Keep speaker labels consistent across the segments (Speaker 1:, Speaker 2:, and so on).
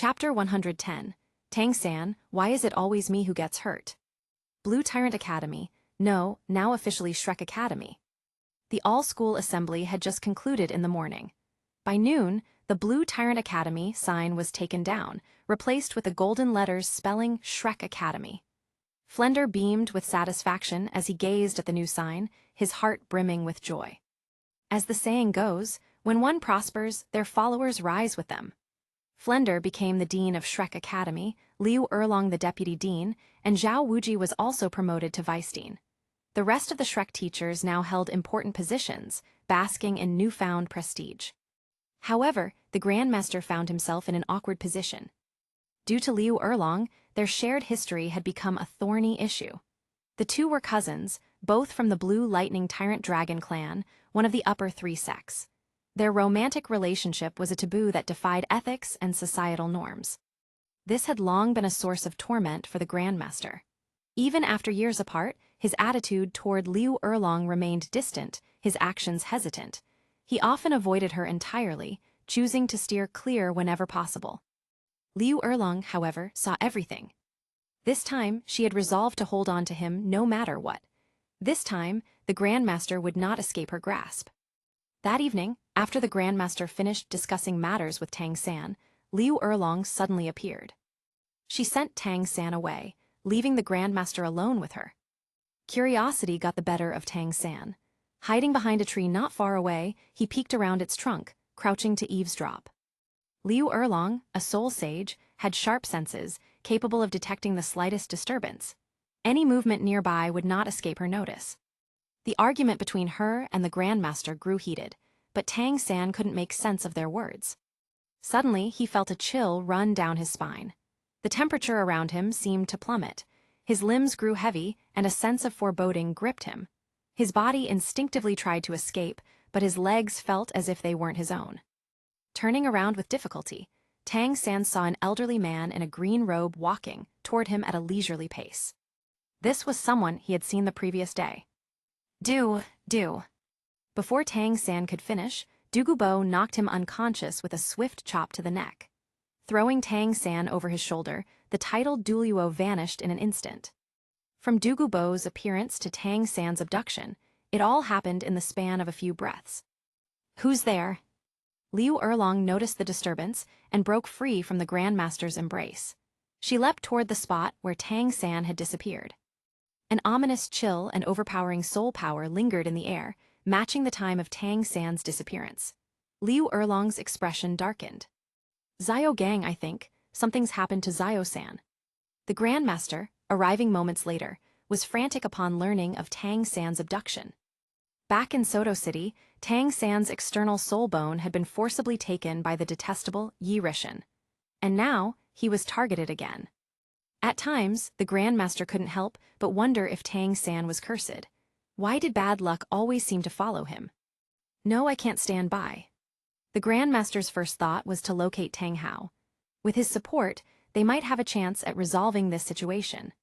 Speaker 1: Chapter 110. Tang-san, why is it always me who gets hurt? Blue Tyrant Academy, no, now officially Shrek Academy. The all-school assembly had just concluded in the morning. By noon, the Blue Tyrant Academy sign was taken down, replaced with the golden letters spelling Shrek Academy. Flender beamed with satisfaction as he gazed at the new sign, his heart brimming with joy. As the saying goes, when one prospers, their followers rise with them. Flender became the dean of Shrek Academy, Liu Erlong the deputy dean, and Zhao Wuji was also promoted to vice dean. The rest of the Shrek teachers now held important positions, basking in newfound prestige. However, the Grandmaster found himself in an awkward position. Due to Liu Erlong, their shared history had become a thorny issue. The two were cousins, both from the Blue Lightning Tyrant Dragon clan, one of the upper three sects. Their romantic relationship was a taboo that defied ethics and societal norms. This had long been a source of torment for the Grandmaster. Even after years apart, his attitude toward Liu Erlong remained distant, his actions hesitant. He often avoided her entirely, choosing to steer clear whenever possible. Liu Erlong, however, saw everything. This time, she had resolved to hold on to him no matter what. This time, the Grandmaster would not escape her grasp. That evening, after the Grandmaster finished discussing matters with Tang-san, Liu Erlong suddenly appeared. She sent Tang-san away, leaving the Grandmaster alone with her. Curiosity got the better of Tang-san. Hiding behind a tree not far away, he peeked around its trunk, crouching to eavesdrop. Liu Erlong, a soul sage, had sharp senses, capable of detecting the slightest disturbance. Any movement nearby would not escape her notice. The argument between her and the Grandmaster grew heated, but Tang-san couldn't make sense of their words. Suddenly, he felt a chill run down his spine. The temperature around him seemed to plummet. His limbs grew heavy, and a sense of foreboding gripped him. His body instinctively tried to escape, but his legs felt as if they weren't his own. Turning around with difficulty, Tang-san saw an elderly man in a green robe walking toward him at a leisurely pace. This was someone he had seen the previous day. Do. Before Tang-san could finish, Dugubo knocked him unconscious with a swift chop to the neck. Throwing Tang-san over his shoulder, the titled Duoluo vanished in an instant. From Dugubo's appearance to Tang-san's abduction, it all happened in the span of a few breaths. Who's there? Liu Erlong noticed the disturbance and broke free from the Grandmaster's embrace. She leapt toward the spot where Tang-san had disappeared. An ominous chill and overpowering soul power lingered in the air, matching the time of Tang-san's disappearance. Liu Erlong's expression darkened. Zio gang, I think. Something's happened to Zio-san. The Grandmaster, arriving moments later, was frantic upon learning of Tang-san's abduction. Back in Soto City, Tang-san's external soul bone had been forcibly taken by the detestable Yi Rishin. And now, he was targeted again. At times, the Grandmaster couldn't help but wonder if Tang-san was cursed. Why did bad luck always seem to follow him? No, I can't stand by. The Grandmaster's first thought was to locate Tang Hao. With his support, they might have a chance at resolving this situation.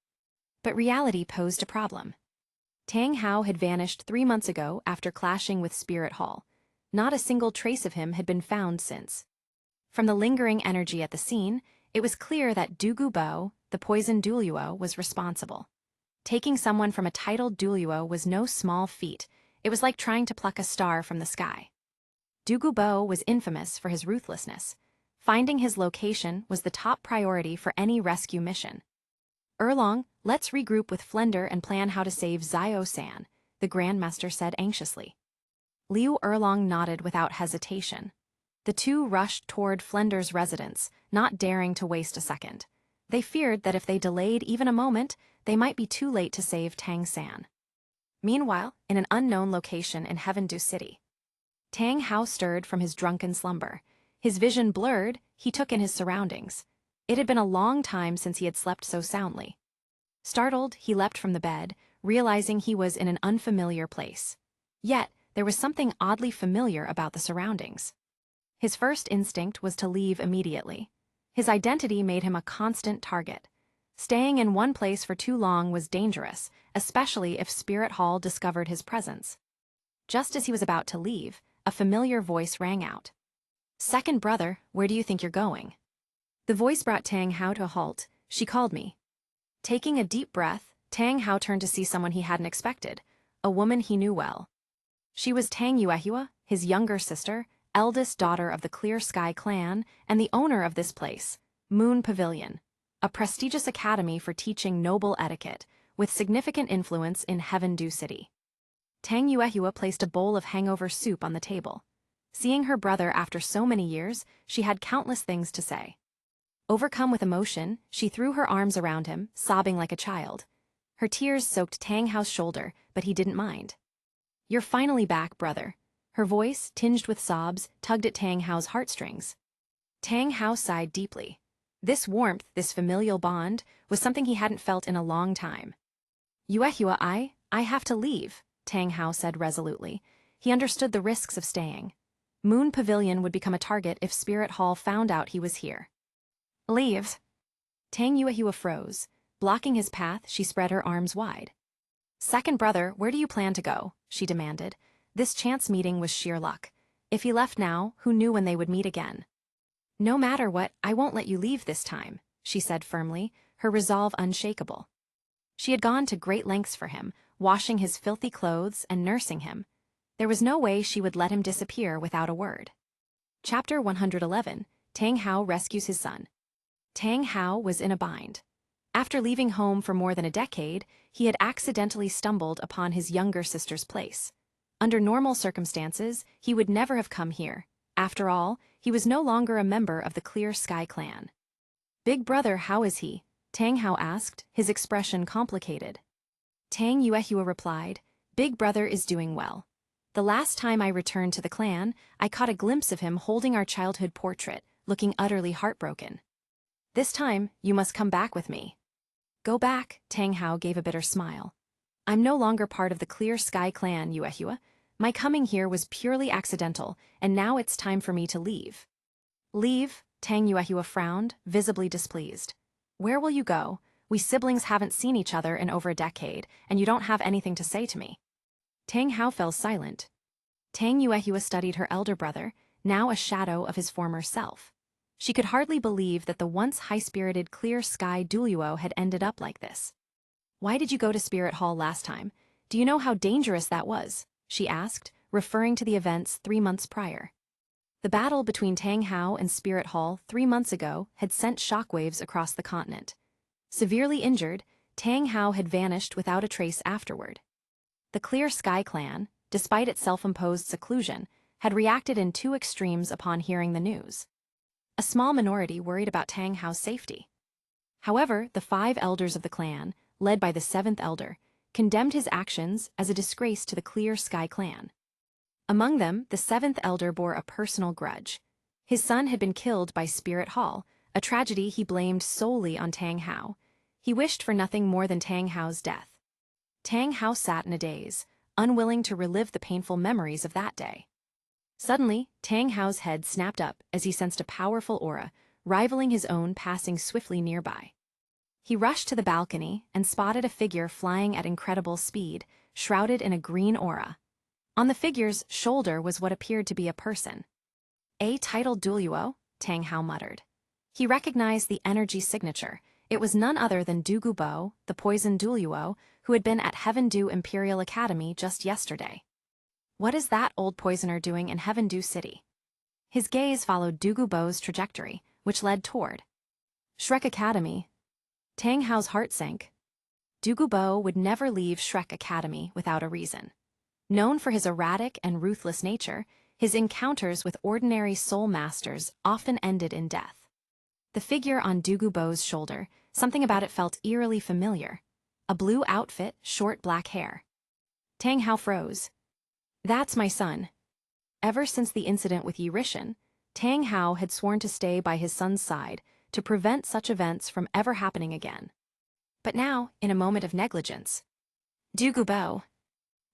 Speaker 1: But reality posed a problem. Tang Hao had vanished 3 months ago after clashing with Spirit Hall. Not a single trace of him had been found since. From the lingering energy at the scene, it was clear that Dugubo, the poisoned Duoluo, was responsible. Taking someone from a titled Duoluo was no small feat. It was like trying to pluck a star from the sky. Dugubo was infamous for his ruthlessness. Finding his location was the top priority for any rescue mission. Erlong, let's regroup with Flender and plan how to save Zio-san, the Grandmaster said anxiously. Liu Erlong nodded without hesitation. The two rushed toward Flender's residence, not daring to waste a second. They feared that if they delayed even a moment, they might be too late to save Tang-san. Meanwhile, in an unknown location in Heavendew City, Tang Hao stirred from his drunken slumber. His vision blurred, he took in his surroundings. It had been a long time since he had slept so soundly. Startled, he leapt from the bed, realizing he was in an unfamiliar place. Yet, there was something oddly familiar about the surroundings. His first instinct was to leave immediately. His identity made him a constant target. Staying in one place for too long was dangerous, especially if Spirit Hall discovered his presence. Just as he was about to leave, a familiar voice rang out. "Second brother, where do you think you're going?" The voice brought Tang Hao to a halt. She called me. Taking a deep breath, Tang Hao turned to see someone he hadn't expected, a woman he knew well. She was Tang Yuehua, his younger sister, eldest daughter of the Clear Sky clan, and the owner of this place, Moon Pavilion, a prestigious academy for teaching noble etiquette, with significant influence in Heaven Dew City. Tang Yuehua placed a bowl of hangover soup on the table. Seeing her brother after so many years, she had countless things to say. Overcome with emotion, she threw her arms around him, sobbing like a child. Her tears soaked Tang Hao's shoulder, but he didn't mind. "You're finally back, brother." Her voice, tinged with sobs, tugged at Tang Hao's heartstrings. Tang Hao sighed deeply. This warmth, this familial bond, was something he hadn't felt in a long time. "Yuehua, I have to leave," Tang Hao said resolutely. He understood the risks of staying. Moon Pavilion would become a target if Spirit Hall found out he was here. "Leave." Tang Yuehua froze. Blocking his path, she spread her arms wide. "Second brother, where do you plan to go?" she demanded. This chance meeting was sheer luck. If he left now, who knew when they would meet again? "No matter what, I won't let you leave this time," she said firmly, her resolve unshakable. She had gone to great lengths for him, washing his filthy clothes and nursing him. There was no way she would let him disappear without a word. Chapter 111, Tang Hao rescues his son. Tang Hao was in a bind. After leaving home for more than a decade, he had accidentally stumbled upon his younger sister's place. Under normal circumstances, he would never have come here. After all, he was no longer a member of the Clear Sky clan. "Big brother, how is he?" Tang Hao asked, his expression complicated. Tang Yuehua replied, "Big brother is doing well. The last time I returned to the clan, I caught a glimpse of him holding our childhood portrait, looking utterly heartbroken. This time, you must come back with me." "Go back," Tang Hao gave a bitter smile. "I'm no longer part of the Clear Sky clan, Yuehua. My coming here was purely accidental, and now it's time for me to leave." "Leave?" Tang Yuehua frowned, visibly displeased. "Where will you go? We siblings haven't seen each other in over a decade, and you don't have anything to say to me." Tang Hao fell silent. Tang Yuehua studied her elder brother, now a shadow of his former self. She could hardly believe that the once high-spirited Clear Sky duo had ended up like this. "Why did you go to Spirit Hall last time? Do you know how dangerous that was?" she asked, referring to the events 3 months prior. The battle between Tang Hao and Spirit Hall 3 months ago had sent shockwaves across the continent. Severely injured, Tang Hao had vanished without a trace afterward. The Clear Sky clan, despite its self-imposed seclusion, had reacted in 2 extremes upon hearing the news. A small minority worried about Tang Hao's safety. However, the 5 elders of the clan, led by the 7th elder, condemned his actions as a disgrace to the Clear Sky clan. Among them, the 7th elder bore a personal grudge. His son had been killed by Spirit Hall, a tragedy he blamed solely on Tang Hao. He wished for nothing more than Tang Hao's death. Tang Hao sat in a daze, unwilling to relive the painful memories of that day. Suddenly, Tang Hao's head snapped up as he sensed a powerful aura, rivaling his own, passing swiftly nearby. He rushed to the balcony and spotted a figure flying at incredible speed, shrouded in a green aura. On the figure's shoulder was what appeared to be a person. "A titled duo," Tang Hao muttered. He recognized the energy signature. It was none other than Dugu Bo, the poison duo, who had been at Heaven Dew Imperial Academy just yesterday. What is that old poisoner doing in Heaven Dew City? His gaze followed Dugu Bo's trajectory, which led toward Shrek Academy. Tang Hao's heart sank. Dugu Bo would never leave Shrek Academy without a reason. Known for his erratic and ruthless nature, his encounters with ordinary soul masters often ended in death. The figure on Dugu Bo's shoulder, something about it felt eerily familiar. A blue outfit, short black hair. Tang Hao froze. "That's my son." Ever since the incident with Yi Rishan, Tang Hao had sworn to stay by his son's side to prevent such events from ever happening again. But now, in a moment of negligence, "Dugu Bo!"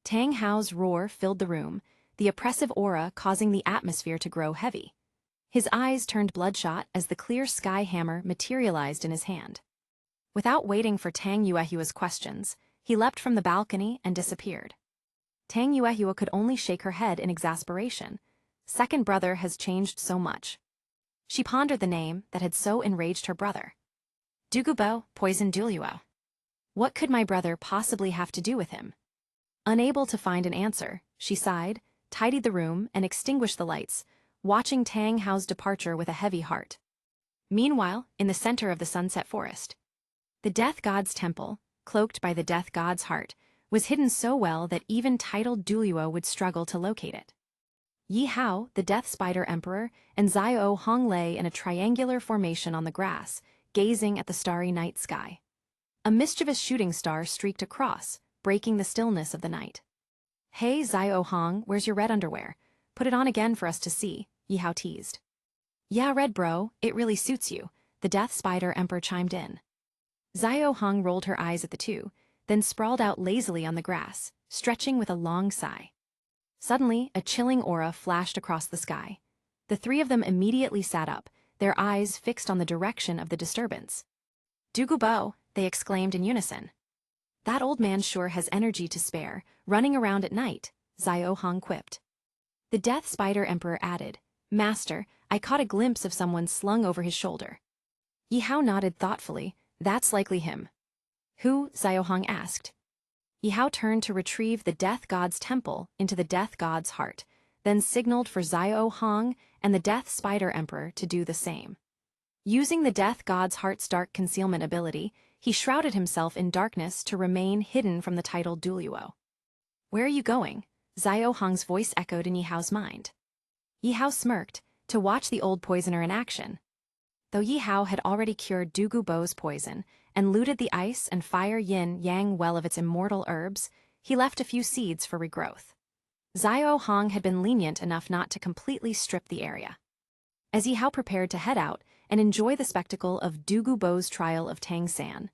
Speaker 1: Tang Hao's roar filled the room, the oppressive aura causing the atmosphere to grow heavy. His eyes turned bloodshot as the Clear Sky hammer materialized in his hand. Without waiting for Tang Yuehua's questions, he leapt from the balcony and disappeared. Tang Yuehua could only shake her head in exasperation. Second brother has changed so much. She pondered the name that had so enraged her brother. Dugubo, poison Duluo. What could my brother possibly have to do with him? Unable to find an answer, she sighed, tidied the room, and extinguished the lights, watching Tang Hao's departure with a heavy heart. Meanwhile, in the center of the sunset forest, the death god's temple, cloaked by the death god's heart, was hidden so well that even titled Duluo would struggle to locate it. Yi Hao, the death spider emperor, and Xiao Hong lay in a triangular formation on the grass, gazing at the starry night sky. A mischievous shooting star streaked across, breaking the stillness of the night. Hey Xiao Hong, where's your red underwear? Put it on again for us to see, Yi Hao teased. Yeah, red bro, it really suits you, the death spider emperor chimed in. Xiao Hong rolled her eyes at the two, then sprawled out lazily on the grass, stretching with a long sigh. Suddenly, a chilling aura flashed across the sky. The three of them immediately sat up, their eyes fixed on the direction of the disturbance. Dugubo, they exclaimed in unison. That old man sure has energy to spare, running around at night, Xiao Hong quipped. The death spider emperor added, Master, I caught a glimpse of someone slung over his shoulder. Yi Hao nodded thoughtfully. That's likely him. Who? Xiao Hong asked. Yi Hao turned to retrieve the death god's temple into the death god's heart, then signaled for Xiao Hong and the death spider emperor to do the same. Using the death god's heart's dark concealment ability, he shrouded himself in darkness to remain hidden from the titled Duluo. Where are you going? Xiao Hong's voice echoed in Yi Hao's mind. Yi Hao smirked, to watch the old poisoner in action. Though Yi Hao had already cured Dugubo's poison and looted the ice and fire yin-yang well of its immortal herbs, he left a few seeds for regrowth. Xiao Hong had been lenient enough not to completely strip the area. As Yi Hao prepared to head out and enjoy the spectacle of Dugubo's trial of Tang San,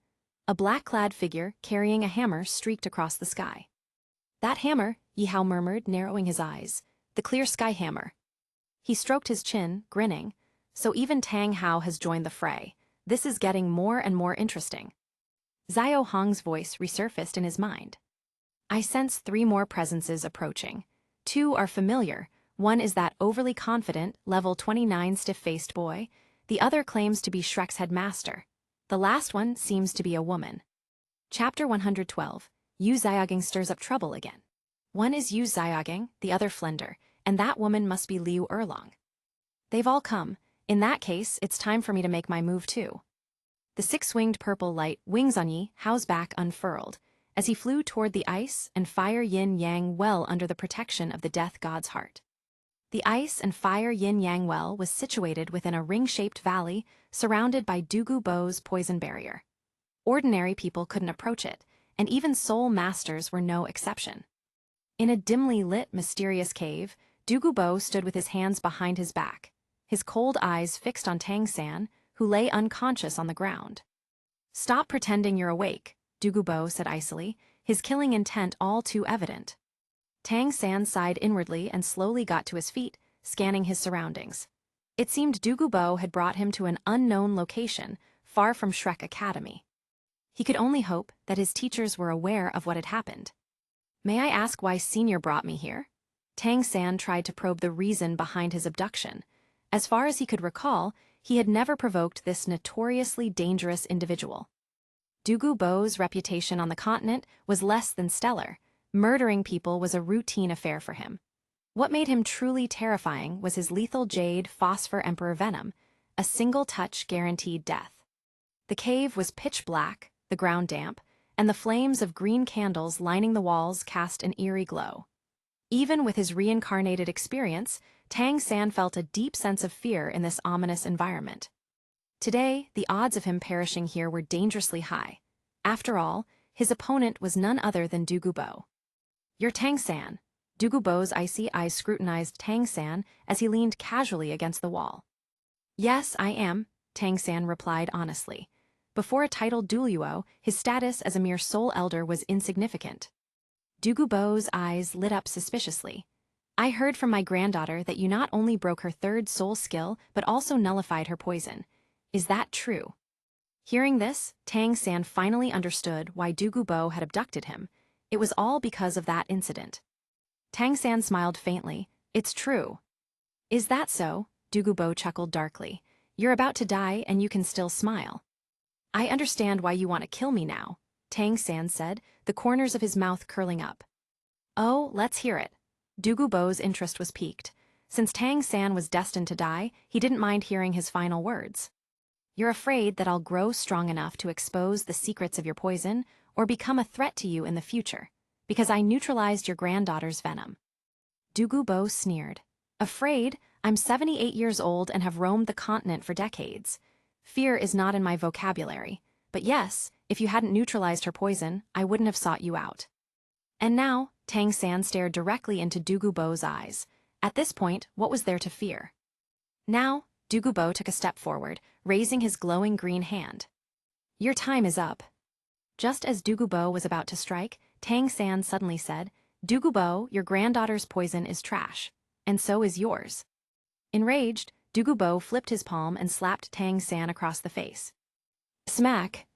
Speaker 1: a black-clad figure carrying a hammer streaked across the sky. That hammer, Yi Hao murmured, narrowing his eyes, the clear sky hammer. He stroked his chin, grinning. So even Tang Hao has joined the fray. This is getting more and more interesting. Xiao Hong's voice resurfaced in his mind. I sense 3 more presences approaching. 2 are familiar. One is that overly confident, level 29 stiff-faced boy. The other claims to be Shrek's headmaster. The last one seems to be a woman. Chapter 112. Yu Xiaoging stirs up trouble again. One is Yu Xiaoging, the other Flender, and that woman must be Liu Erlong. They've all come. In that case, it's time for me to make my move too. The 6-winged purple light wings on Yi Hao's back unfurled, as he flew toward the ice and fire yin-yang well under the protection of the death god's heart. The ice and fire yin-yang well was situated within a ring-shaped valley surrounded by Dugubo's poison barrier. Ordinary people couldn't approach it, and even soul masters were no exception. In a dimly lit, mysterious cave, Dugubo stood with his hands behind his back, his cold eyes fixed on Tang San, who lay unconscious on the ground. Stop pretending you're awake, Dugubo said icily, his killing intent all too evident. Tang San sighed inwardly and slowly got to his feet, scanning his surroundings. It seemed Dugubo had brought him to an unknown location, far from Shrek Academy. He could only hope that his teachers were aware of what had happened. May I ask why Senior brought me here? Tang San tried to probe the reason behind his abduction. As far as he could recall, he had never provoked this notoriously dangerous individual. Dugubo's reputation on the continent was less than stellar. Murdering people was a routine affair for him. What made him truly terrifying was his lethal jade phosphor emperor venom, a single touch guaranteed death. The cave was pitch black, the ground damp, and the flames of green candles lining the walls cast an eerie glow. Even with his reincarnated experience, Tang San felt a deep sense of fear in this ominous environment. Today, the odds of him perishing here were dangerously high. After all, his opponent was none other than Dugubo. You're Tang San. Dugubo's icy eyes scrutinized Tang San as he leaned casually against the wall. Yes, I am, Tang San replied honestly. Before a titled Duluo, his status as a mere soul elder was insignificant. Dugubo's eyes lit up suspiciously. I heard from my granddaughter that you not only broke her 3rd soul skill, but also nullified her poison. Is that true? Hearing this, Tang San finally understood why Dugubo had abducted him. It was all because of that incident. Tang San smiled faintly. It's true. Is that so? Bo chuckled darkly. You're about to die and you can still smile. I understand why you want to kill me now, Tang San said, the corners of his mouth curling up. Oh, let's hear it. Bo's interest was piqued. Since Tang San was destined to die, he didn't mind hearing his final words. You're afraid that I'll grow strong enough to expose the secrets of your poison or become a threat to you in the future, because I neutralized your granddaughter's venom. Bo sneered. Afraid? I'm 78 years old and have roamed the continent for decades. Fear is not in my vocabulary, but yes, if you hadn't neutralized her poison, I wouldn't have sought you out. And now, Tang San stared directly into Bo's eyes. At this point, what was there to fear? Now, Bo took a step forward, raising his glowing green hand. Your time is up. Just as Bo was about to strike, Tang San suddenly said, Bo, your granddaughter's poison is trash, and so is yours. Enraged, Bo flipped his palm and slapped Tang San across the face. Smack!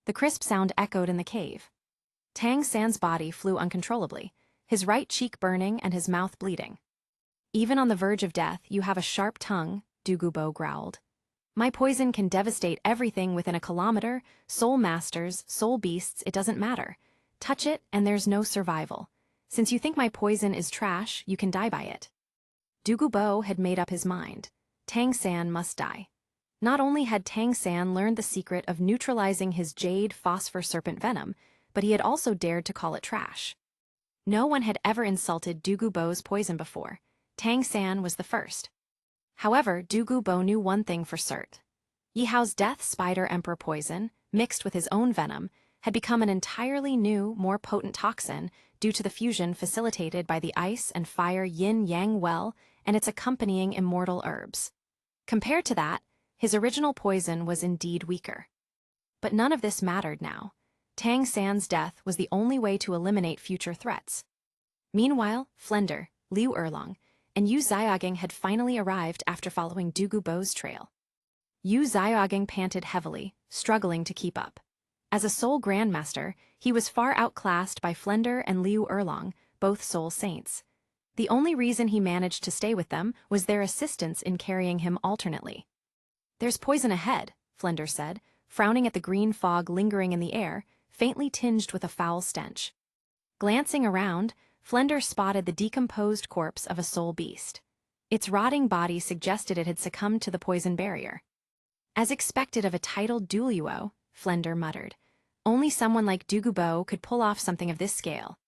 Speaker 1: The crisp sound echoed in the cave. Tang San's body flew uncontrollably, his right cheek burning and his mouth bleeding. Even on the verge of death, you have a sharp tongue, Bo growled. My poison can devastate everything within a kilometer, soul masters, soul beasts, it doesn't matter. Touch it and there's no survival. Since you think my poison is trash, you can die by it. Bo had made up his mind. Tang San must die. Not only had Tang San learned the secret of neutralizing his jade phosphor serpent venom, but he had also dared to call it trash. No one had ever insulted Bo's poison before. Tang San was the first. However, Bo knew one thing for cert. Yihao's death spider emperor poison, mixed with his own venom, had become an entirely new, more potent toxin due to the fusion facilitated by the ice and fire yin-yang well and its accompanying immortal herbs. Compared to that, his original poison was indeed weaker. But none of this mattered now. Tang San's death was the only way to eliminate future threats. Meanwhile, Flender, Liu Erlong, and Yu Xiaoging had finally arrived after following Bo's trail. Yu Xiaoging panted heavily, struggling to keep up. As a Soul Grandmaster, he was far outclassed by Flender and Liu Erlong, both Soul Saints. The only reason he managed to stay with them was their assistance in carrying him alternately. There's poison ahead, Flender said, frowning at the green fog lingering in the air, faintly tinged with a foul stench. Glancing around, Flender spotted the decomposed corpse of a soul beast. Its rotting body suggested it had succumbed to the poison barrier. As expected of a titled duo, Flender muttered. Only someone like Bo could pull off something of this scale.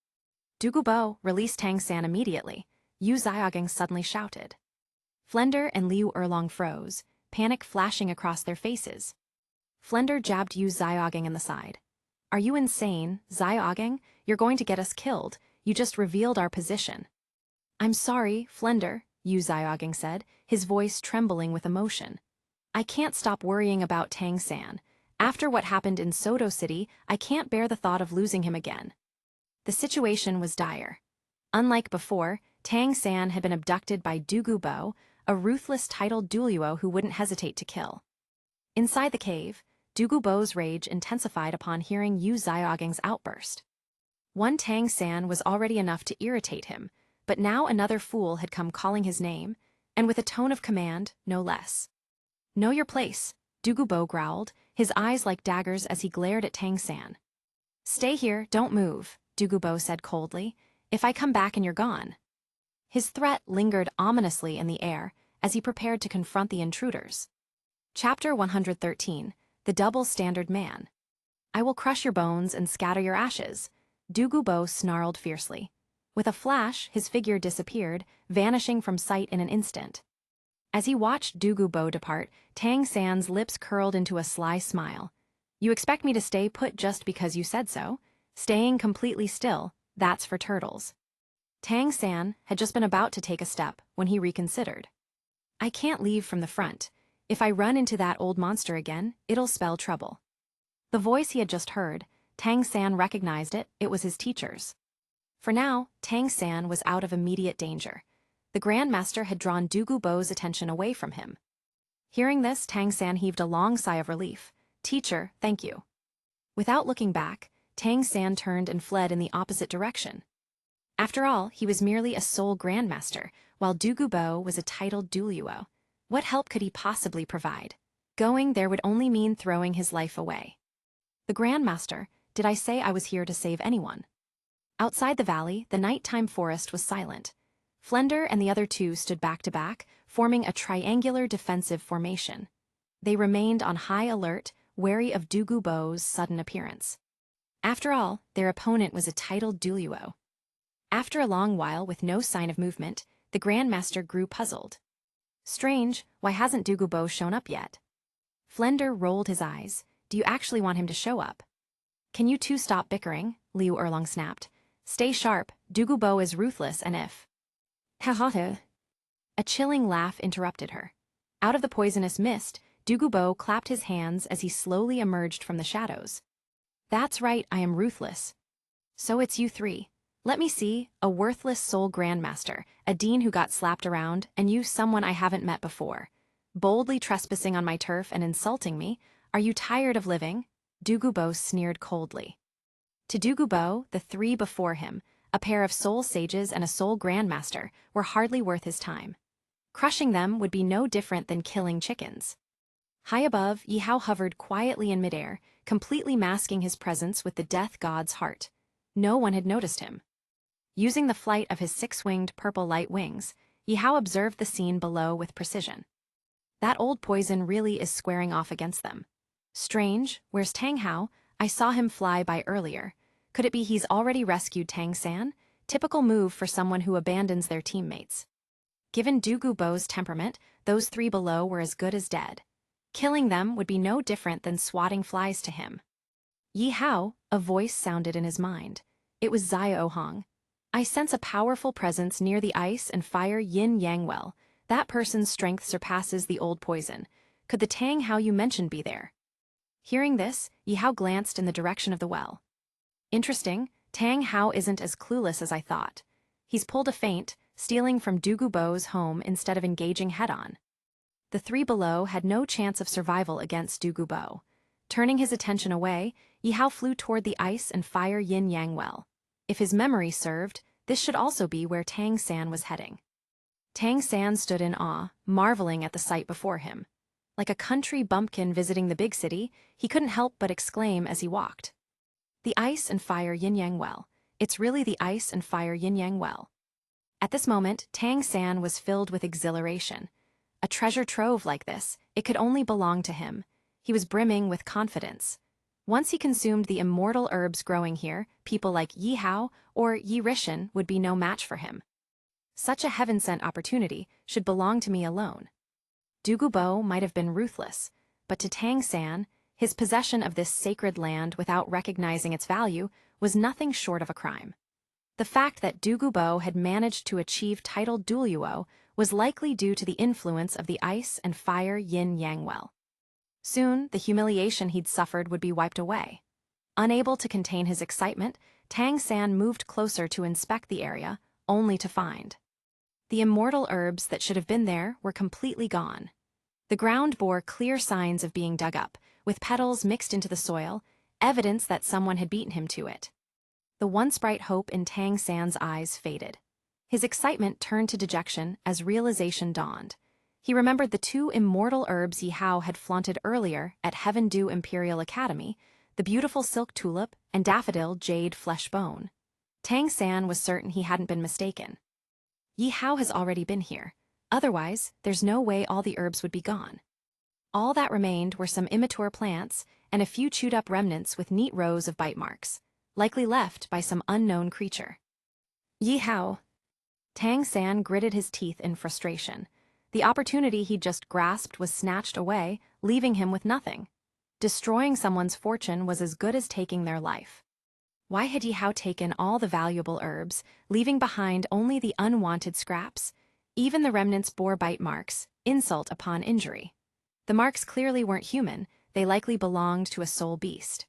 Speaker 1: Bo, release Tang San immediately, Yu Xiaoging suddenly shouted. Flender and Liu Erlong froze, panic flashing across their faces. Flender jabbed Yu Xiaoging in the side. Are you insane, Xiaoging? You're going to get us killed. You just revealed our position. I'm sorry, Flender, Yu Xiaoging said, his voice trembling with emotion. I can't stop worrying about Tang San. After what happened in Soto City, I can't bear the thought of losing him again. The situation was dire. Unlike before, Tang San had been abducted by Bo, a ruthless titled duo who wouldn't hesitate to kill. Inside the cave, Bo's rage intensified upon hearing Yu Xiaoging's outburst. One Tang San was already enough to irritate him, but now another fool had come calling his name, and with a tone of command, no less. Know your place, Bo growled, his eyes like daggers as he glared at Tang San. Stay here, don't move, Bo said coldly. If I come back and you're gone. His threat lingered ominously in the air as he prepared to confront the intruders. Chapter 113, The Double Standard Man. I will crush your bones and scatter your ashes, Bo snarled fiercely. With a flash, his figure disappeared, vanishing from sight in an instant. As he watched Bo depart, Tang San's lips curled into a sly smile. You expect me to stay put just because you said so? Staying completely still, that's for turtles. Tang San had just been about to take a step when he reconsidered. I can't leave from the front. If I run into that old monster again, it'll spell trouble. The voice he had just heard, Tang San recognized it, it was his teacher's. For now, Tang San was out of immediate danger. The Grandmaster had drawn Bo's attention away from him. Hearing this, Tang San heaved a long sigh of relief. Teacher, thank you. Without looking back, Tang San turned and fled in the opposite direction. After all, he was merely a Soul Grandmaster, while Bo was a titled duo. What help could he possibly provide? Going there would only mean throwing his life away. The Grandmaster, did I say I was here to save anyone? Outside the valley, the nighttime forest was silent. Flender and the other two stood back to back, forming a triangular defensive formation. They remained on high alert, wary of Dugu Bo's sudden appearance. After all, their opponent was a titled duo. After a long while with no sign of movement, the Grandmaster grew puzzled. Strange, why hasn't Dugu Bo shown up yet? Flender rolled his eyes. Do you actually want him to show up? Can you two stop bickering? Liu Erlong snapped. Stay sharp, Dugu Bo is ruthless and if... Ha. A chilling laugh interrupted her. Out of the poisonous mist, Dugu Bo clapped his hands as he slowly emerged from the shadows. That's right, I am ruthless. So it's you three. Let me see, a worthless soul Grandmaster, a dean who got slapped around, and you someone I haven't met before. Boldly trespassing on my turf and insulting me, are you tired of living? Dugu Bo sneered coldly. To Dugu Bo, the three before him, a pair of soul sages and a soul Grandmaster, were hardly worth his time. Crushing them would be no different than killing chickens. High above, Yihao hovered quietly in midair, completely masking his presence with the death god's heart. No one had noticed him. Using the flight of his six-winged purple light wings, Yihao observed the scene below with precision. That old poison really is squaring off against them. Strange, where's Tang Hao? I saw him fly by earlier. Could it be he's already rescued Tang San? Typical move for someone who abandons their teammates. Given Dugu Bo's temperament, those three below were as good as dead. Killing them would be no different than swatting flies to him. Yihao, a voice sounded in his mind. It was Xiao Hong. I sense a powerful presence near the ice and fire yin-yang well. That person's strength surpasses the old poison. Could the Tang Hao you mentioned be there? Hearing this, Yihao glanced in the direction of the well. Interesting, Tang Hao isn't as clueless as I thought. He's pulled a feint, stealing from Dugu Bo's home instead of engaging head-on. The three below had no chance of survival against Dugu Bo. Turning his attention away, Yihao flew toward the ice and fire yin-yang well. If his memory served, this should also be where Tang San was heading. Tang San stood in awe, marveling at the sight before him. Like a country bumpkin visiting the big city, he couldn't help but exclaim as he walked. The ice and fire yin-yang well. It's really the ice and fire yin-yang well. At this moment, Tang San was filled with exhilaration. A treasure trove like this, it could only belong to him. He was brimming with confidence. Once he consumed the immortal herbs growing here, people like Yihao or Yi Rishan would be no match for him. Such a heaven-sent opportunity should belong to me alone. Dugu Bo might have been ruthless, but to Tang San, his possession of this sacred land without recognizing its value was nothing short of a crime. The fact that Dugu Bo had managed to achieve title duo was likely due to the influence of the ice and fire yin-yang well. Soon, the humiliation he'd suffered would be wiped away. Unable to contain his excitement, Tang San moved closer to inspect the area, only to find the immortal herbs that should have been there were completely gone. The ground bore clear signs of being dug up, with petals mixed into the soil, evidence that someone had beaten him to it. The once bright hope in Tang San's eyes faded. His excitement turned to dejection as realization dawned. He remembered the two immortal herbs Yihao had flaunted earlier at Heaven Dew Imperial Academy, the beautiful silk tulip and daffodil jade flesh bone. Tang San was certain he hadn't been mistaken. Yihao has already been here. Otherwise, there's no way all the herbs would be gone. All that remained were some immature plants and a few chewed-up remnants with neat rows of bite marks, likely left by some unknown creature. Yihao. Tang San gritted his teeth in frustration. The opportunity he'd just grasped was snatched away, leaving him with nothing. Destroying someone's fortune was as good as taking their life. Why had Yihao taken all the valuable herbs, leaving behind only the unwanted scraps? Even the remnants bore bite marks, insult upon injury. The marks clearly weren't human, they likely belonged to a soul beast.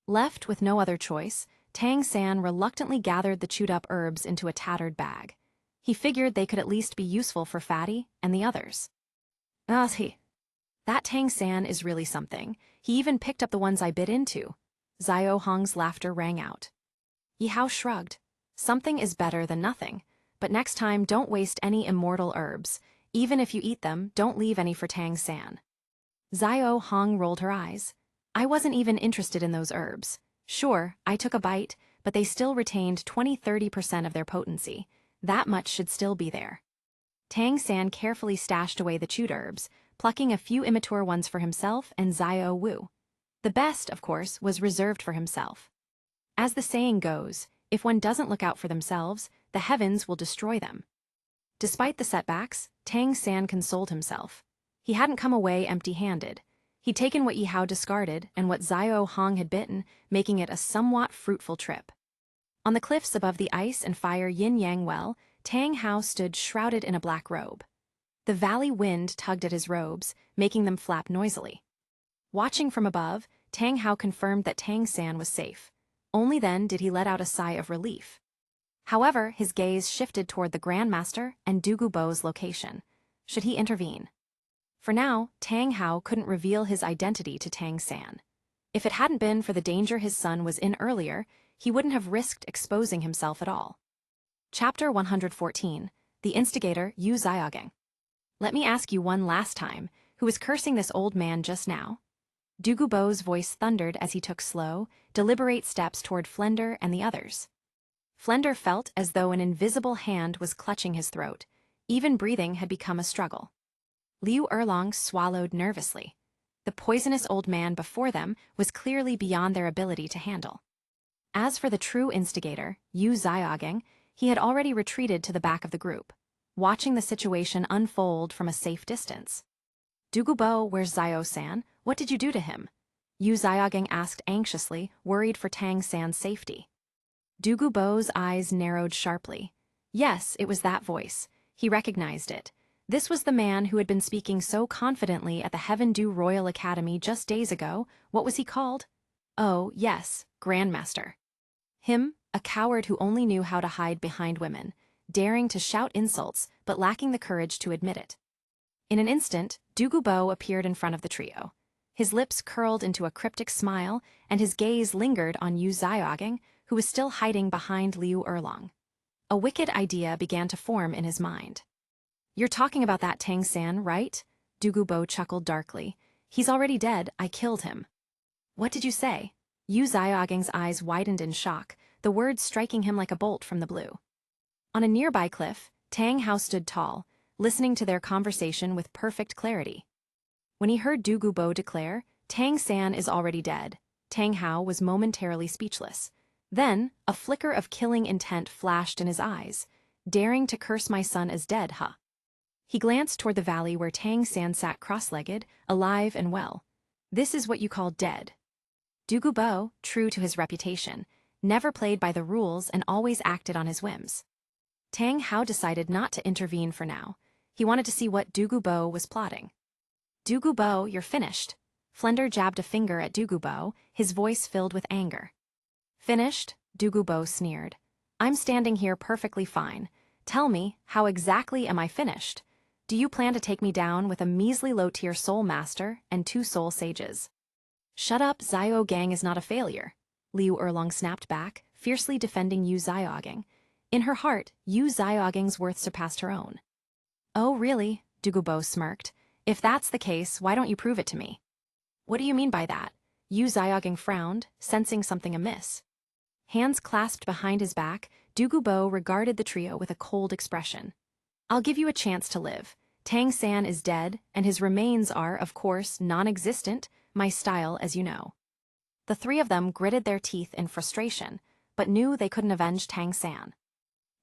Speaker 1: Left with no other choice, Tang San reluctantly gathered the chewed-up herbs into a tattered bag. He figured they could at least be useful for Fatty and the others. That Tang San is really something. He even picked up the ones I bit into. Xiao Hong's laughter rang out. Yihao shrugged. Something is better than nothing, but next time don't waste any immortal herbs. Even if you eat them, don't leave any for Tang San. Xiao Hong rolled her eyes. I wasn't even interested in those herbs. Sure, I took a bite, but they still retained 20–30% of their potency. That much should still be there. Tang San carefully stashed away the chewed herbs, plucking a few immature ones for himself and Xiao Wu. The best, of course, was reserved for himself. As the saying goes, if one doesn't look out for themselves, the heavens will destroy them. Despite the setbacks, Tang San consoled himself. He hadn't come away empty-handed. He'd taken what Yihao discarded and what Xiao Hong had bitten, making it a somewhat fruitful trip. On the cliffs above the ice and fire yin-yang well, Tang Hao stood shrouded in a black robe. The valley wind tugged at his robes, making them flap noisily. Watching from above, Tang Hao confirmed that Tang San was safe. Only then did he let out a sigh of relief. However, his gaze shifted toward the Grandmaster and Dugu Bo's location. Should he intervene? For now, Tang Hao couldn't reveal his identity to Tang San. If it hadn't been for the danger his son was in earlier, he wouldn't have risked exposing himself at all. Chapter 114. The Instigator, Yu Xiaogeng. Let me ask you one last time, who was cursing this old man just now? Dugu Bo's voice thundered as he took slow, deliberate steps toward Flender and the others. Flender felt as though an invisible hand was clutching his throat. Even breathing had become a struggle. Liu Erlong swallowed nervously. The poisonous old man before them was clearly beyond their ability to handle. As for the true instigator, Yu Xiaogeng, he had already retreated to the back of the group, watching the situation unfold from a safe distance. Dugu Bo, where's Xiao-san? What did you do to him? Yu Xiaogeng asked anxiously, worried for Tang San's safety. Dugu Bo's eyes narrowed sharply. Yes, it was that voice. He recognized it. This was the man who had been speaking so confidently at the Heaven Dew Royal Academy just days ago. What was he called? Oh, yes, Grandmaster. Him, a coward who only knew how to hide behind women, daring to shout insults but lacking the courage to admit it. In an instant, Dugu Bo appeared in front of the trio. His lips curled into a cryptic smile, and his gaze lingered on Yu Xiaogeng, who was still hiding behind Liu Erlong. A wicked idea began to form in his mind. You're talking about that Tang San, right? Dugu Bo chuckled darkly. He's already dead, I killed him. What did you say? Yu Xiaogeng's eyes widened in shock, the words striking him like a bolt from the blue. On a nearby cliff, Tang Hao stood tall, listening to their conversation with perfect clarity. When he heard Dugu Bo declare, Tang San is already dead, Tang Hao was momentarily speechless. Then, a flicker of killing intent flashed in his eyes. Daring to curse my son as dead, huh? He glanced toward the valley where Tang San sat cross-legged, alive and well. This is what you call dead. Dugu Bo, true to his reputation, never played by the rules and always acted on his whims. Tang Hao decided not to intervene for now. He wanted to see what Dugu Bo was plotting. Dugu Bo, you're finished. Flender jabbed a finger at Dugu Bo, his voice filled with anger. Finished? Dugu Bo sneered. I'm standing here perfectly fine. Tell me, how exactly am I finished? Do you plan to take me down with a measly low-tier soul master and 2 soul sages? Shut up, Xiaogeng is not a failure. Liu Erlong snapped back, fiercely defending Yu Xiaogeng. In her heart, Yu Xiaogeng's worth surpassed her own. Oh really? Dugu Bo smirked. If that's the case, why don't you prove it to me? What do you mean by that? Yu Xiaogeng frowned, sensing something amiss. Hands clasped behind his back, Dugu Bo regarded the trio with a cold expression. I'll give you a chance to live. Tang San is dead, and his remains are, of course, non-existent, my style as you know. The 3 of them gritted their teeth in frustration, but knew they couldn't avenge Tang San.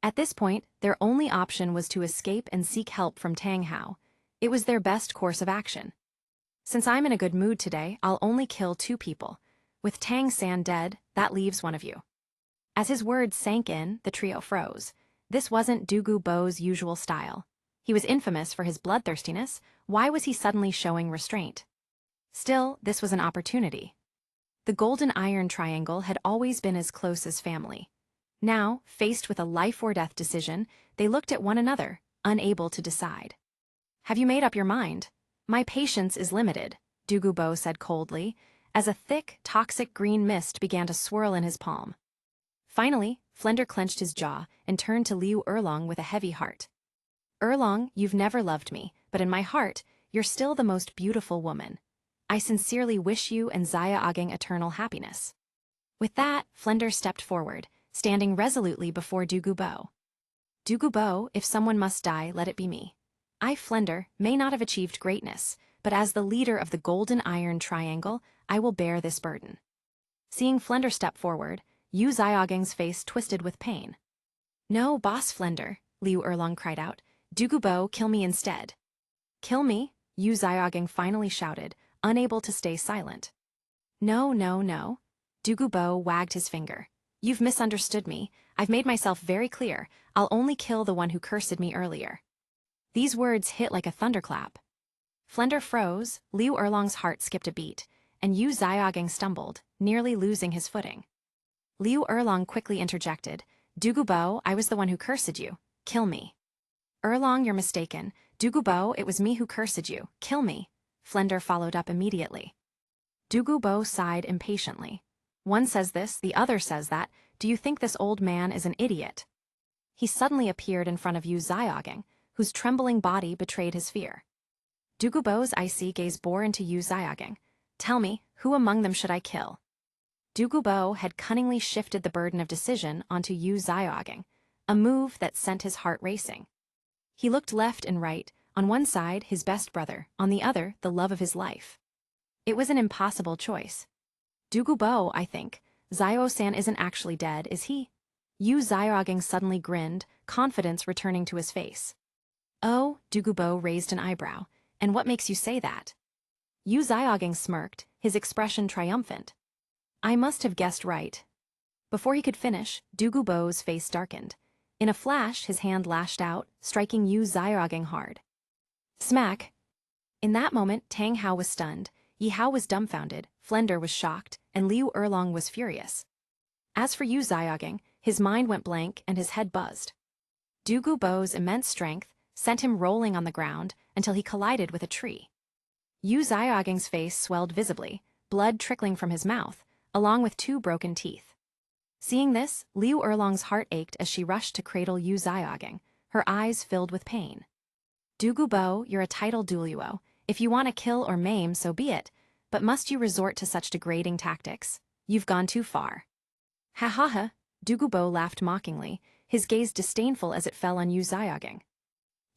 Speaker 1: At this point, their only option was to escape and seek help from Tang Hao. It was their best course of action. Since I'm in a good mood today, I'll only kill 2 people. With Tang San dead, that leaves 1 of you. As his words sank in, the trio froze. This wasn't Dugu Bo's usual style. He was infamous for his bloodthirstiness. Why was he suddenly showing restraint? Still, this was an opportunity. The Golden Iron Triangle had always been as close as family. Now, faced with a life-or-death decision, they looked at one another, unable to decide. Have you made up your mind? My patience is limited, Dugu Bo said coldly, as a thick, toxic green mist began to swirl in his palm. Finally, Flender clenched his jaw and turned to Liu Erlong with a heavy heart. Erlong, you've never loved me, but in my heart, you're still the most beautiful woman. I sincerely wish you and Zaya Ageng eternal happiness." With that, Flender stepped forward, standing resolutely before Dugubo. "Dugubo, if someone must die, let it be me. I, Flender, may not have achieved greatness, but as the leader of the Golden Iron Triangle, I will bear this burden." Seeing Flender step forward, Yu Xiaogeng's face twisted with pain. "No, Boss Flender," Liu Erlong cried out. "Dugubo, kill me instead." "Kill me?" Yu Xiaogeng finally shouted, unable to stay silent. "No, no, no." Dugubo wagged his finger. "You've misunderstood me. I've made myself very clear. I'll only kill the one who cursed me earlier." These words hit like a thunderclap. Flender froze, Liu Erlong's heart skipped a beat, and Yu Xiaogeng stumbled, nearly losing his footing. Liu Erlong quickly interjected, "Dugubo, I was the one who cursed you. Kill me." "Erlong, you're mistaken. Dugubo, it was me who cursed you. Kill me." Flender followed up immediately. Dugubo sighed impatiently. "One says this, the other says that. Do you think this old man is an idiot?" He suddenly appeared in front of Yu Xiaogeng, whose trembling body betrayed his fear. Dugubo's icy gaze bore into Yu Xiaogeng. "Tell me, who among them should I kill?" Dugubo had cunningly shifted the burden of decision onto Yu Xiaogeng, a move that sent his heart racing. He looked left and right, on one side his best brother, on the other the love of his life. It was an impossible choice. "Dugubo, I think. Zio-san isn't actually dead, is he?" Yu Xiaogeng suddenly grinned, confidence returning to his face. "Oh," Dugubo raised an eyebrow. "And what makes you say that?" Yu Xiaogeng smirked, his expression triumphant. "I must have guessed right." Before he could finish, Dugubo's face darkened. In a flash, his hand lashed out, striking Yu Xiaogeng hard. Smack! In that moment, Tang Hao was stunned, Yi Hao was dumbfounded, Flender was shocked, and Liu Erlong was furious. As for Yu Xiaogeng, his mind went blank and his head buzzed. Dugubo's immense strength sent him rolling on the ground until he collided with a tree. Yu Xiaogeng's face swelled visibly, blood trickling from his mouth, along with 2 broken teeth. Seeing this, Liu Erlong's heart ached as she rushed to cradle Yu Xiaogeng, her eyes filled with pain. "Dugubo, you're a title duelluo. If you want to kill or maim, so be it, but must you resort to such degrading tactics? You've gone too far." "Ha ha ha," Dugubo laughed mockingly, his gaze disdainful as it fell on Yu Xiaogeng.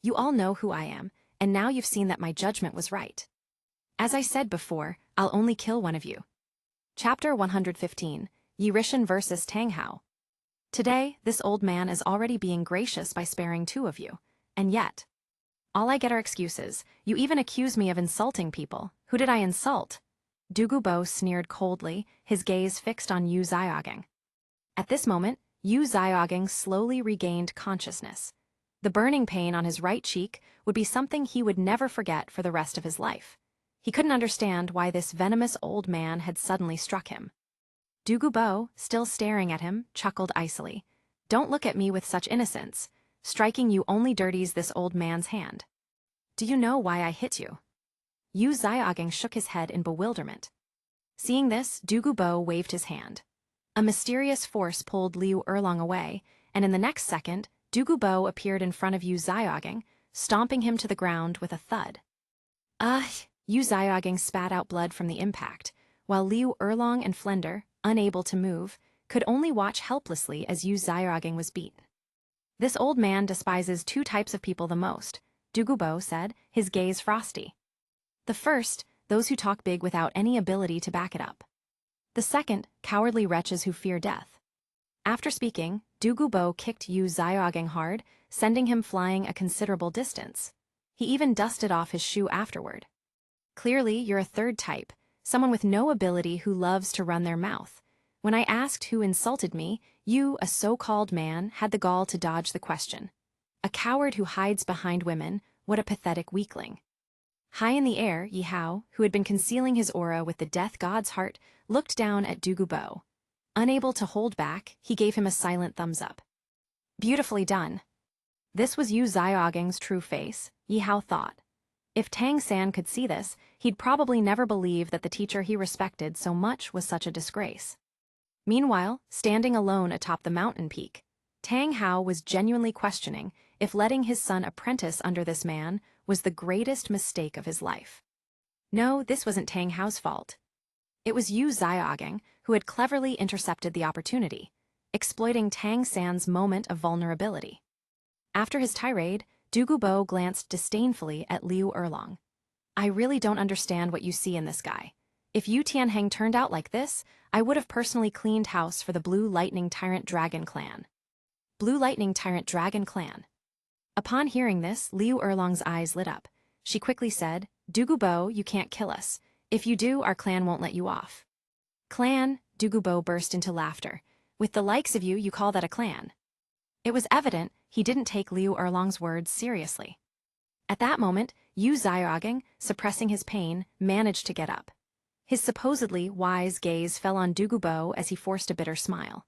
Speaker 1: "You all know who I am, and now you've seen that my judgment was right. As I said before, I'll only kill one of you." Chapter 115, Yi Rishan vs. Tang Hao. Today, this old man is already being gracious by sparing 2 of you, and yet, all I get are excuses. You even accuse me of insulting people. Who did I insult? Dugubo sneered coldly, his gaze fixed on Yu Xiaogeng. At this moment, Yu Xiaogeng slowly regained consciousness. The burning pain on his right cheek would be something he would never forget for the rest of his life. He couldn't understand why this venomous old man had suddenly struck him. Dugubo, still staring at him, chuckled icily. "Don't look at me with such innocence. Striking you only dirties this old man's hand. Do you know why I hit you?" Yu Xiaogeng shook his head in bewilderment. Seeing this, Dugubo waved his hand. A mysterious force pulled Liu Erlong away, and in the next second, Dugubo appeared in front of Yu Xiaogeng, stomping him to the ground with a thud. "Ugh!" Yu Xiaogeng spat out blood from the impact, while Liu Erlong and Flender, unable to move, could only watch helplessly as Yu Xiaogeng was beaten. "This old man despises 2 types of people the most," Dugubo said, his gaze frosty. "The first, those who talk big without any ability to back it up. The second, cowardly wretches who fear death." After speaking, Dugubo kicked Yu Xiaogeng hard, sending him flying a considerable distance. He even dusted off his shoe afterward. "Clearly, you're a 3rd type, someone with no ability who loves to run their mouth. When I asked who insulted me, you, a so-called man, had the gall to dodge the question. A coward who hides behind women, what a pathetic weakling." High in the air, Yi Hao, who had been concealing his aura with the death god's heart, looked down at Dugubo. Unable to hold back, he gave him a silent thumbs up. "Beautifully done." This was Yu Xiaogeng's true face, Yi Hao thought. If Tang San could see this, he'd probably never believe that the teacher he respected so much was such a disgrace. Meanwhile, standing alone atop the mountain peak, Tang Hao was genuinely questioning if letting his son apprentice under this man was the greatest mistake of his life. No, this wasn't Tang Hao's fault. It was Yu Xiaogeng who had cleverly intercepted the opportunity, exploiting Tang San's moment of vulnerability. After his tirade, Du Gubo glanced disdainfully at Liu Erlong. I really don't understand what you see in this guy. If Yu Tianheng turned out like this, I would have personally cleaned house for the Blue Lightning Tyrant Dragon Clan. Blue Lightning Tyrant Dragon Clan. Upon hearing this, Liu Erlong's eyes lit up. She quickly said, Du Gubo, you can't kill us. If you do, our clan won't let you off. Clan, Du Gubo burst into laughter. With the likes of you, you call that a clan? It was evident he didn't take Liu Erlong's words seriously. At that moment, Yu Xiaogeng, suppressing his pain, managed to get up. His supposedly wise gaze fell on Du Gubo as he forced a bitter smile.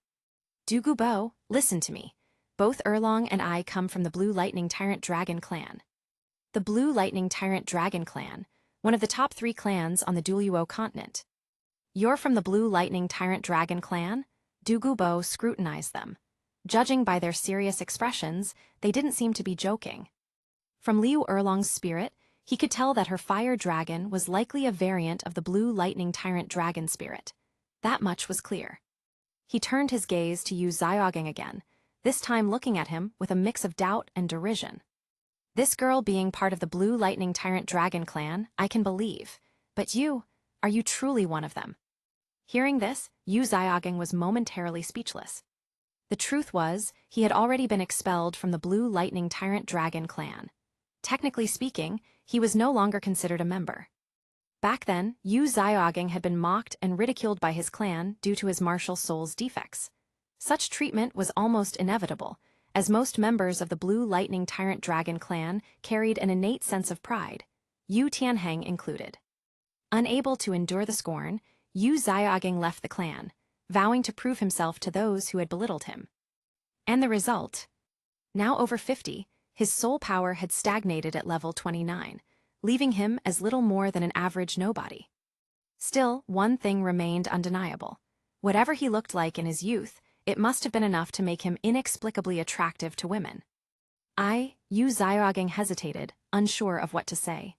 Speaker 1: Du Gubo, listen to me. Both Erlong and I come from the Blue Lightning Tyrant Dragon Clan. The Blue Lightning Tyrant Dragon Clan, one of the top 3 clans on the DOLOU continent. You're from the Blue Lightning Tyrant Dragon Clan? Du Gubo scrutinized them. Judging by their serious expressions, they didn't seem to be joking. From Liu Erlong's spirit, he could tell that her fire dragon was likely a variant of the Blue Lightning Tyrant Dragon spirit. That much was clear. He turned his gaze to Yu Xiaogeng again, this time looking at him with a mix of doubt and derision. This girl being part of the Blue Lightning Tyrant Dragon Clan, I can believe. But you, are you truly one of them? Hearing this, Yu Xiaogeng was momentarily speechless. The truth was, he had already been expelled from the Blue Lightning Tyrant Dragon Clan. Technically speaking, he was no longer considered a member. Back then, Yu Xiaogeng had been mocked and ridiculed by his clan due to his martial soul's defects. Such treatment was almost inevitable, as most members of the Blue Lightning Tyrant Dragon Clan carried an innate sense of pride, Yu Tianheng included. Unable to endure the scorn, Yu Xiaogeng left the clan, vowing to prove himself to those who had belittled him. And the result? Now over 50, his soul power had stagnated at level 29, leaving him as little more than an average nobody. Still, one thing remained undeniable. Whatever he looked like in his youth, it must have been enough to make him inexplicably attractive to women. Yu Xiaogeng hesitated, unsure of what to say.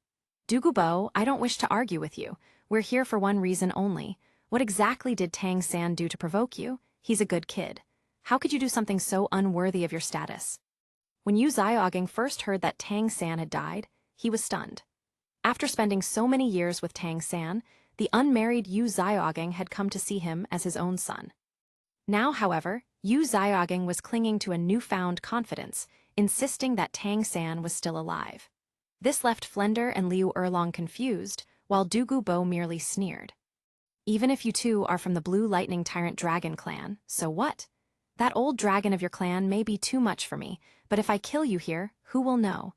Speaker 1: Du Gubo, I don't wish to argue with you. We're here for one reason only. What exactly did Tang San do to provoke you? He's a good kid. How could you do something so unworthy of your status? When Yu Xiaogeng first heard that Tang San had died, he was stunned. After spending so many years with Tang San, the unmarried Yu Xiaogeng had come to see him as his own son. Now, however, Yu Xiaogeng was clinging to a newfound confidence, insisting that Tang San was still alive. This left Flender and Liu Erlong confused, while Du Gubo merely sneered. Even if you two are from the Blue Lightning Tyrant Dragon Clan, so what? That old dragon of your clan may be too much for me, but if I kill you here, who will know?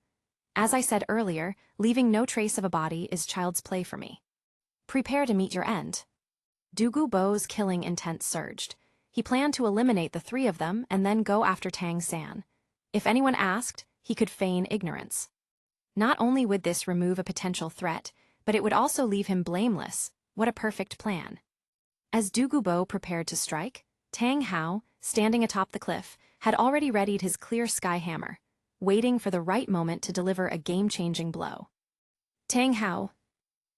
Speaker 1: As I said earlier, leaving no trace of a body is child's play for me. Prepare to meet your end. Du Gubo's killing intent surged. He planned to eliminate the 3 of them and then go after Tang San. If anyone asked, he could feign ignorance. Not only would this remove a potential threat, but it would also leave him blameless. What a perfect plan. As Du Gubo prepared to strike, Tang Hao, standing atop the cliff, had already readied his clear sky hammer, waiting for the right moment to deliver a game-changing blow. Tang Hao.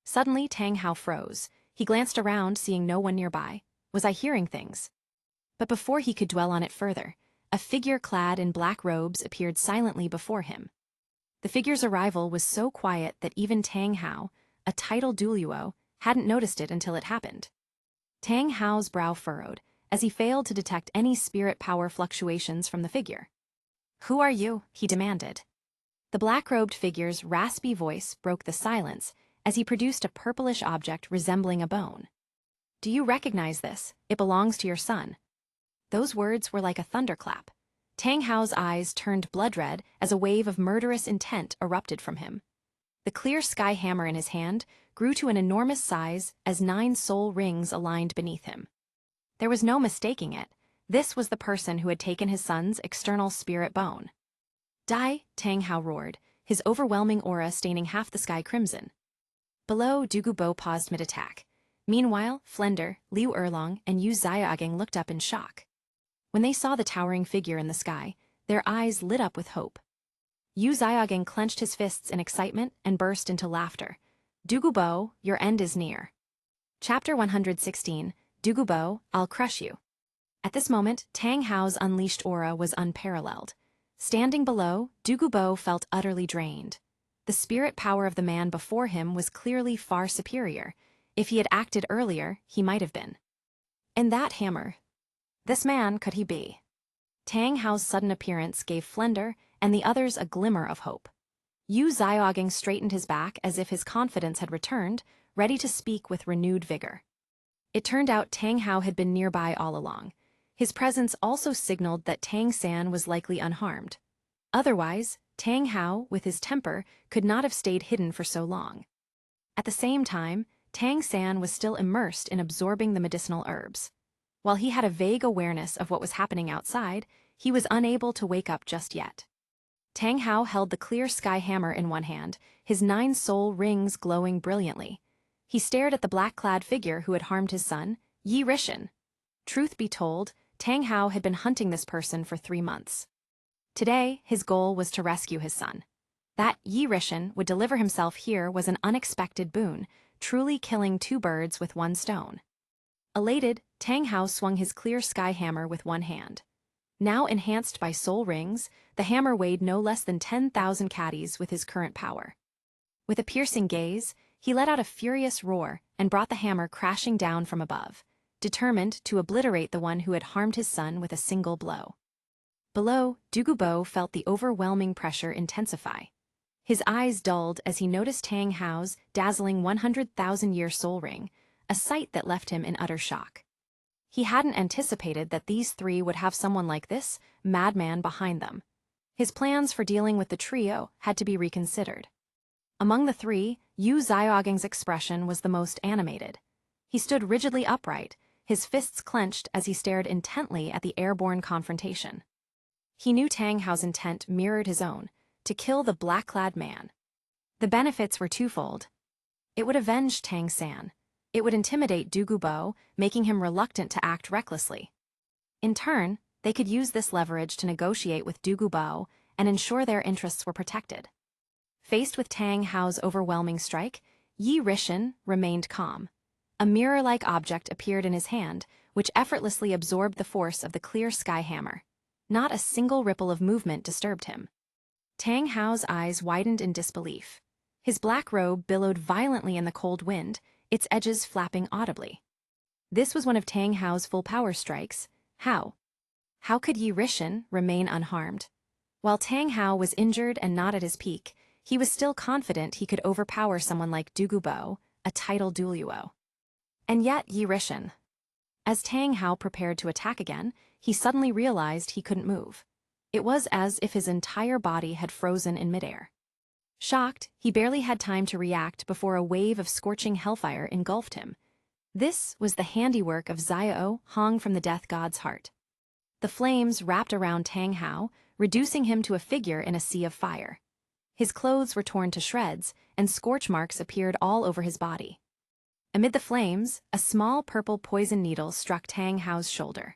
Speaker 1: Suddenly, Tang Hao froze. He glanced around, seeing no one nearby. Was I hearing things? But before he could dwell on it further, a figure clad in black robes appeared silently before him. The figure's arrival was so quiet that even Tang Hao, a titled Duoluo, hadn't noticed it until it happened. Tang Hao's brow furrowed, as he failed to detect any spirit power fluctuations from the figure. Who are you? He demanded. The black-robed figure's raspy voice broke the silence as he produced a purplish object resembling a bone. Do you recognize this? It belongs to your son. Those words were like a thunderclap. Tang Hao's eyes turned blood-red as a wave of murderous intent erupted from him. The clear sky hammer in his hand grew to an enormous size as 9 soul rings aligned beneath him. There was no mistaking it. This was the person who had taken his son's external spirit bone. Die, Tang Hao roared, his overwhelming aura staining half the sky crimson. Below, Du Gubo paused mid-attack. Meanwhile, Flender, Liu Erlong, and Yu Xiaogeng looked up in shock. When they saw the towering figure in the sky, their eyes lit up with hope. Yu Xiaogang clenched his fists in excitement and burst into laughter. Dugubo, your end is near. Chapter 116, Dugubo, I'll crush you. At this moment, Tang Hao's unleashed aura was unparalleled. Standing below, Dugubo felt utterly drained. The spirit power of the man before him was clearly far superior. If he had acted earlier, he might have been. And that hammer. This man could he be? Tang Hao's sudden appearance gave Flender and the others a glimmer of hope. Yu Xiaogang straightened his back as if his confidence had returned, ready to speak with renewed vigor. It turned out Tang Hao had been nearby all along. His presence also signaled that Tang San was likely unharmed. Otherwise, Tang Hao, with his temper, could not have stayed hidden for so long. At the same time, Tang San was still immersed in absorbing the medicinal herbs. While he had a vague awareness of what was happening outside, he was unable to wake up just yet. Tang Hao held the clear sky hammer in one hand, his 9 soul rings glowing brilliantly. He stared at the black-clad figure who had harmed his son, Yi Rishan. Truth be told, Tang Hao had been hunting this person for 3 months. Today, his goal was to rescue his son. That Yi Rishan would deliver himself here was an unexpected boon, truly killing 2 birds with 1 stone. Elated, Tang Hao swung his clear sky hammer with one hand. Now enhanced by soul rings, the hammer weighed no less than 10,000 caddies with his current power. With a piercing gaze, he let out a furious roar and brought the hammer crashing down from above, determined to obliterate the one who had harmed his son with a single blow. Below, Dugubo felt the overwhelming pressure intensify. His eyes dulled as he noticed Tang Hao's dazzling 100,000-year soul ring, a sight that left him in utter shock. He hadn't anticipated that these 3 would have someone like this madman behind them. His plans for dealing with the trio had to be reconsidered. Among the 3, Yu Xiaogang's expression was the most animated. He stood rigidly upright, his fists clenched as he stared intently at the airborne confrontation. He knew Tang Hao's intent mirrored his own, to kill the black-clad man. The benefits were twofold. It would avenge Tang San. It would intimidate Dugubo, making him reluctant to act recklessly. In turn, they could use this leverage to negotiate with Dugubo and ensure their interests were protected. Faced with Tang Hao's overwhelming strike, Yi Rishan remained calm. A mirror-like object appeared in his hand, which effortlessly absorbed the force of the clear sky hammer. Not a single ripple of movement disturbed him. Tang Hao's eyes widened in disbelief. His black robe billowed violently in the cold wind, its edges flapping audibly. This was one of Tang Hao's full power strikes. How? How could Yi Rishan remain unharmed? While Tang Hao was injured and not at his peak, he was still confident he could overpower someone like Dugubo, a title duo. And yet Yi Rishan. As Tang Hao prepared to attack again, he suddenly realized he couldn't move. It was as if his entire body had frozen in midair. Shocked, he barely had time to react before a wave of scorching hellfire engulfed him. This was the handiwork of Xiao Hong from the death god's heart. The flames wrapped around Tang Hao, reducing him to a figure in a sea of fire. His clothes were torn to shreds, and scorch marks appeared all over his body. Amid the flames, a small purple poison needle struck Tang Hao's shoulder.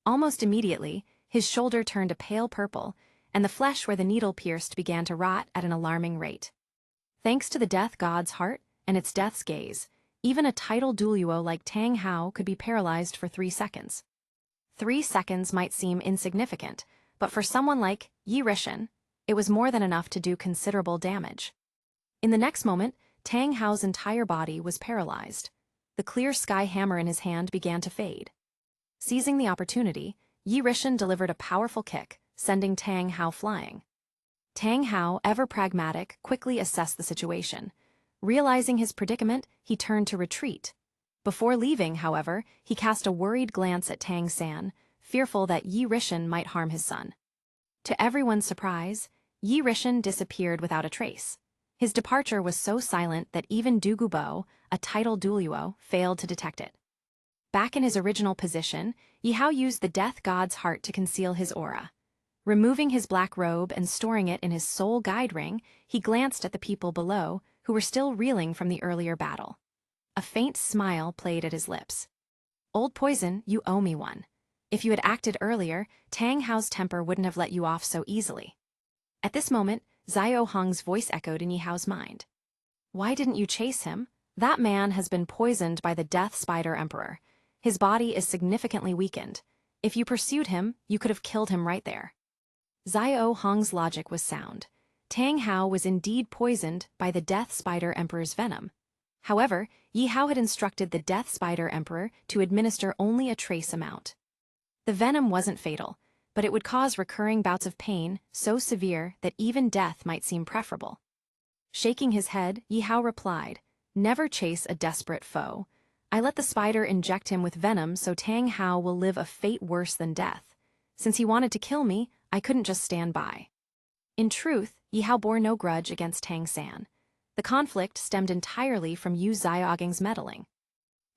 Speaker 1: Almost immediately, his shoulder turned a pale purple, and the flesh where the needle pierced began to rot at an alarming rate. Thanks to the death god's heart and its death's gaze, even a title duo like Tang Hao could be paralyzed for 3 seconds. 3 seconds might seem insignificant, but for someone like Yi Rishan, it was more than enough to do considerable damage. In the next moment, Tang Hao's entire body was paralyzed. The clear sky hammer in his hand began to fade. Seizing the opportunity, Yi Rishan delivered a powerful kick, sending Tang Hao flying. Tang Hao, ever pragmatic, quickly assessed the situation. Realizing his predicament, he turned to retreat. Before leaving, however, he cast a worried glance at Tang San, fearful that Yi Rishan might harm his son. To everyone's surprise, Yi Rishan disappeared without a trace. His departure was so silent that even Dugubo, a title duo, failed to detect it. Back in his original position, Yi Hao used the death god's heart to conceal his aura. Removing his black robe and storing it in his soul guide ring, he glanced at the people below, who were still reeling from the earlier battle. A faint smile played at his lips. "Old Poison, you owe me one. If you had acted earlier, Tang Hao's temper wouldn't have let you off so easily. At this moment, Xiao Hong's voice echoed in Yi Hao's mind. Why didn't you chase him? That man has been poisoned by the Death Spider Emperor. His body is significantly weakened. If you pursued him, you could have killed him right there. Xiao Hong's logic was sound. Tang Hao was indeed poisoned by the Death Spider Emperor's venom. However, Yi Hao had instructed the Death Spider Emperor to administer only a trace amount. The venom wasn't fatal, but it would cause recurring bouts of pain so severe that even death might seem preferable. Shaking his head, Yi Hao replied, "Never chase a desperate foe. I let the spider inject him with venom so Tang Hao will live a fate worse than death. Since he wanted to kill me, I couldn't just stand by." In truth, Yi Hao bore no grudge against Tang San. The conflict stemmed entirely from Yu Xiaogeng's meddling.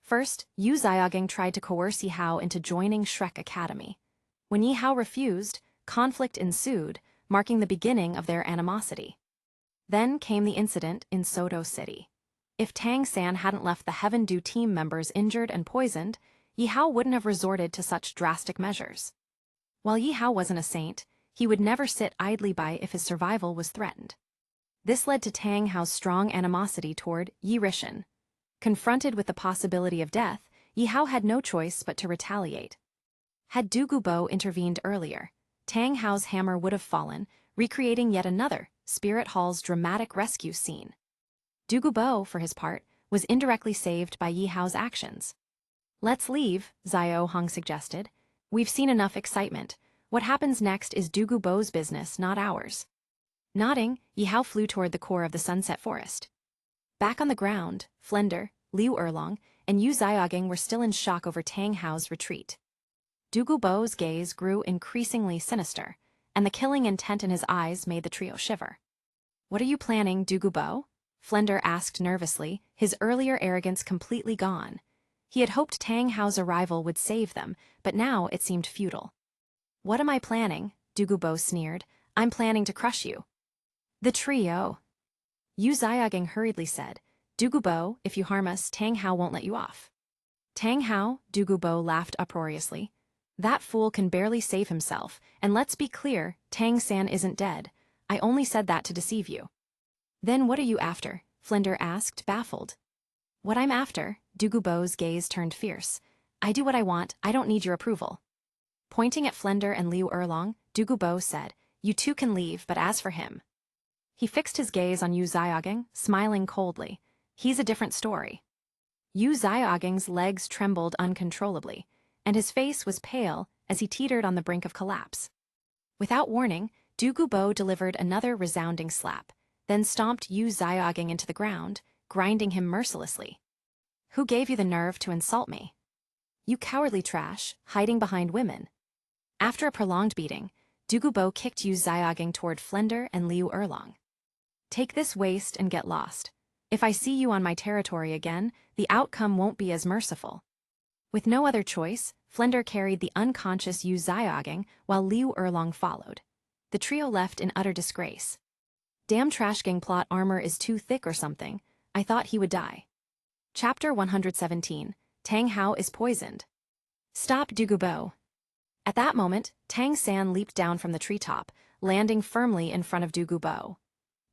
Speaker 1: First, Yu Xiaogeng tried to coerce Yi Hao into joining Shrek Academy. When Yi Hao refused, conflict ensued, marking the beginning of their animosity. Then came the incident in Soto City. If Tang San hadn't left the Heaven Dew team members injured and poisoned, Yi Hao wouldn't have resorted to such drastic measures. While Yi Hao wasn't a saint, he would never sit idly by if his survival was threatened. This led to Tang Hao's strong animosity toward Yi Rishan. Confronted with the possibility of death, Yi Hao had no choice but to retaliate. Had Du Gubo intervened earlier, Tang Hao's hammer would have fallen, recreating yet another Spirit Hall's dramatic rescue scene. Du Gubo, for his part, was indirectly saved by Yi Hao's actions. "Let's leave," Xiao Hong suggested. "We've seen enough excitement. What happens next is Du Gubo's business, not ours." Nodding, Yi Hao flew toward the core of the Sunset Forest. Back on the ground, Flender, Liu Erlong, and Yu Xiaogeng were still in shock over Tang Hao's retreat. Du Gubo's gaze grew increasingly sinister, and the killing intent in his eyes made the trio shiver. "What are you planning, Du Gubo?" Flender asked nervously, his earlier arrogance completely gone. He had hoped Tang Hao's arrival would save them, but now it seemed futile. "What am I planning?" Du Gubo sneered. "I'm planning to crush you." "The trio." Yu Xiaogeng hurriedly said, "Du Gubo, if you harm us, Tang Hao won't let you off." "Tang Hao," Du Gubo laughed uproariously. "That fool can barely save himself, and let's be clear, Tang San isn't dead. I only said that to deceive you." "Then what are you after?" Flender asked, baffled. "What I'm after?" Du Gubo's gaze turned fierce. "I do what I want, I don't need your approval." Pointing at Flender and Liu Erlong, Du Gubo said, "You two can leave, but as for him..." He fixed his gaze on Yu Xiaogeng, smiling coldly. "He's a different story." Yu Xiaogeng's legs trembled uncontrollably, and his face was pale as he teetered on the brink of collapse. Without warning, Du Gubo delivered another resounding slap, then stomped Yu Xiaogeng into the ground, grinding him mercilessly. "Who gave you the nerve to insult me? You cowardly trash, hiding behind women." After a prolonged beating, Du Gubo kicked Yu Xiaogeng toward Flender and Liu Erlong. "Take this waste and get lost. If I see you on my territory again, the outcome won't be as merciful." With no other choice, Flender carried the unconscious Yu Xiaogeng while Liu Erlong followed. The trio left in utter disgrace. "Damn trash gang plot armor is too thick or something. I thought he would die." Chapter 117, Tang Hao is poisoned. "Stop, Du Gubo." At that moment, Tang San leaped down from the treetop, landing firmly in front of Du Gubo.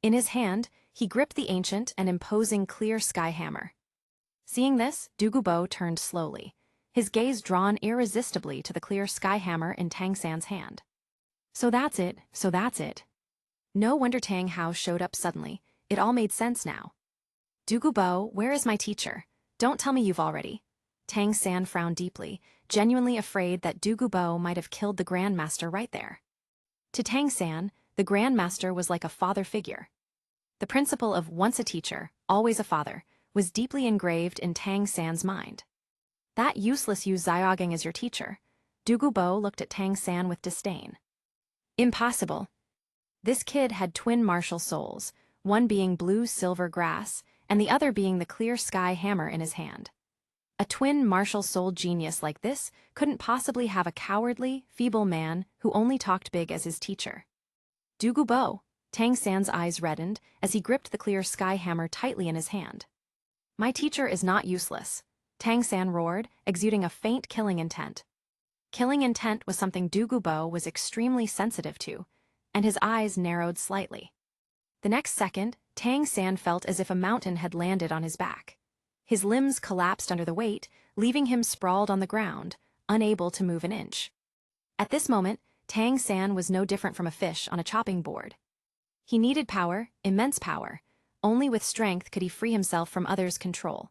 Speaker 1: In his hand, he gripped the ancient and imposing clear sky hammer. Seeing this, Du Gubo turned slowly, his gaze drawn irresistibly to the clear sky hammer in Tang San's hand. So that's it. No wonder Tang Hao showed up suddenly. It all made sense now. "Du Gubo, where is my teacher? Don't tell me you've already." Tang San frowned deeply, genuinely afraid that Du Gubo might have killed the Grandmaster right there. To Tang San, the Grandmaster was like a father figure. The principle of once a teacher, always a father, was deeply engraved in Tang San's mind. "That useless Yu Xiaogeng is your teacher." Du Gubo looked at Tang San with disdain. "Impossible." This kid had twin martial souls, one being blue-silver grass, and the other being the clear sky hammer in his hand. A twin martial soul genius like this couldn't possibly have a cowardly, feeble man who only talked big as his teacher. "Du Gubo." Tang San's eyes reddened as he gripped the clear sky hammer tightly in his hand. "My teacher is not useless," Tang San roared, exuding a faint killing intent. Killing intent was something Bo was extremely sensitive to, and his eyes narrowed slightly. The next second, Tang San felt as if a mountain had landed on his back. His limbs collapsed under the weight, leaving him sprawled on the ground, unable to move an inch. At this moment, Tang San was no different from a fish on a chopping board. He needed power, immense power. Only with strength could he free himself from others' control.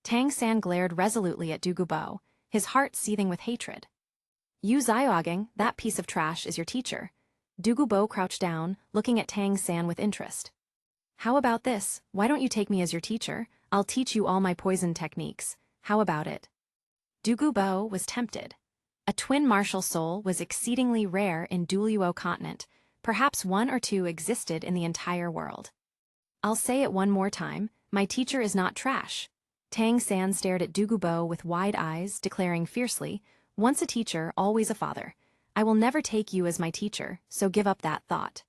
Speaker 1: Tang San glared resolutely at Bo, his heart seething with hatred. "You Xiaogang, that piece of trash is your teacher." Bo crouched down, looking at Tang San with interest. "How about this? Why don't you take me as your teacher? I'll teach you all my poison techniques. How about it?" Bo was tempted. A twin martial soul was exceedingly rare in Duluo continent. Perhaps one or two existed in the entire world. "I'll say it one more time, my teacher is not trash." Tang San stared at Bo with wide eyes, declaring fiercely, "Once a teacher, always a father. I will never take you as my teacher, so give up that thought.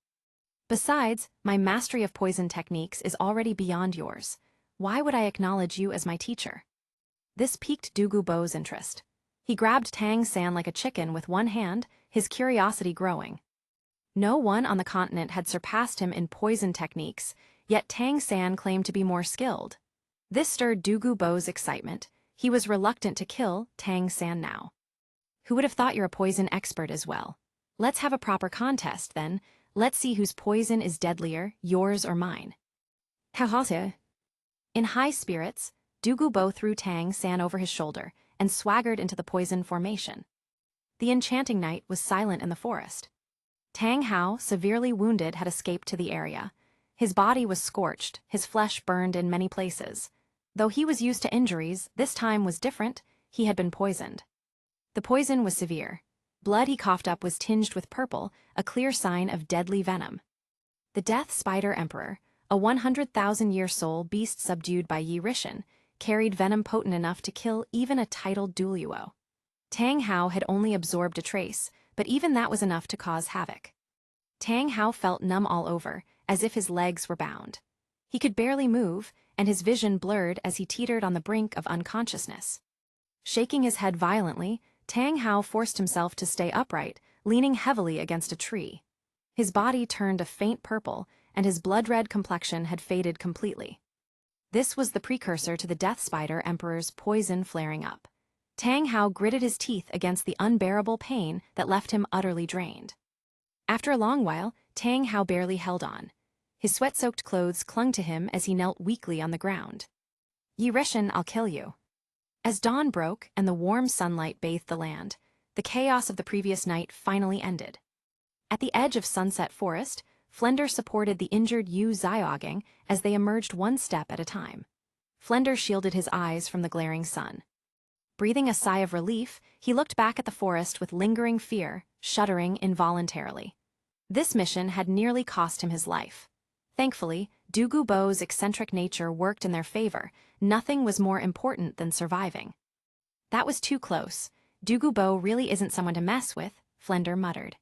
Speaker 1: Besides, my mastery of poison techniques is already beyond yours. Why would I acknowledge you as my teacher?" This piqued Bo's interest. He grabbed Tang San like a chicken with one hand, his curiosity growing. No one on the continent had surpassed him in poison techniques, yet Tang San claimed to be more skilled. This stirred Bo's excitement. He was reluctant to kill Tang San now. "Who would have thought you're a poison expert as well? Let's have a proper contest, then. Let's see whose poison is deadlier, yours or mine." "Ha-ha-ha." In high spirits, Bo threw Tang San over his shoulder and swaggered into the poison formation. The enchanting night was silent in the forest. Tang Hao, severely wounded, had escaped to the area. His body was scorched, his flesh burned in many places. Though he was used to injuries, this time was different. He had been poisoned. The poison was severe. Blood he coughed up was tinged with purple, a clear sign of deadly venom. The Death Spider Emperor, a 100,000-year soul beast subdued by Yi Rishan, carried venom potent enough to kill even a titled Duluo. Tang Hao had only absorbed a trace, but even that was enough to cause havoc. Tang Hao felt numb all over, as if his legs were bound. He could barely move, and his vision blurred as he teetered on the brink of unconsciousness. Shaking his head violently, Tang Hao forced himself to stay upright, leaning heavily against a tree. His body turned a faint purple, and his blood-red complexion had faded completely. This was the precursor to the Death Spider Emperor's poison flaring up. Tang Hao gritted his teeth against the unbearable pain that left him utterly drained. After a long while, Tang Hao barely held on. His sweat-soaked clothes clung to him as he knelt weakly on the ground. "Yi Rishan, I'll kill you." As dawn broke and the warm sunlight bathed the land, the chaos of the previous night finally ended. At the edge of Sunset Forest, Flender supported the injured Yu Xiaogang as they emerged one step at a time. Flender shielded his eyes from the glaring sun. Breathing a sigh of relief, he looked back at the forest with lingering fear, shuddering involuntarily. This mission had nearly cost him his life. Thankfully, Bo's eccentric nature worked in their favor. Nothing was more important than surviving. "That was too close. Bo really isn't someone to mess with," Flender muttered.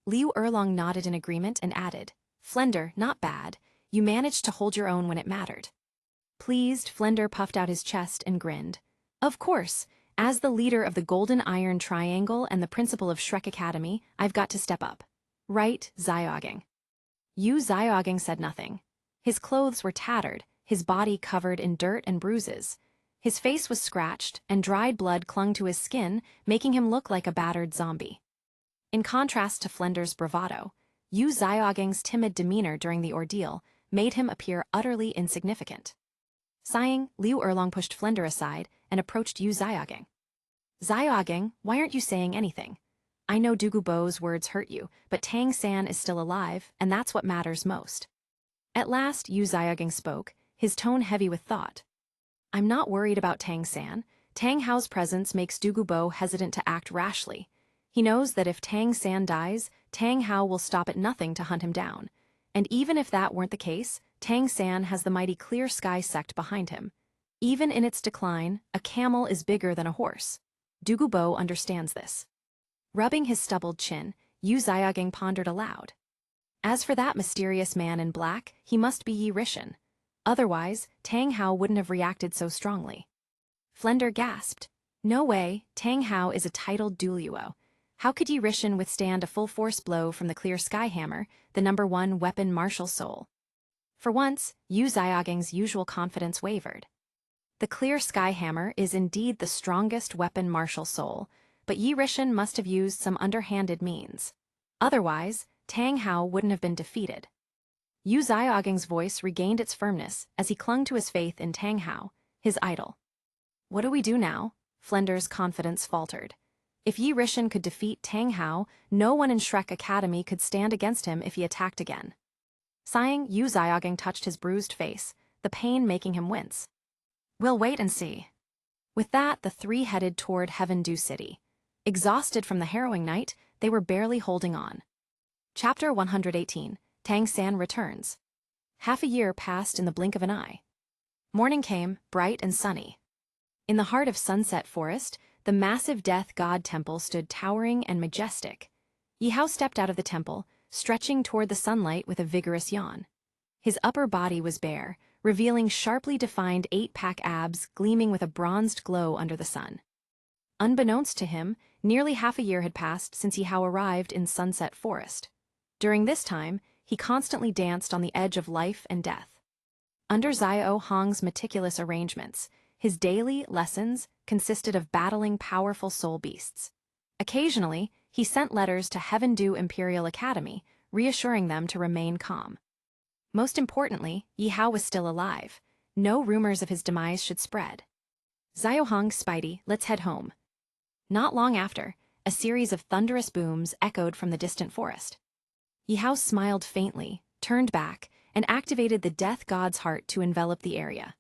Speaker 1: Liu Erlong nodded in agreement and added, "Flender, not bad. You managed to hold your own when it mattered." Pleased, Flender puffed out his chest and grinned. "Of course, as the leader of the Golden Iron Triangle and the principal of Shrek Academy, I've got to step up. Right, Xiaogang." Yu Xiaogang said nothing. His clothes were tattered, his body covered in dirt and bruises. His face was scratched, and dried blood clung to his skin, making him look like a battered zombie. In contrast to Flender's bravado, Yu Xiaogang's timid demeanor during the ordeal made him appear utterly insignificant. Sighing, Liu Erlong pushed Flender aside and approached Yu Xiaogang. "Xiaogang, why aren't you saying anything? I know Bo's words hurt you, but Tang San is still alive, and that's what matters most." At last, Yu Xiaogang spoke, his tone heavy with thought. "I'm not worried about Tang San. Tang Hao's presence makes Bo hesitant to act rashly. He knows that if Tang San dies, Tang Hao will stop at nothing to hunt him down. And even if that weren't the case, Tang San has the mighty Clear Sky sect behind him. Even in its decline, a camel is bigger than a horse. Bo understands this." Rubbing his stubbled chin, Yu Xiaogang pondered aloud. As for that mysterious man in black, he must be Yi Rishan. Otherwise, Tang Hao wouldn't have reacted so strongly. Flender gasped. No way, Tang Hao is a titled duo. How could Yi Rishan withstand a full-force blow from the clear sky hammer, the #1 weapon martial soul? For once, Yu Xiaogang's usual confidence wavered. The clear sky hammer is indeed the strongest weapon martial soul, but Yi Rishan must have used some underhanded means. Otherwise, Tang Hao wouldn't have been defeated. Yu Xiaogang's voice regained its firmness as he clung to his faith in Tang Hao, his idol. What do we do now? Flender's confidence faltered. If Yi Rishan could defeat Tang Hao, no one in Shrek Academy could stand against him if he attacked again. Sighing, Yu Xiaogang touched his bruised face, the pain making him wince. We'll wait and see. With that, the three headed toward Heaven Dew City. Exhausted from the harrowing night, they were barely holding on. Chapter 118, Tang San returns. Half a year passed in the blink of an eye. Morning came, bright and sunny. In the heart of Sunset Forest, the massive Death God Temple stood towering and majestic. Yi Hao stepped out of the temple, stretching toward the sunlight with a vigorous yawn. His upper body was bare, revealing sharply defined 8-pack abs gleaming with a bronzed glow under the sun. Unbeknownst to him, nearly half a year had passed since Yi Hao arrived in Sunset Forest. During this time, he constantly danced on the edge of life and death. Under Xiao Hong's meticulous arrangements, his daily lessons consisted of battling powerful soul beasts. Occasionally, he sent letters to Heaven Dew Imperial Academy, reassuring them to remain calm. Most importantly, Yi Hao was still alive. No rumors of his demise should spread. Xiao Hong, Spidey, let's head home. Not long after, a series of thunderous booms echoed from the distant forest. Yi Hao smiled faintly, turned back, and activated the Death God's heart to envelop the area.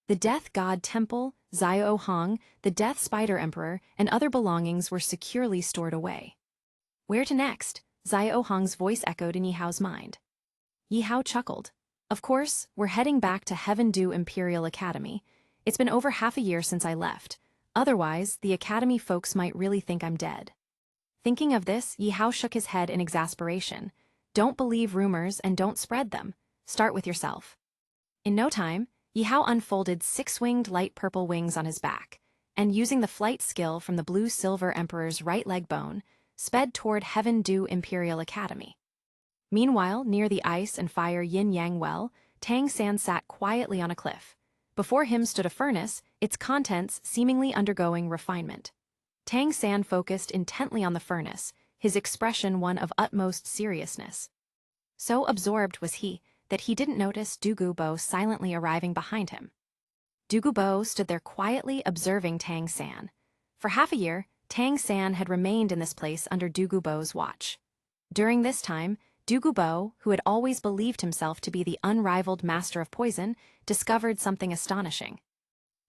Speaker 1: The Death God Temple, Xiao Hong, the Death Spider Emperor, and other belongings were securely stored away. Where to next? Xiao Hong's voice echoed in Yi Hao's mind. Yi Hao chuckled. Of course, we're heading back to Heaven Dew Imperial Academy. It's been over half a year since I left. Otherwise, the Academy folks might really think I'm dead. Thinking of this, Yi Hao shook his head in exasperation. Don't believe rumors and don't spread them. Start with yourself. In no time, Yi Hao unfolded 6-winged light purple wings on his back, and using the flight skill from the blue-silver Emperor's right leg bone, sped toward Heaven Dew Imperial Academy. Meanwhile, near the ice and fire yin-yang well, Tang San sat quietly on a cliff. Before him stood a furnace, its contents seemingly undergoing refinement. Tang San focused intently on the furnace, his expression one of utmost seriousness. So absorbed was he that he didn't notice Dugu Bo silently arriving behind him. Dugu Bo stood there quietly observing Tang San. For half a year, Tang San had remained in this place under Dugu Bo's watch. During this time, Dugu Bo, who had always believed himself to be the unrivaled master of poison, discovered something astonishing.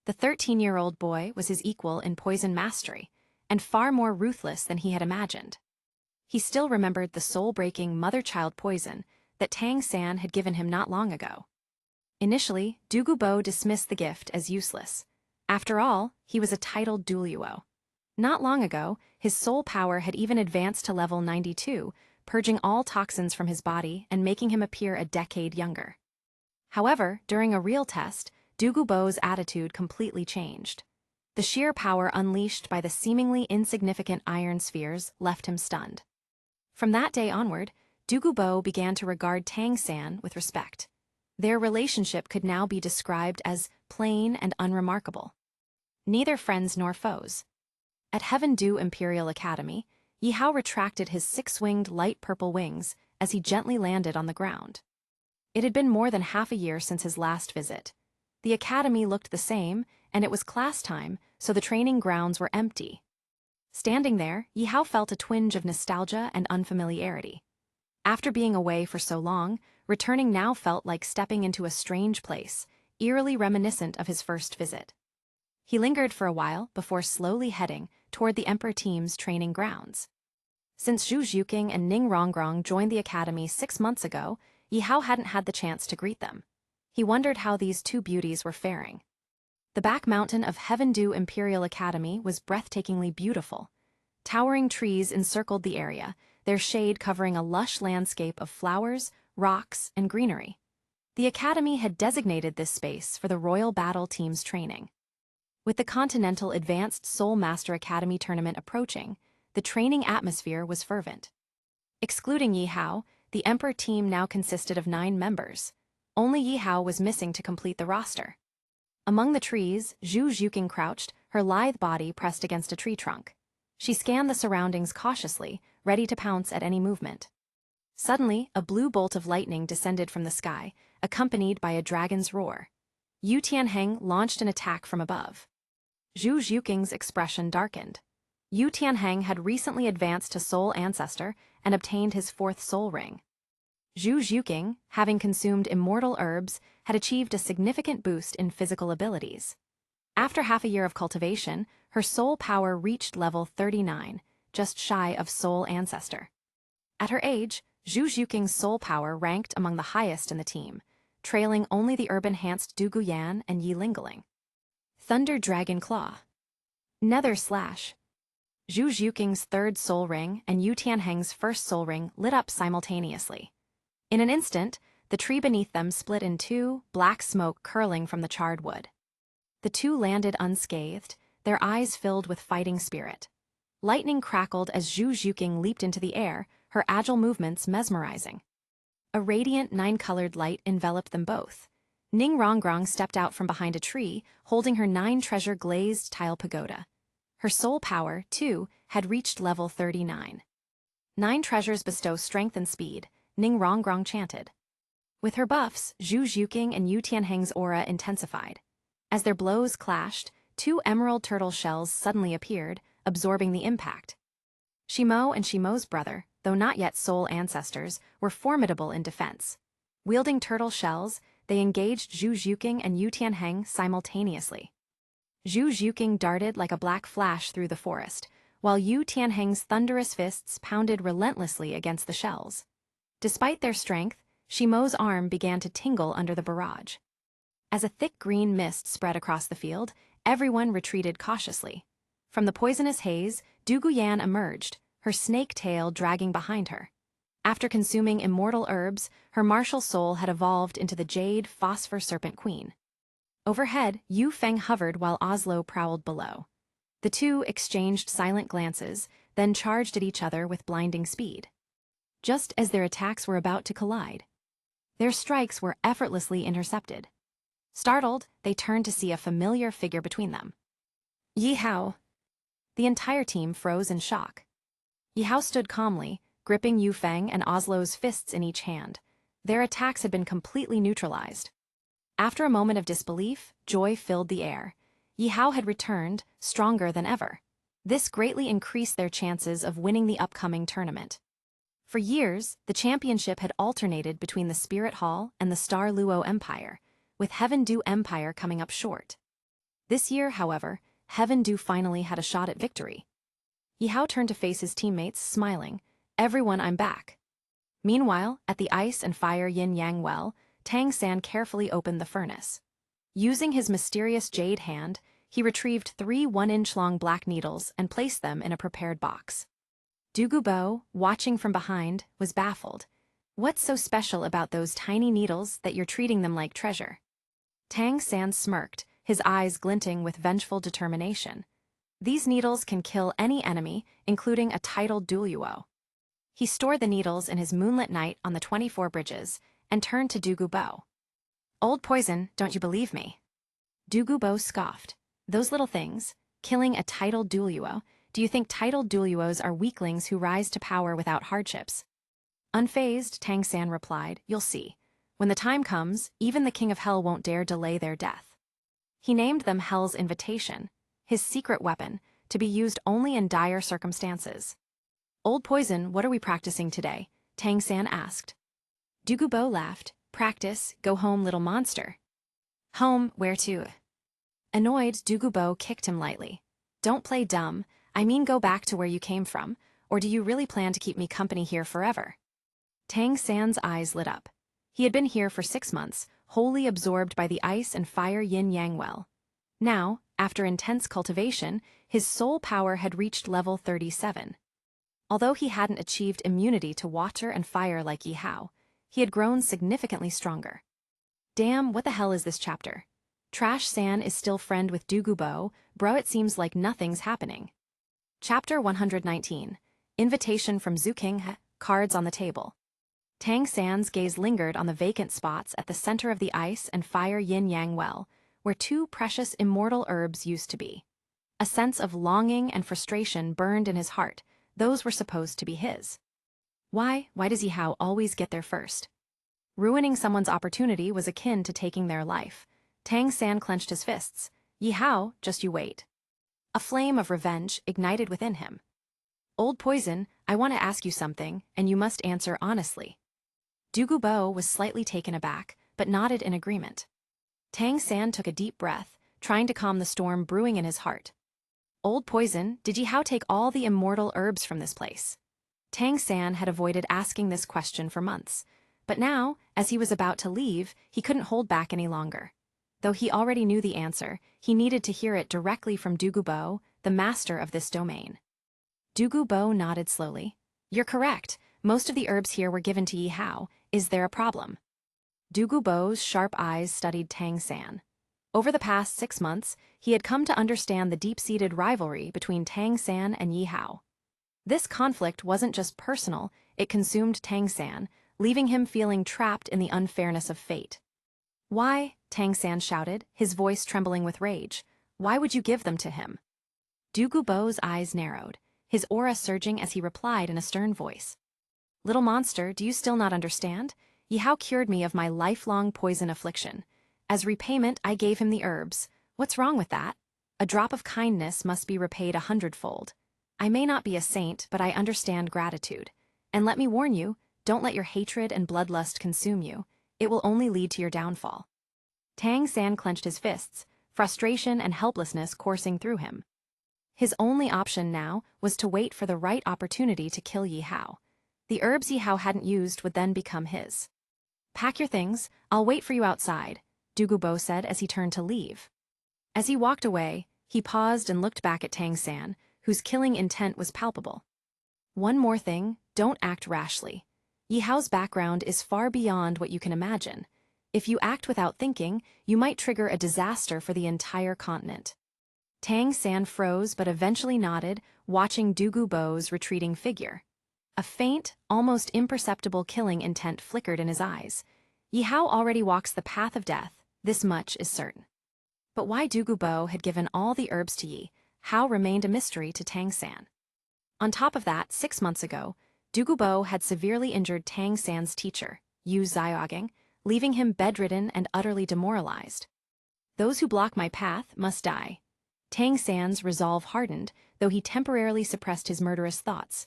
Speaker 1: The 13-year-old boy was his equal in poison mastery, and far more ruthless than he had imagined. He still remembered the soul-breaking mother-child poison that Tang San had given him not long ago. Initially, Dugu Bo dismissed the gift as useless. After all, he was a titled duo. Not long ago, his soul power had even advanced to level 92, purging all toxins from his body and making him appear a decade younger. However, during a real test, Dugu Bo's attitude completely changed. The sheer power unleashed by the seemingly insignificant iron spheres left him stunned. From that day onward, Dugu Bo began to regard Tang San with respect. Their relationship could now be described as plain and unremarkable. Neither friends nor foes. At Heaven Dew Imperial Academy, Yi Hao retracted his 6-winged light purple wings as he gently landed on the ground. It had been more than half a year since his last visit. The academy looked the same, and it was class time, so the training grounds were empty. Standing there, Yi Hao felt a twinge of nostalgia and unfamiliarity. After being away for so long, returning now felt like stepping into a strange place, eerily reminiscent of his first visit. He lingered for a while before slowly heading toward the Emperor team's training grounds. Since Zhu Zhuqing and Ning Rongrong joined the academy 6 months ago, Yi Hao hadn't had the chance to greet them. He wondered how these two beauties were faring. The back mountain of Heaven Dew Imperial Academy was breathtakingly beautiful. Towering trees encircled the area, their shade covering a lush landscape of flowers, rocks, and greenery. The academy had designated this space for the Royal Battle Team's training. With the Continental Advanced Soul Master Academy tournament approaching, the training atmosphere was fervent. Excluding Yi Hao, the Emperor team now consisted of 9 members. Only Yi Hao was missing to complete the roster. Among the trees, Zhu Zhuqing crouched, her lithe body pressed against a tree trunk. She scanned the surroundings cautiously, ready to pounce at any movement. Suddenly, a blue bolt of lightning descended from the sky, accompanied by a dragon's roar. Yu Tianheng launched an attack from above. Zhu Zhuqing's expression darkened. Yu Tianheng had recently advanced to Soul Ancestor and obtained his 4th soul ring. Zhu Zhuqing, having consumed immortal herbs, had achieved a significant boost in physical abilities. After half a year of cultivation, her soul power reached level 39, just shy of Soul Ancestor. At her age, Zhu Zhuqing's soul power ranked among the highest in the team, trailing only the herb-enhanced Du Guyan and Yi Lingling. Thunder Dragon Claw. Nether Slash. Zhu Zhuqing's 3rd soul ring and Yu Tianheng's 1st soul ring lit up simultaneously. In an instant, the tree beneath them split in 2, black smoke curling from the charred wood. The 2 landed unscathed, their eyes filled with fighting spirit. Lightning crackled as Zhu Zhuqing leaped into the air, her agile movements mesmerizing. A radiant 9-colored light enveloped them both. Ning Rongrong stepped out from behind a tree, holding her 9-treasure glazed tile pagoda. Her soul power, too, had reached level 39. 9 treasures bestow strength and speed, Ning Rongrong chanted. With her buffs, Zhu Zhuqing and Yu Tianheng's aura intensified. As their blows clashed, 2 emerald turtle shells suddenly appeared, absorbing the impact. Shimo and Shimo's brother, though not yet soul ancestors, were formidable in defense. Wielding turtle shells, they engaged Zhu Zhuqing and Yu Tianheng simultaneously. Zhu Zhuqing darted like a black flash through the forest, while Yu Tianheng's thunderous fists pounded relentlessly against the shells. Despite their strength, Shimo's arm began to tingle under the barrage. As a thick green mist spread across the field, everyone retreated cautiously. From the poisonous haze, Du Guyan emerged, her snake tail dragging behind her. After consuming immortal herbs, her martial soul had evolved into the jade phosphor serpent queen. Overhead, Yu Feng hovered while Oslo prowled below. The 2 exchanged silent glances, then charged at each other with blinding speed. Just as their attacks were about to collide, their strikes were effortlessly intercepted. Startled, they turned to see a familiar figure between them. Yi Hao. The entire team froze in shock. Yi Hao stood calmly, gripping Yu Feng and Oslo's fists in each hand. Their attacks had been completely neutralized. After a moment of disbelief, joy filled the air. Yi Hao had returned, stronger than ever. This greatly increased their chances of winning the upcoming tournament. For years, the championship had alternated between the Spirit Hall and the Star Luo Empire, with Heaven Dew Empire coming up short. This year, however, Heaven Dew finally had a shot at victory. Yi Hao turned to face his teammates, smiling. "Everyone, I'm back." Meanwhile, at the Ice and Fire Yin-Yang well, Tang San carefully opened the furnace. Using his mysterious jade hand, he retrieved 3 1-inch-long black needles and placed them in a prepared box. Du Gubo, watching from behind, was baffled. "What's so special about those tiny needles that you're treating them like treasure?" Tang San smirked, his eyes glinting with vengeful determination. "These needles can kill any enemy, including a titled Duoluo." He stored the needles in his moonlit night on the 24 bridges and turned to Du Gubo. "Old poison, don't you believe me?" Du Gubo scoffed. "Those little things, killing a titled Duoluo, do you think titled Duoluos are weaklings who rise to power without hardships?" Unfazed, Tang San replied, "You'll see. When the time comes, even the King of Hell won't dare delay their death." He named them Hell's Invitation, his secret weapon, to be used only in dire circumstances. "Old poison, what are we practicing today?" Tang San asked. Du Gubo laughed. "Practice, go home, little monster." "Home, where to?" Annoyed, Du Gubo kicked him lightly. "Don't play dumb, I mean go back to where you came from, or do you really plan to keep me company here forever?" Tang San's eyes lit up. He had been here for 6 months, wholly absorbed by the Ice and Fire Yin-Yang well. Now, after intense cultivation, his soul power had reached level 37. Although he hadn't achieved immunity to water and fire like Yi Hao, he had grown significantly stronger. Damn, what the hell is this chapter? Trash San is still friend with Dugubo, bro it seems like nothing's happening. Chapter 119. Invitation from Zuking, cards on the table. Tang San's gaze lingered on the vacant spots at the center of the ice and fire yin-yang well, where two precious immortal herbs used to be. A sense of longing and frustration burned in his heart. Those were supposed to be his. Why does Yihao always get there first? Ruining someone's opportunity was akin to taking their life. Tang San clenched his fists. Yihao, just you wait. A flame of revenge ignited within him. Old Poison, I want to ask you something, and you must answer honestly. Dugubo was slightly taken aback, but nodded in agreement. Tang San took a deep breath, trying to calm the storm brewing in his heart. Old Poison, did Yihao take all the immortal herbs from this place? Tang San had avoided asking this question for months, but now, as he was about to leave, he couldn't hold back any longer. Though he already knew the answer, he needed to hear it directly from Dugubo, the master of this domain. Dugubo nodded slowly. You're correct. Most of the herbs here were given to Yihao. Is there a problem? Dugubo's sharp eyes studied Tang San. Over the past 6 months, he had come to understand the deep-seated rivalry between Tang San and Yihao. This conflict wasn't just personal, it consumed Tang San, leaving him feeling trapped in the unfairness of fate. Why? Tang San shouted, his voice trembling with rage. Why would you give them to him? Dugubo's eyes narrowed, his aura surging as he replied in a stern voice. Little monster, do you still not understand? Yihao cured me of my lifelong poison affliction. As repayment, I gave him the herbs. What's wrong with that? A drop of kindness must be repaid 100-fold. I may not be a saint, but I understand gratitude. And let me warn you, don't let your hatred and bloodlust consume you. It will only lead to your downfall. Tang San clenched his fists, frustration and helplessness coursing through him. His only option now was to wait for the right opportunity to kill Yihao. The herbs Yihao hadn't used would then become his. Pack your things, I'll wait for you outside, Dugubo said as he turned to leave. As he walked away, he paused and looked back at Tang San, whose killing intent was palpable. One more thing, don't act rashly. Yihao's background is far beyond what you can imagine. If you act without thinking, you might trigger a disaster for the entire continent. Tang San froze but eventually nodded, watching Dugubo's retreating figure. A faint, almost imperceptible killing intent flickered in his eyes. Yihao already walks the path of death, this much is certain. But why Dugubo had given all the herbs to Yihao remained a mystery to Tang San. On top of that, 6 months ago, Dugubo had severely injured Tang San's teacher, Yu Xiaogang, leaving him bedridden and utterly demoralized. Those who block my path must die. Tang San's resolve hardened, though he temporarily suppressed his murderous thoughts.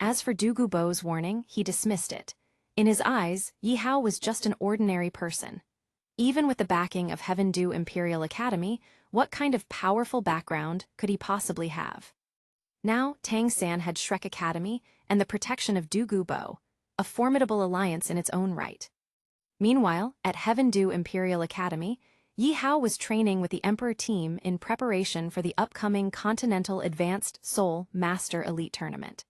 Speaker 1: As for Dugubo's warning, he dismissed it. In his eyes, Yihao was just an ordinary person. Even with the backing of Heaven Dew Imperial Academy, what kind of powerful background could he possibly have? Now, Tang San had Shrek Academy and the protection of Dugubo, a formidable alliance in its own right. Meanwhile, at Heaven Dew Imperial Academy, Yihao was training with the Emperor team in preparation for the upcoming Continental Advanced Soul Master Elite Tournament.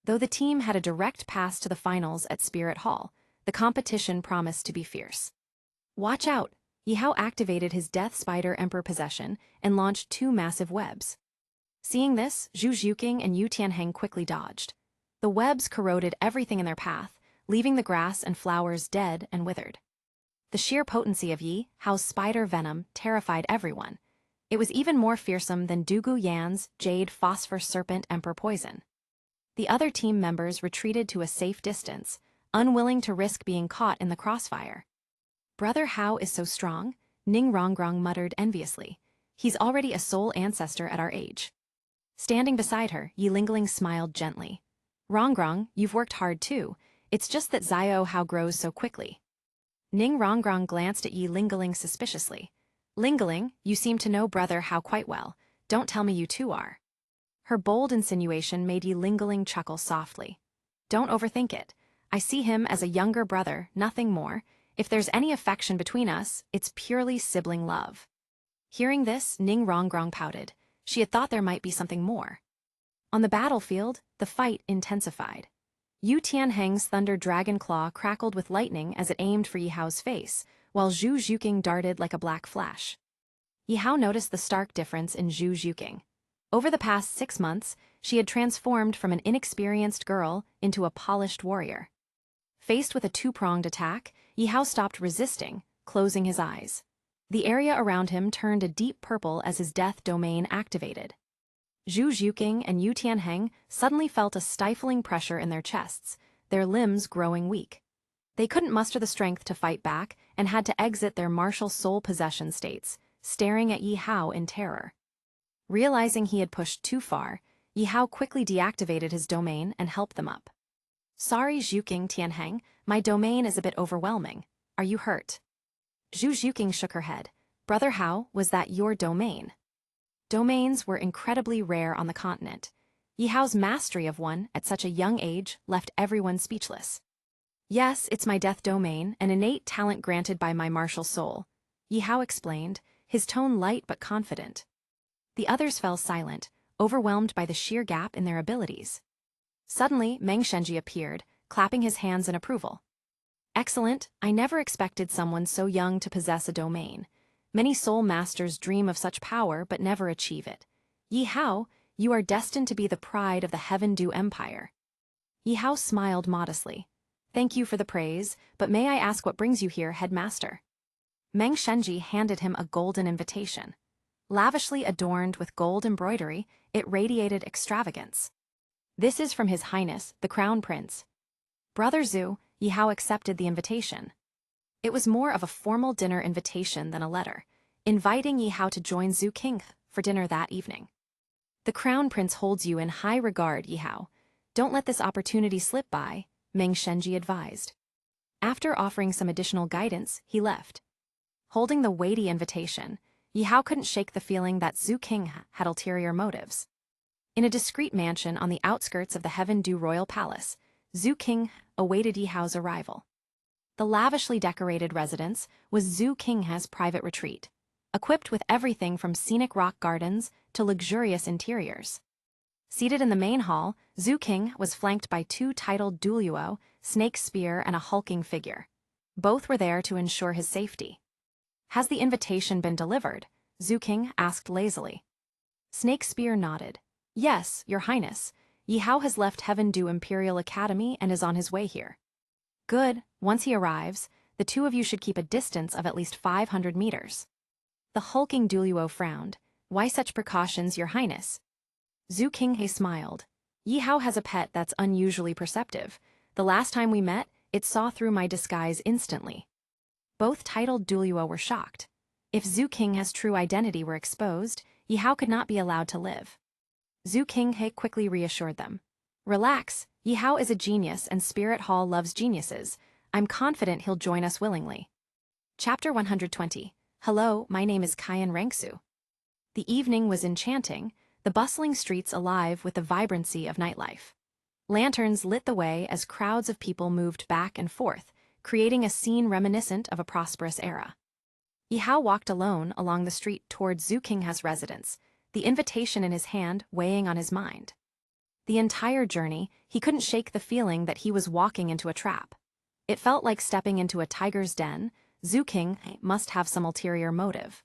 Speaker 1: Though the team had a direct pass to the finals at Spirit Hall, the competition promised to be fierce. Watch out! Yihao activated his Death Spider Emperor possession and launched 2 massive webs. Seeing this, Zhu Zhuqing and Yu Tianheng quickly dodged. The webs corroded everything in their path, leaving the grass and flowers dead and withered. The sheer potency of Yihao's spider venom terrified everyone. It was even more fearsome than Dugu Yan's Jade Phosphor Serpent Emperor poison. The other team members retreated to a safe distance, unwilling to risk being caught in the crossfire. Brother Hao is so strong, Ning Rongrong muttered enviously. He's already a soul ancestor at our age. Standing beside her, Yi Lingling smiled gently. Rongrong, you've worked hard too. It's just that Xiao Hao grows so quickly. Ning Rongrong glanced at Yi Lingling suspiciously. Lingling, you seem to know Brother Hao quite well. Don't tell me you two are. Her bold insinuation made Yi Lingling chuckle softly. Don't overthink it. I see him as a younger brother, nothing more. If there's any affection between us, it's purely sibling love. Hearing this, Ning Rongrong pouted. She had thought there might be something more. On the battlefield, the fight intensified. Yu Tianheng's Thunder Dragon Claw crackled with lightning as it aimed for Yihao's face, while Zhu Zhuqing darted like a black flash. Yi Hao noticed the stark difference in Zhu Zhuqing. Over the past 6 months, she had transformed from an inexperienced girl into a polished warrior. Faced with a two-pronged attack, Yi Hao stopped resisting, closing his eyes. The area around him turned a deep purple as his death domain activated. Zhu Zhuqing and Yu Tianheng suddenly felt a stifling pressure in their chests, their limbs growing weak. They couldn't muster the strength to fight back and had to exit their martial soul possession states, staring at Yi Hao in terror. Realizing he had pushed too far, Yi Hao quickly deactivated his domain and helped them up. Sorry, Zhuqing Tianheng, my domain is a bit overwhelming. Are you hurt? Zhu Zhuqing shook her head. Brother Hao, was that your domain? Domains were incredibly rare on the continent. Yi Hao's mastery of one at such a young age left everyone speechless. Yes, it's my death domain, an innate talent granted by my martial soul, Yi Hao explained, his tone light but confident. The others fell silent, overwhelmed by the sheer gap in their abilities. Suddenly, Meng Shenji appeared, clapping his hands in approval. Excellent, I never expected someone so young to possess a domain. Many soul masters dream of such power but never achieve it. Yi Hao, you are destined to be the pride of the Heaven Dew Empire. Yi Hao smiled modestly. Thank you for the praise, but may I ask what brings you here, headmaster? Meng Shenji handed him a golden invitation. Lavishly adorned with gold embroidery, it radiated extravagance. This is from His Highness, the Crown Prince. Brother Zhu, Yi Hao accepted the invitation. It was more of a formal dinner invitation than a letter, inviting Yi Hao to join Zhu King for dinner that evening. The Crown Prince holds you in high regard, Yi Hao. Don't let this opportunity slip by, Meng Shenji advised. After offering some additional guidance, he left. Holding the weighty invitation, Yi Hao couldn't shake the feeling that Zhu King had ulterior motives. In a discreet mansion on the outskirts of the Heaven Dew Royal Palace, Zhu King awaited Yi Hao's arrival. The lavishly decorated residence was Zhu Qinghe's private retreat, equipped with everything from scenic rock gardens to luxurious interiors. Seated in the main hall, Zhu King was flanked by two titled Duluo, Snake Spear and a hulking figure. Both were there to ensure his safety. Has the invitation been delivered? Zhu King asked lazily. Snake Spear nodded. Yes, Your Highness. Yi Hao has left Heaven Dew Imperial Academy and is on his way here. Good, once he arrives, the two of you should keep a distance of at least 500 meters. The hulking Duluo frowned. Why such precautions, Your Highness? Zhu Qinghe smiled. Yi Hao has a pet that's unusually perceptive. The last time we met, it saw through my disguise instantly. Both titled Duluo were shocked. If Zhu Qinghe's true identity were exposed, Yi Hao could not be allowed to live. Zhu Qinghe quickly reassured them. Relax, Yi Hao is a genius and Spirit Hall loves geniuses. I'm confident he'll join us willingly. Chapter 120. Hello, my name is Kayan Rangsu. The evening was enchanting, the bustling streets alive with the vibrancy of nightlife. Lanterns lit the way as crowds of people moved back and forth, creating a scene reminiscent of a prosperous era. Yi Hao walked alone along the street toward Zhu Qinghe's residence, the invitation in his hand weighing on his mind. The entire journey, he couldn't shake the feeling that he was walking into a trap. It felt like stepping into a tiger's den. Zhu King must have some ulterior motive.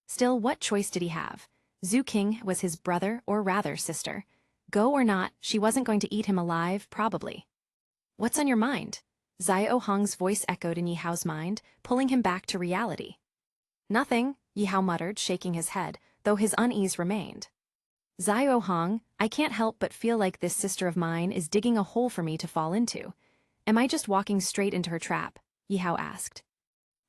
Speaker 1: Still, what choice did he have? Zhu King was his brother, or rather sister. Go or not, she wasn't going to eat him alive, probably. What's on your mind? Xiao Hong's voice echoed in Yi Hao's mind, pulling him back to reality. Nothing, Yi Hao muttered, shaking his head, though his unease remained. Xiao Hong, I can't help but feel like this sister of mine is digging a hole for me to fall into. Am I just walking straight into her trap? Yi Hao asked.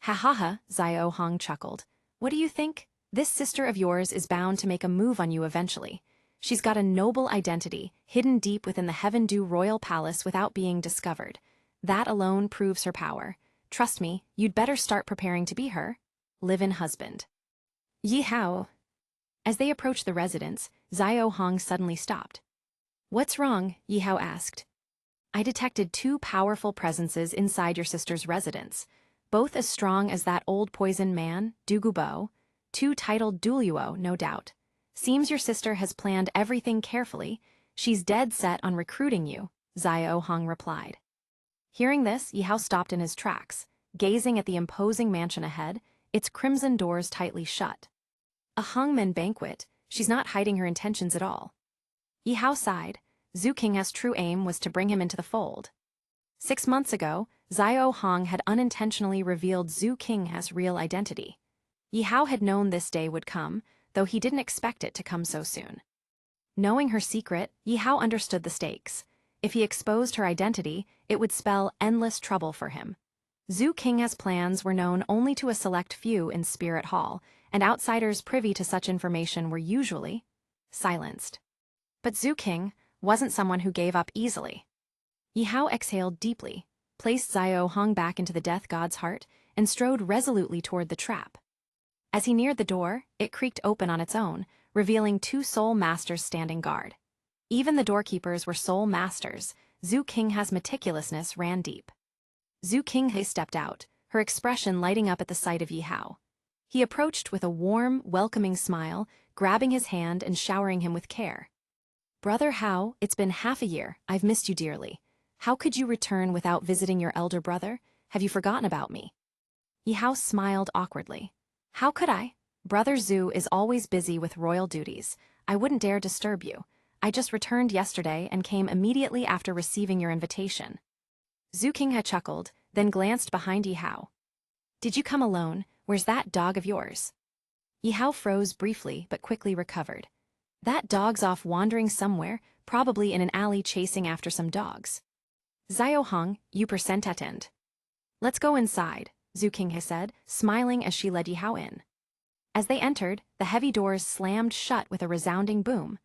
Speaker 1: Ha ha ha, Xiao Hong chuckled. What do you think? This sister of yours is bound to make a move on you eventually. She's got a noble identity, hidden deep within the Heaven Dew Royal Palace without being discovered. That alone proves her power. Trust me, you'd better start preparing to be her. Live-in husband. Yi Hao. As they approached the residence, Xiao Hong suddenly stopped. What's wrong? Yi Hao asked. I detected two powerful presences inside your sister's residence, both as strong as that old poison man, Du Gubo. Two titled Duluo, no doubt. Seems your sister has planned everything carefully. She's dead set on recruiting you, Xiao Hong replied. Hearing this, Yi Hao stopped in his tracks, gazing at the imposing mansion ahead, its crimson doors tightly shut. A hangmen banquet, she's not hiding her intentions at all. Yihao sighed. Zhu Qinghe's true aim was to bring him into the fold. 6 months ago, Xiao Hong had unintentionally revealed Zhu Qinghe's real identity. Yihao had known this day would come, though he didn't expect it to come so soon. Knowing her secret, Yihao understood the stakes. If he exposed her identity, it would spell endless trouble for him. Zhu Qinghe's plans were known only to a select few in Spirit Hall, and outsiders privy to such information were usually silenced. But Zhu Qinghe wasn't someone who gave up easily. Yihao exhaled deeply, placed Xiao Hong back into the death god's heart, and strode resolutely toward the trap. As he neared the door, it creaked open on its own, revealing 2 soul masters standing guard. Even the doorkeepers were soul masters. Zhu Qinghe's meticulousness ran deep. Zhu Qinghe stepped out, her expression lighting up at the sight of Yihao. He approached with a warm, welcoming smile, grabbing his hand and showering him with care. "Brother Hao, it's been half a year. I've missed you dearly. How could you return without visiting your elder brother? Have you forgotten about me?" Yihao smiled awkwardly. "How could I? Brother Zhu is always busy with royal duties. I wouldn't dare disturb you. I just returned yesterday and came immediately after receiving your invitation." Zhu Qinghe chuckled, then glanced behind Yihao. "Did you come alone? Where's that dog of yours?" Yihao froze briefly but quickly recovered. "That dog's off wandering somewhere, probably in an alley chasing after some dogs." "Xiao Hong, you percent attend. Let's go inside," Zhu Qinghe said, smiling as she led Yihao in. As they entered, the heavy doors slammed shut with a resounding boom.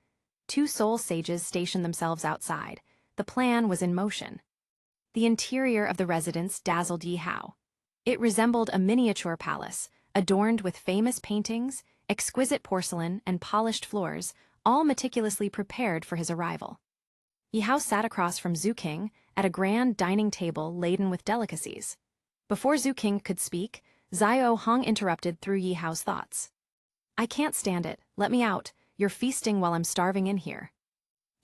Speaker 1: 2 soul sages stationed themselves outside. The plan was in motion. The interior of the residence dazzled Yihao. It resembled a miniature palace, adorned with famous paintings, exquisite porcelain, and polished floors, all meticulously prepared for his arrival. Yihao sat across from Zhu Qinghe at a grand dining table laden with delicacies. Before Zhu Qinghe could speak, Xiao Hong interrupted through Yihao's thoughts. "I can't stand it. Let me out. You're feasting while I'm starving in here."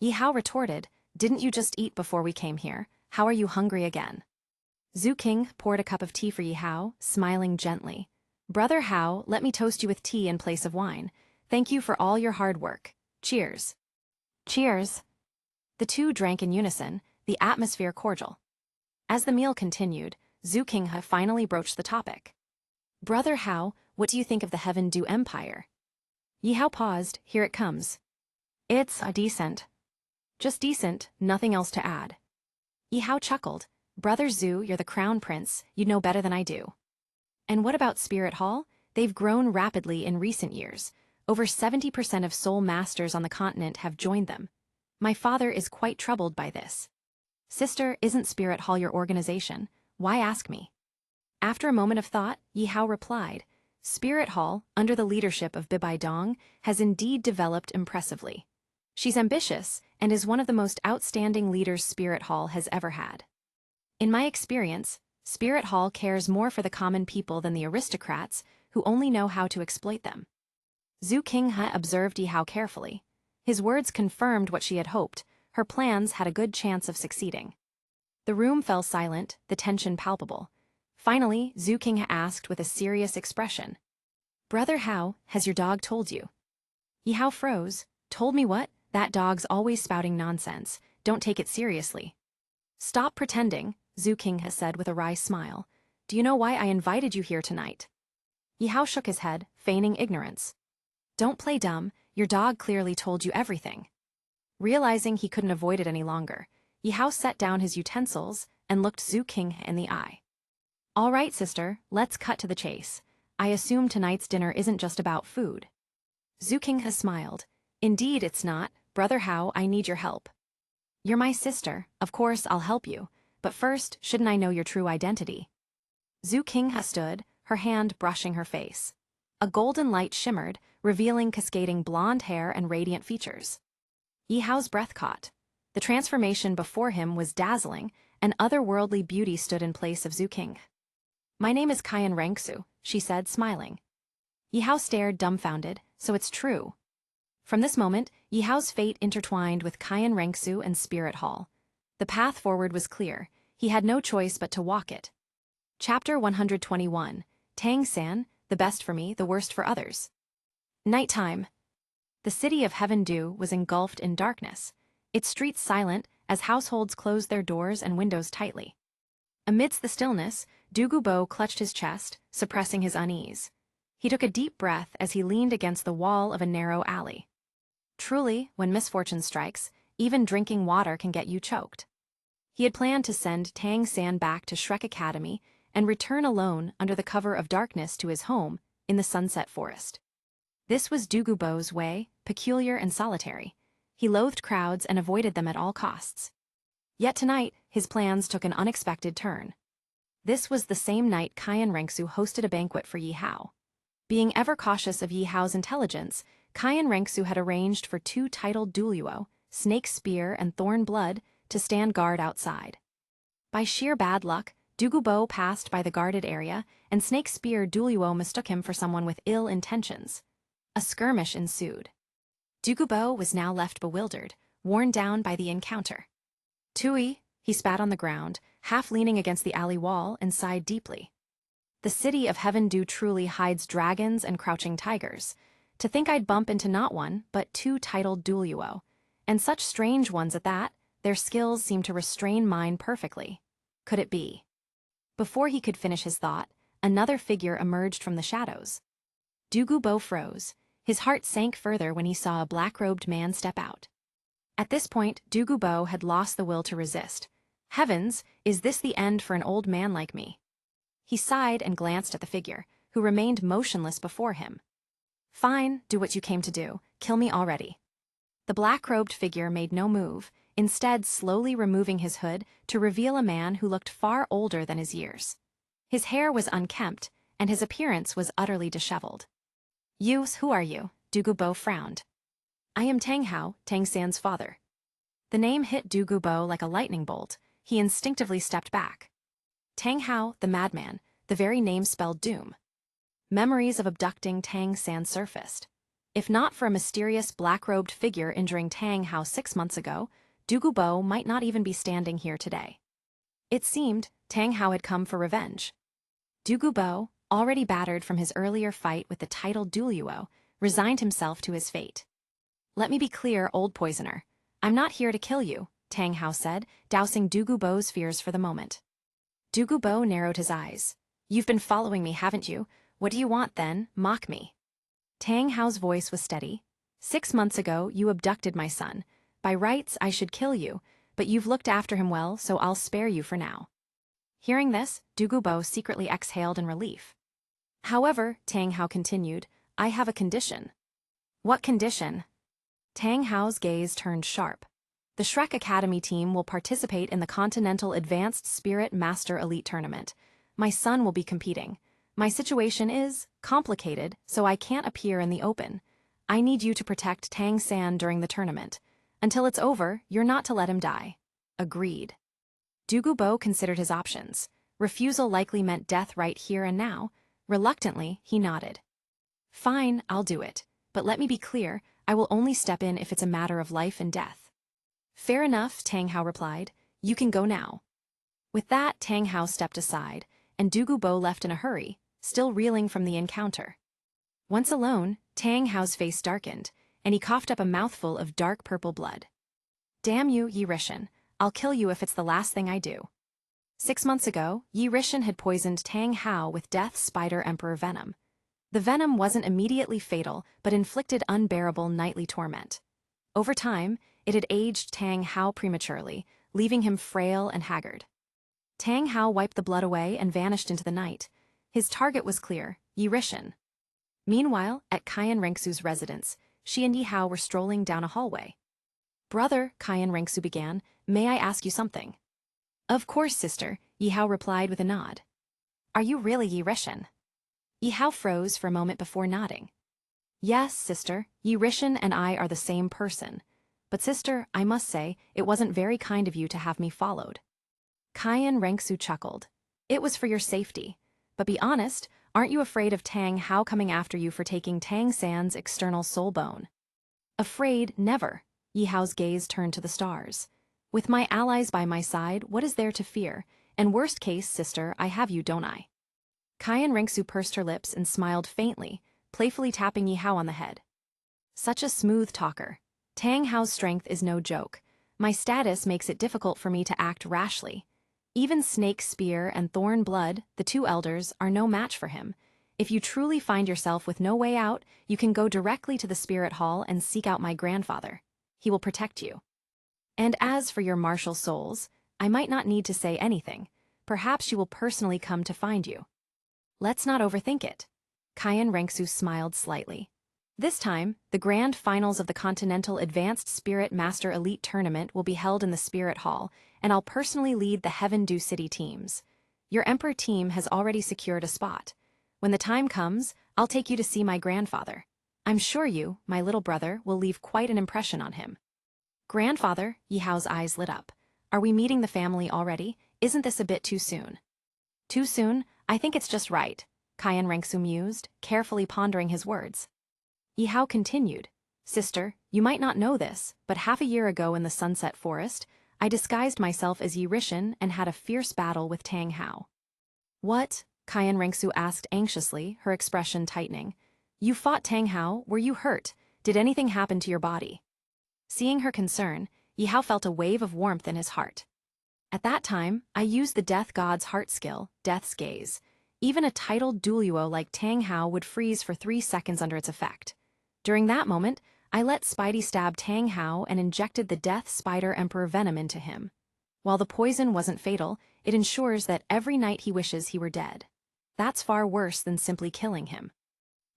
Speaker 1: Yihao retorted, "Didn't you just eat before we came here? How are you hungry again?" Zhu Qinghe poured a cup of tea for Yihao, smiling gently. "Brother Hao, let me toast you with tea in place of wine. Thank you for all your hard work. Cheers." "Cheers." The two drank in unison, the atmosphere cordial. As the meal continued, Zhu Qinghe finally broached the topic. "Brother Hao, what do you think of the Heaven Dew Empire?" Yihao paused. "Here it comes." "It's decent." "Just decent, nothing else to add." Yihao chuckled. "Brother Zhu, you're the crown prince. You know better than I do." "And what about Spirit Hall? They've grown rapidly in recent years. Over 70% of soul masters on the continent have joined them. My father is quite troubled by this." "Sister, isn't Spirit Hall your organization? Why ask me?" After a moment of thought, Yihao replied, "Spirit Hall, under the leadership of Bibai Dong, has indeed developed impressively. She's ambitious and is one of the most outstanding leaders Spirit Hall has ever had. In my experience, Spirit Hall cares more for the common people than the aristocrats who only know how to exploit them." Zhu Qinghe observed Yihao carefully. His words confirmed what she had hoped. Her plans had a good chance of succeeding. The room fell silent, the tension palpable. Finally, Zhu Qinghe asked with a serious expression, "Brother Hao, has your dog told you?" Yihao froze. "Told me what? That dog's always spouting nonsense. Don't take it seriously." "Stop pretending," Zhu Qinghe said with a wry smile. "Do you know why I invited you here tonight?" Yihao shook his head, feigning ignorance. "Don't play dumb. Your dog clearly told you everything." Realizing he couldn't avoid it any longer, Yihao set down his utensils and looked Zhu Qinghe in the eye. "All right, sister, let's cut to the chase. I assume tonight's dinner isn't just about food." Zhu Qinghe smiled. "Indeed it's not. Brother Hao, I need your help." "You're my sister. Of course I'll help you. But first, shouldn't I know your true identity?" Zhu Qinghe stood, her hand brushing her face. A golden light shimmered, revealing cascading blonde hair and radiant features. Yihao's breath caught. The transformation before him was dazzling, and otherworldly beauty stood in place of Zhu Qinghe. "My name is Kaiyan Rengsu," she said, smiling. Yihao stared dumbfounded. "So it's true." From this moment, Yihao's fate intertwined with Kaiyan Rengsu and Spirit Hall. The path forward was clear. He had no choice but to walk it. Chapter 121. Tang San, the best for me, the worst for others. Nighttime. The city of Heaven Dew was engulfed in darkness, its streets silent as households closed their doors and windows tightly. Amidst the stillness, Dugubo clutched his chest, suppressing his unease. He took a deep breath as he leaned against the wall of a narrow alley. Truly, when misfortune strikes, even drinking water can get you choked. He had planned to send Tang San back to Shrek Academy and return alone under the cover of darkness to his home in the Sunset Forest. This was Dugubo's way, peculiar and solitary. He loathed crowds and avoided them at all costs. Yet tonight, his plans took an unexpected turn. This was the same night Kyan Rengsu hosted a banquet for Yi Hao. Being ever cautious of Yi Hao's intelligence, Kyan Rengsu had arranged for two titled dueluo, Snake Spear and Thorn Blood, to stand guard outside. By sheer bad luck, Dugubo passed by the guarded area, and Snake Spear dueluo mistook him for someone with ill intentions. A skirmish ensued. Dugubo was now left bewildered, worn down by the encounter. Tui, he spat on the ground, half leaning against the alley wall, and sighed deeply. The city of Heaven Dew truly hides dragons and crouching tigers. To think I'd bump into not one, but two titled dueluo, and such strange ones at that. Their skills seemed to restrain mine perfectly. Could it be? Before he could finish his thought, another figure emerged from the shadows. Dugubo froze. His heart sank further when he saw a black-robed man step out. At this point, Dugubo had lost the will to resist. Heavens, is this the end for an old man like me? He sighed and glanced at the figure, who remained motionless before him. Fine, do what you came to do. Kill me already. The black-robed figure made no move, instead slowly removing his hood to reveal a man who looked far older than his years. His hair was unkempt, and his appearance was utterly disheveled. Who are you? Dugubo frowned. I am Tang Hao, Tang San's father. The name hit Dugubo like a lightning bolt. He instinctively stepped back. Tang Hao, the madman, the very name spelled doom. Memories of abducting Tang San surfaced. If not for a mysterious black-robed figure injuring Tang Hao 6 months ago, Dugubo might not even be standing here today. It seemed Tang Hao had come for revenge. Dugubo, already battered from his earlier fight with the titled dueluo, resigned himself to his fate. Let me be clear, old poisoner. I'm not here to kill you, Tang Hao said, dousing Dugubo's fears for the moment. Dugubo narrowed his eyes. You've been following me, haven't you? What do you want then? Mock me. Tang Hao's voice was steady. 6 months ago, you abducted my son. By rights, I should kill you, but you've looked after him well, so I'll spare you for now. Hearing this, Dugubo secretly exhaled in relief. However, Tang Hao continued, I have a condition. What condition? Tang Hao's gaze turned sharp. The Shrek Academy team will participate in the Continental Advanced Spirit Master Elite Tournament. My son will be competing. My situation is complicated, so I can't appear in the open. I need you to protect Tang San during the tournament. Until it's over, you're not to let him die. Agreed. Dugubo considered his options. Refusal likely meant death right here and now. Reluctantly, he nodded. Fine, I'll do it. But let me be clear, I will only step in if it's a matter of life and death. Fair enough, Tang Hao replied. You can go now. With that, Tang Hao stepped aside, and Dugubo left in a hurry, still reeling from the encounter. Once alone, Tang Hao's face darkened, and he coughed up a mouthful of dark purple blood. Damn you, Yi Rishan. I'll kill you if it's the last thing I do. 6 months ago, Yi Rishan had poisoned Tang Hao with Death Spider Emperor venom. The venom wasn't immediately fatal, but inflicted unbearable nightly torment. Over time, it had aged Tang Hao prematurely, leaving him frail and haggard. Tang Hao wiped the blood away and vanished into the night. His target was clear, Yi Rishan. Meanwhile, at Kyan Rengsu's residence, she and Yi Hao were strolling down a hallway. Brother, Kyan Rengsu began, may I ask you something? Of course, sister, Yi Hao replied with a nod. Are you really Yi Rishan? Yi Hao froze for a moment before nodding. Yes, sister, Yi Rishan and I are the same person. But sister, I must say, it wasn't very kind of you to have me followed. Kyan Rengsu chuckled. It was for your safety. But be honest, aren't you afraid of Tang Hao coming after you for taking Tang San's external soul bone? Afraid, never. Yi Hao's gaze turned to the stars. With my allies by my side, what is there to fear? And worst case, sister, I have you, don't I? Kyan Rengsu pursed her lips and smiled faintly, playfully tapping Yi Hao on the head. Such a smooth talker. Tang Hao's strength is no joke. My status makes it difficult for me to act rashly. Even Snake Spear and Thorn Blood, the two elders, are no match for him. If you truly find yourself with no way out, you can go directly to the Spirit Hall and seek out my grandfather. He will protect you. And as for your martial souls, I might not need to say anything. Perhaps you will personally come to find you. Let's not overthink it. Kyan Rengsu smiled slightly. This time, the grand finals of the Continental Advanced Spirit Master Elite Tournament will be held in the Spirit Hall, and I'll personally lead the Heaven Dew City teams. Your Emperor team has already secured a spot. When the time comes, I'll take you to see my grandfather. I'm sure you, my little brother, will leave quite an impression on him. Grandfather, Yi Hao's eyes lit up. Are we meeting the family already? Isn't this a bit too soon? Too soon? I think it's just right, Kyan Rengsu mused, carefully pondering his words. Yi Hao continued, Sister, you might not know this, but half a year ago in the Sunset Forest, I disguised myself as Yi Rishan and had a fierce battle with Tang Hao. What? Kyan Rengsu asked anxiously, her expression tightening. You fought Tang Hao, were you hurt? Did anything happen to your body? Seeing her concern, Yi Hao felt a wave of warmth in his heart. At that time, I used the Death God's heart skill, Death's Gaze. Even a titled duello like Tang Hao would freeze for 3 seconds under its effect. During that moment, I let Spidey stab Tang Hao and injected the Death Spider Emperor venom into him. While the poison wasn't fatal, it ensures that every night he wishes he were dead. That's far worse than simply killing him.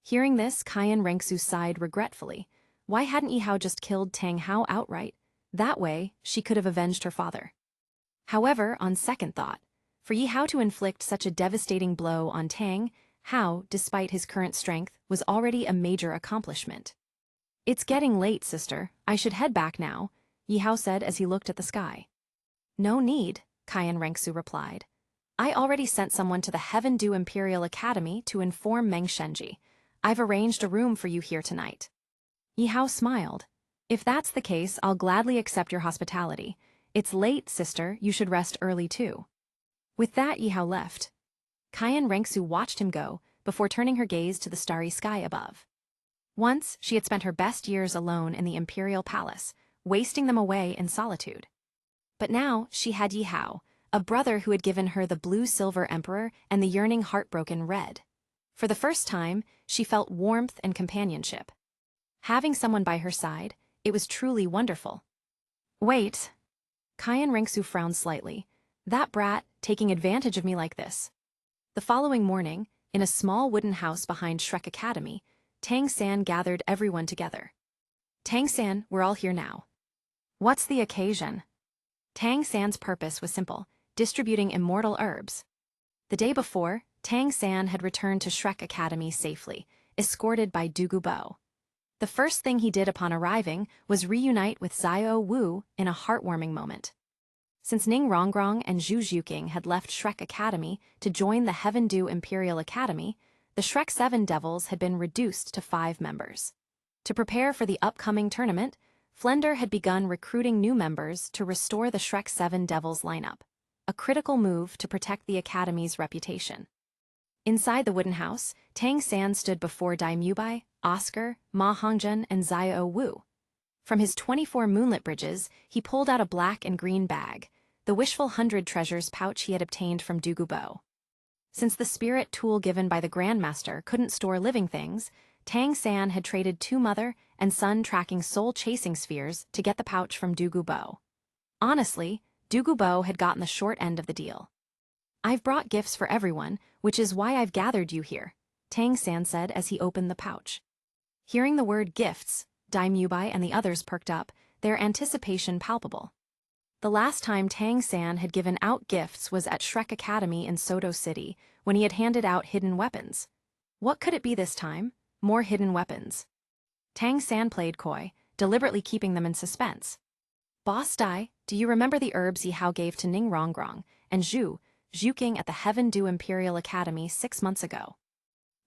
Speaker 1: Hearing this, Kyan Rengsu sighed regretfully. Why hadn't Yi Hao just killed Tang Hao outright? That way, she could have avenged her father. However, on second thought, for Yi Hao to inflict such a devastating blow on Tang Hao, despite his current strength, was already a major accomplishment. It's getting late, sister. I should head back now, Yi Hao said as he looked at the sky. No need, Kyan Rengsu replied. I already sent someone to the Heaven Dew Imperial Academy to inform Meng Shenji. I've arranged a room for you here tonight. Yi Hao smiled. If that's the case, I'll gladly accept your hospitality. It's late, sister. You should rest early too. With that, Yi Hao left. Kyan Rengsu watched him go, before turning her gaze to the starry sky above. Once, she had spent her best years alone in the Imperial Palace, wasting them away in solitude. But now, she had Yi Hao, a brother who had given her the blue-silver emperor and the yearning heartbroken red. For the first time, she felt warmth and companionship. Having someone by her side, it was truly wonderful. Wait. Kyan Rengsu frowned slightly. That brat, taking advantage of me like this. The following morning, in a small wooden house behind Shrek Academy, Tang San gathered everyone together. Tang San, we're all here now. What's the occasion? Tang San's purpose was simple, distributing immortal herbs. The day before, Tang San had returned to Shrek Academy safely, escorted by Du Gubo. The first thing he did upon arriving was reunite with Xiao Wu in a heartwarming moment. Since Ning Rongrong and Zhu Zhuqing had left Shrek Academy to join the Heaven Dew Imperial Academy, the Shrek 7 Devils had been reduced to 5 members. To prepare for the upcoming tournament, Flender had begun recruiting new members to restore the Shrek 7 Devils lineup, a critical move to protect the Academy's reputation. Inside the wooden house, Tang San stood before Dai Mubai, Oscar, Ma Hongjun, and Xiao Wu. From his 24 moonlit bridges, he pulled out a black and green bag, the wishful 100 treasures pouch he had obtained from Du Gubo. Since the spirit tool given by the Grandmaster couldn't store living things, Tang San had traded 2 mother and son tracking soul-chasing spheres to get the pouch from Du Gubo. Honestly, Du Gubo had gotten the short end of the deal. I've brought gifts for everyone, which is why I've gathered you here, Tang San said as he opened the pouch. Hearing the word gifts, Dai Mubai and the others perked up, their anticipation palpable. The last time Tang San had given out gifts was at Shrek Academy in Soto City, when he had handed out hidden weapons. What could it be this time? More hidden weapons. Tang San played coy, deliberately keeping them in suspense. Boss Dai, do you remember the herbs Yi Hao gave to Ning Rongrong and Zhu Zhuqing at the Heaven Dew Imperial Academy 6 months ago?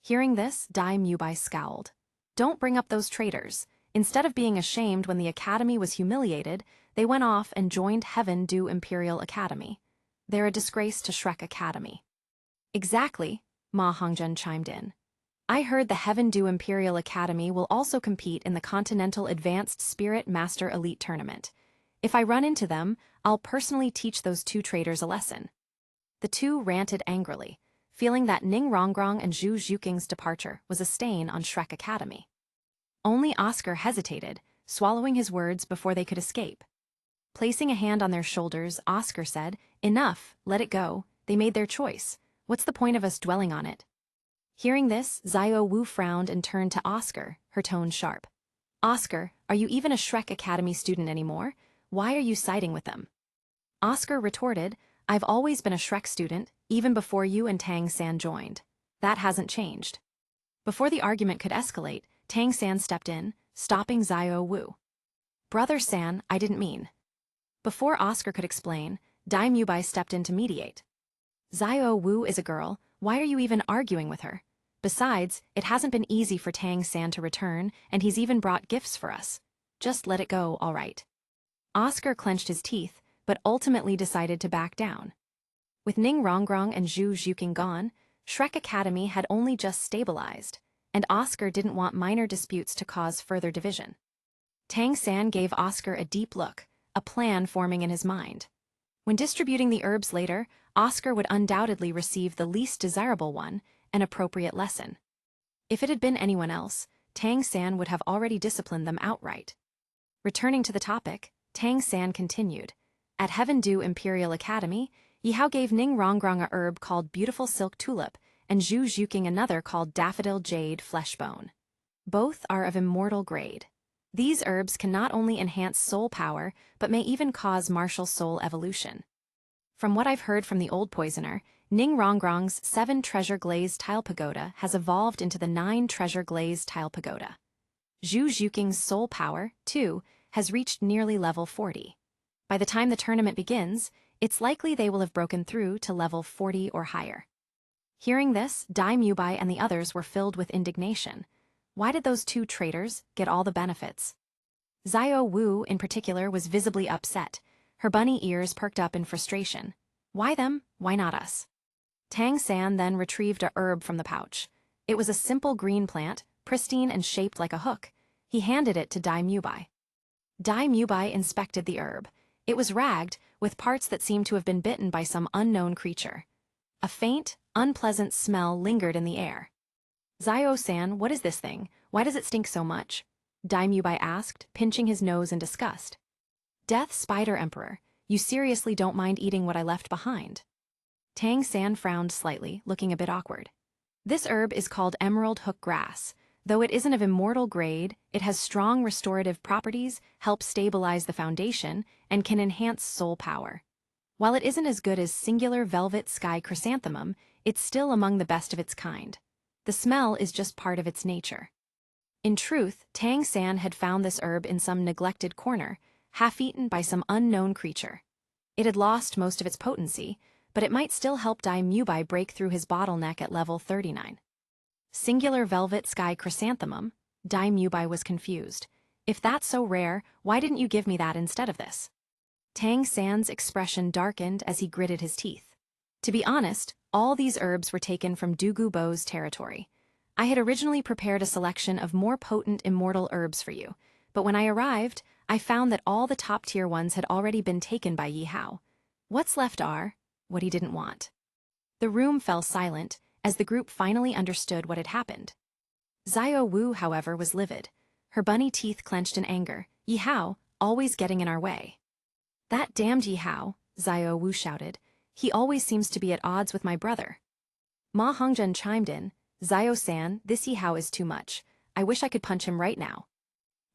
Speaker 1: Hearing this, Dai Mubai scowled. Don't bring up those traitors. Instead of being ashamed when the Academy was humiliated, they went off and joined Heaven Dew Imperial Academy. They're a disgrace to Shrek Academy. Exactly, Ma Hongjun chimed in. I heard the Heaven Dew Imperial Academy will also compete in the Continental Advanced Spirit Master Elite Tournament. If I run into them, I'll personally teach those two traitors a lesson." The two ranted angrily, feeling that Ning Rongrong and Zhu Zhuking's departure was a stain on Shrek Academy. Only Oscar hesitated, swallowing his words before they could escape. Placing a hand on their shoulders, Oscar said, "Enough, let it go. They made their choice. What's the point of us dwelling on it?" Hearing this, Xiao Wu frowned and turned to Oscar, her tone sharp. "Oscar, are you even a Shrek Academy student anymore? Why are you siding with them?" Oscar retorted, "I've always been a Shrek student, even before you and Tang San joined. That hasn't changed." Before the argument could escalate, Tang San stepped in, stopping Xiao Wu. "Brother San, I didn't mean." Before Oscar could explain, Dai Mubai stepped in to mediate. "Xiao Wu is a girl, why are you even arguing with her? Besides, it hasn't been easy for Tang San to return, and he's even brought gifts for us. Just let it go, all right." Oscar clenched his teeth, but ultimately decided to back down. With Ning Rongrong and Zhu Zhuking gone, Shrek Academy had only just stabilized, and Oscar didn't want minor disputes to cause further division. Tang San gave Oscar a deep look, a plan forming in his mind. When distributing the herbs later, Oscar would undoubtedly receive the least desirable one, an appropriate lesson. If it had been anyone else, Tang San would have already disciplined them outright. Returning to the topic, Tang San continued. At Heaven Dew Imperial Academy, Yihao gave Ning Rongrong a herb called Beautiful Silk Tulip, and Zhu Zhuking another called Daffodil Jade Fleshbone. Both are of immortal grade. These herbs can not only enhance soul power, but may even cause martial soul evolution. From what I've heard from the old poisoner, Ning Rongrong's 7 treasure glazed tile pagoda has evolved into the 9 treasure glazed tile pagoda. Zhu Zhuking's soul power, too, has reached nearly level 40. By the time the tournament begins, it's likely they will have broken through to level 40 or higher. Hearing this, Dai Mubai and the others were filled with indignation. Why did those two traitors get all the benefits? Xiao Wu, in particular, was visibly upset. Her bunny ears perked up in frustration. Why them? Why not us? Tang San then retrieved a herb from the pouch. It was a simple green plant, pristine and shaped like a hook. He handed it to Dai Mubai. Dai Mubai inspected the herb. It was ragged, with parts that seemed to have been bitten by some unknown creature. A faint, unpleasant smell lingered in the air. "Xiao-san, what is this thing? Why does it stink so much?" Dai Mubai asked, pinching his nose in disgust. "Death Spider Emperor, you seriously don't mind eating what I left behind?" Tang San frowned slightly, looking a bit awkward. "This herb is called Emerald Hook Grass. Though it isn't of immortal grade, it has strong restorative properties, helps stabilize the foundation, and can enhance soul power. While it isn't as good as Singular Velvet Sky Chrysanthemum, it's still among the best of its kind. The smell is just part of its nature." In truth, Tang San had found this herb in some neglected corner, half-eaten by some unknown creature. It had lost most of its potency, but it might still help Dai Mubai break through his bottleneck at level 39. Singular Velvet Sky Chrysanthemum? Dai Mubai was confused. "If that's so rare, why didn't you give me that instead of this?" Tang San's expression darkened as he gritted his teeth. "To be honest, all these herbs were taken from Dugu Bo's territory. I had originally prepared a selection of more potent immortal herbs for you, but when I arrived, I found that all the top-tier ones had already been taken by Yihao. What's left are what he didn't want." The room fell silent as the group finally understood what had happened. Xiao Wu, however, was livid. Her bunny teeth clenched in anger. "Yihao, always getting in our way." "That damned Yihao," Xiao Wu shouted. "He always seems to be at odds with my brother." Ma Hongzhen chimed in. "Xiao-san, this Yihao is too much. I wish I could punch him right now."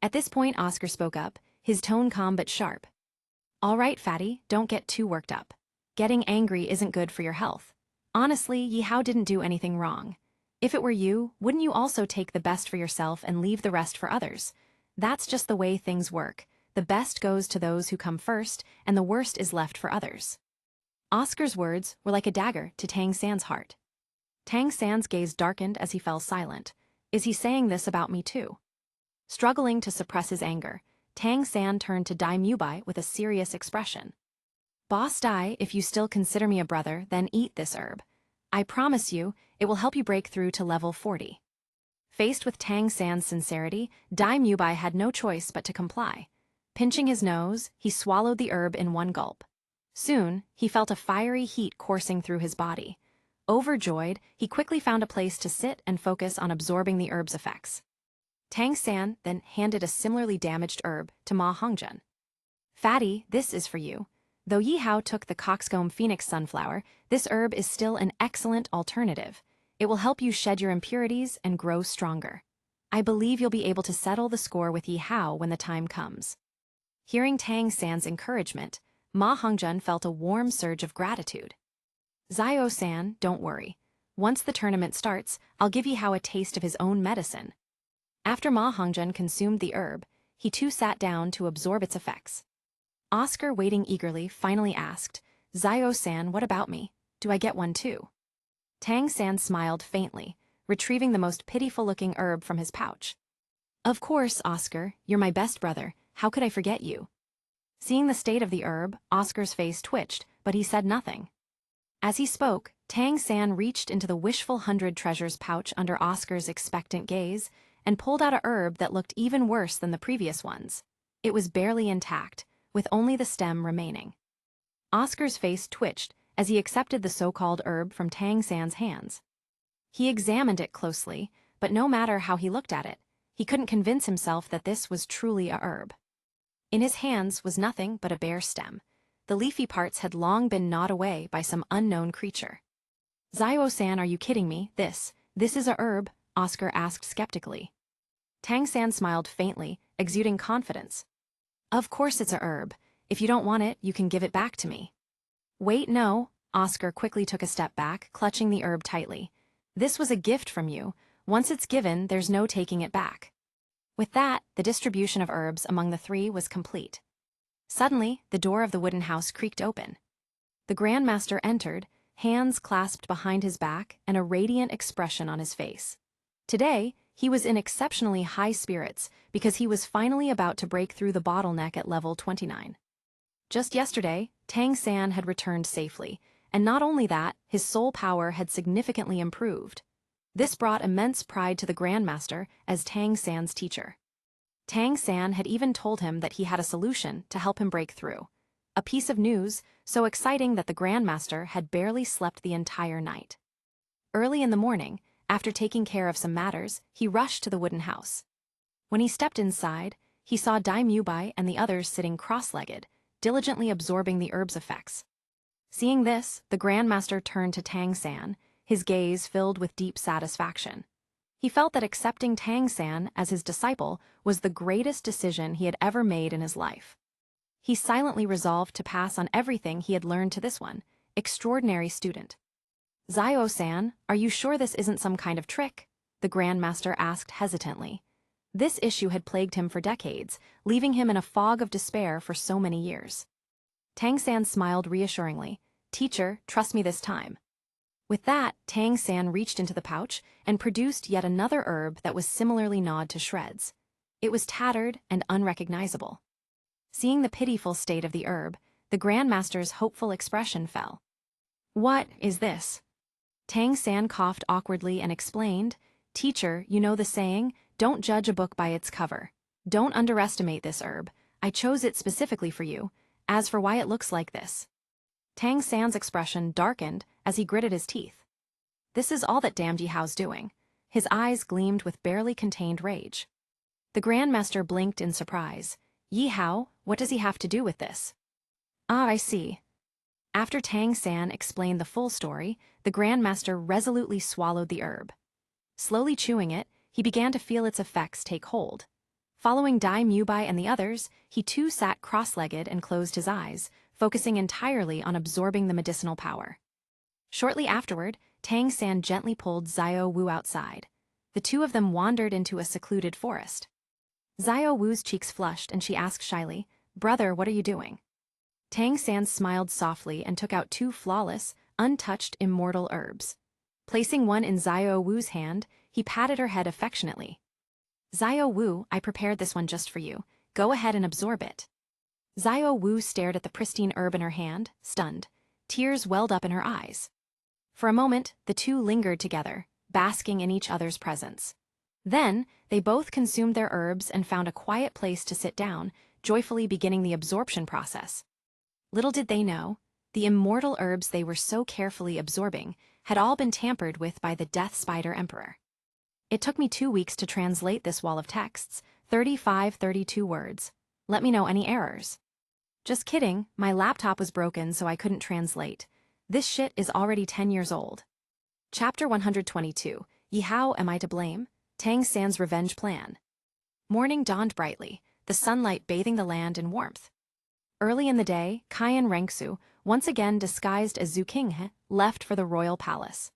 Speaker 1: At this point, Oscar spoke up, his tone calm but sharp. "All right, fatty, don't get too worked up. Getting angry isn't good for your health. Honestly, Yihao didn't do anything wrong. If it were you, wouldn't you also take the best for yourself and leave the rest for others? That's just the way things work. The best goes to those who come first, and the worst is left for others." Oscar's words were like a dagger to Tang San's heart. Tang San's gaze darkened as he fell silent. Is he saying this about me too? Struggling to suppress his anger, Tang San turned to Dai Mubai with a serious expression. "Boss Dai, if you still consider me a brother, then eat this herb. I promise you, it will help you break through to level 40. Faced with Tang San's sincerity, Dai Mubai had no choice but to comply. Pinching his nose, he swallowed the herb in one gulp. Soon, he felt a fiery heat coursing through his body. Overjoyed, he quickly found a place to sit and focus on absorbing the herb's effects. Tang San then handed a similarly damaged herb to Ma Hongjun. "Fatty, this is for you. Though Yi Hao took the coxcomb phoenix sunflower, this herb is still an excellent alternative. It will help you shed your impurities and grow stronger. I believe you'll be able to settle the score with Yi Hao when the time comes." Hearing Tang San's encouragement, Ma Hongjun felt a warm surge of gratitude. "Zio-san, don't worry. Once the tournament starts, I'll give Yi Hao a taste of his own medicine." After Ma Hongjun consumed the herb, he too sat down to absorb its effects. Oscar, waiting eagerly, finally asked, "Zio-san, what about me? Do I get one too?" Tang San smiled faintly, retrieving the most pitiful-looking herb from his pouch. "Of course, Oscar, you're my best brother. How could I forget you?" Seeing the state of the herb, Oscar's face twitched, but he said nothing. As he spoke, Tang San reached into the wishful 100 treasures pouch under Oscar's expectant gaze and pulled out a herb that looked even worse than the previous ones. It was barely intact, with only the stem remaining. Oscar's face twitched as he accepted the so-called herb from Tang San's hands. He examined it closely, but no matter how he looked at it, he couldn't convince himself that this was truly a herb. In his hands was nothing but a bare stem. The leafy parts had long been gnawed away by some unknown creature. "Zio-san, are you kidding me? This is a herb?" Oscar asked skeptically. Tang San smiled faintly, exuding confidence. "Of course it's a herb. If you don't want it, you can give it back to me." "Wait, no." Oscar quickly took a step back, clutching the herb tightly. "This was a gift from you. Once it's given, there's no taking it back." With that, the distribution of herbs among the three was complete. Suddenly, the door of the wooden house creaked open. The Grand Master entered, hands clasped behind his back and a radiant expression on his face. Today, he was in exceptionally high spirits because he was finally about to break through the bottleneck at level 29. Just yesterday, Tang San had returned safely, and not only that, his soul power had significantly improved. This brought immense pride to the Grand Master as Tang San's teacher. Tang San had even told him that he had a solution to help him break through. A piece of news so exciting that the Grand Master had barely slept the entire night. Early in the morning, after taking care of some matters, he rushed to the wooden house. When he stepped inside, he saw Dai Mubai and the others sitting cross-legged, diligently absorbing the herb's effects. Seeing this, the Grand Master turned to Tang San, his gaze filled with deep satisfaction. He felt that accepting Tang San as his disciple was the greatest decision he had ever made in his life. He silently resolved to pass on everything he had learned to this one, extraordinary student. "Zio-san, are you sure this isn't some kind of trick?" the Grand Master asked hesitantly. This issue had plagued him for decades, leaving him in a fog of despair for so many years. Tang San smiled reassuringly. "Teacher, trust me this time." With that, Tang San reached into the pouch and produced yet another herb that was similarly gnawed to shreds. It was tattered and unrecognizable. Seeing the pitiful state of the herb, the Grand Master's hopeful expression fell. "What is this?" Tang San coughed awkwardly and explained, "Teacher, you know the saying, don't judge a book by its cover. Don't underestimate this herb. I chose it specifically for you. As for why it looks like this." Tang San's expression darkened as he gritted his teeth. This is all that damned Yi Hao's doing. His eyes gleamed with barely contained rage. The Grand Master blinked in surprise. "Yi Hao, what does he have to do with this?" "Ah, I see." After Tang San explained the full story, the Grand Master resolutely swallowed the herb. Slowly chewing it, he began to feel its effects take hold. Following Dai Mubai and the others, he too sat cross-legged and closed his eyes, focusing entirely on absorbing the medicinal power. Shortly afterward, Tang San gently pulled Zio Wu outside. The two of them wandered into a secluded forest. Zio Wu's cheeks flushed and she asked shyly, "Brother, what are you doing?" Tang San smiled softly and took out two flawless, untouched immortal herbs. Placing one in Zio Wu's hand, he patted her head affectionately. "Zio Wu, I prepared this one just for you. Go ahead and absorb it." Zio Wu stared at the pristine herb in her hand, stunned. Tears welled up in her eyes. For a moment, the two lingered together, basking in each other's presence. Then, they both consumed their herbs and found a quiet place to sit down, joyfully beginning the absorption process. Little did they know, the immortal herbs they were so carefully absorbing had all been tampered with by the Death Spider Emperor. It took me 2 weeks to translate this wall of texts, 32 words. Let me know any errors. Just kidding, my laptop was broken so I couldn't translate. This shit is already 10 years old. Chapter 122, How Am I to Blame? Tang San's Revenge Plan. Morning dawned brightly, the sunlight bathing the land in warmth. Early in the day, Kaiyan Rengsu, once again disguised as Zhu Qinghe, left for the royal palace.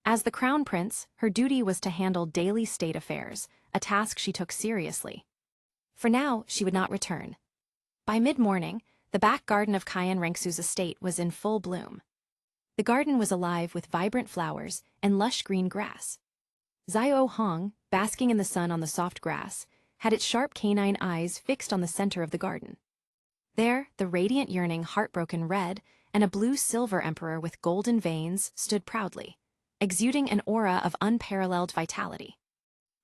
Speaker 1: As the crown prince, her duty was to handle daily state affairs, a task she took seriously. For now, she would not return. By mid-morning, the back garden of Kaiyan Rengsu's estate was in full bloom. The garden was alive with vibrant flowers and lush green grass. Xiao Hong, basking in the sun on the soft grass, had its sharp canine eyes fixed on the center of the garden. There, the radiant yearning heartbroken red and a blue-silver emperor with golden veins stood proudly, exuding an aura of unparalleled vitality.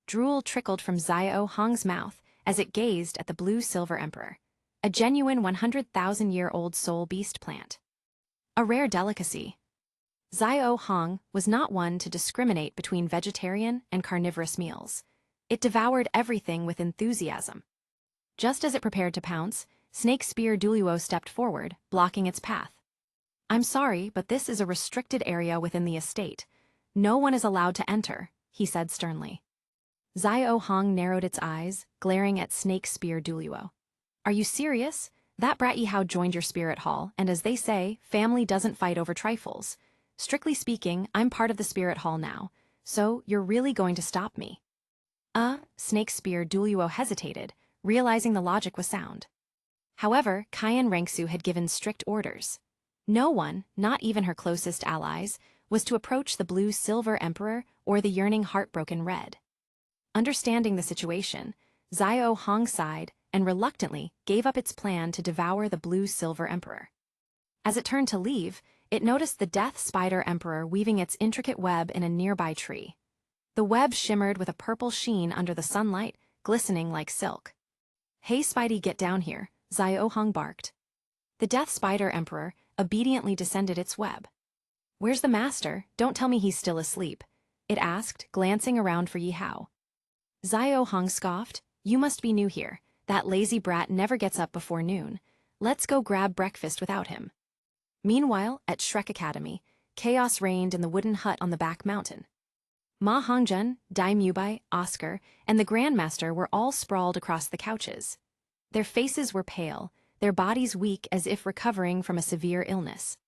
Speaker 1: Drool trickled from Xiao Hong's mouth as it gazed at the blue-silver emperor, a genuine 100,000-year-old soul beast plant. A rare delicacy. Xiao Hong was not one to discriminate between vegetarian and carnivorous meals. It devoured everything with enthusiasm. Just as it prepared to pounce, Snake Spear Duluo stepped forward, blocking its path. "I'm sorry, but this is a restricted area within the estate. No one is allowed to enter," he said sternly. Xiao Hong narrowed its eyes, glaring at Snake Spear Duluo. "Are you serious? That brat Yihao joined your spirit hall, and as they say, family doesn't fight over trifles. Strictly speaking, I'm part of the spirit hall now, so you're really going to stop me?" Snake Spear Duluo hesitated, realizing the logic was sound. However, Kaiyan Rengsu had given strict orders. No one, not even her closest allies, was to approach the blue-silver emperor or the yearning heartbroken red. Understanding the situation, Xiao Hong sighed and reluctantly gave up its plan to devour the blue-silver emperor. As it turned to leave, it noticed the Death Spider Emperor weaving its intricate web in a nearby tree. The web shimmered with a purple sheen under the sunlight, glistening like silk. "Hey Spidey, get down here," Xiao Hong barked. The Death Spider Emperor obediently descended its web. "Where's the master? Don't tell me he's still asleep," it asked, glancing around for Yihao. Xiao Hong scoffed, "You must be new here. That lazy brat never gets up before noon. Let's go grab breakfast without him." Meanwhile, at Shrek Academy, chaos reigned in the wooden hut on the back mountain. Ma Hongjun, Dai Mubai, Oscar, and the Grandmaster were all sprawled across the couches. Their faces were pale, their bodies weak as if recovering from a severe illness.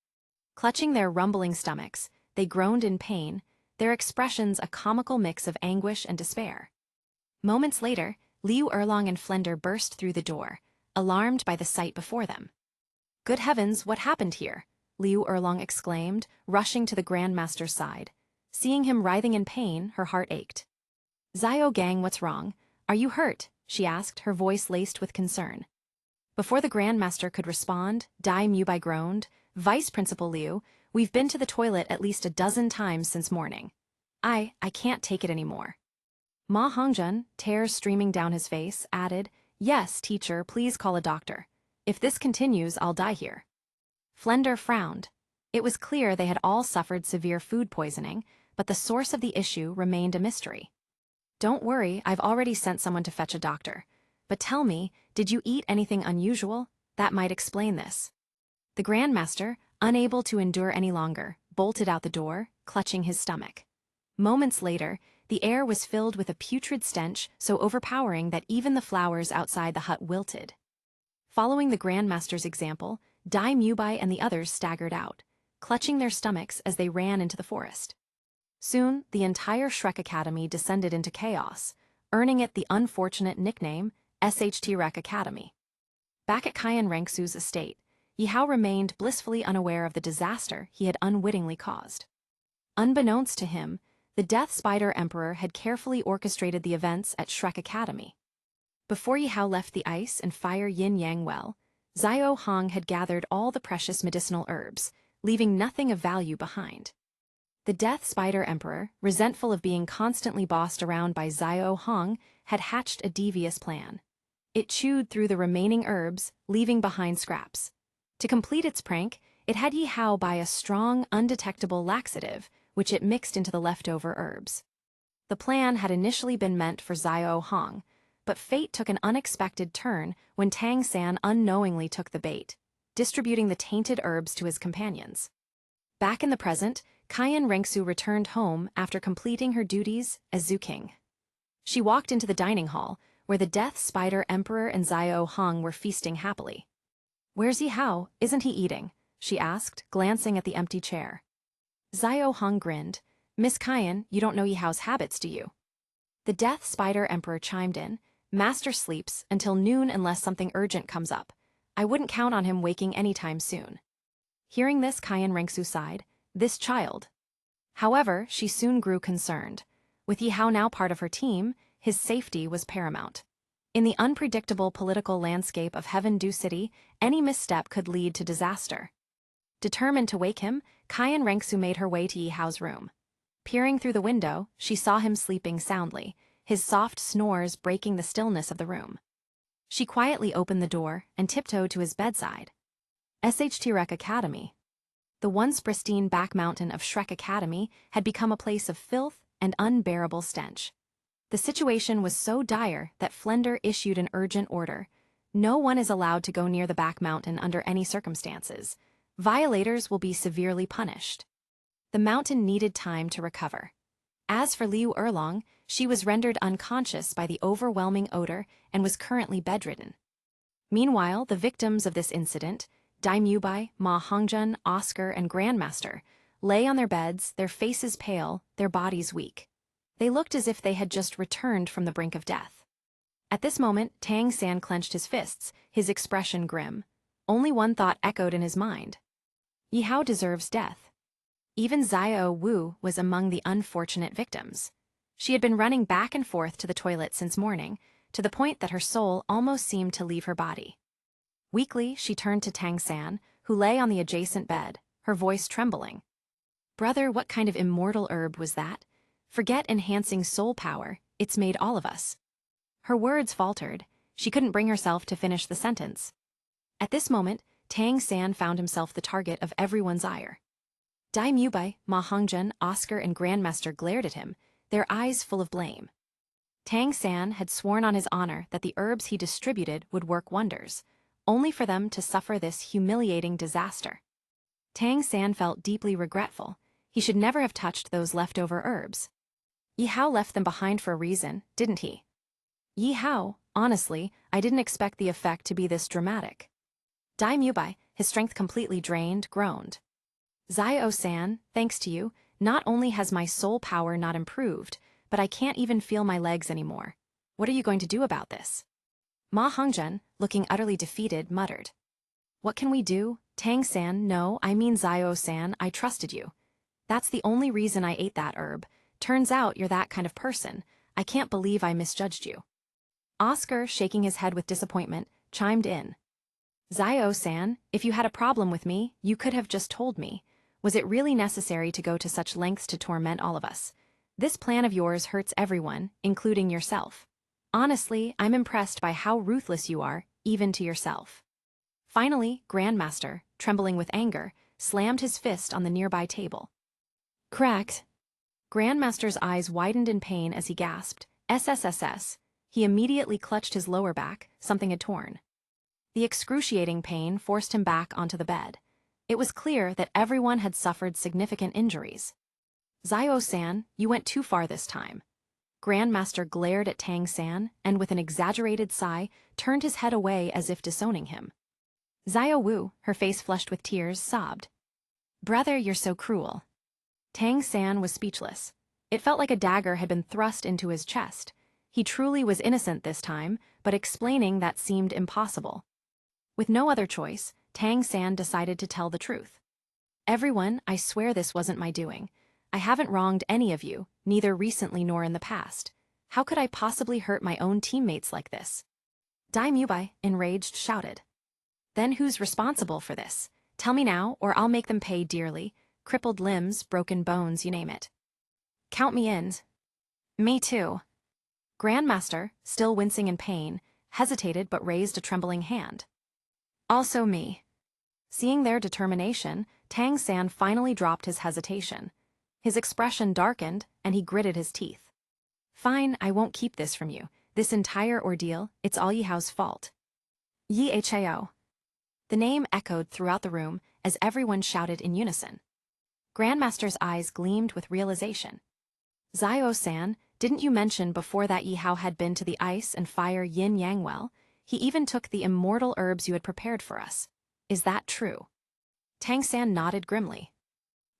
Speaker 1: Clutching their rumbling stomachs, they groaned in pain, their expressions a comical mix of anguish and despair. Moments later, Liu Erlong and Flender burst through the door, alarmed by the sight before them. "Good heavens, what happened here?" Liu Erlong exclaimed, rushing to the Grandmaster's side. Seeing him writhing in pain, her heart ached. "Xiao Gang, what's wrong? Are you hurt?" she asked, her voice laced with concern. Before the Grandmaster could respond, Dai Mubai groaned, "Vice Principal Liu, we've been to the toilet at least a dozen times since morning. I can't take it anymore." Ma Hongjun, tears streaming down his face, added, "Yes, teacher, please call a doctor. If this continues, I'll die here." Flender frowned. It was clear they had all suffered severe food poisoning, but the source of the issue remained a mystery. "Don't worry, I've already sent someone to fetch a doctor. But tell me, did you eat anything unusual? That might explain this." The Grandmaster, unable to endure any longer, bolted out the door, clutching his stomach. Moments later, the air was filled with a putrid stench so overpowering that even the flowers outside the hut wilted. Following the Grandmaster's example, Dai Mubai and the others staggered out, clutching their stomachs as they ran into the forest. Soon, the entire Shrek Academy descended into chaos, earning it the unfortunate nickname SHT Rek Academy. Back at Kaiyan Rengsu's estate, Yihao remained blissfully unaware of the disaster he had unwittingly caused. Unbeknownst to him, the Death Spider Emperor had carefully orchestrated the events at Shrek Academy. Before Yihao left the ice and fire yin-yang well, Xiao Hong had gathered all the precious medicinal herbs, leaving nothing of value behind. The Death Spider Emperor, resentful of being constantly bossed around by Xiao Hong, had hatched a devious plan. It chewed through the remaining herbs, leaving behind scraps. To complete its prank, it had Yi Hao buy a strong, undetectable laxative, which it mixed into the leftover herbs. The plan had initially been meant for Xiao Hong, but fate took an unexpected turn when Tang San unknowingly took the bait, distributing the tainted herbs to his companions. Back in the present, Cayenne Rengsu returned home after completing her duties as Zhu King. She walked into the dining hall, where the Death Spider Emperor and Xiao Hong were feasting happily. "Where's Yi Hao? Isn't he eating?" she asked, glancing at the empty chair. Xiao Hong grinned. "Miss Cayenne, you don't know Yi Hao's habits, do you?" The Death Spider Emperor chimed in. "Master sleeps until noon unless something urgent comes up. I wouldn't count on him waking anytime soon." Hearing this, Cayenne Rengsu sighed. This child. However, she soon grew concerned. With Yi Hao now part of her team, his safety was paramount. In the unpredictable political landscape of Heaven Du City, any misstep could lead to disaster. Determined to wake him, Cayenne Rengsu made her way to Yi Hao's room. Peering through the window, she saw him sleeping soundly, his soft snores breaking the stillness of the room. She quietly opened the door and tiptoed to his bedside. SHT Academy. The once pristine back mountain of Shrek Academy had become a place of filth and unbearable stench. The situation was so dire that Flender issued an urgent order. No one is allowed to go near the back mountain under any circumstances. Violators will be severely punished. The mountain needed time to recover. As for Liu Erlong, she was rendered unconscious by the overwhelming odor and was currently bedridden. Meanwhile, the victims of this incident, Dai Mubai, Ma Hongjun, Oscar, and Grandmaster, lay on their beds, their faces pale, their bodies weak. They looked as if they had just returned from the brink of death. At this moment, Tang San clenched his fists, his expression grim. Only one thought echoed in his mind. Yi Hao deserves death. Even Xiao Wu was among the unfortunate victims. She had been running back and forth to the toilet since morning, to the point that her soul almost seemed to leave her body. Weakly, she turned to Tang San, who lay on the adjacent bed, her voice trembling. "Brother, what kind of immortal herb was that? Forget enhancing soul power, it's made all of us." Her words faltered. She couldn't bring herself to finish the sentence. At this moment, Tang San found himself the target of everyone's ire. Dai Mubai, Ma Hongjun, Oscar, and Grandmaster glared at him, their eyes full of blame. Tang San had sworn on his honor that the herbs he distributed would work wonders, only for them to suffer this humiliating disaster. Tang San felt deeply regretful. He should never have touched those leftover herbs. Yi Hao left them behind for a reason, didn't he? Yi Hao, honestly, I didn't expect the effect to be this dramatic. Dai Mubai, his strength completely drained, groaned. Xiao-san, thanks to you, not only has my soul power not improved, but I can't even feel my legs anymore. What are you going to do about this? Ma Hongjun, looking utterly defeated, muttered. What can we do? Tang-san, no, I mean Xiao-san, I trusted you. That's the only reason I ate that herb. Turns out you're that kind of person. I can't believe I misjudged you. Oscar, shaking his head with disappointment, chimed in. Xiao-san, if you had a problem with me, you could have just told me. Was it really necessary to go to such lengths to torment all of us? This plan of yours hurts everyone, including yourself. Honestly, I'm impressed by how ruthless you are, even to yourself. Finally, Grandmaster, trembling with anger, slammed his fist on the nearby table. Cracked. Grandmaster's eyes widened in pain as he gasped, "SSSS." He immediately clutched his lower back, something had torn. The excruciating pain forced him back onto the bed. It was clear that everyone had suffered significant injuries. Xiao-san, you went too far this time. Grandmaster glared at Tang San and with an exaggerated sigh turned his head away as if disowning him. Xiao Wu, her face flushed with tears, sobbed. Brother, you're so cruel. Tang San was speechless. It felt like a dagger had been thrust into his chest. He truly was innocent this time, but explaining that seemed impossible. With no other choice, Tang San decided to tell the truth. Everyone, I swear this wasn't my doing. I haven't wronged any of you, neither recently nor in the past. How could I possibly hurt my own teammates like this? Dai Mubai, enraged, shouted. Then who's responsible for this? Tell me now, or I'll make them pay dearly. crippled limbs, broken bones, you name it. Count me in. Me too. Grandmaster, still wincing in pain, hesitated but raised a trembling hand. Also me. Seeing their determination, Tang San finally dropped his hesitation. His expression darkened, and he gritted his teeth. Fine, I won't keep this from you. This entire ordeal, it's all Yihao's fault. Yi-Hao. The name echoed throughout the room as everyone shouted in unison. Grandmaster's eyes gleamed with realization. Zio-san, didn't you mention before that Yihao had been to the ice and fire yin-yang well? He even took the immortal herbs you had prepared for us. Is that true? Tang San nodded grimly.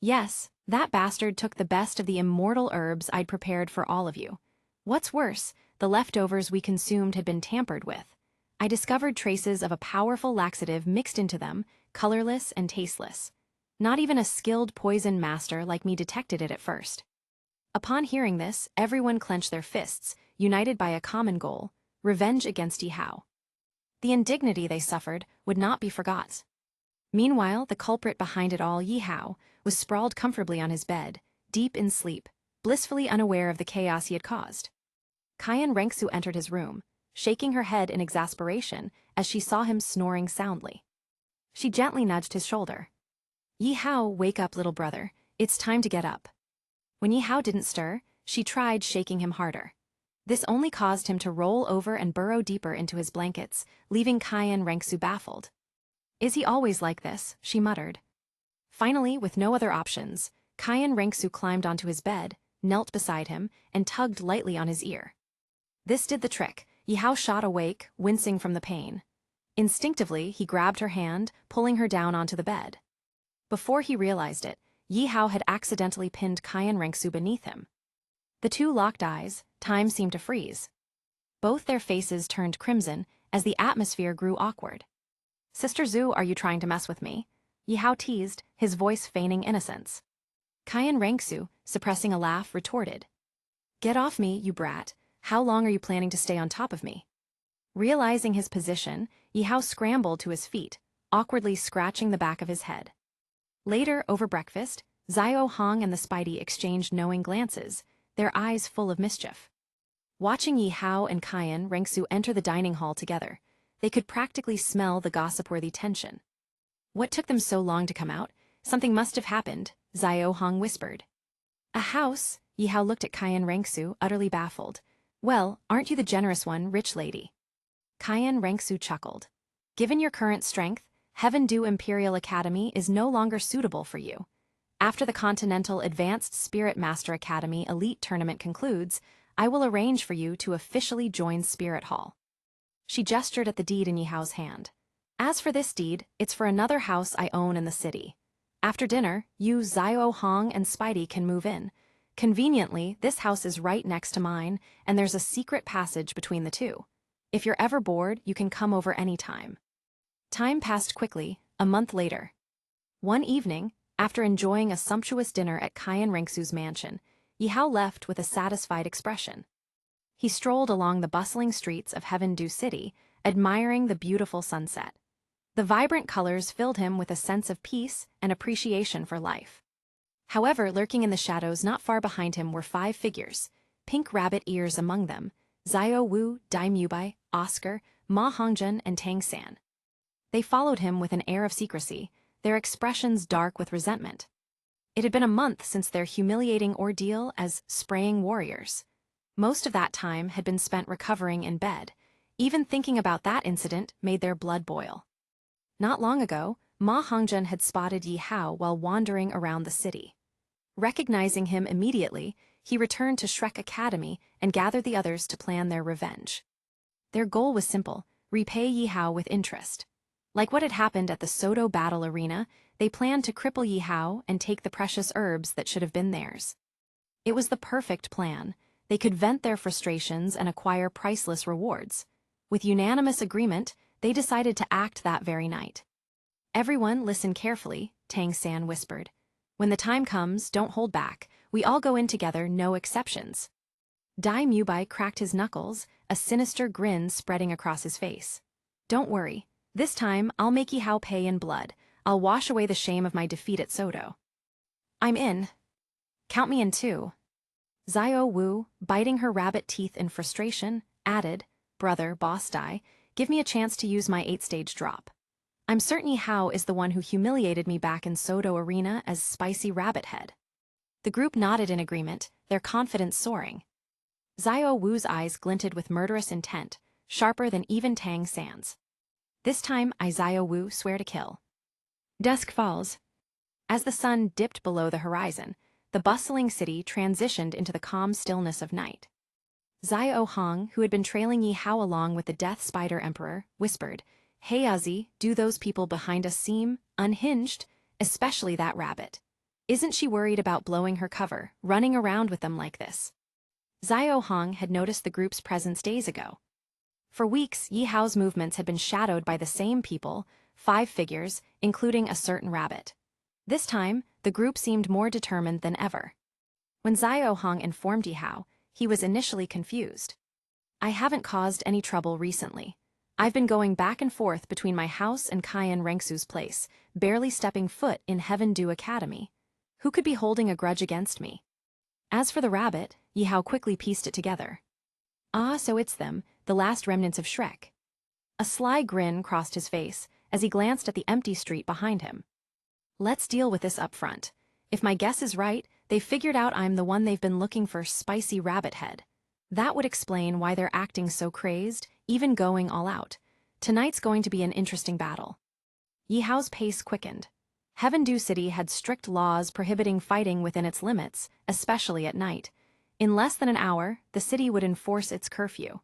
Speaker 1: Yes, that bastard took the best of the immortal herbs I'd prepared for all of you. What's worse, the leftovers we consumed had been tampered with. I discovered traces of a powerful laxative mixed into them, colorless and tasteless. Not even a skilled poison master like me detected it at first. Upon hearing this, everyone clenched their fists, united by a common goal: revenge against Yihao. The indignity they suffered would not be forgot. Meanwhile, the culprit behind it all, Yihao, was sprawled comfortably on his bed, deep in sleep, blissfully unaware of the chaos he had caused. Cayenne Rengsu entered his room, shaking her head in exasperation as she saw him snoring soundly. She gently nudged his shoulder. Yihao, wake up, little brother. It's time to get up. When Yihao didn't stir, she tried shaking him harder. This only caused him to roll over and burrow deeper into his blankets, leaving Cayenne Rengsu baffled. Is he always like this? She muttered. Finally, with no other options, Cayenne Rengsu climbed onto his bed, knelt beside him, and tugged lightly on his ear. This did the trick. Yihao shot awake, wincing from the pain. Instinctively, he grabbed her hand, pulling her down onto the bed. Before he realized it, Yihao had accidentally pinned Cayenne Rengsu beneath him. The two locked eyes, time seemed to freeze. Both their faces turned crimson as the atmosphere grew awkward. Sister Zhu, are you trying to mess with me? Yihao teased, his voice feigning innocence. Cayenne Rengsu, suppressing a laugh, retorted. Get off me, you brat. How long are you planning to stay on top of me? Realizing his position, Yihao scrambled to his feet, awkwardly scratching the back of his head. Later, over breakfast, Zio Hong and the Spidey exchanged knowing glances, their eyes full of mischief. Watching Yihao and Cayenne Rengsu enter the dining hall together, they could practically smell the gossip-worthy tension. What took them so long to come out? Something must have happened, Zio Hong whispered. A house? Yihao looked at Cayenne Rengsu, utterly baffled. Well, aren't you the generous one, rich lady? Cayenne Rengsu chuckled. Given your current strength, Heaven Dew Imperial Academy is no longer suitable for you. After the Continental Advanced Spirit Master Academy Elite Tournament concludes, I will arrange for you to officially join Spirit Hall. She gestured at the deed in Yihao's hand. As for this deed, it's for another house I own in the city. After dinner, you, Zio Hong, and Spidey can move in. Conveniently, this house is right next to mine, and there's a secret passage between the two. If you're ever bored, you can come over anytime. Time passed quickly, a month later. One evening, after enjoying a sumptuous dinner at Cayenne Rengsu's mansion, Yihao left with a satisfied expression. He strolled along the bustling streets of Heaven Dew City, admiring the beautiful sunset. The vibrant colors filled him with a sense of peace and appreciation for life. However, lurking in the shadows not far behind him were 5 figures, pink rabbit ears among them: Zio Wu, Dai Mubai, Oscar, Ma Hongjun, and Tang San. They followed him with an air of secrecy, their expressions dark with resentment. It had been a month since their humiliating ordeal as spraying warriors. Most of that time had been spent recovering in bed. Even thinking about that incident made their blood boil. Not long ago, Ma Hongjun had spotted Yihao while wandering around the city. Recognizing him immediately, he returned to Shrek Academy and gathered the others to plan their revenge. Their goal was simple: repay Yihao with interest. Like what had happened at the Soto Battle Arena, they planned to cripple Yihao and take the precious herbs that should have been theirs. It was the perfect plan. They could vent their frustrations and acquire priceless rewards. With unanimous agreement, they decided to act that very night. Everyone listen carefully, Tang San whispered. When the time comes, don't hold back. We all go in together, no exceptions. Dai Mubai cracked his knuckles, a sinister grin spreading across his face. Don't worry. This time, I'll make Yihao pay in blood. I'll wash away the shame of my defeat at Soto. I'm in. Count me in too. Xiao Wu, biting her rabbit teeth in frustration, added, Brother, boss die, give me a chance to use my 8-stage drop. I'm certain Yi Hao is the one who humiliated me back in Soto Arena as Spicy Rabbit Head. The group nodded in agreement, their confidence soaring. Xiao Wu's eyes glinted with murderous intent, sharper than even Tang San's. This time, I Xiao Wu swear to kill. Dusk falls. As the sun dipped below the horizon, the bustling city transitioned into the calm stillness of night. Xiao Hong, who had been trailing Yi Hao along with the Death Spider Emperor, whispered, Hey Ozzy, do those people behind us seem unhinged, especially that rabbit? Isn't she worried about blowing her cover, running around with them like this? Xiao Hong had noticed the group's presence days ago. For weeks, Yi Hao's movements had been shadowed by the same people, 5 figures, including a certain rabbit. This time, the group seemed more determined than ever. When Xiao Hong informed Yi Hao, he was initially confused. I haven't caused any trouble recently. I've been going back and forth between my house and Cayenne Rengsu's place, barely stepping foot in Heaven Dew Academy. Who could be holding a grudge against me? As for the rabbit, Yi Hao quickly pieced it together. Ah, so it's them, the last remnants of Shrek. A sly grin crossed his face as he glanced at the empty street behind him. Let's deal with this up front. If my guess is right, they've figured out I'm the one they've been looking for, Spicy Rabbit Head. That would explain why they're acting so crazed, even going all out. Tonight's going to be an interesting battle. Yi Hao's pace quickened. Heaven Dew City had strict laws prohibiting fighting within its limits, especially at night. In less than an hour, the city would enforce its curfew.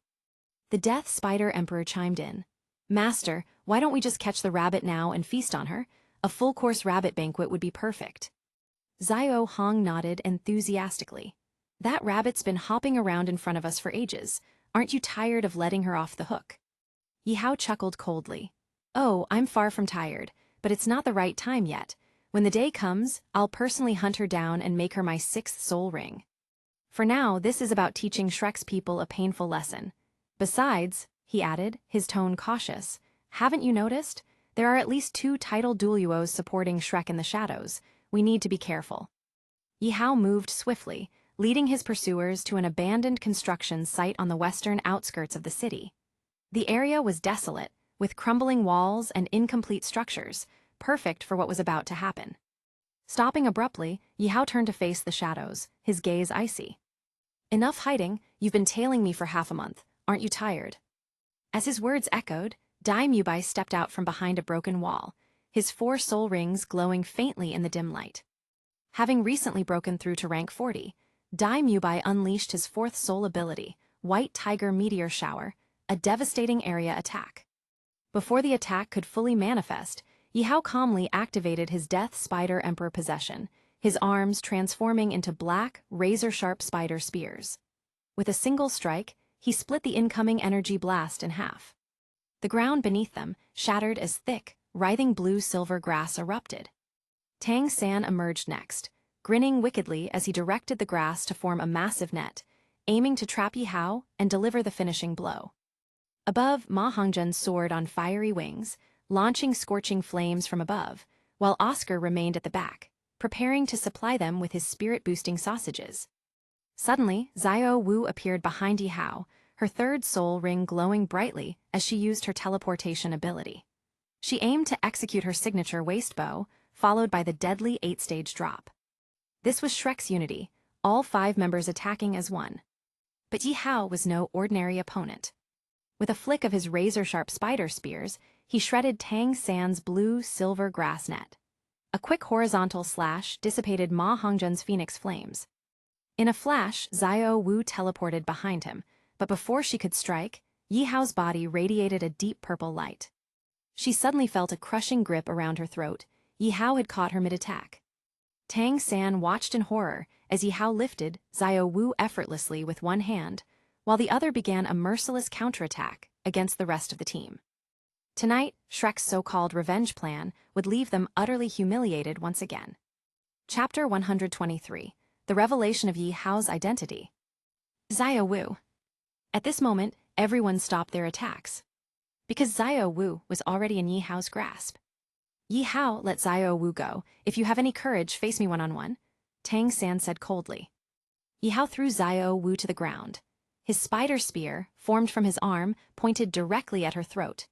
Speaker 1: The Death Spider Emperor chimed in. Master, why don't we just catch the rabbit now and feast on her? A full-course rabbit banquet would be perfect. Xiao Hong nodded enthusiastically. That rabbit's been hopping around in front of us for ages. Aren't you tired of letting her off the hook? Yi Hao chuckled coldly. Oh, I'm far from tired, but it's not the right time yet. When the day comes, I'll personally hunt her down and make her my 6th soul ring. For now, this is about teaching Shrek's people a painful lesson. Besides, he added, his tone cautious, haven't you noticed? There are at least 2 title dueluos supporting Shrek in the shadows. We need to be careful. Yi Hao moved swiftly, leading his pursuers to an abandoned construction site on the western outskirts of the city. The area was desolate, with crumbling walls and incomplete structures, perfect for what was about to happen. Stopping abruptly, Yi Hao turned to face the shadows, his gaze icy. Enough hiding, you've been tailing me for half a month. Aren't you tired? As his words echoed, Dai Mubai stepped out from behind a broken wall, his 4 soul rings glowing faintly in the dim light. Having recently broken through to rank 40, Dai Mubai unleashed his 4th soul ability, White Tiger Meteor Shower, a devastating area attack. Before the attack could fully manifest, Yi Hao calmly activated his Death Spider Emperor possession, his arms transforming into black, razor-sharp spider spears. With a single strike, he split the incoming energy blast in half. The ground beneath them shattered as thick, writhing blue-silver grass erupted. Tang San emerged next, grinning wickedly as he directed the grass to form a massive net, aiming to trap Yi Hao and deliver the finishing blow. Above, Ma Hongjun soared on fiery wings, launching scorching flames from above, while Oscar remained at the back, preparing to supply them with his spirit-boosting sausages. Suddenly, Xiao Wu appeared behind Yi Hao, her 3rd soul ring glowing brightly as she used her teleportation ability. She aimed to execute her signature waist bow, followed by the deadly 8-stage drop. This was Shrek's unity, all 5 members attacking as one. But Yi Hao was no ordinary opponent. With a flick of his razor-sharp spider spears, he shredded Tang San's blue-silver grass net. A quick horizontal slash dissipated Ma Hongjun's phoenix flames. In a flash, Xiao Wu teleported behind him, but before she could strike, Yi Hao's body radiated a deep purple light. She suddenly felt a crushing grip around her throat. Yi Hao had caught her mid-attack. Tang San watched in horror as Yi Hao lifted Xiao Wu effortlessly with one hand, while the other began a merciless counterattack against the rest of the team. Tonight, Shrek's so-called revenge plan would leave them utterly humiliated once again. Chapter 123, The Revelation of Yi Hao's Identity. Xiao Wu. At this moment, everyone stopped their attacks. Because Xiao Wu was already in Yi Hao's grasp. Yi Hao let Xiao Wu go. If you have any courage, face me one-on-one. Tang San said coldly. Yihao threw Xiao Wu to the ground. His spider spear, formed from his arm, pointed directly at her throat.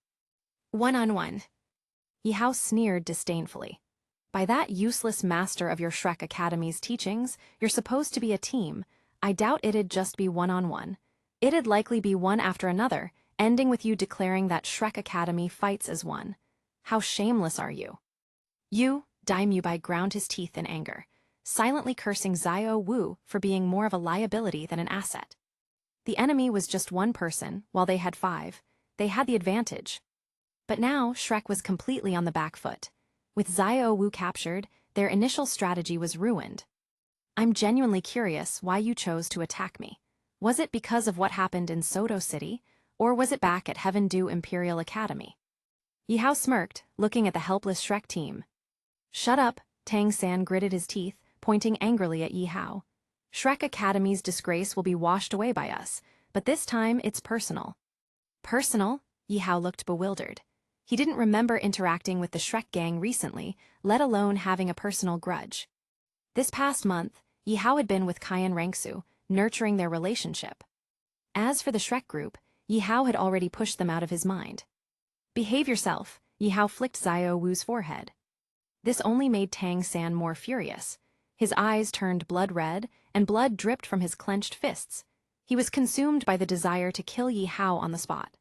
Speaker 1: One-on-one. Yihao sneered disdainfully. By that useless master of your Shrek Academy's teachings, you're supposed to be a team. I doubt it'd just be one-on-one. It'd likely be one after another, ending with you declaring that Shrek Academy fights as one. How shameless are you? You, Daimyo ground his teeth in anger, silently cursing Xiao Wu for being more of a liability than an asset. The enemy was just one person, while they had 5. They had the advantage. But now Shrek was completely on the back foot. With Xiao Wu captured, their initial strategy was ruined. I'm genuinely curious why you chose to attack me. Was it because of what happened in Soto City, or was it back at Heaven Dew Imperial Academy? Yihao smirked, looking at the helpless Shrek team. Shut up, Tang San gritted his teeth, pointing angrily at Yihao. Shrek Academy's disgrace will be washed away by us, but this time it's personal. Personal? Yihao looked bewildered. He didn't remember interacting with the Shrek gang recently, let alone having a personal grudge. This past month, Yihao had been with Kai and Rangsu, nurturing their relationship. As for the Shrek group, Yihao had already pushed them out of his mind. Behave yourself, Yihao flicked Xiao Wu's forehead. This only made Tang San more furious. His eyes turned blood red, and blood dripped from his clenched fists. He was consumed by the desire to kill Yihao on the spot.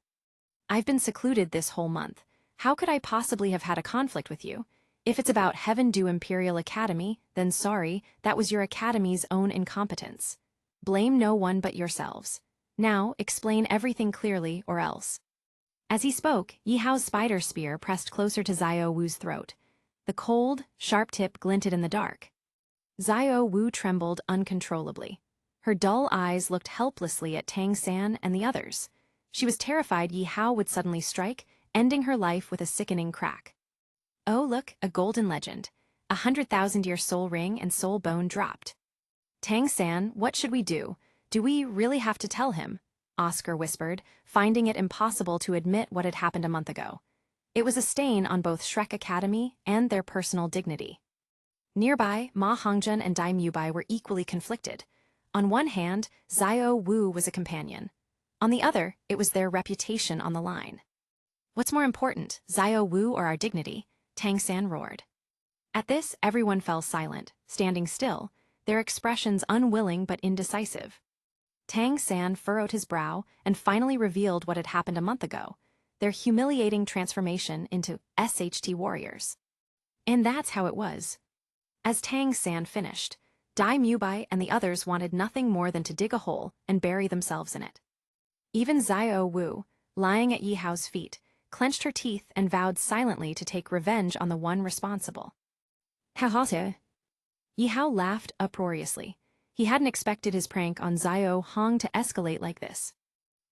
Speaker 1: I've been secluded this whole month. How could I possibly have had a conflict with you? If it's about Heaven Dew Imperial Academy, then sorry, that was your academy's own incompetence. Blame no one but yourselves. Now, explain everything clearly or else. As he spoke, Yihao's spider spear pressed closer to Xiao Wu's throat. The cold, sharp tip glinted in the dark. Xiao Wu trembled uncontrollably. Her dull eyes looked helplessly at Tang San and the others. She was terrified Yihao would suddenly strike, ending her life with a sickening crack. Oh look, a golden legend. 100,000-year soul ring and soul bone dropped. Tang San, what should we do? Do we really have to tell him? Oscar whispered, finding it impossible to admit what had happened a month ago. It was a stain on both Shrek Academy and their personal dignity. Nearby, Ma Hongjun and Daimyo were equally conflicted. On one hand, Xiao Wu was a companion. On the other, it was their reputation on the line. What's more important, Xiao Wu or our dignity? Tang San roared. At this, everyone fell silent, standing still, their expressions unwilling but indecisive. Tang San furrowed his brow and finally revealed what had happened a month ago, their humiliating transformation into SHT warriors. And that's how it was. As Tang San finished, Daimyo and the others wanted nothing more than to dig a hole and bury themselves in it. Even Xiao Wu, lying at Yihao's feet, clenched her teeth and vowed silently to take revenge on the one responsible. Ha-ha-ha. Yihao laughed uproariously. He hadn't expected his prank on Xiao Hong to escalate like this.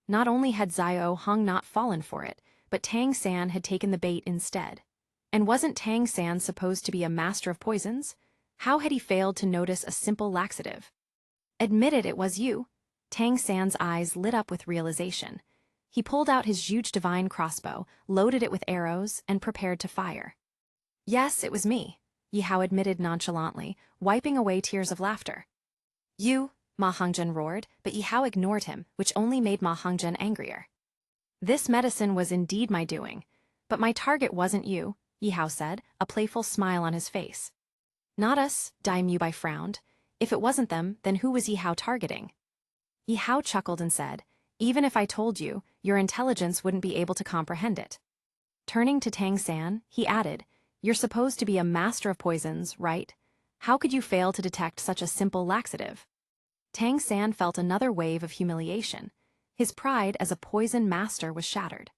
Speaker 1: Not only had Xiao Hong not fallen for it, but Tang San had taken the bait instead. And wasn't Tang San supposed to be a master of poisons? How had he failed to notice a simple laxative? Admit it was you. Tang San's eyes lit up with realization. He pulled out his huge divine crossbow, loaded it with arrows, and prepared to fire. Yes, it was me, Yihao admitted nonchalantly, wiping away tears of laughter. You, Ma Hongjun roared, but Yihao ignored him, which only made Ma Hongjun angrier. This medicine was indeed my doing, but my target wasn't you, Yihao said, a playful smile on his face. Not us, Daimyo frowned. If it wasn't them, then who was Yihao targeting? Yihao chuckled and said, even if I told you, your intelligence wouldn't be able to comprehend it. Turning to Tang San, he added, you're supposed to be a master of poisons, right? How could you fail to detect such a simple laxative? Tang San felt another wave of humiliation. His pride as a poison master was shattered.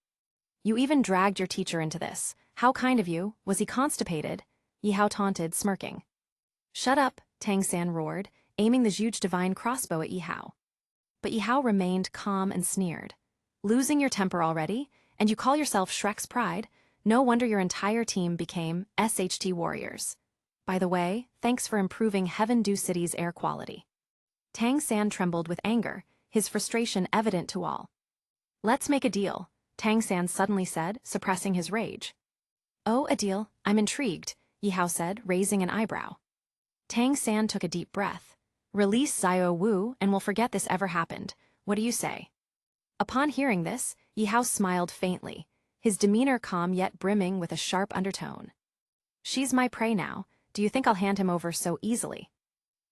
Speaker 1: You even dragged your teacher into this. How kind of you. Was he constipated? Yihao taunted, smirking. Shut up, Tang San roared, aiming the huge divine crossbow at Yihao. But Yihao remained calm and sneered. Losing your temper already? And you call yourself Shrek's pride? No wonder your entire team became SHT warriors. By the way, thanks for improving Heaven Dew City's air quality. Tang San trembled with anger, his frustration evident to all. Let's make a deal, Tang San suddenly said, suppressing his rage. Oh, a deal, I'm intrigued, Yihao said, raising an eyebrow. Tang San took a deep breath. Release Xiao Wu and we'll forget this ever happened. What do you say? Upon hearing this, Yihao smiled faintly, his demeanor calm yet brimming with a sharp undertone. She's my prey now. Do you think I'll hand him over so easily?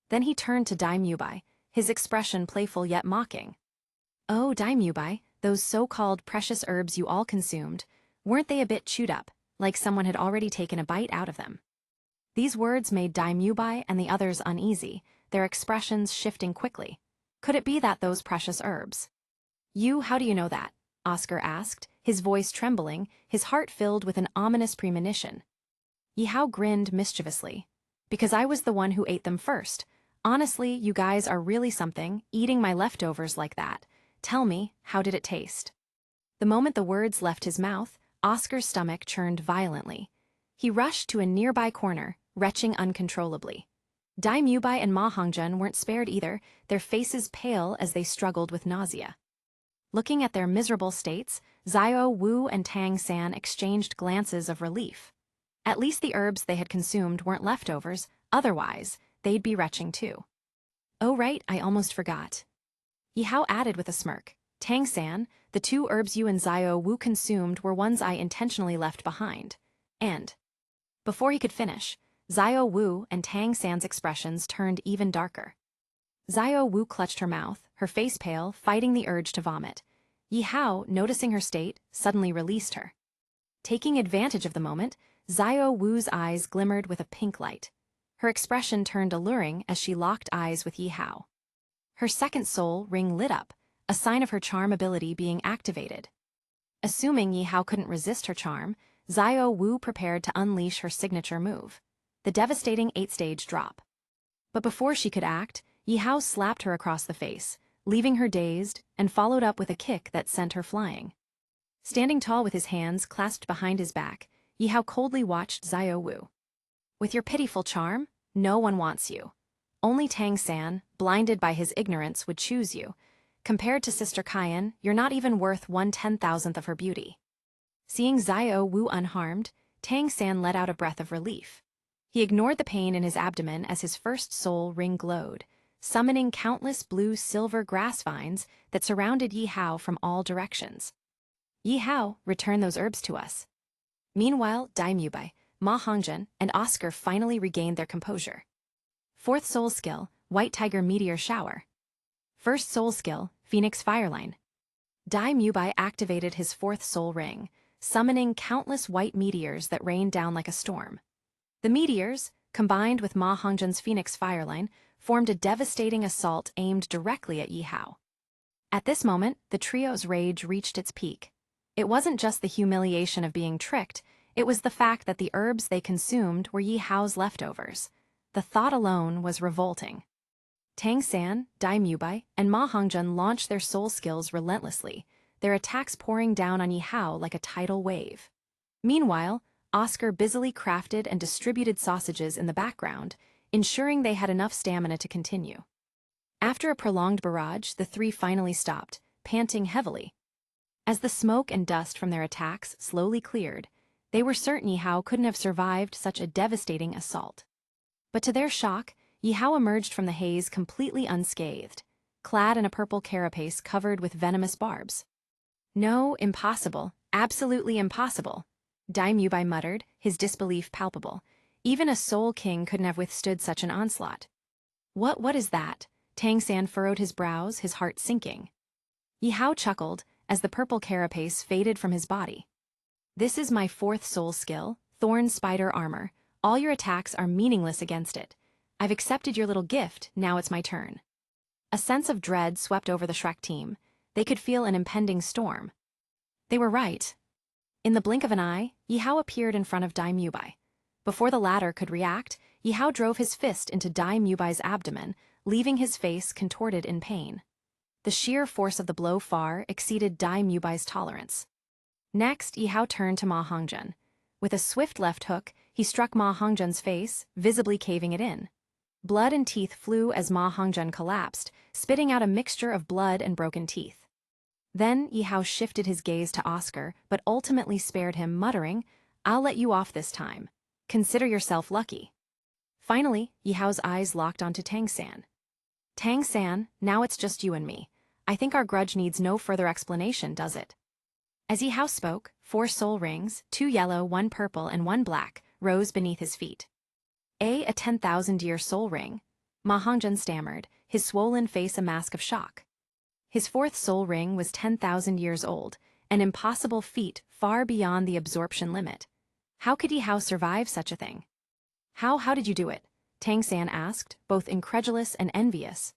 Speaker 1: Then he turned to Daimyobai, his expression playful yet mocking. Oh, Daimyobai, those so-called precious herbs you all consumed, weren't they a bit chewed up, like someone had already taken a bite out of them? These words made Daimyobai and the others uneasy, their expressions shifting quickly. Could it be that those precious herbs? How do you know that? Oscar asked, his voice trembling, his heart filled with an ominous premonition. Yihao grinned mischievously. Because I was the one who ate them first. Honestly, you guys are really something, eating my leftovers like that. Tell me, how did it taste? The moment the words left his mouth, Oscar's stomach churned violently. He rushed to a nearby corner, retching uncontrollably. Daimyobai and Ma Hongjun weren't spared either, their faces pale as they struggled with nausea. Looking at their miserable states, Xiao Wu and Tang San exchanged glances of relief. At least the herbs they had consumed weren't leftovers, otherwise, they'd be retching too. Oh right, I almost forgot. Yihao added with a smirk. Tang San, the 2 herbs you and Xiao Wu consumed were ones I intentionally left behind. And before he could finish, Xiao Wu and Tang San's expressions turned even darker. Xiao Wu clutched her mouth, her face pale, fighting the urge to vomit. Yihao, noticing her state, suddenly released her. Taking advantage of the moment, Xiao Wu's eyes glimmered with a pink light. Her expression turned alluring as she locked eyes with Yihao. Her second soul ring lit up, a sign of her charm ability being activated. Assuming Yihao couldn't resist her charm, Xiao Wu prepared to unleash her signature move, the devastating 8-stage drop. But before she could act, Yihao slapped her across the face, leaving her dazed, and followed up with a kick that sent her flying. Standing tall with his hands clasped behind his back, Yihao coldly watched Xiao Wu. With your pitiful charm, no one wants you. Only Tang San, blinded by his ignorance, would choose you. Compared to Sister Kaiyan, you're not even worth 1/10,000th of her beauty. Seeing Xiao Wu unharmed, Tang San let out a breath of relief. He ignored the pain in his abdomen as his first soul ring glowed, summoning countless blue-silver grass vines that surrounded Yihao from all directions. Yihao, return those herbs to us. Meanwhile, Daimyobai, Ma Hongjun, and Oscar finally regained their composure. 4th soul skill, White Tiger Meteor Shower. 1st soul skill, Phoenix Fireline. Daimyobai activated his 4th soul ring, summoning countless white meteors that rained down like a storm. The meteors, combined with Ma Hongjun's Phoenix Fireline, formed a devastating assault aimed directly at Yihao. At this moment, the trio's rage reached its peak. It wasn't just the humiliation of being tricked, it was the fact that the herbs they consumed were Yihao's leftovers. The thought alone was revolting. Tang San, Daimyobai, and Ma Hongjun launched their soul skills relentlessly, their attacks pouring down on Yihao like a tidal wave. Meanwhile, Oscar busily crafted and distributed sausages in the background, ensuring they had enough stamina to continue. After a prolonged barrage, the 3 finally stopped, panting heavily. As the smoke and dust from their attacks slowly cleared, they were certain Yihao couldn't have survived such a devastating assault. But to their shock, Yihao emerged from the haze completely unscathed, clad in a purple carapace covered with venomous barbs. No, impossible, absolutely impossible, Daimyobai muttered, his disbelief palpable. Even a soul king couldn't have withstood such an onslaught. What is that? Tang San furrowed his brows, his heart sinking. Yihao chuckled as the purple carapace faded from his body. This is my 4th soul skill, Thorn Spider Armor. All your attacks are meaningless against it. I've accepted your little gift, now it's my turn. A sense of dread swept over the Shrek team. They could feel an impending storm. They were right. In the blink of an eye, Yihao appeared in front of Daimyobai. Before the latter could react, Yihao drove his fist into Daimyobai's abdomen, leaving his face contorted in pain. The sheer force of the blow far exceeded Daimyobai's tolerance. Next, Yihao turned to Ma Hongjun. With a swift left hook, he struck Ma Hongjun's face, visibly caving it in. Blood and teeth flew as Ma Hongjun collapsed, spitting out a mixture of blood and broken teeth. Then Yihao shifted his gaze to Oscar, but ultimately spared him, muttering, "I'll let you off this time. Consider yourself lucky." Finally, Yihao's eyes locked onto Tang San. Tang San, now it's just you and me. I think our grudge needs no further explanation, does it? As Yihao spoke, 4 soul rings, 2 yellow, 1 purple, and 1 black, rose beneath his feet. A 10,000-year soul ring? Ma Hongzhen stammered, his swollen face a mask of shock. His 4th soul ring was 10,000 years old, an impossible feat far beyond the absorption limit. How could Yihao survive such a thing? How did you do it? Tang San asked, both incredulous and envious.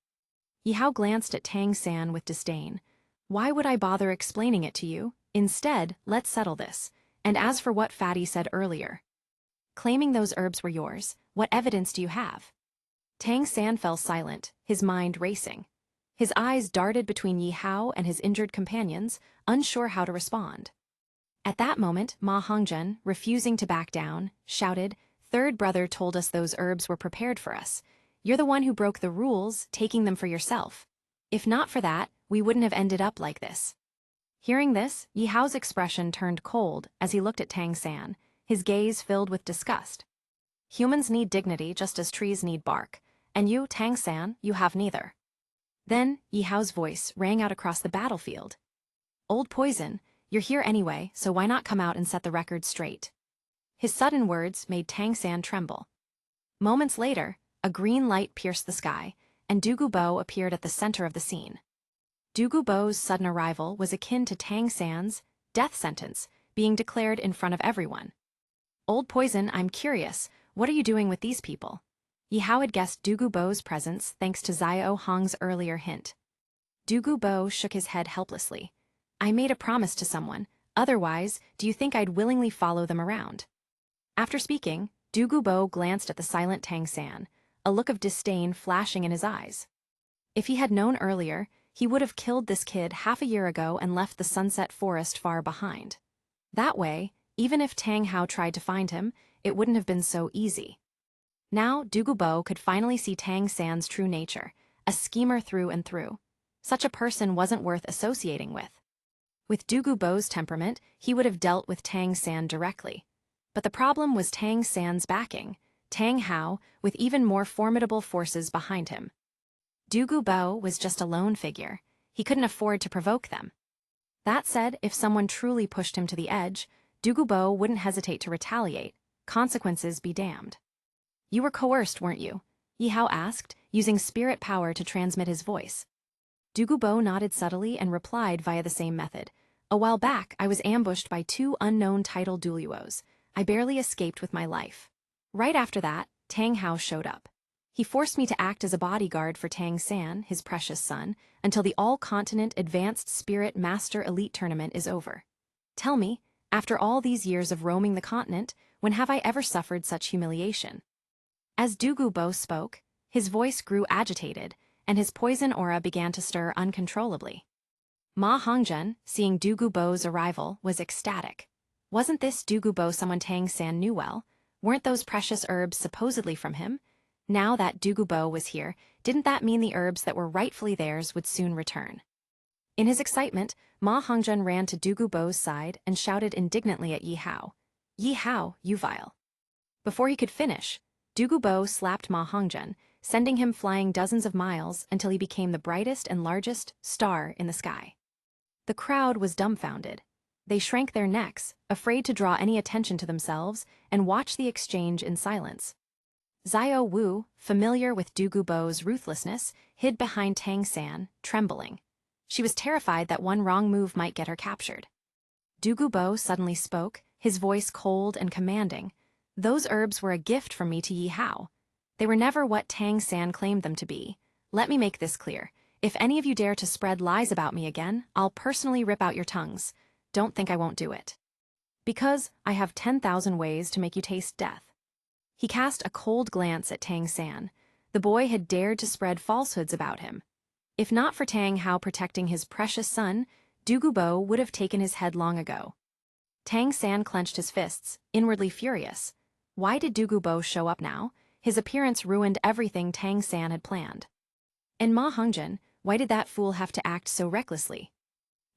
Speaker 1: Yihao glanced at Tang San with disdain. Why would I bother explaining it to you? Instead, let's settle this. And as for what Fatty said earlier, claiming those herbs were yours, what evidence do you have? Tang San fell silent, his mind racing. His eyes darted between Yihao and his injured companions, unsure how to respond. At that moment, Ma Hongzhen, refusing to back down, shouted, "Third brother told us those herbs were prepared for us. You're the one who broke the rules, taking them for yourself. If not for that, we wouldn't have ended up like this." Hearing this, Yihao's expression turned cold as he looked at Tang San, his gaze filled with disgust. Humans need dignity just as trees need bark, and you, Tang San, you have neither. Then, Yihao's voice rang out across the battlefield. "Old Poison, you're here anyway, so why not come out and set the record straight?" His sudden words made Tang San tremble. Moments later, a green light pierced the sky, and Dugu Bo appeared at the center of the scene. Dugu Bo's sudden arrival was akin to Tang San's death sentence being declared in front of everyone. "Old Poison, I'm curious, what are you doing with these people?" Yihao had guessed Dugu Bo's presence thanks to Xiao Hong's earlier hint. Dugu Bo shook his head helplessly. "I made a promise to someone, otherwise, do you think I'd willingly follow them around?" After speaking, Dugu Bo glanced at the silent Tang San, a look of disdain flashing in his eyes. If he had known earlier, he would have killed this kid half a year ago and left the Sunset Forest far behind. That way, even if Tang Hao tried to find him, it wouldn't have been so easy. Now, Dugu Bo could finally see Tang San's true nature, a schemer through and through. Such a person wasn't worth associating with. With Dugu Bo's temperament, he would have dealt with Tang San directly. But the problem was Tang San's backing, Tang Hao, with even more formidable forces behind him. Dugu Bo was just a lone figure. He couldn't afford to provoke them. That said, if someone truly pushed him to the edge, Dugu Bo wouldn't hesitate to retaliate. Consequences be damned. "You were coerced, weren't you?" Yihao asked, using spirit power to transmit his voice. Dugu Bo nodded subtly and replied via the same method. "A while back, I was ambushed by 2 unknown title Duluos. I barely escaped with my life. Right after that, Tang Hao showed up. He forced me to act as a bodyguard for Tang San, his precious son, until the All-Continent Advanced Spirit Master Elite Tournament is over. Tell me, after all these years of roaming the continent, when have I ever suffered such humiliation?" As Dugu Bo spoke, his voice grew agitated, and his poison aura began to stir uncontrollably. Ma Hongzhen, seeing Dugu Bo's arrival, was ecstatic. Wasn't this Dugu Bo someone Tang San knew well? Weren't those precious herbs supposedly from him? Now that Dugu Bo was here, didn't that mean the herbs that were rightfully theirs would soon return? In his excitement, Ma Hongzhen ran to Dugu Bo's side and shouted indignantly at Yihao. "Yihao, you vile." Before he could finish, Dugu Bo slapped Ma Hongzhen, sending him flying dozens of miles until he became the brightest and largest star in the sky. The crowd was dumbfounded. They shrank their necks, afraid to draw any attention to themselves, and watched the exchange in silence. Xiao Wu, familiar with Dugu Bo's ruthlessness, hid behind Tang San, trembling. She was terrified that one wrong move might get her captured. Dugu Bo suddenly spoke, his voice cold and commanding. "Those herbs were a gift from me to Yihao. They were never what Tang San claimed them to be. Let me make this clear. If any of you dare to spread lies about me again, I'll personally rip out your tongues. Don't think I won't do it. Because I have 10,000 ways to make you taste death." He cast a cold glance at Tang San. The boy had dared to spread falsehoods about him. If not for Tang Hao protecting his precious son, Dugu Bo would have taken his head long ago. Tang San clenched his fists, inwardly furious. Why did Dugu Bo show up now? His appearance ruined everything Tang San had planned. And Ma Hongzhen, why did that fool have to act so recklessly?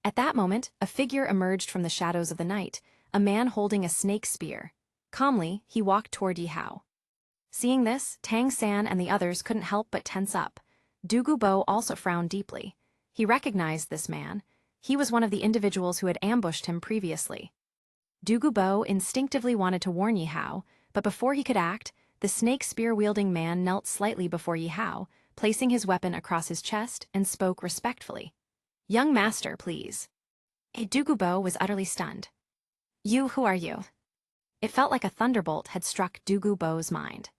Speaker 1: At that moment, a figure emerged from the shadows of the night, a man holding a snake spear. Calmly, he walked toward Yihao. Seeing this, Tang San and the others couldn't help but tense up. Dugu Bo also frowned deeply. He recognized this man. He was one of the individuals who had ambushed him previously. Dugu Bo instinctively wanted to warn Yi Hao, but before he could act, the snake spear-wielding man knelt slightly before Yi Hao, placing his weapon across his chest and spoke respectfully. "Young master, please." Dugu Bo was utterly stunned. "You, who are you?" It felt like a thunderbolt had struck Dugu Bo's mind.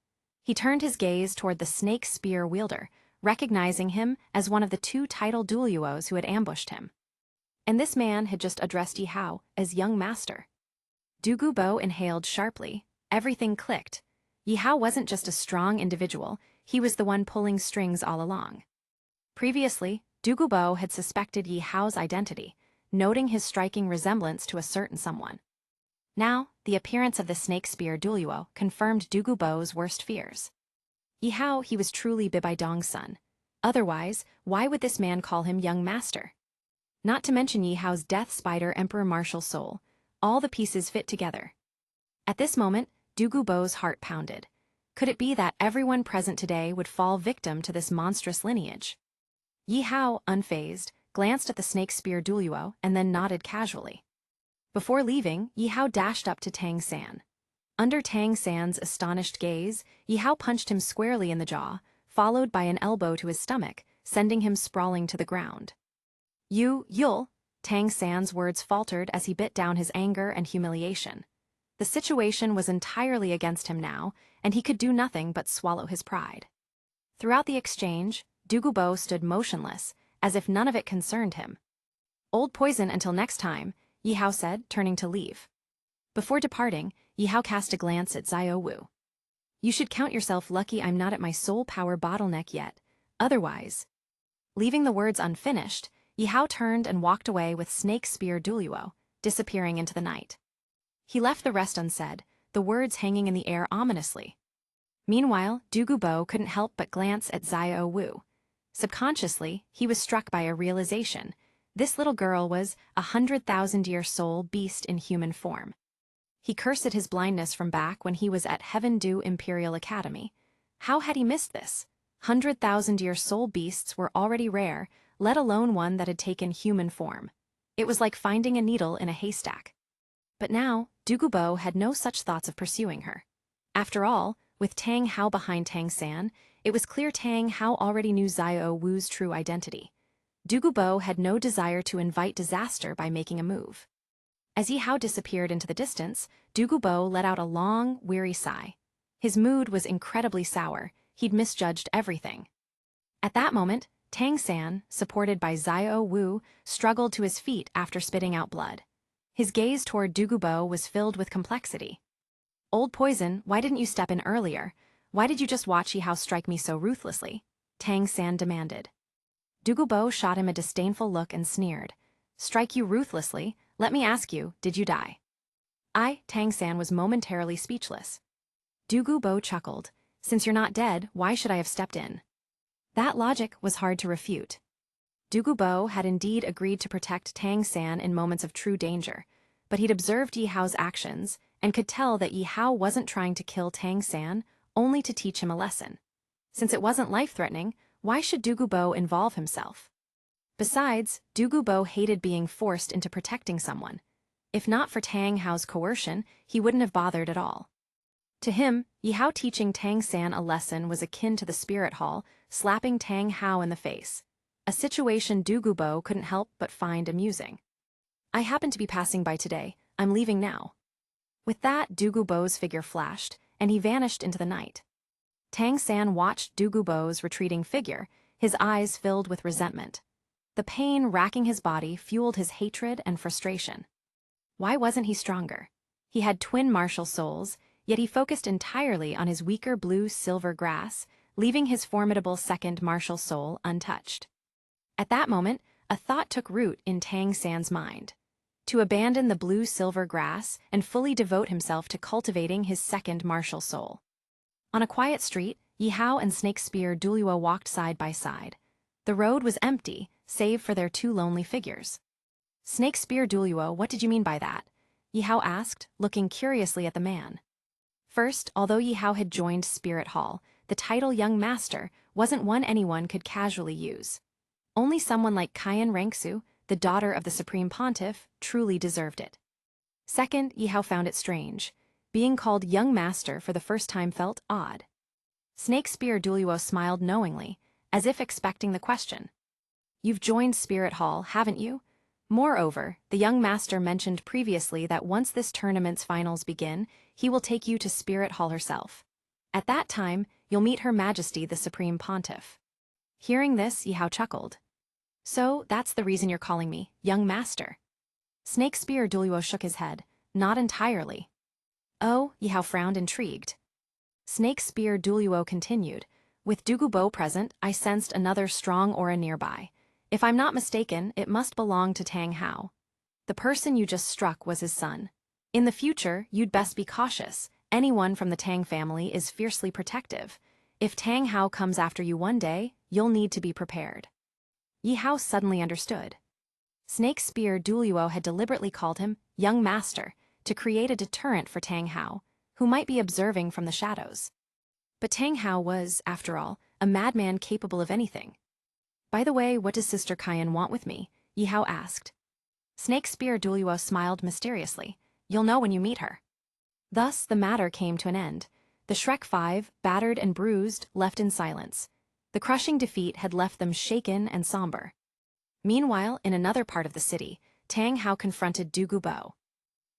Speaker 1: He turned his gaze toward the snake spear wielder, recognizing him as one of the two title Duluos who had ambushed him. And this man had just addressed Yi Hao as young master. Dugu Bo inhaled sharply. Everything clicked. Yi Hao wasn't just a strong individual, he was the one pulling strings all along. Previously, Dugu Bo had suspected Yi Hao's identity, noting his striking resemblance to a certain someone. Now, the appearance of the snake spear Duluo confirmed Dugu Bo's worst fears. Yi Hao, he was truly Bibaidong's son. Otherwise, why would this man call him young master? Not to mention Yi Hao's death spider emperor martial soul. All the pieces fit together. At this moment, Dugu Bo's heart pounded. Could it be that everyone present today would fall victim to this monstrous lineage? Yi Hao, unfazed, glanced at the snake spear Duluo and then nodded casually. Before leaving, Yi Hao dashed up to Tang San. Under Tang San's astonished gaze, Yi Hao punched him squarely in the jaw, followed by an elbow to his stomach, sending him sprawling to the ground. You'll, Tang San's words faltered as he bit down his anger and humiliation. The situation was entirely against him now, and he could do nothing but swallow his pride. Throughout the exchange, Dugu Bo stood motionless, as if none of it concerned him. "Old poison until next time," Yi Hao said, turning to leave. Before departing, Yi Hao cast a glance at Xiao Wu. "You should count yourself lucky I'm not at my soul power bottleneck yet. Otherwise..." Leaving the words unfinished, Yi Hao turned and walked away with Snake Spear Duluo, disappearing into the night. He left the rest unsaid, the words hanging in the air ominously. Meanwhile, Dugu Bo couldn't help but glance at Xiao Wu. Subconsciously, he was struck by a realization. This little girl was 100,000-year soul beast in human form. He cursed at his blindness from back when he was at Heaven Dew Imperial Academy. How had he missed this? 100,000-year soul beasts were already rare, let alone one that had taken human form. It was like finding a needle in a haystack. But now, Dugu Bo had no such thoughts of pursuing her. After all, with Tang Hao behind Tang San, it was clear Tang Hao already knew Xiao Wu's true identity. Dugu Bo had no desire to invite disaster by making a move. As Yi Hao disappeared into the distance, Dugu Bo let out a long, weary sigh. His mood was incredibly sour. He'd misjudged everything. At that moment, Tang San, supported by Xiao Wu, struggled to his feet after spitting out blood. His gaze toward Dugu Bo was filled with complexity. "Old poison, why didn't you step in earlier? Why did you just watch Yi Hao strike me so ruthlessly?" Tang San demanded. Dugu Bo shot him a disdainful look and sneered. "Strike you ruthlessly? Let me ask you, did you die?" Tang San was momentarily speechless. Dugu Bo chuckled. "Since you're not dead, why should I have stepped in?" That logic was hard to refute. Dugu Bo had indeed agreed to protect Tang San in moments of true danger, but he'd observed Yi Hao's actions and could tell that Yi Hao wasn't trying to kill Tang San, only to teach him a lesson. Since it wasn't life-threatening, why should Dugu Bo involve himself? Besides, Dugu Bo hated being forced into protecting someone. If not for Tang Hao's coercion, he wouldn't have bothered at all. To him, Yi Hao teaching Tang San a lesson was akin to the spirit hall, slapping Tang Hao in the face. A situation Dugu Bo couldn't help but find amusing. "I happen to be passing by today. I'm leaving now." With that, Dugu Bo's figure flashed, and he vanished into the night. Tang San watched Dugu Bo's retreating figure, his eyes filled with resentment. The pain racking his body fueled his hatred and frustration. Why wasn't he stronger? He had twin martial souls, yet he focused entirely on his weaker blue-silver grass, leaving his formidable second martial soul untouched. At that moment, a thought took root in Tang San's mind. To abandon the blue-silver grass and fully devote himself to cultivating his second martial soul. On a quiet street, Yi Hao and Snake Spear Duluo walked side by side. The road was empty, save for their two lonely figures. "Snake Spear Duluo, what did you mean by that?" Yi Hao asked, looking curiously at the man. First, although Yi Hao had joined Spirit Hall, the title Young Master wasn't one anyone could casually use. Only someone like Kaiyan Rangsu, the daughter of the Supreme Pontiff, truly deserved it. Second, Yi Hao found it strange. Being called Young Master for the first time felt odd. Snake Spear Duluo smiled knowingly, as if expecting the question. You've joined Spirit Hall, haven't you? Moreover, the young master mentioned previously that once this tournament's finals begin, he will take you to Spirit Hall herself. At that time, you'll meet Her Majesty the Supreme Pontiff. Hearing this, Yi Hao chuckled. So, that's the reason you're calling me Young Master. Snake Spear Duluo shook his head. Not entirely. Oh, Yi Hao frowned, intrigued. Snake Spear Duluo continued. With Dugubo present, I sensed another strong aura nearby. If I'm not mistaken, it must belong to Tang Hao. The person you just struck was his son. In the future, you'd best be cautious. Anyone from the Tang family is fiercely protective. If Tang Hao comes after you one day, you'll need to be prepared. Yi Hao suddenly understood. Snake Spear Duluo had deliberately called him Young Master to create a deterrent for Tang Hao, who might be observing from the shadows. But Tang Hao was, after all, a madman capable of anything. By the way, what does Sister Kaiyan want with me? Yi Hao asked. Snake Spear Duluo smiled mysteriously. You'll know when you meet her. Thus, the matter came to an end. The Shrek Five, battered and bruised, left in silence. The crushing defeat had left them shaken and somber. Meanwhile, in another part of the city, Tang Hao confronted Du Gubo.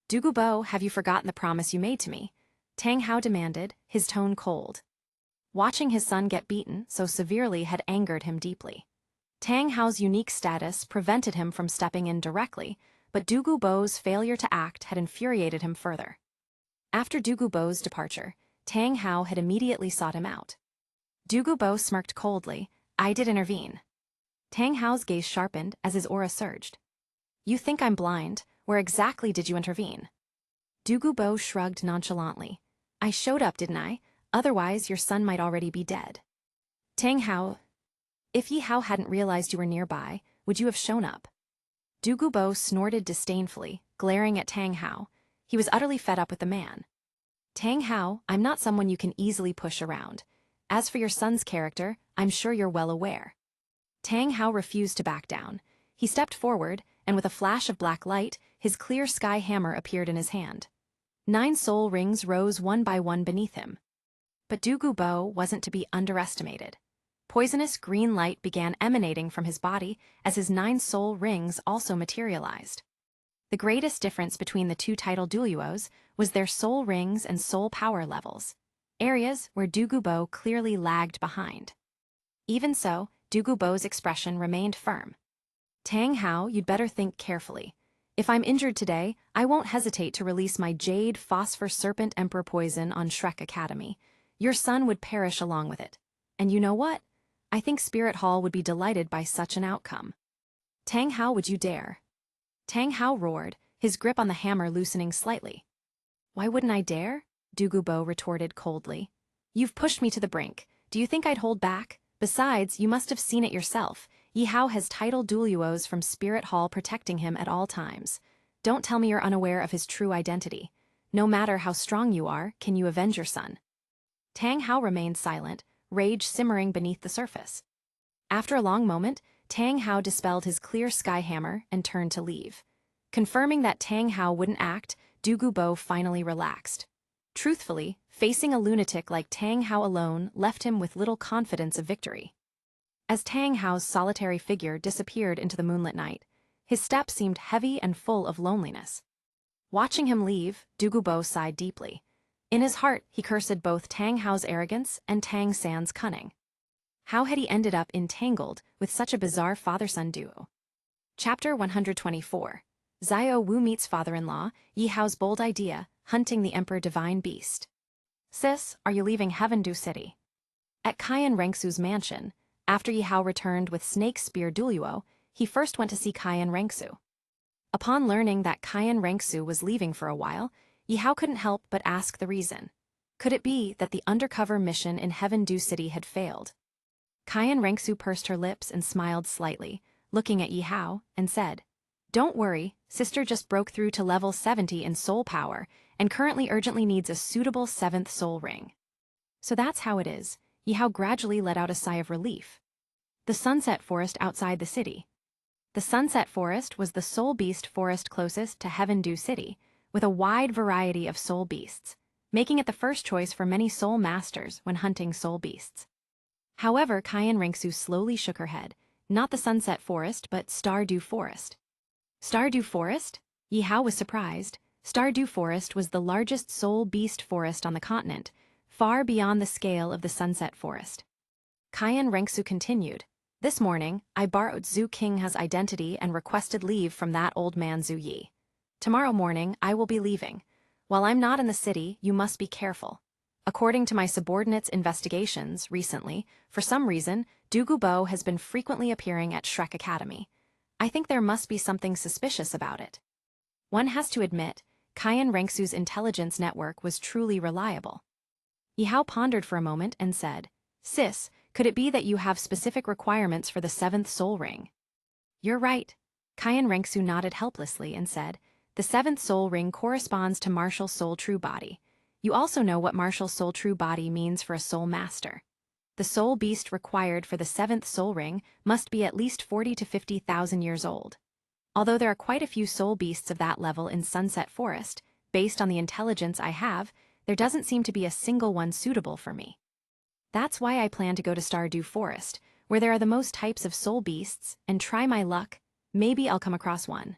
Speaker 1: Du Gubo, have you forgotten the promise you made to me? Tang Hao demanded, his tone cold. Watching his son get beaten so severely had angered him deeply. Tang Hao's unique status prevented him from stepping in directly, but Du Gubo's failure to act had infuriated him further. After Du Gubo's departure, Tang Hao had immediately sought him out. Du Gubo smirked coldly. I did intervene. Tang Hao's gaze sharpened as his aura surged. You think I'm blind? Where exactly did you intervene? Du Gubo shrugged nonchalantly. I showed up, didn't I? Otherwise, your son might already be dead. Tang Hao, if Yi Hao hadn't realized you were nearby, would you have shown up? Du Gubo snorted disdainfully, glaring at Tang Hao. He was utterly fed up with the man. Tang Hao, I'm not someone you can easily push around. As for your son's character, I'm sure you're well aware. Tang Hao refused to back down. He stepped forward, and with a flash of black light, his clear sky hammer appeared in his hand. 9 soul rings rose one by one beneath him. But Du Gubo wasn't to be underestimated. Poisonous green light began emanating from his body as his 9 soul rings also materialized. The greatest difference between the two title Duluos was their soul rings and soul power levels, areas where Du Gubo clearly lagged behind. Even so, Du Gubo's expression remained firm. Tang Hao, you'd better think carefully. If I'm injured today, I won't hesitate to release my Jade Phosphor Serpent Emperor poison on Shrek Academy. Your son would perish along with it. And you know what? I think Spirit Hall would be delighted by such an outcome. Tang Hao, would you dare? Tang Hao roared, his grip on the hammer loosening slightly. Why wouldn't I dare? Du Gubo retorted coldly. You've pushed me to the brink. Do you think I'd hold back? Besides, you must have seen it yourself. Yi Hao has title Duluos from Spirit Hall protecting him at all times. Don't tell me you're unaware of his true identity. No matter how strong you are, can you avenge your son? Tang Hao remained silent, rage simmering beneath the surface. After a long moment, Tang Hao dispelled his clear sky hammer and turned to leave. Confirming that Tang Hao wouldn't act, Du Gubo finally relaxed. Truthfully, facing a lunatic like Tang Hao alone left him with little confidence of victory. As Tang Hao's solitary figure disappeared into the moonlit night, his step seemed heavy and full of loneliness. Watching him leave, Du Gubo sighed deeply. In his heart, he cursed both Tang Hao's arrogance and Tang San's cunning. How had he ended up entangled with such a bizarre father-son duo? Chapter 124. Xiao Wu meets father-in-law, Yi Hao's bold idea, hunting the Emperor Divine Beast. Sis, are you leaving Heaven Du City? At Kaiyan Rangsu's mansion, after Yi Hao returned with Snake Spear Duluo, he first went to see Kaiyan Rangsu. Upon learning that Kaiyan Rangsu was leaving for a while, Yi Hao couldn't help but ask the reason. Could it be that the undercover mission in Heaven Du City had failed? Kaiyan Rangsu pursed her lips and smiled slightly, looking at Yi Hao, and said, Don't worry, sister just broke through to level 70 in soul power, and currently urgently needs a suitable 7th soul ring. So that's how it is. Yihao gradually let out a sigh of relief. The sunset forest outside the city. The sunset forest was the soul beast forest closest to Heaven Dew City, with a wide variety of soul beasts, making it the first choice for many soul masters when hunting soul beasts. However, Cayenne Ringsu slowly shook her head. Not the sunset forest, but Stardew Forest. Stardew Forest? Yihao was surprised. Stardew Forest was the largest soul beast forest on the continent, far beyond the scale of the sunset forest. Cayenne Ringsu continued. This morning, I borrowed Zhu Qingha's identity and requested leave from that old man Zhu Yi. Tomorrow morning, I will be leaving. While I'm not in the city, you must be careful. According to my subordinates' investigations recently, for some reason, Du Gubo has been frequently appearing at Shrek Academy. I think there must be something suspicious about it. One has to admit, Cayenne Ringsu's intelligence network was truly reliable. Yihao pondered for a moment and said, Sis, could it be that you have specific requirements for the 7th soul ring? You're right. Cayenne Ringsu nodded helplessly and said, the 7th soul ring corresponds to martial soul true body. You also know what martial soul true body means for a soul master. The soul beast required for the 7th soul ring must be at least 40 to 50,000 years old. Although there are quite a few soul beasts of that level in Sunset Forest, based on the intelligence I have, there doesn't seem to be a single one suitable for me. That's why I plan to go to Stardew Forest, where there are the most types of soul beasts, and try my luck. Maybe I'll come across one.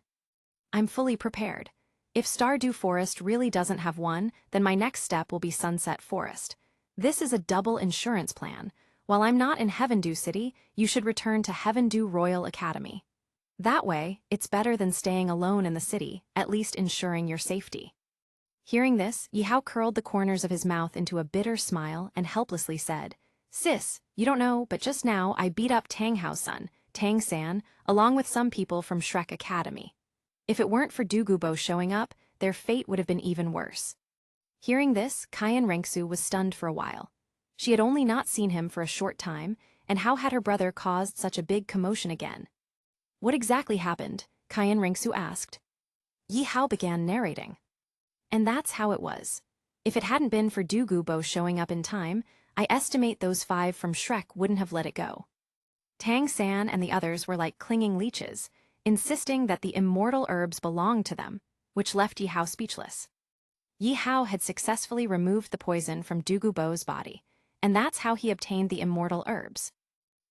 Speaker 1: I'm fully prepared. If Stardew Forest really doesn't have one, then my next step will be Sunset Forest. This is a double insurance plan. While I'm not in Heaven Dew City, you should return to Heaven Dew Royal Academy. That way, it's better than staying alone in the city, at least ensuring your safety. Hearing this, Yihao curled the corners of his mouth into a bitter smile and helplessly said, Sis, you don't know, but just now I beat up Tang Hao's son, Tang San, along with some people from Shrek Academy. If it weren't for Du Gubo showing up, their fate would have been even worse. Hearing this, Cayenne Ringsu was stunned for a while. She had only not seen him for a short time, and how had her brother caused such a big commotion again? What exactly happened? Cayenne Ringsu asked. Yihao began narrating. And that's how it was. If it hadn't been for Du Gubo showing up in time, I estimate those 5 from Shrek wouldn't have let it go. Tang San and the others were like clinging leeches, insisting that the immortal herbs belonged to them, which left Yihao speechless. Yihao had successfully removed the poison from Du Gubo's body, and that's how he obtained the immortal herbs.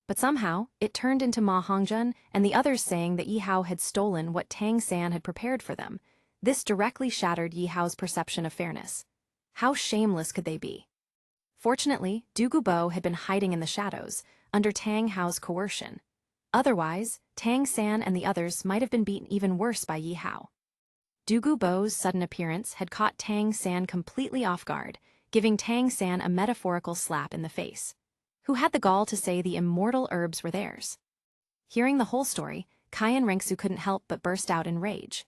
Speaker 1: But somehow, it turned into Ma Hongjun and the others saying that Yihao had stolen what Tang San had prepared for them. This directly shattered Yihao's perception of fairness. How shameless could they be? Fortunately, Du Gubo had been hiding in the shadows, under Tang Hao's coercion. Otherwise, Tang San and the others might have been beaten even worse by Yihao. Du Gubo's sudden appearance had caught Tang San completely off guard, giving Tang San a metaphorical slap in the face. Who had the gall to say the immortal herbs were theirs? Hearing the whole story, Cayenne Ringsu couldn't help but burst out in rage.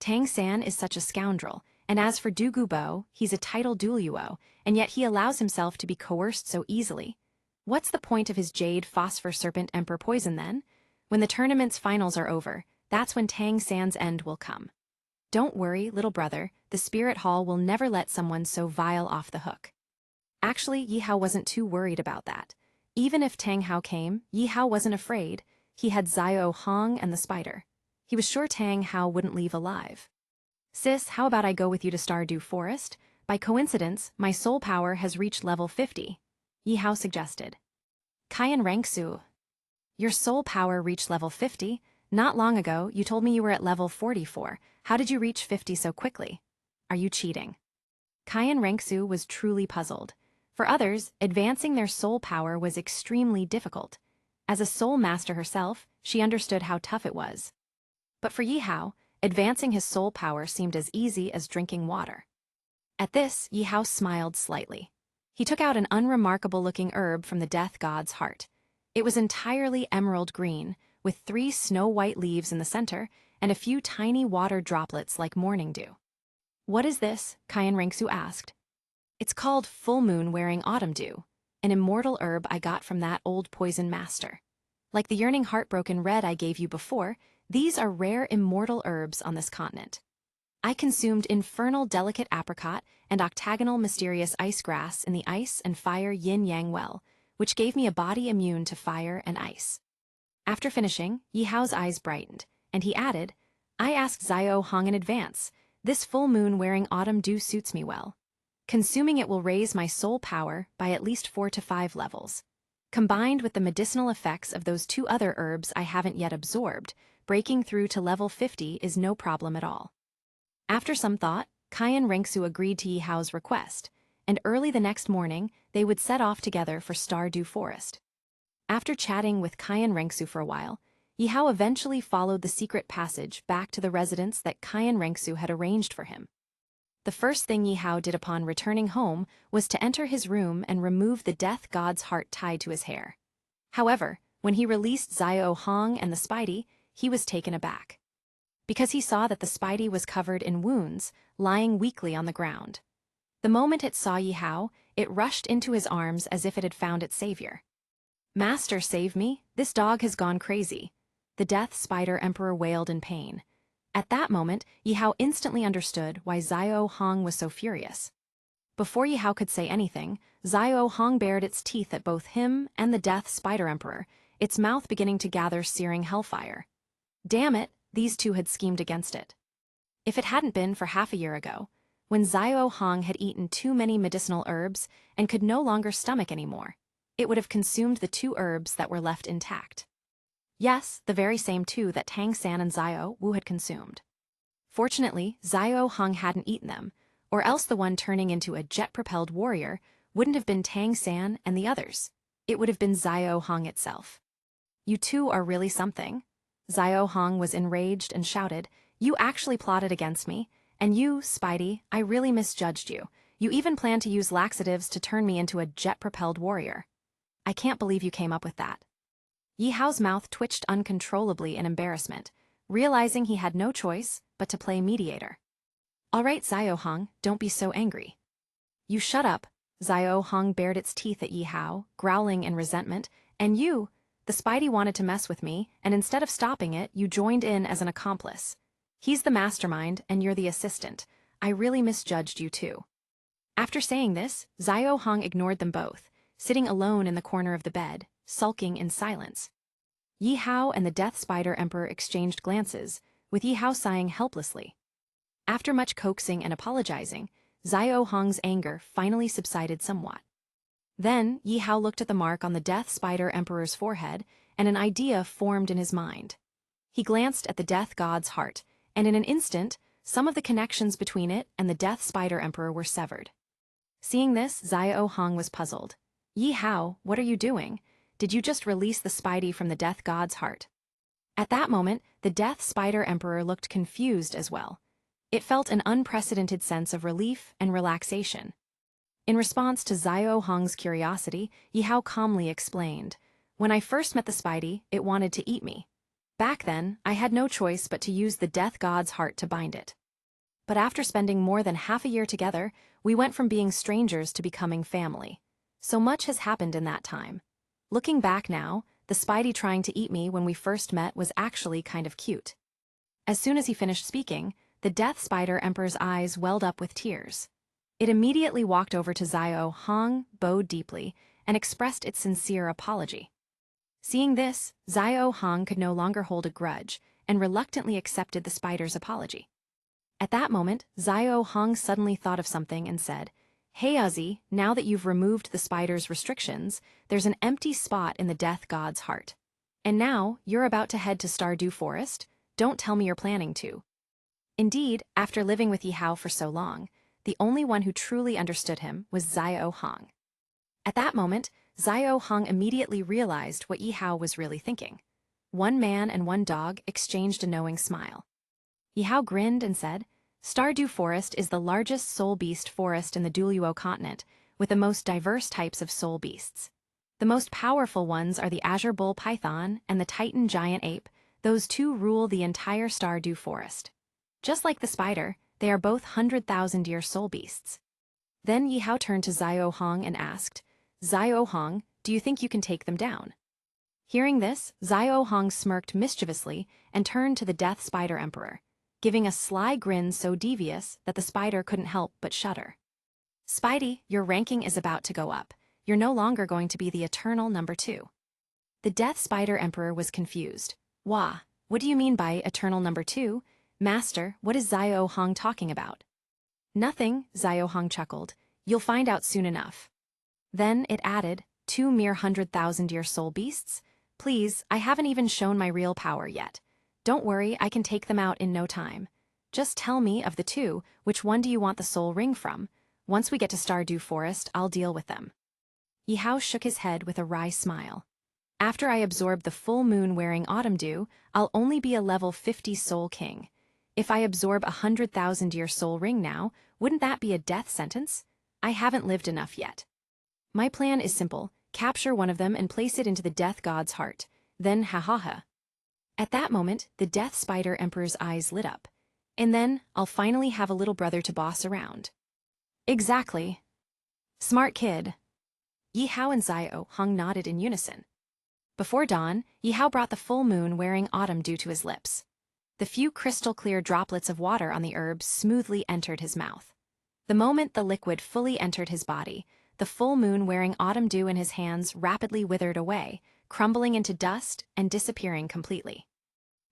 Speaker 1: Tang San is such a scoundrel, and as for Du Gubo, he's a title dueluo, and yet he allows himself to be coerced so easily. What's the point of his jade phosphor serpent emperor poison then? When the tournament's finals are over, that's when Tang San's end will come. Don't worry, little brother, the Spirit Hall will never let someone so vile off the hook. Actually, Yihao wasn't too worried about that. Even if Tang Hao came, Yihao wasn't afraid. He had Xiao Hong and the spider. He was sure Tang Hao wouldn't leave alive. Sis, how about I go with you to Stardew Forest? By coincidence, my soul power has reached level 50. Yihao suggested. Cayenne Ringsu. Your soul power reached level 50? Not long ago, you told me you were at level 44. How did you reach 50 so quickly? Are you cheating? Cayenne Ringsu was truly puzzled. For others, advancing their soul power was extremely difficult. As a soul master herself, she understood how tough it was. But for Yihao, advancing his soul power seemed as easy as drinking water. At this, Yihao smiled slightly. He took out an unremarkable-looking herb from the death god's heart. It was entirely emerald green, with 3 snow-white leaves in the center and a few tiny water droplets like morning dew. What is this? Cayenne Ringsu asked. It's called Full Moon Wearing Autumn Dew, an immortal herb I got from that old poison master. Like the yearning heartbroken red I gave you before, these are rare immortal herbs on this continent. I consumed infernal delicate apricot and octagonal mysterious ice grass in the ice and fire yin-yang well, which gave me a body immune to fire and ice. After finishing, Yihao's eyes brightened, and he added, I asked Xiao Hong in advance. This full moon wearing autumn dew suits me well. Consuming it will raise my soul power by at least 4 to 5 levels. Combined with the medicinal effects of those 2 other herbs I haven't yet absorbed, breaking through to level 50 is no problem at all. After some thought, Cayenne Rengsu agreed to Yihao's request, and early the next morning they would set off together for Stardew Forest. After chatting with Cayenne Rengsu for a while, Yihao eventually followed the secret passage back to the residence that Cayenne Rengsu had arranged for him. The first thing Yihao did upon returning home was to enter his room and remove the death god's heart tied to his hair. However, when he released Xiao Hong and the Spidey, he was taken aback, because he saw that the Spidey was covered in wounds, lying weakly on the ground. The moment it saw Yihao, it rushed into his arms as if it had found its savior. Master, save me, this dog has gone crazy, the Death Spider Emperor wailed in pain. At that moment, Yihao instantly understood why Xiao Hong was so furious. Before Yihao could say anything, Xiao Hong bared its teeth at both him and the Death Spider Emperor, its mouth beginning to gather searing hellfire. Damn it, these two had schemed against it. If it hadn't been for half a year ago, when Xiao Hong had eaten too many medicinal herbs and could no longer stomach anymore, it would have consumed the 2 herbs that were left intact. Yes, the very same 2 that Tang San and Xiao Wu had consumed. Fortunately, Xiao Hong hadn't eaten them, or else the one turning into a jet-propelled warrior wouldn't have been Tang San and the others. It would have been Xiao Hong itself. You two are really something. Xiao Hong was enraged and shouted, You actually plotted against me, and you, Spidey, I really misjudged you. You even planned to use laxatives to turn me into a jet-propelled warrior. I can't believe you came up with that. Yihao's mouth twitched uncontrollably in embarrassment, realizing he had no choice but to play mediator. All right, Xiao Hong, don't be so angry. You shut up. Xiao Hong bared its teeth at Yihao, growling in resentment, and you, the Spidey wanted to mess with me, and instead of stopping it, you joined in as an accomplice. He's the mastermind, and you're the assistant. I really misjudged you too. After saying this, Xiao Hong ignored them both, sitting alone in the corner of the bed, sulking in silence. Yihao and the Death Spider Emperor exchanged glances, with Yihao sighing helplessly. After much coaxing and apologizing, Xiao Hong's anger finally subsided somewhat. Then, Yihao looked at the mark on the Death Spider Emperor's forehead, and an idea formed in his mind. He glanced at the Death God's heart, and in an instant, some of the connections between it and the Death Spider Emperor were severed. Seeing this, Xiao Hong was puzzled. Yihao, what are you doing? Did you just release the Spidey from the Death God's heart? At that moment, the Death Spider Emperor looked confused as well. It felt an unprecedented sense of relief and relaxation. In response to Xiao Hong's curiosity, Yihao calmly explained, When I first met the Spidey, it wanted to eat me. Back then, I had no choice but to use the Death God's heart to bind it. But after spending more than half a year together, we went from being strangers to becoming family. So much has happened in that time. Looking back now, the Spidey trying to eat me when we first met was actually kind of cute. As soon as he finished speaking, the Death Spider Emperor's eyes welled up with tears. It immediately walked over to Xiao Hong, bowed deeply, and expressed its sincere apology. Seeing this, Xiao Hong could no longer hold a grudge, and reluctantly accepted the spider's apology. At that moment, Xiao Hong suddenly thought of something and said, Hey Uzzy, now that you've removed the spider's restrictions, there's an empty spot in the Death God's heart. And now, you're about to head to Stardew Forest? Don't tell me you're planning to. Indeed, after living with Yihao for so long, the only one who truly understood him was Xiao Hong. At that moment, Xiao Hong immediately realized what Yihao was really thinking. One man and one dog exchanged a knowing smile. Yihao grinned and said, Stardew Forest is the largest soul beast forest in the DOLOU continent, with the most diverse types of soul beasts. The most powerful ones are the Azure Bull Python and the Titan Giant Ape. Those two rule the entire Stardew Forest. Just like the spider, they are both 100,000-year soul beasts. Then Yihao turned to Xiao Hong and asked, Xiao Hong, do you think you can take them down? Hearing this, Xiao Hong smirked mischievously and turned to the Death Spider Emperor. giving a sly grin so devious that the spider couldn't help but shudder. Spidey, your ranking is about to go up. You're no longer going to be the eternal number 2. The Death Spider Emperor was confused. Wah, what do you mean by eternal number 2? Master, what is Xiao Hong talking about? Nothing, Xiao Hong chuckled. You'll find out soon enough. Then it added, 2 mere 100,000-year soul beasts? Please, I haven't even shown my real power yet. Don't worry, I can take them out in no time. Just tell me, of the 2, which one do you want the soul ring from? Once we get to Stardew Forest, I'll deal with them. Yihao shook his head with a wry smile. After I absorb the full moon wearing autumn dew, I'll only be a level 50 soul king. If I absorb 100,000-year soul ring now, wouldn't that be a death sentence? I haven't lived enough yet. My plan is simple. Capture one of them and place it into the death god's heart. Then ha. At that moment, the Death Spider Emperor's eyes lit up. And then, I'll finally have a little brother to boss around. Exactly. Smart kid. Yihao and Xiao Hong nodded in unison. Before dawn, Yihao brought the full moon wearing autumn dew to his lips. The few crystal-clear droplets of water on the herbs smoothly entered his mouth. The moment the liquid fully entered his body, the full moon wearing autumn dew in his hands rapidly withered away, crumbling into dust and disappearing completely.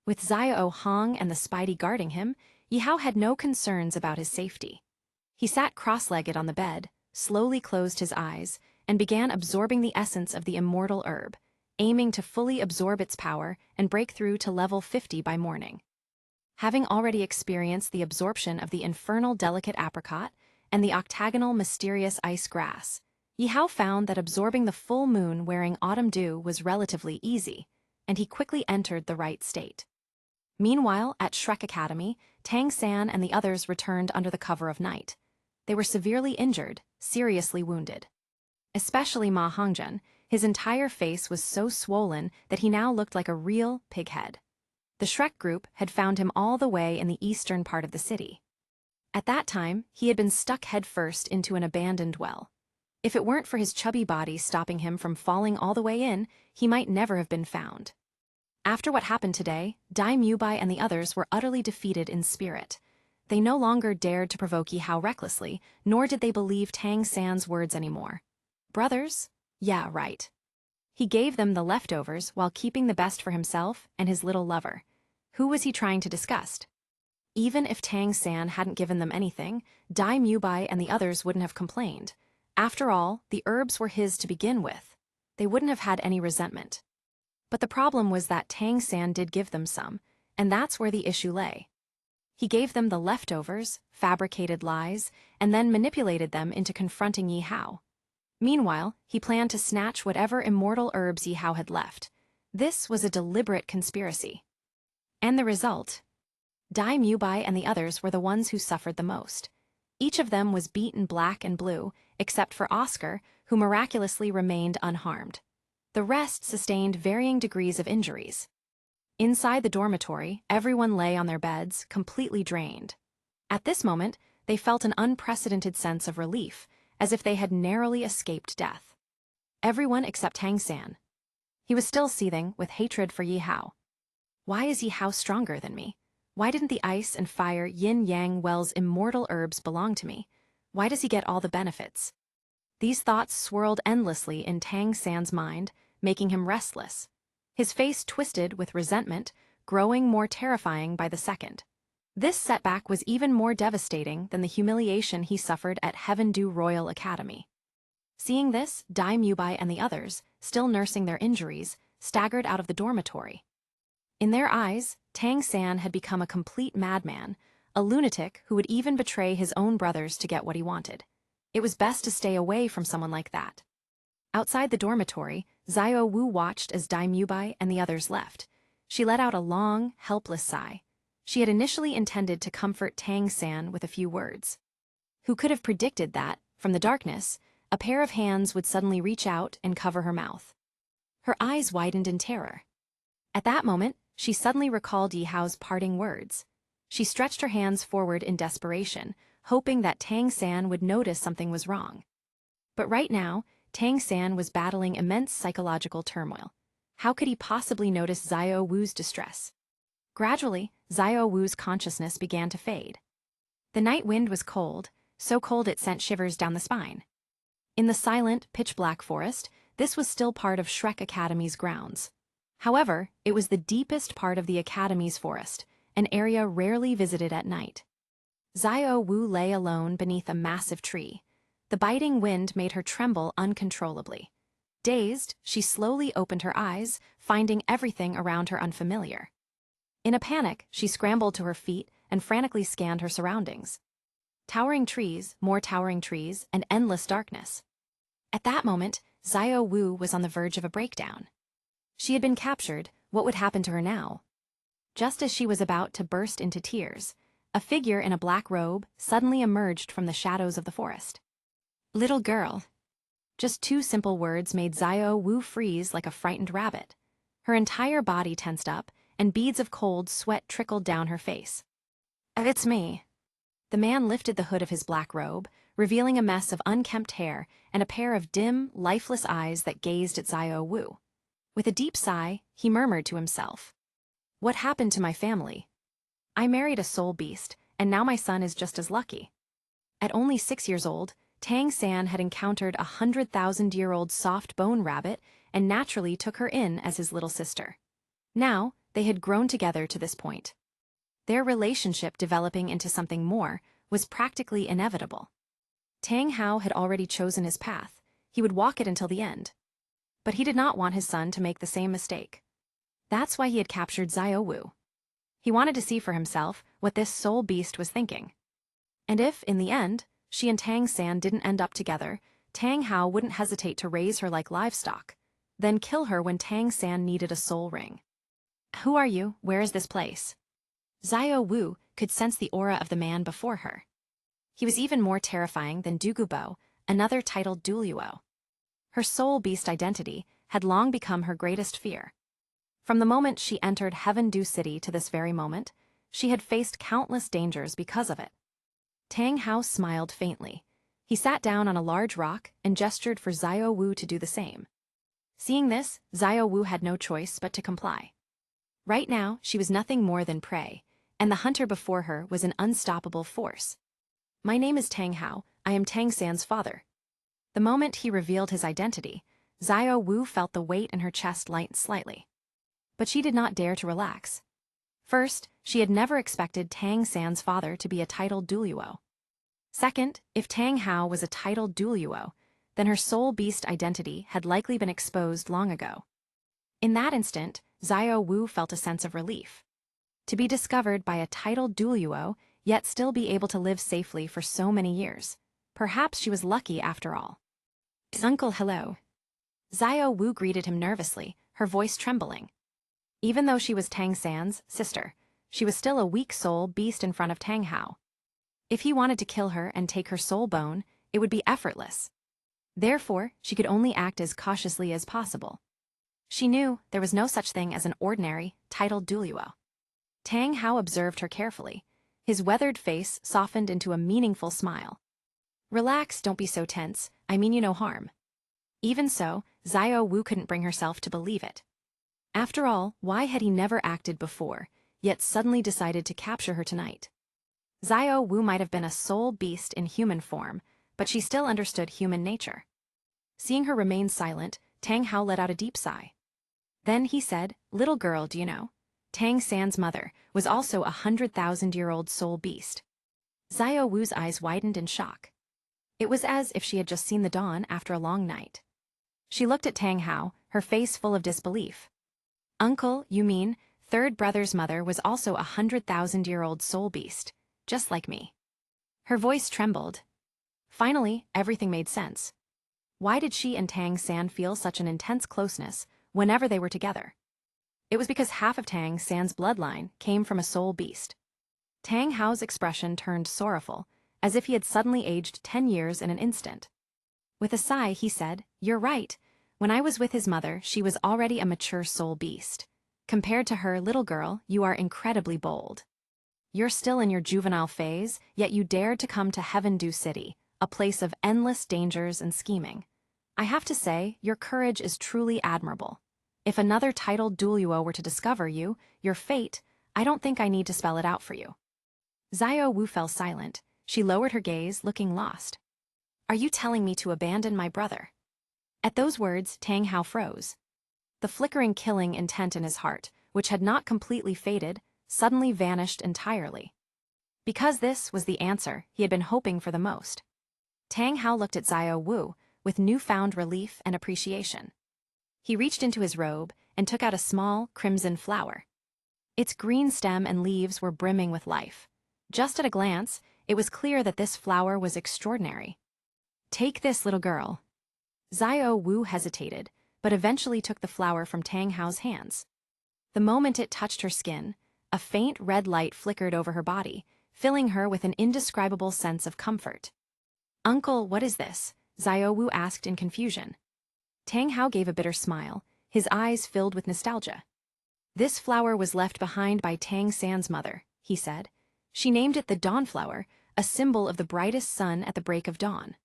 Speaker 1: With Xiao Hong and the Spidey guarding him, Yihao had no concerns about his safety. He sat cross-legged on the bed, slowly closed his eyes, and began absorbing the essence of the immortal herb, aiming to fully absorb its power and break through to level 50 by morning. Having already experienced the absorption of the infernal delicate apricot and the octagonal mysterious ice grass, Yihao found that absorbing the full moon wearing autumn dew was relatively easy, and he quickly entered the right state. Meanwhile, at Shrek Academy, Tang San and the others returned under the cover of night. They were severely injured, seriously wounded. Especially Ma Hongzhen, his entire face was so swollen that he now looked like a real pighead. The Shrek group had found him all the way in the eastern part of the city. At that time, he had been stuck headfirst into an abandoned well. If it weren't for his chubby body stopping him from falling all the way in, he might never have been found. After what happened today, Dai Mubai and the others were utterly defeated in spirit. They no longer dared to provoke Yihao recklessly, nor did they believe Tang San's words anymore. Brothers? Yeah, right. He gave them the leftovers while keeping the best for himself and his little lover. Who was he trying to disgust? Even if Tang San hadn't given them anything, Dai Mubai and the others wouldn't have complained. After all, the herbs were his to begin with. They wouldn't have had any resentment. But the problem was that Tang San did give them some, and that's where the issue lay. He gave them the leftovers, fabricated lies, and then manipulated them into confronting Yihao. Meanwhile, he planned to snatch whatever immortal herbs Yihao had left. This was a deliberate conspiracy. And the result? Dai Mubai and the others were the ones who suffered the most. Each of them was beaten black and blue, except for Oscar, who miraculously remained unharmed. The rest sustained varying degrees of injuries. Inside the dormitory, everyone lay on their beds, completely drained. At this moment, they felt an unprecedented sense of relief, as if they had narrowly escaped death. Everyone except Tang San. He was still seething with hatred for Yihao. Why is Yihao stronger than me? Why didn't the ice and fire yin-yang well's immortal herbs belong to me? Why does he get all the benefits? These thoughts swirled endlessly in Tang San's mind, making him restless. His face twisted with resentment, growing more terrifying by the second. This setback was even more devastating than the humiliation he suffered at Heavendew Royal Academy. Seeing this, Dai Mubai and the others, still nursing their injuries, staggered out of the dormitory. In their eyes, Tang San had become a complete madman, a lunatic who would even betray his own brothers to get what he wanted. It was best to stay away from someone like that. Outside the dormitory, Xiao Wu watched as Dai Mubai and the others left. She let out a long, helpless sigh. She had initially intended to comfort Tang San with a few words. Who could have predicted that, from the darkness, a pair of hands would suddenly reach out and cover her mouth? Her eyes widened in terror. At that moment, she suddenly recalled Yihao's parting words. She stretched her hands forward in desperation, hoping that Tang San would notice something was wrong. But right now, Tang San was battling immense psychological turmoil. How could he possibly notice Xiao Wu's distress? Gradually, Xiao Wu's consciousness began to fade. The night wind was cold, so cold it sent shivers down the spine. In the silent, pitch-black forest, this was still part of Shrek Academy's grounds. However, it was the deepest part of the Academy's forest, an area rarely visited at night. Xiao Wu lay alone beneath a massive tree. The biting wind made her tremble uncontrollably. Dazed, she slowly opened her eyes, finding everything around her unfamiliar. In a panic, she scrambled to her feet and frantically scanned her surroundings. Towering trees, more towering trees, and endless darkness. At that moment, Xiao Wu was on the verge of a breakdown. She had been captured. What would happen to her now? Just as she was about to burst into tears, a figure in a black robe suddenly emerged from the shadows of the forest. "Little girl." Just two simple words made Xiao Wu freeze like a frightened rabbit. Her entire body tensed up, and beads of cold sweat trickled down her face. "It's me." The man lifted the hood of his black robe, revealing a mess of unkempt hair and a pair of dim, lifeless eyes that gazed at Xiao Wu. With a deep sigh, he murmured to himself, "What happened to my family? I married a soul beast, and now my son is just as lucky." At only 6 years old, Tang San had encountered a 100,000-year-old soft bone rabbit and naturally took her in as his little sister. Now, they had grown together to this point. Their relationship developing into something more was practically inevitable. Tang Hao had already chosen his path. He would walk it until the end. But he did not want his son to make the same mistake. That's why he had captured Xiao Wu. He wanted to see for himself what this soul beast was thinking. And if, in the end, she and Tang San didn't end up together, Tang Hao wouldn't hesitate to raise her like livestock, then kill her when Tang San needed a soul ring. "Who are you? Where is this place?" Xiao Wu could sense the aura of the man before her. He was even more terrifying than Dugubo, another titled Duluo. Her soul beast identity had long become her greatest fear. From the moment she entered Heaven Du City to this very moment, she had faced countless dangers because of it. Tang Hao smiled faintly. He sat down on a large rock and gestured for Xiao Wu to do the same. Seeing this, Xiao Wu had no choice but to comply. Right now, she was nothing more than prey, and the hunter before her was an unstoppable force. "My name is Tang Hao. I am Tang San's father." The moment he revealed his identity, Xiao Wu felt the weight in her chest lighten slightly. But she did not dare to relax. First, she had never expected Tang San's father to be a titled Duluo. Second, if Tang Hao was a titled Duluo, then her soul beast identity had likely been exposed long ago. In that instant, Xiao Wu felt a sense of relief. To be discovered by a titled Duluo, yet still be able to live safely for so many years. Perhaps she was lucky after all. "Uncle, hello." Xiao Wu greeted him nervously, her voice trembling. Even though she was Tang San's sister, she was still a weak soul beast in front of Tang Hao. If he wanted to kill her and take her soul bone, it would be effortless. Therefore, she could only act as cautiously as possible. She knew there was no such thing as an ordinary, titled Duluo. Tang Hao observed her carefully. His weathered face softened into a meaningful smile. "Relax, don't be so tense, I mean you no harm." Even so, Xiao Wu couldn't bring herself to believe it. After all, why had he never acted before, yet suddenly decided to capture her tonight? Xiao Wu might have been a soul beast in human form, but she still understood human nature. Seeing her remain silent, Tang Hao let out a deep sigh. Then he said, "Little girl, do you know? Tang San's mother was also a 100,000-year-old soul beast." Xiao Wu's eyes widened in shock. It was as if she had just seen the dawn after a long night. She looked at Tang Hao, her face full of disbelief. "Uncle, you mean, third brother's mother was also a 100,000-year-old soul beast, just like me?" Her voice trembled. Finally, everything made sense. Why did she and Tang San feel such an intense closeness whenever they were together? It was because half of Tang San's bloodline came from a soul beast. Tang Hao's expression turned sorrowful, as if he had suddenly aged 10 years in an instant. With a sigh, he said, "You're right. When I was with his mother, she was already a mature soul beast. Compared to her, little girl, you are incredibly bold. You're still in your juvenile phase, yet you dared to come to Heaven Du City, a place of endless dangers and scheming. I have to say, your courage is truly admirable. If another titled Duluo were to discover you, your fate, I don't think I need to spell it out for you. Xiao Wu fell silent. She lowered her gaze, looking lost. Are you telling me to abandon my brother? At those words, Tang Hao froze. The flickering killing intent in his heart, which had not completely faded, suddenly vanished entirely. Because this was the answer he had been hoping for the most. Tang Hao looked at Xiao Wu with newfound relief and appreciation. He reached into his robe and took out a small, crimson flower. Its green stem and leaves were brimming with life. Just at a glance, it was clear that this flower was extraordinary. Take this, little girl. Xiao Wu hesitated, but eventually took the flower from Tang Hao's hands. The moment it touched her skin, a faint red light flickered over her body, filling her with an indescribable sense of comfort. Uncle, what is this? Xiao Wu asked in confusion. Tang Hao gave a bitter smile, his eyes filled with nostalgia. This flower was left behind by Tang San's mother, he said. She named it the Dawn Flower, a symbol of the brightest sun at the break of dawn.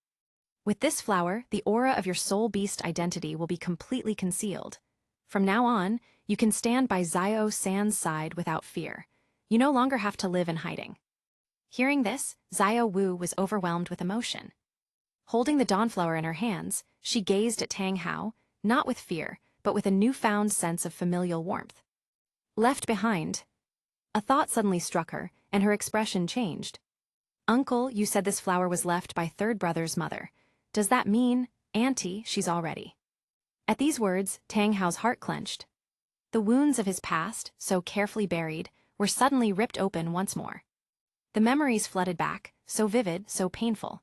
Speaker 1: With this flower, the aura of your soul beast identity will be completely concealed. From now on, you can stand by Xiao San's side without fear. You no longer have to live in hiding. Hearing this, Xiao Wu was overwhelmed with emotion. Holding the Dawnflower in her hands, she gazed at Tang Hao, not with fear, but with a newfound sense of familial warmth. Left behind. A thought suddenly struck her, and her expression changed. Uncle, you said this flower was left by third brother's mother. Does that mean, Auntie, she's already? At these words, Tang Hao's heart clenched. The wounds of his past, so carefully buried, were suddenly ripped open once more. The memories flooded back, so vivid, so painful.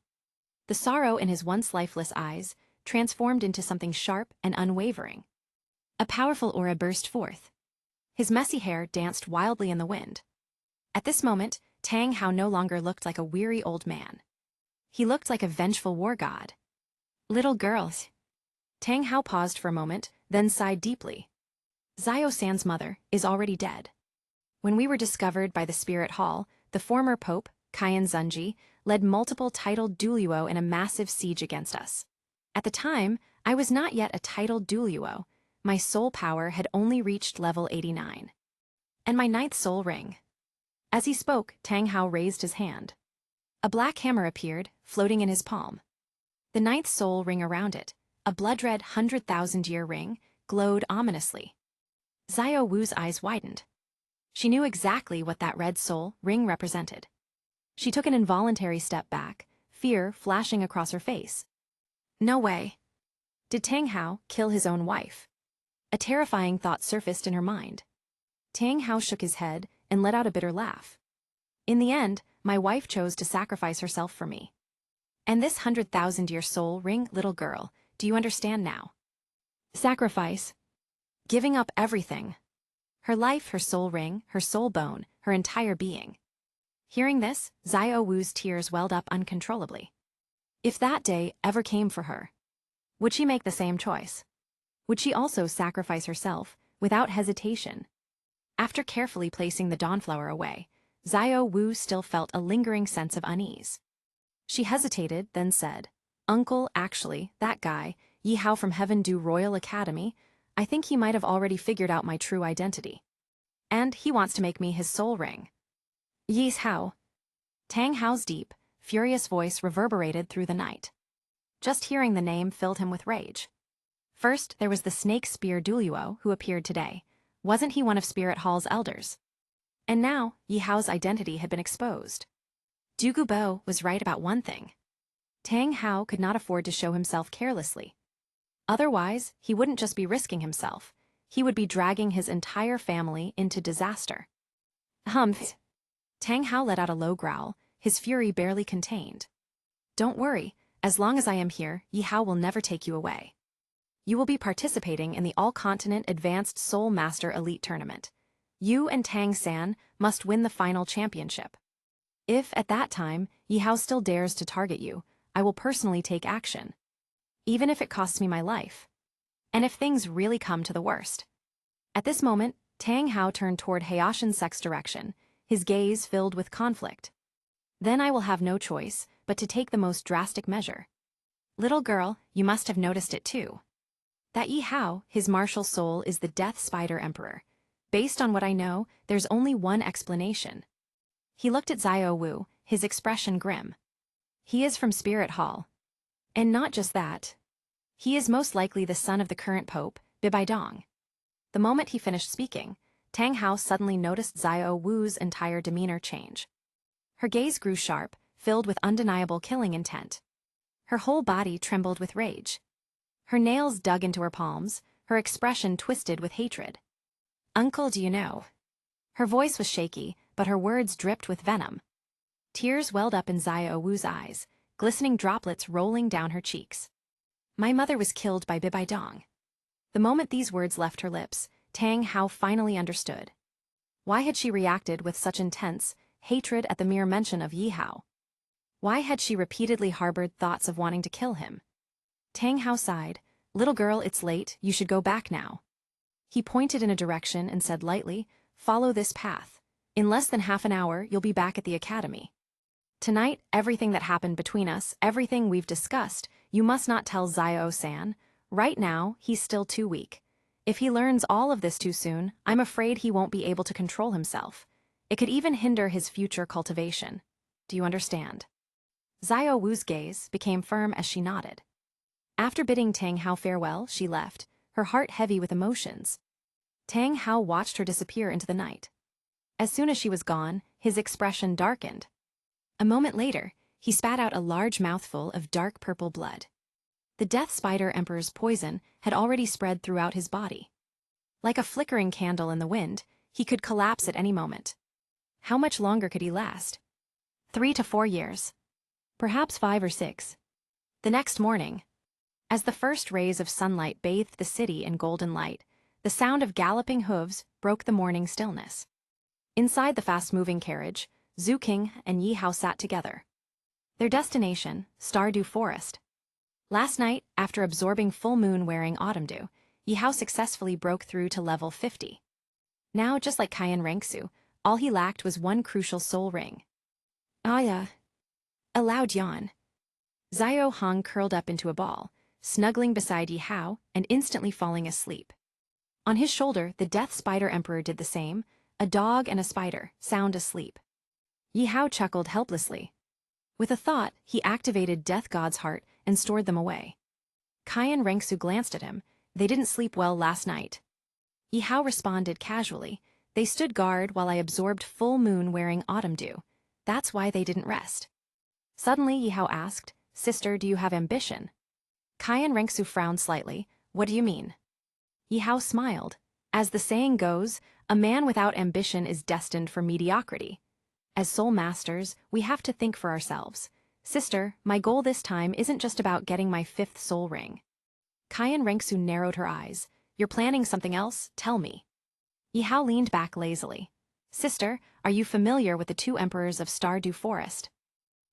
Speaker 1: The sorrow in his once lifeless eyes transformed into something sharp and unwavering. A powerful aura burst forth. His messy hair danced wildly in the wind. At this moment, Tang Hao no longer looked like a weary old man. He looked like a vengeful war god. Little girls. Tang Hao paused for a moment, then sighed deeply. Xiao San's mother is already dead. When we were discovered by the Spirit Hall, the former Pope, Qian Zunji, led multiple titled Duluo in a massive siege against us. At the time, I was not yet a titled Duluo. My soul power had only reached level 89. And my 9th soul ring. As he spoke, Tang Hao raised his hand. A black hammer appeared, floating in his palm. The 9th soul ring around it, a blood-red 100,000-year ring, glowed ominously. Xiao Wu's eyes widened. She knew exactly what that red soul ring represented. She took an involuntary step back, fear flashing across her face. No way. Did Tang Hao kill his own wife? A terrifying thought surfaced in her mind. Tang Hao shook his head and let out a bitter laugh. In the end, my wife chose to sacrifice herself for me. And this 100,000-year soul ring, little girl, do you understand now? Sacrifice. Giving up everything. Her life, her soul ring, her soul bone, her entire being. Hearing this, Xiao Wu's tears welled up uncontrollably. If that day ever came for her, would she make the same choice? Would she also sacrifice herself, without hesitation? After carefully placing the Dawnflower away, Xiao Wu still felt a lingering sense of unease. She hesitated, then said, Uncle, actually, that guy, Yi Hao from Heaven Du Royal Academy, I think he might have already figured out my true identity. And he wants to make me his soul ring. Yi Hao. Tang Hao's deep, furious voice reverberated through the night. Just hearing the name filled him with rage. First, there was the Snake Spear Duluo who appeared today. Wasn't he one of Spirit Hall's elders? And now, Yi Hao's identity had been exposed. Du Gubo was right about one thing. Tang Hao could not afford to show himself carelessly. Otherwise, he wouldn't just be risking himself. He would be dragging his entire family into disaster. Humph. Tang Hao let out a low growl, his fury barely contained. Don't worry, as long as I am here, Yi Hao will never take you away. You will be participating in the All-Continent Advanced Soul Master Elite Tournament. You and Tang San must win the final championship. If, at that time, Yi Hao still dares to target you, I will personally take action. Even if it costs me my life. And if things really come to the worst. At this moment, Tang Hao turned toward Hiatus Sec's direction, his gaze filled with conflict. Then I will have no choice but to take the most drastic measure. Little girl, you must have noticed it too. That Yi Hao, his martial soul, is the Death Spider Emperor. Based on what I know, there's only one explanation. He looked at Xiao Wu, his expression grim. He is from Spirit Hall. And not just that. He is most likely the son of the current pope, Bibaidong. The moment he finished speaking, Tang Hao suddenly noticed Xiao Wu's entire demeanor change. Her gaze grew sharp, filled with undeniable killing intent. Her whole body trembled with rage. Her nails dug into her palms, her expression twisted with hatred. "Uncle, do you know?" Her voice was shaky, but her words dripped with venom. Tears welled up in Xiao Wu's eyes, glistening droplets rolling down her cheeks. "My mother was killed by Bibaidong." The moment these words left her lips, Tang Hao finally understood. Why had she reacted with such intense hatred at the mere mention of Yi Hao? Why had she repeatedly harbored thoughts of wanting to kill him? Tang Hao sighed. "Little girl, it's late, you should go back now." He pointed in a direction and said lightly, "Follow this path. In less than half an hour, you'll be back at the academy. Tonight, everything that happened between us, everything we've discussed, you must not tell Xiao-san. Right now, he's still too weak. If he learns all of this too soon, I'm afraid he won't be able to control himself. It could even hinder his future cultivation. Do you understand?" Xiao Wu's gaze became firm as she nodded. After bidding Tang Hao farewell, she left, her heart heavy with emotions. Tang Hao watched her disappear into the night. As soon as she was gone, his expression darkened. A moment later, he spat out a large mouthful of dark purple blood. The Death Spider Emperor's poison had already spread throughout his body. Like a flickering candle in the wind, he could collapse at any moment. How much longer could he last? 3 to 4 years. Perhaps 5 or 6. The next morning, as the first rays of sunlight bathed the city in golden light, the sound of galloping hooves broke the morning stillness. Inside the fast-moving carriage, Zhu King and Yi Hao sat together. Their destination, Stardew Forest. Last night, after absorbing full moon wearing autumn dew, Yi Hao successfully broke through to level 50. Now, just like Cayenne Rengsu, all he lacked was one crucial soul ring. "Aya." A loud yawn. Xiao Hong curled up into a ball, snuggling beside Yi Hao and instantly falling asleep. On his shoulder, the Death Spider Emperor did the same, a dog and a spider, sound asleep. Yi Hao chuckled helplessly. With a thought, he activated Death God's heart and stored them away. Cayenne Rengsu glanced at him. "They didn't sleep well last night." Yi Hao responded casually. "They stood guard while I absorbed full moon wearing autumn dew. That's why they didn't rest." Suddenly, Yi Hao asked, "Sister, do you have ambition?" Cayenne Rengsu frowned slightly. "What do you mean?" Yi Hao smiled. "As the saying goes, a man without ambition is destined for mediocrity. As soul masters, we have to think for ourselves. Sister, my goal this time isn't just about getting my 5th soul ring." Cayenne Rengsu narrowed her eyes. "You're planning something else? Tell me." Yi Hao leaned back lazily. "Sister, are you familiar with the 2 emperors of Stardew Forest?"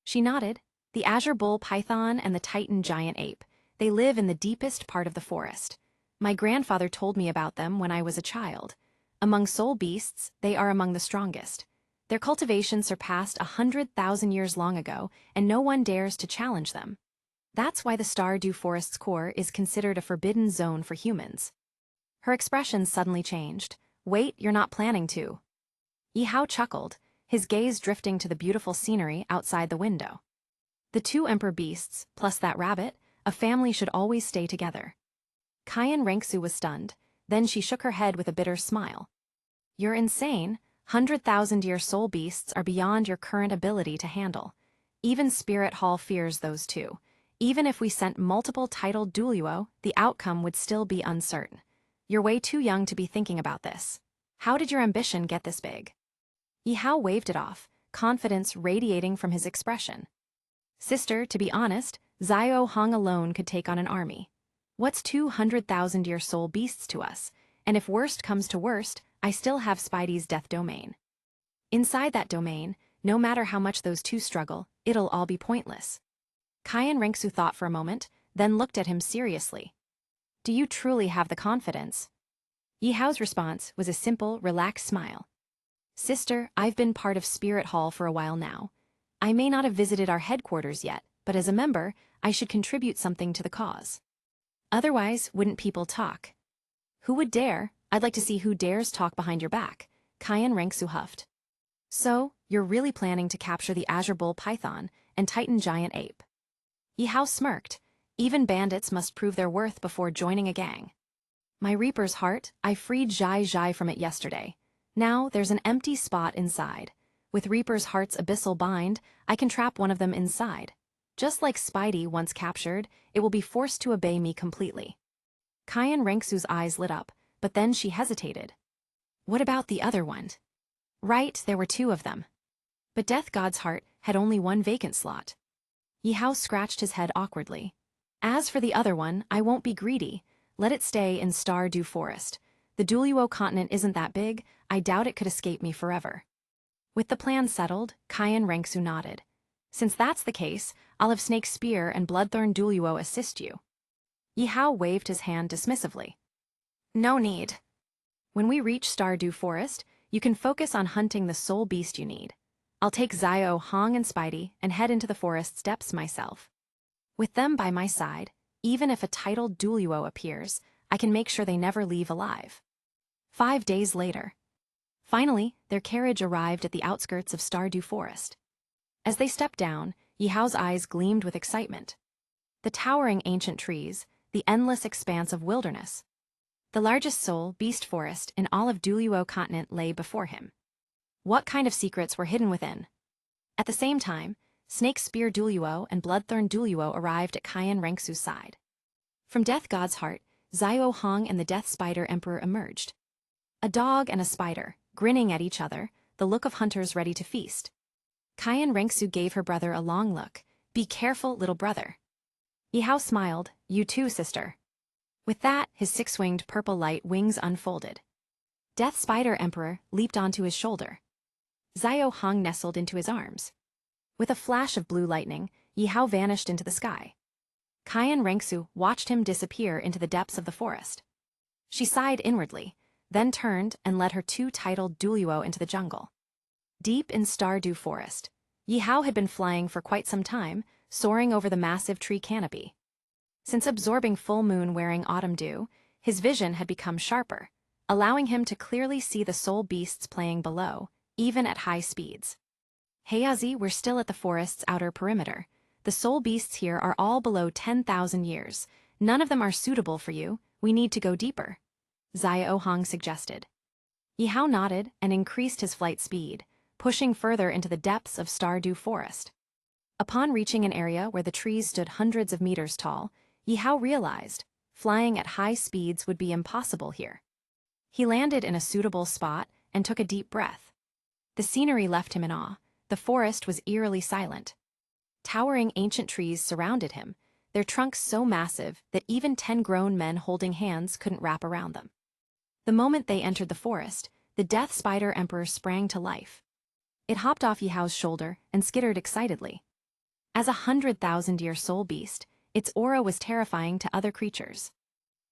Speaker 1: She nodded. "The Azure Bull Python and the Titan Giant Ape. They live in the deepest part of the forest. My grandfather told me about them when I was a child. Among soul beasts, they are among the strongest. Their cultivation surpassed 100,000 years long ago, and no one dares to challenge them. That's why the Stardew Forest's core is considered a forbidden zone for humans." Her expression suddenly changed. "Wait, you're not planning to." Yi Hao chuckled, his gaze drifting to the beautiful scenery outside the window. The 2 emperor beasts, plus that rabbit, a family should always stay together. Cayenne Rengsu was stunned, then she shook her head with a bitter smile. "You're insane. 100,000-year soul beasts are beyond your current ability to handle. Even Spirit Hall fears those 2. Even if we sent multiple titled duo, the outcome would still be uncertain. You're way too young to be thinking about this. How did your ambition get this big?" Yi Hao waved it off, confidence radiating from his expression. "Sister, to be honest, Xiao Hong alone could take on an army. What's 200,000-year soul beasts to us? And if worst comes to worst, I still have Spidey's death domain. Inside that domain, no matter how much those 2 struggle, it'll all be pointless." Cayenne Rengsu thought for a moment, then looked at him seriously. "Do you truly have the confidence?" Yi Hao's response was a simple, relaxed smile. "Sister, I've been part of Spirit Hall for a while now. I may not have visited our headquarters yet, but as a member, I should contribute something to the cause. Otherwise, wouldn't people talk? Who would dare, I'd like to see who dares talk behind your back, Kyan Renksu huffed. So, you're really planning to capture the Azure Bull Python and Titan Giant Ape. Yihao smirked. Even bandits must prove their worth before joining a gang. My Reaper's heart, I freed Zhai Zhai from it yesterday. Now there's an empty spot inside. With Reaper's heart's abyssal bind, I can trap one of them inside. Just like Spidey once captured, it will be forced to obey me completely. Kyan Renksu's eyes lit up, but then she hesitated. What about the other one? Right, there were two of them. But Death God's heart had only one vacant slot. Yihao scratched his head awkwardly. As for the other one, I won't be greedy. Let it stay in Stardew Forest. The Duluo continent isn't that big, I doubt it could escape me forever. With the plan settled, Kyan Renksu nodded. Since that's the case, I'll have Snake Spear and Bloodthorn Duluo assist you. Yihao waved his hand dismissively. No need. When we reach Stardew Forest, you can focus on hunting the soul beast you need. I'll take Zio, Hong, and Spidey and head into the forest's depths myself. With them by my side, even if a titled Duluo appears, I can make sure they never leave alive. 5 days later. Finally, their carriage arrived at the outskirts of Stardew Forest. As they stepped down, Yihao's eyes gleamed with excitement. The towering ancient trees, the endless expanse of wilderness. The largest soul beast forest in all of Duluo continent lay before him. What kind of secrets were hidden within? At the same time, Snake Spear Duluo and Bloodthorn Duluo arrived at Kyan Renksu's side. From Death God's heart, Zio Hong and the Death Spider Emperor emerged. A dog and a spider, grinning at each other, the look of hunters ready to feast. Kyan Renksu gave her brother a long look. Be careful, little brother. Yihao smiled. You too, sister. With that, his six-winged purple light wings unfolded. Death Spider Emperor leaped onto his shoulder. Zio Hong nestled into his arms. With a flash of blue lightning, Yihao vanished into the sky. Kyan Renksu watched him disappear into the depths of the forest. She sighed inwardly, then turned and led her two titled Duluo into the jungle. Deep in Stardew Forest, Yihao had been flying for quite some time, soaring over the massive tree canopy. Since absorbing full moon wearing autumn dew, his vision had become sharper, allowing him to clearly see the soul beasts playing below, even at high speeds. Heyazi, we're still at the forest's outer perimeter. The soul beasts here are all below 10,000 years. None of them are suitable for you. We need to go deeper. Zio Hong suggested. Yihao nodded and increased his flight speed, pushing further into the depths of Stardew Forest. Upon reaching an area where the trees stood hundreds of meters tall, Yihao realized flying at high speeds would be impossible here. He landed in a suitable spot and took a deep breath. The scenery left him in awe. The forest was eerily silent. Towering ancient trees surrounded him, their trunks so massive that even 10 grown men holding hands couldn't wrap around them. The moment they entered the forest, the Death Spider Emperor sprang to life. It hopped off Yihao's shoulder and skittered excitedly. As a 100,000-year soul beast, its aura was terrifying to other creatures.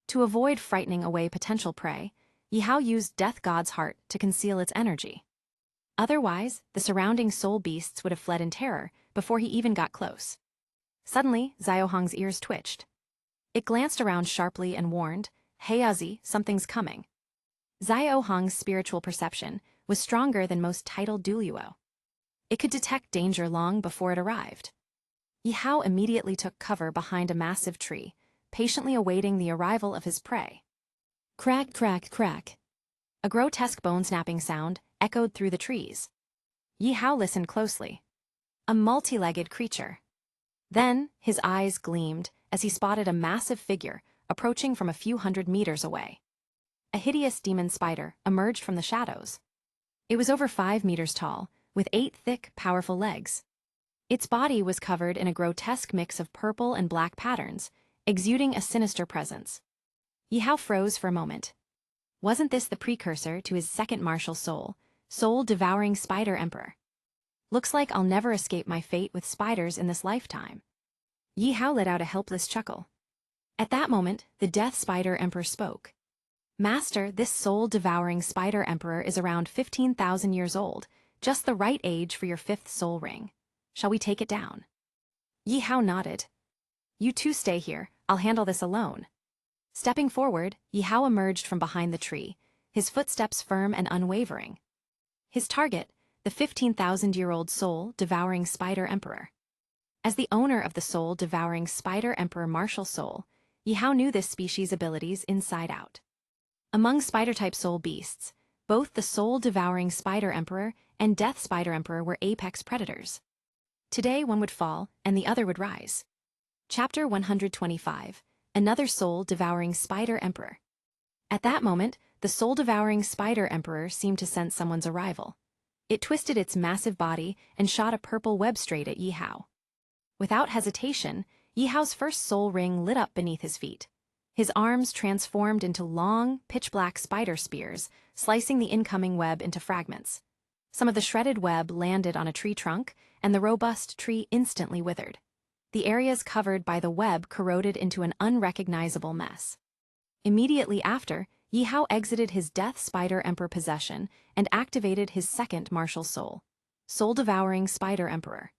Speaker 1: To avoid frightening away potential prey, Yihao used Death God's heart to conceal its energy. Otherwise, the surrounding soul beasts would have fled in terror before he even got close. Suddenly, Zio Hong's ears twitched. It glanced around sharply and warned, Heyazi, something's coming. Zio Hong's spiritual perception was stronger than most titled Duluo. It could detect danger long before it arrived. Yihao immediately took cover behind a massive tree, patiently awaiting the arrival of his prey. Crack, crack, crack. A grotesque bone-snapping sound echoed through the trees. Yihao listened closely. A multi-legged creature. Then, his eyes gleamed as he spotted a massive figure approaching from a few hundred meters away. A hideous demon spider emerged from the shadows. It was over 5 meters tall, with 8 thick, powerful legs. Its body was covered in a grotesque mix of purple and black patterns, exuding a sinister presence. Yihao froze for a moment. Wasn't this the precursor to his second martial soul-devouring Spider Emperor? Looks like I'll never escape my fate with spiders in this lifetime. Yihao let out a helpless chuckle. At that moment, the Death Spider Emperor spoke. Master, this soul-devouring Spider Emperor is around 15,000 years old, just the right age for your 5th soul ring. Shall we take it down? Yihao nodded. You two stay here, I'll handle this alone. Stepping forward, Yihao emerged from behind the tree, his footsteps firm and unwavering. His target, the 15,000-year-old soul-devouring spider emperor. As the owner of the soul-devouring spider emperor martial soul, Yihao knew this species' abilities inside out. Among spider-type soul beasts, both the soul-devouring spider emperor and death spider emperor were apex predators. Today one would fall, and the other would rise. Chapter 125, Another Soul-Devouring Spider Emperor. At that moment, the soul-devouring spider emperor seemed to sense someone's arrival. It twisted its massive body and shot a purple web straight at Yihao. Without hesitation, Yihao's first soul ring lit up beneath his feet. His arms transformed into long, pitch-black spider spears, slicing the incoming web into fragments. Some of the shredded web landed on a tree trunk, and the robust tree instantly withered. The areas covered by the web corroded into an unrecognizable mess. Immediately after, Yihao exited his Death Spider Emperor possession and activated his second martial soul, Soul-Devouring Spider Emperor.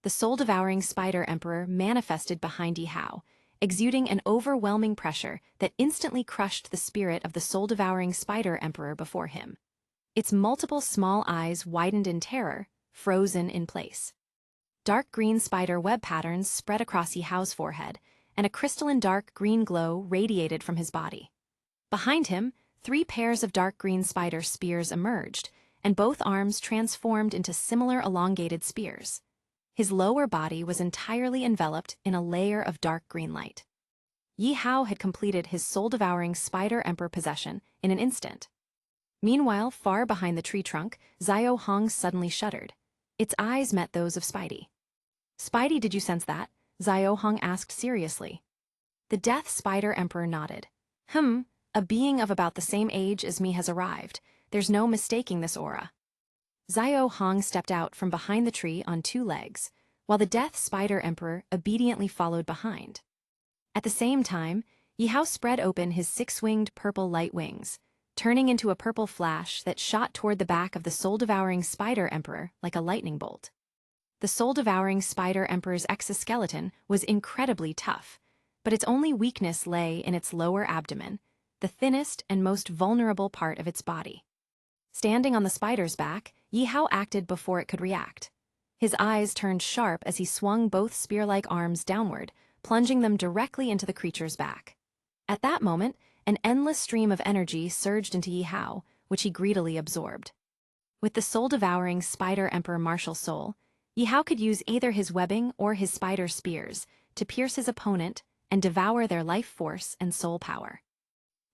Speaker 1: The Soul-Devouring Spider Emperor manifested behind Yihao, exuding an overwhelming pressure that instantly crushed the spirit of the Soul-Devouring Spider Emperor before him. Its multiple small eyes widened in terror, frozen in place. Dark green spider web patterns spread across Yihao's forehead, and a crystalline dark green glow radiated from his body. Behind him, 3 pairs of dark green spider spears emerged, and both arms transformed into similar elongated spears. His lower body was entirely enveloped in a layer of dark green light. Yihao had completed his soul-devouring spider emperor possession in an instant. Meanwhile, far behind the tree trunk, Xiao Hong suddenly shuddered. Its eyes met those of Spidey. "Spidey, did you sense that?" Xiao Hong asked seriously. The Death Spider Emperor nodded. A being of about the same age as me has arrived. There's no mistaking this aura." Xiao Hong stepped out from behind the tree on 2 legs, while the Death Spider Emperor obediently followed behind. At the same time, Yihao spread open his 6-winged purple light wings, turning into a purple flash that shot toward the back of the soul-devouring Spider Emperor like a lightning bolt. The soul-devouring Spider Emperor's exoskeleton was incredibly tough, but its only weakness lay in its lower abdomen, the thinnest and most vulnerable part of its body. Standing on the spider's back, Yihao acted before it could react. His eyes turned sharp as he swung both spear-like arms downward, plunging them directly into the creature's back. At that moment, an endless stream of energy surged into Yihao, which he greedily absorbed. With the soul-devouring Spider Emperor martial soul, Yihao could use either his webbing or his spider spears to pierce his opponent and devour their life force and soul power.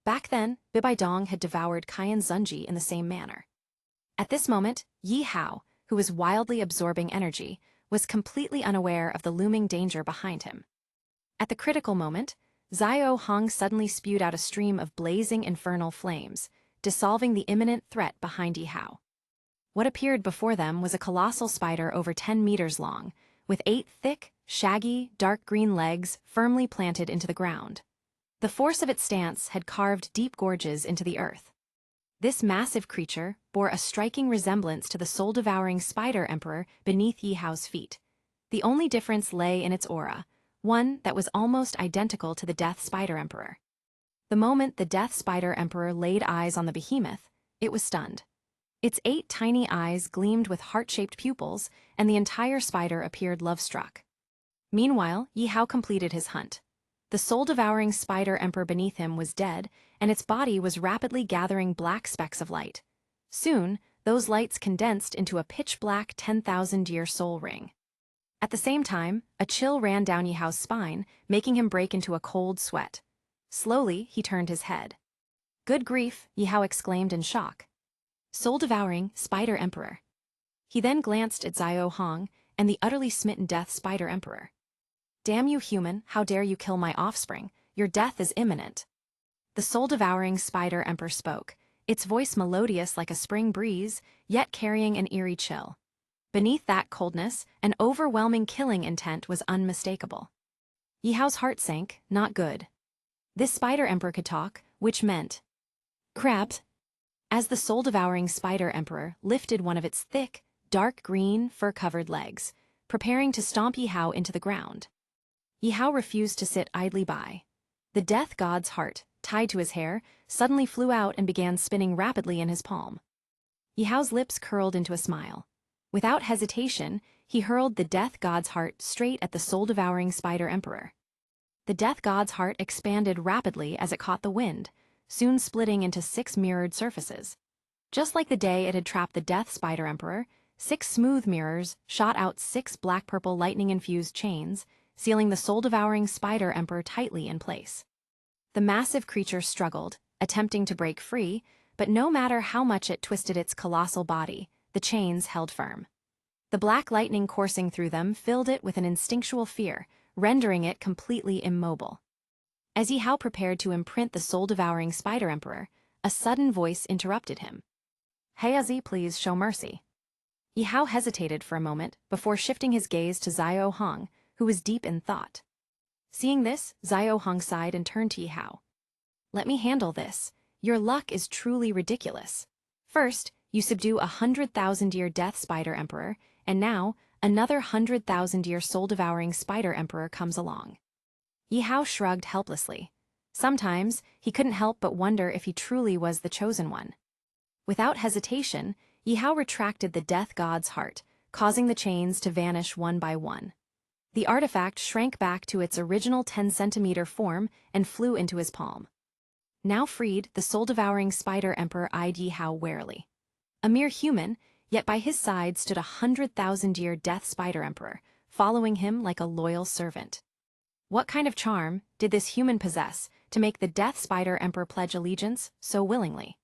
Speaker 1: Back then, Bibaidong had devoured Qian Zunji in the same manner. At this moment, Yihao, who was wildly absorbing energy, was completely unaware of the looming danger behind him. At the critical moment, Xiao Hong suddenly spewed out a stream of blazing infernal flames, dissolving the imminent threat behind Yihao. What appeared before them was a colossal spider over 10 meters long, with 8 thick, shaggy, dark green legs firmly planted into the ground. The force of its stance had carved deep gorges into the earth. This massive creature bore a striking resemblance to the soul-devouring Spider Emperor beneath Yihao's feet. The only difference lay in its aura, one that was almost identical to the Death Spider Emperor. The moment the Death Spider Emperor laid eyes on the behemoth, it was stunned. Its 8 tiny eyes gleamed with heart-shaped pupils, and the entire spider appeared love-struck. Meanwhile, Yihao completed his hunt. The soul-devouring Spider Emperor beneath him was dead, and its body was rapidly gathering black specks of light. Soon, those lights condensed into a pitch-black 10,000-year soul ring. At the same time, a chill ran down Yihao's spine, making him break into a cold sweat. Slowly, he turned his head. "Good grief," Yihao exclaimed in shock. "Soul-devouring Spider Emperor." He then glanced at Xiao Hong and the utterly smitten Death Spider Emperor. "Damn you, human, how dare you kill my offspring? Your death is imminent." The soul-devouring Spider Emperor spoke, its voice melodious like a spring breeze, yet carrying an eerie chill. Beneath that coldness, an overwhelming killing intent was unmistakable. Yihao's heart sank, not good. This Spider Emperor could talk, which meant crabs. As the soul-devouring Spider Emperor lifted one of its thick, dark green, fur-covered legs, preparing to stomp Yihao into the ground. Yihao refused to sit idly by. The death god's heart, tied to his hair, suddenly flew out and began spinning rapidly in his palm. Yihao's lips curled into a smile. Without hesitation, he hurled the death god's heart straight at the soul-devouring spider emperor. The death god's heart expanded rapidly as it caught the wind, soon splitting into 6 mirrored surfaces. Just like the day it had trapped the death spider emperor, 6 smooth mirrors shot out 6 black-purple lightning-infused chains, sealing the soul-devouring spider emperor tightly in place. The massive creature struggled, attempting to break free, but no matter how much it twisted its colossal body, the chains held firm. The black lightning coursing through them filled it with an instinctual fear, rendering it completely immobile. As Yihao prepared to imprint the soul-devouring spider emperor, a sudden voice interrupted him. "Heiazi, please show mercy." Yihao hesitated for a moment before shifting his gaze to Xiao Hong, who was deep in thought. Seeing this, Xiao Hong sighed and turned to Yihao. "Let me handle this. Your luck is truly ridiculous. First, you subdue 100,000-year death spider emperor, and now, another 100,000-year soul-devouring spider emperor comes along." Yihao shrugged helplessly. Sometimes, he couldn't help but wonder if he truly was the chosen one. Without hesitation, Yihao retracted the death god's heart, causing the chains to vanish one by one. The artifact shrank back to its original 10-centimeter form and flew into his palm. Now freed, the soul-devouring spider emperor eyed Yihao warily. A mere human, yet by his side stood a 100,000-year death spider emperor, following him like a loyal servant. What kind of charm did this human possess to make the death spider emperor pledge allegiance so willingly?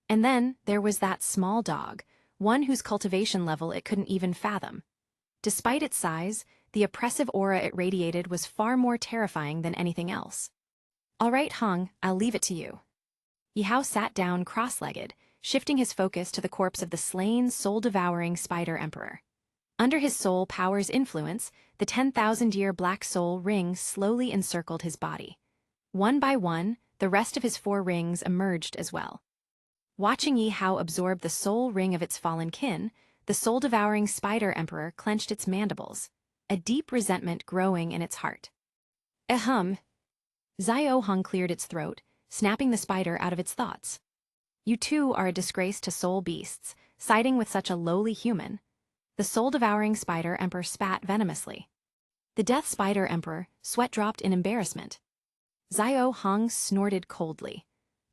Speaker 1: And then there was that small dog, one whose cultivation level it couldn't even fathom. Despite its size, the oppressive aura it radiated was far more terrifying than anything else. "All right, Hong, I'll leave it to you." Yihao sat down cross-legged, shifting his focus to the corpse of the slain, soul-devouring spider emperor. Under his soul power's influence, the 10,000-year black soul ring slowly encircled his body. One by one, the rest of his 4 rings emerged as well. Watching Yihao absorb the soul ring of its fallen kin, the soul-devouring spider emperor clenched its mandibles, a deep resentment growing in its heart. "Ahem." Xiao Hong cleared its throat, snapping the spider out of its thoughts. "You too are a disgrace to soul beasts, siding with such a lowly human." The soul-devouring spider emperor spat venomously. The death spider emperor sweat-dropped in embarrassment. Xiao Hong snorted coldly.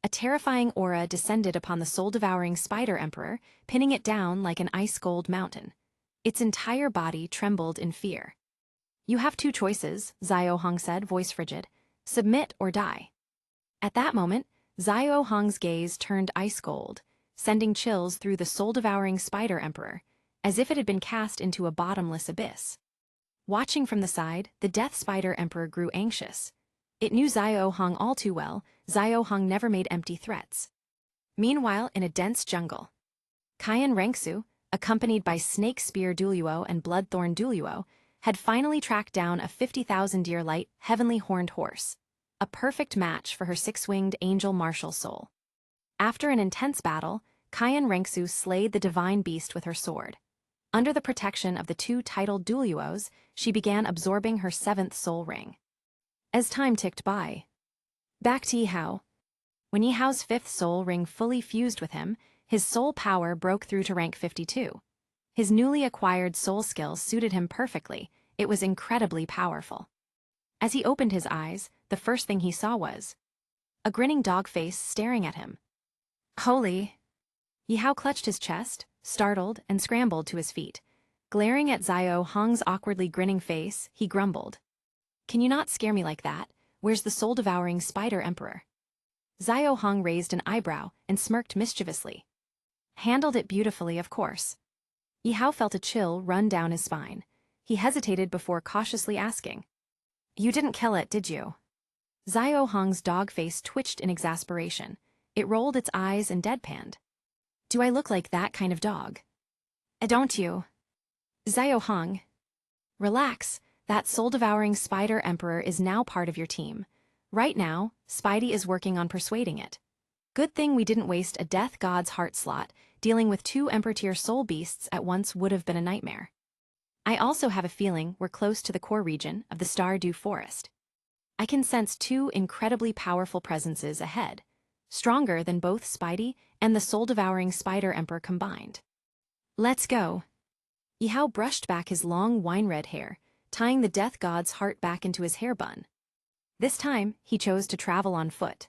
Speaker 1: A terrifying aura descended upon the soul-devouring spider emperor, pinning it down like an ice-cold mountain. Its entire body trembled in fear. "You have 2 choices," Xiao Hong said, voice frigid. "Submit or die." At that moment, Xiao Hong's gaze turned ice-cold, sending chills through the soul-devouring spider emperor, as if it had been cast into a bottomless abyss. Watching from the side, the death spider emperor grew anxious. It knew Xiao Hong all too well. Xiao Hong never made empty threats. Meanwhile, in a dense jungle, Cayenne Rengsu, accompanied by Snake Spear Duluo and Bloodthorn Duluo, had finally tracked down a 50,000-year light, heavenly horned horse, a perfect match for her 6-winged angel martial soul. After an intense battle, Cayenne Rengsu slayed the divine beast with her sword. Under the protection of the 2 titled Duluos, she began absorbing her 7th soul ring. As time ticked by, back to Yihao. When Yihao's 5th soul ring fully fused with him, his soul power broke through to rank 52. His newly acquired soul skill suited him perfectly. It was incredibly powerful. As he opened his eyes, the first thing he saw was a grinning dog face staring at him. "Holy!" Yihao clutched his chest, startled, and scrambled to his feet. Glaring at Xiao Hong's awkwardly grinning face, he grumbled. "Can you not scare me like that? Where's the soul-devouring spider emperor?" Xiao Hong raised an eyebrow and smirked mischievously. "Handled it beautifully, of course." Yihao felt a chill run down his spine. He hesitated before cautiously asking, "You didn't kill it, did you?" Xiao Hong's dog face twitched in exasperation. It rolled its eyes and deadpanned. "Do I look like that kind of dog?" "Don't you?" "Xiao Hong." "Relax. That soul-devouring spider emperor is now part of your team. Right now, Spidey is working on persuading it. Good thing we didn't waste a death god's heart slot. Dealing with 2 emperor-tier soul beasts at once would have been a nightmare. I also have a feeling we're close to the core region of the Stardew Forest." I can sense two incredibly powerful presences ahead, stronger than both Spidey and the soul-devouring Spider Emperor combined. Let's go. Yihao brushed back his long wine-red hair, tying the death god's heart back into his hair bun. This time, he chose to travel on foot.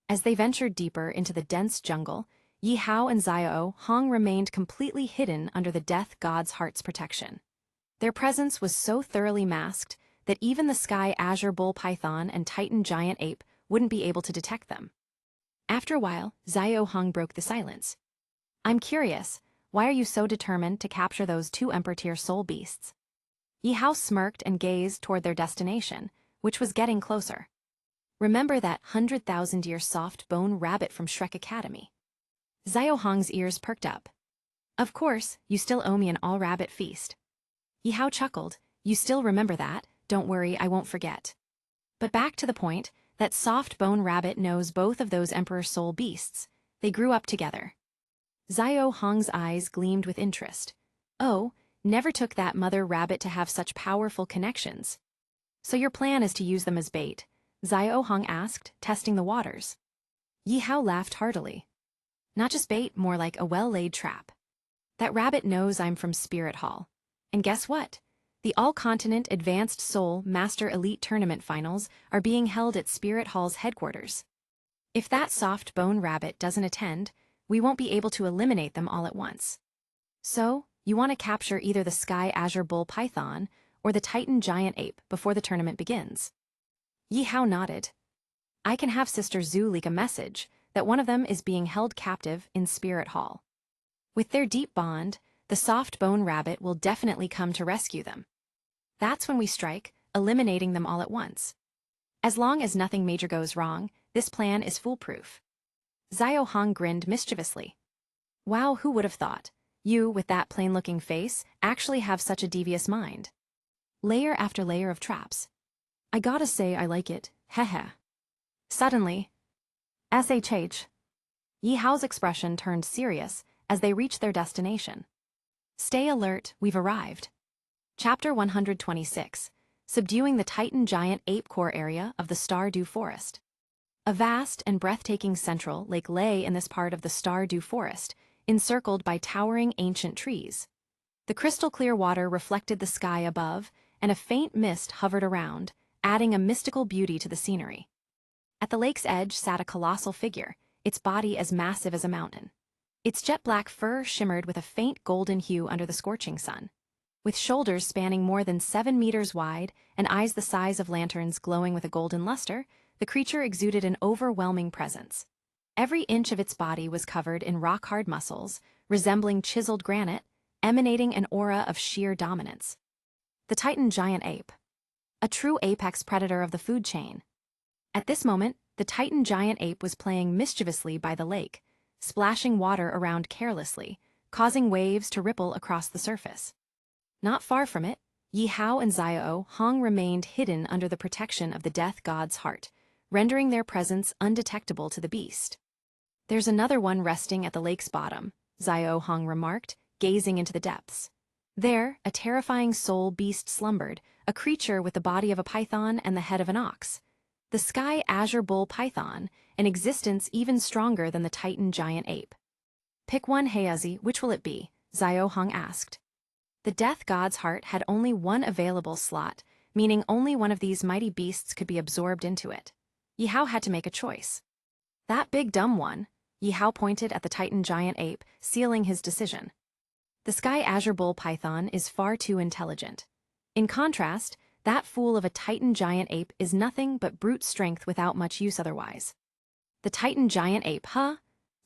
Speaker 1: As they ventured deeper into the dense jungle, Yihao and Xiao Hong remained completely hidden under the death god's heart's protection. Their presence was so thoroughly masked that even the sky azure bull python and titan giant ape wouldn't be able to detect them. After a while, Xiao Hong broke the silence. I'm curious, why are you so determined to capture those two Emperor-tier soul beasts? Yihao smirked and gazed toward their destination, which was getting closer. Remember that 100,000-year soft bone rabbit from Shrek Academy? Xiao Hong's ears perked up. Of course, you still owe me an all-rabbit feast. Yihao chuckled. You still remember that? Don't worry, I won't forget. But back to the point, that soft bone rabbit knows both of those Emperor soul beasts. They grew up together. Xiao Hong's eyes gleamed with interest. Oh, never took that mother rabbit to have such powerful connections. So your plan is to use them as bait? Xiao Hong asked, testing the waters. Yihao laughed heartily. Not just bait, more like a well-laid trap. That rabbit knows I'm from Spirit Hall. And guess what? The All-Continent Advanced Soul Master Elite Tournament Finals are being held at Spirit Hall's headquarters. If that soft bone rabbit doesn't attend, we won't be able to eliminate them all at once. So, you want to capture either the Sky Azure Bull Python or the Titan Giant Ape before the tournament begins. Yihao nodded. I can have Sister Zhu leak a message that one of them is being held captive in Spirit Hall. With their deep bond, the soft bone rabbit will definitely come to rescue them. That's when we strike, eliminating them all at once. As long as nothing major goes wrong, this plan is foolproof. Xiao Hong grinned mischievously. Wow, who would have thought? You, with that plain-looking face, actually have such a devious mind. Layer after layer of traps. I gotta say I like it, heh. Suddenly, SHH. Yihao's expression turned serious as they reached their destination. Stay alert, we've arrived. Chapter 126, Subduing the Titan Giant Ape Core Area of the Stardew Forest. A vast and breathtaking central lake lay in this part of the Stardew Forest, encircled by towering ancient trees. The crystal-clear water reflected the sky above, and a faint mist hovered around, adding a mystical beauty to the scenery. At the lake's edge sat a colossal figure, its body as massive as a mountain. Its jet-black fur shimmered with a faint golden hue under the scorching sun. With shoulders spanning more than 7 meters wide and eyes the size of lanterns glowing with a golden luster, the creature exuded an overwhelming presence. Every inch of its body was covered in rock-hard muscles, resembling chiseled granite, emanating an aura of sheer dominance. The Titan Giant Ape. A true apex predator of the food chain. At this moment, the Titan Giant Ape was playing mischievously by the lake, splashing water around carelessly, causing waves to ripple across the surface. Not far from it, Yihao and Xiao Hong remained hidden under the protection of the death god's heart, rendering their presence undetectable to the beast. There's another one resting at the lake's bottom, Xiao Hong remarked, gazing into the depths. There, a terrifying soul beast slumbered, a creature with the body of a python and the head of an ox. The Sky Azure Bull Python, an existence even stronger than the Titan Giant Ape. Pick one, Hiatus, which will it be? Xiao Hong asked. The death god's heart had only one available slot, meaning only one of these mighty beasts could be absorbed into it. Yihao had to make a choice. That big dumb one, Yihao pointed at the Titan Giant Ape, sealing his decision. The Sky Azure Bull Python is far too intelligent. In contrast, that fool of a Titan Giant Ape is nothing but brute strength without much use otherwise. The Titan Giant Ape, huh?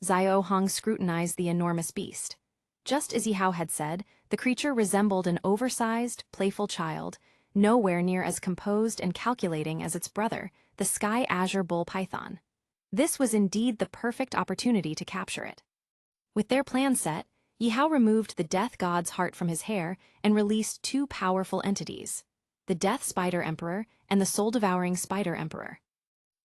Speaker 1: Xiao Hong scrutinized the enormous beast. Just as Yihao had said, the creature resembled an oversized, playful child, nowhere near as composed and calculating as its brother, the Sky Azure Bull Python. This was indeed the perfect opportunity to capture it. With their plan set, Yihao removed the death god's heart from his hair and released two powerful entities, the Death Spider Emperor and the Soul-Devouring Spider Emperor.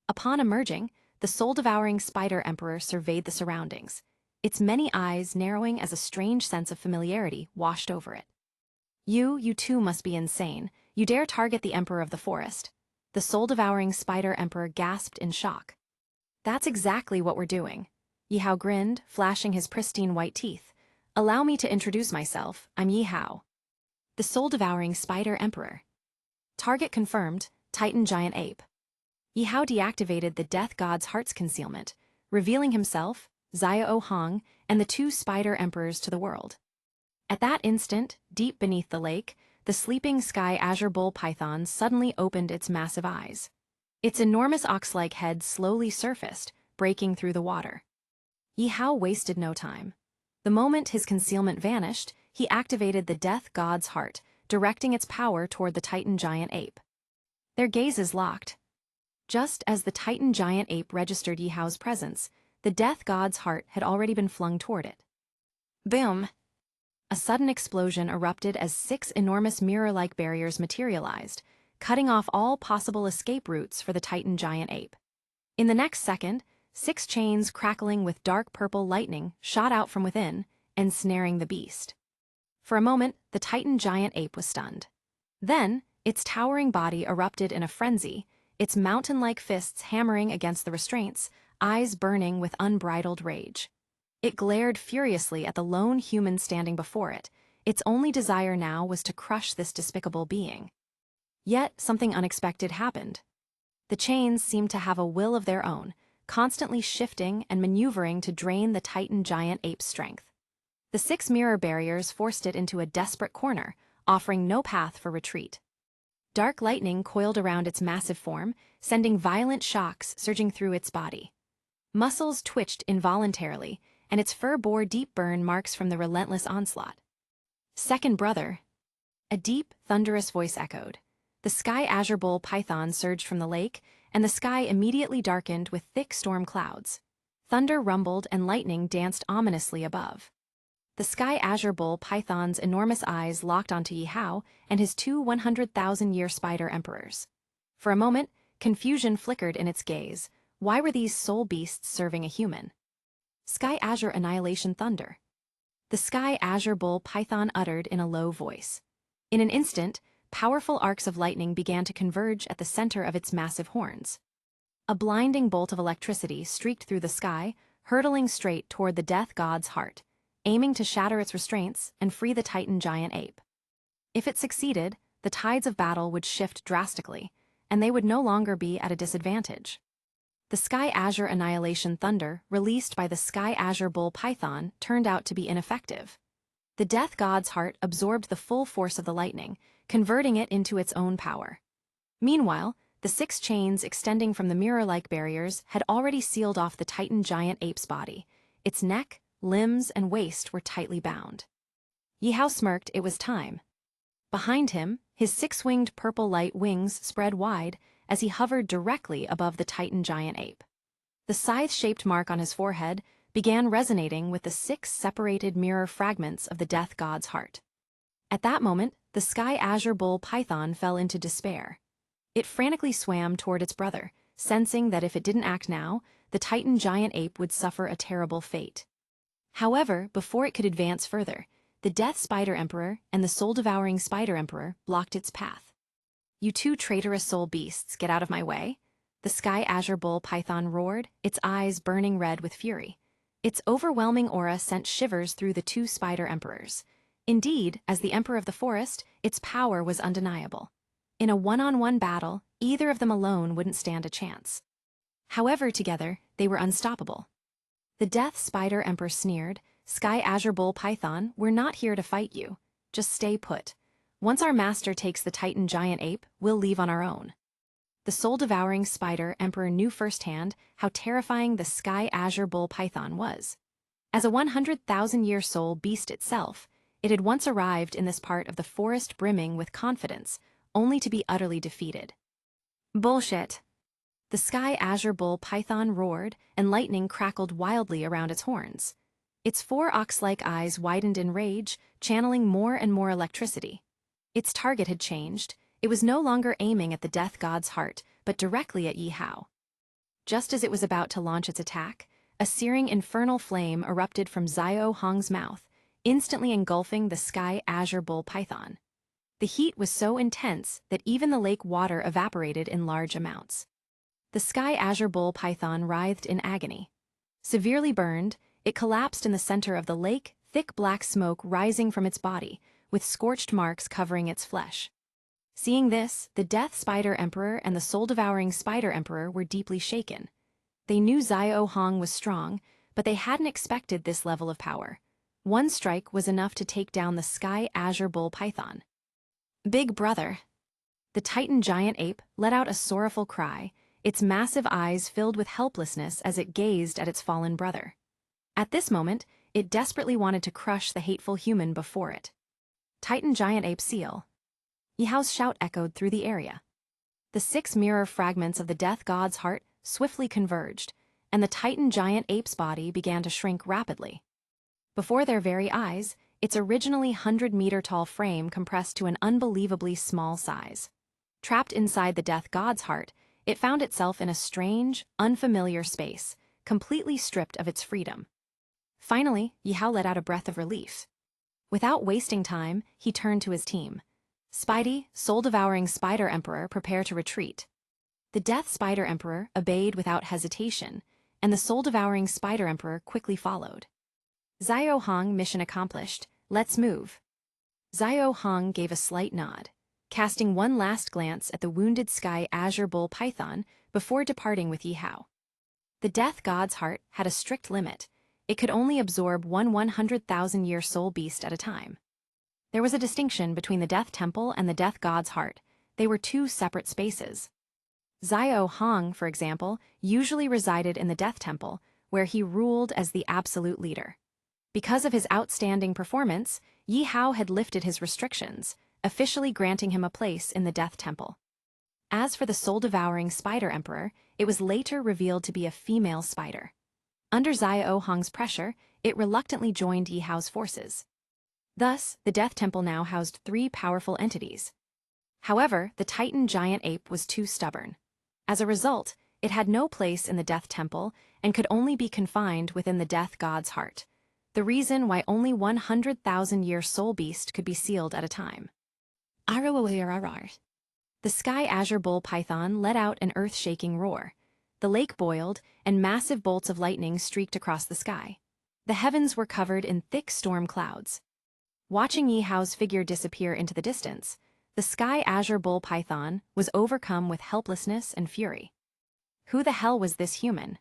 Speaker 1: Upon emerging, the Soul-Devouring Spider Emperor surveyed the surroundings, its many eyes narrowing as a strange sense of familiarity washed over it. You too must be insane. You dare target the Emperor of the Forest. The soul-devouring spider emperor gasped in shock. That's exactly what we're doing. Yihao grinned, flashing his pristine white teeth. Allow me to introduce myself, I'm Yihao. The soul-devouring spider emperor. Target confirmed, Titan giant ape. Yihao deactivated the death god's heart's concealment, revealing himself, Xiao Hong, and the two spider emperors to the world. At that instant, deep beneath the lake, the sleeping sky azure bull python suddenly opened its massive eyes. Its enormous ox-like head slowly surfaced, breaking through the water. Yihao wasted no time. The moment his concealment vanished, he activated the death god's heart, directing its power toward the Titan giant ape. Their gazes locked. Just as the Titan giant ape registered Yihao's presence, the death god's heart had already been flung toward it. Boom! A sudden explosion erupted as 6 enormous mirror-like barriers materialized, cutting off all possible escape routes for the Titan giant ape. In the next second, 6 chains crackling with dark purple lightning shot out from within, ensnaring the beast. For a moment, the Titan giant ape was stunned. Then, its towering body erupted in a frenzy, its mountain-like fists hammering against the restraints, eyes burning with unbridled rage. It glared furiously at the lone human standing before it. Its only desire now was to crush this despicable being. Yet, something unexpected happened. The chains seemed to have a will of their own, constantly shifting and maneuvering to drain the Titan giant ape's strength. The 6 mirror barriers forced it into a desperate corner, offering no path for retreat. Dark lightning coiled around its massive form, sending violent shocks surging through its body. Muscles twitched involuntarily, and its fur bore deep burn marks from the relentless onslaught. Second brother. A deep, thunderous voice echoed. The sky azure bull python surged from the lake, and the sky immediately darkened with thick storm clouds. Thunder rumbled and lightning danced ominously above. The sky azure bull python's enormous eyes locked onto Yihao and his 2 100,000-year spider emperors. For a moment, confusion flickered in its gaze. Why were these soul beasts serving a human? Sky azure annihilation thunder. The sky azure bull python uttered in a low voice. In an instant, powerful arcs of lightning began to converge at the center of its massive horns. A blinding bolt of electricity streaked through the sky, hurtling straight toward the death god's heart, aiming to shatter its restraints and free the Titan giant ape. If it succeeded, the tides of battle would shift drastically, and they would no longer be at a disadvantage. The sky azure annihilation thunder, released by the sky azure bull python, turned out to be ineffective. The death god's heart absorbed the full force of the lightning, converting it into its own power. Meanwhile, the 6 chains extending from the mirror-like barriers had already sealed off the Titan giant ape's body. Its neck, limbs, and waist were tightly bound. Yihao smirked. It was time. Behind him, his 6-winged purple light wings spread wide as he hovered directly above the Titan giant ape. The scythe-shaped mark on his forehead began resonating with the 6 separated mirror fragments of the death god's heart. At that moment, the sky azure bull python fell into despair. It frantically swam toward its brother, sensing that if it didn't act now, the Titan giant ape would suffer a terrible fate. However, before it could advance further, the death spider emperor and the soul-devouring spider emperor blocked its path. "You 2 traitorous soul beasts, get out of my way," the sky azure bull python roared, its eyes burning red with fury. Its overwhelming aura sent shivers through the 2 spider emperors. Indeed, as the emperor of the forest, its power was undeniable. In a one-on-one battle, either of them alone wouldn't stand a chance. However, together, they were unstoppable. The death spider emperor sneered, "Sky azure bull python, we're not here to fight you. Just stay put. Once our master takes the Titan giant ape, we'll leave on our own." The soul-devouring spider emperor knew firsthand how terrifying the sky azure bull python was. As a 100,000-year soul beast itself, it had once arrived in this part of the forest brimming with confidence, only to be utterly defeated. "Bullshit!" The sky azure bull python roared, and lightning crackled wildly around its horns. Its 4 ox-like eyes widened in rage, channeling more and more electricity. Its target had changed. It was no longer aiming at the death god's heart, but directly at Yihao. Just as it was about to launch its attack, a searing infernal flame erupted from Xiao Hong's mouth, instantly engulfing the sky azure bull python. The heat was so intense that even the lake water evaporated in large amounts. The sky azure bull python writhed in agony. Severely burned, it collapsed in the center of the lake, thick black smoke rising from its body, with scorched marks covering its flesh. Seeing this, the Death Spider Emperor and the Soul-Devouring Spider Emperor were deeply shaken. They knew Xiao Hong was strong, but they hadn't expected this level of power. One strike was enough to take down the sky azure bull python. Big brother. The Titan giant ape let out a sorrowful cry, its massive eyes filled with helplessness as it gazed at its fallen brother. At this moment, it desperately wanted to crush the hateful human before it. Titan giant ape seal. Yihao's shout echoed through the area. The 6 mirror fragments of the death god's heart swiftly converged, and the Titan giant ape's body began to shrink rapidly. Before their very eyes, its originally 100-meter-tall frame compressed to an unbelievably small size. Trapped inside the death god's heart, it found itself in a strange, unfamiliar space, completely stripped of its freedom. Finally, Yihao let out a breath of relief. Without wasting time, he turned to his team. Spidey, Soul-Devouring Spider Emperor, prepare to retreat. The Death Spider Emperor obeyed without hesitation, and the Soul-Devouring Spider Emperor quickly followed. Xiao Hong, mission accomplished. Let's move. Xiao Hong gave a slight nod, casting one last glance at the wounded sky azure bull python before departing with Yihao. The death god's heart had a strict limit. It could only absorb one 100,000-year soul beast at a time. There was a distinction between the death temple and the death god's heart. They were two separate spaces. Xiao Hong, for example, usually resided in the death temple, where he ruled as the absolute leader. Because of his outstanding performance, Yihao had lifted his restrictions, officially granting him a place in the Death Temple. As for the Soul-Devouring Spider Emperor, it was later revealed to be a female spider. Under Xiao Hong's pressure, it reluctantly joined Yihao's forces. Thus, the Death Temple now housed 3 powerful entities. However, the Titan giant ape was too stubborn. As a result, it had no place in the Death Temple and could only be confined within the Death God's heart. The reason why only 100,000-year soul beast could be sealed at a time. The sky azure bull python let out an earth-shaking roar. The lake boiled, and massive bolts of lightning streaked across the sky. The heavens were covered in thick storm clouds. Watching Yihao's figure disappear into the distance, the sky azure bull python was overcome with helplessness and fury. Who the hell was this human?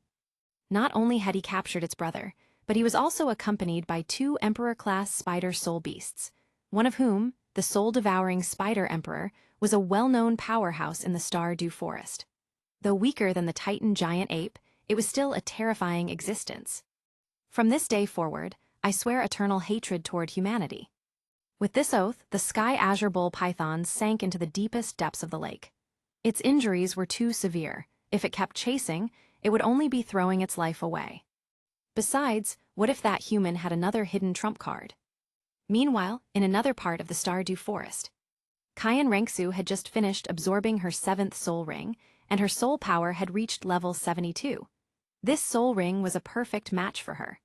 Speaker 1: Not only had he captured its brother, but he was also accompanied by 2 Emperor-class spider soul beasts, one of whom, the Soul-Devouring Spider Emperor, was a well-known powerhouse in the Stardew Forest. Though weaker than the Titan giant ape, it was still a terrifying existence. From this day forward, I swear eternal hatred toward humanity. With this oath, the sky azure bull python sank into the deepest depths of the lake. Its injuries were too severe. If it kept chasing, it would only be throwing its life away. Besides, what if that human had another hidden trump card? Meanwhile, in another part of the Stardew Forest, Cayenne Rengsu had just finished absorbing her 7th soul ring, and her soul power had reached level 72. This soul ring was a perfect match for her.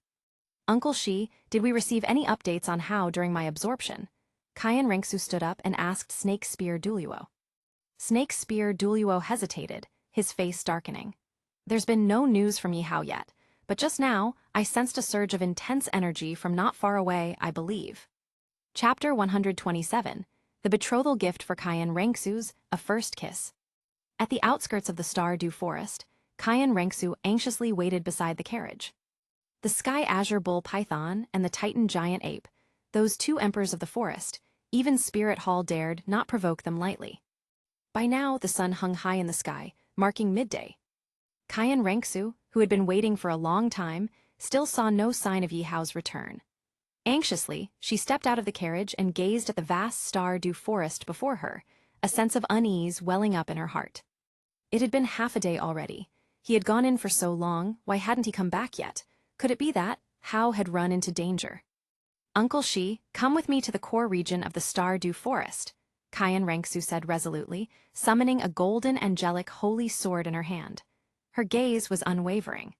Speaker 1: Uncle Shi, did we receive any updates on how during my absorption? Cayenne Rengsu stood up and asked Snake Spear Duluo. Snake Spear Duluo hesitated, his face darkening. There's been no news from Yihao yet, but just now, I sensed a surge of intense energy from not far away, I believe. Chapter 127, The Betrothal Gift for Cayenne Rengsu's, A First Kiss. At the outskirts of the Stardew Forest, Cayenne Rengsu anxiously waited beside the carriage. The sky azure bull python and the Titan giant ape, those 2 emperors of the forest, even Spirit Hall dared not provoke them lightly. By now, the sun hung high in the sky, marking midday. Cayenne Rengsu, who had been waiting for a long time, still saw no sign of Yihao's return. Anxiously, she stepped out of the carriage and gazed at the vast Stardew Forest before her, a sense of unease welling up in her heart. It had been half a day already. He had gone in for so long, why hadn't he come back yet? Could it be that Hao had run into danger? Uncle Shi, come with me to the core region of the Stardew Forest, Cayenne Rengsu said resolutely, summoning a golden angelic holy sword in her hand. Her gaze was unwavering.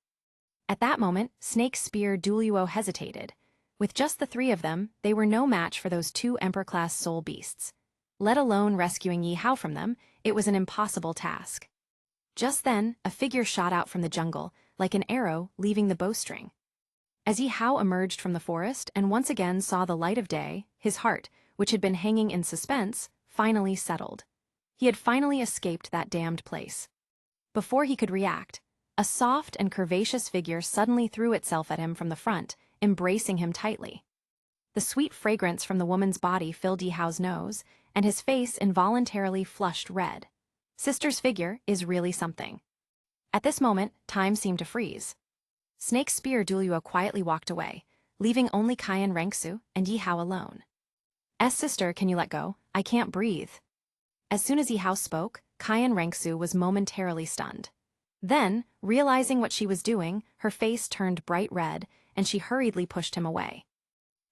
Speaker 1: At that moment, Snake Spear Duluo hesitated. With just the 3 of them, they were no match for those 2 Emperor-class soul beasts. Let alone rescuing Yi Hao from them, it was an impossible task. Just then, a figure shot out from the jungle, like an arrow leaving the bowstring. As Yi Hao emerged from the forest and once again saw the light of day, his heart, which had been hanging in suspense, finally settled. He had finally escaped that damned place. Before he could react, a soft and curvaceous figure suddenly threw itself at him from the front, embracing him tightly. The sweet fragrance from the woman's body filled Yi Hao's nose, and his face involuntarily flushed red. Sister's figure is really something. At this moment, time seemed to freeze. Snake Spear Dulua quietly walked away, leaving only Cayenne Rengsu and Yi Hao alone. Sister, can you let go? I can't breathe." As soon as Yi Hao spoke, Cayenne Rengsu was momentarily stunned. Then, realizing what she was doing, her face turned bright red, and she hurriedly pushed him away.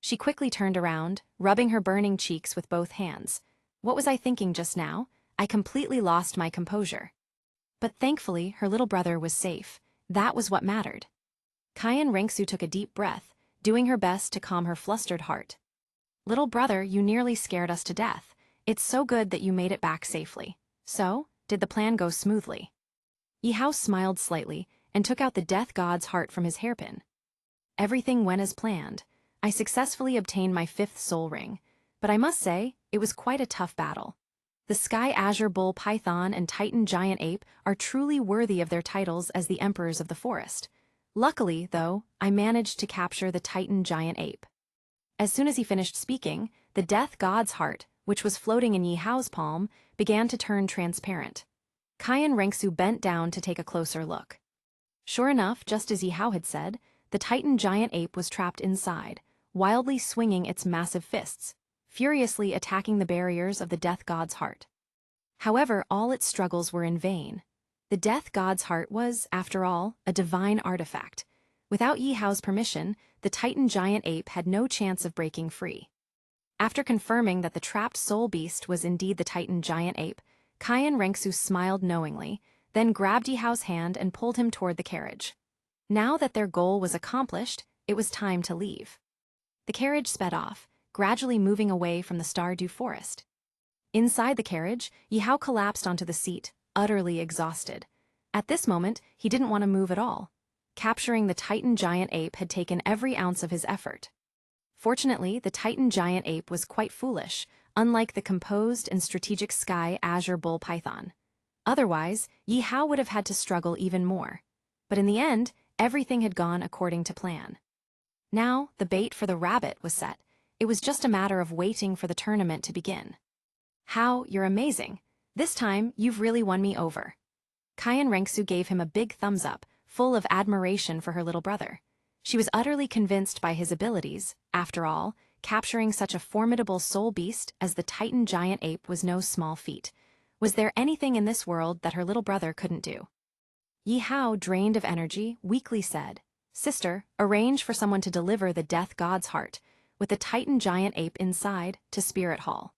Speaker 1: She quickly turned around, rubbing her burning cheeks with both hands. "What was I thinking just now? I completely lost my composure." But thankfully, her little brother was safe. That was what mattered. Cayenne Rengsu took a deep breath, doing her best to calm her flustered heart. "Little brother, you nearly scared us to death. It's so good that you made it back safely. So, did the plan go smoothly?" Yi Hao smiled slightly and took out the death god's heart from his hairpin. "Everything went as planned. I successfully obtained my 5th soul ring, but I must say, it was quite a tough battle. The Sky Azure Bull Python and Titan Giant Ape are truly worthy of their titles as the emperors of the forest. Luckily, though, I managed to capture the Titan Giant Ape." As soon as he finished speaking, the death god's heart, which was floating in Yi Hao's palm, began to turn transparent. Cayenne Rengsu bent down to take a closer look. Sure enough, just as Yi Hao had said, the Titan Giant Ape was trapped inside, wildly swinging its massive fists, furiously attacking the barriers of the death god's heart. However, all its struggles were in vain. The death god's heart was, after all, a divine artifact. Without Yi Hao's permission, the Titan Giant Ape had no chance of breaking free. After confirming that the trapped soul beast was indeed the Titan Giant Ape, Cayenne Rengsu smiled knowingly, then grabbed Yi Hao's hand and pulled him toward the carriage. Now that their goal was accomplished, it was time to leave. The carriage sped off, gradually moving away from the Stardew Forest. Inside the carriage, Yi Hao collapsed onto the seat, utterly exhausted. At this moment, he didn't want to move at all. Capturing the Titan Giant Ape had taken every ounce of his effort. Fortunately, the Titan Giant Ape was quite foolish, unlike the composed and strategic Sky Azure Bull Python. Otherwise, Yi Hao would have had to struggle even more. But in the end, everything had gone according to plan. Now, the bait for the rabbit was set. It was just a matter of waiting for the tournament to begin. "Hao, you're amazing. This time, you've really won me over." Cayenne Rengsu gave him a big thumbs up, full of admiration for her little brother. She was utterly convinced by his abilities. After all, capturing such a formidable soul beast as the Titan Giant Ape was no small feat. Was there anything in this world that her little brother couldn't do? Yi Hao, drained of energy, weakly said, "Sister, arrange for someone to deliver the death god's heart, with the Titan Giant Ape inside, to Spirit Hall."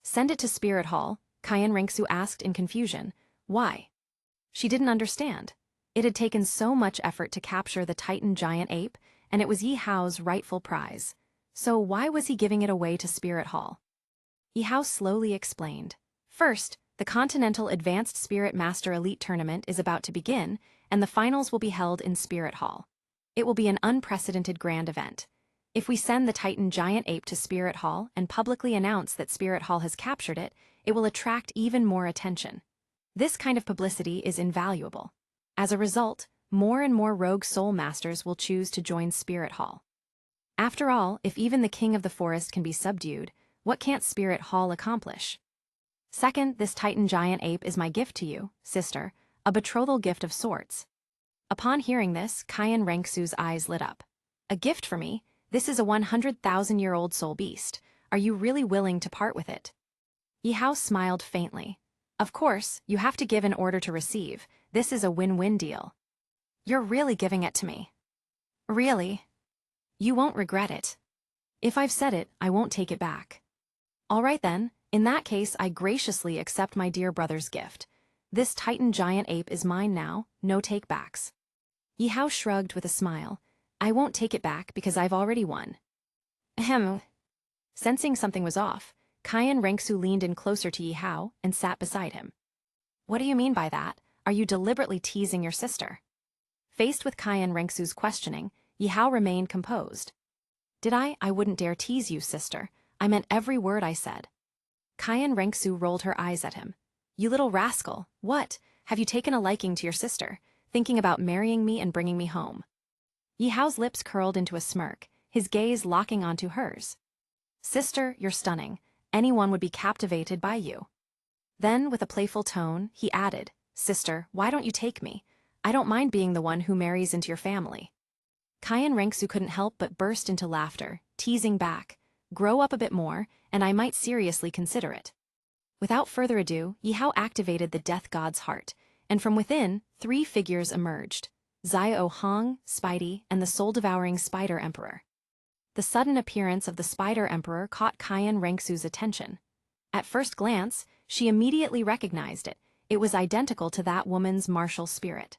Speaker 1: "Send it to Spirit Hall?" Cayenne Rengsu asked in confusion. Why? She didn't understand. It had taken so much effort to capture the Titan Giant Ape, and it was Yi Hao's rightful prize. So why was he giving it away to Spirit Hall? Yi Hao slowly explained. "First, the Continental Advanced Spirit Master Elite Tournament is about to begin, and the finals will be held in Spirit Hall. It will be an unprecedented grand event. If we send the Titan Giant Ape to Spirit Hall and publicly announce that Spirit Hall has captured it, it will attract even more attention. This kind of publicity is invaluable. As a result, more and more rogue soul masters will choose to join Spirit Hall. After all, if even the king of the forest can be subdued, what can't Spirit Hall accomplish? Second, this Titan Giant Ape is my gift to you, sister, a betrothal gift of sorts." Upon hearing this, Cayenne Rengsu's eyes lit up. "A gift for me? This is a 100,000-year-old soul beast. Are you really willing to part with it?" Yi Hao smiled faintly. "Of course, you have to give in order to receive. This is a win-win deal." "You're really giving it to me?" "Really?" "You won't regret it. If I've said it, I won't take it back." "All right then, in that case I graciously accept my dear brother's gift. This Titan Giant Ape is mine now, no take-backs." Yi Hao shrugged with a smile. "I won't take it back because I've already won." Ahem. Sensing something was off, Kyan Rengsu leaned in closer to Yi Hao and sat beside him. What do you mean by that? Are you deliberately teasing your sister? Faced with Kyan Rengsu's questioning, Yi Hao remained composed. Did I? I wouldn't dare tease you, sister. I meant every word I said. Kyan Rengsu rolled her eyes at him. You little rascal, what? Have you taken a liking to your sister, thinking about marrying me and bringing me home? Yi Hao's lips curled into a smirk, his gaze locking onto hers. Sister, you're stunning. Anyone would be captivated by you. Then, with a playful tone, he added, Sister, why don't you take me? I don't mind being the one who marries into your family. Kyan Rengsu couldn't help but burst into laughter, teasing back, grow up a bit more, and I might seriously consider it. Without further ado, Yi Hao activated the death god's heart, and from within, 3 figures emerged, Xiao Hong, Spidey, and the soul-devouring Spider Emperor. The sudden appearance of the Spider Emperor caught Kyan Rengsu's attention. At first glance, she immediately recognized it. It was identical to that woman's martial spirit.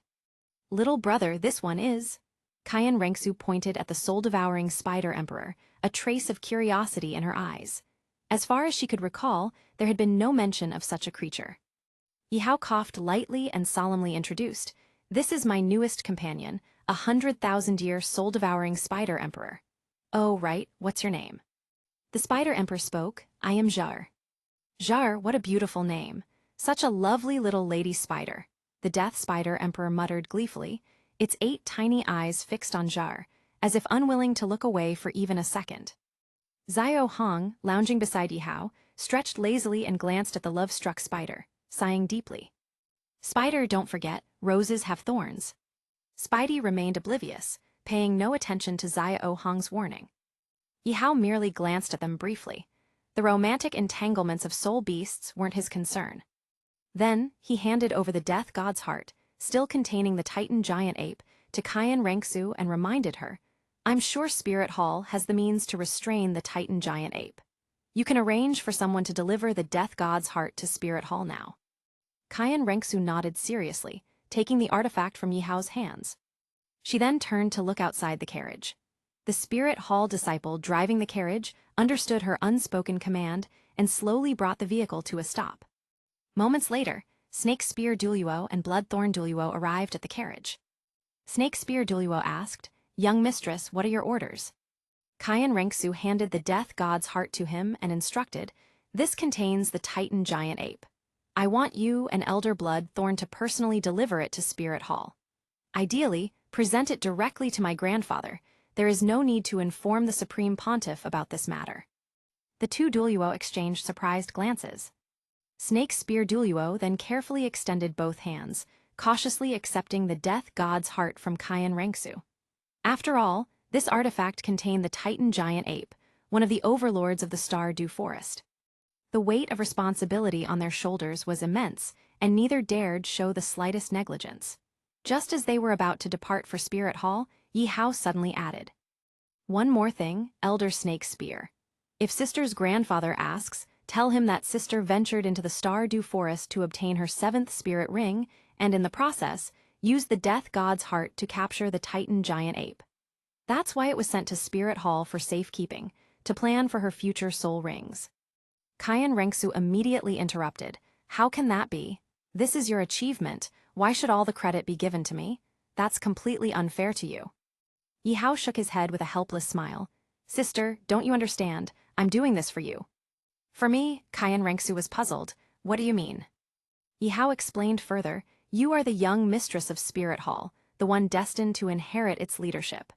Speaker 1: Little brother, this one is. Kyan Rengsu pointed at the soul-devouring Spider Emperor, a trace of curiosity in her eyes. As far as she could recall, there had been no mention of such a creature. Yi Hao coughed lightly and solemnly introduced, This is my newest companion, 100,000-year soul-devouring Spider Emperor. Oh, right, what's your name? The Spider Emperor spoke, I am Jar. Jar, what a beautiful name. Such a lovely little lady spider. The Death Spider Emperor muttered gleefully, its 8 tiny eyes fixed on Jar, as if unwilling to look away for even a second. Xiao Hong, lounging beside Yi Hao, stretched lazily and glanced at the love-struck spider, sighing deeply. Spider, don't forget, roses have thorns. Spidey remained oblivious, paying no attention to Xiao Hong's warning. Yi Hao merely glanced at them briefly. The romantic entanglements of soul beasts weren't his concern. Then, he handed over the death god's heart, still containing the Titan giant ape, to Kyan Rengsu and reminded her, I'm sure Spirit Hall has the means to restrain the Titan giant ape. You can arrange for someone to deliver the death god's heart to Spirit Hall now. Kyan Rengsu nodded seriously, taking the artifact from Yi Hao's hands. She then turned to look outside the carriage. The Spirit Hall disciple driving the carriage understood her unspoken command and slowly brought the vehicle to a stop. Moments later, Snake Spear Duluo and Bloodthorn Duluo arrived at the carriage. Snake Spear Duluo asked, Young mistress, what are your orders? Kyan Rengsu handed the death god's heart to him and instructed, This contains the Titan giant ape. I want you and Elder Bloodthorn to personally deliver it to Spirit Hall. Ideally, present it directly to my grandfather. There is no need to inform the Supreme Pontiff about this matter. The 2 Duluo exchanged surprised glances. Snake Spear Duluo then carefully extended both hands, cautiously accepting the death god's heart from Kyan Rengsu. After all, this artifact contained the Titan giant ape, one of the overlords of the Star Dew Forest. The weight of responsibility on their shoulders was immense, and neither dared show the slightest negligence. Just as they were about to depart for Spirit Hall, Yi Hao suddenly added, One more thing, Elder Snake Spear. If Sister's grandfather asks, tell him that Sister ventured into the Star Dew Forest to obtain her 7th spirit ring, and in the process, used the death god's heart to capture the Titan giant ape. That's why it was sent to Spirit Hall for safekeeping, to plan for her future soul rings. Kyan Rengsu immediately interrupted, How can that be? This is your achievement. Why should all the credit be given to me? That's completely unfair to you. Yi Hao shook his head with a helpless smile. Sister, don't you understand? I'm doing this for you. For me, Kyan Rengsu was puzzled. What do you mean? Yi Hao explained further, You are the young mistress of Spirit Hall, the one destined to inherit its leadership.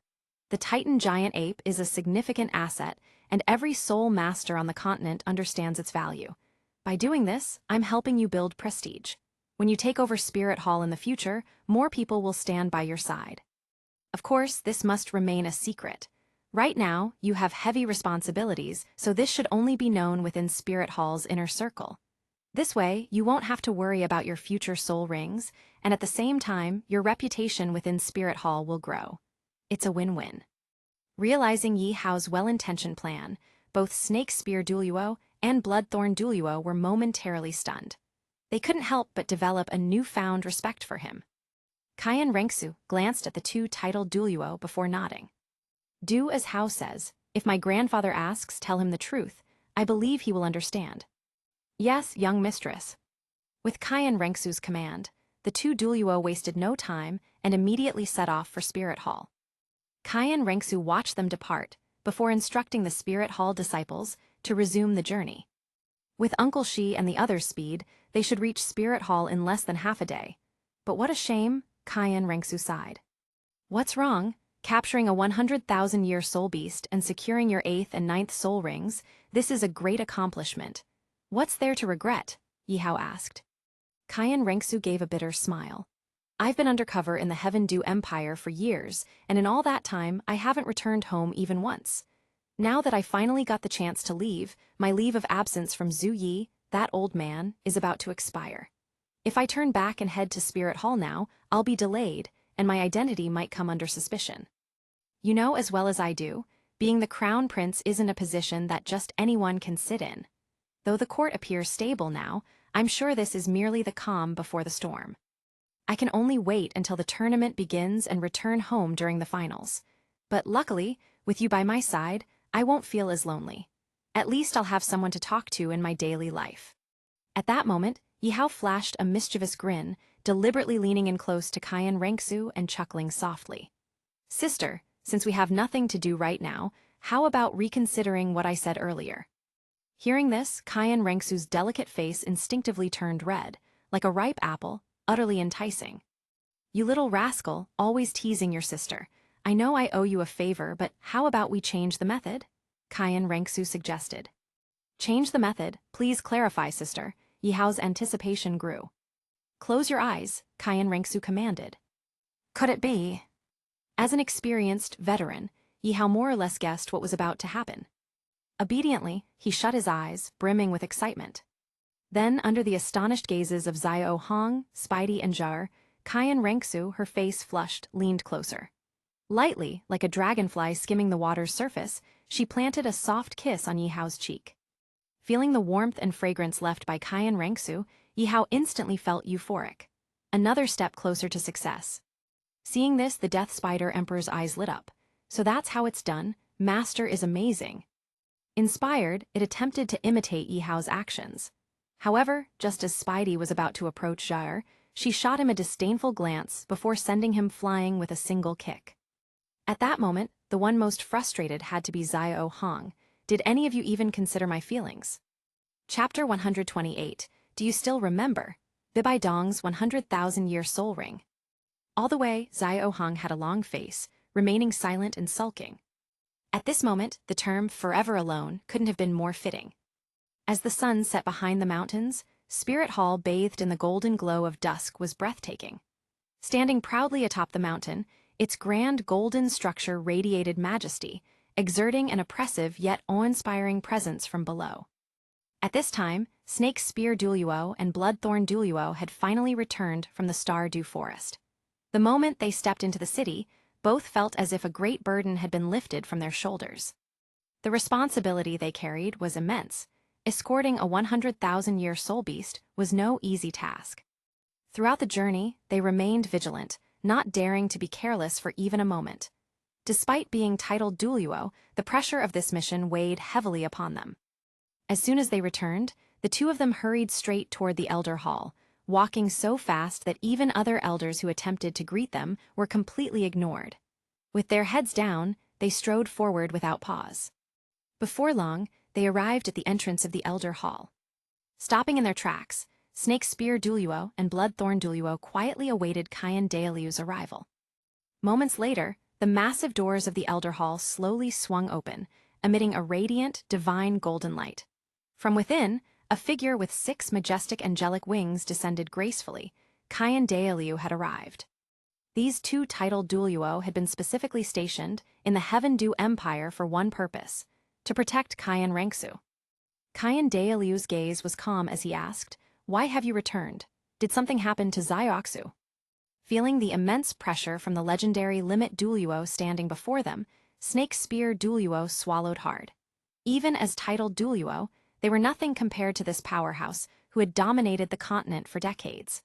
Speaker 1: The Titan giant ape is a significant asset, and every soul master on the continent understands its value. By doing this, I'm helping you build prestige. When you take over Spirit Hall in the future, more people will stand by your side. Of course, this must remain a secret. Right now, you have heavy responsibilities, so this should only be known within Spirit Hall's inner circle. This way, you won't have to worry about your future soul rings, and at the same time, your reputation within Spirit Hall will grow. It's a win-win. Realizing Yi Hao's well-intentioned plan, both Snake Spear Duluo and Bloodthorn Duluo were momentarily stunned. They couldn't help but develop a newfound respect for him. Kyan Rengsu glanced at the 2 titled Duluo before nodding. Do as Hao says. If my grandfather asks, tell him the truth. I believe he will understand. Yes, young mistress. With Kyan Renksu's command, the two Duluo wasted no time and immediately set off for Spirit Hall. Kyan Renksu watched them depart, before instructing the Spirit Hall disciples to resume the journey. With Uncle Shi and the others' speed, they should reach Spirit Hall in less than half a day. But what a shame, Kyan Renksu sighed. What's wrong? Capturing a 100,000-year soul beast and securing your 8th and 9th soul rings, this is a great accomplishment. What's there to regret? Yihao asked. Kyan Renksu gave a bitter smile. I've been undercover in the Heaven Dew Empire for years, and in all that time I haven't returned home even once. Now that I finally got the chance to leave, my leave of absence from Zhu Yi, that old man, is about to expire. If I turn back and head to Spirit Hall now, I'll be delayed, and my identity might come under suspicion. You know as well as I do, being the crown prince isn't a position that just anyone can sit in. Though the court appears stable now, I'm sure this is merely the calm before the storm. I can only wait until the tournament begins and return home during the finals. But luckily, with you by my side, I won't feel as lonely. At least I'll have someone to talk to in my daily life. At that moment, Yihao flashed a mischievous grin, deliberately leaning in close to Kyan Renksu and chuckling softly. Sister, since we have nothing to do right now, how about reconsidering what I said earlier? Hearing this, Kyan Renksu's delicate face instinctively turned red, like a ripe apple, utterly enticing. You little rascal, always teasing your sister. I know I owe you a favor, but how about we change the method? Kyan Renksu suggested. Change the method, please clarify, sister. Yihao's anticipation grew. Close your eyes, Kyan Renksu commanded. Could it be? As an experienced veteran, Yihao more or less guessed what was about to happen. Obediently, he shut his eyes, brimming with excitement. Then, under the astonished gazes of Xiao Hong, Spidey, and Jar, Kyan Renksu, her face flushed, leaned closer. Lightly, like a dragonfly skimming the water's surface, she planted a soft kiss on Yihao's cheek. Feeling the warmth and fragrance left by Kyan Renksu, Yihao instantly felt euphoric. Another step closer to success. Seeing this, the Death Spider Emperor's eyes lit up. So that's how it's done. Master is amazing. Inspired, it attempted to imitate Yihao's actions. However, just as Spidey was about to approach Jar, she shot him a disdainful glance before sending him flying with a single kick. At that moment, the one most frustrated had to be Xiao Hong. Did any of you even consider my feelings? Chapter 128. Do you still remember? Bibai Dong's 100,000-year soul ring. All the way, Xiao Hong had a long face, remaining silent and sulking. At this moment, the term forever alone couldn't have been more fitting. As the sun set behind the mountains, Spirit Hall bathed in the golden glow of dusk was breathtaking. Standing proudly atop the mountain, its grand golden structure radiated majesty, exerting an oppressive yet awe-inspiring presence from below. At this time, Snake Spear Duluo and Bloodthorn Duluo had finally returned from the Star Dew Forest. The moment they stepped into the city, both felt as if a great burden had been lifted from their shoulders. The responsibility they carried was immense. Escorting a 100,000-year soul beast was no easy task. Throughout the journey, they remained vigilant, not daring to be careless for even a moment. Despite being titled Duluo, the pressure of this mission weighed heavily upon them. As soon as they returned, the two of them hurried straight toward the Elder Hall, walking so fast that even other elders who attempted to greet them were completely ignored. With their heads down, they strode forward without pause. Before long, they arrived at the entrance of the Elder Hall. Stopping in their tracks, Snake Spear Duluo and Bloodthorn Duluo quietly awaited Kyan Dalu's arrival. Moments later, the massive doors of the Elder Hall slowly swung open, emitting a radiant, divine golden light. From within, a figure with 6 majestic angelic wings descended gracefully. Kyan Dalu had arrived. These two titled Duluo had been specifically stationed in the Heaven Dew Empire for one purpose: to protect Kyan Renksu. Kyan Dalu's gaze was calm as he asked, "Why have you returned? Did something happen to Xiaoxu?" Feeling the immense pressure from the legendary Limit Duluo standing before them, Snake Spear Duluo swallowed hard. Even as titled Duluo, they were nothing compared to this powerhouse who had dominated the continent for decades.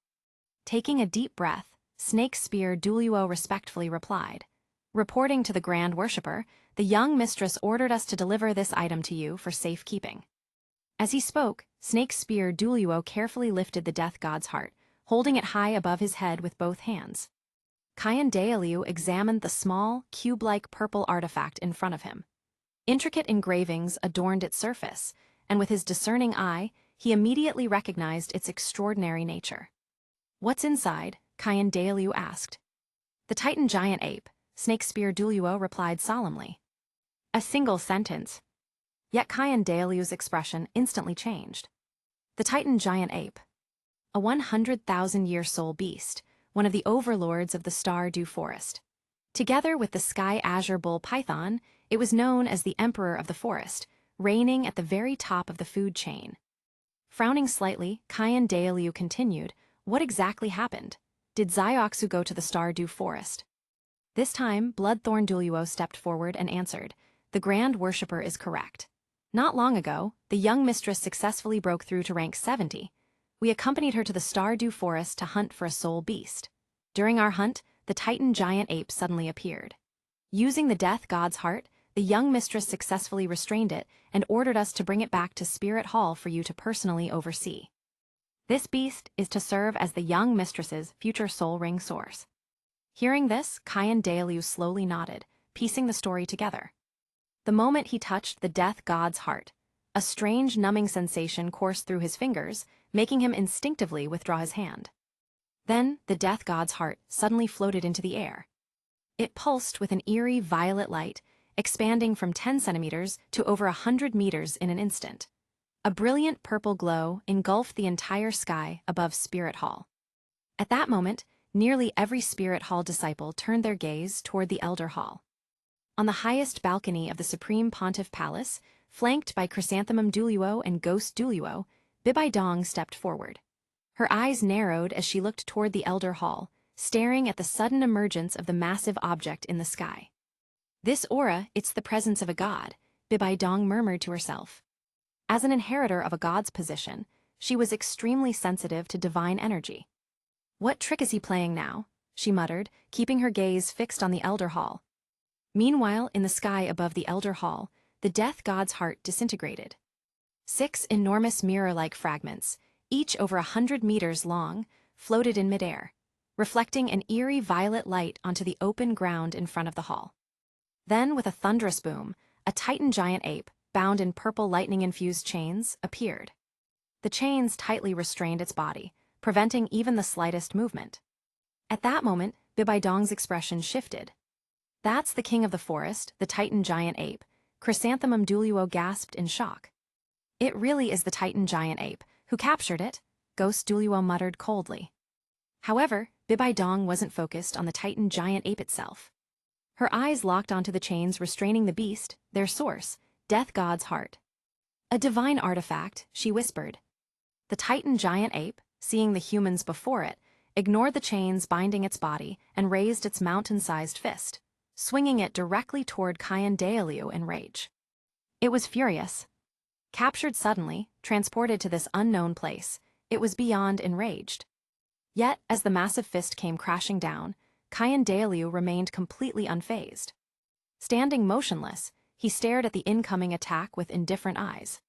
Speaker 1: Taking a deep breath, Snake Spear Duluo respectfully replied, "Reporting to the Grand Worshipper, the young mistress ordered us to deliver this item to you for safekeeping." As he spoke, Snake's spear DOLOU carefully lifted the death god's heart, holding it high above his head with both hands. DOLOU examined the small, cube-like purple artifact in front of him. Intricate engravings adorned its surface, and with his discerning eye, he immediately recognized its extraordinary nature. "What's inside?" DOLOU asked. "The Titan giant ape," Snake's spear DOLOU replied solemnly. A single sentence. Yet DOLOU's expression instantly changed. The Titan giant ape. A 100,000-year soul beast, one of the overlords of the Star-Dew Forest. Together with the sky azure bull python, it was known as the Emperor of the Forest, reigning at the very top of the food chain. Frowning slightly, DOLOU continued, "What exactly happened? Did Xioxu go to the Star-Dew Forest?" This time, Bloodthorn DOLOU stepped forward and answered, "The Grand Worshipper is correct. Not long ago, the young mistress successfully broke through to rank 70. We accompanied her to the Star-Dew Forest to hunt for a soul beast. During our hunt, the Titan giant ape suddenly appeared. Using the death god's heart, the young mistress successfully restrained it and ordered us to bring it back to Spirit Hall for you to personally oversee. This beast is to serve as the young mistress's future soul ring source." Hearing this, DOLOU slowly nodded, piecing the story together. The moment he touched the death god's heart, a strange numbing sensation coursed through his fingers, making him instinctively withdraw his hand. Then, the death god's heart suddenly floated into the air. It pulsed with an eerie violet light, expanding from 10 centimeters to over 100 meters in an instant. A brilliant purple glow engulfed the entire sky above Spirit Hall. At that moment, nearly every Spirit Hall disciple turned their gaze toward the Elder Hall. On the highest balcony of the Supreme Pontiff Palace, flanked by Chrysanthemum DOLOU and Ghost DOLOU, Bibai Dong stepped forward. Her eyes narrowed as she looked toward the Elder Hall, staring at the sudden emergence of the massive object in the sky. "This aura, it's the presence of a god," Bibai Dong murmured to herself. As an inheritor of a god's position, she was extremely sensitive to divine energy. "What trick is he playing now?" she muttered, keeping her gaze fixed on the Elder Hall. Meanwhile, in the sky above the Elder Hall, the death god's heart disintegrated. 6 enormous mirror-like fragments, each over 100 meters long, floated in midair, reflecting an eerie violet light onto the open ground in front of the hall. Then, with a thunderous boom, a Titan giant ape, bound in purple lightning-infused chains, appeared. The chains tightly restrained its body, preventing even the slightest movement. At that moment, Bibai Dong's expression shifted. "That's the king of the forest, the Titan giant ape," Chrysanthemum DOLOU gasped in shock. "It really is the Titan giant ape. Who captured it?" Ghost DOLOU muttered coldly. However, Bibai Dong wasn't focused on the Titan giant ape itself. Her eyes locked onto the chains restraining the beast, their source, Death God's heart. "A divine artifact," she whispered. The Titan giant ape, seeing the humans before it, ignored the chains binding its body and raised its mountain-sized fist, swinging it directly toward DOLOU in rage. It was furious. Captured suddenly, transported to this unknown place, it was beyond enraged. Yet, as the massive fist came crashing down, DOLOU remained completely unfazed. Standing motionless, he stared at the incoming attack with indifferent eyes.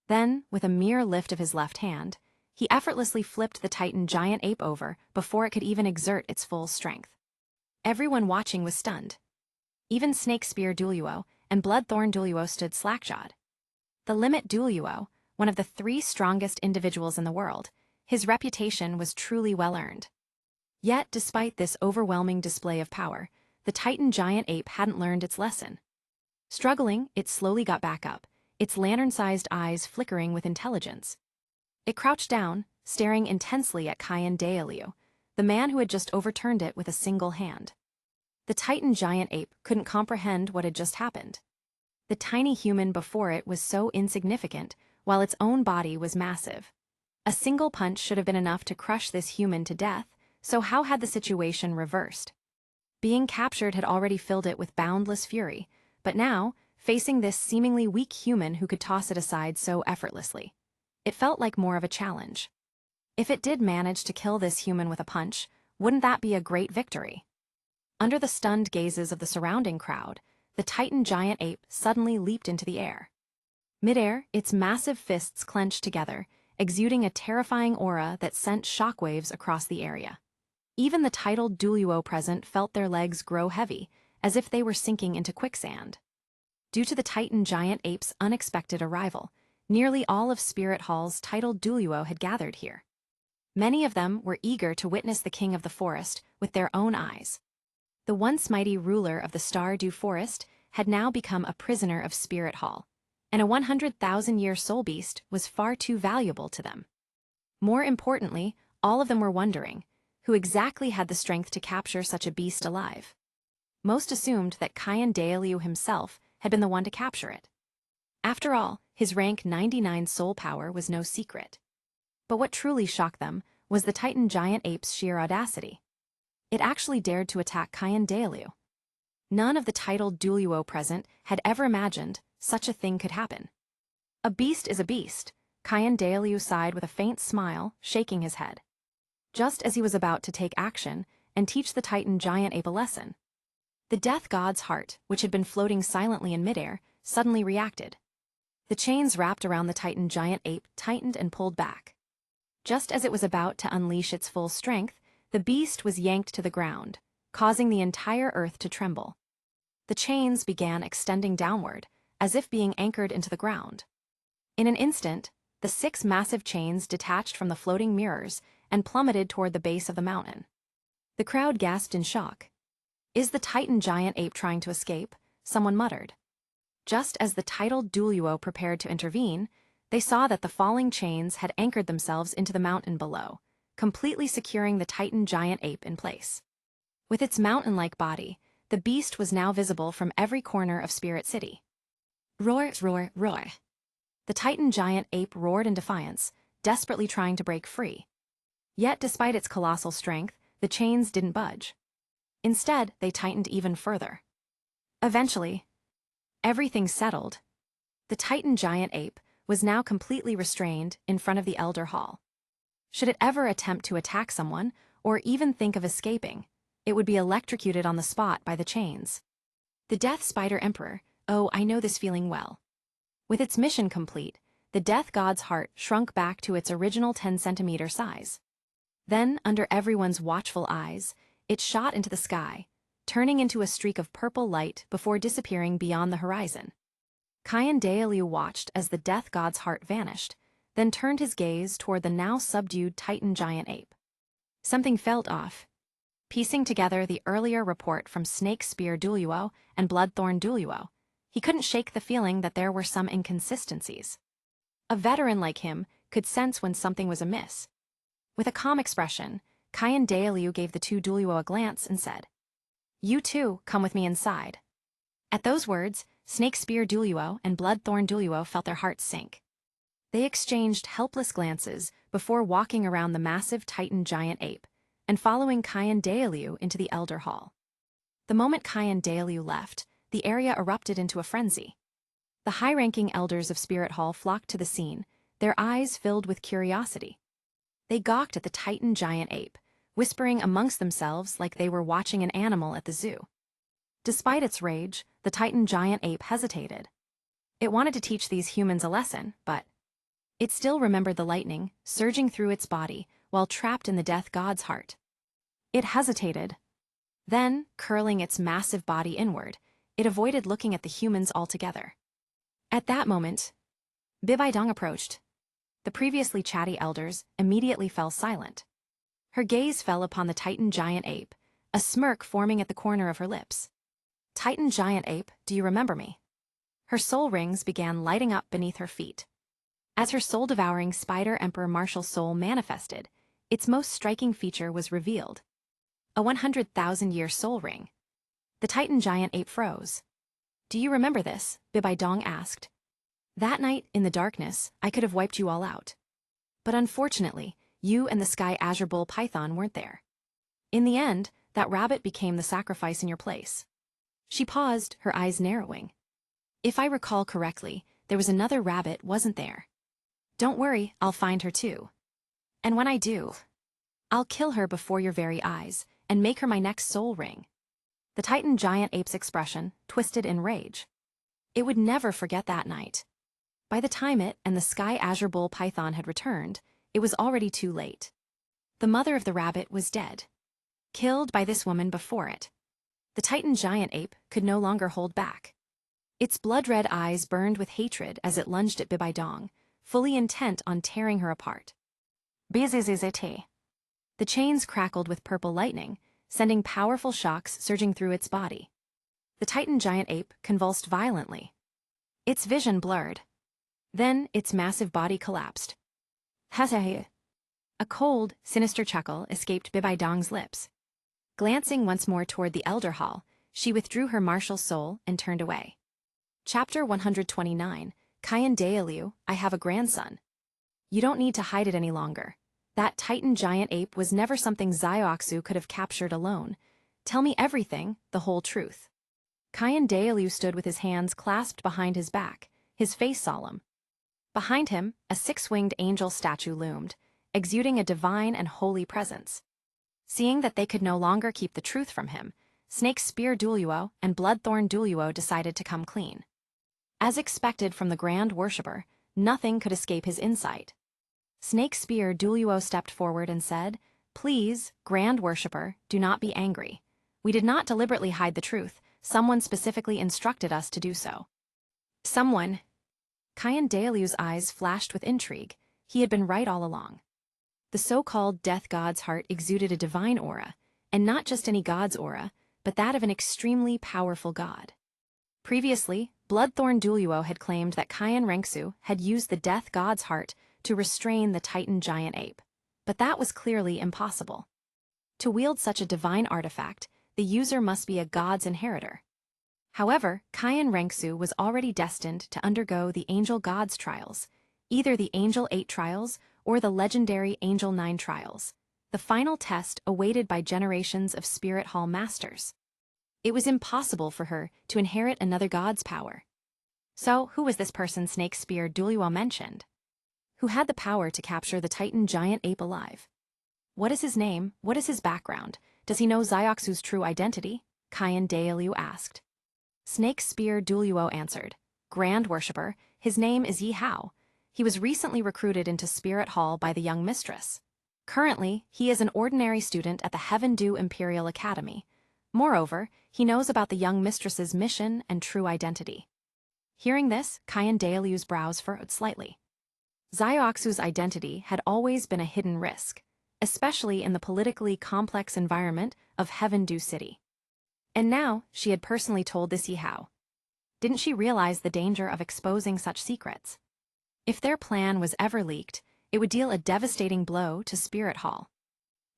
Speaker 1: Then, with a mere lift of his left hand, he effortlessly flipped the Titan giant ape over before it could even exert its full strength. Everyone watching was stunned. Even Snake Spear DOLOU and Bloodthorn DOLOU stood slack-jawed. The Limit DOLOU, one of the 3 strongest individuals in the world, his reputation was truly well-earned. Yet, despite this overwhelming display of power, the Titan giant ape hadn't learned its lesson. Struggling, it slowly got back up, its lantern-sized eyes flickering with intelligence. It crouched down, staring intensely at DOLOU, the man who had just overturned it with a single hand. The Titan giant ape couldn't comprehend what had just happened. The tiny human before it was so insignificant, while its own body was massive. A single punch should have been enough to crush this human to death, so how had the situation reversed? Being captured had already filled it with boundless fury, but now, facing this seemingly weak human who could toss it aside so effortlessly, it felt like more of a challenge. If it did manage to kill this human with a punch, wouldn't that be a great victory? Under the stunned gazes of the surrounding crowd, the Titan giant ape suddenly leaped into the air. Midair, its massive fists clenched together, exuding a terrifying aura that sent shockwaves across the area. Even the titled DOLOU present felt their legs grow heavy, as if they were sinking into quicksand. Due to the Titan giant ape's unexpected arrival, nearly all of Spirit Hall's titled DOLOU had gathered here. Many of them were eager to witness the king of the forest with their own eyes. The once mighty ruler of the Stardew Forest had now become a prisoner of Spirit Hall, and a 100,000-year soul beast was far too valuable to them. More importantly, all of them were wondering, who exactly had the strength to capture such a beast alive? Most assumed that DOLOU himself had been the one to capture it. After all, his rank 99 soul power was no secret. But what truly shocked them was the Titan giant ape's sheer audacity. It actually dared to attack DOLOU. None of the titled DOLOU present had ever imagined such a thing could happen. A beast is a beast, DOLOU sighed with a faint smile, shaking his head. Just as he was about to take action and teach the Titan giant ape a lesson, the death god's heart, which had been floating silently in midair, suddenly reacted. The chains wrapped around the Titan giant ape tightened and pulled back. Just as it was about to unleash its full strength, the beast was yanked to the ground, causing the entire earth to tremble. The chains began extending downward, as if being anchored into the ground. In an instant, the 6 massive chains detached from the floating mirrors and plummeted toward the base of the mountain. The crowd gasped in shock. "Is the Titan giant ape trying to escape?" someone muttered. Just as the titled DOLOU prepared to intervene, they saw that the falling chains had anchored themselves into the mountain below, completely securing the Titan giant ape in place. With its mountain-like body, the beast was now visible from every corner of Spirit City. Roar, roar, roar. The Titan giant ape roared in defiance, desperately trying to break free. Yet, despite its colossal strength, the chains didn't budge. Instead, they tightened even further. Eventually, everything settled. The Titan giant ape was now completely restrained in front of the Elder Hall. Should it ever attempt to attack someone, or even think of escaping, it would be electrocuted on the spot by the chains. The Death Spider Emperor, oh, I know this feeling well. With its mission complete, the Death God's heart shrunk back to its original 10-centimeter size. Then, under everyone's watchful eyes, it shot into the sky, turning into a streak of purple light before disappearing beyond the horizon. DOLOU watched as the Death God's heart vanished, then turned his gaze toward the now subdued Titan giant ape. Something felt off. Piecing together the earlier report from Snake Spear DOLOU and Bloodthorn DOLOU, he couldn't shake the feeling that there were some inconsistencies. A veteran like him could sense when something was amiss. With a calm expression, DOLOU gave the 2 DOLOU a glance and said, "You too, come with me inside." At those words, Snake Spear DOLOU and Bloodthorn DOLOU felt their hearts sink. They exchanged helpless glances before walking around the massive Titan giant ape and following DOLOU into the Elder Hall. The moment DOLOU left, the area erupted into a frenzy. The high-ranking elders of Spirit Hall flocked to the scene, their eyes filled with curiosity. They gawked at the Titan giant ape, whispering amongst themselves like they were watching an animal at the zoo. Despite its rage, the Titan giant ape hesitated. It wanted to teach these humans a lesson, but it still remembered the lightning surging through its body while trapped in the Death God's heart. It hesitated. Then, curling its massive body inward, it avoided looking at the humans altogether. At that moment, Bibaidong approached. The previously chatty elders immediately fell silent. Her gaze fell upon the Titan giant ape, a smirk forming at the corner of her lips. "Titan giant ape, do you remember me?" Her soul rings began lighting up beneath her feet. As her soul-devouring Spider Emperor martial soul manifested, its most striking feature was revealed. A 100,000-year soul ring. The Titan giant ape froze. "Do you remember this?" Bibaidong asked. "That night, in the darkness, I could have wiped you all out. But unfortunately, you and the Sky Azure Bull Python weren't there. In the end, that rabbit became the sacrifice in your place." She paused, her eyes narrowing. "If I recall correctly, there was another rabbit, wasn't there? Don't worry, I'll find her too. And when I do, I'll kill her before your very eyes and make her my next soul ring." The Titan giant ape's expression twisted in rage. It would never forget that night. By the time it and the Sky Azure Bull python had returned, it was already too late. The mother of the rabbit was dead, killed by this woman before it. The Titan giant ape could no longer hold back. Its blood-red eyes burned with hatred as it lunged at Bibidong, fully intent on tearing her apart. Bzzzt. The chains crackled with purple lightning, sending powerful shocks surging through its body. The Titan giant ape convulsed violently. Its vision blurred. Then its massive body collapsed. Hasahe. A cold, sinister chuckle escaped Bibidong's lips. Glancing once more toward the Elder Hall, she withdrew her martial soul and turned away. Chapter 129, Kyan Daelu, I have a grandson. You don't need to hide it any longer. That Titan giant ape was never something Zioxu could have captured alone. Tell me everything, the whole truth. Kyan Daelu stood with his hands clasped behind his back, his face solemn. Behind him, a six-winged angel statue loomed, exuding a divine and holy presence. Seeing that they could no longer keep the truth from him, Snake Spear Duluo and Bloodthorn Duluo decided to come clean. As expected from the Grand Worshipper, nothing could escape his insight. Snake Spear Duluo stepped forward and said, Please, Grand Worshipper, do not be angry. We did not deliberately hide the truth. Someone specifically instructed us to do so. Someone. Kyan Daelu's eyes flashed with intrigue. He had been right all along. The so-called Death God's heart exuded a divine aura, and not just any god's aura, but that of an extremely powerful god. Previously, Bloodthorn Duluo had claimed that Kyan Renksu had used the Death God's heart to restrain the Titan giant ape, but that was clearly impossible. To wield such a divine artifact, the user must be a god's inheritor. However, Kyan Renksu was already destined to undergo the Angel God's trials, either the Angel 8 trials or the legendary Angel 9 trials, the final test awaited by generations of Spirit Hall masters. It was impossible for her to inherit another god's power. So, who was this person Snake Spear Duluo mentioned? Who had the power to capture the Titan giant ape alive? What is his name? What is his background? Does he know Zioxu's true identity? Kyan Daelu asked. Snake Spear Duluo answered, Grand Worshipper, his name is Yi Hao. He was recently recruited into Spirit Hall by the young mistress. Currently, he is an ordinary student at the Heaven Dew Imperial Academy. Moreover, he knows about the young mistress's mission and true identity. Hearing this, Kyan Daelu's brows furrowed slightly. Zioxu's identity had always been a hidden risk, especially in the politically complex environment of Heaven Dew City. And now, she had personally told this Yi Hao. Didn't she realize the danger of exposing such secrets? If their plan was ever leaked, it would deal a devastating blow to Spirit Hall.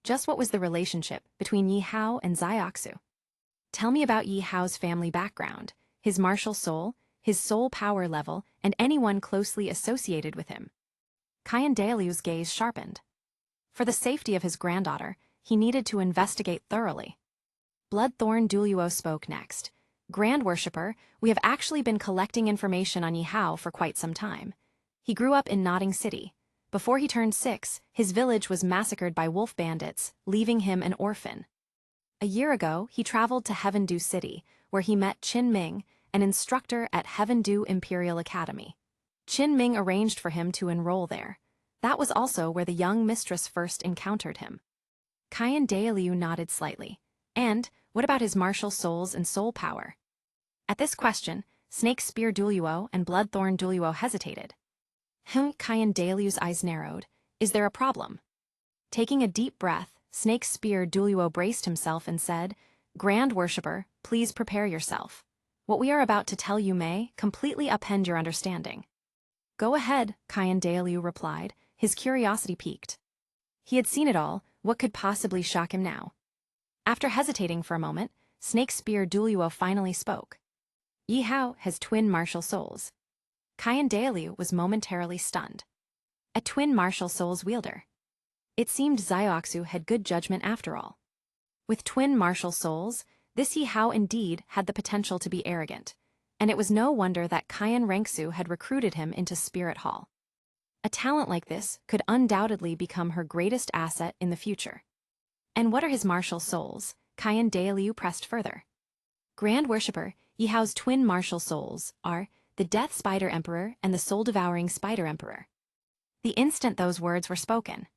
Speaker 1: Just what was the relationship between Yi Hao and Zioxu? Tell me about Yi Hao's family background, his martial soul, his soul power level, and anyone closely associated with him. Kyan Daelu's gaze sharpened. For the safety of his granddaughter, he needed to investigate thoroughly. Bloodthorn Duluo spoke next. Grand Worshipper, we have actually been collecting information on Yi Hao for quite some time. He grew up in Nodding City. Before he turned 6, his village was massacred by wolf bandits, leaving him an orphan. A year ago, he traveled to Heaven Dew City, where he met Qin Ming, an instructor at Heaven Dew Imperial Academy. Qin Ming arranged for him to enroll there. That was also where the young mistress first encountered him. Kyan Daelu nodded slightly. And, what about his martial souls and soul power? At this question, Snake Spear Duluo and Bloodthorn Duluo hesitated. Kyan Daelu's eyes narrowed. Is there a problem? Taking a deep breath, Snake Spear Duluo braced himself and said, Grand Worshipper, please prepare yourself. What we are about to tell you may completely upend your understanding. Go ahead, Kyan Daelu replied, his curiosity piqued. He had seen it all, what could possibly shock him now? After hesitating for a moment, Snake Spear Duluo finally spoke. Yi Hao has twin martial souls. Kyan Daelu was momentarily stunned. A twin martial souls wielder. It seemed Zioxu had good judgment after all. With twin martial souls, this Yi Hao indeed had the potential to be arrogant, and it was no wonder that Kyan Renksu had recruited him into Spirit Hall. A talent like this could undoubtedly become her greatest asset in the future. And what are his martial souls? Kyan Daelu pressed further. Grand Worshipper, Yi Hao's twin martial souls are the Death Spider Emperor and the Soul-Devouring Spider Emperor. The instant those words were spoken,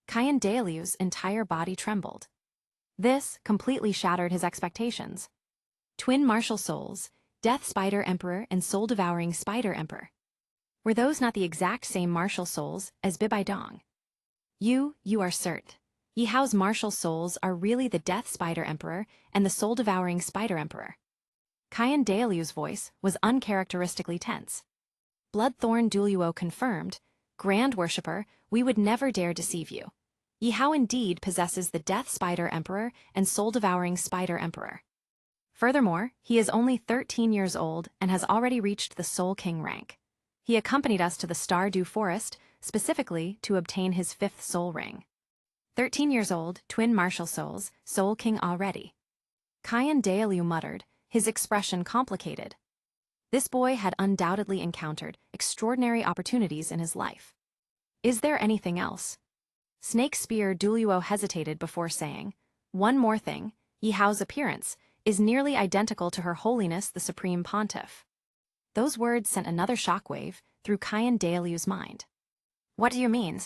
Speaker 1: Dalu's entire body trembled. This completely shattered his expectations. Twin martial souls, Death Spider Emperor and Soul-Devouring Spider Emperor. Were those not the exact same martial souls as Bibai Dong? You are cert. Yihao's martial souls are really the Death Spider Emperor and the Soul-Devouring Spider Emperor. Dalu's voice was uncharacteristically tense. Bloodthorn Duluo confirmed, Grand Worshipper, we would never dare deceive you. Yihao indeed possesses the Death Spider Emperor and Soul-Devouring Spider Emperor. Furthermore, he is only 13 years old and has already reached the Soul King rank. He accompanied us to the Stardew Forest, specifically to obtain his 5th soul ring. 13 years old, twin martial souls, Soul King already. Dalu muttered, his expression complicated. This boy had undoubtedly encountered extraordinary opportunities in his life. Is there anything else? Snake Spear Duluo hesitated before saying, one more thing, Yihao's appearance is nearly identical to Her Holiness the Supreme Pontiff. Those words sent another shockwave through Dalu's mind. What do you mean?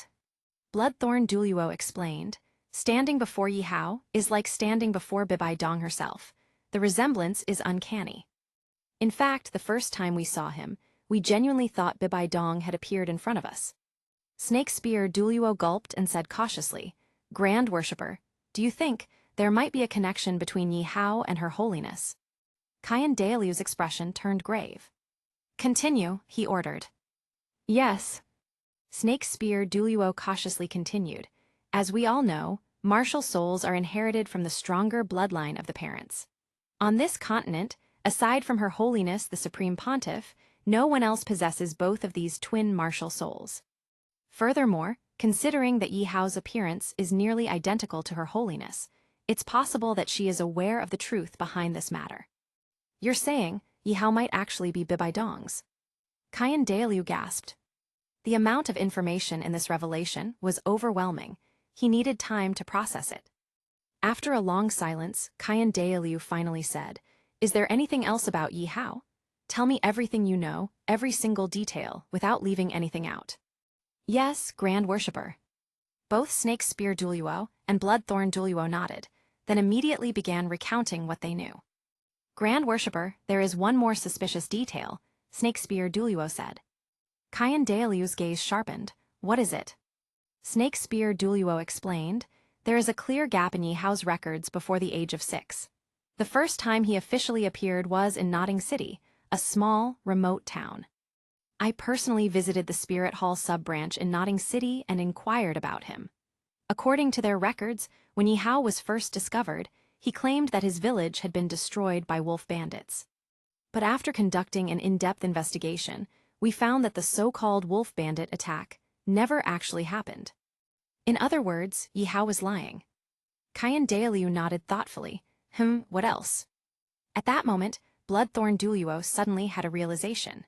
Speaker 1: Bloodthorn Duluo explained, standing before Yihao is like standing before Bibai Dong herself. The resemblance is uncanny. In fact, the first time we saw him, we genuinely thought Bibai Dong had appeared in front of us. Snake Spear Duluo gulped and said cautiously, Grand Worshipper, do you think there might be a connection between Yihao and Her Holiness? Dalu's expression turned grave. Continue, he ordered. Yes. Snake Spear Duluo cautiously continued. As we all know, martial souls are inherited from the stronger bloodline of the parents. On this continent, aside from Her Holiness the Supreme Pontiff, no one else possesses both of these twin martial souls. Furthermore, considering that Yihao's appearance is nearly identical to Her Holiness, it's possible that she is aware of the truth behind this matter. You're saying Yihao might actually be Bibai Dong's? Dalu gasped. The amount of information in this revelation was overwhelming. He needed time to process it. After a long silence, Dalu finally said, Is there anything else about Yihao? Tell me everything you know, every single detail, without leaving anything out. Yes, Grand Worshipper. Both Snake Spear Duluo and Bloodthorn Duluo nodded, then immediately began recounting what they knew. Grand Worshipper, there is one more suspicious detail, Snake Spear Duluo said. Dalu's gaze sharpened. What is it? Snake Spear Duluo explained, there is a clear gap in Yihao's records before the age of 6. The first time he officially appeared was in Notting City, a small, remote town. I personally visited the Spirit Hall sub-branch in Notting City and inquired about him. According to their records, when Yihao was first discovered, he claimed that his village had been destroyed by wolf bandits. But after conducting an in-depth investigation, we found that the so-called wolf bandit attack never actually happened. In other words, Yihao was lying. Dalu nodded thoughtfully. What else? At that moment, Bloodthorn Duluo suddenly had a realization.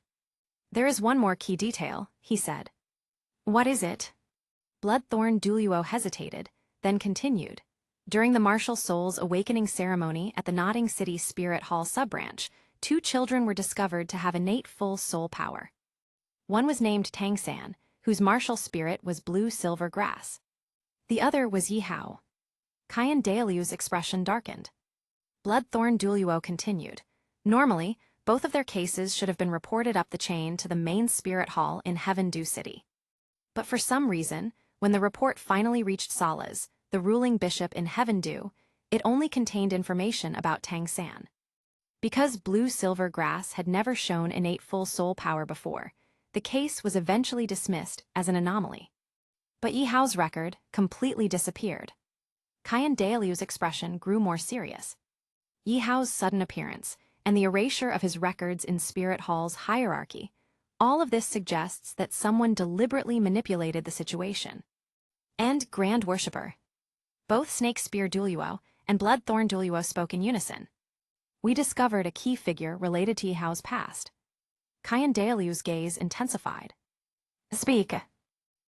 Speaker 1: There is one more key detail, he said. What is it? Bloodthorn Duluo hesitated, then continued. During the Martial Souls Awakening ceremony at the Notting City Spirit Hall sub-branch, 2 children were discovered to have innate full soul power. One was named Tangsan, whose martial spirit was blue-silver grass. The other was Yihao. Dalu's expression darkened. Bloodthorn Duluo continued. Normally, both of their cases should have been reported up the chain to the main Spirit Hall in Heaven Dew City. But for some reason, when the report finally reached Salas, the ruling bishop in Heaven Dew, it only contained information about Tangsan. Because blue-silver grass had never shown innate full soul power before, the case was eventually dismissed as an anomaly. But Yihao's record completely disappeared. Dalu's expression grew more serious. Yihao's sudden appearance and the erasure of his records in Spirit Hall's hierarchy, all of this suggests that someone deliberately manipulated the situation. And Grand Worshipper. Both Snake Spear Duluo and Bloodthorn Duluo spoke in unison. We discovered a key figure related to Yihao's past. Dalu's gaze intensified. Speak.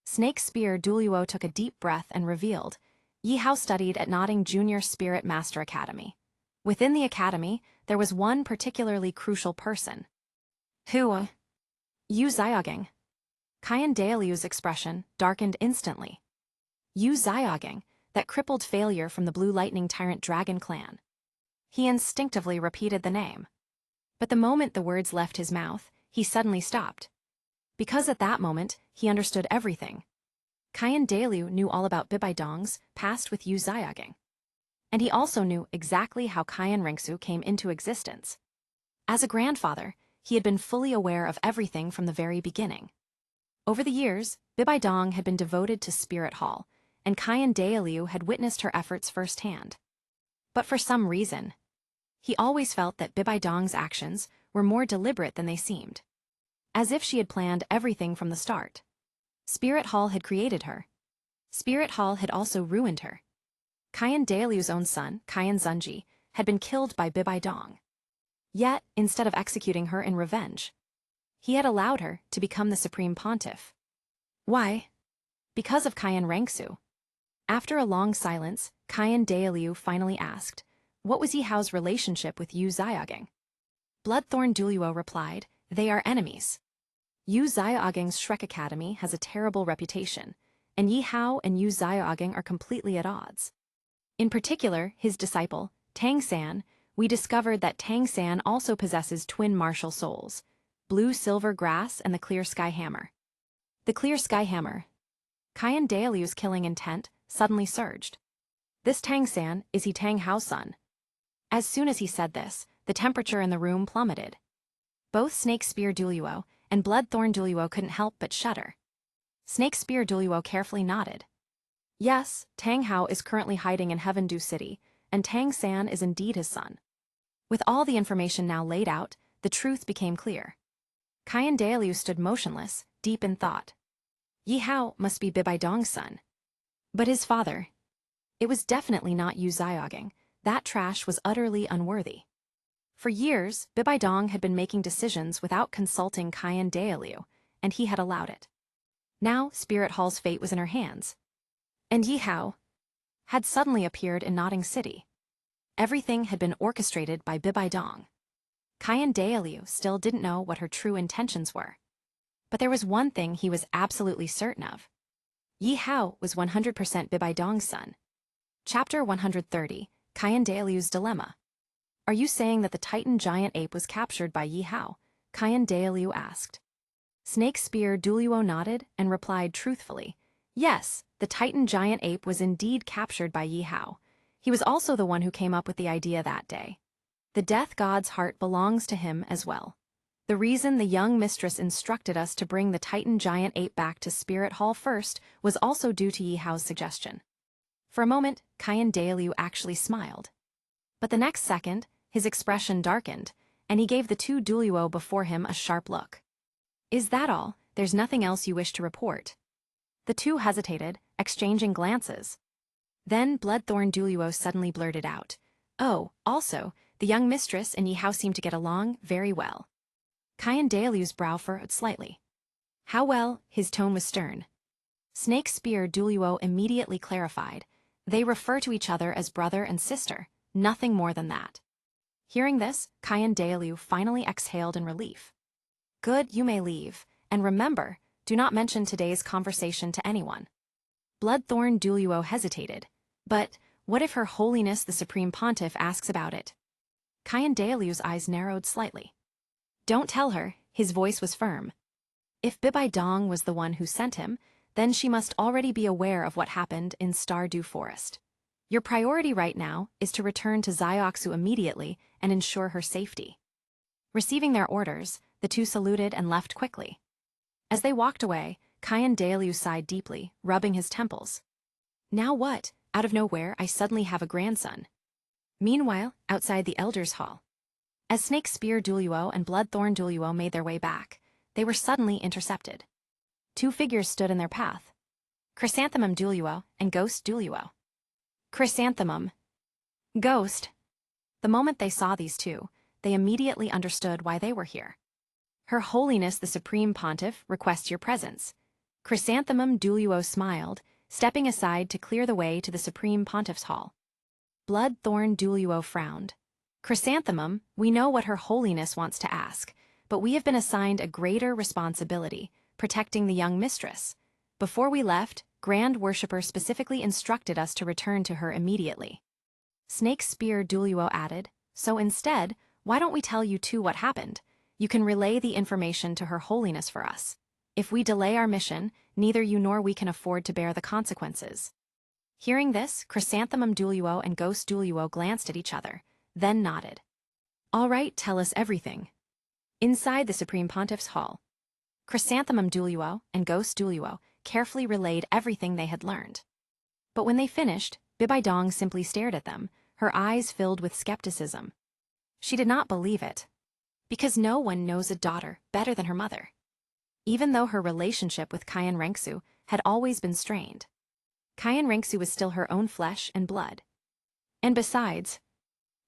Speaker 1: Snake Spear Duluo took a deep breath and revealed, Yihao studied at Notting Junior Spirit Master Academy. Within the academy, there was one particularly crucial person. Who? Yu Xiaoging. Qian Dailiu's expression darkened instantly. Yu Xiaoging, that crippled failure from the Blue Lightning Tyrant Dragon clan. He instinctively repeated the name. But the moment the words left his mouth, he suddenly stopped. Because at that moment, he understood everything. Qian Dailiu knew all about Bibaidong's past with Yu Xiaoging. And he also knew exactly how Qian Rengsu came into existence. As a grandfather, he had been fully aware of everything from the very beginning. Over the years, Bibaidong had been devoted to Spirit Hall, and Qian Dailiu had witnessed her efforts firsthand. But for some reason, he always felt that Bibaidong's actions were more deliberate than they seemed. As if she had planned everything from the start. Spirit Hall had created her. Spirit Hall had also ruined her. Qian Dailiu's own son, Qian Zunji, had been killed by Bibaidong. Yet, instead of executing her in revenge, he had allowed her to become the Supreme Pontiff. Why? Because of Qian Rengsu. After a long silence, Qian Dailiu finally asked, what was Yihao's relationship with Yu Xiaoging? Bloodthorn Duluo replied, they are enemies. Yu Xiaoging's Shrek Academy has a terrible reputation, and Yihao and Yu Xiaoging are completely at odds. In particular, his disciple, Tang San, we discovered that Tang San also possesses twin martial souls, Blue Silver Grass and the Clear Sky Hammer. The Clear Sky Hammer. Qian Dailiu's killing intent suddenly surged. This Tang San, is he Tang Hao's son? As soon as he said this, the temperature in the room plummeted. Both Snake Spear Duluo and Bloodthorn Duluo couldn't help but shudder. Snake Spear Duluo carefully nodded. Yes, Tang Hao is currently hiding in Heaven Dew City, and Tang San is indeed his son. With all the information now laid out, the truth became clear. Qian Dailiu stood motionless, deep in thought. Yihao must be Bibaidong's son. But his father? It was definitely not Yu Xiaoging. That trash was utterly unworthy. For years, Bibaidong had been making decisions without consulting Qian Dailiu, and he had allowed it. Now, Spirit Hall's fate was in her hands. And Yihao had suddenly appeared in Nodding City. Everything had been orchestrated by Bibaidong. Qian Dailiu still didn't know what her true intentions were. But there was one thing he was absolutely certain of. Yihao was 100% Bibaidong's son. Chapter 130, Qian Dailiu's Dilemma. Are you saying that the Titan giant ape was captured by Yihao? Qian Dailiu asked. Snake Spear Duluo nodded and replied truthfully, yes, the Titan giant ape was indeed captured by Yihao. He was also the one who came up with the idea that day. The death god's heart belongs to him as well. The reason the young mistress instructed us to bring the Titan giant ape back to Spirit Hall first was also due to Yihao's suggestion. For a moment, Qian Dailiu actually smiled. But the next second, his expression darkened, and he gave the two Duluo before him a sharp look. Is that all? There's nothing else you wish to report? The two hesitated, exchanging glances. Then Bloodthorn Duluo suddenly blurted out, oh, also, the young mistress and Yihao seem to get along very well. Qian Dailiu's brow furrowed slightly. How well? His tone was stern. Snake Spear Duluo immediately clarified. They refer to each other as brother and sister, nothing more than that. Hearing this, Qian Dailiu finally exhaled in relief. Good, you may leave, and remember, do not mention today's conversation to anyone. Bloodthorn Duluo hesitated. But, what if Her Holiness the Supreme Pontiff asks about it? Qian Dailiu's eyes narrowed slightly. Don't tell her, his voice was firm. If Bibaidong was the one who sent him, then she must already be aware of what happened in Stardew Forest. Your priority right now is to return to Xioxu immediately and ensure her safety. Receiving their orders, the two saluted and left quickly. As they walked away, Qian Dailiu sighed deeply, rubbing his temples. Now what? Out of nowhere, I suddenly have a grandson. Meanwhile, outside the Elders' Hall. As Snake Spear Duluo and Bloodthorn Duluo made their way back, they were suddenly intercepted. Two figures stood in their path. Chrysanthemum Duluo and Ghost Duluo. Chrysanthemum. Ghost. The moment they saw these two, they immediately understood why they were here. Her Holiness the Supreme Pontiff requests your presence. Chrysanthemum Duluo smiled, stepping aside to clear the way to the Supreme Pontiff's hall. Bloodthorn Duluo frowned. Chrysanthemum, we know what Her Holiness wants to ask, but we have been assigned a greater responsibility, protecting the young mistress. Before we left, Grand Worshipper specifically instructed us to return to her immediately. Snake Spear DOLOU added, so instead, why don't we tell you two what happened? You can relay the information to Her Holiness for us. If we delay our mission, neither you nor we can afford to bear the consequences. Hearing this, Chrysanthemum DOLOU and Ghost DOLOU glanced at each other, then nodded. All right, tell us everything. Inside the Supreme Pontiff's hall, Chrysanthemum DOLOU and Ghost DOLOU carefully relayed everything they had learned. But when they finished, Bibaidong simply stared at them, her eyes filled with skepticism. She did not believe it. Because no one knows a daughter better than her mother. Even though her relationship with Kyan Renksu had always been strained. Kyan Renksu was still her own flesh and blood. And besides,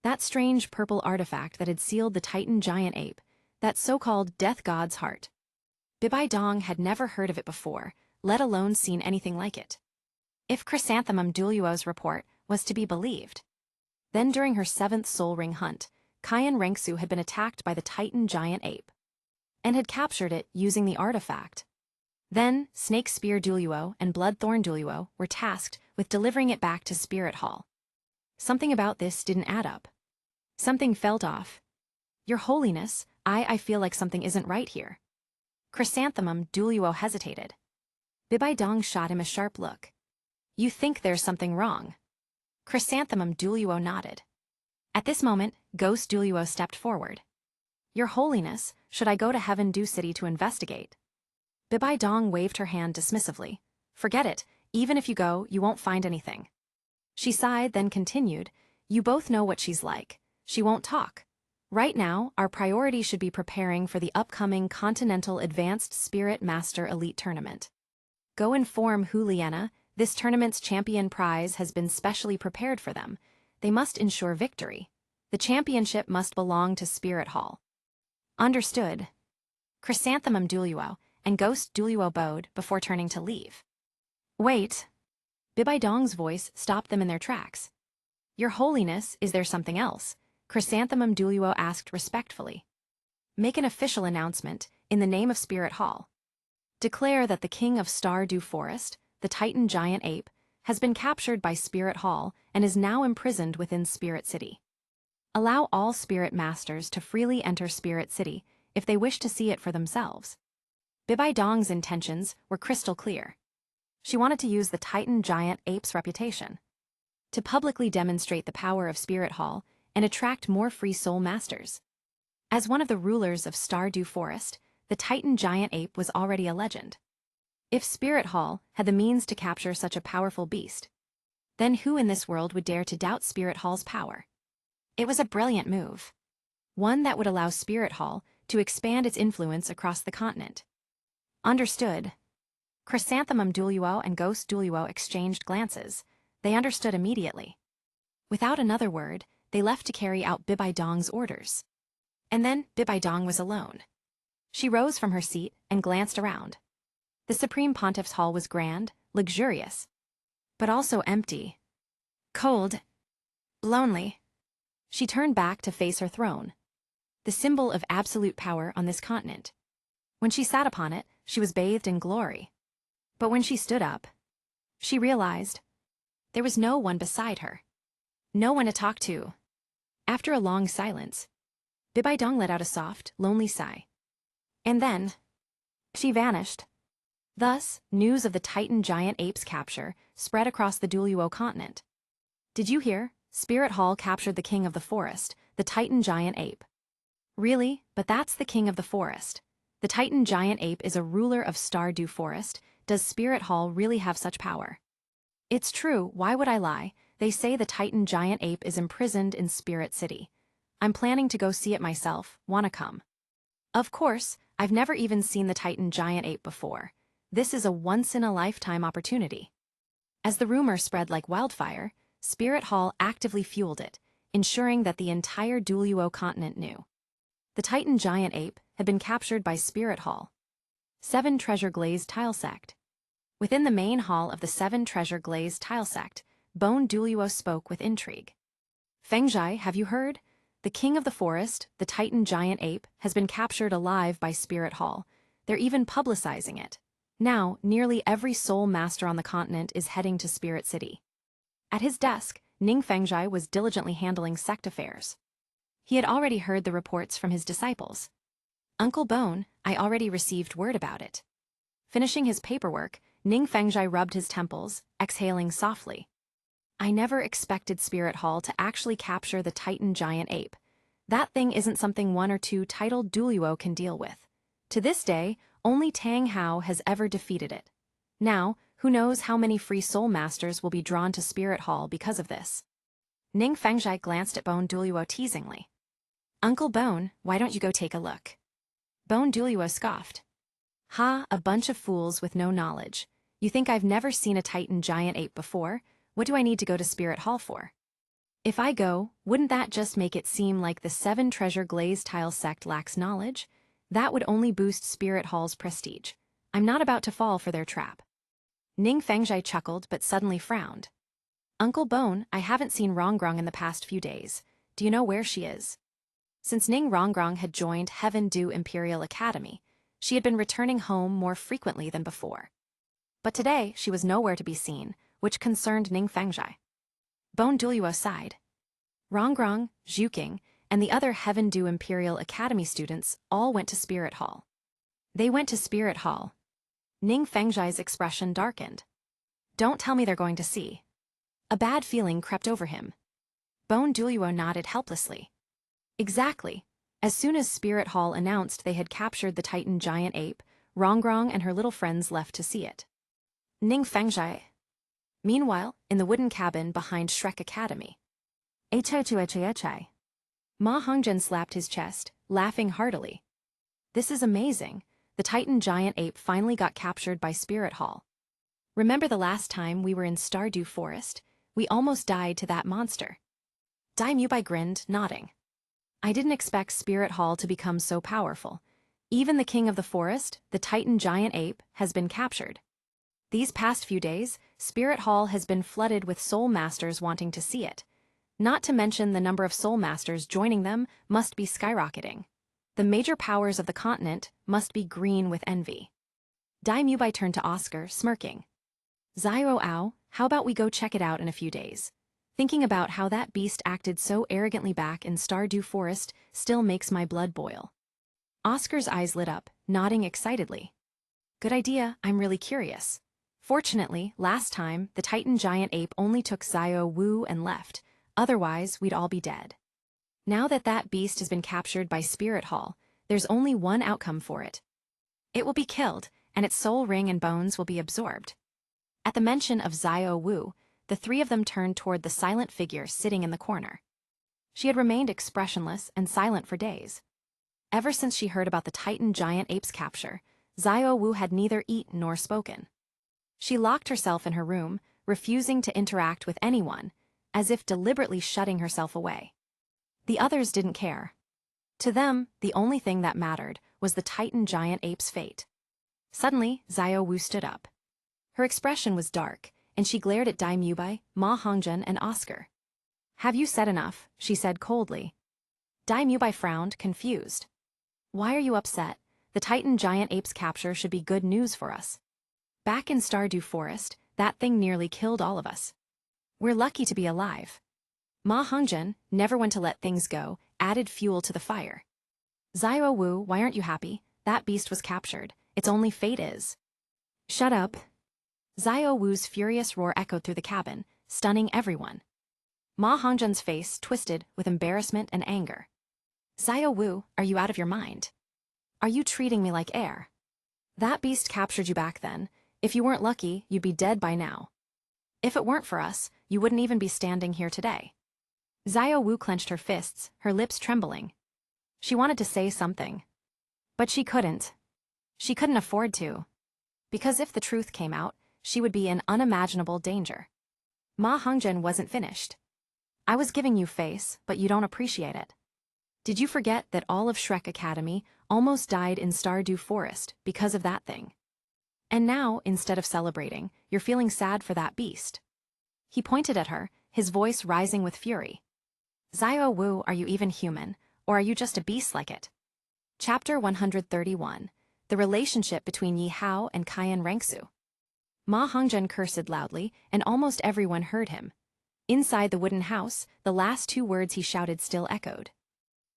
Speaker 1: that strange purple artifact that had sealed the Titan giant ape, that so-called death god's heart. Bibaidong had never heard of it before, let alone seen anything like it. If Chrysanthemum DOLOU's report was to be believed, then during her 7th soul ring hunt, Kyan Renksu had been attacked by the Titan giant ape, and had captured it using the artifact. Then, Snake Spear DOLOU and Bloodthorn DOLOU were tasked with delivering it back to Spirit Hall. Something about this didn't add up. Something felt off. Your Holiness, I feel like something isn't right here. Chrysanthemum DOLOU hesitated. Bibaidong shot him a sharp look. You think there's something wrong? Chrysanthemum DOLOU nodded. At this moment, Ghost DOLOU stepped forward. Your Holiness, should I go to Heaven Dew City to investigate? Bibaidong waved her hand dismissively. Forget it, even if you go, you won't find anything. She sighed, then continued, you both know what she's like. She won't talk. Right now, our priority should be preparing for the upcoming Continental Advanced Spirit Master Elite Tournament. Go inform Juliana, this tournament's champion prize has been specially prepared for them. They must ensure victory. The championship must belong to Spirit Hall. Understood. Chrysanthemum DOLOU and Ghost DOLOU bowed before turning to leave. Wait. Bibaidong's voice stopped them in their tracks. Your Holiness, is there something else? Chrysanthemum DOLOU asked respectfully. Make an official announcement, in the name of Spirit Hall. Declare that the King of Stardew Forest, the Titan giant ape, has been captured by Spirit Hall and is now imprisoned within Spirit City. Allow all Spirit Masters to freely enter Spirit City if they wish to see it for themselves. Bibaidong's intentions were crystal clear. She wanted to use the Titan giant ape's reputation to publicly demonstrate the power of Spirit Hall and attract more free soul masters. As one of the rulers of Stardew Forest, the Titan giant ape was already a legend. If Spirit Hall had the means to capture such a powerful beast, then who in this world would dare to doubt Spirit Hall's power? It was a brilliant move. One that would allow Spirit Hall to expand its influence across the continent. Understood. Chrysanthemum DOLOU and Ghost DOLOU exchanged glances. They understood immediately. Without another word, they left to carry out Bibaidong's orders. And then Bibaidong was alone. She rose from her seat and glanced around. The Supreme Pontiff's hall was grand, luxurious, but also empty. Cold. Lonely. She turned back to face her throne, the symbol of absolute power on this continent. When she sat upon it, she was bathed in glory. But when she stood up, she realized there was no one beside her. No one to talk to. After a long silence, Bibaidong let out a soft, lonely sigh. And then, she vanished. Thus, news of the Titan giant ape's capture spread across the DOLOU continent. Did you hear? Spirit Hall captured the king of the forest, the Titan giant ape. Really? But that's the king of the forest. The Titan giant ape is a ruler of Stardew Forest. Does Spirit Hall really have such power? It's true, why would I lie? They say the Titan giant ape is imprisoned in Spirit City. I'm planning to go see it myself. Wanna come? Of course, I've never even seen the Titan giant ape before. This is a once-in-a-lifetime opportunity. As the rumor spread like wildfire, Spirit Hall actively fueled it, ensuring that the entire DOLOU continent knew. The Titan giant ape had been captured by Spirit Hall. 7 Treasure Glazed Tile Sect. Within the main hall of the 7 Treasure Glazed Tile Sect, Bone DOLOU spoke with intrigue. Fengjai, have you heard? The king of the forest, the Titan giant ape, has been captured alive by Spirit Hall. They're even publicizing it. Now, nearly every soul master on the continent is heading to Spirit City. At his desk, Ning Fengzhai was diligently handling sect affairs. He had already heard the reports from his disciples. Uncle Bone, I already received word about it. Finishing his paperwork, Ning Fengzhai rubbed his temples, exhaling softly. I never expected Spirit Hall to actually capture the Titan giant ape. That thing isn't something one or two titled Duoluo can deal with. To this day, only Tang Hao has ever defeated it. Now, who knows how many free soul masters will be drawn to Spirit Hall because of this. Ning Fengzhai glanced at Bone Duoluo teasingly. Uncle Bone, why don't you go take a look? Bone Duoluo scoffed. Ha, a bunch of fools with no knowledge. You think I've never seen a Titan giant ape before? What do I need to go to Spirit Hall for? If I go, wouldn't that just make it seem like the 7 Treasure Glazed Tile sect lacks knowledge? That would only boost Spirit Hall's prestige. I'm not about to fall for their trap. Ning Fengzhai chuckled but suddenly frowned. Uncle Bone, I haven't seen Rongrong in the past few days. Do you know where she is? Since Ning Rongrong had joined Heaven Du Imperial Academy, she had been returning home more frequently than before. But today, she was nowhere to be seen, which concerned Ning Fengzhai. Bone Duoluo sighed. Rongrong, Zhuking, and the other Heaven Du Imperial Academy students all went to Spirit Hall. They went to Spirit Hall. Ning Fengzhai's expression darkened. Don't tell me they're going to see. A bad feeling crept over him. Bone Duoluo nodded helplessly. Exactly. As soon as Spirit Hall announced they had captured the Titan giant ape, Rongrong and her little friends left to see it. Ning Fengzhai. Meanwhile, in the wooden cabin behind Shrek Academy. Ma Hongzhen slapped his chest, laughing heartily. This is amazing. The Titan giant ape finally got captured by Spirit Hall. Remember the last time we were in Stardew Forest? We almost died to that monster. Daimyobai grinned, nodding. I didn't expect Spirit Hall to become so powerful. Even the king of the forest, the Titan giant ape, has been captured. These past few days, Spirit Hall has been flooded with soul masters wanting to see it. Not to mention the number of soul masters joining them must be skyrocketing. The major powers of the continent must be green with envy. Daimyobai turned to Oscar, smirking. Zio Ao, how about we go check it out in a few days? Thinking about how that beast acted so arrogantly back in Stardew Forest still makes my blood boil. Oscar's eyes lit up, nodding excitedly. Good idea, I'm really curious. Fortunately, last time, the Titan giant ape only took Zio Wu and left. Otherwise, we'd all be dead. Now that that beast has been captured by Spirit Hall, there's only one outcome for it. It will be killed, and its soul ring and bones will be absorbed. At the mention of Zio Wu, the 3 of them turned toward the silent figure sitting in the corner. She had remained expressionless and silent for days. Ever since she heard about the Titan giant ape's capture, Zio Wu had neither eaten nor spoken. She locked herself in her room, refusing to interact with anyone, as if deliberately shutting herself away. The others didn't care. To them, the only thing that mattered was the Titan giant ape's fate. Suddenly, Zio Wu stood up. Her expression was dark, and she glared at Daimyobai, Ma Hongzhen, and Oscar. Have you said enough? She said coldly. Daimyobai frowned, confused. Why are you upset? The Titan giant ape's capture should be good news for us. Back in Stardew Forest, that thing nearly killed all of us. We're lucky to be alive. Ma Hongzhen, never one to let things go, added fuel to the fire. Zio Wu, why aren't you happy? That beast was captured. Its only fate is. Shut up. Zio Wu's furious roar echoed through the cabin, stunning everyone. Ma Hongzhen's face twisted with embarrassment and anger. Zio Wu, are you out of your mind? Are you treating me like air? That beast captured you back then. If you weren't lucky, you'd be dead by now. If it weren't for us, you wouldn't even be standing here today. Zio Wu clenched her fists, her lips trembling. She wanted to say something. But she couldn't. She couldn't afford to. Because if the truth came out, she would be in unimaginable danger. Ma Hongzhen wasn't finished. I was giving you face, but you don't appreciate it. Did you forget that all of Shrek Academy almost died in Stardew Forest because of that thing? And now, instead of celebrating, you're feeling sad for that beast. He pointed at her, his voice rising with fury. Xiao Wu, are you even human, or are you just a beast like it? Chapter 131. The Relationship Between Yi Hao and Qian Rengsu. Ma Hongzhen cursed loudly, and almost everyone heard him. Inside the wooden house, the last two words he shouted still echoed.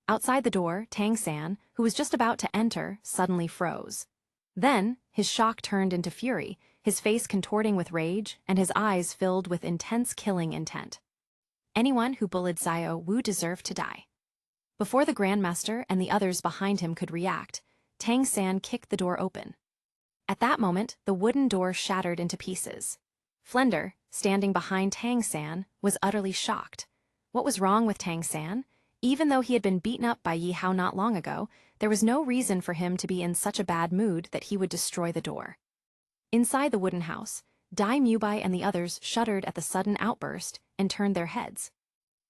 Speaker 1: Outside the door, Tang San, who was just about to enter, suddenly froze. Then, his shock turned into fury, his face contorting with rage, and his eyes filled with intense killing intent. Anyone who bullied Xiao Wu deserved to die. Before the Grandmaster and the others behind him could react, Tang San kicked the door open. At that moment, the wooden door shattered into pieces. Flender, standing behind Tang San, was utterly shocked. What was wrong with Tang San? Even though he had been beaten up by Yi Hao not long ago, there was no reason for him to be in such a bad mood that he would destroy the door. Inside the wooden house, Dai Mubai and the others shuddered at the sudden outburst and turned their heads.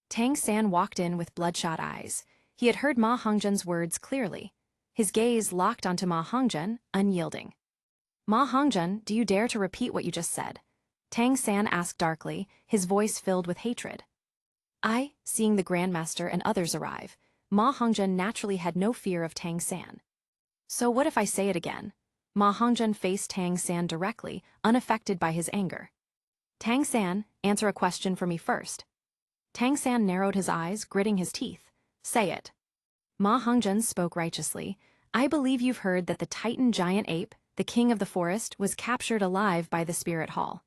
Speaker 1: Tang San walked in with bloodshot eyes. He had heard Ma Hongzhen's words clearly. His gaze locked onto Ma Hongzhen, unyielding. Ma Hongzhen, do you dare to repeat what you just said? Tang San asked darkly, his voice filled with hatred. Seeing the Grandmaster and others arrive, Ma Hongzhen naturally had no fear of Tang San. So what if I say it again? Ma Hongzhen faced Tang San directly, unaffected by his anger. Tang San, answer a question for me first. Tang San narrowed his eyes, gritting his teeth. Say it. Ma Hongzhen spoke righteously. I believe you've heard that the Titan giant ape, the king of the forest, was captured alive by the Spirit Hall.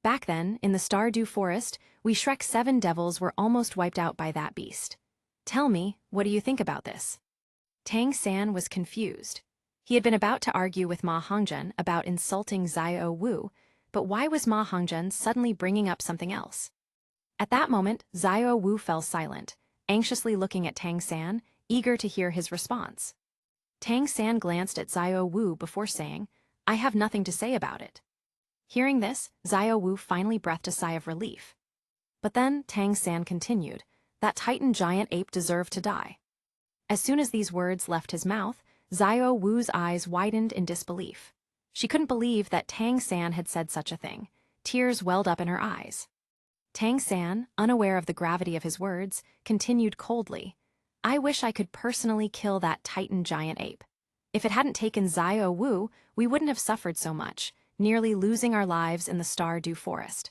Speaker 1: Back then, in the Stardew Forest, we Shrek 7 devils were almost wiped out by that beast. Tell me, what do you think about this? Tang San was confused. He had been about to argue with Ma Hongzhen about insulting Xiao Wu, but why was Ma Hongzhen suddenly bringing up something else? At that moment, Xiao Wu fell silent, anxiously looking at Tang San, eager to hear his response. Tang San glanced at Xiao Wu before saying, I have nothing to say about it. Hearing this, Xiao Wu finally breathed a sigh of relief. But then Tang San continued, that Titan giant ape deserved to die. As soon as these words left his mouth, Xiao Wu's eyes widened in disbelief. She couldn't believe that Tang San had said such a thing. Tears welled up in her eyes. Tang San, unaware of the gravity of his words, continued coldly, I wish I could personally kill that Titan giant ape. If it hadn't taken Xiao Wu, we wouldn't have suffered so much, nearly losing our lives in the Stardew Forest.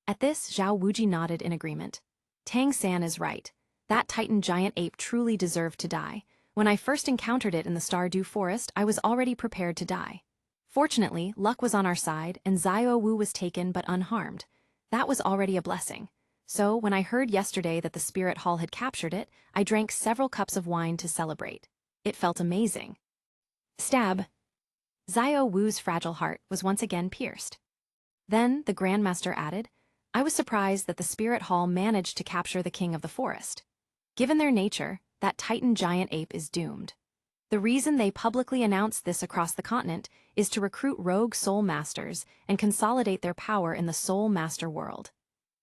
Speaker 1: At this, Zhao Wuji nodded in agreement. Tang San is right. That Titan giant ape truly deserved to die. When I first encountered it in the Stardew Forest, I was already prepared to die. Fortunately, luck was on our side, and Xiao Wu was taken but unharmed. That was already a blessing. So, when I heard yesterday that the Spirit Hall had captured it, I drank several cups of wine to celebrate. It felt amazing. Stab. Xiao Wu's fragile heart was once again pierced. Then, the Grandmaster added, I was surprised that the Spirit Hall managed to capture the King of the Forest. Given their nature, that Titan giant ape is doomed. The reason they publicly announced this across the continent is to recruit rogue Soul Masters and consolidate their power in the Soul Master world.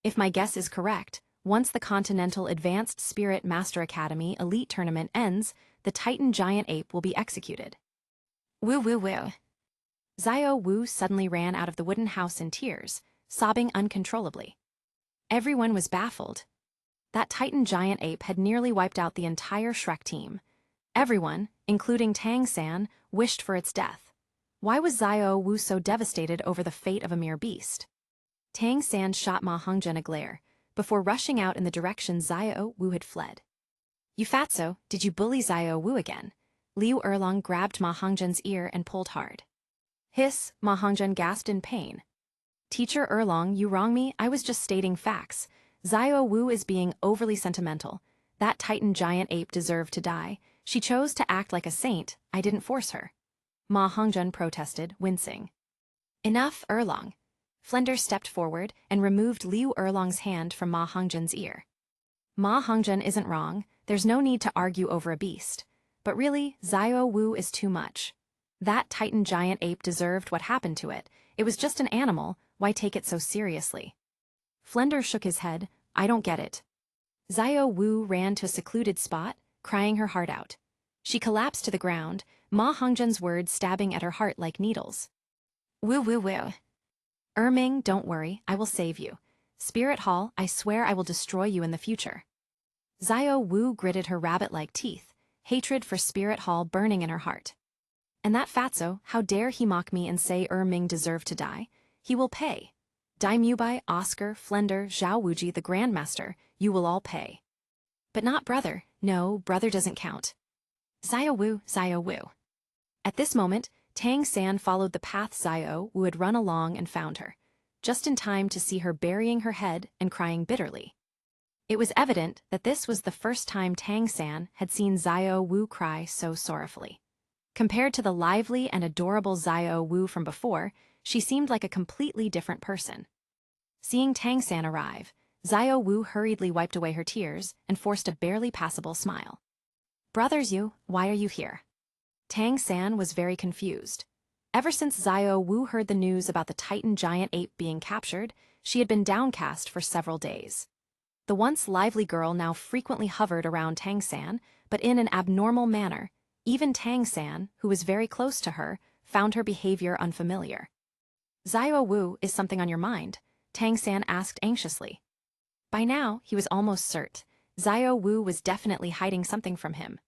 Speaker 1: If my guess is correct, once the Continental Advanced Spirit Master Academy Elite Tournament ends, the Titan giant ape will be executed. Woo woo woo. Xiao Wu suddenly ran out of the wooden house in tears, sobbing uncontrollably. Everyone was baffled. That Titan giant ape had nearly wiped out the entire Shrek team. Everyone, including Tang San, wished for its death. Why was Xiao Wu so devastated over the fate of a mere beast? Tang San shot Ma Hongzhen a glare, before rushing out in the direction Xiao Wu had fled. You fatso, did you bully Xiao Wu again? Liu Erlong grabbed Ma Hongzhen's ear and pulled hard. Hiss, Ma Hongzhen gasped in pain. Teacher Erlong, you wrong me, I was just stating facts. Xiao Wu is being overly sentimental. That Titan giant ape deserved to die. She chose to act like a saint, I didn't force her. Ma Hongzhen protested, wincing. Enough, Erlong. Flender stepped forward and removed Liu Erlong's hand from Ma Hongzhen's ear. Ma Hongzhen isn't wrong, there's no need to argue over a beast. But really, Xiao Wu is too much. That Titan giant ape deserved what happened to it. It was just an animal, why take it so seriously? Flender shook his head, I don't get it. Xiao Wu ran to a secluded spot, crying her heart out. She collapsed to the ground, Ma Hongzhen's words stabbing at her heart like needles. Woo woo woo. Erming, don't worry, I will save you. Spirit Hall, I swear I will destroy you in the future. Xiao Wu gritted her rabbit-like teeth, hatred for Spirit Hall burning in her heart. And that fatso, how dare he mock me and say Ming deserved to die? He will pay. Dai Mubai, Oscar, Flender, Zhao Wuji, the Grandmaster, you will all pay. But not brother. No, brother doesn't count. Xiao Wu, Xiao Wu. At this moment, Tang San followed the path Xiao Wu had run along and found her, just in time to see her burying her head and crying bitterly. It was evident that this was the first time Tang San had seen Xiao Wu cry so sorrowfully. Compared to the lively and adorable Xiao Wu from before, she seemed like a completely different person. Seeing Tang San arrive, Xiao Wu hurriedly wiped away her tears and forced a barely passable smile. Brothers you, why are you here? Tang San was very confused. Ever since Xiao Wu heard the news about the Titan giant ape being captured, she had been downcast for several days. The once lively girl now frequently hovered around Tang San, but in an abnormal manner. Even Tang San, who was very close to her, found her behavior unfamiliar. Xiao Wu, is something on your mind? Tang San asked anxiously. By now, he was almost certain. Xiao Wu was definitely hiding something from him.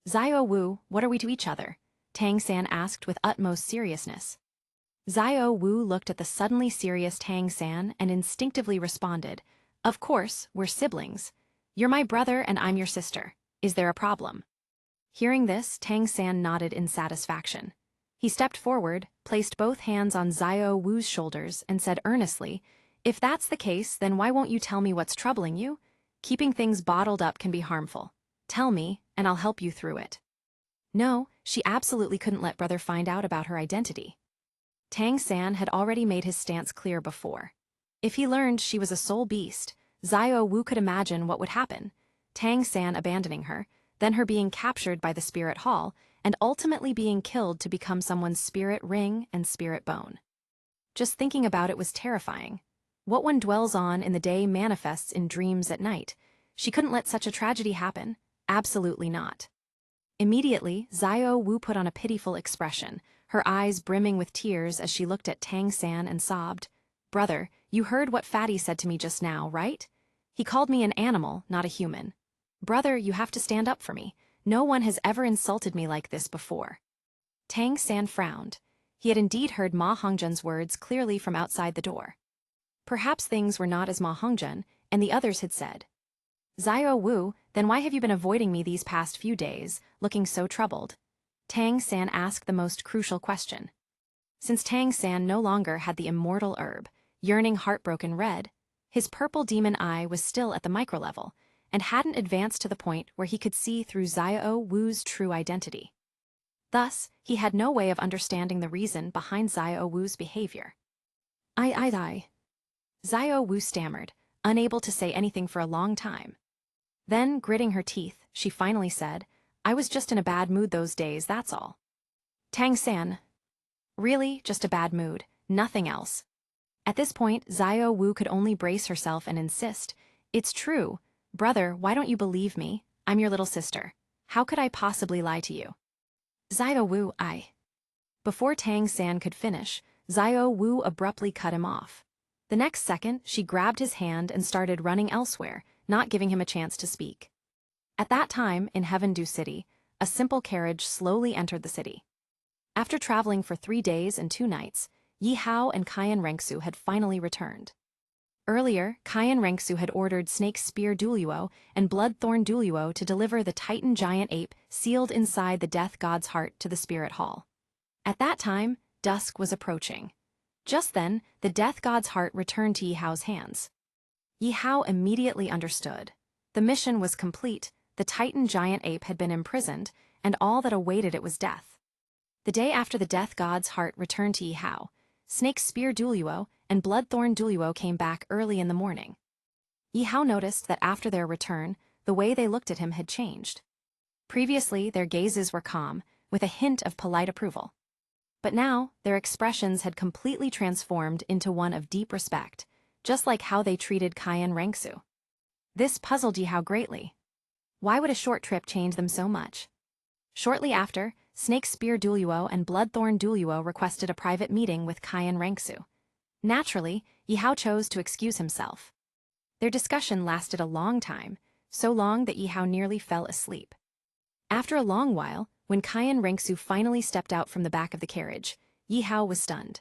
Speaker 1: Xiao Wu, what are we to each other? Tang San asked with utmost seriousness. Xiao Wu looked at the suddenly serious Tang San and instinctively responded, Of course, we're siblings. You're my brother and I'm your sister. Is there a problem? Hearing this, Tang San nodded in satisfaction. He stepped forward, placed both hands on Xiao Wu's shoulders, and said earnestly, If that's the case, then why won't you tell me what's troubling you? Keeping things bottled up can be harmful. Tell me, and I'll help you through it. No, she absolutely couldn't let brother find out about her identity. Tang San had already made his stance clear before. If he learned she was a soul beast, Xiao Wu could imagine what would happen. Tang San abandoning her, then her being captured by the Spirit Hall, and ultimately being killed to become someone's spirit ring and spirit bone. Just thinking about it was terrifying. What one dwells on in the day manifests in dreams at night. She couldn't let such a tragedy happen. Absolutely not. Immediately, Xiao Wu put on a pitiful expression, her eyes brimming with tears as she looked at Tang San and sobbed, Brother, you heard what Fatty said to me just now, right? He called me an animal, not a human. Brother, you have to stand up for me. No one has ever insulted me like this before. Tang San frowned. He had indeed heard Ma Hongzhen's words clearly from outside the door. Perhaps things were not as Ma Hongzhen and the others had said. Xiao Wu, then why have you been avoiding me these past few days, looking so troubled? Tang San asked the most crucial question. Since Tang San no longer had the immortal herb, yearning heartbroken red, his purple demon eye was still at the micro level, and hadn't advanced to the point where he could see through Xiao Wu's true identity. Thus, he had no way of understanding the reason behind Xiao Wu's behavior. I. Xiao Wu stammered, unable to say anything for a long time. Then, gritting her teeth, she finally said, I was just in a bad mood those days, that's all. Tang San. Really, just a bad mood, nothing else. At this point, Xiao Wu could only brace herself and insist, It's true. Brother, why don't you believe me? I'm your little sister. How could I possibly lie to you? Xiao Wu, Before Tang San could finish, Xiao Wu abruptly cut him off. The next second, she grabbed his hand and started running elsewhere, not giving him a chance to speak. At that time, in Heavendew City, a simple carriage slowly entered the city. After traveling for 3 days and 2 nights, Yi Hao and Kaiyan Rengsu had finally returned. Earlier, Kaiyan Rengsu had ordered Snake Spear Duluo and Bloodthorn Duluo to deliver the Titan giant ape sealed inside the Death God's heart to the Spirit Hall. At that time, dusk was approaching. Just then, the Death God's heart returned to Yi Hao's hands. Yi Hao immediately understood. The mission was complete, the Titan giant ape had been imprisoned, and all that awaited it was death. The day after the Death God's heart returned to Yi Hao, Snake Spear Duluo and Bloodthorn Duluo came back early in the morning. Yi Hao noticed that after their return, the way they looked at him had changed. Previously, their gazes were calm, with a hint of polite approval. But now, their expressions had completely transformed into one of deep respect, just like how they treated Kaiyan Rengsu. This puzzled Yi Hao greatly. Why would a short trip change them so much? Shortly after, Snake Spear Duluo and Bloodthorn Duluo requested a private meeting with Kaiyan Rengsu. Naturally, Yi Hao chose to excuse himself. Their discussion lasted a long time, so long that Yi Hao nearly fell asleep. After a long while, when Kaiyan Rengsu finally stepped out from the back of the carriage, Yi Hao was stunned.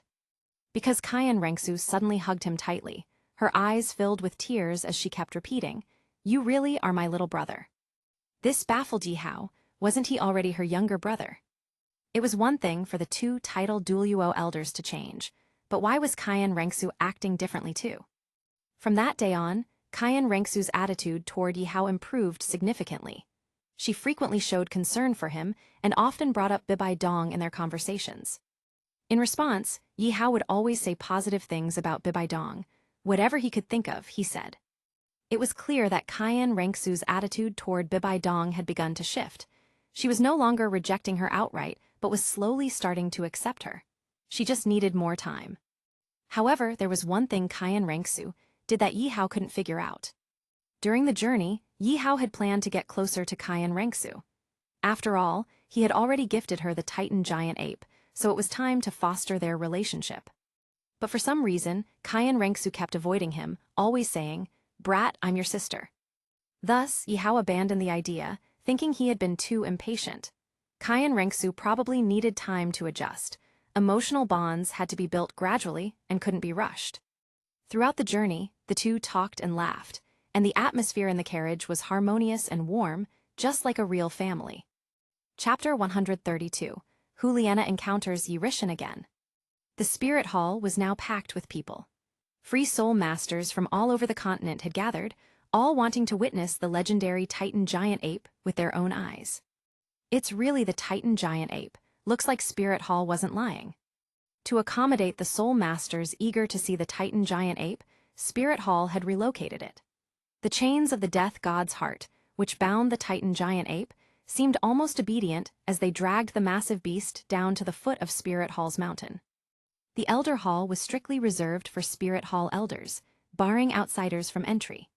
Speaker 1: Because Kaiyan Rengsu suddenly hugged him tightly, her eyes filled with tears as she kept repeating, "You really are my little brother." This baffled Yi Hao. Wasn't he already her younger brother? It was one thing for the two titled DOLOU elders to change, but why was Kaiyan Rengsu acting differently too? From that day on, Kaiyan Rengsu's attitude toward Yi Hao improved significantly. She frequently showed concern for him and often brought up Bibai Dong in their conversations. In response, Yi Hao would always say positive things about Bibai Dong. Whatever he could think of, he said. It was clear that Kaiyan Rengsu's attitude toward Bibai Dong had begun to shift. She was no longer rejecting her outright, but was slowly starting to accept her. She just needed more time. However, there was one thing Kaiyan Rengsu did that Yi Hao couldn't figure out. During the journey, Yi Hao had planned to get closer to Kaiyan Rengsu. After all, he had already gifted her the Titan giant ape, so it was time to foster their relationship. But for some reason, Kaiyan Rengsu kept avoiding him, always saying, "Brat, I'm your sister." Thus, Yi Hao abandoned the idea, thinking he had been too impatient. Kaiyan Rengsu probably needed time to adjust. Emotional bonds had to be built gradually and couldn't be rushed. Throughout the journey, the two talked and laughed, and the atmosphere in the carriage was harmonious and warm, just like a real family. Chapter 132. Juliana encounters Yi Rishan again. The spirit hall was now packed with people. Free soul masters from all over the continent had gathered, all wanting to witness the legendary Titan giant ape with their own eyes. It's really the Titan giant ape. Looks like Spirit Hall wasn't lying. To accommodate the soul masters eager to see the Titan giant ape, Spirit Hall had relocated it. The chains of the death god's heart, which bound the Titan giant ape, seemed almost obedient as they dragged the massive beast down to the foot of Spirit Hall's mountain. The Elder Hall was strictly reserved for Spirit Hall elders, barring outsiders from entry.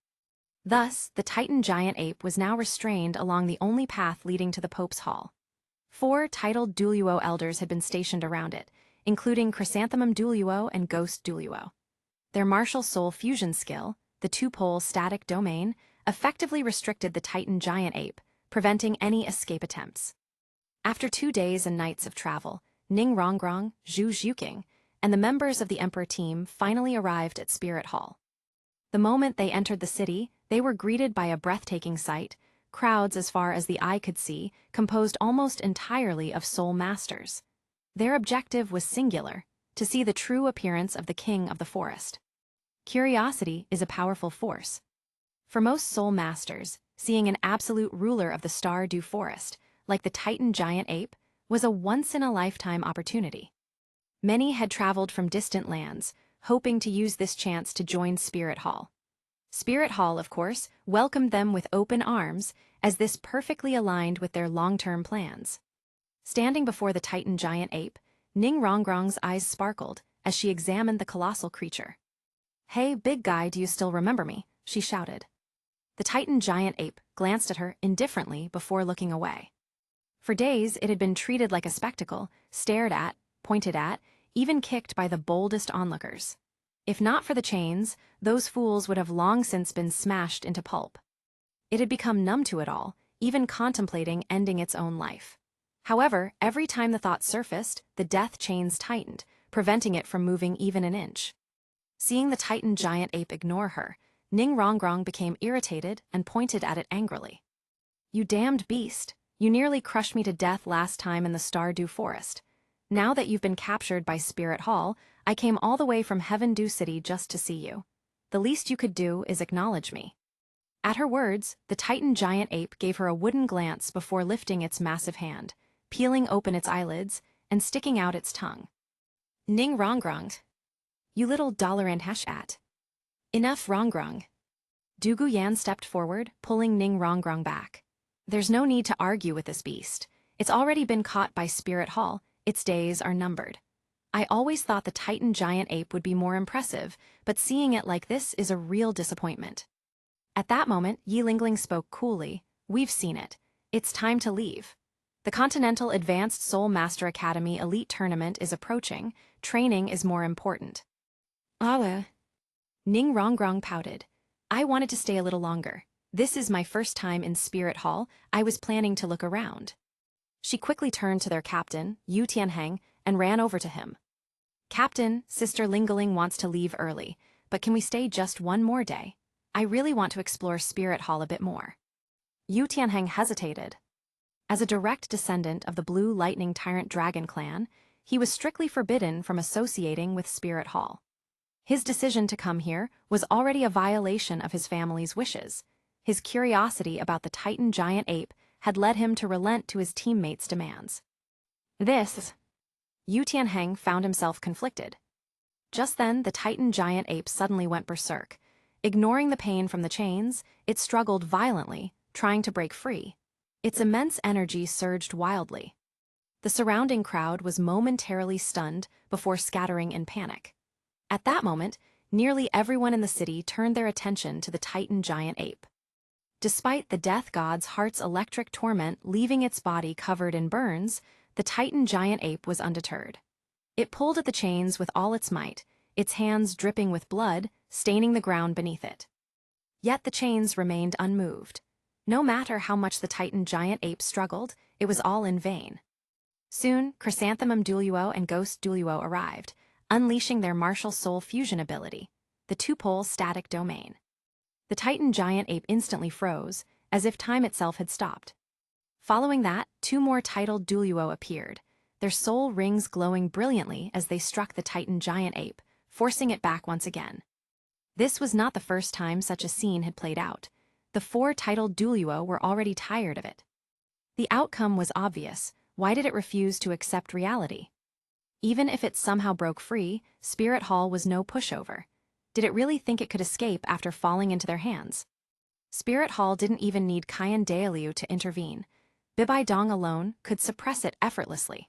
Speaker 1: Thus, the Titan giant ape was now restrained along the only path leading to the Pope's Hall. 4 titled DOLOU elders had been stationed around it, including Chrysanthemum DOLOU and Ghost DOLOU. Their martial soul fusion skill, the two-pole static domain, effectively restricted the Titan giant ape, preventing any escape attempts. After 2 days and nights of travel, Ning Rongrong, Zhu Zhuqing, and the members of the Emperor team finally arrived at Spirit Hall. The moment they entered the city, they were greeted by a breathtaking sight, crowds as far as the eye could see, composed almost entirely of soul masters. Their objective was singular, to see the true appearance of the king of the forest. Curiosity is a powerful force. For most soul masters, seeing an absolute ruler of the Star-Dew Forest, like the Titan giant ape, was a once-in-a-lifetime opportunity. Many had traveled from distant lands, hoping to use this chance to join Spirit Hall. Spirit Hall, of course, welcomed them with open arms, as this perfectly aligned with their long-term plans. Standing before the Titan giant ape, Ning Rongrong's eyes sparkled as she examined the colossal creature. "Hey, big guy, do you still remember me?" she shouted. The Titan giant ape glanced at her indifferently before looking away. For days, it had been treated like a spectacle, stared at, pointed at, even kicked by the boldest onlookers. If not for the chains, those fools would have long since been smashed into pulp. It had become numb to it all, even contemplating ending its own life. However, every time the thought surfaced, the death chains tightened, preventing it from moving even an inch. Seeing the Titan giant ape ignore her, Ning Rongrong became irritated and pointed at it angrily. "You damned beast! You nearly crushed me to death last time in the Star-Dew Forest. Now that you've been captured by Spirit Hall, I came all the way from Heaven Dew City just to see you. The least you could do is acknowledge me." At her words, the Titan giant ape gave her a wooden glance before lifting its massive hand, peeling open its eyelids, and sticking out its tongue. "Ning Rongrong. You little $and. Enough, Rongrong." Dugu Yan stepped forward, pulling Ning Rongrong back. "There's no need to argue with this beast. It's already been caught by Spirit Hall. Its days are numbered. I always thought the Titan giant ape would be more impressive, but seeing it like this is a real disappointment." At that moment, Yi Lingling spoke coolly. "We've seen it. It's time to leave. The Continental Advanced Soul Master Academy Elite Tournament is approaching. Training is more important." "Ah." Ning Rongrong pouted. "I wanted to stay a little longer. This is my first time in Spirit Hall. I was planning to look around. She quickly turned to their captain, Yu Tianheng, and ran over to him. Captain, Sister Lingaling wants to leave early, but can we stay just one more day? I really want to explore Spirit Hall a bit more. Yu Tianheng hesitated. As a direct descendant of the Blue Lightning Tyrant Dragon clan, he was strictly forbidden from associating with Spirit Hall. His decision to come here was already a violation of his family's wishes. His curiosity about the Titan giant ape had led him to relent to his teammates' demands. Yu Tianheng found himself conflicted. Just then, the Titan giant ape suddenly went berserk. Ignoring the pain from the chains, it struggled violently, trying to break free. Its immense energy surged wildly. The surrounding crowd was momentarily stunned before scattering in panic. At that moment, nearly everyone in the city turned their attention to the Titan giant ape. Despite the death god's heart's electric torment leaving its body covered in burns, the Titan giant ape was undeterred. It pulled at the chains with all its might, its hands dripping with blood, staining the ground beneath it. Yet the chains remained unmoved. No matter how much the Titan giant ape struggled, it was all in vain. Soon, Chrysanthemum Duoluo and Ghost Duoluo arrived, unleashing their martial soul fusion ability, the two-pole static domain. The Titan giant ape instantly froze, as if time itself had stopped. Following that, two more titled Duoluo appeared, their soul rings glowing brilliantly as they struck the Titan giant ape, forcing it back once again. This was not the first time such a scene had played out. The four titled Duoluo were already tired of it. The outcome was obvious. Why did it refuse to accept reality? Even if it somehow broke free, Spirit Hall was no pushover. Did it really think it could escape after falling into their hands? Spirit Hall didn't even need Qian DOLOU to intervene. Bibai Dong alone could suppress it effortlessly.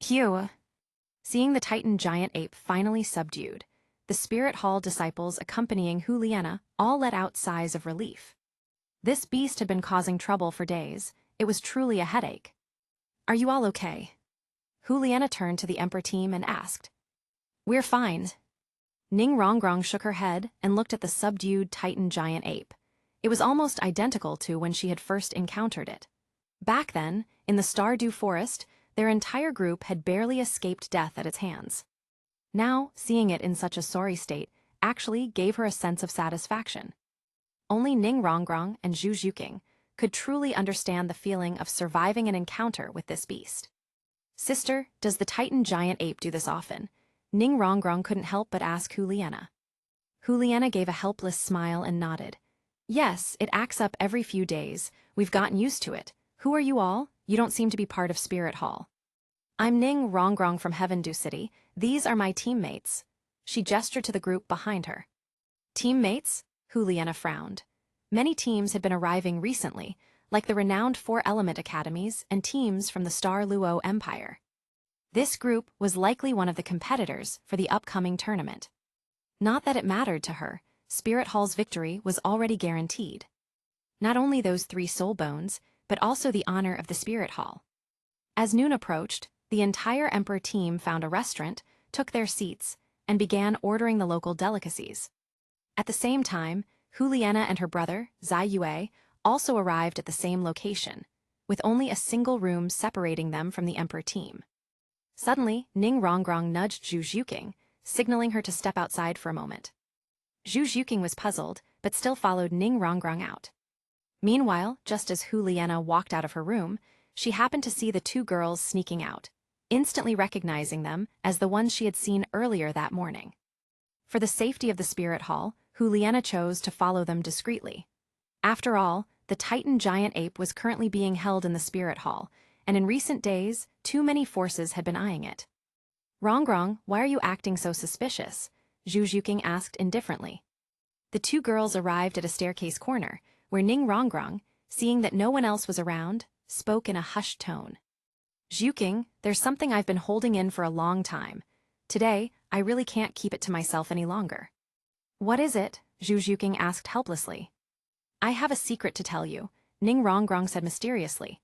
Speaker 1: Seeing the Titan giant ape finally subdued, the Spirit Hall disciples accompanying Hu Liana all let out sighs of relief. This beast had been causing trouble for days. It was truly a headache. Are you all okay? Hu Liana turned to the Emperor team and asked. We're fine. Ning Rongrong shook her head and looked at the subdued Titan giant ape. It was almost identical to when she had first encountered it. Back then, in the Stardew Forest, their entire group had barely escaped death at its hands. Now, seeing it in such a sorry state actually gave her a sense of satisfaction. Only Ning Rongrong and Zhu Zhuqing could truly understand the feeling of surviving an encounter with this beast. Sister, does the Titan giant ape do this often? Ning Rongrong couldn't help but ask Hu Liana. Hu Liana gave a helpless smile and nodded. Yes, it acts up every few days. We've gotten used to it. Who are you all? You don't seem to be part of Spirit Hall. I'm Ning Rongrong from Heavendew City. These are my teammates. She gestured to the group behind her. Teammates? Hu Liana frowned. Many teams had been arriving recently, like the renowned four-element academies and teams from the Star Luo Empire. This group was likely one of the competitors for the upcoming tournament. Not that it mattered to her, Spirit Hall's victory was already guaranteed. Not only those 3 soul bones, but also the honor of the Spirit Hall. As noon approached, the entire Emperor team found a restaurant, took their seats, and began ordering the local delicacies. At the same time, Hu Liana and her brother, Zai Yue, also arrived at the same location, with only a single room separating them from the Emperor team. Suddenly, Ning Rongrong nudged Zhu Zhuqing, signaling her to step outside for a moment. Zhu Zhuqing was puzzled, but still followed Ning Rongrong out. Meanwhile, just as Hu Liana walked out of her room, she happened to see the 2 girls sneaking out, instantly recognizing them as the ones she had seen earlier that morning. For the safety of the Spirit Hall, Hu Liana chose to follow them discreetly. After all, the Titan giant ape was currently being held in the Spirit Hall, and in recent days, too many forces had been eyeing it. Rongrong, why are you acting so suspicious? Zhu Zhuqing asked indifferently. The 2 girls arrived at a staircase corner, where Ning Rongrong, seeing that no one else was around, spoke in a hushed tone. Zhuqing, there's something I've been holding in for a long time. Today, I really can't keep it to myself any longer. What is it? Zhu Zhuqing asked helplessly. I have a secret to tell you, Ning Rongrong said mysteriously.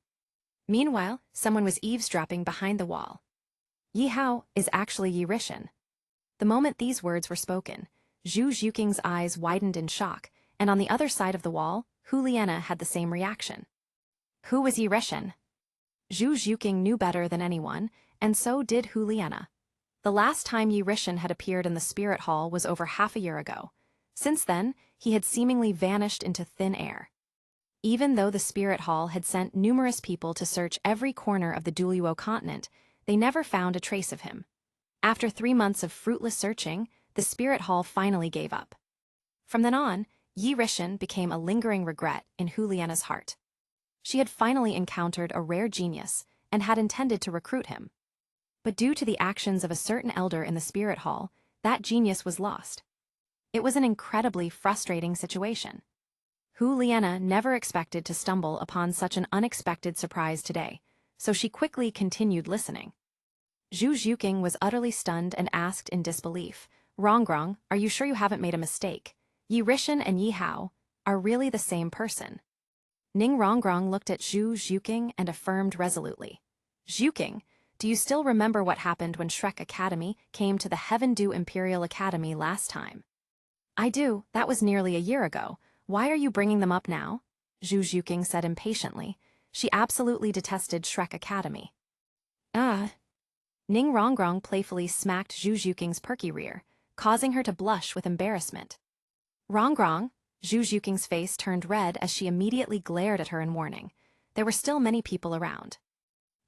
Speaker 1: Meanwhile, someone was eavesdropping behind the wall. Yi Hao is actually Yi Rishan. The moment these words were spoken, Zhu Zhuqing's eyes widened in shock, and on the other side of the wall, Liana had the same reaction. Who was Yi Rishan? Zhu Zhuqing knew better than anyone, and so did Liana. The last time Yi Rishan had appeared in the spirit hall was over half a year ago. Since then, he had seemingly vanished into thin air. Even though the spirit hall had sent numerous people to search every corner of the DOLOU continent, they never found a trace of him. After 3 months of fruitless searching, the spirit hall finally gave up. From then on, Yi Rishan became a lingering regret in Liana's heart. She had finally encountered a rare genius and had intended to recruit him. But due to the actions of a certain elder in the spirit hall, that genius was lost. It was an incredibly frustrating situation. Liana never expected to stumble upon such an unexpected surprise today, so she quickly continued listening. Zhu Zhuqing was utterly stunned and asked in disbelief, Rongrong, are you sure you haven't made a mistake? Yi Rishan and Yi Hao are really the same person. Ning Rongrong looked at Zhu Zhuqing and affirmed resolutely. Zhuqing, do you still remember what happened when Shrek Academy came to the Heaven Dew Imperial Academy last time? I do, that was nearly a year ago. Why are you bringing them up now? Zhu Zhuqing said impatiently. She absolutely detested Shrek Academy. Ning Rongrong playfully smacked Zhu Zhuqing's perky rear, causing her to blush with embarrassment. Rongrong, Zhu Zhuqing's face turned red as she immediately glared at her in warning. There were still many people around.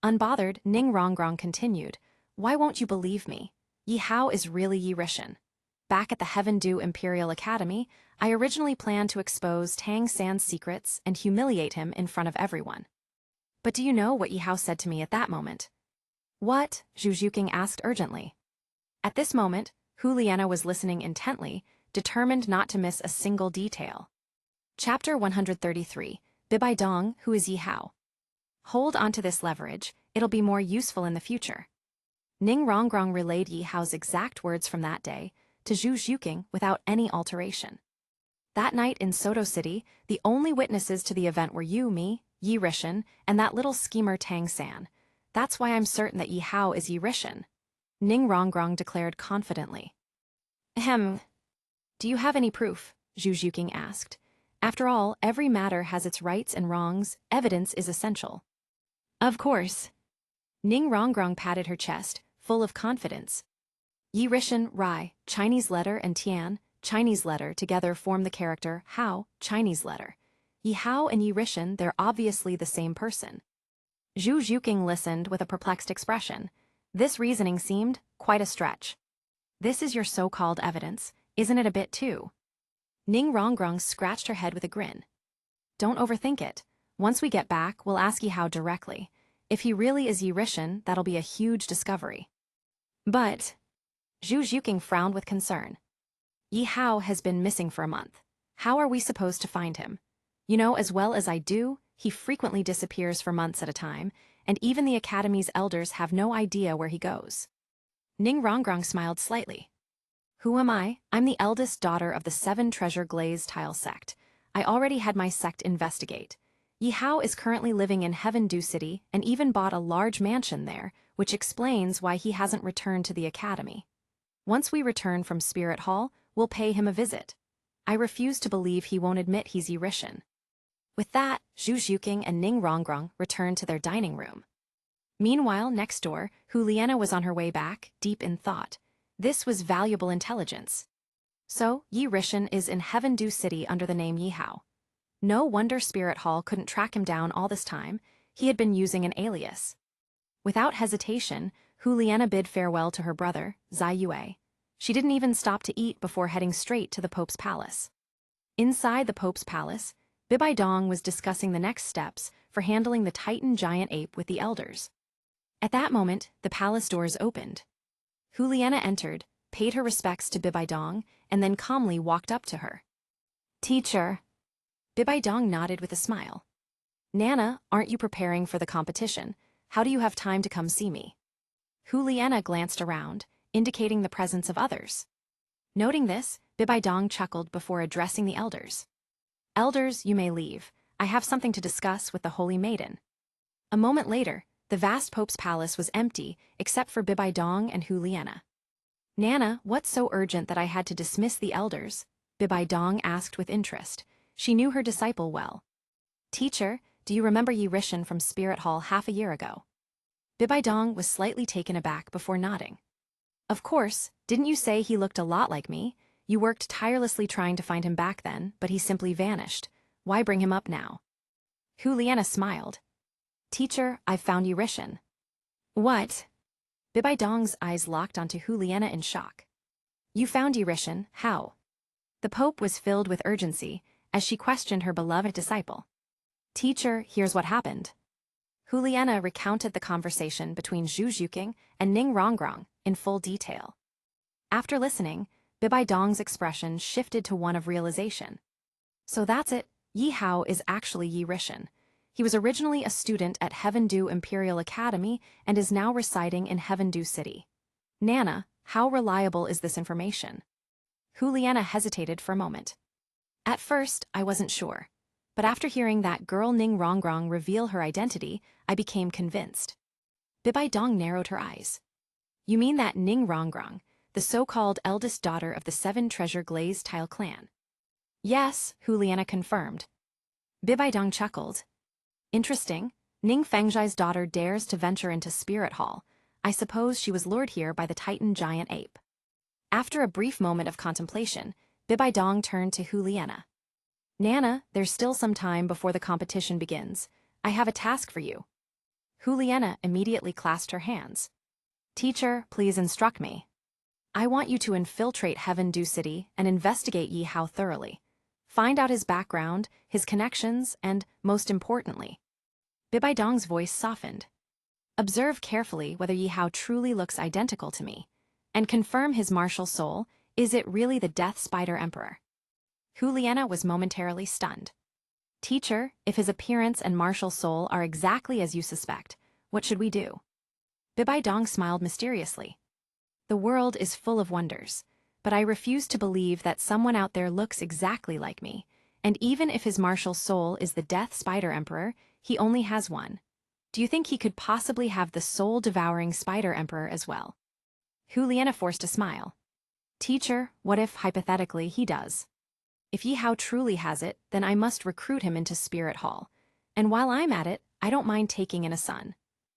Speaker 1: Unbothered, Ning Rongrong continued, Why won't you believe me? Yi Hao is really Yi Rishan. Back at the Heaven Dew Imperial Academy, I originally planned to expose Tang San's secrets and humiliate him in front of everyone. But do you know what Yi Hao said to me at that moment? What? Zhu Zhuqing asked urgently. At this moment, Liana was listening intently, determined not to miss a single detail. Chapter 133, Bibai Dong, who is Yi Hao? Hold on to this leverage, it'll be more useful in the future. Ning Rongrong relayed Yi Hao's exact words from that day to Zhu Zhuqing without any alteration. That night in Soto City, the only witnesses to the event were you, me, Yi Rishan, and that little schemer Tang San. That's why I'm certain that Yi Hao is Yi Rishan, Ning Rongrong declared confidently. Ahem. Do you have any proof? Zhu Zhuqing asked. After all, every matter has its rights and wrongs, evidence is essential. Of course. Ning Rongrong patted her chest, full of confidence. Yi Rishan, Rai, Chinese letter, and Tian, Chinese letter together form the character Hao, Chinese letter. Yi Hao and Yi Rishan, they're obviously the same person. Zhu Zhuqing listened with a perplexed expression. This reasoning seemed quite a stretch. This is your so-called evidence, isn't it a bit too? Ning Rongrong scratched her head with a grin. Don't overthink it. Once we get back, we'll ask Yi Hao directly. If he really is Yi Rishan, that'll be a huge discovery. But Zhu Zhuqing frowned with concern. Yi Hao has been missing for a month. How are we supposed to find him? You know as well as I do, he frequently disappears for months at a time, and even the Academy's elders have no idea where he goes. Ning Rongrong smiled slightly. Who am I? I'm the eldest daughter of the 7 Treasure Glaze Tile sect. I already had my sect investigate. Yi Hao is currently living in Heaven Dew City and even bought a large mansion there, which explains why he hasn't returned to the Academy. Once we return from Spirit Hall, we'll pay him a visit. I refuse to believe he won't admit he's Yi Rishan. With that, Zhu Zhuqing and Ning Rongrong returned to their dining room. Meanwhile, next door, Liana was on her way back, deep in thought. This was valuable intelligence. So, Yi Rishan is in Heaven Dew City under the name Yi Hao. No wonder Spirit Hall couldn't track him down all this time. He had been using an alias. Without hesitation, Liana bid farewell to her brother, Zai Yue. She didn't even stop to eat before heading straight to the Pope's palace. Inside the Pope's palace, Bibai Dong was discussing the next steps for handling the Titan giant ape with the elders. At that moment, the palace doors opened. Liana entered, paid her respects to Bibai Dong, and then calmly walked up to her. Teacher. Bibai Dong nodded with a smile. Nana, aren't you preparing for the competition? How do you have time to come see me? Liana glanced around, indicating the presence of others. Noting this, Bibai Dong chuckled before addressing the elders. Elders, you may leave. I have something to discuss with the Holy Maiden. A moment later, the vast Pope's palace was empty except for Bibai Dong and Liana. Nana, what's so urgent that I had to dismiss the elders? Bibai Dong asked with interest. She knew her disciple well. "Teacher, do you remember Yi Rishan from Spirit Hall half a year ago?" Bibaidong was slightly taken aback before nodding. "Of course, didn't you say he looked a lot like me? You worked tirelessly trying to find him back then, but he simply vanished. Why bring him up now?" Juliana smiled. "Teacher, I've found Yi Rishan." "What?" Bibaidong's eyes locked onto Juliana in shock. "You found Yi Rishan, how?" The Pope was filled with urgency as she questioned her beloved disciple. "Teacher, here's what happened." Juliana recounted the conversation between Zhu Zhuqing and Ning Rongrong in full detail. After listening, Bibaidong's expression shifted to one of realization. "So that's it, Yi Hao is actually Yi Rishan. He was originally a student at Heavendew Imperial Academy and is now residing in Heavendew City. Nana, how reliable is this information?" Juliana hesitated for a moment. "At first, I wasn't sure. But after hearing that girl Ning Rongrong reveal her identity, I became convinced." Bibaidong narrowed her eyes. "You mean that Ning Rongrong, the so-called eldest daughter of the Seven Treasure Glazed Tile clan?" "Yes," Juliana confirmed. Bibaidong chuckled. "Interesting. Ning Fengzhai's daughter dares to venture into Spirit Hall. I suppose she was lured here by the Titan giant ape." After a brief moment of contemplation, Bibaidong turned to Juliana. "Nana, there's still some time before the competition begins. I have a task for you." Juliana immediately clasped her hands. "Teacher, please instruct me." "I want you to infiltrate Heavendew City and investigate Yi Hao thoroughly. Find out his background, his connections, and, most importantly..." Bibaidong's voice softened. "Observe carefully whether Yi Hao truly looks identical to me. And confirm his martial soul, is it really the Death Spider Emperor?" Juliana was momentarily stunned. "Teacher, if his appearance and martial soul are exactly as you suspect, what should we do?" Bibaidong smiled mysteriously. "The world is full of wonders, but I refuse to believe that someone out there looks exactly like me, and even if his martial soul is the Death Spider Emperor, he only has one. Do you think he could possibly have the soul-devouring Spider Emperor as well?" Juliana forced a smile. "Teacher, what if, hypothetically, he does? If Yi Hao truly has it, then I must recruit him into Spirit Hall. And while I'm at it, I don't mind taking in a son.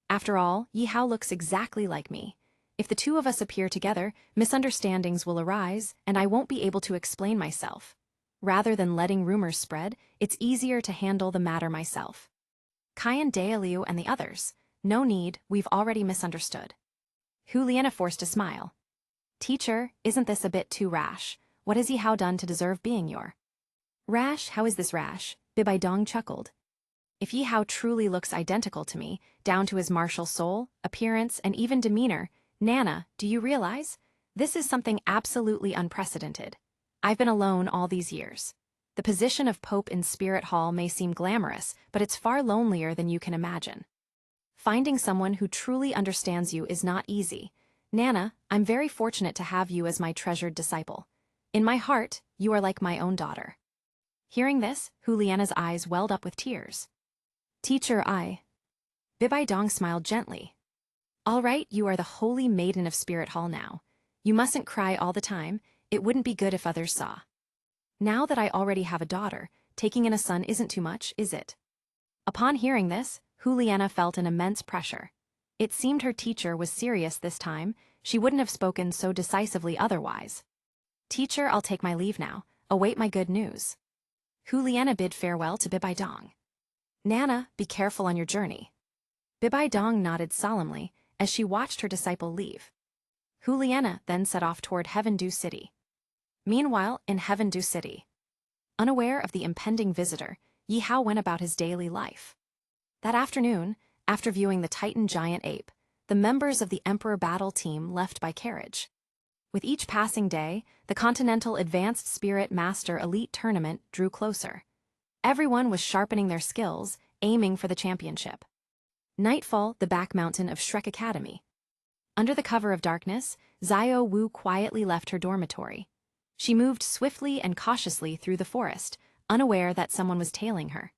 Speaker 1: After all, Yi Hao looks exactly like me. If the two of us appear together, misunderstandings will arise, and I won't be able to explain myself. Rather than letting rumors spread, it's easier to handle the matter myself. Kaian DOLOU and the others, no need, we've already misunderstood." Juliana forced a smile. "Teacher, isn't this a bit too rash? What has Yi Hao done to deserve being your..." "Rash? How is this rash?" Bibaidong chuckled. "If Yi Hao truly looks identical to me, down to his martial soul, appearance, and even demeanor, Nana, do you realize? This is something absolutely unprecedented. I've been alone all these years. The position of Pope in Spirit Hall may seem glamorous, but it's far lonelier than you can imagine. Finding someone who truly understands you is not easy. Nana, I'm very fortunate to have you as my treasured disciple. In my heart, you are like my own daughter." Hearing this, Juliana's eyes welled up with tears. "Teacher, Bibaidong smiled gently. "All right, you are the holy maiden of Spirit Hall now. You mustn't cry all the time, it wouldn't be good if others saw. Now that I already have a daughter, taking in a son isn't too much, is it?" Upon hearing this, Juliana felt an immense pressure. It seemed her teacher was serious this time, she wouldn't have spoken so decisively otherwise. "Teacher, I'll take my leave now, await my good news." Juliana bid farewell to Bibaidong. "Nana, be careful on your journey." Bibaidong nodded solemnly as she watched her disciple leave. Juliana then set off toward Heavendew City. Meanwhile, in Heavendew City, unaware of the impending visitor, Yi Hao went about his daily life. That afternoon, after viewing the Titan giant ape, the members of the Emperor Battle Team left by carriage. With each passing day, the Continental Advanced Spirit Master Elite Tournament drew closer. Everyone was sharpening their skills, aiming for the championship. Nightfall, the back mountain of Shrek Academy. Under the cover of darkness, Xiao Wu quietly left her dormitory. She moved swiftly and cautiously through the forest, unaware that someone was tailing her.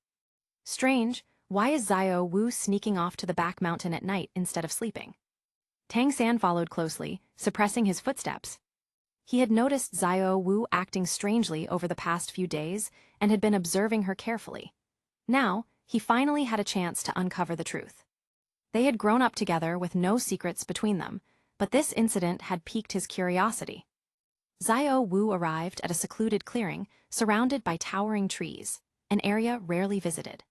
Speaker 1: Strange, why is Xiao Wu sneaking off to the back mountain at night instead of sleeping? Tang San followed closely, suppressing his footsteps. He had noticed Xiao Wu acting strangely over the past few days and had been observing her carefully. Now, he finally had a chance to uncover the truth. They had grown up together with no secrets between them, but this incident had piqued his curiosity. Xiao Wu arrived at a secluded clearing surrounded by towering trees, an area rarely visited.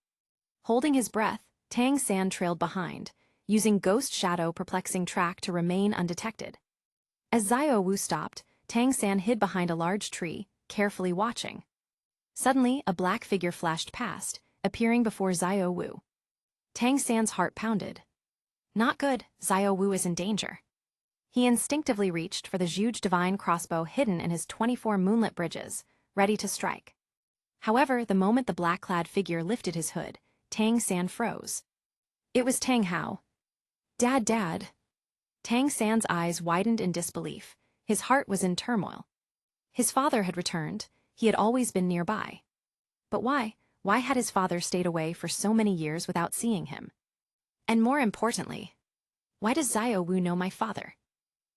Speaker 1: Holding his breath, Tang San trailed behind, using ghost shadow perplexing track to remain undetected. As Xiao Wu stopped, Tang San hid behind a large tree, carefully watching. Suddenly, a black figure flashed past, appearing before Xiao Wu. Tang San's heart pounded. Not good, Xiao Wu is in danger. He instinctively reached for the huge divine crossbow hidden in his 24 moonlit bridges, ready to strike. However, the moment the black-clad figure lifted his hood, Tang San froze. It was Tang Hao. Dad. Tang San's eyes widened in disbelief. His heart was in turmoil. His father had returned. He had always been nearby. But why? Why had his father stayed away for so many years without seeing him? And more importantly, why does Xiao Wu know my father?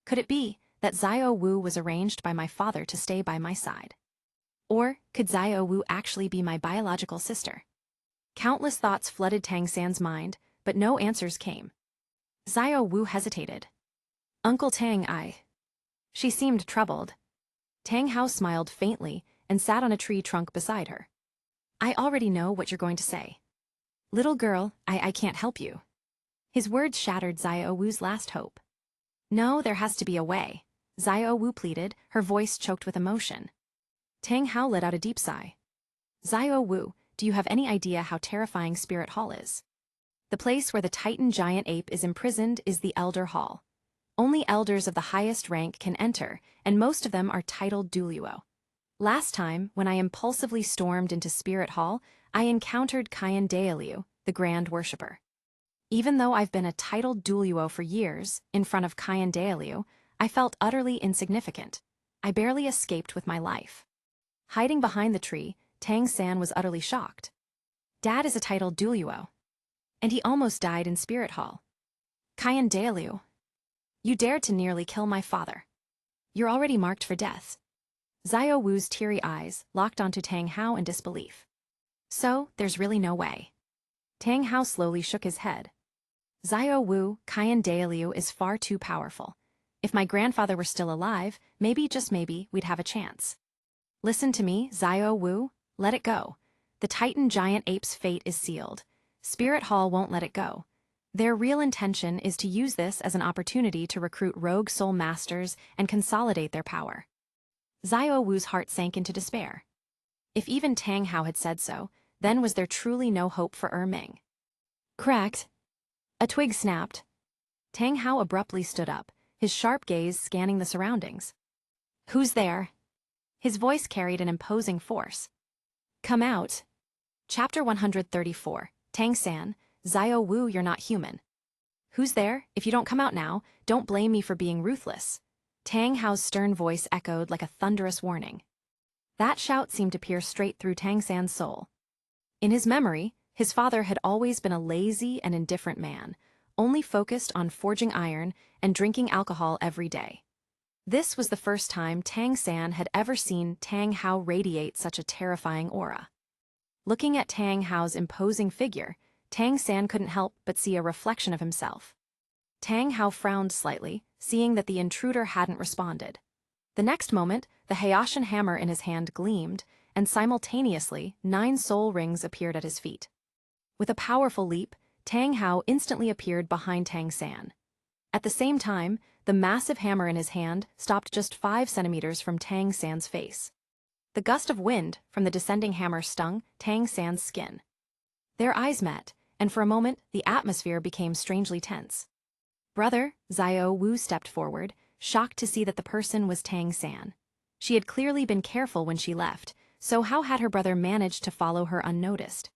Speaker 1: Could it be that Xiao Wu was arranged by my father to stay by my side? Or could Xiao Wu actually be my biological sister? Countless thoughts flooded Tang San's mind, but no answers came. Xiao Wu hesitated. Uncle Tang, She seemed troubled. Tang Hao smiled faintly and sat on a tree trunk beside her. I already know what you're going to say. Little girl, I can't help you. His words shattered Xiao Wu's last hope. No, there has to be a way, Xiao Wu pleaded, her voice choked with emotion. Tang Hao let out a deep sigh. Xiao Wu, do you have any idea how terrifying Spirit Hall is? The place where the Titan giant ape is imprisoned is the Elder Hall. Only elders of the highest rank can enter, and most of them are titled DOLOU. Last time, when I impulsively stormed into Spirit Hall, I encountered DOLOU, the Grand Worshipper. Even though I've been a titled DOLOU for years, in front of DOLOU, I felt utterly insignificant. I barely escaped with my life. Hiding behind the tree, Tang San was utterly shocked. Dad is a titled DOLOU. And he almost died in Spirit Hall. DOLOU. You dared to nearly kill my father. You're already marked for death. Xiao Wu's teary eyes locked onto Tang Hao in disbelief. So, there's really no way. Tang Hao slowly shook his head. Xiao Wu, DOLOU is far too powerful. If my grandfather were still alive, maybe, just maybe, we'd have a chance. Listen to me, Xiao Wu, let it go. The Titan giant ape's fate is sealed. Spirit Hall won't let it go. Their real intention is to use this as an opportunity to recruit rogue soul masters and consolidate their power. Xiao Wu's heart sank into despair. If even Tang Hao had said so, then was there truly no hope for Ming? Cracked. A twig snapped. Tang Hao abruptly stood up, his sharp gaze scanning the surroundings. Who's there? His voice carried an imposing force. Come out. Chapter 134, Tang San, Xiao Wu, you're not human. Who's there? If you don't come out now, don't blame me for being ruthless. Tang Hao's stern voice echoed like a thunderous warning. That shout seemed to pierce straight through Tang San's soul. In his memory, his father had always been a lazy and indifferent man, only focused on forging iron and drinking alcohol every day. This was the first time Tang San had ever seen Tang Hao radiate such a terrifying aura. Looking at Tang Hao's imposing figure, Tang San couldn't help but see a reflection of himself. Tang Hao frowned slightly, seeing that the intruder hadn't responded. The next moment, the Hiatus hammer in his hand gleamed, and simultaneously, 9 soul rings appeared at his feet. With a powerful leap, Tang Hao instantly appeared behind Tang San. At the same time, the massive hammer in his hand stopped just 5 centimeters from Tang San's face. The gust of wind from the descending hammer stung Tang San's skin. Their eyes met, and for a moment, the atmosphere became strangely tense. Brother, Xiao Wu stepped forward, shocked to see that the person was Tang San. She had clearly been careful when she left, so how had her brother managed to follow her unnoticed?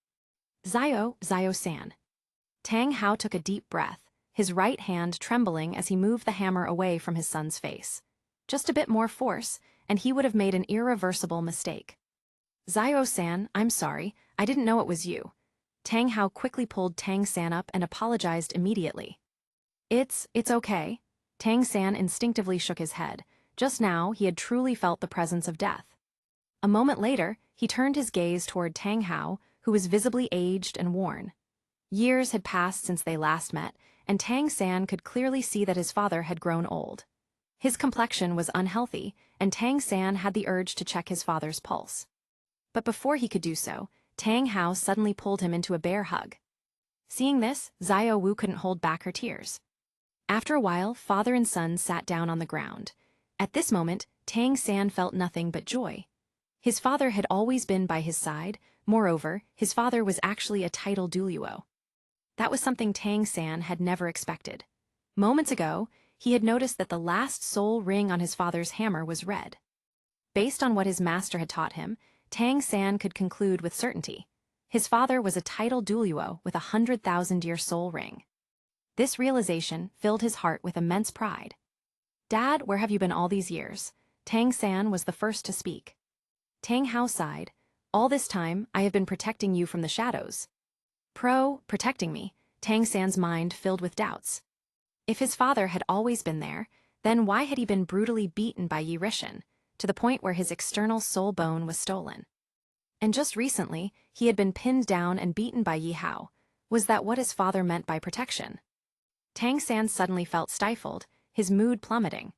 Speaker 1: Xiao San. Tang Hao took a deep breath, his right hand trembling as he moved the hammer away from his son's face. Just a bit more force, and he would have made an irreversible mistake. Xiao San, I'm sorry, I didn't know it was you. Tang Hao quickly pulled Tang San up and apologized immediately. It's okay. Tang San instinctively shook his head, Just now, he had truly felt the presence of death. A moment later, he turned his gaze toward Tang Hao, who was visibly aged and worn. Years had passed since they last met, and Tang San could clearly see that his father had grown old. His complexion was unhealthy, and Tang San had the urge to check his father's pulse. But before he could do so, Tang Hao suddenly pulled him into a bear hug. Seeing this, Xiao Wu couldn't hold back her tears. After a while, father and son sat down on the ground. At this moment, Tang San felt nothing but joy. His father had always been by his side. Moreover, his father was actually a title Duluo. That was something Tang San had never expected. Moments ago, he had noticed that the last soul ring on his father's hammer was red. Based on what his master had taught him, Tang San could conclude with certainty. His father was a title Duluo with 100,000-year soul ring. This realization filled his heart with immense pride. "Dad, where have you been all these years?" Tang San was the first to speak. Tang Hao sighed. "All this time, I have been protecting you from the shadows." Protecting me, Tang San's mind filled with doubts. If his father had always been there, then why had he been brutally beaten by Yi Rishan, to the point where his external soul bone was stolen? And just recently, he had been pinned down and beaten by Yi Hao. Was that what his father meant by protection? Tang San suddenly felt stifled, his mood plummeting.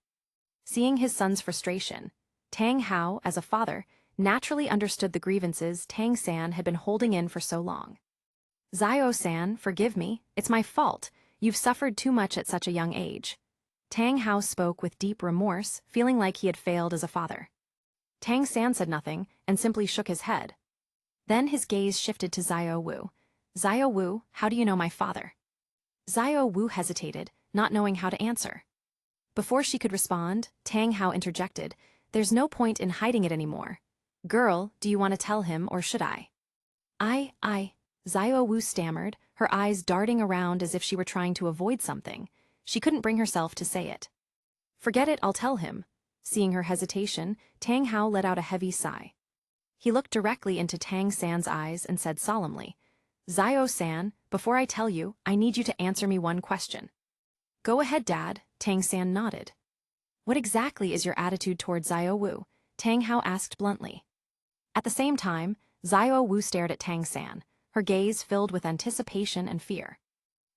Speaker 1: Seeing his son's frustration, Tang Hao, as a father, naturally understood the grievances Tang San had been holding in for so long. "Xiao-san, forgive me, it's my fault. You've suffered too much at such a young age." Tang Hao spoke with deep remorse, feeling like he had failed as a father. Tang San said nothing and simply shook his head. Then his gaze shifted to Xiao Wu. "Xiao Wu, how do you know my father?" Xiao Wu hesitated, not knowing how to answer. Before she could respond, Tang Hao interjected, "There's no point in hiding it anymore. Girl, do you want to tell him or should I?" Xiao Wu stammered, her eyes darting around as if she were trying to avoid something. She couldn't bring herself to say it. "Forget it, I'll tell him." Seeing her hesitation, Tang Hao let out a heavy sigh. He looked directly into Tang San's eyes and said solemnly, "Xiao-san, before I tell you, I need you to answer me one question." "Go ahead, Dad," Tang San nodded. "What exactly is your attitude toward Xiao Wu?" Tang Hao asked bluntly. At the same time, Xiao Wu stared at Tang San, her gaze filled with anticipation and fear.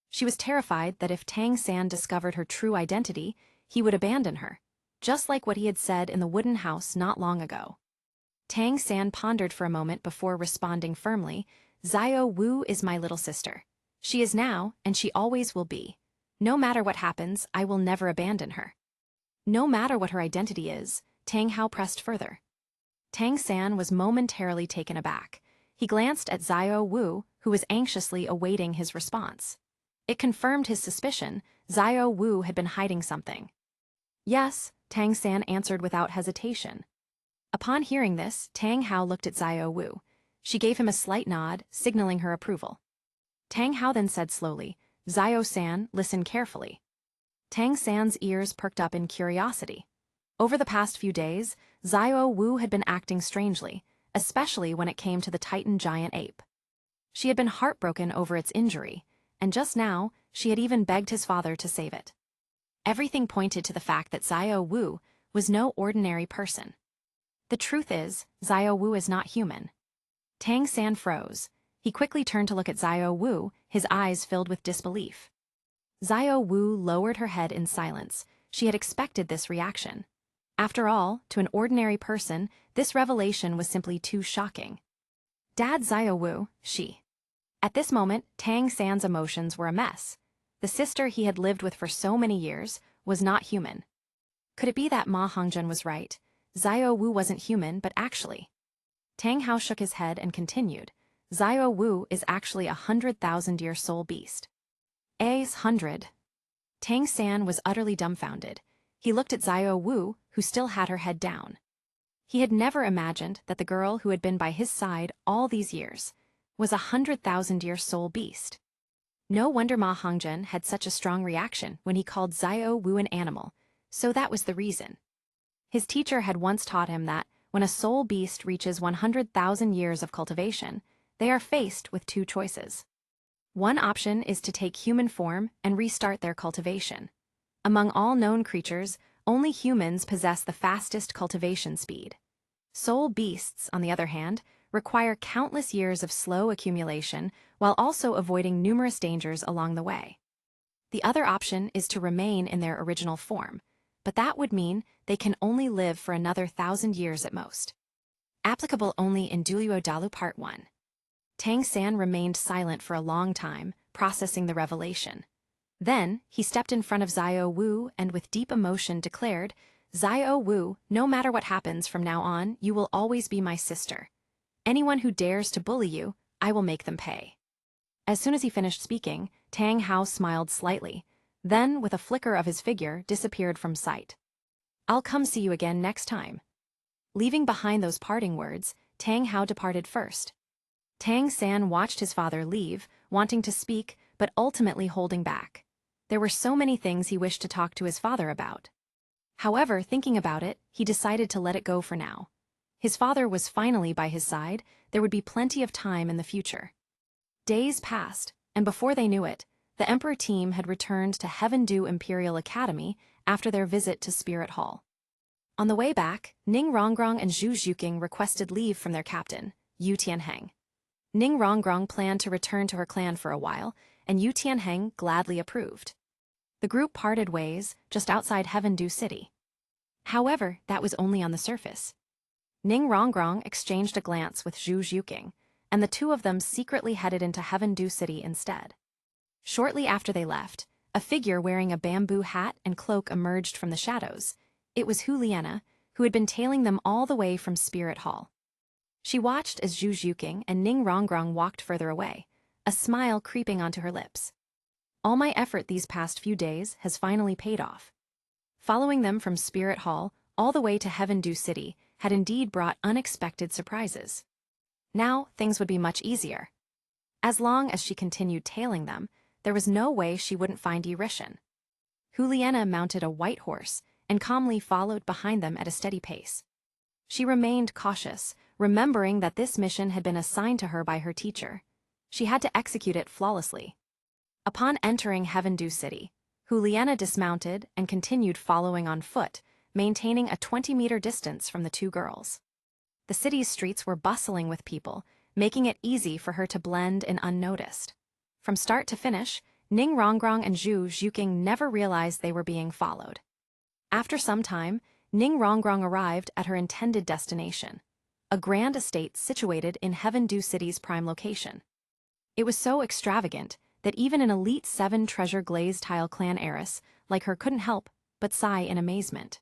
Speaker 1: She was terrified that if Tang San discovered her true identity, he would abandon her, just like what he had said in the wooden house not long ago. Tang San pondered for a moment before responding firmly, "Xiao Wu is my little sister. She is now, and she always will be. No matter what happens, I will never abandon her." No matter what her identity is, Tang Hao pressed further. Tang San was momentarily taken aback. He glanced at Xiao Wu, who was anxiously awaiting his response. It confirmed his suspicion. Xiao Wu had been hiding something. "Yes," Tang San answered without hesitation. Upon hearing this, Tang Hao looked at Xiao Wu. She gave him a slight nod, signaling her approval. Tang Hao then said slowly, "Xiao-san, listen carefully." Tang San's ears perked up in curiosity. Over the past few days, Xiao Wu had been acting strangely, especially when it came to the Titan giant ape. She had been heartbroken over its injury, and just now, she had even begged his father to save it. Everything pointed to the fact that Xiao Wu was no ordinary person. The truth is, Xiao Wu is not human. Tang San froze. He quickly turned to look at Xiao Wu, his eyes filled with disbelief. Xiao Wu lowered her head in silence. She had expected this reaction. After all, to an ordinary person, this revelation was simply too shocking. "Dad, Xiao Wu, she." At this moment, Tang San's emotions were a mess. The sister he had lived with for so many years was not human. Could it be that Ma Hongjun was right? Xiao Wu wasn't human, but actually. Tang Hao shook his head and continued. "Xiao Wu is actually a 100,000-year soul beast." A's 100. Tang San was utterly dumbfounded. He looked at Xiao Wu, who still had her head down. He had never imagined that the girl who had been by his side all these years was a 100,000-year soul beast. No wonder Ma Hongjun had such a strong reaction when he called Xiao Wu an animal, so that was the reason. His teacher had once taught him that when a soul beast reaches 100,000 years of cultivation, they are faced with two choices. One option is to take human form and restart their cultivation. Among all known creatures, only humans possess the fastest cultivation speed. Soul beasts, on the other hand, require countless years of slow accumulation while also avoiding numerous dangers along the way. The other option is to remain in their original form, but that would mean they can only live for another 1,000 years at most. Applicable only in DOLOU DALU Part 1. Tang San remained silent for a long time, processing the revelation. Then, he stepped in front of Xiao Wu and with deep emotion declared, "Xiao Wu, no matter what happens from now on, you will always be my sister. Anyone who dares to bully you, I will make them pay." As soon as he finished speaking, Tang Hao smiled slightly, then, with a flicker of his figure, disappeared from sight. "I'll come see you again next time." Leaving behind those parting words, Tang Hao departed first. Tang San watched his father leave, wanting to speak, but ultimately holding back. There were so many things he wished to talk to his father about. However, thinking about it, he decided to let it go for now. His father was finally by his side, there would be plenty of time in the future. Days passed, and before they knew it, the Emperor team had returned to Heaven Dew Imperial Academy after their visit to Spirit Hall. On the way back, Ning Rongrong and Zhu Zhuqing requested leave from their captain, Yu Tianheng. Ning Rongrong planned to return to her clan for a while, and Yu Tianheng gladly approved. The group parted ways just outside Heaven Dew City. However, that was only on the surface. Ning Rongrong exchanged a glance with Zhu Zhuqing, and the two of them secretly headed into Heaven Dew City instead. Shortly after they left, a figure wearing a bamboo hat and cloak emerged from the shadows. It was Huliana, who had been tailing them all the way from Spirit Hall. She watched as Zhu Zhuqing and Ning Rongrong walked further away, a smile creeping onto her lips. All my effort these past few days has finally paid off. Following them from Spirit Hall all the way to Heaven Dew City had indeed brought unexpected surprises. Now, things would be much easier. As long as she continued tailing them, there was no way she wouldn't find Yirishan. Huliana mounted a white horse and calmly followed behind them at a steady pace. She remained cautious, remembering that this mission had been assigned to her by her teacher. She had to execute it flawlessly. Upon entering Heaven Dew City, Huliana dismounted and continued following on foot, maintaining a 20-meter distance from the two girls. The city's streets were bustling with people, making it easy for her to blend in unnoticed. From start to finish, Ning Rongrong and Zhu Zhuqing never realized they were being followed. After some time, Ning Rongrong arrived at her intended destination, a grand estate situated in Heaven Dew City's prime location. It was so extravagant that even an Elite 7 treasure glazed tile clan heiress like her couldn't help but sigh in amazement.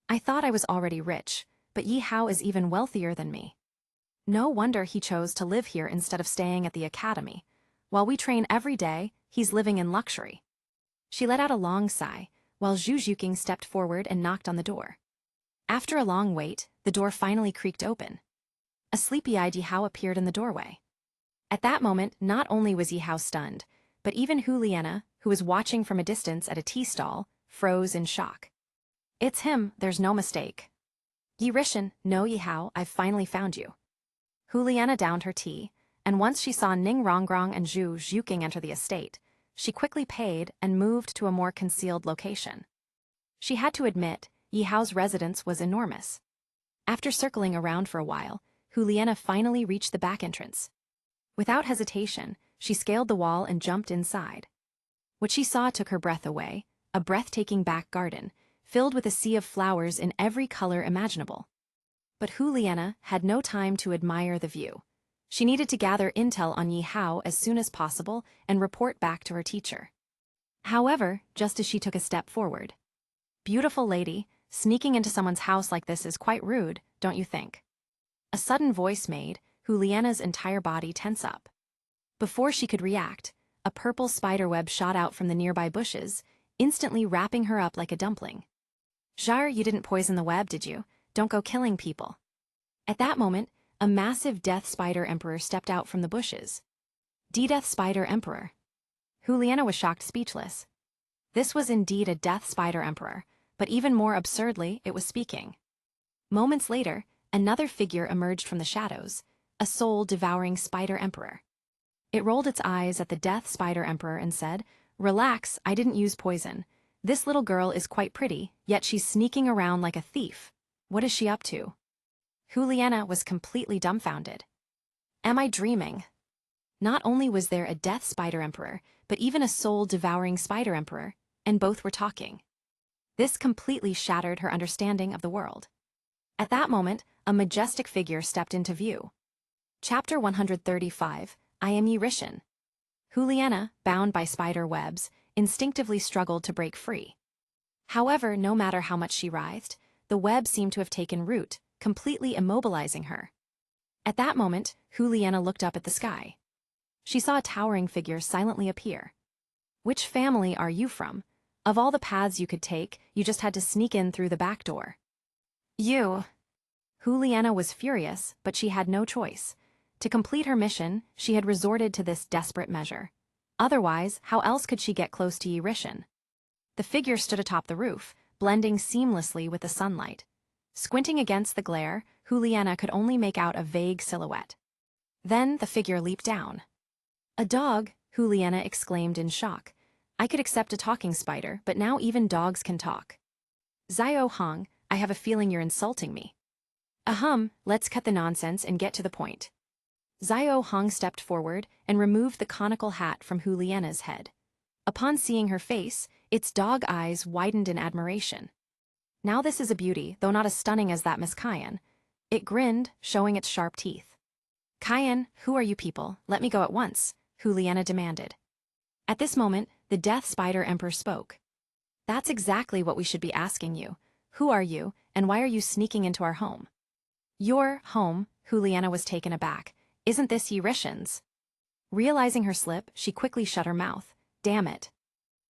Speaker 1: "I thought I was already rich, but Yi Hao is even wealthier than me. No wonder he chose to live here instead of staying at the academy. While we train every day, he's living in luxury." She let out a long sigh, while Zhu Zhuqing stepped forward and knocked on the door. After a long wait, the door finally creaked open. A sleepy-eyed Yi Hao appeared in the doorway. At that moment, not only was Yi Hao stunned, but even Huliana, who was watching from a distance at a tea stall, froze in shock. "It's him, there's no mistake." "Yirishan, no Yi Hao, I've finally found you." Huliana downed her tea, and once she saw Ning Rongrong and Zhu Zhuqing enter the estate, she quickly paid and moved to a more concealed location. She had to admit, Yi Hao's residence was enormous. After circling around for a while, Huliana finally reached the back entrance. Without hesitation, she scaled the wall and jumped inside. What she saw took her breath away, a breathtaking back garden, filled with a sea of flowers in every color imaginable. But Huliana had no time to admire the view. She needed to gather intel on Yi Hao as soon as possible and report back to her teacher. However, just as she took a step forward, "Beautiful lady, sneaking into someone's house like this is quite rude, don't you think?" A sudden voice made Huliana's entire body tense up. Before she could react, a purple spiderweb shot out from the nearby bushes, instantly wrapping her up like a dumpling. "Jar, you didn't poison the web, did you? Don't go killing people." At that moment, a massive death spider emperor stepped out from the bushes. "Death Spider Emperor." Huliana was shocked speechless. This was indeed a death spider emperor, but even more absurdly, it was speaking. Moments later, another figure emerged from the shadows, a soul-devouring spider emperor. It rolled its eyes at the death spider emperor and said, "Relax, I didn't use poison. This little girl is quite pretty, yet she's sneaking around like a thief. What is she up to? Juliana was completely dumbfounded. Am I dreaming? Not only was there a death spider emperor, but even a soul-devouring spider emperor, and both were talking. This completely shattered her understanding of the world. At that moment, a majestic figure stepped into view. Chapter 135, I am Eurytion. Juliana, bound by spider webs, instinctively struggled to break free. However, no matter how much she writhed, the web seemed to have taken root, completely immobilizing her. At that moment, Juliana looked up at the sky. She saw a towering figure silently appear. Which family are you from? Of all the paths you could take, you just had to sneak in through the back door. You. Juliana was furious, but she had no choice. To complete her mission, she had resorted to this desperate measure. Otherwise, how else could she get close to Eurytion? The figure stood atop the roof, blending seamlessly with the sunlight. Squinting against the glare, Juliana could only make out a vague silhouette. Then the figure leaped down. A dog, Juliana exclaimed in shock. I could accept a talking spider, but now even dogs can talk. Xiao Hong, I have a feeling you're insulting me. Ahem, let's cut the nonsense and get to the point. Xiao Hong stepped forward and removed the conical hat from Juliana's head. Upon seeing her face, its dog eyes widened in admiration. Now this is a beauty, though not as stunning as that Miss Cayenne. It grinned, showing its sharp teeth. Cayenne, who are you people? Let me go at once, Juliana demanded. At this moment, the Death Spider Emperor spoke. That's exactly what we should be asking you. Who are you, and why are you sneaking into our home? Your home, Juliana was taken aback. Isn't this Eurytion's? Realizing her slip, she quickly shut her mouth. Damn it.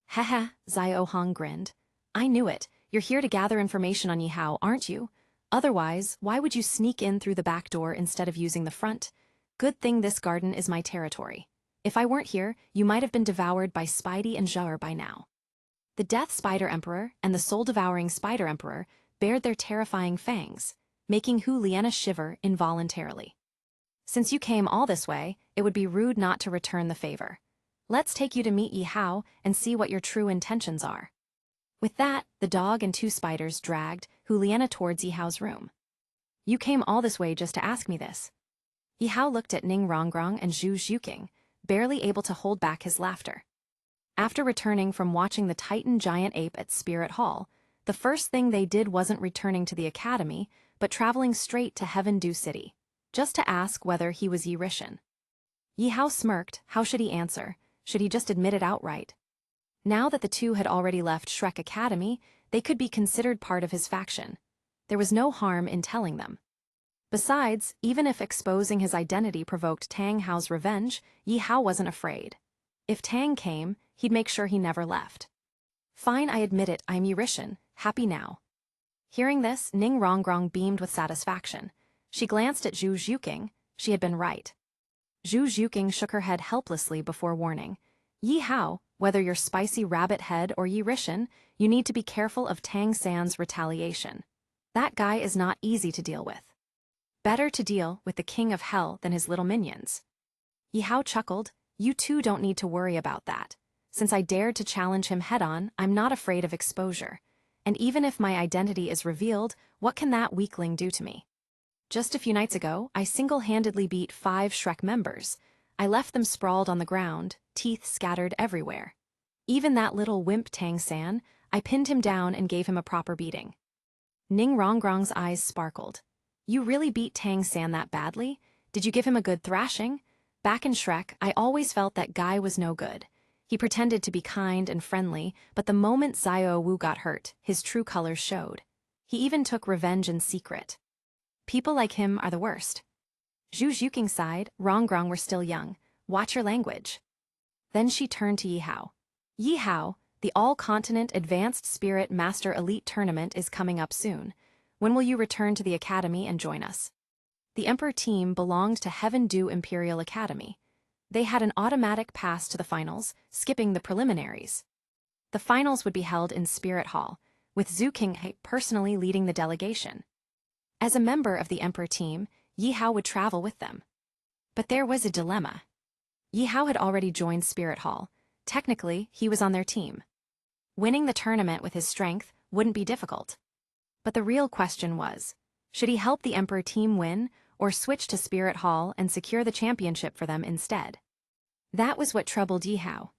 Speaker 1: Haha, Xiao Hong grinned. I knew it. You're here to gather information on Yihao, aren't you? Otherwise, why would you sneak in through the back door instead of using the front? Good thing this garden is my territory. If I weren't here, you might have been devoured by Spidey and Zhar by now. The Death Spider Emperor and the Soul-Devouring Spider Emperor bared their terrifying fangs, making Juliana shiver involuntarily. Since you came all this way, it would be rude not to return the favor. Let's take you to meet Yihao and see what your true intentions are. With that, the dog and two spiders dragged Juliana towards Yihao's room. You came all this way just to ask me this. Yihao looked at Ning Rongrong and Zhu Zhuqing, barely able to hold back his laughter. After returning from watching the Titan giant ape at Spirit Hall, the first thing they did wasn't returning to the academy, but traveling straight to Heaven Dew City, just to ask whether he was Eurytion. Yihao smirked. How should he answer? Should he just admit it outright? Now that the two had already left Shrek Academy, they could be considered part of his faction. There was no harm in telling them. Besides, even if exposing his identity provoked Tang Hao's revenge, Yihao wasn't afraid. If Tang came, he'd make sure he never left. Fine, I admit it, I'm Eurytion, happy now. Hearing this, Ning Rongrong beamed with satisfaction. She glanced at Zhu Zhuqing. She had been right. Zhu Zhuqing shook her head helplessly before warning. Yihao, whether you're Spicy Rabbit Head or Eurytion, you need to be careful of Tang San's retaliation. That guy is not easy to deal with. Better to deal with the King of Hell than his little minions. Yihao chuckled. You two don't need to worry about that. Since I dared to challenge him head-on, I'm not afraid of exposure. And even if my identity is revealed, what can that weakling do to me? Just a few nights ago, I single-handedly beat 5 Shrek members. I left them sprawled on the ground, teeth scattered everywhere. Even that little wimp Tang San, I pinned him down and gave him a proper beating. Ning Rongrong's eyes sparkled. You really beat Tang San that badly? Did you give him a good thrashing? Back in Shrek, I always felt that guy was no good. He pretended to be kind and friendly, but the moment Xiao Wu got hurt, his true colors showed. He even took revenge in secret. People like him are the worst. Zhu Zhuqing sighed. Rongrong were still young. Watch your language. Then she turned to Yihao. Yihao, the All-Continent Advanced Spirit Master Elite Tournament is coming up soon. When will you return to the Academy and join us? The Emperor team belonged to Heaven Dew Imperial Academy. They had an automatic pass to the finals, skipping the preliminaries. The finals would be held in Spirit Hall, with Zhu Qinghe personally leading the delegation. As a member of the Emperor team, Yihao would travel with them. But there was a dilemma. Yihao had already joined Spirit Hall. Technically, he was on their team. Winning the tournament with his strength wouldn't be difficult. But the real question was, should he help the Emperor team win or switch to Spirit Hall and secure the championship for them instead? That was what troubled Yihao.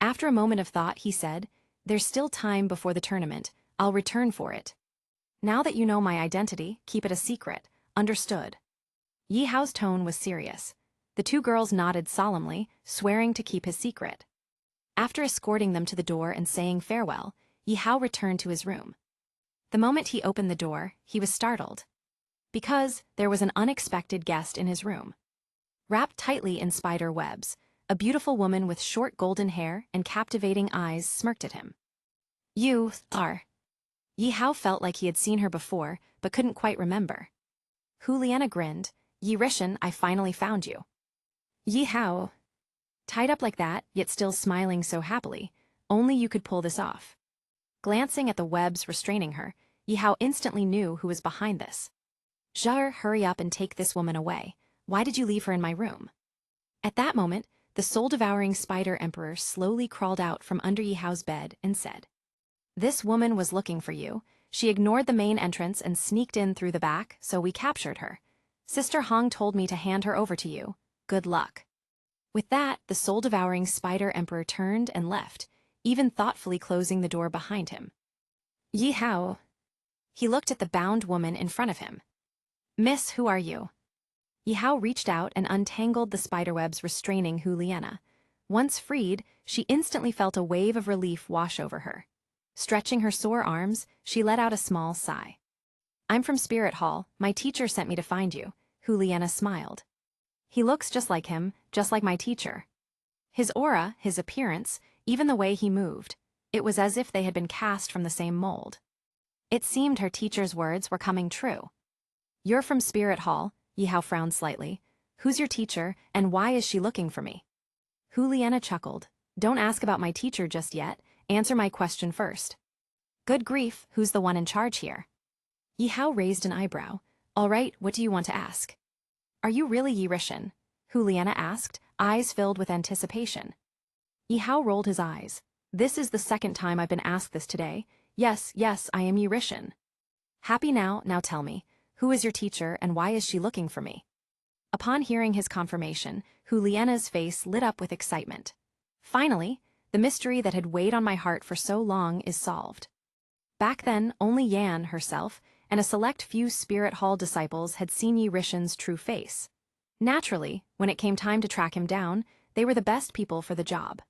Speaker 1: After a moment of thought, he said, "There's still time before the tournament. I'll return for it. Now that you know my identity, keep it a secret. Understood?" Yihao's tone was serious. The two girls nodded solemnly, swearing to keep his secret. After escorting them to the door and saying farewell, Yihao returned to his room. The moment he opened the door, he was startled. Because there was an unexpected guest in his room. Wrapped tightly in spider webs, a beautiful woman with short golden hair and captivating eyes smirked at him. "You are." Yihao felt like he had seen her before, but couldn't quite remember. Juliana grinned. "Yi Rishan, I finally found you." Yihao, tied up like that, yet still smiling so happily, only you could pull this off. Glancing at the webs restraining her, Yihao instantly knew who was behind this. "Zhar, hurry up and take this woman away. Why did you leave her in my room?" At that moment, the soul-devouring spider emperor slowly crawled out from under Yihao's bed and said, "This woman was looking for you. She ignored the main entrance and sneaked in through the back, so we captured her. Sister Hong told me to hand her over to you. Good luck." With that, the soul-devouring spider emperor turned and left, even thoughtfully closing the door behind him. Yihao. He looked at the bound woman in front of him. "Miss, who are you?" Yihao reached out and untangled the spiderwebs restraining Juliana. Once freed, she instantly felt a wave of relief wash over her. Stretching her sore arms, she let out a small sigh. "I'm from Spirit Hall. My teacher sent me to find you." Juliana smiled. "He looks just like him, just like my teacher." His aura, his appearance, even the way he moved. It was as if they had been cast from the same mold. It seemed her teacher's words were coming true. "You're from Spirit Hall," Yihao frowned slightly. "Who's your teacher, and why is she looking for me?" Juliana chuckled. "Don't ask about my teacher just yet. Answer my question first." "Good grief, who's the one in charge here?" Yihao raised an eyebrow. "All right, what do you want to ask?" "Are you really Yi Rishan?" Juliana asked, eyes filled with anticipation. Yihao rolled his eyes. "This is the second time I've been asked this today. Yes, I am Yi Rishan." "Happy now tell me, who is your teacher and why is she looking for me?" Upon hearing his confirmation, Juliana's face lit up with excitement. "Finally, the mystery that had weighed on my heart for so long is solved." Back then, only Yan herself and a select few Spirit Hall disciples had seen Yi Rishan's true face. Naturally, when it came time to track him down, they were the best people for the job.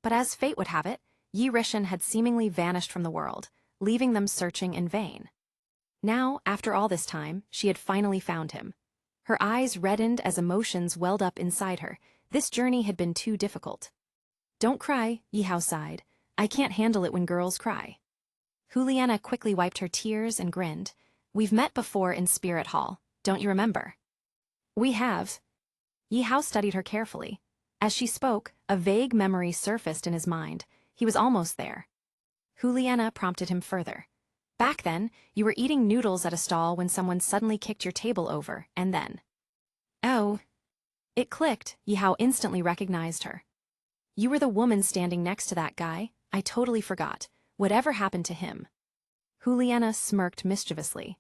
Speaker 1: But as fate would have it, Yi Rishan had seemingly vanished from the world, leaving them searching in vain. Now, after all this time, she had finally found him. Her eyes reddened as emotions welled up inside her. This journey had been too difficult. "Don't cry," Yihao sighed. "I can't handle it when girls cry." Juliana quickly wiped her tears and grinned. "We've met before in Spirit Hall, don't you remember?" "We have." Yihao studied her carefully. As she spoke, a vague memory surfaced in his mind. He was almost there. Juliana prompted him further. "Back then, you were eating noodles at a stall when someone suddenly kicked your table over, and then—" "Oh." It clicked. Yihao instantly recognized her. "You were the woman standing next to that guy. I totally forgot. Whatever happened to him?" Juliana smirked mischievously.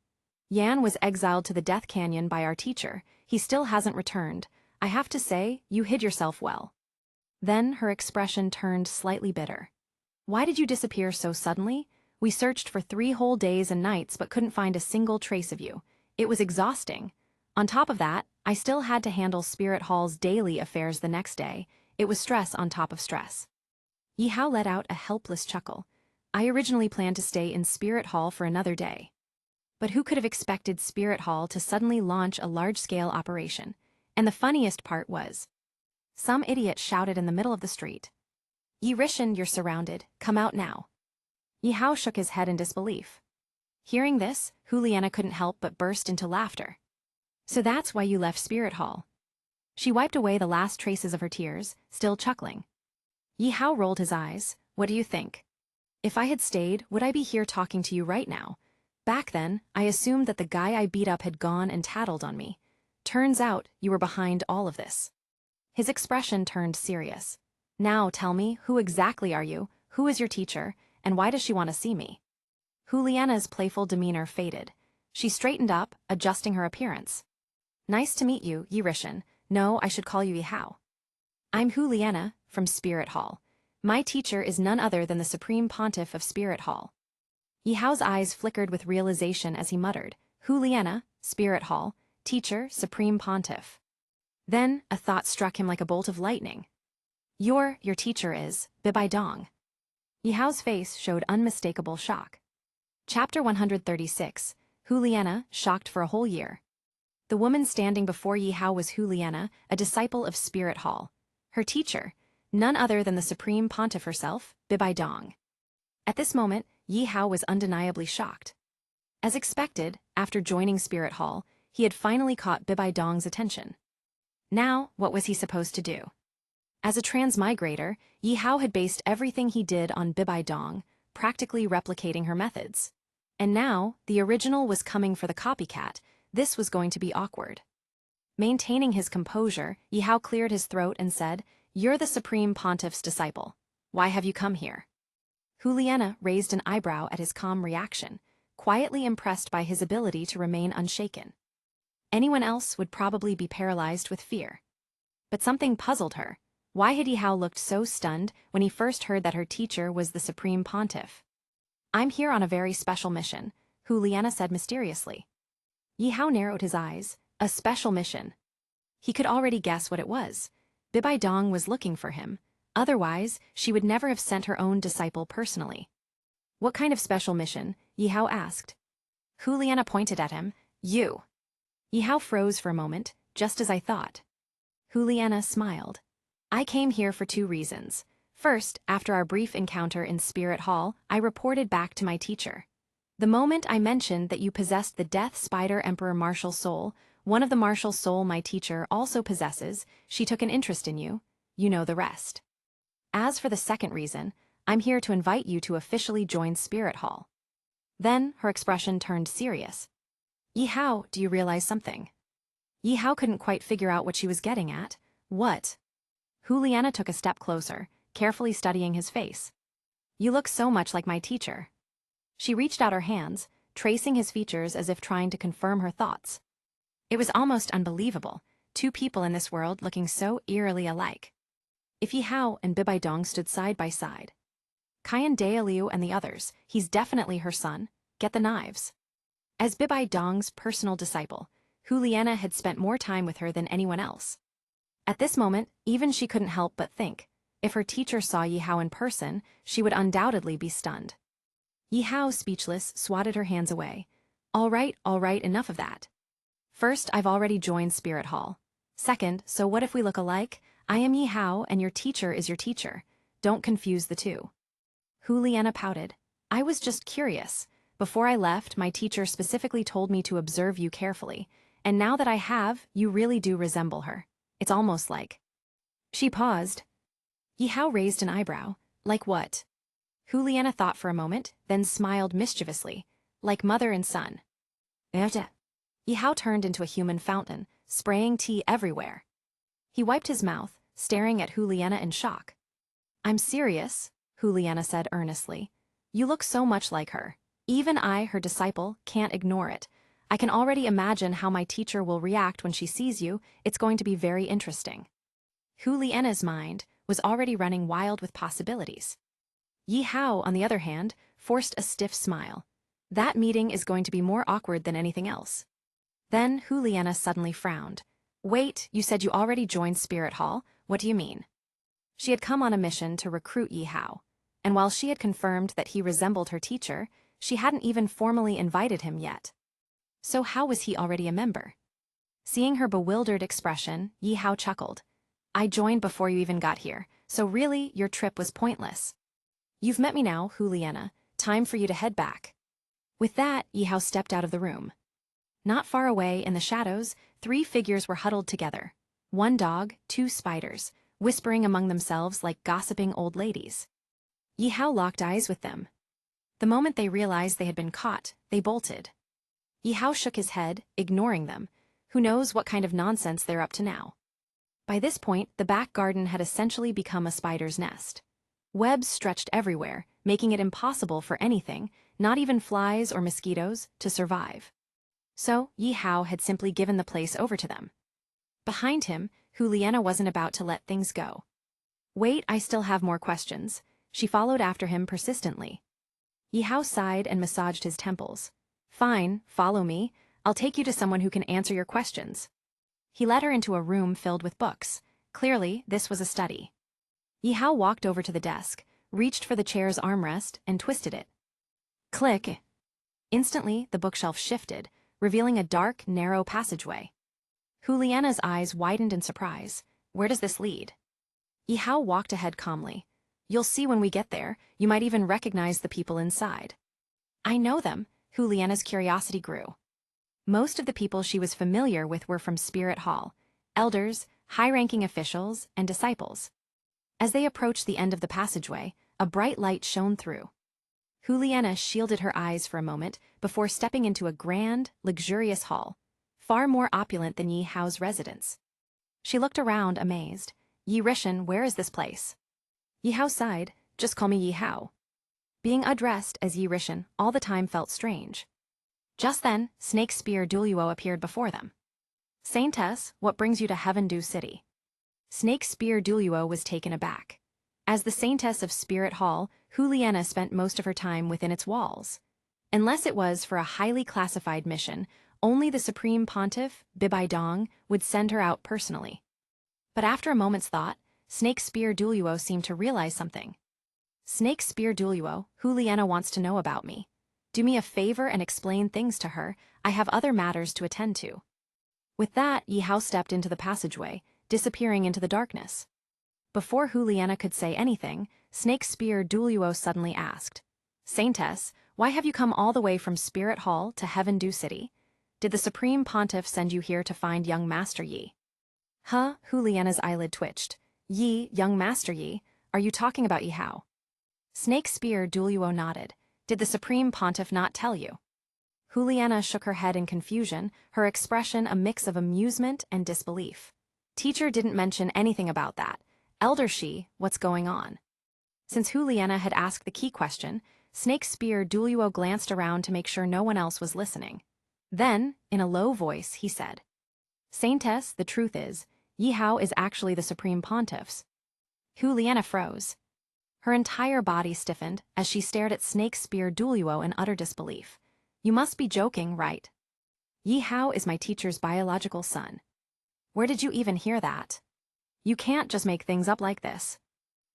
Speaker 1: "Yan was exiled to the Death Canyon by our teacher. He still hasn't returned. I have to say, you hid yourself well." Then her expression turned slightly bitter. "Why did you disappear so suddenly? We searched for 3 whole days and nights but couldn't find a single trace of you. It was exhausting. On top of that, I still had to handle Spirit Hall's daily affairs the next day. It was stress on top of stress." Yihao let out a helpless chuckle. "I originally planned to stay in Spirit Hall for another day. But who could have expected Spirit Hall to suddenly launch a large-scale operation? And the funniest part was, some idiot shouted in the middle of the street, 'Yi Rishan, you're surrounded. Come out now.'" Yihao shook his head in disbelief. Hearing this, Juliana couldn't help but burst into laughter. "So that's why you left Spirit Hall." She wiped away the last traces of her tears, still chuckling. Yihao rolled his eyes. "What do you think? If I had stayed, would I be here talking to you right now? Back then, I assumed that the guy I beat up had gone and tattled on me. Turns out, you were behind all of this." His expression turned serious. "Now tell me, who exactly are you, who is your teacher, and why does she want to see me? Juliana's playful demeanor faded. She straightened up, adjusting her appearance. Nice to meet you, Yirishin. No, I should call you Yihao. I'm Juliana, from Spirit Hall. My teacher is none other than the Supreme Pontiff of Spirit Hall. Yihao's eyes flickered with realization as he muttered, Juliana, Spirit Hall, teacher, Supreme Pontiff. Then, a thought struck him like a bolt of lightning. Your teacher is, Bibai Dong. Yihao's face showed unmistakable shock. Chapter 136, Juliana, shocked for a whole year. The woman standing before Yihao was Juliana, a disciple of Spirit Hall. Her teacher, none other than the Supreme Pontiff herself, Bibai Dong. At this moment, Yihao was undeniably shocked. As expected, after joining Spirit Hall, he had finally caught Bibai Dong's attention. Now, what was he supposed to do? As a transmigrator, Yihao had based everything he did on Bibai Dong, practically replicating her methods. And now, the original was coming for the copycat. This was going to be awkward. Maintaining his composure, Yihao cleared his throat and said, You're the Supreme Pontiff's disciple. Why have you come here? Juliana raised an eyebrow at his calm reaction, quietly impressed by his ability to remain unshaken. Anyone else would probably be paralyzed with fear. But something puzzled her. Why had Yihao looked so stunned when he first heard that her teacher was the Supreme Pontiff? I'm here on a very special mission, Juliana said mysteriously. Yihao narrowed his eyes. A special mission. He could already guess what it was. Bibai Dong was looking for him. Otherwise, she would never have sent her own disciple personally. What kind of special mission? Yihao asked. Juliana pointed at him. You. Yihao froze for a moment, just as I thought. Juliana smiled. I came here for 2 reasons. First, after our brief encounter in Spirit Hall, I reported back to my teacher. The moment I mentioned that you possessed the Death Spider Emperor martial soul, one of the martial soul my teacher also possesses, she took an interest in you. You know the rest. As for the second reason, I'm here to invite you to officially join Spirit Hall. Then, her expression turned serious. Yihao, do you realize something? Yihao couldn't quite figure out what she was getting at. What? Juliana took a step closer, carefully studying his face. You look so much like my teacher. She reached out her hands, tracing his features as if trying to confirm her thoughts. It was almost unbelievable, 2 people in this world looking so eerily alike. If Yihao and Bibai Dong stood side by side. Kaiyan DOLOU and the others, he's definitely her son. Get the knives. As Bibai Dong's personal disciple, Juliana had spent more time with her than anyone else. At this moment, even she couldn't help but think, if her teacher saw Yihao in person, she would undoubtedly be stunned. Yihao, speechless, swatted her hands away. All right, enough of that. First, I've already joined Spirit Hall. Second, so what if we look alike? I am Yihao and your teacher is your teacher. Don't confuse the two. Juliana pouted. I was just curious. Before I left, my teacher specifically told me to observe you carefully. And now that I have, you really do resemble her. It's almost like. She paused. Yihao raised an eyebrow. Like what? Juliana thought for a moment, then smiled mischievously. Like mother and son. Yihao turned into a human fountain, spraying tea everywhere. He wiped his mouth, staring at Juliana in shock. I'm serious, Juliana said earnestly. You look so much like her. Even I, her disciple, can't ignore it. I can already imagine how my teacher will react when she sees you. It's going to be very interesting. Juliana's mind was already running wild with possibilities. Yihao, on the other hand, forced a stiff smile. That meeting is going to be more awkward than anything else. Then Juliana suddenly frowned. Wait, you said you already joined Spirit Hall? What do you mean? She had come on a mission to recruit Yihao, and while she had confirmed that he resembled her teacher, she hadn't even formally invited him yet. So how was he already a member? Seeing her bewildered expression, Yihao chuckled. I joined before you even got here, so really, your trip was pointless. You've met me now, Juliana. Time for you to head back. With that, Yihao stepped out of the room. Not far away, in the shadows, 3 figures were huddled together. 1 dog, 2 spiders, whispering among themselves like gossiping old ladies. Yihao locked eyes with them. The moment they realized they had been caught, they bolted. Yihao shook his head, ignoring them. Who knows what kind of nonsense they're up to now. By this point, the back garden had essentially become a spider's nest. Webs stretched everywhere, making it impossible for anything, not even flies or mosquitoes, to survive. So, Yi Hao had simply given the place over to them. Behind him, Juliana wasn't about to let things go. "Wait, I still have more questions." She followed after him persistently. Yi Hao sighed and massaged his temples. "Fine, follow me. I'll take you to someone who can answer your questions." He led her into a room filled with books. Clearly, this was a study. Yi Hao walked over to the desk, reached for the chair's armrest, and twisted it. Click! Instantly, the bookshelf shifted, revealing a dark, narrow passageway. Juliana's eyes widened in surprise. Where does this lead? Yi Hao walked ahead calmly. "You'll see when we get there. You might even recognize the people inside." "I know them." Juliana's curiosity grew. Most of the people she was familiar with were from Spirit Hall: elders, high-ranking officials, and disciples. As they approached the end of the passageway, a bright light shone through. Juliana shielded her eyes for a moment before stepping into a grand, luxurious hall, far more opulent than Yi Hao's residence. She looked around, amazed. "Yi Rishan, where is this place?" Yi Hao sighed. "Just call me Yi Hao." Being addressed as Yi Rishan all the time felt strange. Just then, Snake Spear Duluo appeared before them. "Saintess, what brings you to Heaven Dew City?" Snake Spear Duluo was taken aback. As the Saintess of Spirit Hall, Juliana spent most of her time within its walls. Unless it was for a highly classified mission, only the Supreme Pontiff, Bibai Dong, would send her out personally. But after a moment's thought, Snake Spear Duluo seemed to realize something. "Snake Spear Duluo, Juliana wants to know about me. Do me a favor and explain things to her. I have other matters to attend to." With that, Yi Hao stepped into the passageway, disappearing into the darkness. Before Juliana could say anything, Snake Spear Duluo suddenly asked, "Saintess, why have you come all the way from Spirit Hall to Heaven Dew City? Did the Supreme Pontiff send you here to find young Master Yi?" "Huh?" Juliana's eyelid twitched. "Yi, young Master Yi, are you talking about Yi Hao?" Snake Spear Duluo nodded. "Did the Supreme Pontiff not tell you?" Juliana shook her head in confusion, her expression a mix of amusement and disbelief. "Teacher didn't mention anything about that. Elder Shi, what's going on?" Since Juliana had asked the key question, Snake Spear Duluo glanced around to make sure no one else was listening. Then, in a low voice, he said, "Saintess, the truth is, Yi Hao is actually the Supreme Pontiff's." Juliana froze. Her entire body stiffened as she stared at Snake Spear Duluo in utter disbelief. "You must be joking, right? Yi Hao is my teacher's biological son. Where did you even hear that? You can't just make things up like this."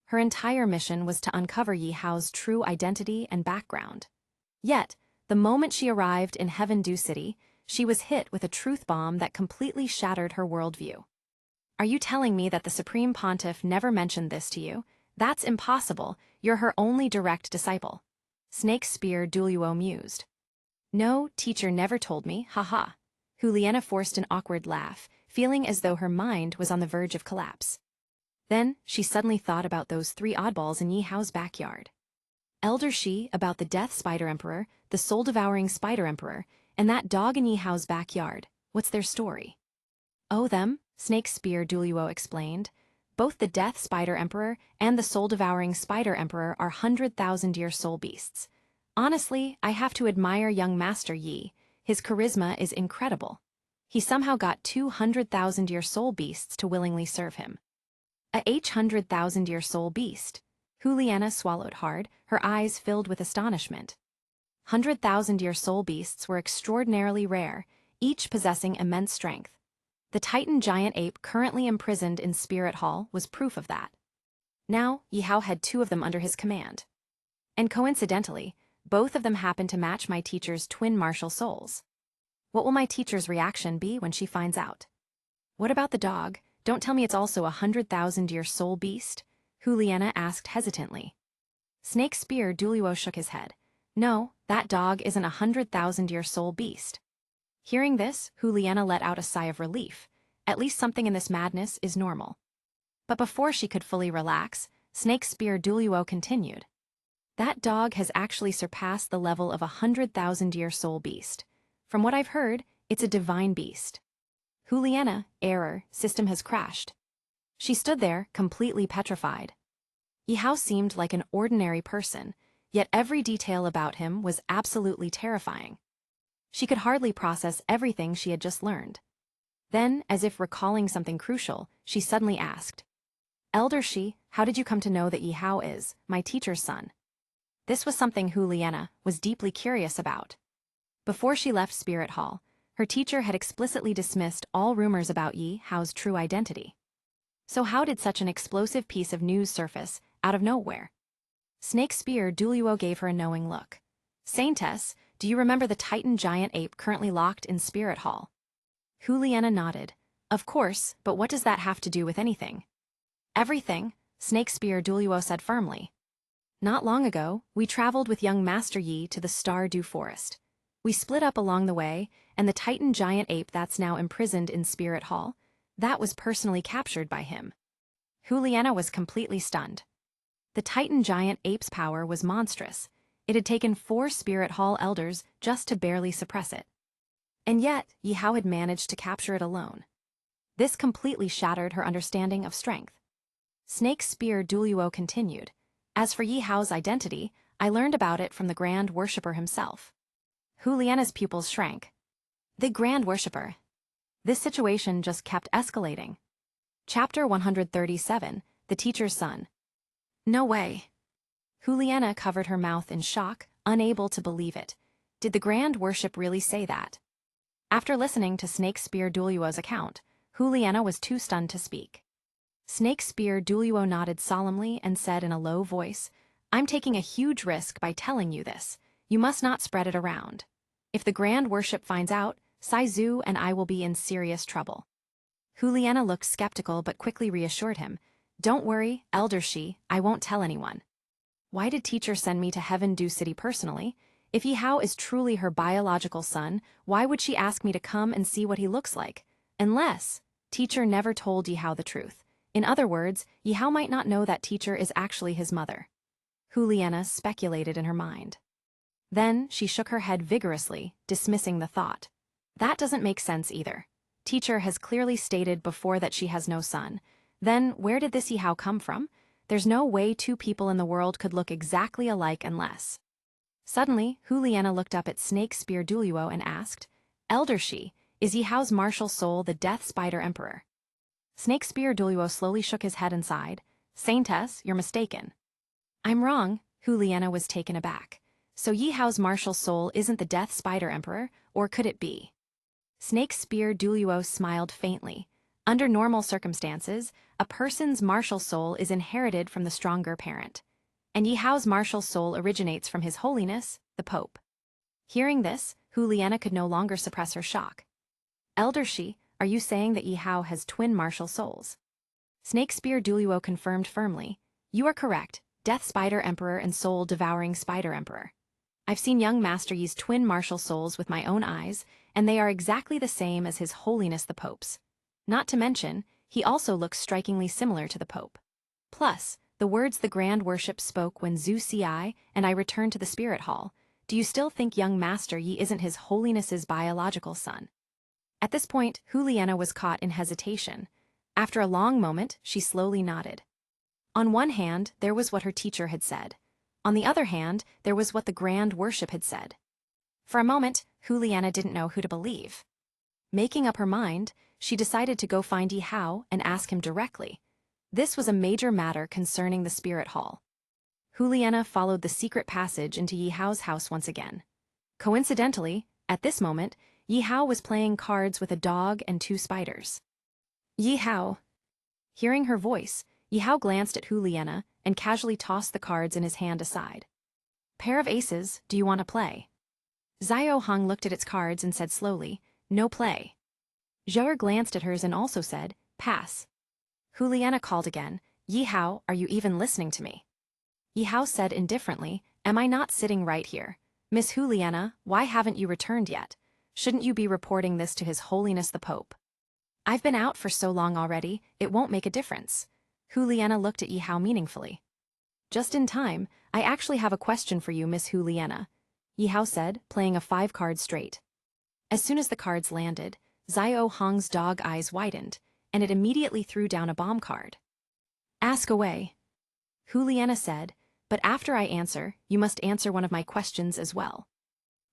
Speaker 1: Her entire mission was to uncover Yi Hao's true identity and background. Yet, the moment she arrived in Heaven Dew City, she was hit with a truth bomb that completely shattered her worldview. "Are you telling me that the Supreme Pontiff never mentioned this to you? That's impossible. You're her only direct disciple." Snake Spear Duluo mused. "No, teacher never told me, haha." Juliana forced an awkward laugh, feeling as though her mind was on the verge of collapse. Then, she suddenly thought about those three oddballs in Yi Hao's backyard. Elder Shi about the Death Spider Emperor, the Soul-Devouring Spider Emperor, and that dog in Yi Hao's backyard. What's their story? "Oh, them?" Snake Spear Duluo explained. "Both the Death Spider Emperor and the Soul-Devouring Spider Emperor are 100,000-year soul beasts. Honestly, I have to admire young Master Yi. His charisma is incredible. He somehow got 200,000-year soul beasts to willingly serve him." A 100,000-year soul beast. Juliana swallowed hard, her eyes filled with astonishment. 100,000-year soul beasts were extraordinarily rare, each possessing immense strength. The Titan giant ape currently imprisoned in Spirit Hall was proof of that. Now, Yi Hao had two of them under his command. And coincidentally, both of them happened to match my teacher's twin martial souls. What will my teacher's reaction be when she finds out? What about the dog? Don't tell me it's also a 100,000-year soul beast? Juliana asked hesitantly. Snake Spear Duluo shook his head. "No, that dog isn't a 100,000-year soul beast." Hearing this, Juliana let out a sigh of relief. At least something in this madness is normal. But before she could fully relax, Snake Spear Duluo continued. "That dog has actually surpassed the level of a 100,000-year soul beast. From what I've heard, it's a divine beast." Juliana, error, system has crashed. She stood there, completely petrified. Yi Hao seemed like an ordinary person. yet every detail about him was absolutely terrifying. She could hardly process everything she had just learned. Then, as if recalling something crucial, she suddenly asked, "Elder Shi, how did you come to know that Yi Hao is my teacher's son?" This was something Juliana was deeply curious about. Before she left Spirit Hall, her teacher had explicitly dismissed all rumors about Yi Hao's true identity. So how did such an explosive piece of news surface out of nowhere? Snake Spear Duluo gave her a knowing look. "Saintess, do you remember the Titan giant ape currently locked in Spirit Hall?" Juliana nodded. "Of course, but what does that have to do with anything?" "Everything," Snake Spear Duluo said firmly. "Not long ago, we traveled with young Master Yi to the Stardew Forest. We split up along the way, and the Titan giant ape that's now imprisoned in Spirit Hall, that was personally captured by him." Juliana was completely stunned. The Titan giant ape's power was monstrous. It had taken 4 Spirit Hall elders just to barely suppress it. And yet, Yi Hao had managed to capture it alone. This completely shattered her understanding of strength. Snake Spear Duluo continued, "As for Yi Hao's identity, I learned about it from the Grand Worshipper himself." Juliana's pupils shrank. The Grand Worshipper. This situation just kept escalating. Chapter 137, The Teacher's Son. "No way." Juliana covered her mouth in shock, unable to believe it. Did the Grand Worship really say that? After listening to Snake Spear Duluo's account, Juliana was too stunned to speak. Snake Spear Duluo nodded solemnly and said in a low voice, "I'm taking a huge risk by telling you this. You must not spread it around. If the Grand Worship finds out, Sai Zhu and I will be in serious trouble." Juliana looked skeptical but quickly reassured him. "Don't worry, Elder Shi, I won't tell anyone." Why did teacher send me to Heaven Dew City personally? If Yi Hao is truly her biological son, why would she ask me to come and see what he looks like? Unless teacher never told Yi Hao the truth. In other words, Yi Hao might not know that teacher is actually his mother. Juliana speculated in her mind. Then she shook her head vigorously, dismissing the thought. That doesn't make sense either. Teacher has clearly stated before that she has no son. Then where did this Yi Hao come from? There's no way 2 people in the world could look exactly alike unless. Suddenly, Juliana looked up at Snake Spear Duluo and asked, "Elder Shi, is Yi Hao's martial soul the Death Spider Emperor?" Snake Spear Duluo slowly shook his head and sighed. "Saintess, you're mistaken." "I'm wrong," Juliana was taken aback. "So Yi Hao's martial soul isn't the Death Spider Emperor, or could it be?" Snake Spear Duluo smiled faintly. Under normal circumstances, a person's martial soul is inherited from the stronger parent. And Yi Hao's martial soul originates from His Holiness, the Pope. Hearing this, Juliana could no longer suppress her shock. "Elder Shi, are you saying that Yi Hao has twin martial souls?" Snake Spear Duluo confirmed firmly. "You are correct, Death Spider Emperor and Soul-Devouring Spider Emperor. I've seen young Master Yi's twin martial souls with my own eyes, and they are exactly the same as His Holiness the Pope's. Not to mention, he also looks strikingly similar to the Pope. Plus, the words the Grand Worship spoke when Zhu Ci and I returned to the Spirit Hall. Do you still think young Master Yi isn't His Holiness's biological son?" At this point, Juliana was caught in hesitation. After a long moment, she slowly nodded. On one hand, there was what her teacher had said. On the other hand, there was what the Grand Worship had said. For a moment, Juliana didn't know who to believe. Making up her mind, she decided to go find Yi Hao and ask him directly. This was a major matter concerning the Spirit Hall. Juliana followed the secret passage into Yi Hao's house once again. Coincidentally, at this moment, Yi Hao was playing cards with a dog and 2 spiders. "Yi Hao." Hearing her voice, Yi Hao glanced at Juliana and casually tossed the cards in his hand aside. "Pair of aces, do you want to play?" Xiao Hong looked at its cards and said slowly, "No play." Zhouer glanced at hers and also said, "Pass." Juliana called again, "Yi Hao, are you even listening to me?" Yi Hao said indifferently, "Am I not sitting right here? Miss Juliana, why haven't you returned yet? Shouldn't you be reporting this to His Holiness the Pope?" "I've been out for so long already, it won't make a difference." Juliana looked at Yi Hao meaningfully. "Just in time, I actually have a question for you, Miss Juliana," Yi Hao said, playing a 5-card straight. As soon as the cards landed, Xiao Hong's dog eyes widened, and it immediately threw down a bomb card. "Ask away," Juliana said, But after I answer, you must answer one of my questions as well.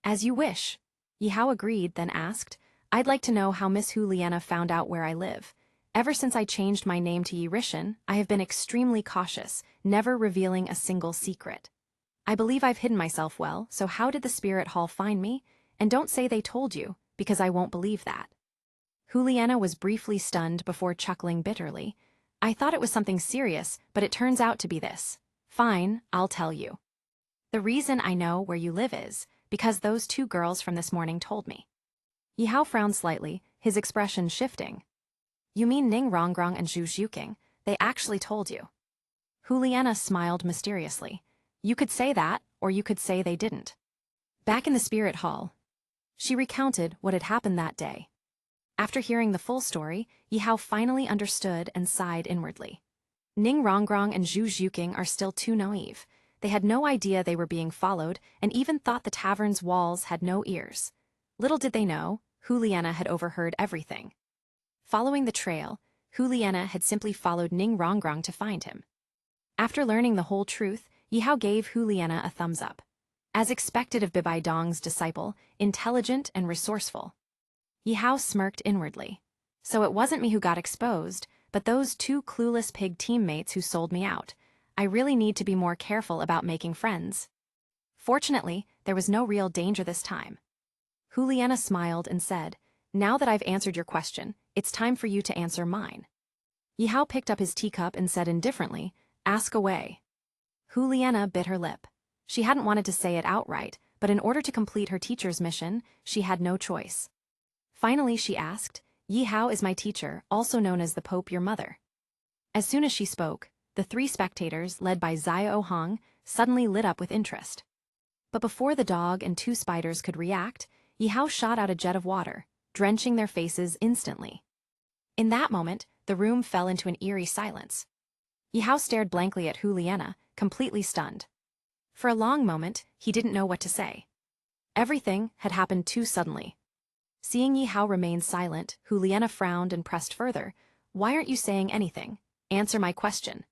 Speaker 1: As you wish. Yihao agreed, then asked, I'd like to know how Miss Juliana found out where I live. Ever since I changed my name to Yirishin, I have been extremely cautious, never revealing a single secret. I believe I've hidden myself well, so how did the spirit hall find me? And don't say they told you, because I won't believe that. Juliana was briefly stunned before chuckling bitterly. I thought it was something serious, but it turns out to be this. Fine, I'll tell you. The reason I know where you live is because those two girls from this morning told me. Yihao frowned slightly, his expression shifting. You mean Ning Rongrong and Zhu Zhuking? They actually told you. Juliana smiled mysteriously. You could say that, or you could say they didn't. Back in the spirit hall, she recounted what had happened that day. After hearing the full story, Yihao finally understood and sighed inwardly. Ning Rongrong and Zhu Zhuking are still too naive. They had no idea they were being followed and even thought the tavern's walls had no ears. Little did they know, Juliana had overheard everything. Following the trail, Juliana had simply followed Ning Rongrong to find him. After learning the whole truth, Yihao gave Juliana a thumbs up. As expected of Bibai Dong's disciple, intelligent and resourceful. Yihao smirked inwardly. So it wasn't me who got exposed, but those two clueless pig teammates who sold me out. I really need to be more careful about making friends. Fortunately, there was no real danger this time. Juliana smiled and said, Now that I've answered your question, it's time for you to answer mine. Yihao picked up his teacup and said indifferently, Ask away. Juliana bit her lip. She hadn't wanted to say it outright, but in order to complete her teacher's mission, she had no choice. Finally she asked, Yihao is my teacher, also known as the Pope your mother. As soon as she spoke, the three spectators, led by Xiao Hong, suddenly lit up with interest. But before the dog and two spiders could react, Yihao shot out a jet of water, drenching their faces instantly. In that moment, the room fell into an eerie silence. Yihao stared blankly at Juliana, completely stunned. For a long moment, he didn't know what to say. Everything had happened too suddenly. Seeing Yihao remain silent, Juliana frowned and pressed further. Why aren't you saying anything? Answer my question.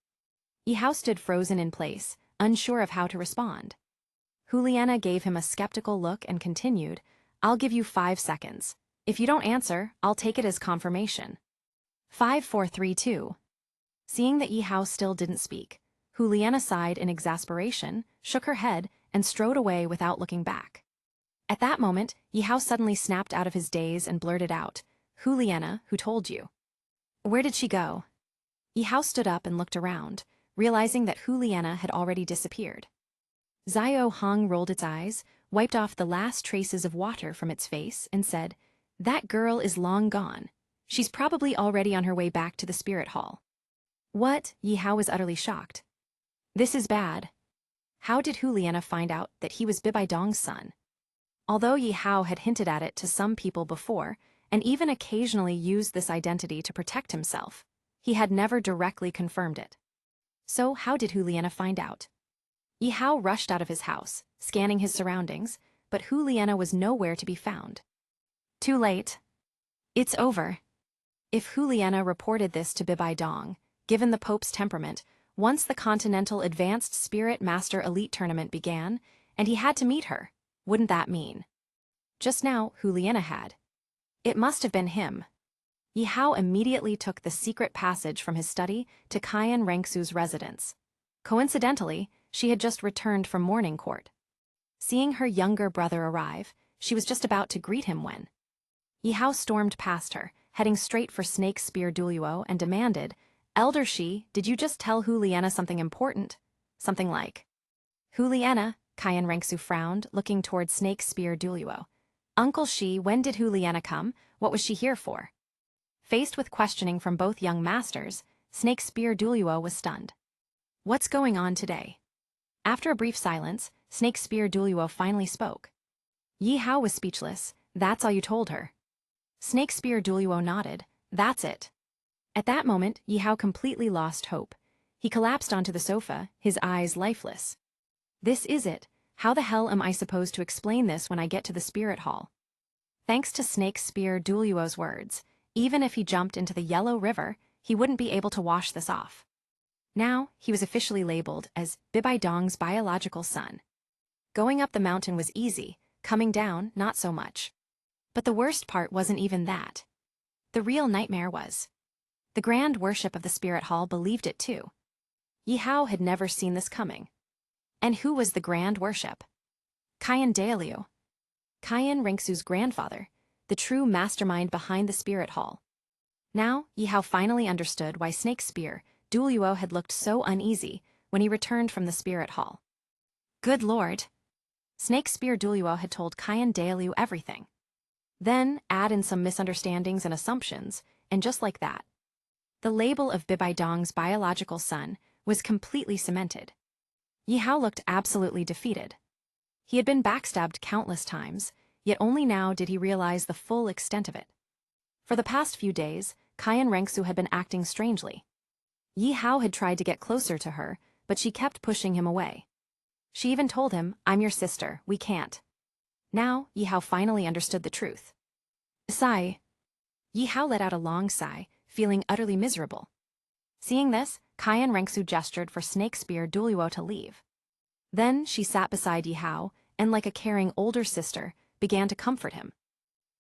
Speaker 1: Yihao stood frozen in place, unsure of how to respond. Juliana gave him a skeptical look and continued, I'll give you 5 seconds. If you don't answer, I'll take it as confirmation. 5, 4, 3, 2. Seeing that Yihao still didn't speak, Juliana sighed in exasperation, shook her head, and strode away without looking back. At that moment, Yihao suddenly snapped out of his daze and blurted out, Juliana, who told you? Where did she go? Yihao stood up and looked around, realizing that Juliana had already disappeared. Xiao Hong rolled its eyes, wiped off the last traces of water from its face, and said, That girl is long gone. She's probably already on her way back to the spirit hall. What? Yihao was utterly shocked. This is bad. How did Juliana find out that he was Bibai Dong's son? Although Yihao had hinted at it to some people before, and even occasionally used this identity to protect himself, he had never directly confirmed it. So how did Juliana find out? Yihao rushed out of his house, scanning his surroundings, but Juliana was nowhere to be found. Too late. It's over. If Juliana reported this to Bibai Dong, given the Pope's temperament, once the Continental Advanced Spirit Master Elite Tournament began, and he had to meet her, wouldn't that mean? Just now, Juliana had. It must have been him. Yihao immediately took the secret passage from his study to Cayenne Rengsu's residence. Coincidentally, she had just returned from morning court. Seeing her younger brother arrive, she was just about to greet him when Yihao stormed past her, heading straight for Snake Spear Duoluo, and demanded, Elder Shi, did you just tell Juliana something important? Something like, Juliana, Cayenne Rengsu frowned, looking toward Snake Spear Duoluo. Uncle Shi, when did Juliana come? What was she here for? Faced with questioning from both young masters, Snake Spear Duoluo was stunned. What's going on today? After a brief silence, Snake Spear Duoluo finally spoke. Yihao was speechless. That's all you told her? Snake Spear Duoluo nodded. That's it. At that moment, Yihao completely lost hope. He collapsed onto the sofa, his eyes lifeless. This is it. How the hell am I supposed to explain this when I get to the spirit hall? Thanks to Snake Spear Duoluo's words, even if he jumped into the Yellow River, he wouldn't be able to wash this off. Now, he was officially labeled as Bibai Dong's biological son. Going up the mountain was easy, coming down, not so much. But the worst part wasn't even that. The real nightmare was. The grand worship of the spirit hall believed it too. Yi Hao had never seen this coming. And who was the grand worship? DOLOU. Rengsu's grandfather, the true mastermind behind the spirit hall. Now, Yi Hao finally understood why Snake Spear DOLOU had looked so uneasy when he returned from the spirit hall. Good lord! Snake Spear DOLOU had told DOLOU everything. Then, add in some misunderstandings and assumptions, and just like that, the label of Bibai Dong's biological son was completely cemented. Yi Hao looked absolutely defeated. He had been backstabbed countless times, yet only now did he realize the full extent of it. For the past few days, Rengsu had been acting strangely. Yi Hao had tried to get closer to her, but she kept pushing him away. She even told him, "I'm your sister, we can't." Now, Yi Hao finally understood the truth. Sigh. Yi Hao let out a long sigh, feeling utterly miserable. Seeing this, Rengsu gestured for Snake Spear DOLOU to leave. Then she sat beside Yi Hao, and like a caring older sister, began to comfort him.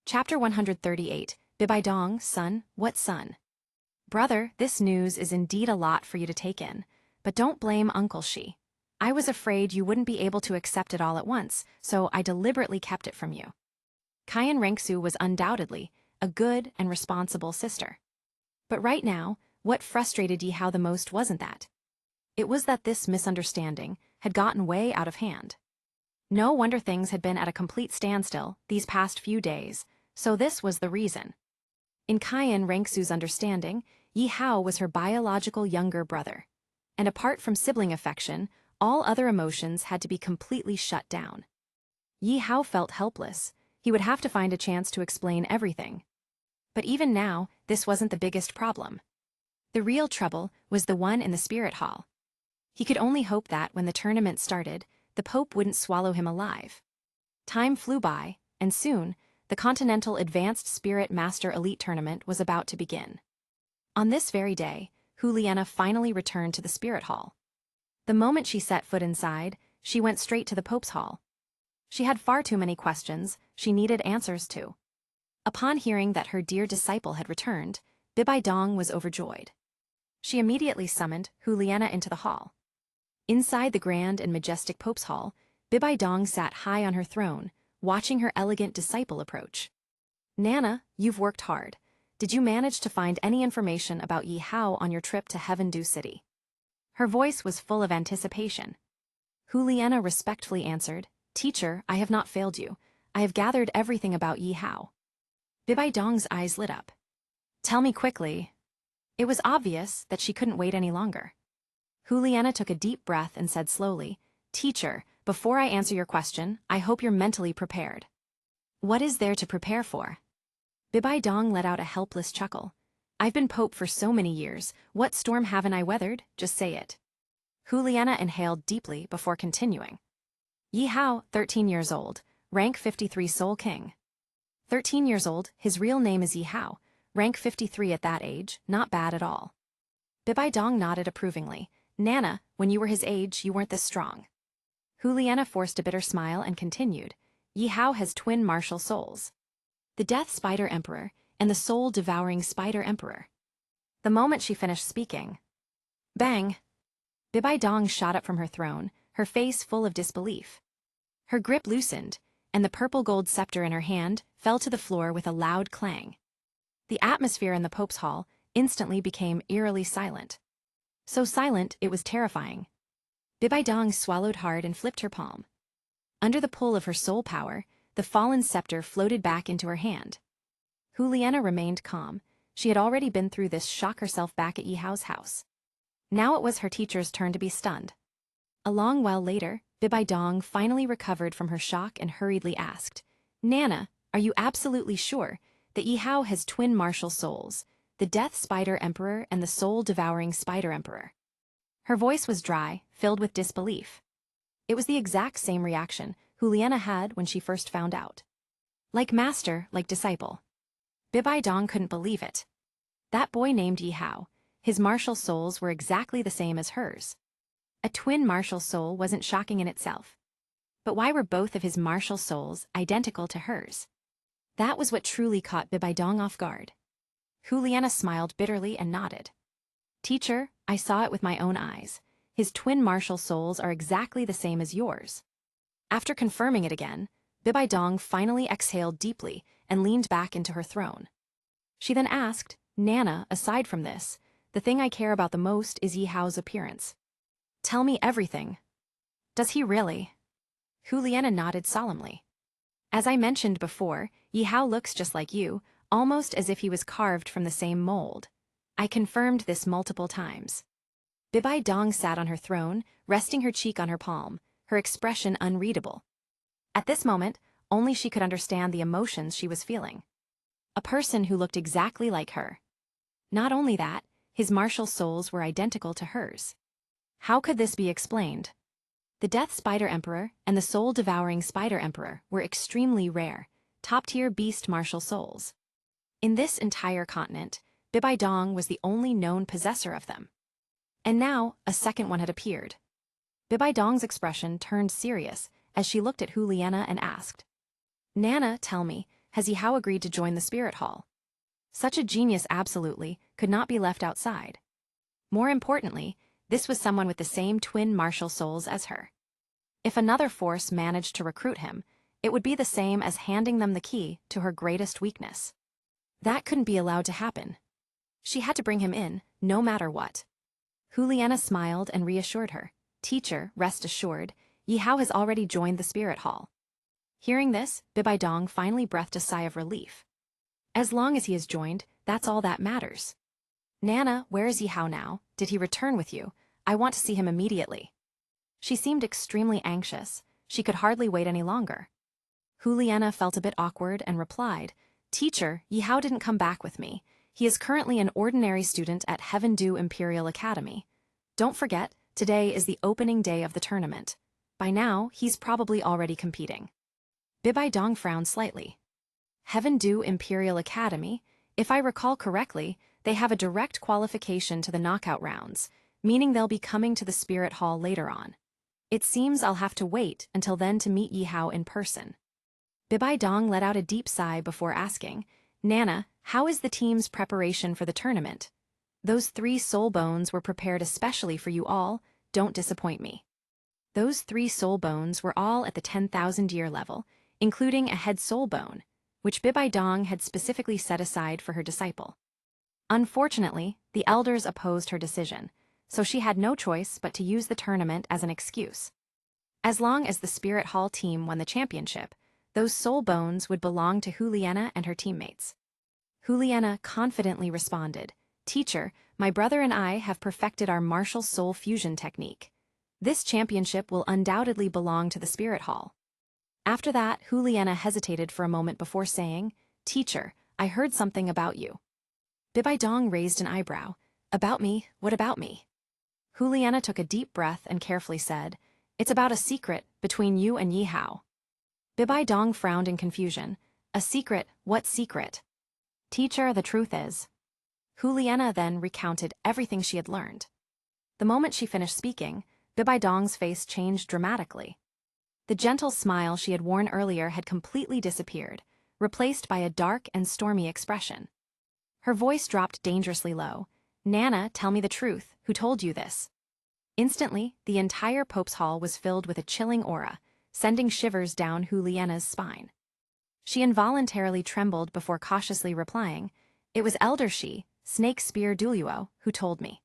Speaker 1: Chapter 138, Bibai Dong, son, what son? Brother, this news is indeed a lot for you to take in, but don't blame Uncle Shi. I was afraid you wouldn't be able to accept it all at once, so I deliberately kept it from you. Rengsu was undoubtedly a good and responsible sister. But right now, what frustrated Yi Hao the most wasn't that. It was that this misunderstanding had gotten way out of hand. No wonder things had been at a complete standstill these past few days, so this was the reason. In Rengsu's understanding, Yi Hao was her biological younger brother. And apart from sibling affection, all other emotions had to be completely shut down. Yi Hao felt helpless. He would have to find a chance to explain everything. But even now, this wasn't the biggest problem. The real trouble was the one in the spirit hall. He could only hope that when the tournament started, the Pope wouldn't swallow him alive. Time flew by, and soon, the Continental Advanced Spirit Master Elite Tournament was about to begin. On this very day, Juliana finally returned to the spirit hall. The moment she set foot inside, she went straight to the Pope's hall. She had far too many questions she needed answers to. Upon hearing that her dear disciple had returned, Bibai Dong was overjoyed. She immediately summoned Juliana into the hall. Inside the grand and majestic Pope's hall, Bibai Dong sat high on her throne, watching her elegant disciple approach. Nana, you've worked hard. Did you manage to find any information about Yi Hao on your trip to Heaven Dew City? Her voice was full of anticipation. Juliana respectfully answered, Teacher, I have not failed you. I have gathered everything about Yi Hao. Bibai Dong's eyes lit up. Tell me quickly. It was obvious that she couldn't wait any longer. Juliana took a deep breath and said slowly, Teacher, before I answer your question, I hope you're mentally prepared. What is there to prepare for? Bibai Dong let out a helpless chuckle. I've been Pope for so many years. What storm haven't I weathered? Just say it. Juliana inhaled deeply before continuing. Yi Hao, 13 years old, rank 53 Soul King. 13 years old, his real name is Yi Hao, rank 53 at that age, not bad at all. Bibai Dong nodded approvingly. Nana, when you were his age, you weren't this strong. Juliana forced a bitter smile and continued. Yi Hao has twin martial souls. The Death Spider Emperor and the Soul-Devouring Spider Emperor. The moment she finished speaking, bang! Bibai Dong shot up from her throne, her face full of disbelief. Her grip loosened, and the purple gold scepter in her hand fell to the floor with a loud clang. The atmosphere in the Pope's hall instantly became eerily silent. So silent it was terrifying. Bibai Dong swallowed hard and flipped her palm. Under the pull of her soul power, the fallen scepter floated back into her hand. Juliana remained calm. She had already been through this shock herself back at Yi Hao's house. Now it was her teacher's turn to be stunned. A long while later, Bibai Dong finally recovered from her shock and hurriedly asked, Nana, are you absolutely sure that Yi Hao has twin martial souls, the Death Spider Emperor and the Soul-Devouring Spider Emperor? Her voice was dry, filled with disbelief. It was the exact same reaction Juliana had when she first found out. Like master, like disciple. Bibai Dong couldn't believe it. That boy named Yi Hao, his martial souls were exactly the same as hers. A twin martial soul wasn't shocking in itself. But why were both of his martial souls identical to hers? That was what truly caught Bibaidong off guard. Juliana smiled bitterly and nodded. Teacher, I saw it with my own eyes. His twin martial souls are exactly the same as yours. After confirming it again, Bibaidong finally exhaled deeply and leaned back into her throne. She then asked, Nana, aside from this, the thing I care about the most is Yihao's appearance. Tell me everything. Does he really? Juliana nodded solemnly. As I mentioned before, Yihao looks just like you, almost as if he was carved from the same mold. I confirmed this multiple times. Bibaidong sat on her throne, resting her cheek on her palm, her expression unreadable. At this moment, only she could understand the emotions she was feeling. A person who looked exactly like her. Not only that, his martial souls were identical to hers. How could this be explained? The Death Spider Emperor and the Soul-Devouring Spider Emperor were extremely rare, top-tier beast martial souls. In this entire continent, Bibaidong was the only known possessor of them. And now, a second one had appeared. Bibaidong's expression turned serious as she looked at Juliana and asked, Nana, tell me, has Yihao agreed to join the Spirit Hall? Such a genius absolutely could not be left outside. More importantly, this was someone with the same twin martial souls as her. If another force managed to recruit him, it would be the same as handing them the key to her greatest weakness. That couldn't be allowed to happen. She had to bring him in, no matter what. Juliana smiled and reassured her. Teacher, rest assured, Yihao has already joined the Spirit Hall. Hearing this, Bibaidong finally breathed a sigh of relief. As long as he has joined, that's all that matters. Nana, where is Yihao now? Did he return with you? I want to see him immediately. She seemed extremely anxious. She could hardly wait any longer. Juliana felt a bit awkward and replied, Teacher, Yihao didn't come back with me. He is currently an ordinary student at Heaven Dew Imperial Academy. Don't forget, today is the opening day of the tournament. By now, he's probably already competing. Bibaidong frowned slightly. Heaven Dew Imperial Academy, if I recall correctly, they have a direct qualification to the knockout rounds, meaning they'll be coming to the Spirit Hall later on. It seems I'll have to wait until then to meet Yihao in person. Bibaidong let out a deep sigh before asking, Nana, how is the team's preparation for the tournament? Those 3 soul bones were prepared especially for you all, don't disappoint me. Those 3 soul bones were all at the 10,000-year level, including a head soul bone, which Bibaidong had specifically set aside for her disciple. Unfortunately, the elders opposed her decision, so she had no choice but to use the tournament as an excuse. As long as the Spirit Hall team won the championship, those soul bones would belong to Juliana and her teammates. Juliana confidently responded, Teacher, my brother and I have perfected our martial soul fusion technique. This championship will undoubtedly belong to the Spirit Hall. After that, Juliana hesitated for a moment before saying, Teacher, I heard something about you. Bibaidong raised an eyebrow. About me? What about me? Juliana took a deep breath and carefully said, It's about a secret between you and Yihao. Bibaidong frowned in confusion. A secret? What secret? Teacher, the truth is. Juliana then recounted everything she had learned. The moment she finished speaking, Bibaidong's face changed dramatically. The gentle smile she had worn earlier had completely disappeared, replaced by a dark and stormy expression. Her voice dropped dangerously low. Nana, tell me the truth, who told you this? Instantly, the entire Pope's Hall was filled with a chilling aura, sending shivers down Juliana's spine. She involuntarily trembled before cautiously replying, It was Elder Shi, Snake Spear Duluo, who told me.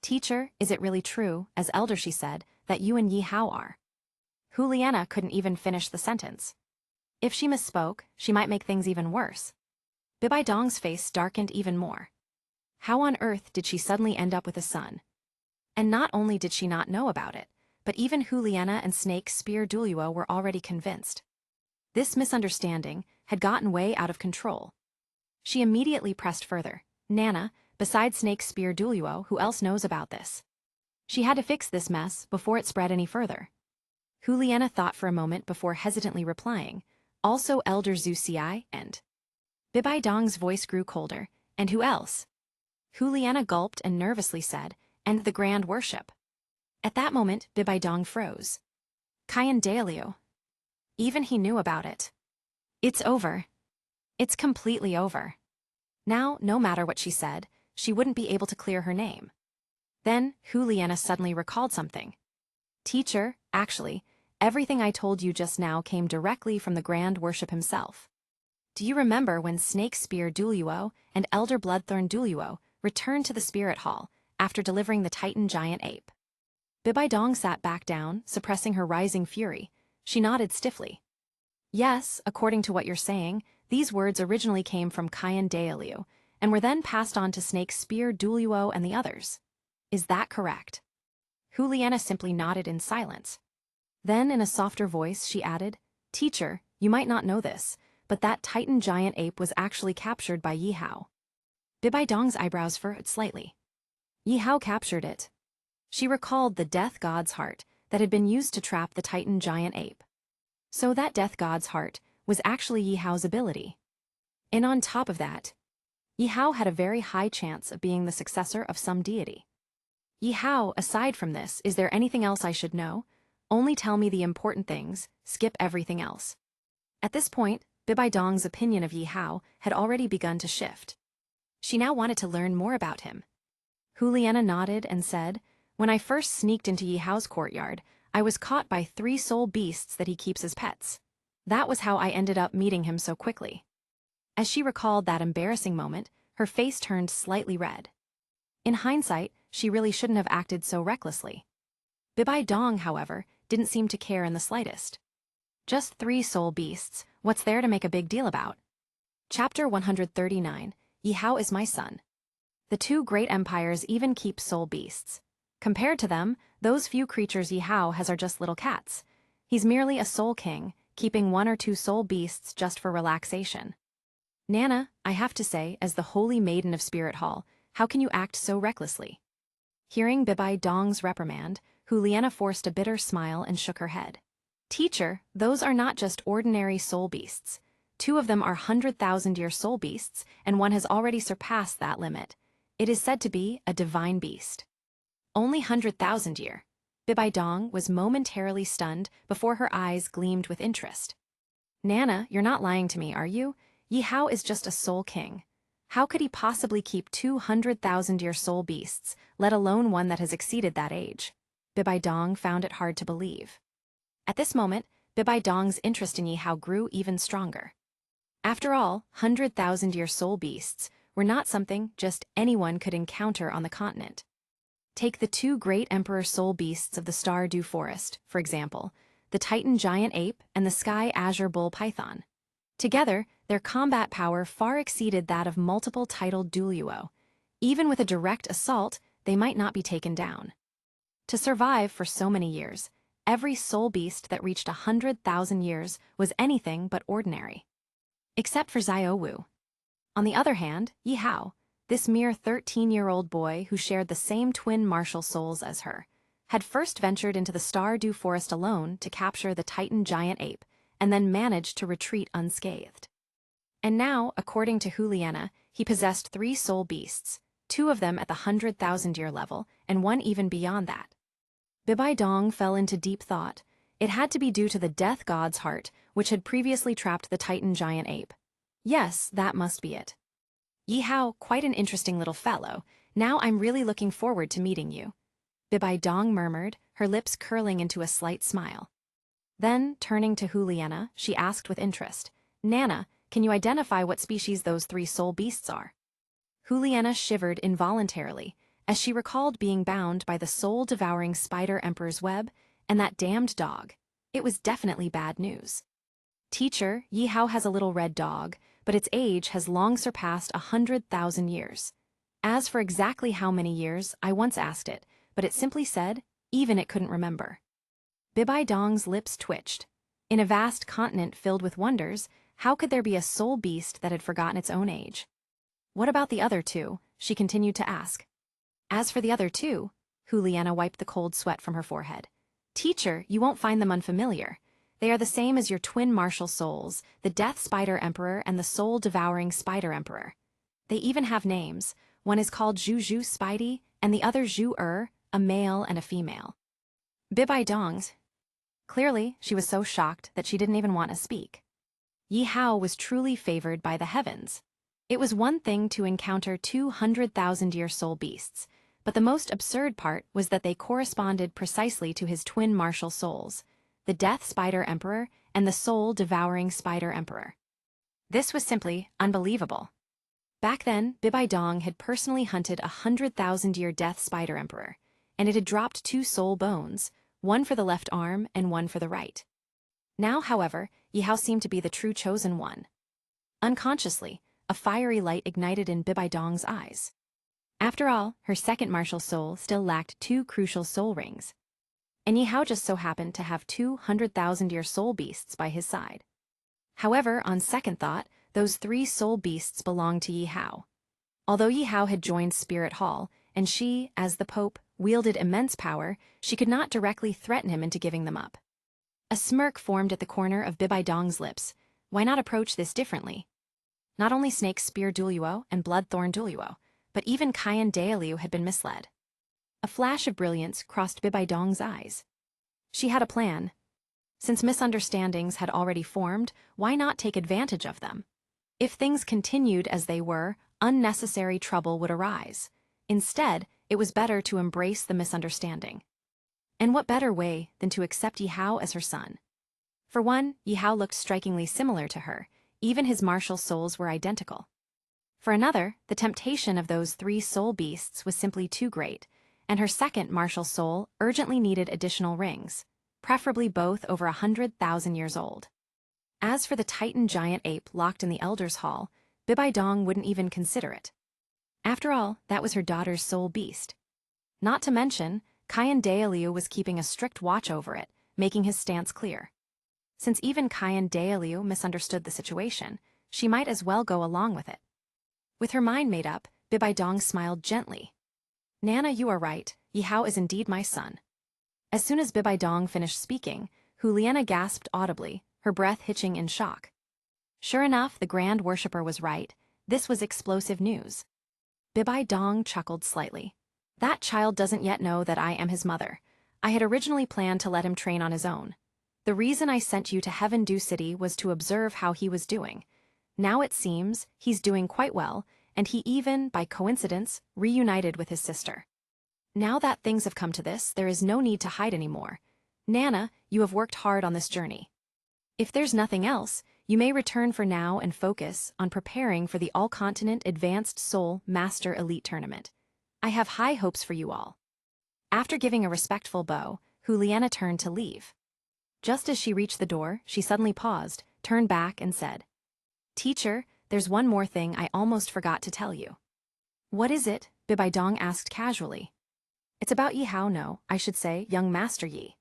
Speaker 1: Teacher, is it really true, as Elder Shi said, that you and Yihao are? Juliana couldn't even finish the sentence. If she misspoke, she might make things even worse. Bibaidong's face darkened even more. How on earth did she suddenly end up with a son? And not only did she not know about it, but even Juliana and Snake Spear Duluo were already convinced. This misunderstanding had gotten way out of control. She immediately pressed further. Nana, besides Snake Spear Duluo, who else knows about this? She had to fix this mess before it spread any further. Juliana thought for a moment before hesitantly replying, Also Elder Zhu Xiai and... Bibaidong's voice grew colder. And who else? Juliana gulped and nervously said, "And the grand worship." At that moment, Bibaidong froze. Kayan Dalu. Even he knew about it. It's over. It's completely over. Now, no matter what she said, she wouldn't be able to clear her name. Then, Juliana suddenly recalled something. "Teacher, actually, everything I told you just now came directly from the grand worship himself. Do you remember when Snake Spear Duluo and Elder Bloodthorn Duluo returned to the spirit hall after delivering the Titan giant ape?" Bibaidong sat back down, suppressing her rising fury. She nodded stiffly. "Yes, according to what you're saying, these words originally came from Kayan Dalu and were then passed on to Snake Spear Duluo and the others. Is that correct?" Juliana simply nodded in silence. Then, in a softer voice, she added, "Teacher, you might not know this, but that Titan giant ape was actually captured by Yi Hao." Bibaidong's eyebrows furrowed slightly. Yi Hao captured it. She recalled the death god's heart that had been used to trap the Titan giant ape. So that death god's heart was actually Yi Hao's ability. And on top of that, Yi Hao had a very high chance of being the successor of some deity. "Yi Hao, aside from this, is there anything else I should know? Only tell me the important things, skip everything else." At this point, Bibaidong's opinion of Yi Hao had already begun to shift. She now wanted to learn more about him. Juliana nodded and said, "When I first sneaked into Yi Hao's courtyard, I was caught by 3 soul beasts that he keeps as pets. That was how I ended up meeting him so quickly." As she recalled that embarrassing moment, her face turned slightly red. In hindsight, she really shouldn't have acted so recklessly. Bibaidong, however, didn't seem to care in the slightest. "Just 3 soul beasts, what's there to make a big deal about?" Chapter 139, Yi Hao is my son. The 2 great empires even keep soul beasts. Compared to them, those few creatures Yi Hao has are just little cats. He's merely a soul king, keeping 1 or 2 soul beasts just for relaxation. "Nana, I have to say, as the holy maiden of Spirit Hall, how can you act so recklessly?" Hearing Bibaidong's reprimand, Juliana forced a bitter smile and shook her head. "Teacher, those are not just ordinary soul beasts. 2 of them are 100,000-year soul beasts, and 1 has already surpassed that limit. It is said to be a divine beast." "Only 100,000-year." Bibaidong was momentarily stunned before her eyes gleamed with interest. "Nana, you're not lying to me, are you? Yi Hao is just a soul king. How could he possibly keep 200,000-year soul beasts, let alone 1 that has exceeded that age?" Bibaidong found it hard to believe. At this moment, Bibaidong's interest in Yi Hao grew even stronger. After all, 100,000-year soul beasts were not something just anyone could encounter on the continent. Take the 2 great emperor soul beasts of the Stardew Forest, for example, the Titan giant ape and the sky azure bull python. Together, their combat power far exceeded that of multiple titled Duluo. Even with a direct assault, they might not be taken down. To survive for so many years, every soul beast that reached 100,000 years was anything but ordinary. Except for Xiaowu. On the other hand, Yi Hao, this mere 13-year-old boy who shared the same twin martial souls as her, had first ventured into the Stardew Forest alone to capture the Titan giant ape, and then managed to retreat unscathed. And now, according to Juliana, he possessed 3 soul beasts, 2 of them at the 100,000-year level, and 1 even beyond that. Bibaidong fell into deep thought. It had to be due to the death god's heart, which had previously trapped the Titan giant ape. Yes, that must be it. "Yi Hao, quite an interesting little fellow. Now I'm really looking forward to meeting you," Bibaidong murmured, her lips curling into a slight smile. Then, turning to Juliana, she asked with interest, "Nana, can you identify what species those 3 soul beasts are?" Juliana shivered involuntarily, as she recalled being bound by the soul-devouring spider emperor's web and that damned dog. It was definitely bad news. "Teacher, Yi Hao has a little red dog, but its age has long surpassed 100,000 years. As for exactly how many years, I once asked it, but it simply said, even it couldn't remember." Bibaidong's lips twitched. In a vast continent filled with wonders, how could there be a soul beast that had forgotten its own age? "What about the other 2?" she continued to ask. "As for the other 2, Juliana wiped the cold sweat from her forehead. "Teacher, you won't find them unfamiliar. They are the same as your twin martial souls, the Death Spider Emperor and the Soul-Devouring Spider Emperor. They even have names. one is called Zhu Zhu Spidey, and the other Zhu a male and a female. Bibai Dong's. Clearly, she was so shocked that she didn't even want to speak. Yi Hao was truly favored by the heavens. It was one thing to encounter 200,000-year soul beasts, but the most absurd part was that they corresponded precisely to his twin martial souls, the Death Spider Emperor and the Soul-Devouring Spider Emperor. This was simply unbelievable. Back then, Bibai Dong had personally hunted a 100,000-year Death Spider Emperor, and it had dropped 2 soul bones, one for the left arm and one for the right. Now, however, Yi Hao seemed to be the true chosen one. Unconsciously, a fiery light ignited in Bibai Dong's eyes. After all, her second martial soul still lacked 2 crucial soul rings. And Yi Hao just so happened to have 200,000-year soul beasts by his side. However, on second thought, those 3 soul beasts belonged to Yi Hao. Although Yi Hao had joined Spirit Hall, and she, as the Pope, wielded immense power, she could not directly threaten him into giving them up. A smirk formed at the corner of Bibai Dong's lips. Why not approach this differently? Not only Snake Spear Duluo and Bloodthorn Duluo, but even Cayenne Dailiu had been misled. A flash of brilliance crossed Bibai Dong's eyes. She had a plan. Since misunderstandings had already formed, why not take advantage of them? If things continued as they were, unnecessary trouble would arise. Instead, it was better to embrace the misunderstanding. And what better way than to accept Yi Hao as her son? For one, Yi Hao looked strikingly similar to her, even his martial souls were identical. For another, the temptation of those 3 soul beasts was simply too great, and her second martial soul urgently needed additional rings, preferably both over 100,000 years old. As for the Titan giant ape locked in the Elders' Hall, Bibai Dong wouldn't even consider it. After all, that was her daughter's soul beast. Not to mention, Cayenne Dailiu was keeping a strict watch over it, making his stance clear. Since even Cayenne Dailiu misunderstood the situation, she might as well go along with it. With her mind made up, Bibai Dong smiled gently. Nana, you are right, Yi Hao is indeed my son. As soon as Bibai Dong finished speaking, Huliana gasped audibly, her breath hitching in shock. Sure enough, the Grand Worshipper was right. This was explosive news. Bibai Dong chuckled slightly. That child doesn't yet know that I am his mother. I had originally planned to let him train on his own. The reason I sent you to Heaven Dew City was to observe how he was doing. Now it seems he's doing quite well, and he even, by coincidence, reunited with his sister. Now that things have come to this, there is no need to hide anymore. Nana, you have worked hard on this journey. If there's nothing else, you may return for now and focus on preparing for the All-Continent Advanced Soul Master Elite Tournament. I have high hopes for you all. After giving a respectful bow, Huliana turned to leave. Just as she reached the door, she suddenly paused, turned back and said, Teacher, there's one more thing I almost forgot to tell you. What is it? Bibai Dong asked casually. It's about Yi Hao. No, I should say, young Master Yi.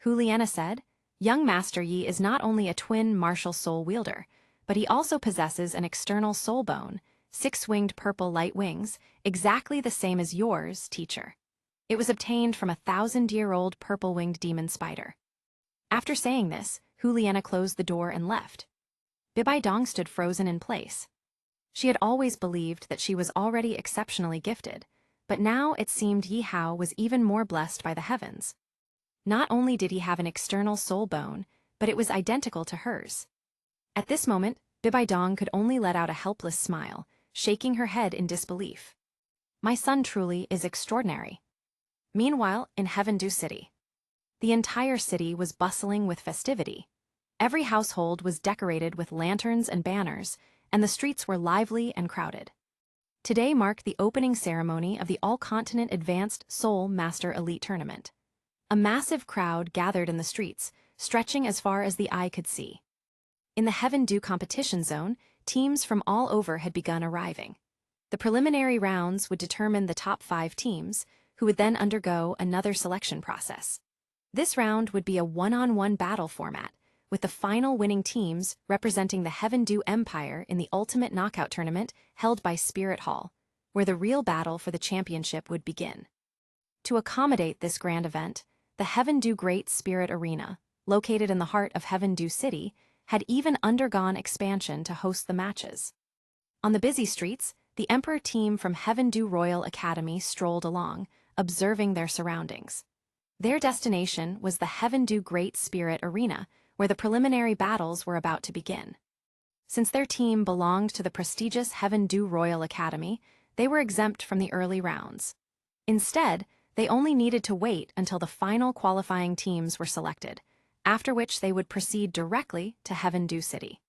Speaker 1: Huliana said, Young Master Yi is not only a twin martial soul wielder, but he also possesses an external soul bone, 6-winged purple light wings, exactly the same as yours, teacher. It was obtained from a 1,000-year-old purple-winged demon spider. After saying this, Huliana closed the door and left. Bibai Dong stood frozen in place. She had always believed that she was already exceptionally gifted, but now it seemed Yi Hao was even more blessed by the heavens. Not only did he have an external soul bone, but it was identical to hers. At this moment, Bibai Dong could only let out a helpless smile, shaking her head in disbelief. My son truly is extraordinary. Meanwhile, in Heaven Dew City, the entire city was bustling with festivity. Every household was decorated with lanterns and banners, and the streets were lively and crowded. Today marked the opening ceremony of the All-Continent Advanced Soul Master Elite Tournament. A massive crowd gathered in the streets, stretching as far as the eye could see. In the Heaven Dew competition zone, teams from all over had begun arriving. The preliminary rounds would determine the top 5 teams, who would then undergo another selection process. This round would be a one-on-one battle format, with the final winning teams representing the Heaven Dew Empire in the Ultimate Knockout Tournament held by Spirit Hall, where the real battle for the championship would begin. To accommodate this grand event, the Heaven Dew Great Spirit Arena, located in the heart of Heaven Dew City, had even undergone expansion to host the matches. On the busy streets, the Emperor team from Heaven-Du Royal Academy strolled along, observing their surroundings. Their destination was the Heaven-Du Great Spirit Arena, where the preliminary battles were about to begin. Since their team belonged to the prestigious Heaven-Du Royal Academy, they were exempt from the early rounds. Instead, they only needed to wait until the final qualifying teams were selected, after which they would proceed directly to Heaven-Du City.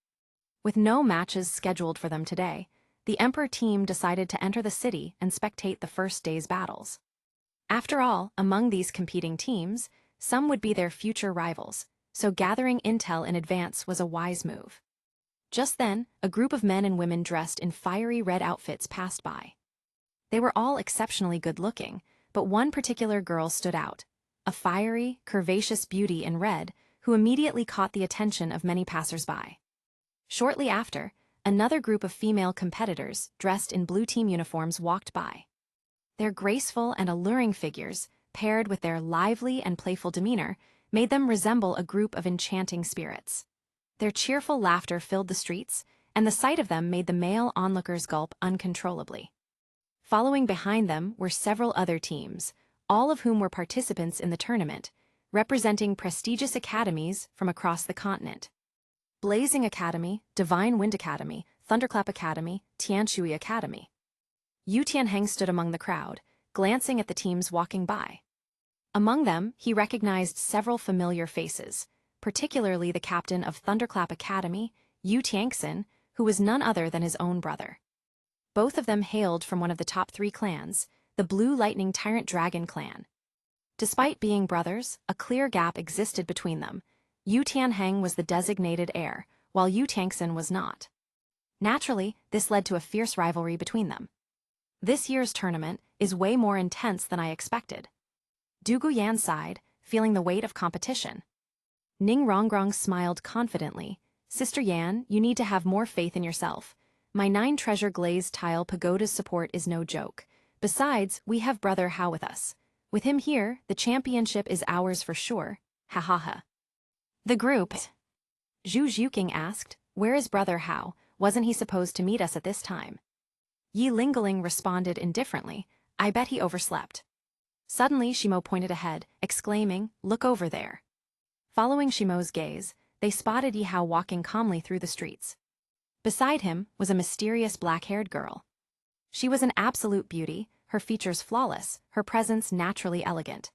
Speaker 1: With no matches scheduled for them today, the Emperor team decided to enter the city and spectate the first day's battles. After all, among these competing teams, some would be their future rivals, so gathering intel in advance was a wise move. Just then, a group of men and women dressed in fiery red outfits passed by. They were all exceptionally good-looking, but one particular girl stood out, a fiery, curvaceous beauty in red who immediately caught the attention of many passers-by. Shortly after, another group of female competitors dressed in blue team uniforms walked by. Their graceful and alluring figures, paired with their lively and playful demeanor, made them resemble a group of enchanting spirits. Their cheerful laughter filled the streets, and the sight of them made the male onlookers gulp uncontrollably. Following behind them were several other teams, all of whom were participants in the tournament, representing prestigious academies from across the continent. Blazing Academy, Divine Wind Academy, Thunderclap Academy, Tianshui Academy. Yu Tianheng stood among the crowd, glancing at the teams walking by. Among them, he recognized several familiar faces, particularly the captain of Thunderclap Academy, Yu Tiangxin, who was none other than his own brother. Both of them hailed from one of the top 3 clans, the Blue Lightning Tyrant Dragon clan. Despite being brothers, a clear gap existed between them. Yu Tianheng was the designated heir, while Yu Tiangxin was not. Naturally, this led to a fierce rivalry between them. This year's tournament is way more intense than I expected. Du Guyan sighed, feeling the weight of competition. Ning Rongrong smiled confidently. Sister Yan, you need to have more faith in yourself. My 9-treasure glazed tile pagoda's support is no joke. Besides, we have Brother Hao with us. With him here, the championship is ours for sure. Ha ha ha. The group. Zhu Zhuqing asked, where is Brother Hao? Wasn't he supposed to meet us at this time? Yi Lingling responded indifferently, I bet he overslept. Suddenly Shimo pointed ahead, exclaiming, look over there. Following Shimo's gaze, they spotted Yi Hao walking calmly through the streets. Beside him was a mysterious black-haired girl. She was an absolute beauty, her features flawless, her presence naturally elegant.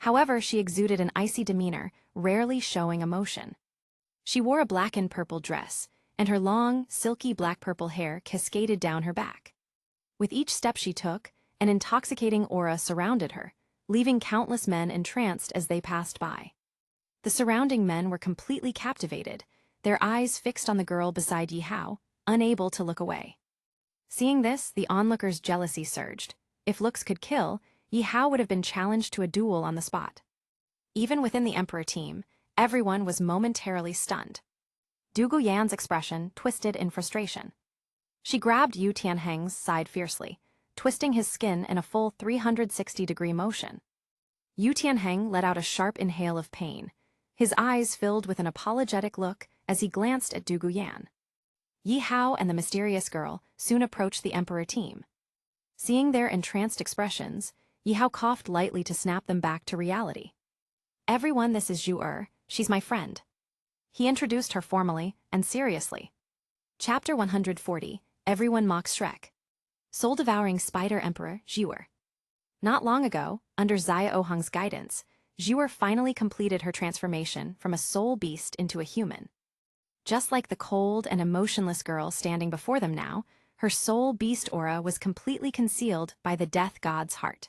Speaker 1: However, she exuded an icy demeanor, rarely showing emotion. She wore a black and purple dress, and her long, silky black-purple hair cascaded down her back. With each step she took, an intoxicating aura surrounded her, leaving countless men entranced as they passed by. The surrounding men were completely captivated, their eyes fixed on the girl beside Yi Hao, unable to look away. Seeing this, the onlookers' jealousy surged. If looks could kill, Yi Hao would have been challenged to a duel on the spot. Even within the Emperor team, everyone was momentarily stunned. Du Guyan's expression twisted in frustration. She grabbed Yu Tianheng's side fiercely, twisting his skin in a full 360-degree motion. Yu Tianheng let out a sharp inhale of pain, his eyes filled with an apologetic look as he glanced at Du Guyan. Yi Hao and the mysterious girl soon approached the Emperor team. Seeing their entranced expressions, Yi Hao coughed lightly to snap them back to reality. Everyone, this is Zhu she's my friend. He introduced her formally and seriously. Chapter 140, Everyone Mocks Shrek. Soul-devouring spider emperor, Zhu. Not long ago, under Xiao Hong's guidance, Zhu finally completed her transformation from a soul beast into a human. Just like the cold and emotionless girl standing before them now, her soul beast aura was completely concealed by the death god's heart.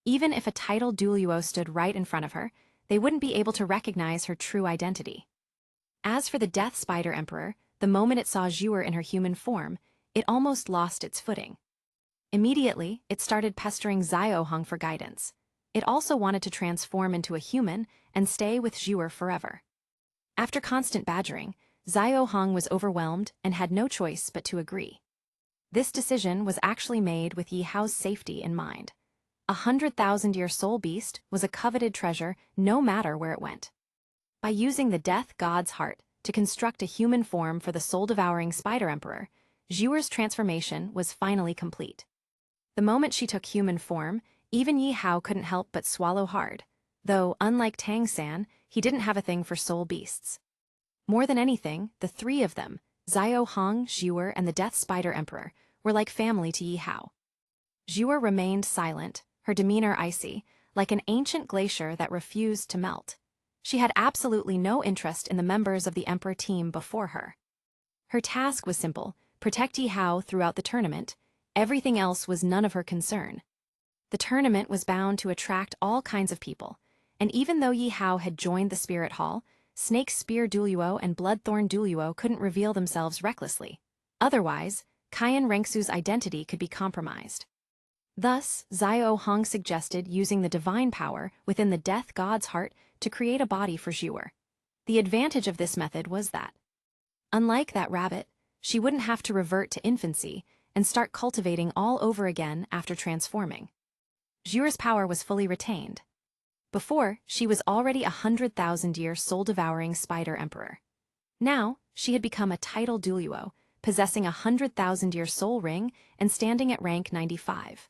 Speaker 1: Even if a titled Duoluo stood right in front of her, they wouldn't be able to recognize her true identity. As for the death spider emperor, the moment it saw Zhu in her human form, it almost lost its footing. Immediately, it started pestering Xiao Hong for guidance. It also wanted to transform into a human and stay with Zhu forever. After constant badgering, Xiao Hong was overwhelmed and had no choice but to agree. This decision was actually made with Yi Hao's safety in mind. 100,000-year soul beast was a coveted treasure no matter where it went. By using the death god's heart to construct a human form for the soul-devouring spider emperor, Zhuer's transformation was finally complete. The moment she took human form, even Yi Hao couldn't help but swallow hard, though, unlike Tang San, he didn't have a thing for soul beasts. More than anything, the three of them, Xiao Hong, Zhuer, and the Death Spider Emperor, were like family to Yi Hao. Zhuer remained silent, her demeanor icy, like an ancient glacier that refused to melt. She had absolutely no interest in the members of the Emperor team before her. Her task was simple: protect Yi Hao throughout the tournament. Everything else was none of her concern. The tournament was bound to attract all kinds of people, and even though Yi Hao had joined the Spirit Hall, Snake Spear Duluo and Bloodthorn Duluo couldn't reveal themselves recklessly. Otherwise, Cayenne Rengsu's identity could be compromised. Thus, Xiao Hong suggested using the divine power within the Death God's heart to create a body for Zhuer. The advantage of this method was that, unlike that rabbit, she wouldn't have to revert to infancy and start cultivating all over again after transforming. Zhuer's power was fully retained. Before, she was already a 100,000-year soul-devouring spider emperor. Now, she had become a title Duluo, possessing a 100,000-year soul ring and standing at rank 95.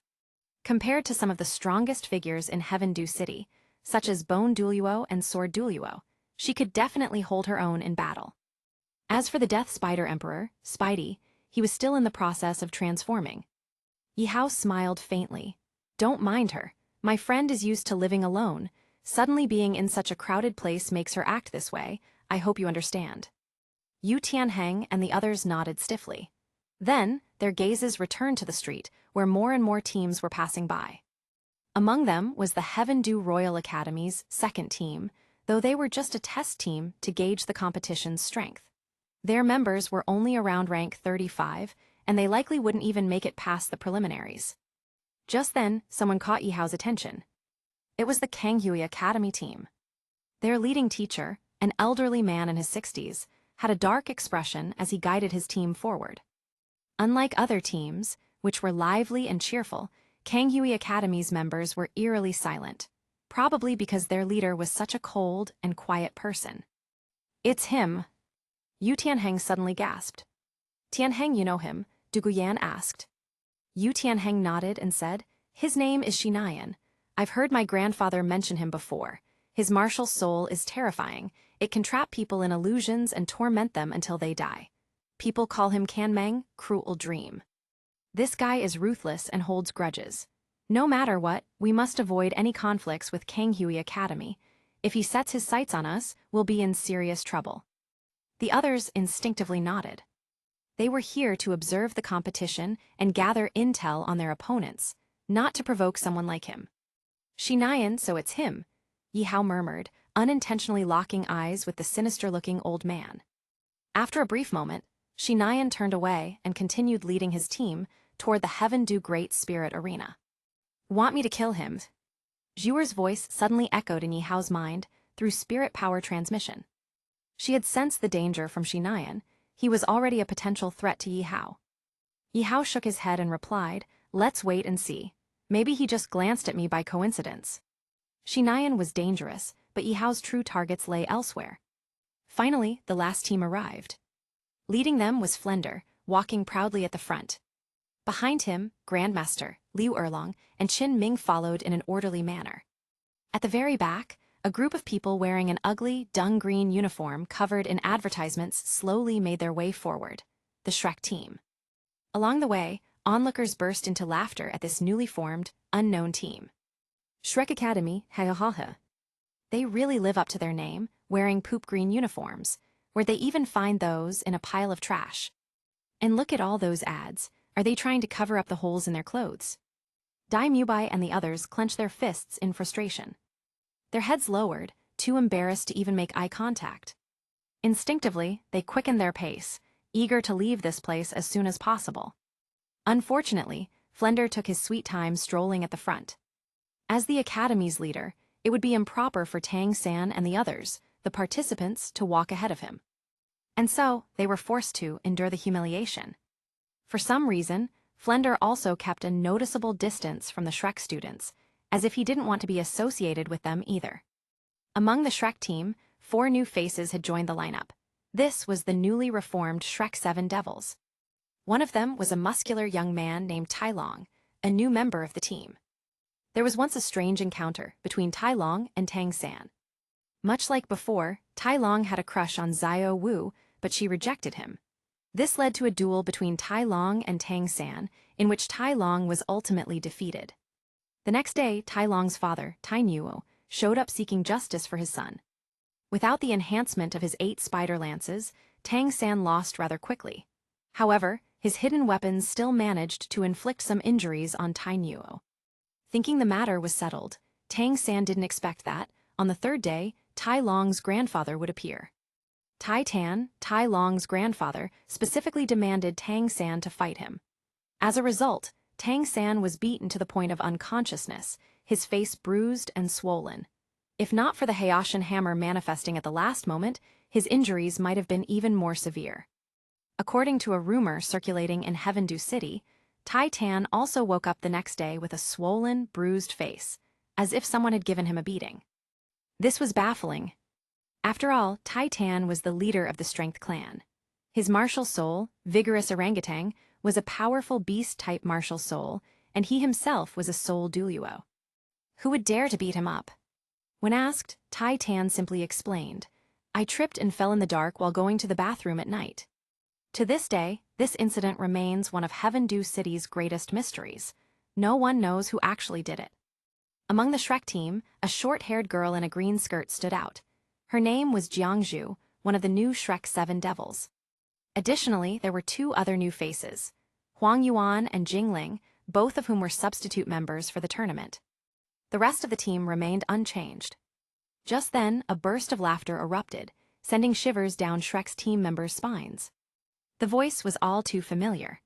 Speaker 1: Compared to some of the strongest figures in Heaven Du City, such as Bone Duluo and Sword Duluo, she could definitely hold her own in battle. As for the Death Spider Emperor, Spidey, he was still in the process of transforming. Yi Hao smiled faintly. "Don't mind her. My friend is used to living alone. Suddenly being in such a crowded place makes her act this way. I hope you understand." Yu Tianheng and the others nodded stiffly. Then, their gazes returned to the street, where more and more teams were passing by. Among them was the Heaven Du Royal Academy's second team, though they were just a test team to gauge the competition's strength. Their members were only around rank 35, and they likely wouldn't even make it past the preliminaries. Just then, someone caught Yi Hao's attention. It was the Kanghui Academy team. Their leading teacher, an elderly man in his 60s, had a dark expression as he guided his team forward. Unlike other teams, which were lively and cheerful, Kanghui Academy's members were eerily silent, probably because their leader was such a cold and quiet person. "It's him." Yu Tianheng suddenly gasped. "Tianheng, you know him?" Du Guyan asked. Yu Tianheng nodded and said, "His name is Shinayan. I've heard my grandfather mention him before. His martial soul is terrifying. It can trap people in illusions and torment them until they die. People call him Kanmeng, Cruel Dream. This guy is ruthless and holds grudges. No matter what, we must avoid any conflicts with Kanghui Academy. If he sets his sights on us, we'll be in serious trouble." The others instinctively nodded. They were here to observe the competition and gather intel on their opponents, not to provoke someone like him. "Shinayan, so it's him," Yi Hao murmured, unintentionally locking eyes with the sinister-looking old man. After a brief moment, Shinayan turned away and continued leading his team toward the Heaven Du Great Spirit Arena. "Want me to kill him?" Zhuer's voice suddenly echoed in Yi Hao's mind through spirit power transmission. She had sensed the danger from Shinayan. He was already a potential threat to Yi Hao. Yi Hao shook his head and replied, "Let's wait and see. Maybe he just glanced at me by coincidence." Shinayan was dangerous, but Yi Hao's true targets lay elsewhere. Finally, the last team arrived. Leading them was Flender, walking proudly at the front. Behind him, Grandmaster, Liu Erlong, and Qin Ming followed in an orderly manner. At the very back, a group of people wearing an ugly, dung-green uniform covered in advertisements slowly made their way forward, the Shrek team. Along the way, onlookers burst into laughter at this newly formed, unknown team. Shrek Academy, ha ha ha ha. They really live up to their name, wearing poop green uniforms, where they even find those in a pile of trash. And look at all those ads. Are they trying to cover up the holes in their clothes? Dai Mubai and the others clenched their fists in frustration. Their heads lowered, too embarrassed to even make eye contact. Instinctively, they quickened their pace, eager to leave this place as soon as possible. Unfortunately, Flender took his sweet time strolling at the front. As the Academy's leader, it would be improper for Tang San and the others, the participants, to walk ahead of him. And so, they were forced to endure the humiliation. For some reason, Flender also kept a noticeable distance from the Shrek students, as if he didn't want to be associated with them either. Among the Shrek team, 4 new faces had joined the lineup. This was the newly reformed Shrek 7 Devils. One of them was a muscular young man named Tai Long, a new member of the team. There was once a strange encounter between Tai Long and Tang San. Much like before, Tai Long had a crush on Xiao Wu, but she rejected him. This led to a duel between Tai Long and Tang San, in which Tai Long was ultimately defeated. The next day, Tai Long's father, Tai Nuo, showed up seeking justice for his son. Without the enhancement of his 8 spider lances, Tang San lost rather quickly. However, his hidden weapons still managed to inflict some injuries on Tai Nuo. Thinking the matter was settled, Tang San didn't expect that, on the third day, Tai Long's grandfather would appear. Tai Tan, Tai Long's grandfather, specifically demanded Tang San to fight him. As a result, Tang San was beaten to the point of unconsciousness, his face bruised and swollen. If not for the Hiatus hammer manifesting at the last moment, his injuries might have been even more severe. According to a rumor circulating in Heavendu City, Tai Tan also woke up the next day with a swollen, bruised face, as if someone had given him a beating. This was baffling. After all, Tai Tan was the leader of the Strength clan. His martial soul, vigorous orangutan, was a powerful beast-type martial soul, and he himself was a soul duo. Who would dare to beat him up? When asked, Tai Tan simply explained, "I tripped and fell in the dark while going to the bathroom at night." To this day, this incident remains one of Heavendu City's greatest mysteries. No one knows who actually did it. Among the Shrek team, a short-haired girl in a green skirt stood out. Her name was Jiangzhu, one of the new Shrek 7 devils. Additionally, there were 2 other new faces, Huang Yuan and Jingling, both of whom were substitute members for the tournament. The rest of the team remained unchanged. Just then, a burst of laughter erupted, sending shivers down Shrek's team members' spines. The voice was all too familiar.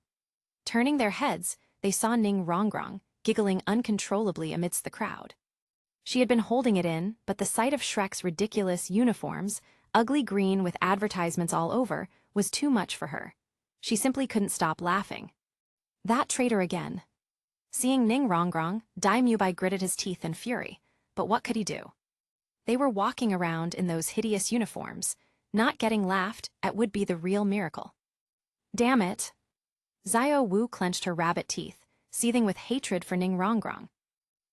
Speaker 1: Turning their heads, they saw Ning Rongrong, giggling uncontrollably amidst the crowd. She had been holding it in, but the sight of Shrek's ridiculous uniforms, ugly green with advertisements all over, was too much for her. She simply couldn't stop laughing. That traitor again. Seeing Ning Rongrong, Daimyo gritted his teeth in fury, but what could he do? They were walking around in those hideous uniforms. Not getting laughed at would be the real miracle. Damn it! Xiao Wu clenched her rabbit teeth, seething with hatred for Ning Rongrong.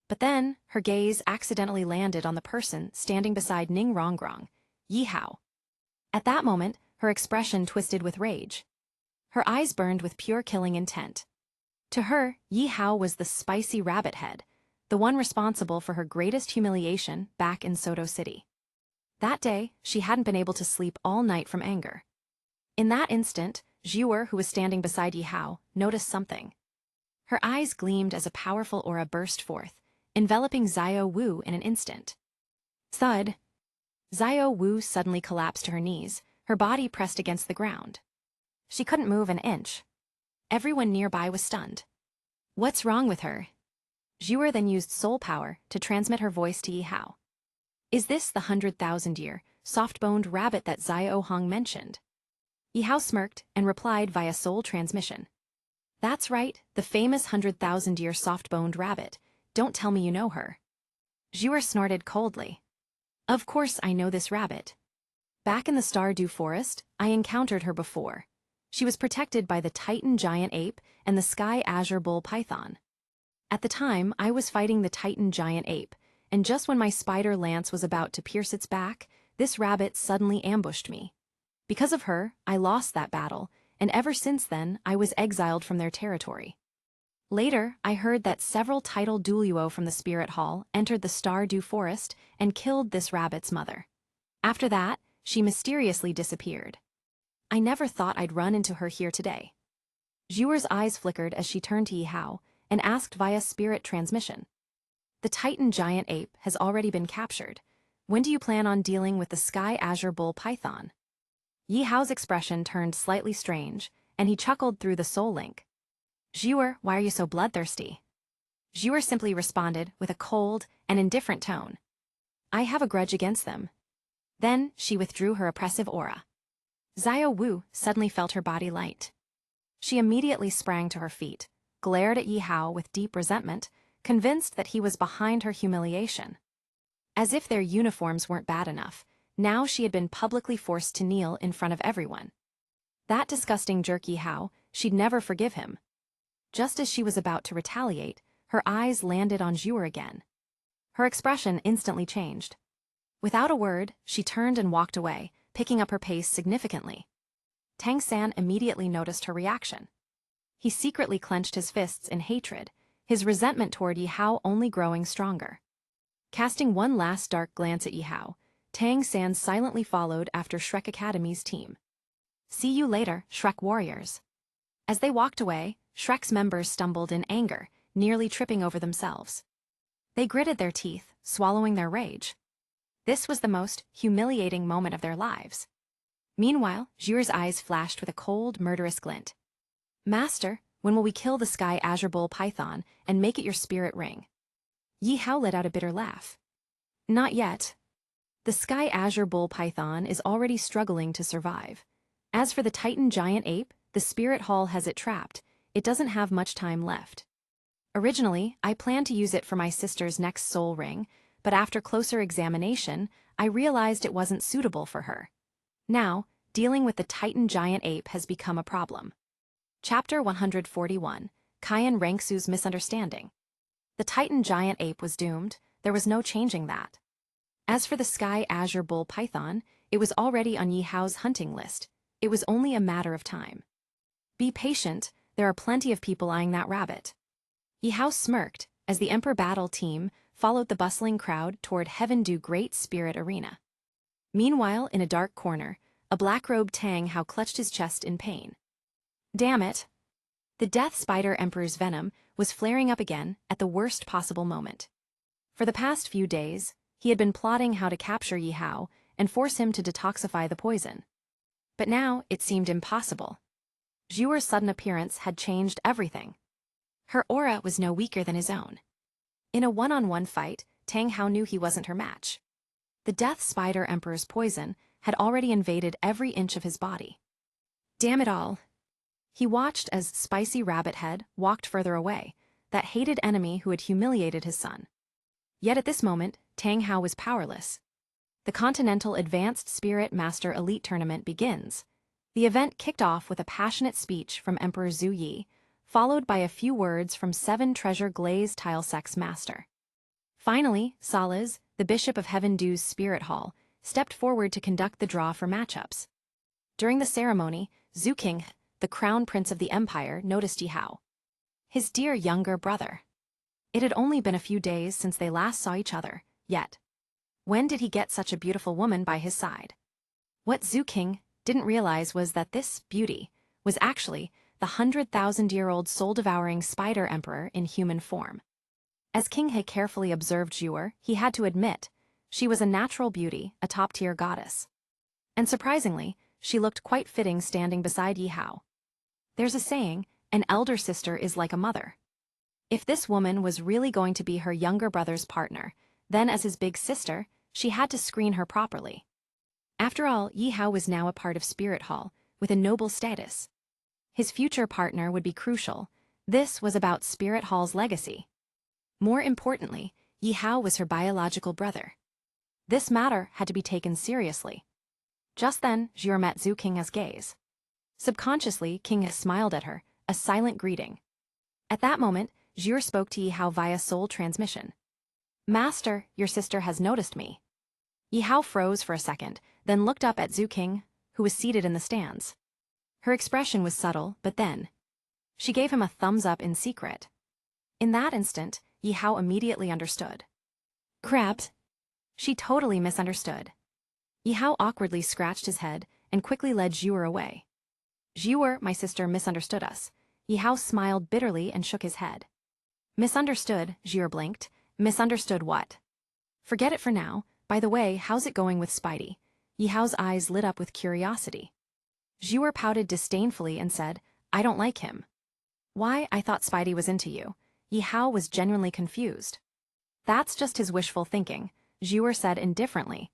Speaker 1: But then, her gaze accidentally landed on the person standing beside Ning Rongrong, Yi Hao. At that moment, her expression twisted with rage. Her eyes burned with pure killing intent. To her, Yi Hao was the spicy rabbit head, the one responsible for her greatest humiliation back in Soto City. That day, she hadn't been able to sleep all night from anger. In that instant, Zhuer, who was standing beside Yi Hao, noticed something. Her eyes gleamed as a powerful aura burst forth, enveloping Xiao Wu in an instant. Thud! Xiao Wu suddenly collapsed to her knees, her body pressed against the ground. She couldn't move an inch. Everyone nearby was stunned. What's wrong with her? Zhuer then used soul power to transmit her voice to Yi Hao. Is this the 100,000-year, soft-boned rabbit that Xiao Hong mentioned? Yi Hao smirked and replied via soul transmission. That's right, the famous 100,000-year soft-boned rabbit. Don't tell me you know her. Zhuer snorted coldly. Of course I know this rabbit. Back in the Stardew Forest, I encountered her before. She was protected by the Titan giant ape and the sky azure bull python. At the time, I was fighting the Titan giant ape, and just when my spider lance was about to pierce its back, this rabbit suddenly ambushed me. Because of her, I lost that battle, and ever since then, I was exiled from their territory. Later, I heard that several titled duo from the Spirit Hall entered the Stardew Forest and killed this rabbit's mother. After that, she mysteriously disappeared. I never thought I'd run into her here today. Zhuer's eyes flickered as she turned to Yi Hao and asked via spirit transmission. The Titan giant ape has already been captured. When do you plan on dealing with the sky azure bull python? Yi Hao's expression turned slightly strange, and he chuckled through the soul link. Zhuer, why are you so bloodthirsty? Zhuer simply responded with a cold and indifferent tone. I have a grudge against them. Then she withdrew her oppressive aura. Xiao Wu suddenly felt her body light. She immediately sprang to her feet, glared at Yi Hao with deep resentment, convinced that he was behind her humiliation. As if their uniforms weren't bad enough, now she had been publicly forced to kneel in front of everyone. That disgusting jerk Yi Hao, she'd never forgive him. Just as she was about to retaliate, her eyes landed on Zhuer again. Her expression instantly changed. Without a word, she turned and walked away, picking up her pace significantly. Tang San immediately noticed her reaction. He secretly clenched his fists in hatred, his resentment toward Yihao only growing stronger. Casting one last dark glance at Yihao, Tang San silently followed after Shrek Academy's team. "See you later, Shrek warriors." As they walked away, Shrek's members stumbled in anger, nearly tripping over themselves. They gritted their teeth, swallowing their rage. This was the most humiliating moment of their lives. Meanwhile, Zhuer's eyes flashed with a cold, murderous glint. "Master, when will we kill the Sky Azure Bull Python and make it your spirit ring?" Yihao let out a bitter laugh. "Not yet. The Sky Azure Bull Python is already struggling to survive. As for the Titan Giant Ape, the Spirit Hall has it trapped. It doesn't have much time left. Originally, I planned to use it for my sister's next soul ring, but after closer examination, I realized it wasn't suitable for her. Now, dealing with the Titan Giant Ape has become a problem." Chapter 141, Kaiyan Rangsu's Misunderstanding. The Titan Giant Ape was doomed, there was no changing that. As for the Sky Azure Bull Python, it was already on Yihao's hunting list. It was only a matter of time. "Be patient, there are plenty of people eyeing that rabbit." Yihao smirked as the Emperor Battle team followed the bustling crowd toward Heavendew Great Spirit Arena. Meanwhile, in a dark corner, a black-robed Tang Hao clutched his chest in pain. Damn it! The Death Spider Emperor's venom was flaring up again at the worst possible moment. For the past few days, he had been plotting how to capture Yihao and force him to detoxify the poison. But now it seemed impossible. Zhuer's sudden appearance had changed everything. Her aura was no weaker than his own. In a one-on-one fight, Tang Hao knew he wasn't her match. The Death Spider Emperor's poison had already invaded every inch of his body. Damn it all. He watched as Spicy Rabbit Head walked further away, that hated enemy who had humiliated his son. Yet at this moment, Tang Hao was powerless. The Continental Advanced Spirit Master Elite Tournament begins. The event kicked off with a passionate speech from Emperor Zhu Yi, followed by a few words from 7 Treasure Glaze Tile Sex Master. Finally, Salaz, the Bishop of Heavendew's Spirit Hall, stepped forward to conduct the draw for matchups. During the ceremony, Zhu King, the Crown Prince of the Empire, noticed Yihao. His dear younger brother. It had only been a few days since they last saw each other, yet when did he get such a beautiful woman by his side? What Zhu King didn't realize was that this beauty was actually the 100,000-year-old soul-devouring Spider Emperor in human form. As King He carefully observed Zhuer, he had to admit, she was a natural beauty, a top-tier goddess. And surprisingly, she looked quite fitting standing beside Yihao. There's a saying, an elder sister is like a mother. If this woman was really going to be her younger brother's partner, then as his big sister, she had to screen her properly. After all, Yihao was now a part of Spirit Hall, with a noble status. His future partner would be crucial. This was about Spirit Hall's legacy. More importantly, Yihao was her biological brother. This matter had to be taken seriously. Just then, Zhuer met Zhu Qing's gaze. Subconsciously, King He smiled at her, a silent greeting. At that moment, Zhuer spoke to Yihao via soul transmission. "Master, your sister has noticed me." Yihao froze for a second, then looked up at Zhu King, who was seated in the stands. Her expression was subtle, but then she gave him a thumbs up in secret. In that instant, Yihao immediately understood. Crap. She totally misunderstood. Yihao awkwardly scratched his head and quickly led Zhuer away. "Zhuer, my sister, misunderstood us." Yihao smiled bitterly and shook his head. "Misunderstood," Zhuer blinked. "Misunderstood what?" "Forget it for now. By the way, how's it going with Spidey?" Yihao's eyes lit up with curiosity. Zhuer pouted disdainfully and said, "I don't like him." "Why, I thought Spidey was into you." Yihao was genuinely confused. "That's just his wishful thinking," Zhuer said indifferently.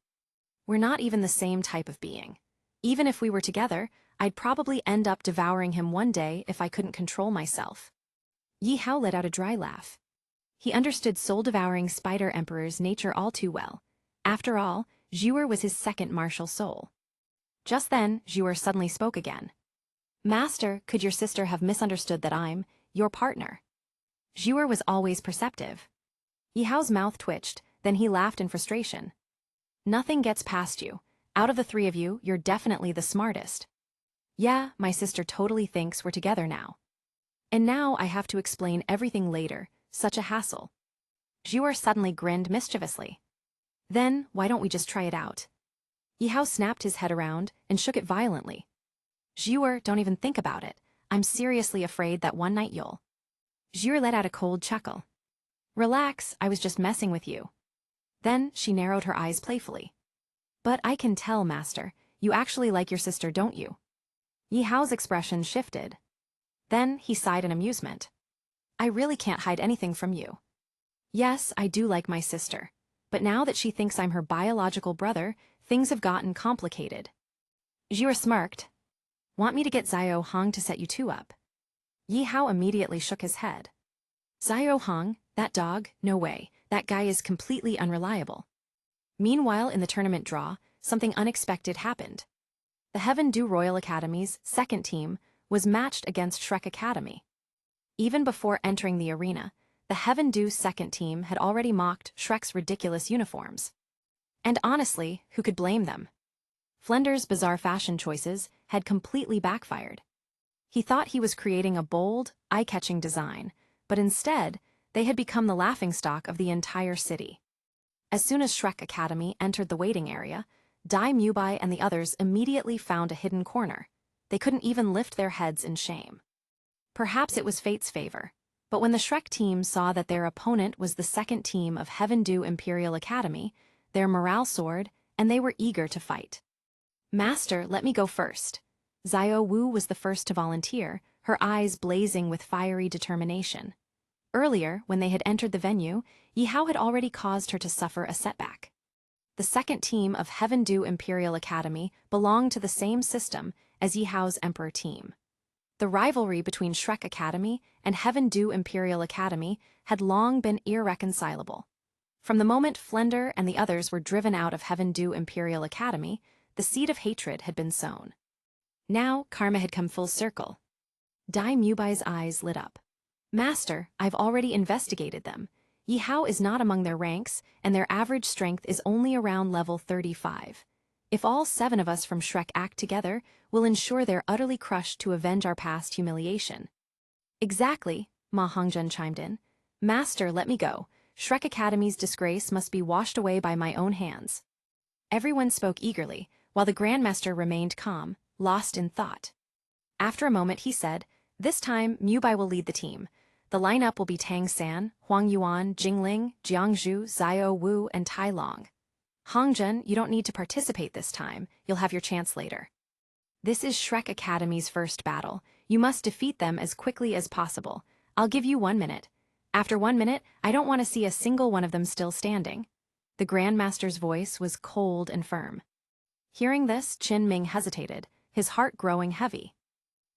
Speaker 1: "We're not even the same type of being. Even if we were together, I'd probably end up devouring him one day if I couldn't control myself." Yihao let out a dry laugh. He understood soul-devouring Spider Emperor's nature all too well. After all, Zhuer was his second martial soul. Just then, Zhuer suddenly spoke again. Master, could your sister have misunderstood that I'm your partner? Zhuer was always perceptive. Yihao's mouth twitched, then he laughed in frustration. Nothing gets past you. Out of the three of you, you're definitely the smartest. Yeah, my sister totally thinks we're together now. And now I have to explain everything later, such a hassle. Zhuer suddenly grinned mischievously. Then, why don't we just try it out? Yihao snapped his head around and shook it violently. Zhuer, don't even think about it. I'm seriously afraid that one night you'll... Zhuer let out a cold chuckle. Relax, I was just messing with you. Then she narrowed her eyes playfully. But I can tell, Master, you actually like your sister, don't you? Yihao's expression shifted. Then he sighed in amusement. I really can't hide anything from you. Yes, I do like my sister. But now that she thinks I'm her biological brother, things have gotten complicated. Zhuer smirked. Want me to get Xiao Hong to set you two up? Yihao immediately shook his head. Xiao Hong, that dog, no way, that guy is completely unreliable. Meanwhile, in the tournament draw, something unexpected happened. The Heaven Du Royal Academy's second team was matched against Shrek Academy. Even before entering the arena, the Heaven Du second team had already mocked Shrek's ridiculous uniforms. And honestly, who could blame them? Flender's bizarre fashion choices had completely backfired. He thought he was creating a bold, eye-catching design, but instead, they had become the laughingstock of the entire city. As soon as Shrek Academy entered the waiting area, Dai Mubai and the others immediately found a hidden corner. They couldn't even lift their heads in shame. Perhaps it was fate's favor, but when the Shrek team saw that their opponent was the second team of Heaven Du Imperial Academy, their morale soared, and they were eager to fight. Master, let me go first. Xiao Wu was the first to volunteer, her eyes blazing with fiery determination. Earlier, when they had entered the venue, Yihao had already caused her to suffer a setback. The second team of Heaven Du Imperial Academy belonged to the same system as Yihao's Emperor team. The rivalry between Shrek Academy and Heaven Du Imperial Academy had long been irreconcilable. From the moment Flender and the others were driven out of Heaven Du Imperial Academy, the seed of hatred had been sown. Now, karma had come full circle. Dai Mubai's eyes lit up. Master, I've already investigated them. Yihao is not among their ranks, and their average strength is only around level 35. If all 7 of us from Shrek act together, we'll ensure they're utterly crushed to avenge our past humiliation. Exactly, Ma Hongzhen chimed in. Master, let me go. Shrek Academy's disgrace must be washed away by my own hands. Everyone spoke eagerly, while the Grandmaster remained calm, lost in thought. After a moment, he said, This time, Mubai will lead the team. The lineup will be Tang San, Huang Yuan, Jingling, Jiangzhu, Xiao Wu, and Tai Long. Hongzhen, you don't need to participate this time. You'll have your chance later. This is Shrek Academy's first battle. You must defeat them as quickly as possible. I'll give you 1 minute. After 1 minute, I don't want to see a single one of them still standing. The Grandmaster's voice was cold and firm. Hearing this, Qin Ming hesitated, his heart growing heavy.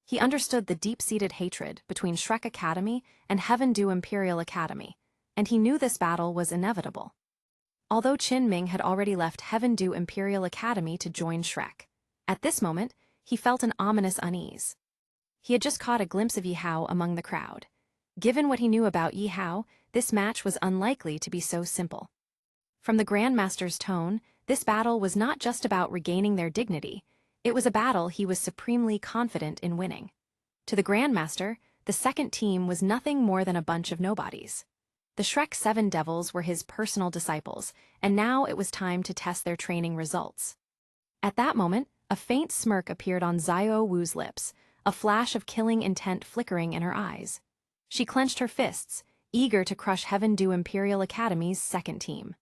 Speaker 1: He understood the deep-seated hatred between Shrek Academy and Heaven Du Imperial Academy, and he knew this battle was inevitable. Although Qin Ming had already left Heaven Du Imperial Academy to join Shrek, at this moment, he felt an ominous unease. He had just caught a glimpse of Yihao among the crowd. Given what he knew about Yihao, this match was unlikely to be so simple. From the Grandmaster's tone, this battle was not just about regaining their dignity, it was a battle he was supremely confident in winning. To the Grandmaster, the second team was nothing more than a bunch of nobodies. The Shrek 7 Devils were his personal disciples, and now it was time to test their training results. At that moment, a faint smirk appeared on Xiao Wu's lips, a flash of killing intent flickering in her eyes. She clenched her fists, eager to crush Heaven Du Imperial Academy's second team.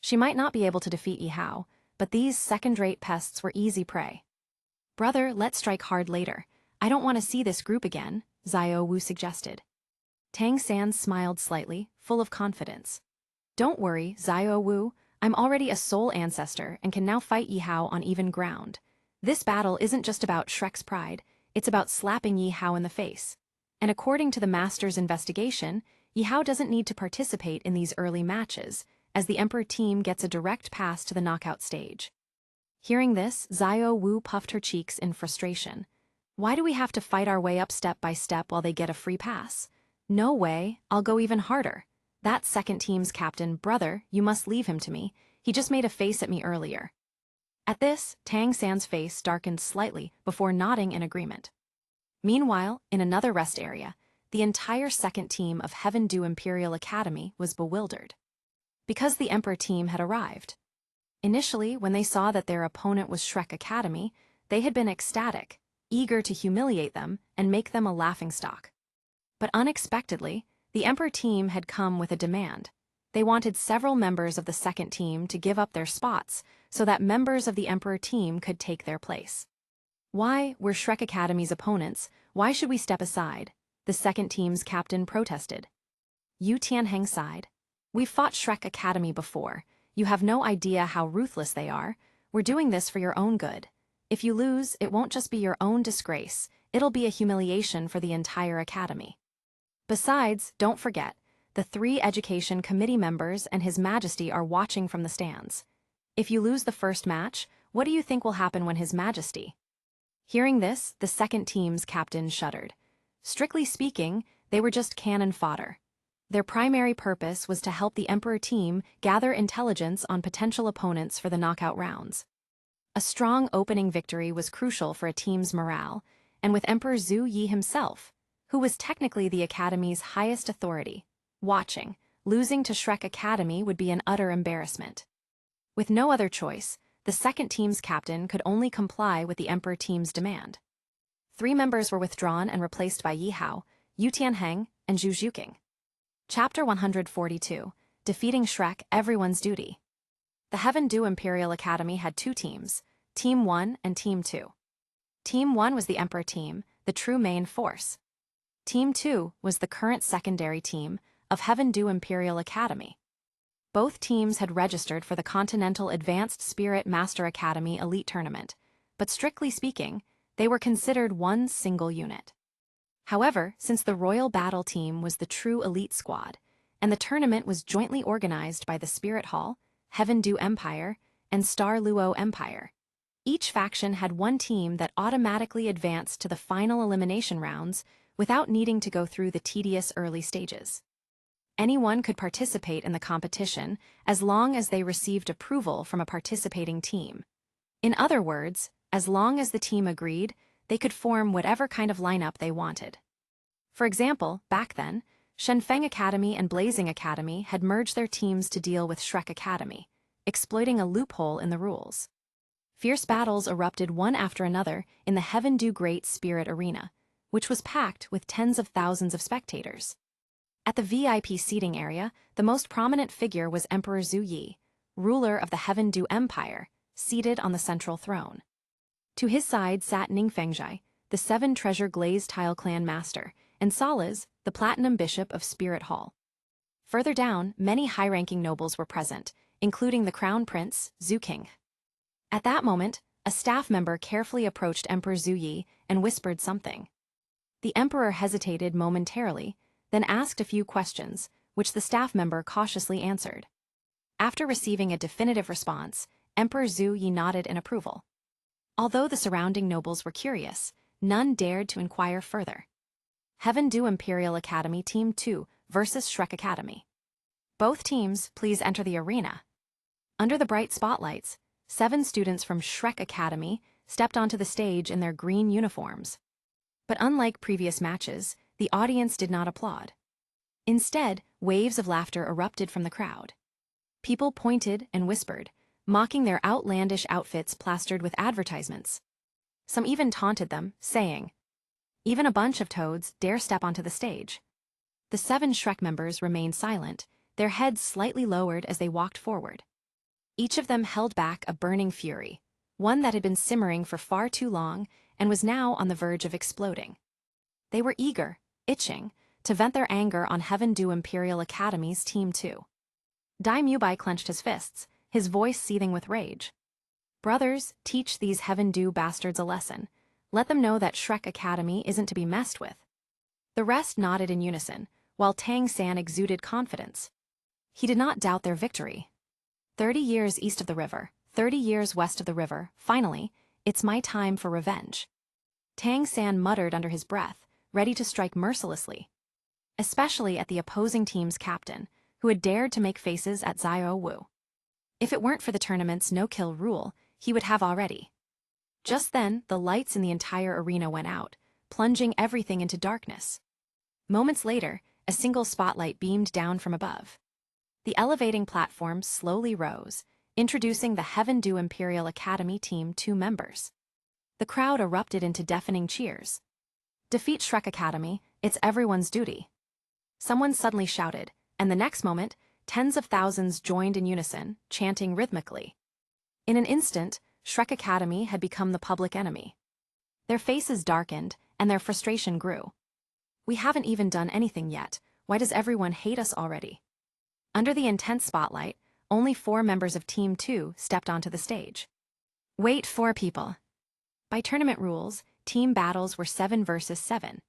Speaker 1: She might not be able to defeat Yihao, but these second-rate pests were easy prey. Brother, let's strike hard later. I don't want to see this group again, Xiao Wu suggested. Tang San smiled slightly, full of confidence. Don't worry, Xiao Wu, I'm already a soul ancestor and can now fight Yihao on even ground. This battle isn't just about Shrek's pride, it's about slapping Yihao in the face. And according to the Master's investigation, Yihao doesn't need to participate in these early matches, as the Emperor team gets a direct pass to the knockout stage. Hearing this, Xiao Wu puffed her cheeks in frustration. Why do we have to fight our way up step by step while they get a free pass? No way, I'll go even harder. That second team's captain, brother, you must leave him to me. He just made a face at me earlier. At this, Tang San's face darkened slightly before nodding in agreement. Meanwhile, in another rest area, the entire second team of Heaven Dew Imperial Academy was bewildered. Because the Emperor team had arrived. Initially, when they saw that their opponent was Shrek Academy, they had been ecstatic, eager to humiliate them and make them a laughingstock. But unexpectedly, the Emperor team had come with a demand. They wanted several members of the second team to give up their spots so that members of the Emperor team could take their place. Why, we're Shrek Academy's opponents, why should we step aside? The second team's captain protested. Yu Tianheng sighed. We've fought Shrek Academy before. You have no idea how ruthless they are. We're doing this for your own good. If you lose, it won't just be your own disgrace, it'll be a humiliation for the entire academy. Besides, don't forget, the 3 Education Committee members and His Majesty are watching from the stands. If you lose the first match, what do you think will happen when His Majesty? Hearing this, the second team's captain shuddered. Strictly speaking, they were just cannon fodder. Their primary purpose was to help the Emperor team gather intelligence on potential opponents for the knockout rounds. A strong opening victory was crucial for a team's morale, and with Emperor Zhu Yi himself, who was technically the Academy's highest authority, watching, losing to Shrek Academy would be an utter embarrassment. With no other choice, the second team's captain could only comply with the Emperor team's demand. 3 members were withdrawn and replaced by Yi Hao, Yu Tianheng, and Zhu Zhuqing. Chapter 142, Defeating Shrek, Everyone's Duty. The Heaven Dew Imperial Academy had 2 teams, Team 1 and Team 2. Team 1 was the Emperor team, the true main force. Team 2 was the current secondary team of Heaven Dew Imperial Academy. Both teams had registered for the Continental Advanced Spirit Master Academy Elite Tournament, but strictly speaking, they were considered one single unit. However, since the Royal Battle Team was the true elite squad, and the tournament was jointly organized by the Spirit Hall, Heaven Dew Empire, and Star Luo Empire, each faction had one team that automatically advanced to the final elimination rounds without needing to go through the tedious early stages. Anyone could participate in the competition as long as they received approval from a participating team. In other words, as long as the team agreed, they could form whatever kind of lineup they wanted. For example, back then, Shenfeng Academy and Blazing Academy had merged their teams to deal with Shrek Academy, exploiting a loophole in the rules. Fierce battles erupted one after another in the Heaven Dew Great Spirit Arena, which was packed with tens of thousands of spectators. At the VIP seating area, the most prominent figure was Emperor Zhu Yi, ruler of the Heaven Dew Empire, seated on the central throne. To his side sat Ning Fengzhai, the 7 treasure glazed tile clan master, and Salaz, the platinum bishop of Spirit Hall. Further down, many high-ranking nobles were present, including the crown prince, Zhu King. At that moment, a staff member carefully approached Emperor Zhu Yi and whispered something. The emperor hesitated momentarily, then asked a few questions, which the staff member cautiously answered. After receiving a definitive response, Emperor Zhu Yi nodded in approval. Although the surrounding nobles were curious, none dared to inquire further. Heaven Dew Imperial Academy Team 2 versus Shrek Academy. Both teams, please enter the arena. Under the bright spotlights, 7 students from Shrek Academy stepped onto the stage in their green uniforms. But unlike previous matches, the audience did not applaud. Instead, waves of laughter erupted from the crowd. People pointed and whispered, mocking their outlandish outfits plastered with advertisements. Some even taunted them, saying, "Even a bunch of toads dare step onto the stage." The 7 Shrek members remained silent, their heads slightly lowered as they walked forward. Each of them held back a burning fury, one that had been simmering for far too long and was now on the verge of exploding. They were eager, itching, to vent their anger on Heaven Dew Imperial Academy's Team 2. Dai Mubai clenched his fists, his voice seething with rage. Brothers, teach these Heaven Dew bastards a lesson. Let them know that Shrek Academy isn't to be messed with. The rest nodded in unison, while Tang San exuded confidence. He did not doubt their victory. 30 years east of the river, 30 years west of the river, finally, it's my time for revenge. Tang San muttered under his breath, ready to strike mercilessly. Especially at the opposing team's captain, who had dared to make faces at Xiao Wu. If it weren't for the tournament's no-kill rule, he would have already. Just then, the lights in the entire arena went out, plunging everything into darkness. Moments later, a single spotlight beamed down from above. The elevating platform slowly rose, introducing the Heaven Due Imperial Academy Team 2 members. The crowd erupted into deafening cheers. Defeat Shrek Academy, it's everyone's duty. Someone suddenly shouted, and the next moment, tens of thousands joined in unison, chanting rhythmically. In an instant, Shrek Academy had become the public enemy. Their faces darkened, and their frustration grew. We haven't even done anything yet. Why does everyone hate us already? Under the intense spotlight, only 4 members of Team 2 stepped onto the stage. Wait, 4 people. By tournament rules, team battles were 7 versus 7.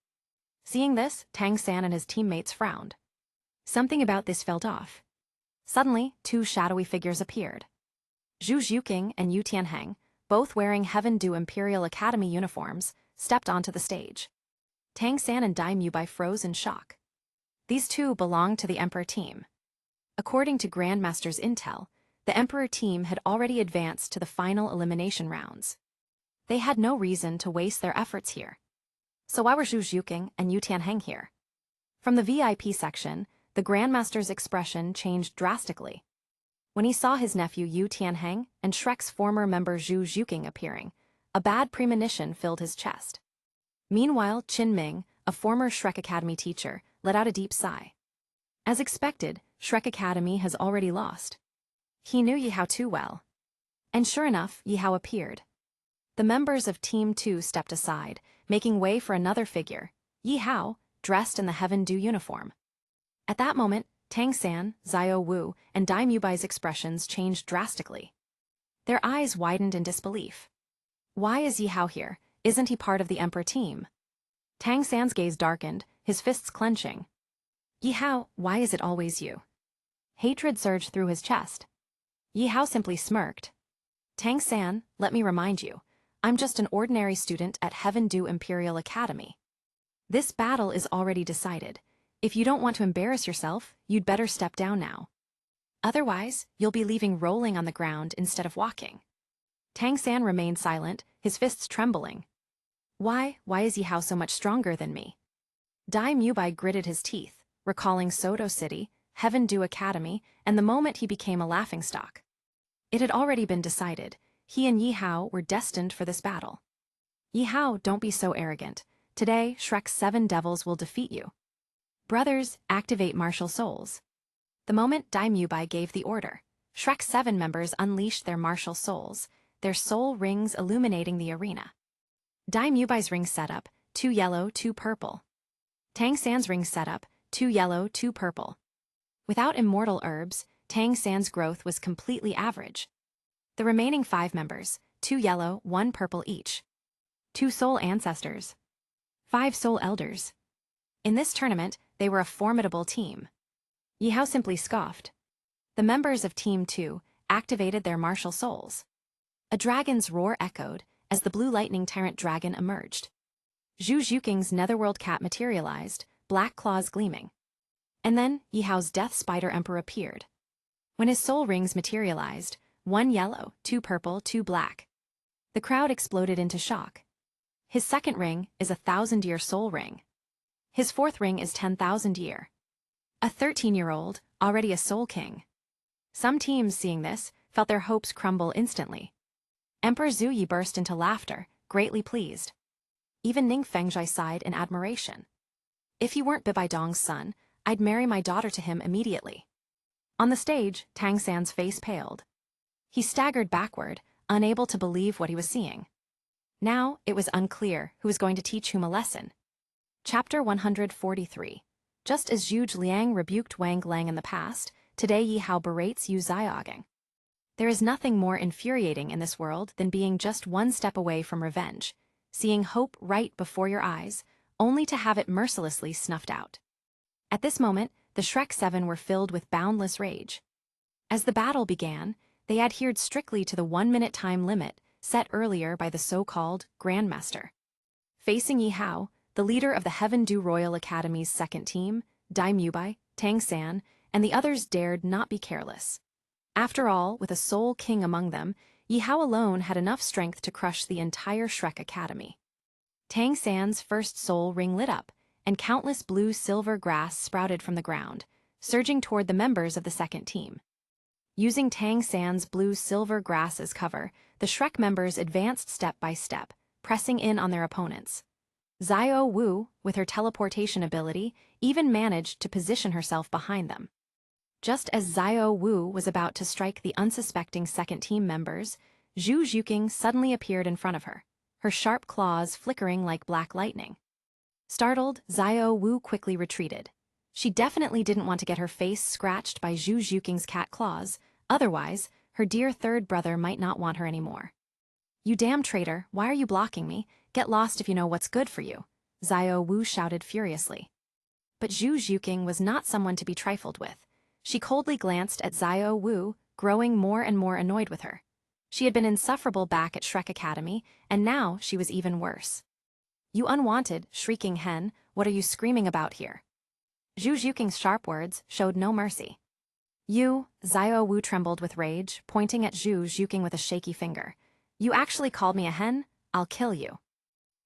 Speaker 1: Seeing this, Tang San and his teammates frowned. Something about this felt off. Suddenly, 2 shadowy figures appeared. Zhu Zhuqing and Yu Tianheng, both wearing Heaven Due Imperial Academy uniforms, stepped onto the stage. Tang San and Dai Mubai froze in shock. These 2 belonged to the Emperor team. According to Grandmaster's intel, the Emperor team had already advanced to the final elimination rounds. They had no reason to waste their efforts here. So why were Zhu Zhuqing and Yu Tianheng here? From the VIP section, the Grandmaster's expression changed drastically. When he saw his nephew Yu Tianheng and Shrek's former member Zhu Zhuqing appearing, a bad premonition filled his chest. Meanwhile, Qin Ming, a former Shrek Academy teacher, let out a deep sigh. As expected, Shrek Academy has already lost. He knew Yi Hao too well. And sure enough, Yi Hao appeared. The members of Team 2 stepped aside, making way for another figure, Yi Hao, dressed in the Heaven Due uniform. At that moment, Tang San, Xiao Wu, and Dai Mubai's expressions changed drastically. Their eyes widened in disbelief. Why is Yi Hao here? Isn't he part of the Emperor team? Tang San's gaze darkened, his fists clenching. Yi Hao, why is it always you? Hatred surged through his chest. Yi Hao simply smirked. Tang San, let me remind you, I'm just an ordinary student at Heaven Due Imperial Academy. This battle is already decided. If you don't want to embarrass yourself, you'd better step down now. Otherwise, you'll be leaving rolling on the ground instead of walking. Tang San remained silent, his fists trembling. Why is Yi Hao so much stronger than me? Dai Mubai gritted his teeth, recalling Soto City, Heaven Due Academy, and the moment he became a laughingstock. It had already been decided. He and Yi Hao were destined for this battle. Yi Hao, don't be so arrogant. Today, Shrek's 7 devils will defeat you. Brothers, activate martial souls. The moment Dai Mubai gave the order, Shrek's 7 members unleashed their martial souls, their soul rings illuminating the arena. Dai Mubai's ring setup, 2 yellow, 2 purple. Tang San's ring setup, 2 yellow, 2 purple. Without immortal herbs, Tang San's growth was completely average. The remaining 5 members, 2 yellow, 1 purple each. 2 soul ancestors. 5 soul elders. In this tournament, they were a formidable team. Yi Hao simply scoffed. The members of Team 2 activated their martial souls. A dragon's roar echoed as the blue lightning tyrant dragon emerged. Zhu Zhuqing's netherworld cat materialized, black claws gleaming. And then Yi Hao's death spider emperor appeared. When his soul rings materialized, 1 yellow, 2 purple, 2 black. The crowd exploded into shock. His second ring is a 1,000-year soul ring. His 4th ring is 10,000-year. A 13-year-old, already a soul king. Some teams, seeing this, felt their hopes crumble instantly. Emperor Zhu Yi burst into laughter, greatly pleased. Even Ning Fengzhai sighed in admiration. If he weren't Bibaidong's son, I'd marry my daughter to him immediately. On the stage, Tang San's face paled. He staggered backward, unable to believe what he was seeing. Now, it was unclear who was going to teach whom a lesson. Chapter 143. Just as Zhu Liang rebuked Wang Lang in the past, today Yi Hao berates Yu Xiaogeng. There is nothing more infuriating in this world than being just one step away from revenge, seeing hope right before your eyes, only to have it mercilessly snuffed out. At this moment, the Shrek 7 were filled with boundless rage. As the battle began, they adhered strictly to the 1-minute time limit set earlier by the so-called Grandmaster. Facing Yi Hao, the leader of the Heaven Du Royal Academy's second team, Dai Mubai, Tang San, and the others dared not be careless. After all, with a soul king among them, Yi Hao alone had enough strength to crush the entire Shrek Academy. Tang San's first soul ring lit up, and countless blue-silver grass sprouted from the ground, surging toward the members of the second team. Using Tang San's blue-silver grass as cover, the Shrek members advanced step by step, pressing in on their opponents. Xiao Wu, with her teleportation ability, even managed to position herself behind them. Just as Xiao Wu was about to strike the unsuspecting second team members, Zhu Zhuqing suddenly appeared in front of her, her sharp claws flickering like black lightning. Startled, Xiao Wu quickly retreated. She definitely didn't want to get her face scratched by Zhu Zhuqing's cat claws, otherwise, her dear third brother might not want her anymore. "You damn traitor, why are you blocking me? Get lost if you know what's good for you," Xiao Wu shouted furiously. But Zhu Zhuqing was not someone to be trifled with. She coldly glanced at Xiao Wu, growing more and more annoyed with her. She had been insufferable back at Shrek Academy, and now she was even worse. "You unwanted, shrieking hen, what are you screaming about here?" Zhu Zhuqing's sharp words showed no mercy. "You," Xiao Wu trembled with rage, pointing at Zhu Zhuqing with a shaky finger. "You actually called me a hen? I'll kill you."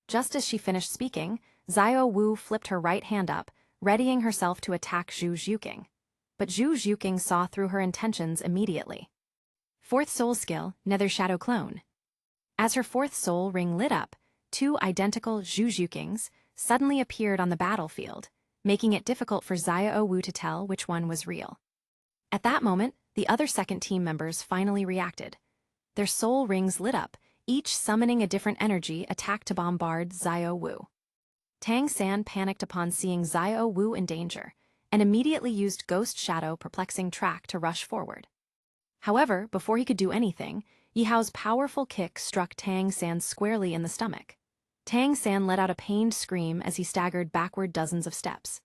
Speaker 1: Just as she finished speaking, Xiao Wu flipped her right hand up, readying herself to attack Zhu Zhuqing. But Zhu Zhuqing saw through her intentions immediately. Fourth soul skill, Nether Shadow Clone. As her fourth soul ring lit up, two identical Zhu Zhuqings suddenly appeared on the battlefield, making it difficult for Xiao Wu to tell which one was real. At that moment, the other second team members finally reacted. Their soul rings lit up, each summoning a different energy attack to bombard Xiao Wu. Tang San panicked upon seeing Xiao Wu in danger, and immediately used Ghost Shadow Perplexing Track to rush forward. However, before he could do anything, Yi Hao's powerful kick struck Tang San squarely in the stomach. Tang San let out a pained scream as he staggered backward dozens of steps.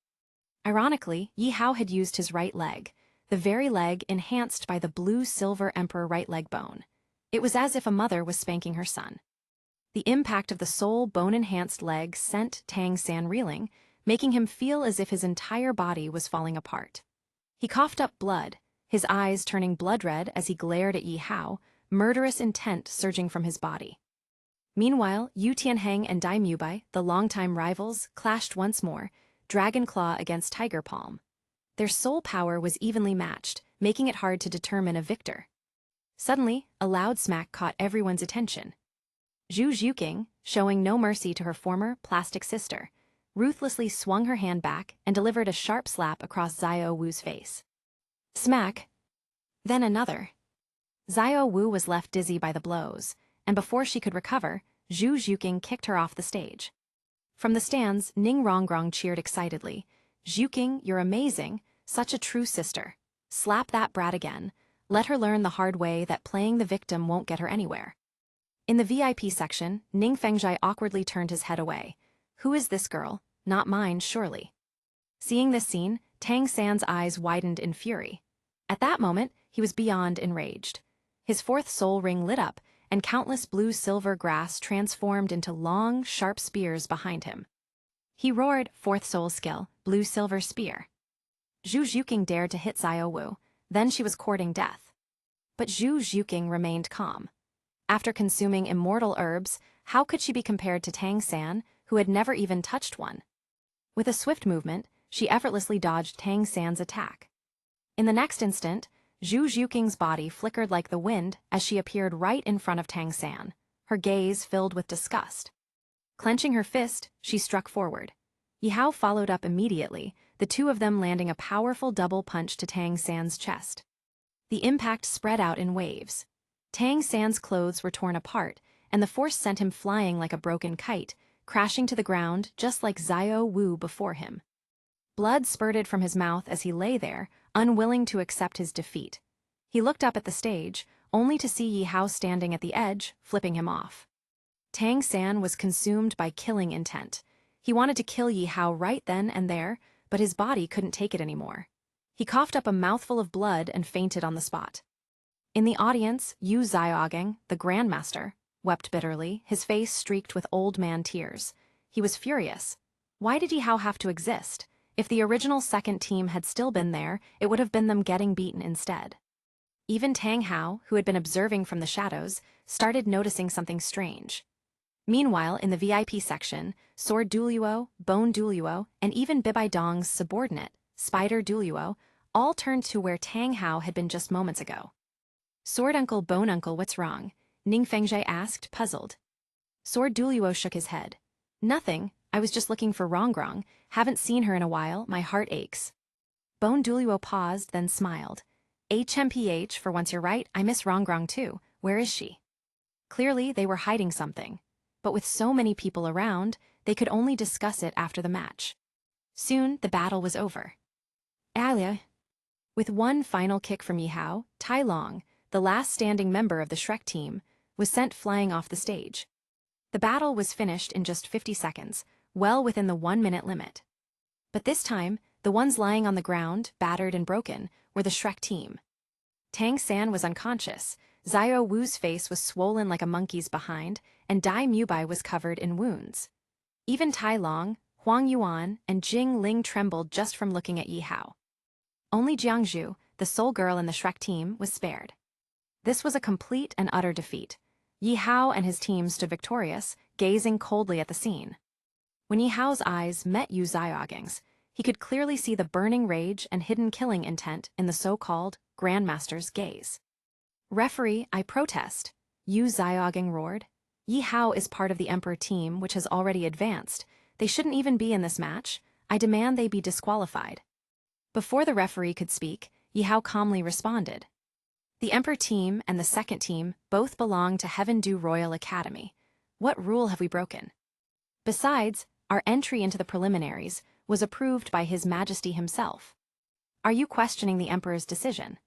Speaker 1: Ironically, Yi Hao had used his right leg, the very leg enhanced by the blue-silver emperor right leg bone. It was as if a mother was spanking her son. The impact of the soul bone-enhanced leg sent Tang San reeling, making him feel as if his entire body was falling apart. He coughed up blood, his eyes turning blood red as he glared at Yi Hao, murderous intent surging from his body. Meanwhile, Yu Tianheng and Dai Mubai, the longtime rivals, clashed once more, Dragon Claw against Tiger Palm. Their soul power was evenly matched, making it hard to determine a victor. Suddenly, a loud smack caught everyone's attention. Zhu Zhuqing, showing no mercy to her former plastic sister, ruthlessly swung her hand back and delivered a sharp slap across Xiao Wu's face. Smack. Then another. Xiao Wu was left dizzy by the blows, and before she could recover, Zhu Zhuqing kicked her off the stage. From the stands, Ning Rongrong cheered excitedly. "Zhuqing, you're amazing, such a true sister. Slap that brat again. Let her learn the hard way that playing the victim won't get her anywhere." In the VIP section, Ning Fengjai awkwardly turned his head away. "Who is this girl? Not mine, surely." Seeing this scene, Tang San's eyes widened in fury. At that moment, he was beyond enraged. His fourth soul ring lit up, and countless blue-silver grass transformed into long, sharp spears behind him. He roared, "Fourth soul skill, blue-silver spear." Zhu Zhuqing dared to hit Xiao Wu, then she was courting death. But Zhu Zhuqing remained calm. After consuming immortal herbs, how could she be compared to Tang San, who had never even touched one? With a swift movement, she effortlessly dodged Tang San's attack. In the next instant, Zhu Zhuqing's body flickered like the wind as she appeared right in front of Tang San, her gaze filled with disgust. Clenching her fist, she struck forward. Yi Hao followed up immediately, the two of them landing a powerful double punch to Tang San's chest. The impact spread out in waves. Tang San's clothes were torn apart, and the force sent him flying like a broken kite, crashing to the ground just like Xiao Wu before him. Blood spurted from his mouth as he lay there, unwilling to accept his defeat. He looked up at the stage, only to see Yi Hao standing at the edge, flipping him off. Tang San was consumed by killing intent. He wanted to kill Yi Hao right then and there, but his body couldn't take it anymore. He coughed up a mouthful of blood and fainted on the spot. In the audience, Yu Xiaogeng, the Grandmaster, wept bitterly, his face streaked with old man tears. He was furious. Why did Yihao have to exist? If the original second team had still been there, it would have been them getting beaten instead. Even Tang Hao, who had been observing from the shadows, started noticing something strange. Meanwhile, in the VIP section, Sword Duluo, Bone Duluo, and even Bibai Dong's subordinate, Spider Duluo, all turned to where Tang Hao had been just moments ago. Sword Uncle, Bone Uncle, what's wrong? Ning Fengzhi asked, puzzled. Sword Duluo shook his head. Nothing, I was just looking for Rongrong, haven't seen her in a while, my heart aches. Bone Duluo paused, then smiled. HMPH, for once you're right, I miss Rongrong too, where is she? Clearly, they were hiding something. But with so many people around, they could only discuss it after the match. Soon, the battle was over. Alia. With one final kick from Yihao, Tai Long, the last standing member of the Shrek team, was sent flying off the stage. The battle was finished in just 50 seconds, well within the 1-minute limit. But this time, the ones lying on the ground, battered and broken, were the Shrek team. Tang San was unconscious, Xiao Wu's face was swollen like a monkey's behind, and Dai Mubai was covered in wounds. Even Tai Long, Huang Yuan, and Jing Ling trembled just from looking at Yihao. Only Jiangzhu, the sole girl in the Shrek team, was spared. This was a complete and utter defeat. Yihao and his team stood victorious, gazing coldly at the scene. When Yihao's eyes met Yu Xiaoging's, he could clearly see the burning rage and hidden killing intent in the so-called Grandmaster's gaze. Referee, I protest, Yu Xiaoging roared. Yihao is part of the Emperor team which has already advanced. They shouldn't even be in this match. I demand they be disqualified. Before the referee could speak, Yihao calmly responded. The Emperor team and the second team both belong to Heaven Du Royal Academy. What rule have we broken? Besides, our entry into the preliminaries was approved by His Majesty himself. Are you questioning the Emperor's decision?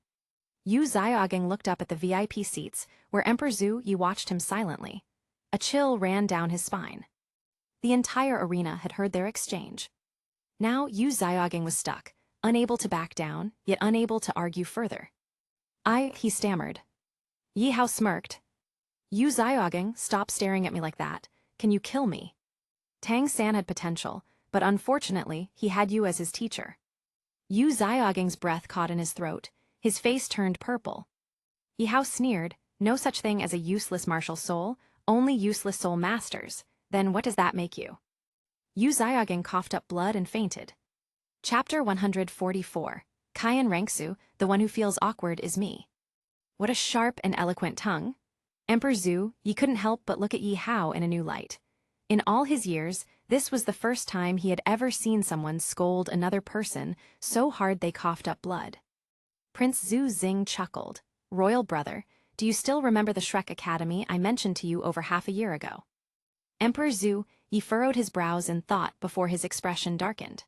Speaker 1: Yu Xiaoging looked up at the VIP seats, where Emperor Zhu Yi watched him silently. A chill ran down his spine. The entire arena had heard their exchange. Now Yu Xiaoging was stuck, unable to back down, yet unable to argue further. He stammered. Yihao smirked. Yu Xiaoging, stop staring at me like that. Can you kill me? Tang San had potential, but unfortunately, he had you as his teacher. Yu Xiaoging's breath caught in his throat. His face turned purple. Yihao sneered, no such thing as a useless martial soul, only useless soul masters. Then what does that make you? Yu Xiaoging coughed up blood and fainted. Chapter 144. Kaiyan Rangsu, the one who feels awkward is me. What a sharp and eloquent tongue. Emperor Zhu, Yi couldn't help but look at Yihao in a new light. In all his years, this was the first time he had ever seen someone scold another person so hard they coughed up blood. Prince Zhu Xing chuckled. Royal brother, do you still remember the Shrek Academy I mentioned to you over half a year ago? Emperor Zhu, Yi furrowed his brows in thought before his expression darkened.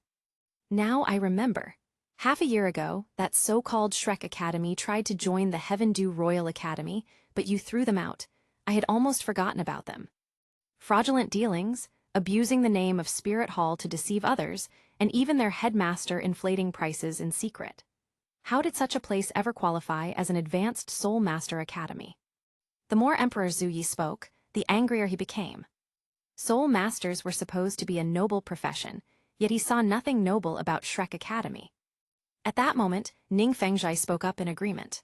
Speaker 1: Now I remember. Half a year ago, that so-called Shrek Academy tried to join the Heaven Du Royal Academy, but you threw them out. I had almost forgotten about them. Fraudulent dealings, abusing the name of Spirit Hall to deceive others, and even their headmaster inflating prices in secret. How did such a place ever qualify as an advanced Soul Master Academy? The more Emperor Zhu Yi spoke, the angrier he became. Soul Masters were supposed to be a noble profession, yet he saw nothing noble about Shrek Academy. At that moment, Ning Fengzhi spoke up in agreement.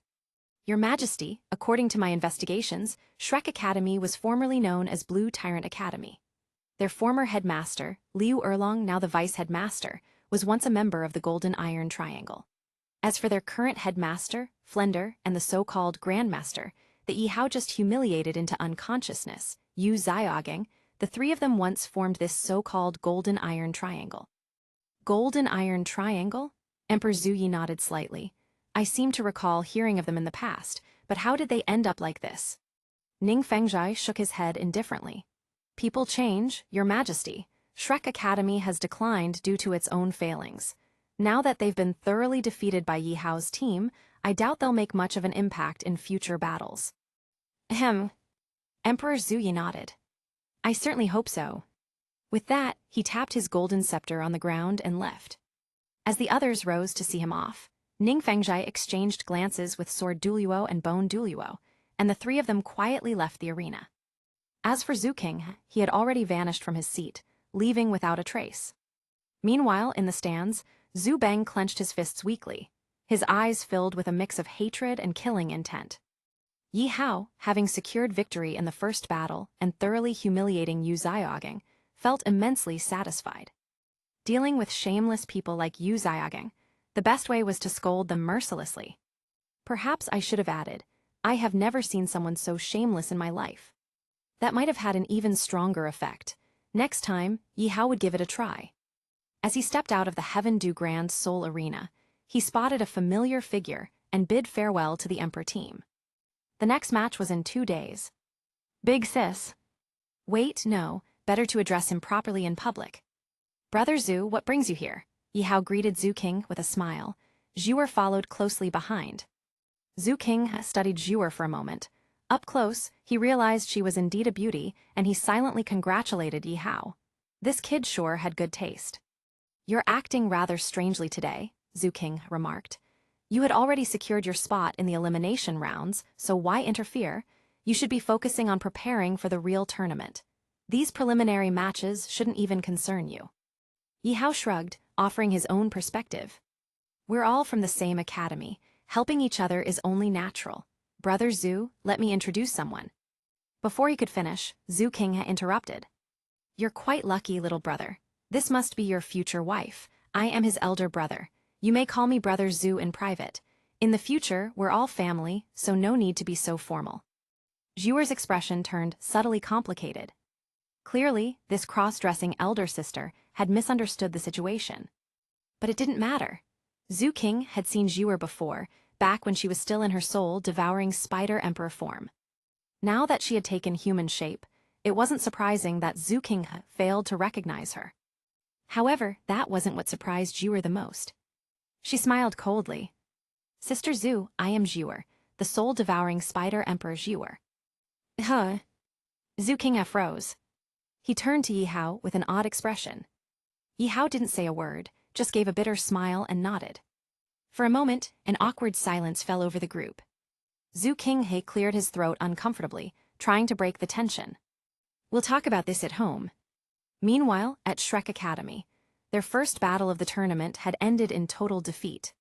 Speaker 1: Your Majesty, according to my investigations, Shrek Academy was formerly known as Blue Tyrant Academy. Their former headmaster, Liu Erlong, now the vice headmaster, was once a member of the Golden Iron Triangle. As for their current headmaster, Flender, and the so-called Grandmaster, that Yihao just humiliated into unconsciousness, Yu Xiaoging, the three of them once formed this so-called Golden Iron Triangle. Golden Iron Triangle? Emperor Zhu Yi nodded slightly. I seem to recall hearing of them in the past, but how did they end up like this? Ning Fengzhi shook his head indifferently. People change, Your Majesty. Shrek Academy has declined due to its own failings. Now that they've been thoroughly defeated by Yihao's team, I doubt they'll make much of an impact in future battles. Ahem. Emperor Zhu Yi nodded. I certainly hope so. With that, he tapped his golden scepter on the ground and left. As the others rose to see him off, Ning Fengzhi exchanged glances with Sword Duluo and Bone Duluo, and the three of them quietly left the arena. As for Zhu King, he had already vanished from his seat, leaving without a trace. Meanwhile, in the stands, Zhu Beng clenched his fists weakly, his eyes filled with a mix of hatred and killing intent. Yi Hao, having secured victory in the first battle and thoroughly humiliating Yu Xiaogeng, felt immensely satisfied. Dealing with shameless people like Yu Xiaogeng, the best way was to scold them mercilessly. Perhaps I should have added, I have never seen someone so shameless in my life. That might have had an even stronger effect. Next time, Yi Hao would give it a try. As he stepped out of the Heaven Du Grand Soul Arena, he spotted a familiar figure and bid farewell to the Emperor team. The next match was in 2 days. Big sis. Wait, no, better to address him properly in public. Brother Zhu, what brings you here? Yi Hao greeted Zhu King with a smile. Zhuer followed closely behind. Zhu King studied Zhuer for a moment. Up close, he realized she was indeed a beauty, and he silently congratulated Yi Hao. This kid sure had good taste. You're acting rather strangely today, Zhu King remarked. You had already secured your spot in the elimination rounds, so why interfere? You should be focusing on preparing for the real tournament. These preliminary matches shouldn't even concern you. Yi Hao shrugged, offering his own perspective. We're all from the same academy. Helping each other is only natural. Brother Zhu, let me introduce someone. Before he could finish, Zhu King interrupted. You're quite lucky, little brother. This must be your future wife. I am his elder brother. You may call me Brother Zhu in private. In the future, we're all family, so no need to be so formal. Zhuer's expression turned subtly complicated. Clearly, this cross-dressing elder sister had misunderstood the situation. But it didn't matter. Zhu King had seen Zhuer before, back when she was still in her soul devouring spider emperor form. Now that she had taken human shape, it wasn't surprising that Zhu King failed to recognize her. However, that wasn't what surprised Zhuer the most. She smiled coldly. Sister Zhu, I am Zhuer, the soul-devouring spider emperor Zhuer. Huh? Zhu King froze. He turned to Yi Hao with an odd expression. Yi Hao didn't say a word, just gave a bitter smile and nodded. For a moment, an awkward silence fell over the group. Zhu King cleared his throat uncomfortably, trying to break the tension. We'll talk about this at home. Meanwhile, at Shrek Academy, their first battle of the tournament had ended in total defeat.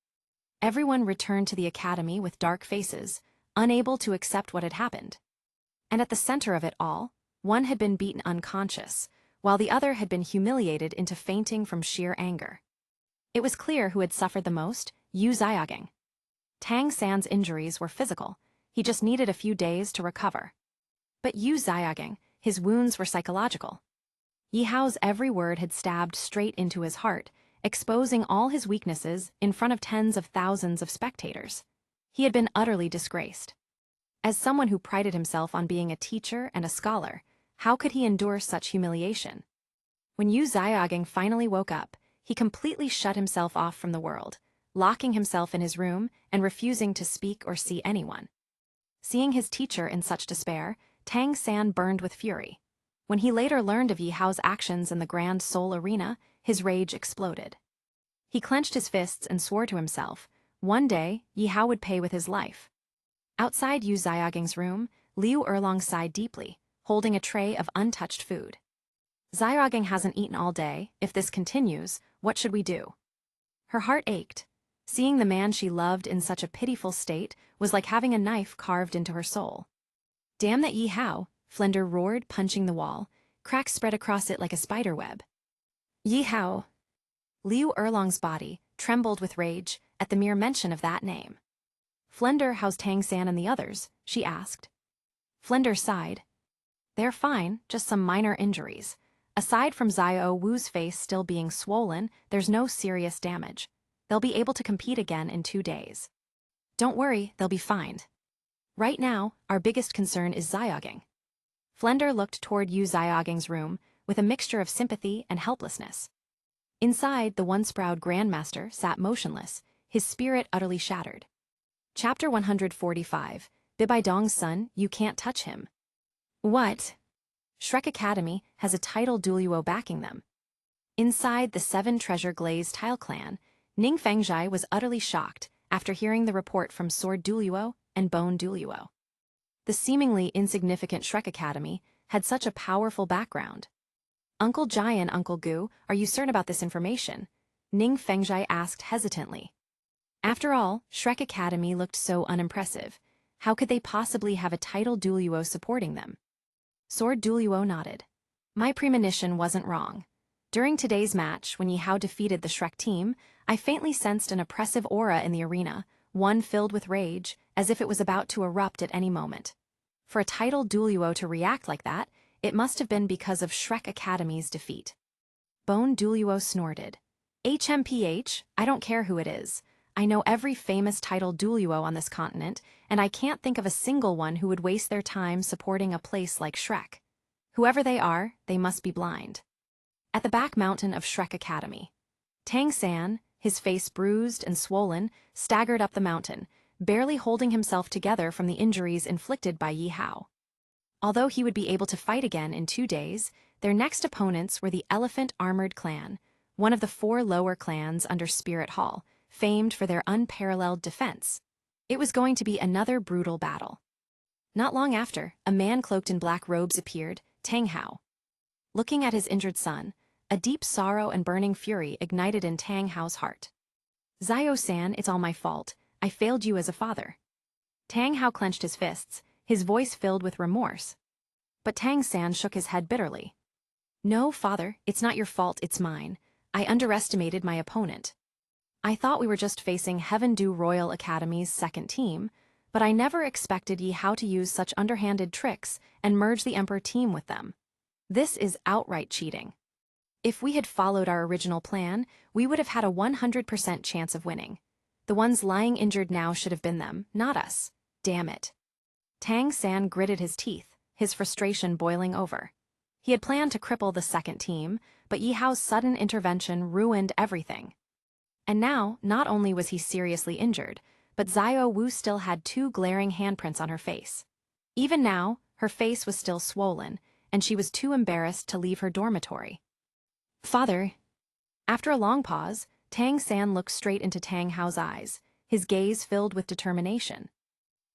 Speaker 1: Everyone returned to the academy with dark faces, unable to accept what had happened. And at the center of it all, one had been beaten unconscious, while the other had been humiliated into fainting from sheer anger. It was clear who had suffered the most: Yu Xiaogeng. Tang San's injuries were physical. He just needed a few days to recover. But Yu Xiaogeng, his wounds were psychological. Yi Hao's every word had stabbed straight into his heart, exposing all his weaknesses in front of tens of thousands of spectators. He had been utterly disgraced. As someone who prided himself on being a teacher and a scholar, how could he endure such humiliation? When Yu Xiaogeng finally woke up, he completely shut himself off from the world, locking himself in his room and refusing to speak or see anyone. Seeing his teacher in such despair, Tang San burned with fury. When he later learned of Yi Hao's actions in the Grand Soul Arena, his rage exploded. He clenched his fists and swore to himself, one day, Yi Hao would pay with his life. Outside Yu Xiaogeng's room, Liu Erlong sighed deeply, holding a tray of untouched food. Xiaogeng hasn't eaten all day. If this continues, what should we do? Her heart ached. Seeing the man she loved in such a pitiful state was like having a knife carved into her soul. Damn that Yi Hao, Flender roared, punching the wall. Cracks spread across it like a spider web. Yi Hao. Liu Erlong's body trembled with rage at the mere mention of that name. Flender, how's Tang San and the others? She asked. Flender sighed. They're fine, just some minor injuries. Aside from Xiao Wu's face still being swollen, there's no serious damage. They'll be able to compete again in 2 days. Don't worry, they'll be fine. Right now, our biggest concern is Xiaogeng. Flender looked toward Yu Xiaogeng's room with a mixture of sympathy and helplessness. Inside, the once-proud Grandmaster sat motionless, his spirit utterly shattered. Chapter 145, Bibai Dong's son, you can't touch him. What? Shrek Academy has a title duo backing them. Inside the 7 treasure glazed tile clan, Ning Fengzhai was utterly shocked after hearing the report from Sword Duo and Bone Duo. The seemingly insignificant Shrek Academy had such a powerful background. Uncle Jai and Uncle Gu, are you certain about this information? Ning Fengjai asked hesitantly. After all, Shrek Academy looked so unimpressive. How could they possibly have a title Duoluo supporting them? Sword Duoluo nodded. My premonition wasn't wrong. During today's match, when Yihao defeated the Shrek team, I faintly sensed an oppressive aura in the arena, one filled with rage, as if it was about to erupt at any moment. For a title Duoluo to react like that, it must have been because of Shrek Academy's defeat. Bone Duoluo snorted. HMPH, I don't care who it is. I know every famous title Duoluo on this continent, and I can't think of a single one who would waste their time supporting a place like Shrek. Whoever they are, they must be blind. At the back mountain of Shrek Academy, Tang San, his face bruised and swollen, staggered up the mountain, barely holding himself together from the injuries inflicted by Yihao. Although he would be able to fight again in 2 days, their next opponents were the Elephant Armored Clan, one of the 4 lower clans under Spirit Hall, famed for their unparalleled defense. It was going to be another brutal battle. Not long after, a man cloaked in black robes appeared, Tang Hao. Looking at his injured son, a deep sorrow and burning fury ignited in Tang Hao's heart. Zio-san, it's all my fault. I failed you as a father. Tang Hao clenched his fists, his voice filled with remorse. But Tang San shook his head bitterly. No, father, it's not your fault, it's mine. I underestimated my opponent. I thought we were just facing Heaven Du Royal Academy's second team, but I never expected Yihao to use such underhanded tricks and merge the Emperor team with them. This is outright cheating. If we had followed our original plan, we would have had a 100% chance of winning. The ones lying injured now should have been them, not us. Damn it. Tang San gritted his teeth, his frustration boiling over. He had planned to cripple the second team, but Yihao's sudden intervention ruined everything. And now, not only was he seriously injured, but Zio Wu still had 2 glaring handprints on her face. Even now, her face was still swollen, and she was too embarrassed to leave her dormitory. Father. After a long pause, Tang San looked straight into Tang Hao's eyes, his gaze filled with determination.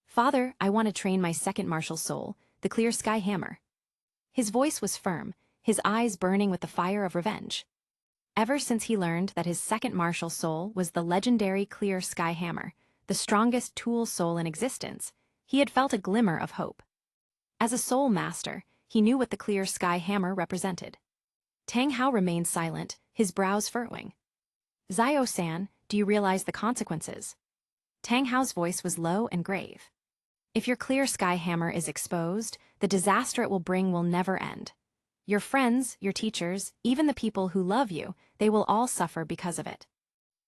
Speaker 1: Father, I want to train my second martial soul, the Clear Sky Hammer. His voice was firm, his eyes burning with the fire of revenge. Ever since he learned that his second martial soul was the legendary Clear Sky Hammer, the strongest tool soul in existence, he had felt a glimmer of hope. As a soul master, he knew what the Clear Sky Hammer represented. Tang Hao remained silent, his brows furrowing. Zio-san, do you realize the consequences? Tang Hao's voice was low and grave. If your Clear Sky Hammer is exposed, the disaster it will bring will never end. Your friends, your teachers, even the people who love you, they will all suffer because of it.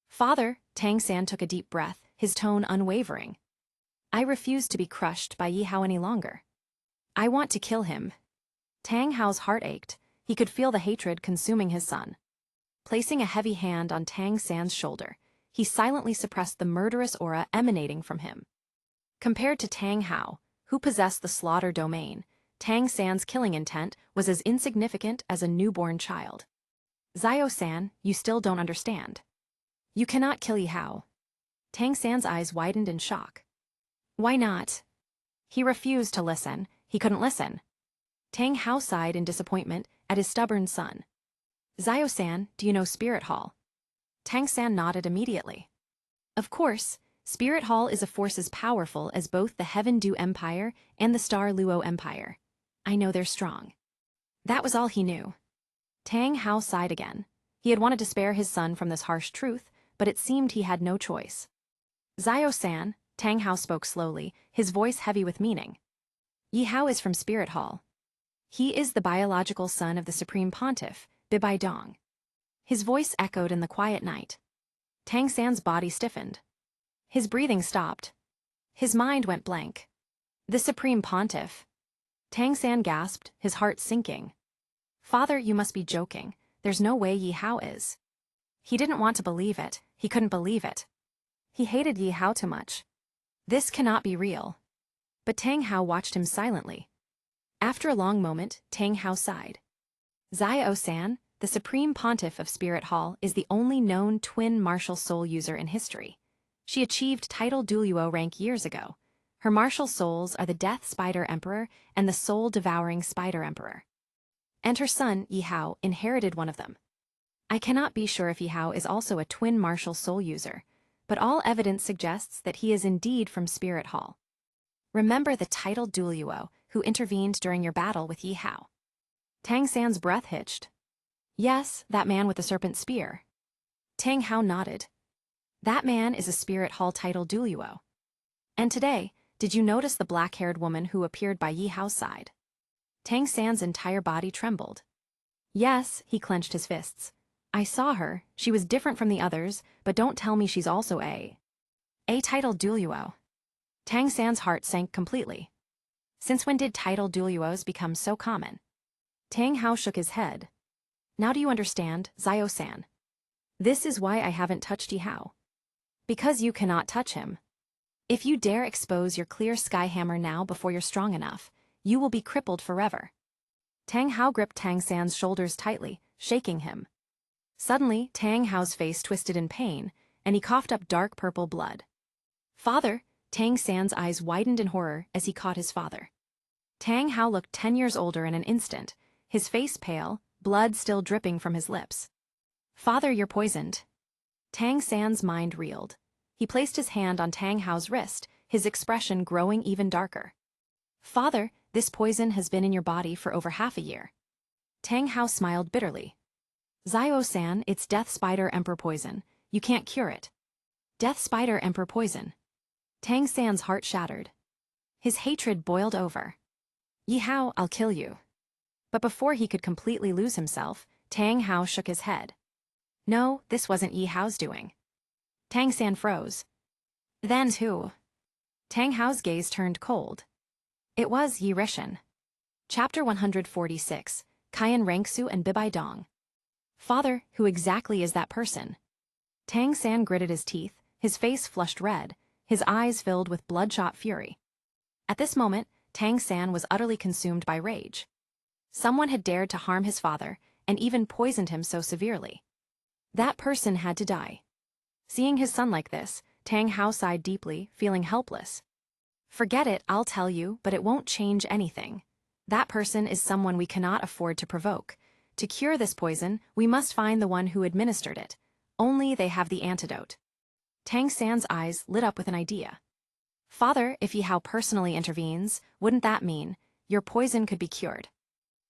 Speaker 1: Father, Tang San took a deep breath, his tone unwavering. I refuse to be crushed by Yihao any longer. I want to kill him. Tang Hao's heart ached. He could feel the hatred consuming his son. Placing a heavy hand on Tang San's shoulder, he silently suppressed the murderous aura emanating from him. Compared to Tang Hao, who possessed the slaughter domain, Tang San's killing intent was as insignificant as a newborn child. Zio-san, you still don't understand. You cannot kill Yihao. Tang San's eyes widened in shock. Why not? He refused to listen. He couldn't listen. Tang Hao sighed in disappointment at his stubborn son. Zio-san, do you know Spirit Hall? Tang San nodded immediately. Of course, Spirit Hall is a force as powerful as both the Heaven Du Empire and the Star Luo Empire. I know they're strong. That was all he knew. Tang Hao sighed again. He had wanted to spare his son from this harsh truth, but it seemed he had no choice. Zio-san, Tang Hao spoke slowly, his voice heavy with meaning. Yihao is from Spirit Hall. He is the biological son of the Supreme Pontiff, Bibai Dong. His voice echoed in the quiet night. Tang San's body stiffened. His breathing stopped. His mind went blank. The Supreme Pontiff. Tang San gasped, his heart sinking. Father, you must be joking. There's no way Yihao is. He didn't want to believe it. He couldn't believe it. He hated Yihao too much. This cannot be real. But Tang Hao watched him silently. After a long moment, Tang Hao sighed. Zio-san, the Supreme Pontiff of Spirit Hall, is the only known twin martial soul user in history. She achieved title Duoluo rank years ago. Her martial souls are the Death Spider Emperor and the Soul Devouring Spider Emperor. and her son, Yihao, inherited one of them. I cannot be sure if Yihao is also a twin martial soul user, but all evidence suggests that he is indeed from Spirit Hall. Remember the titled Duoluo who intervened during your battle with Yihao. Tang San's breath hitched. Yes, that man with the serpent spear. Tang Hao nodded. That man is a Spirit Hall titled Duoluo. And today, did you notice the black-haired woman who appeared by Yihao's side? Tang San's entire body trembled. Yes, he clenched his fists. I saw her, she was different from the others, but don't tell me she's also a titled Duoluo. Tang San's heart sank completely. Since when did titled Duoluos become so common? Tang Hao shook his head. Now do you understand, Zio-san? This is why I haven't touched Yihao. Because you cannot touch him. If you dare expose your clear sky hammer now before you're strong enough, you will be crippled forever. Tang Hao gripped Tang San's shoulders tightly, shaking him. Suddenly, Tang Hao's face twisted in pain, and he coughed up dark purple blood. Father! Tang San's eyes widened in horror as he caught his father. Tang Hao looked 10 years older in an instant, his face pale, blood still dripping from his lips. Father, you're poisoned. Tang San's mind reeled. He placed his hand on Tang Hao's wrist, his expression growing even darker. Father, this poison has been in your body for over half a year. Tang Hao smiled bitterly. Zio-san, it's Death Spider Emperor poison. You can't cure it. Death Spider Emperor poison. Tang San's heart shattered. His hatred boiled over. Yihao, I'll kill you. But before he could completely lose himself, Tang Hao shook his head. No, this wasn't Yihao's doing. Tang San froze. Then who? Tang Hao's gaze turned cold. It was Yi Rishan. Chapter 146, Kaiyan Rangsu and Bibai Dong. Father, who exactly is that person? Tang San gritted his teeth, his face flushed red, his eyes filled with bloodshot fury. At this moment, Tang San was utterly consumed by rage. Someone had dared to harm his father, and even poisoned him so severely. That person had to die. Seeing his son like this, Tang Hao sighed deeply, feeling helpless. Forget it, I'll tell you, but it won't change anything. That person is someone we cannot afford to provoke. To cure this poison, we must find the one who administered it. Only they have the antidote. Tang San's eyes lit up with an idea. Father, if Yihao personally intervenes, wouldn't that mean your poison could be cured?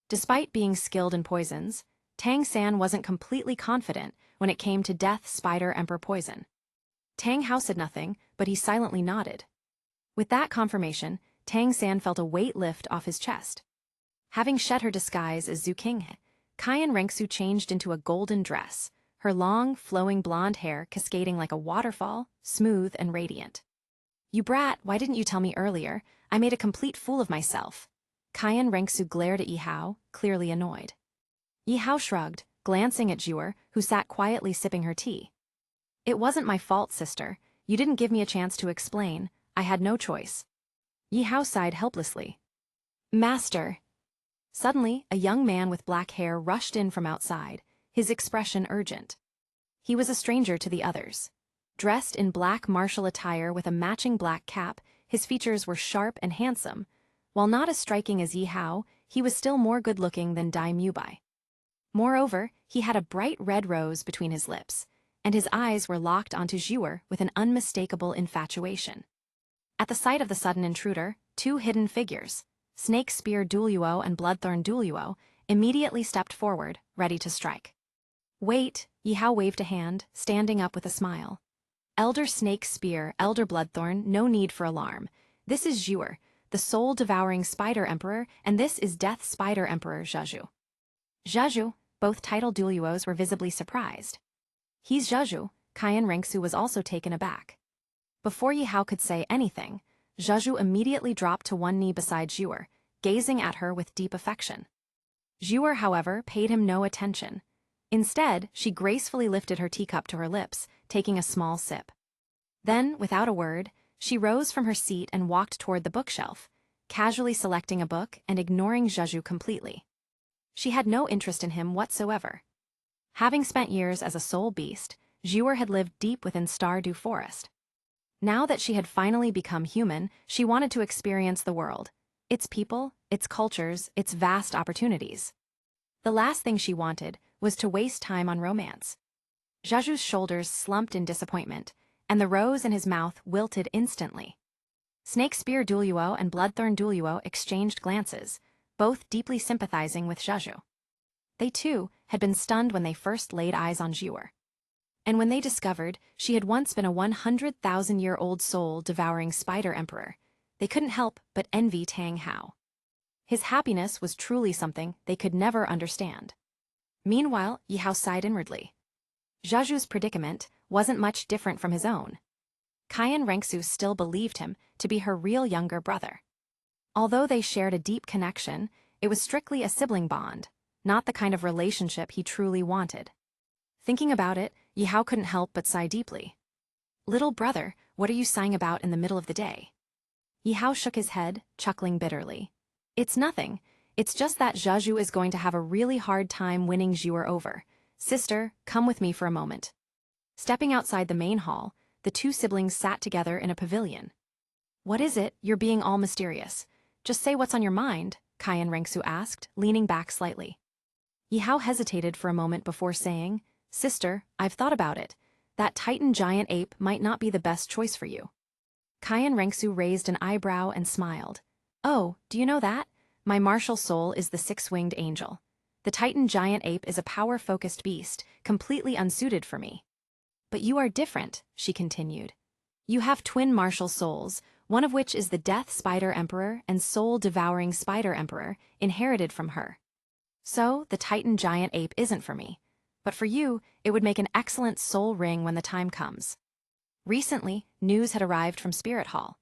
Speaker 1: Despite being skilled in poisons, Tang San wasn't completely confident when it came to Death Spider Emperor poison. Tang Hao said nothing, but he silently nodded. With that confirmation, Tang San felt a weight lift off his chest. Having shed her disguise as Zhu Qinghe, Kaiyan Rangsu changed into a golden dress, her long, flowing blonde hair cascading like a waterfall, smooth and radiant. You brat, why didn't you tell me earlier? I made a complete fool of myself. Kaiyan Rangsu glared at Yihao, clearly annoyed. Yihao shrugged, glancing at Zhuer, who sat quietly sipping her tea. It wasn't my fault, sister. You didn't give me a chance to explain. I had no choice. Yihao sighed helplessly. Master. Suddenly, a young man with black hair rushed in from outside, his expression urgent. He was a stranger to the others. Dressed in black martial attire with a matching black cap, his features were sharp and handsome. While not as striking as Yihao, he was still more good-looking than Dai Mubai. Moreover, he had a bright red rose between his lips, and his eyes were locked onto Zhuer with an unmistakable infatuation. At the sight of the sudden intruder, two hidden figures, Snake Spear Duoluo and Bloodthorn Duoluo, immediately stepped forward, ready to strike. Wait, Yihao waved a hand, standing up with a smile. Elder Snake Spear, Elder Bloodthorn, no need for alarm. This is Zhuer, the soul-devouring Spider Emperor, and this is Death Spider Emperor Zhazhu. Zhazhu, both titled Duoluos were visibly surprised. He's Zhazhu, Kaiyan Rangsu was also taken aback. Before Yihao could say anything, Zhazhu immediately dropped to one knee beside Zhuer, gazing at her with deep affection. Zhuer, however, paid him no attention. Instead, she gracefully lifted her teacup to her lips, taking a small sip. Then, without a word, she rose from her seat and walked toward the bookshelf, casually selecting a book and ignoring Zhazhu completely. She had no interest in him whatsoever. Having spent years as a soul beast, Zhuer had lived deep within Stardew Forest. Now that she had finally become human, she wanted to experience the world, its people, its cultures, its vast opportunities. The last thing she wanted was to waste time on romance. Zhaju's shoulders slumped in disappointment, and the rose in his mouth wilted instantly. Snake Spear Duoluo and Bloodthorn Duoluo exchanged glances, both deeply sympathizing with Zhaju. They, too, had been stunned when they first laid eyes on Zhuer. And when they discovered she had once been a 100,000-year-old soul-devouring spider emperor, they couldn't help but envy Tang Hao. His happiness was truly something they could never understand. Meanwhile, Yi Hao sighed inwardly. Zhaju's predicament wasn't much different from his own. Qian Rengsu still believed him to be her real younger brother. Although they shared a deep connection, it was strictly a sibling bond, not the kind of relationship he truly wanted. Thinking about it, Yi Hao couldn't help but sigh deeply. "Little brother, what are you sighing about in the middle of the day?" Yi Hao shook his head, chuckling bitterly. "It's nothing. It's just that Zhaju is going to have a really hard time winning Zhuer over. Sister, come with me for a moment." Stepping outside the main hall, the two siblings sat together in a pavilion. "What is it? You're being all mysterious. Just say what's on your mind," Qian Rengsu asked, leaning back slightly. Yi Hao hesitated for a moment before saying, "Sister, I've thought about it. That Titan giant ape might not be the best choice for you." Qian Rengsu raised an eyebrow and smiled. "Oh, do you know that? My martial soul is the six-winged angel. The Titan giant ape is a power-focused beast, completely unsuited for me." "But you are different," she continued. "You have twin martial souls, one of which is the Death Spider Emperor and Soul-Devouring Spider Emperor, inherited from her. So, the Titan giant ape isn't for me. But for you, it would make an excellent soul ring when the time comes." Recently, news had arrived from Spirit Hall.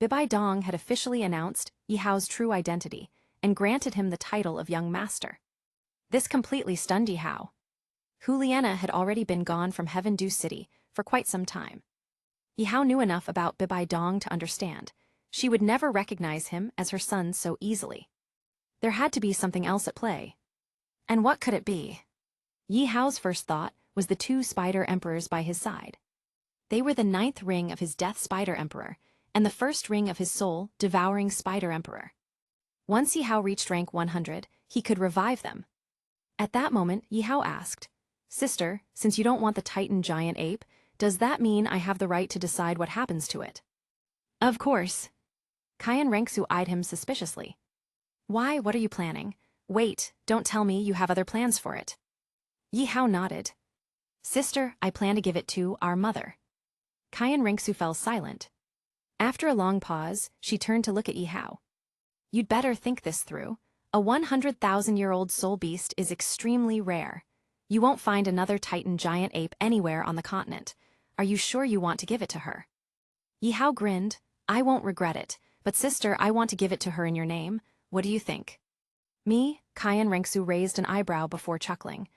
Speaker 1: Bibai Dong had officially announced Yi Hao's true identity and granted him the title of Young Master. This completely stunned Yi Hao. Huliena had already been gone from Heaven Dew City for quite some time. Yi Hao knew enough about Bibai Dong to understand she would never recognize him as her son so easily. There had to be something else at play. And what could it be? Yi Hao's first thought was the two spider emperors by his side. They were the 9th ring of his Death Spider Emperor and the 1st ring of his Soul Devouring Spider Emperor. Once Yi Hao reached rank 100, he could revive them. At that moment, Yi Hao asked, "Sister, since you don't want the Titan giant ape, does that mean I have the right to decide what happens to it?" "Of course." Qian Rengsu eyed him suspiciously. "Why, what are you planning? Wait, don't tell me you have other plans for it." Yi Hao nodded. "Sister, I plan to give it to our mother." Qian Rengsu fell silent. After a long pause, she turned to look at Yi Hao. "You'd better think this through. A 100,000-year-old soul beast is extremely rare. You won't find another Titan giant ape anywhere on the continent. Are you sure you want to give it to her?" Yi Hao grinned. "I won't regret it, but sister, I want to give it to her in your name. What do you think?" "Me?" Qian Rengsu raised an eyebrow before chuckling.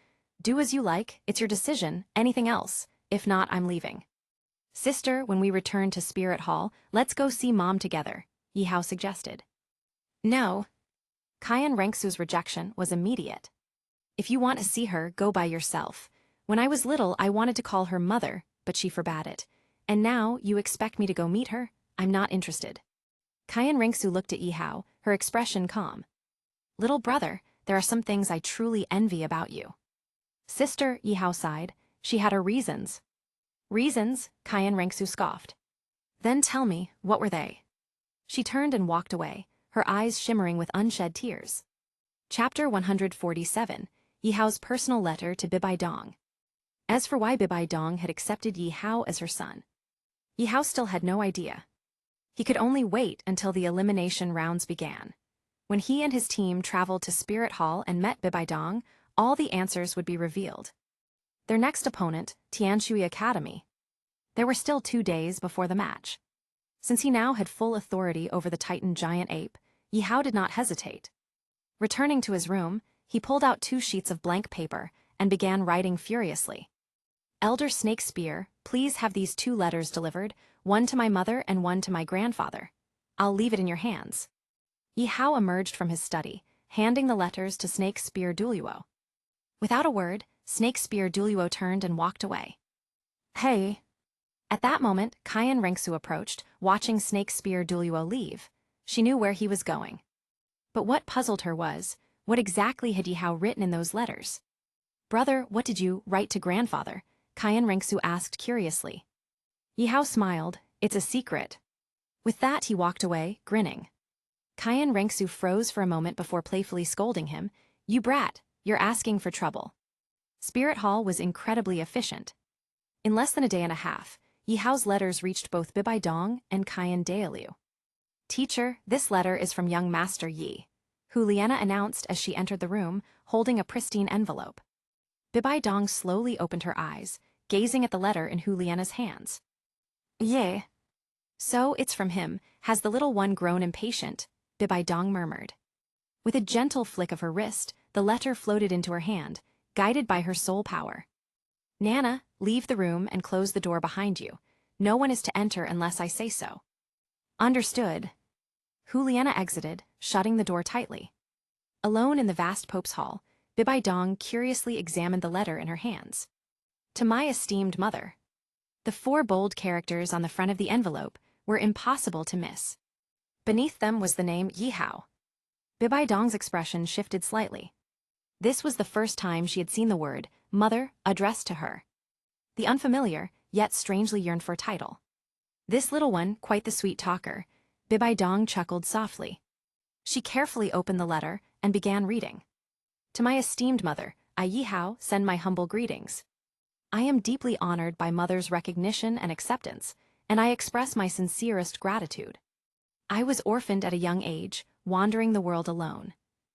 Speaker 1: "Do as you like, it's your decision, anything else. If not, I'm leaving." "Sister, when we return to Spirit Hall, let's go see Mom together," Yi Hao suggested. "No." Qian Rengsu's rejection was immediate. "If you want to see her, go by yourself. When I was little, I wanted to call her mother, but she forbade it. And now, you expect me to go meet her? I'm not interested." Qian Rengsu looked at Yi Hao, her expression calm. "Little brother, there are some things I truly envy about you." "Sister," Yi Hao sighed. She had her reasons. "Reasons?" Qian Rengsu scoffed. "Then tell me, what were they?" She turned and walked away, her eyes shimmering with unshed tears. Chapter 147, Yi Hao's personal letter to Bibai Dong. As for why Bibai Dong had accepted Yi Hao as her son, Yi Hao still had no idea. He could only wait until the elimination rounds began. When he and his team traveled to Spirit Hall and met Bibai Dong, all the answers would be revealed. Their next opponent, Tianshui Academy. There were still 2 days before the match. Since he now had full authority over the Titan giant ape, Yi Hao did not hesitate. Returning to his room, he pulled out 2 sheets of blank paper and began writing furiously. "Elder Snake Spear, please have these 2 letters delivered, one to my mother and one to my grandfather. I'll leave it in your hands." Yi Hao emerged from his study, handing the letters to Snake Spear Duoluo. Without a word, Snake Spear Duoluo turned and walked away. "Hey." At that moment, Qian Rengsu approached, watching Snake Spear Duoluo leave. She knew where he was going. But what puzzled her was, What exactly had Yihao written in those letters? Brother, what did you write to grandfather? Kyan Rengsu asked curiously. Yihao smiled. It's a secret. With that he walked away, grinning. Kyan Rengsu froze for a moment before playfully scolding him. You brat, you're asking for trouble. Spirit Hall was incredibly efficient. In less than a day and a half, Yihao's letters reached both Bibai Dong and Kyan DOLOU. Teacher, this letter is from young Master Yi, Hu Liana announced as she entered the room, holding a pristine envelope. Bibai Dong slowly opened her eyes, gazing at the letter in Hu Liana's hands. Yeah. So it's from him. Has the little one grown impatient? Bibai Dong murmured. With a gentle flick of her wrist, the letter floated into her hand, guided by her soul power. Nana, leave the room and close the door behind you. No one is to enter unless I say so. Understood. Hu Liana exited, shutting the door tightly. Alone in the vast Pope's hall, Bibai Dong curiously examined the letter in her hands. To my esteemed mother. The 4 bold characters on the front of the envelope were impossible to miss. Beneath them was the name Yihao. Bibai Dong's expression shifted slightly. This was the first time she had seen the word mother addressed to her. The unfamiliar, yet strangely yearned for a title. This little one, quite the sweet talker, Bibai Dong chuckled softly. She carefully opened the letter and began reading. To my esteemed mother, I Yihao send my humble greetings. I am deeply honored by mother's recognition and acceptance, and I express my sincerest gratitude. I was orphaned at a young age, wandering the world alone.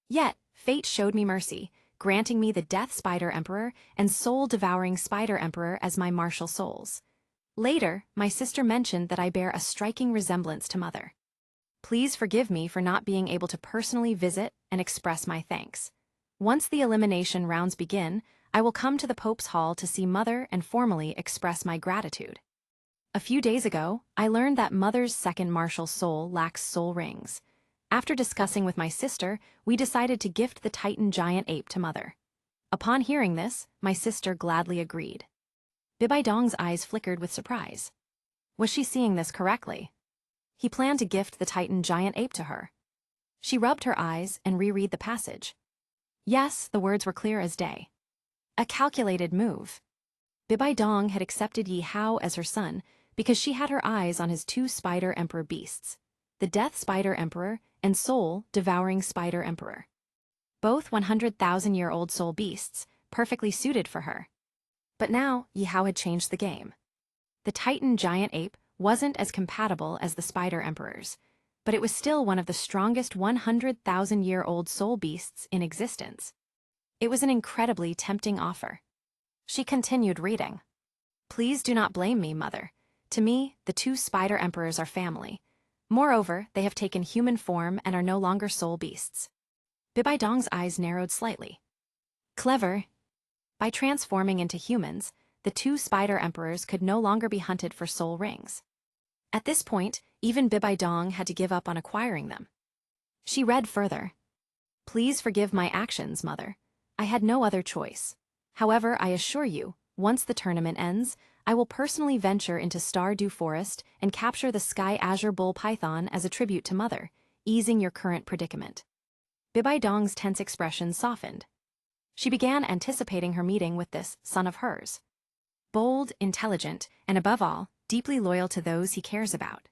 Speaker 1: Yet, fate showed me mercy, granting me the Death Spider Emperor and Soul-Devouring Spider Emperor as my martial souls. Later, my sister mentioned that I bear a striking resemblance to mother. Please forgive me for not being able to personally visit and express my thanks. Once the elimination rounds begin, I will come to the Pope's Hall to see Mother and formally express my gratitude. A few days ago, I learned that Mother's second martial soul lacks soul rings. After discussing with my sister, we decided to gift the Titan giant ape to Mother. Upon hearing this, my sister gladly agreed. Bibai Dong's eyes flickered with surprise. Was she seeing this correctly? He planned to gift the Titan giant ape to her. She rubbed her eyes and reread the passage. Yes, the words were clear as day. A calculated move. Bibai Dong had accepted Yihao as her son because she had her eyes on his 2 Spider Emperor beasts, the Death Spider Emperor and Soul-Devouring Spider Emperor. Both 100,000-year-old soul beasts, perfectly suited for her. But now, Yihao had changed the game. The Titan giant ape wasn't as compatible as the Spider Emperors, but it was still one of the strongest 100,000-year-old soul beasts in existence. It was an incredibly tempting offer. She continued reading. Please do not blame me, Mother. To me, the 2 Spider Emperors are family. Moreover, they have taken human form and are no longer soul beasts. Bibai Dong's eyes narrowed slightly. Clever. By transforming into humans, the 2 Spider Emperors could no longer be hunted for soul rings. At this point, even Bibai Dong had to give up on acquiring them. She read further. Please forgive my actions, Mother. I had no other choice. However, I assure you, once the tournament ends, I will personally venture into Stardew Forest and capture the Sky Azure Bull Python as a tribute to Mother, easing your current predicament. Bibai Dong's tense expression softened. She began anticipating her meeting with this son of hers. Bold, intelligent, and above all, deeply loyal to those he cares about.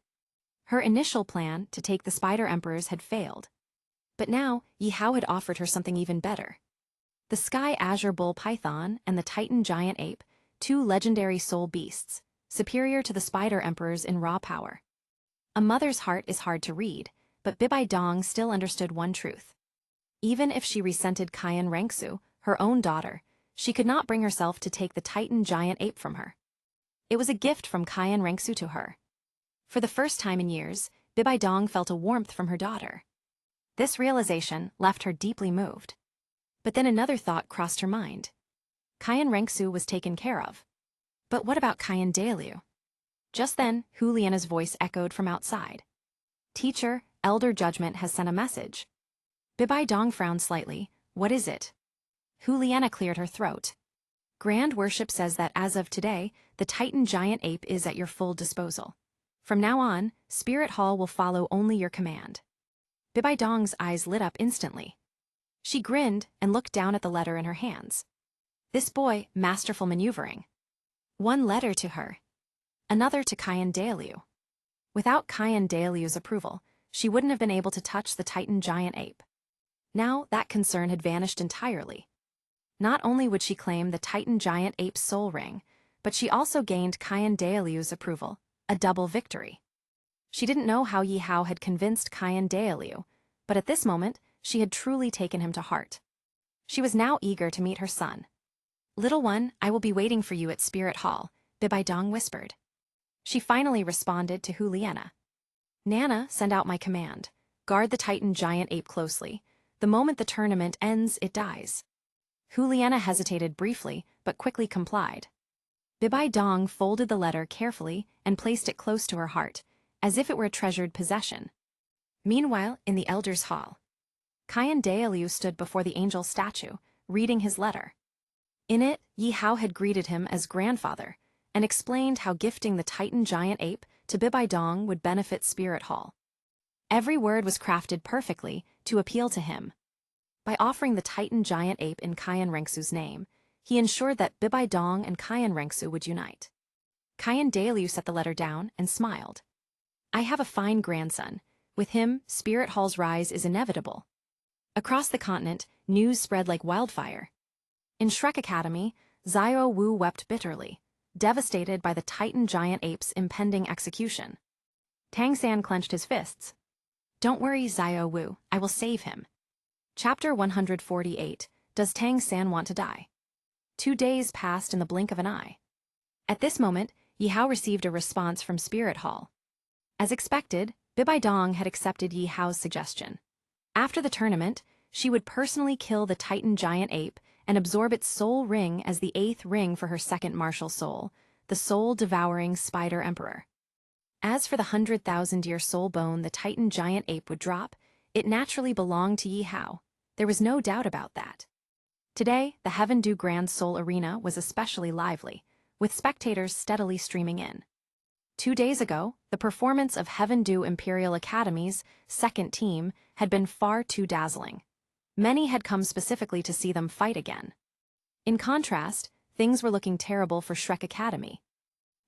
Speaker 1: Her initial plan to take the Spider Emperors had failed. But now, Yihao had offered her something even better. The Sky Azure Bull Python and the Titan Giant Ape, 2 legendary soul beasts, superior to the Spider Emperors in raw power. A mother's heart is hard to read, but Bibai Dong still understood one truth. Even if she resented Kyan Rengsu, her own daughter, she could not bring herself to take the Titan Giant Ape from her. It was a gift from Kyan Rengsu to her. For the first time in years, Bibai Dong felt a warmth from her daughter. This realization left her deeply moved. But then another thought crossed her mind. Kyan Rengsu was taken care of. But what about Kyan DOLOU? Just then, Hu Liana's voice echoed from outside. Teacher, Elder Judgment has sent a message. Bibai Dong frowned slightly. What is it? Hu Liana cleared her throat. Grand Worship says that as of today, the Titan Giant Ape is at your full disposal. From now on, Spirit Hall will follow only your command. Bibai Dong's eyes lit up instantly. She grinned and looked down at the letter in her hands. This boy, masterful maneuvering. One letter to her. Another to DOLOU. Without DOLOU's approval, she wouldn't have been able to touch the Titan giant ape. Now that concern had vanished entirely. Not only would she claim the Titan giant ape's soul ring, but she also gained DOLOU's approval, a double victory. She didn't know how Yihao had convinced DOLOU, but at this moment, she had truly taken him to heart. She was now eager to meet her son. "Little one, I will be waiting for you at Spirit Hall," Bibidong whispered. She finally responded to Juliana. "Nana, send out my command. Guard the Titan giant ape closely. The moment the tournament ends, it dies." Juliana hesitated briefly, but quickly complied. Bibidong folded the letter carefully and placed it close to her heart, as if it were a treasured possession. Meanwhile, in the Elders' Hall, DOLOU stood before the angel statue, reading his letter. In it, Yihao had greeted him as grandfather and explained how gifting the Titan giant ape to Bibidong would benefit Spirit Hall. Every word was crafted perfectly to appeal to him. By offering the Titan giant ape in Rensu's name, he ensured that Bibidong and Rensu would unite. DOLOU set the letter down and smiled. "I have a fine grandson. With him, Spirit Hall's rise is inevitable." Across the continent, news spread like wildfire. In Shrek Academy, Xiao Wu wept bitterly, devastated by the Titan giant ape's impending execution. Tang San clenched his fists. "Don't worry, Xiao Wu, I will save him." Chapter 148, Does Tang San Want to Die? 2 days passed in the blink of an eye. At this moment, Yihao received a response from Spirit Hall. As expected, Bibidong had accepted Yihao's suggestion. After the tournament, she would personally kill the Titan giant ape and absorb its soul ring as the 8th ring for her second martial soul, the soul-devouring Spider Emperor. As for the 100,000-year soul bone the Titan giant ape would drop, it naturally belonged to Yihao. There was no doubt about that. Today, the Heaven Dew Grand Soul Arena was especially lively, with spectators steadily streaming in. 2 days ago, the performance of Heaven Dew Imperial Academy's second team had been far too dazzling. Many had come specifically to see them fight again. In contrast, things were looking terrible for Shrek Academy.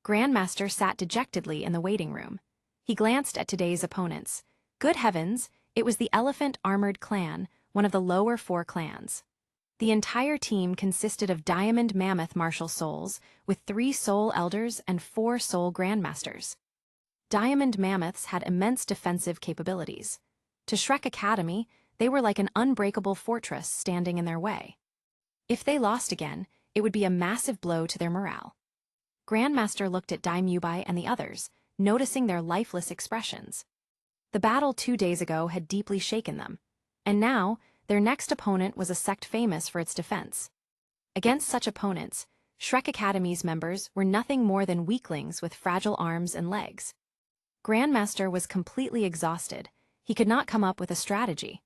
Speaker 1: Grandmaster sat dejectedly in the waiting room. He glanced at today's opponents. Good heavens, it was the Elephant Armored Clan, one of the lower 4 clans. The entire team consisted of Diamond Mammoth martial souls, with 3 soul elders and 4 soul grandmasters. Diamond Mammoths had immense defensive capabilities. To Shrek Academy, they were like an unbreakable fortress standing in their way. If they lost again, it would be a massive blow to their morale. Grandmaster looked at Daimubai and the others, noticing their lifeless expressions. The battle 2 days ago had deeply shaken them, and now their next opponent was a sect famous for its defense. Against such opponents, Shrek Academy's members were nothing more than weaklings with fragile arms and legs. Grandmaster was completely exhausted. He could not come up with a strategy.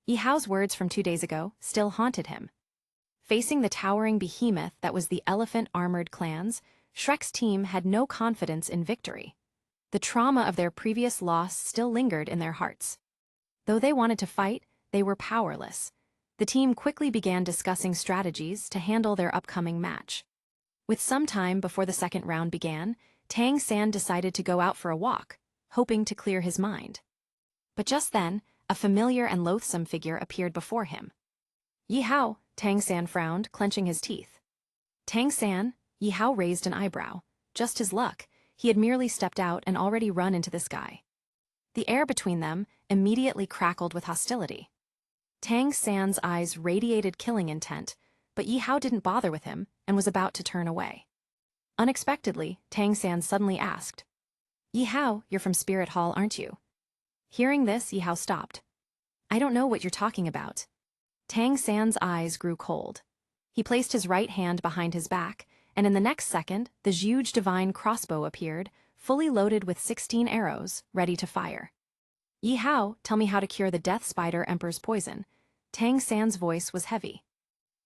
Speaker 1: Yihao's words from 2 days ago still haunted him. Facing the towering behemoth that was the Elephant Armored Clans, Shrek's team had no confidence in victory. The trauma of their previous loss still lingered in their hearts. Though they wanted to fight, they were powerless. The team quickly began discussing strategies to handle their upcoming match. With some time before the second round began, Tang San decided to go out for a walk, hoping to clear his mind. But just then, a familiar and loathsome figure appeared before him. "Yihao," Tang San frowned, clenching his teeth. "Tang San," Yihao raised an eyebrow. Just his luck, he had merely stepped out and already run into this guy. The air between them immediately crackled with hostility. Tang San's eyes radiated killing intent, but Yihao didn't bother with him and was about to turn away. Unexpectedly, Tang San suddenly asked, "Yihao, you're from Spirit Hall, aren't you?" Hearing this, Yihao stopped. "I don't know what you're talking about." Tang San's eyes grew cold. He placed his right hand behind his back, and in the next second, the huge divine crossbow appeared, fully loaded with 16 arrows, ready to fire. "Yihao, tell me how to cure the Death Spider Emperor's poison." Tang San's voice was heavy.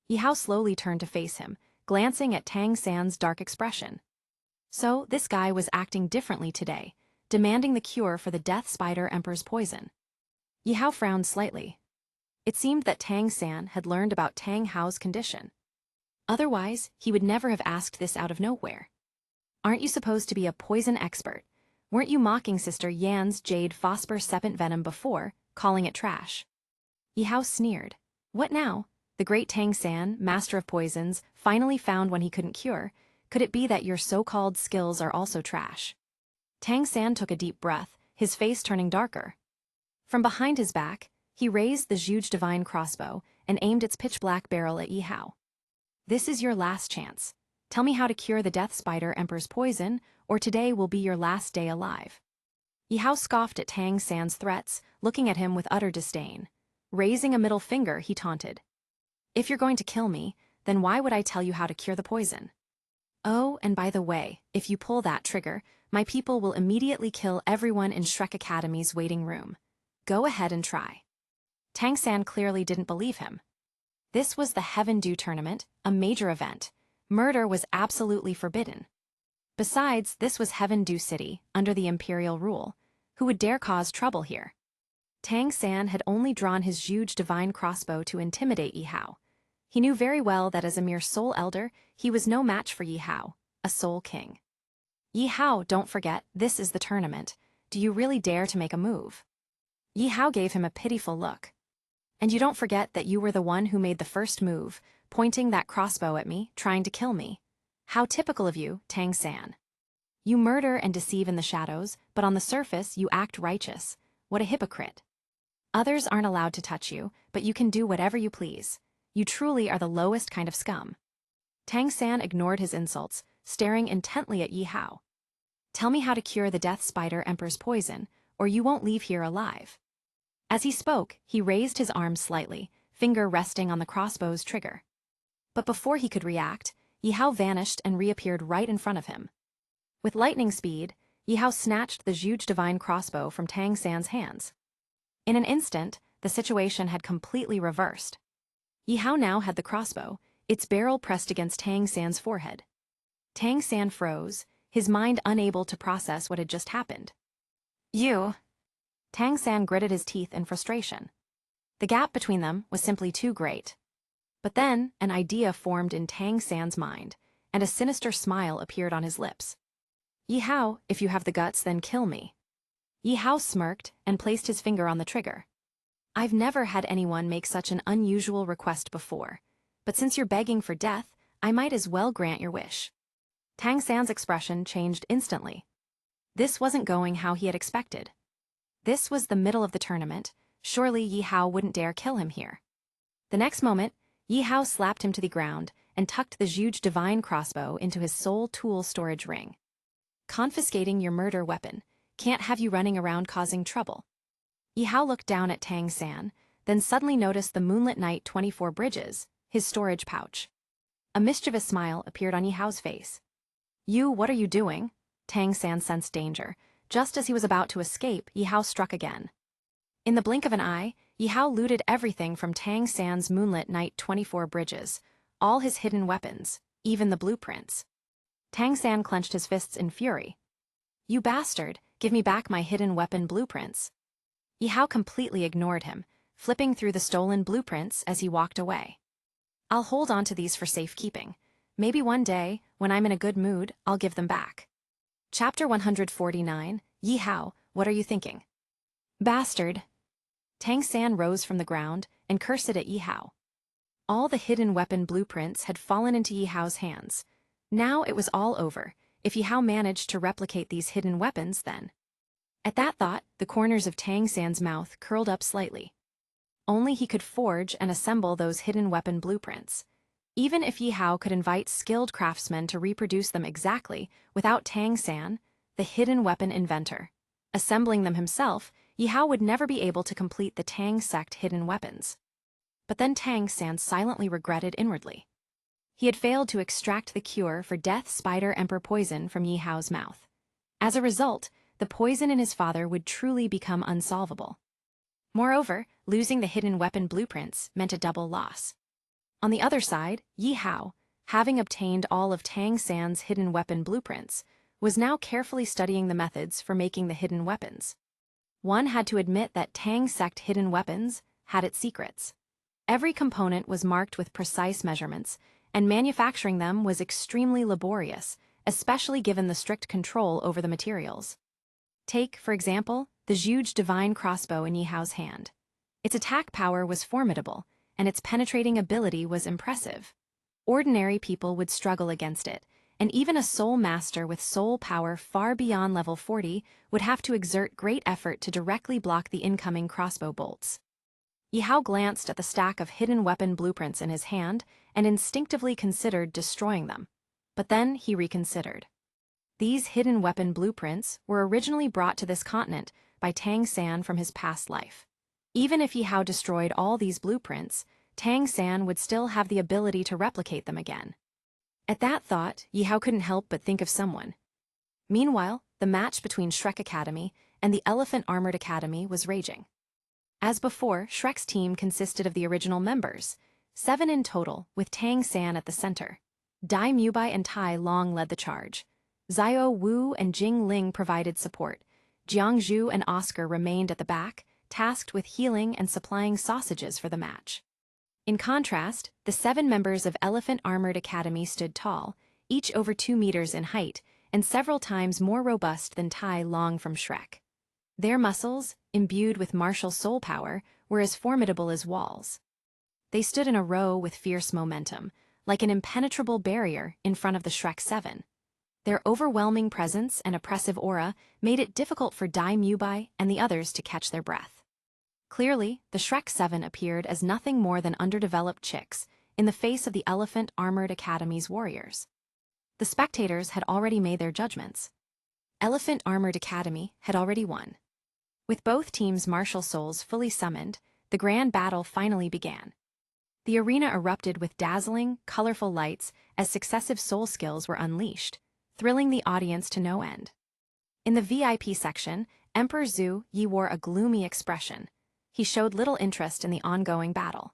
Speaker 1: Yihao slowly turned to face him, glancing at Tang San's dark expression. So, this guy was acting differently today, demanding the cure for the Death Spider Emperor's poison. Yihao frowned slightly. It seemed that Tang San had learned about Tang Hao's condition. Otherwise, he would never have asked this out of nowhere. Aren't you supposed to be a poison expert? Weren't you mocking Sister Yan's jade phosphor serpent venom before, calling it trash? Yi Hao sneered. What now? The great Tang San, master of poisons, finally found one he couldn't cure. Could it be that your so-called skills are also trash? Tang San took a deep breath, his face turning darker. From behind his back, he raised the huge divine crossbow and aimed its pitch-black barrel at Yi Hao. This is your last chance. Tell me how to cure the death spider emperor's poison, or today will be your last day alive. Yi Hao scoffed at Tang San's threats, looking at him with utter disdain. Raising a middle finger, he taunted. If you're going to kill me, then why would I tell you how to cure the poison? Oh, and by the way, if you pull that trigger, my people will immediately kill everyone in Shrek Academy's waiting room. Go ahead and try. Tang San clearly didn't believe him. This was the Heaven Dew tournament, a major event. Murder was absolutely forbidden. Besides, this was Heaven Dew City, under the imperial rule. Who would dare cause trouble here? Tang San had only drawn his huge divine crossbow to intimidate Yi Hao. He knew very well that as a mere soul elder, he was no match for Yi Hao, a soul king. Yi Hao, don't forget, this is the tournament. Do you really dare to make a move? Yi Hao gave him a pitiful look. And you don't forget that you were the one who made the first move, pointing that crossbow at me, trying to kill me. How typical of you, Tang San. You murder and deceive in the shadows, but on the surface you act righteous. What a hypocrite. Others aren't allowed to touch you, but you can do whatever you please. You truly are the lowest kind of scum. Tang San ignored his insults, staring intently at Yi Hao. Tell me how to cure the death spider emperor's poison, or you won't leave here alive. As he spoke, he raised his arm slightly, finger resting on the crossbow's trigger. But before he could react, Yi Hao vanished and reappeared right in front of him. With lightning speed, Yi Hao snatched the huge divine crossbow from Tang San's hands. In an instant, the situation had completely reversed. Yi Hao now had the crossbow, its barrel pressed against Tang San's forehead. Tang San froze, his mind unable to process what had just happened. You! Tang San gritted his teeth in frustration. The gap between them was simply too great. But then, an idea formed in Tang San's mind, and a sinister smile appeared on his lips. Yi Hao, if you have the guts, then kill me. Yi Hao smirked and placed his finger on the trigger. I've never had anyone make such an unusual request before, but since you're begging for death, I might as well grant your wish. Tang San's expression changed instantly. This wasn't going how he had expected. This was the middle of the tournament. Surely Yi Hao wouldn't dare kill him here. The next moment, Yi Hao slapped him to the ground and tucked the huge divine crossbow into his soul tool storage ring. Confiscating your murder weapon. Can't have you running around causing trouble. Yi Hao looked down at Tang San, then suddenly noticed the Moonlit Night 24 Bridges, his storage pouch. A mischievous smile appeared on Yi Hao's face. What are you doing? Tang San sensed danger. Just as he was about to escape, Yi Hao struck again. In the blink of an eye, Yi Hao looted everything from Tang San's Moonlit Night 24 Bridges, all his hidden weapons, even the blueprints. Tang San clenched his fists in fury. You bastard, give me back my hidden weapon blueprints. Yi Hao completely ignored him, flipping through the stolen blueprints as he walked away. I'll hold on to these for safekeeping. Maybe one day, when I'm in a good mood, I'll give them back. Chapter 149, Yi Hao, what are you thinking? Bastard. Tang San rose from the ground and cursed at Yi Hao. All the hidden weapon blueprints had fallen into Yi Hao's hands. Now it was all over. If Yi Hao managed to replicate these hidden weapons, then... At that thought, the corners of Tang San's mouth curled up slightly. Only he could forge and assemble those hidden weapon blueprints. Even if Yi Hao could invite skilled craftsmen to reproduce them exactly, without Tang San, the hidden weapon inventor, assembling them himself, Yi Hao would never be able to complete the Tang sect hidden weapons. But then Tang San silently regretted inwardly. He had failed to extract the cure for death spider emperor poison from Yi Hao's mouth. As a result, the poison in his father would truly become unsolvable. Moreover, losing the hidden weapon blueprints meant a double loss. On the other side, Yi Hao, having obtained all of Tang San's hidden weapon blueprints, was now carefully studying the methods for making the hidden weapons. One had to admit that Tang sect hidden weapons, had its secrets. Every component was marked with precise measurements, and manufacturing them was extremely laborious, especially given the strict control over the materials. Take, for example, the huge divine crossbow in Yihao's hand. Its attack power was formidable, and its penetrating ability was impressive. Ordinary people would struggle against it, and even a soul master with soul power far beyond level 40 would have to exert great effort to directly block the incoming crossbow bolts. Yihao glanced at the stack of hidden weapon blueprints in his hand and instinctively considered destroying them. But then he reconsidered. These hidden weapon blueprints were originally brought to this continent by Tang San from his past life. Even if Yihao destroyed all these blueprints, Tang San would still have the ability to replicate them again. At that thought, Yihao couldn't help but think of someone. Meanwhile, the match between Shrek Academy and the Elephant Armored Academy was raging. As before, Shrek's team consisted of the original members, 7 in total, with Tang San at the center. Dai Mubai and Tai Long led the charge. Xiao Wu and Jing Ling provided support. Jiang Zhu and Oscar remained at the back, tasked with healing and supplying sausages for the match. In contrast, the 7 members of Elephant Armored Academy stood tall, each over 2 meters in height, and several times more robust than Tai Long from Shrek. Their muscles, imbued with martial soul power, were as formidable as walls. They stood in a row with fierce momentum, like an impenetrable barrier in front of the Shrek 7. Their overwhelming presence and oppressive aura made it difficult for Dai Mubai and the others to catch their breath. Clearly, the Shrek 7 appeared as nothing more than underdeveloped chicks in the face of the Elephant Armored Academy's warriors. The spectators had already made their judgments. Elephant Armored Academy had already won. With both teams' martial souls fully summoned, the grand battle finally began. The arena erupted with dazzling, colorful lights as successive soul skills were unleashed, thrilling the audience to no end. In the VIP section, Emperor Zhu Yi wore a gloomy expression. He showed little interest in the ongoing battle.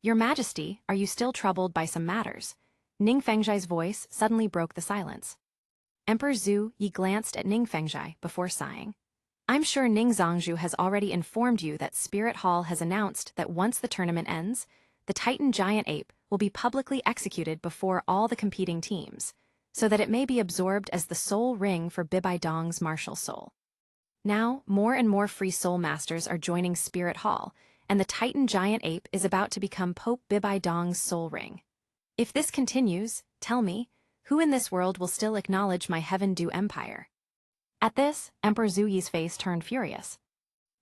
Speaker 1: "Your Majesty, are you still troubled by some matters?" Ning Fengzhai's voice suddenly broke the silence. Emperor Zhu Yi glanced at Ning Fengzhai before sighing. "I'm sure Ning Zhangzhu has already informed you that Spirit Hall has announced that once the tournament ends, the Titan Giant Ape will be publicly executed before all the competing teams, so that it may be absorbed as the soul ring for Bibai Dong's martial soul. Now, more and more free soul masters are joining Spirit Hall, and the Titan Giant Ape is about to become Pope Bibai Dong's soul ring. If this continues, tell me, who in this world will still acknowledge my Heaven Dew Empire?" At this, Emperor Zhu Yi's face turned furious.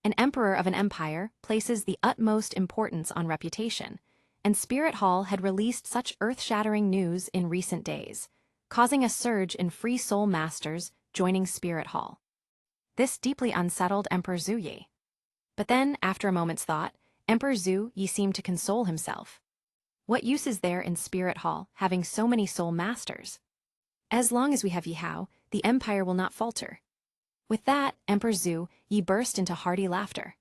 Speaker 1: An emperor of an empire places the utmost importance on reputation, and Spirit Hall had released such earth-shattering news in recent days, causing a surge in free soul masters joining Spirit Hall. This deeply unsettled Emperor Zhu Yi. But then, after a moment's thought, Emperor Zhu Yi seemed to console himself. What use is there in Spirit Hall having so many soul masters? As long as we have Yihao, the empire will not falter. With that, Emperor Zhu Yi burst into hearty laughter.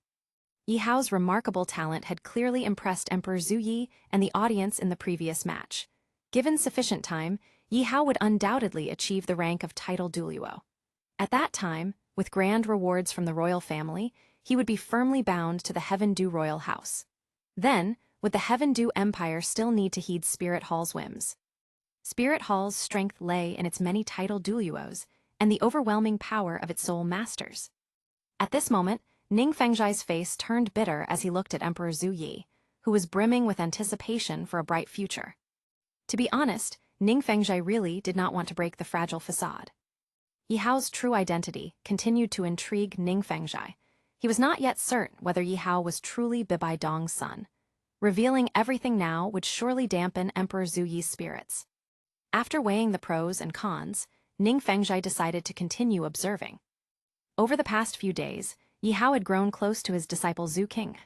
Speaker 1: Yihao's remarkable talent had clearly impressed Emperor Zhu Yi and the audience in the previous match. Given sufficient time, Yihao would undoubtedly achieve the rank of title Duoluo. At that time, with grand rewards from the royal family, he would be firmly bound to the Heaven Dew royal house. Then, would the Heaven Dew Empire still need to heed Spirit Hall's whims? Spirit Hall's strength lay in its many title Duoluos and the overwhelming power of its soul masters. At this moment, Ning Fengzhai's face turned bitter as he looked at Emperor Zhu Yi, who was brimming with anticipation for a bright future. To be honest, Ning Fengzhai really did not want to break the fragile facade. Yihao's true identity continued to intrigue Ning Fengzhai. He was not yet certain whether Yihao was truly Bibai Dong's son. Revealing everything now would surely dampen Emperor Zhu Yi's spirits. After weighing the pros and cons, Ning Fengzhai decided to continue observing. Over the past few days, Yihao had grown close to his disciple Zhu King.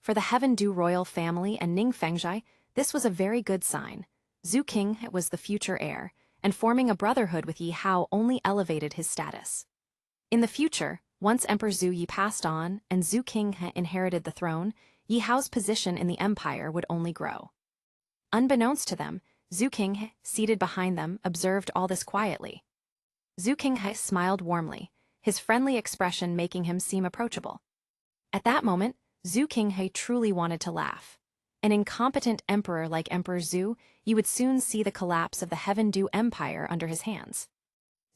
Speaker 1: For the Heaven Dew royal family and Ning Fengzhai, this was a very good sign. Zhu King was the future heir, and forming a brotherhood with Yihao only elevated his status. In the future, once Emperor Zhu Yi passed on and Zhu King inherited the throne, Yihao's position in the empire would only grow. Unbeknownst to them, Zhu King, seated behind them, observed all this quietly. Zhu King smiled warmly, his friendly expression making him seem approachable. At that moment, Zhu Qinghe truly wanted to laugh. An incompetent emperor like Emperor Zhu, you would soon see the collapse of the Heaven Dew Empire under his hands.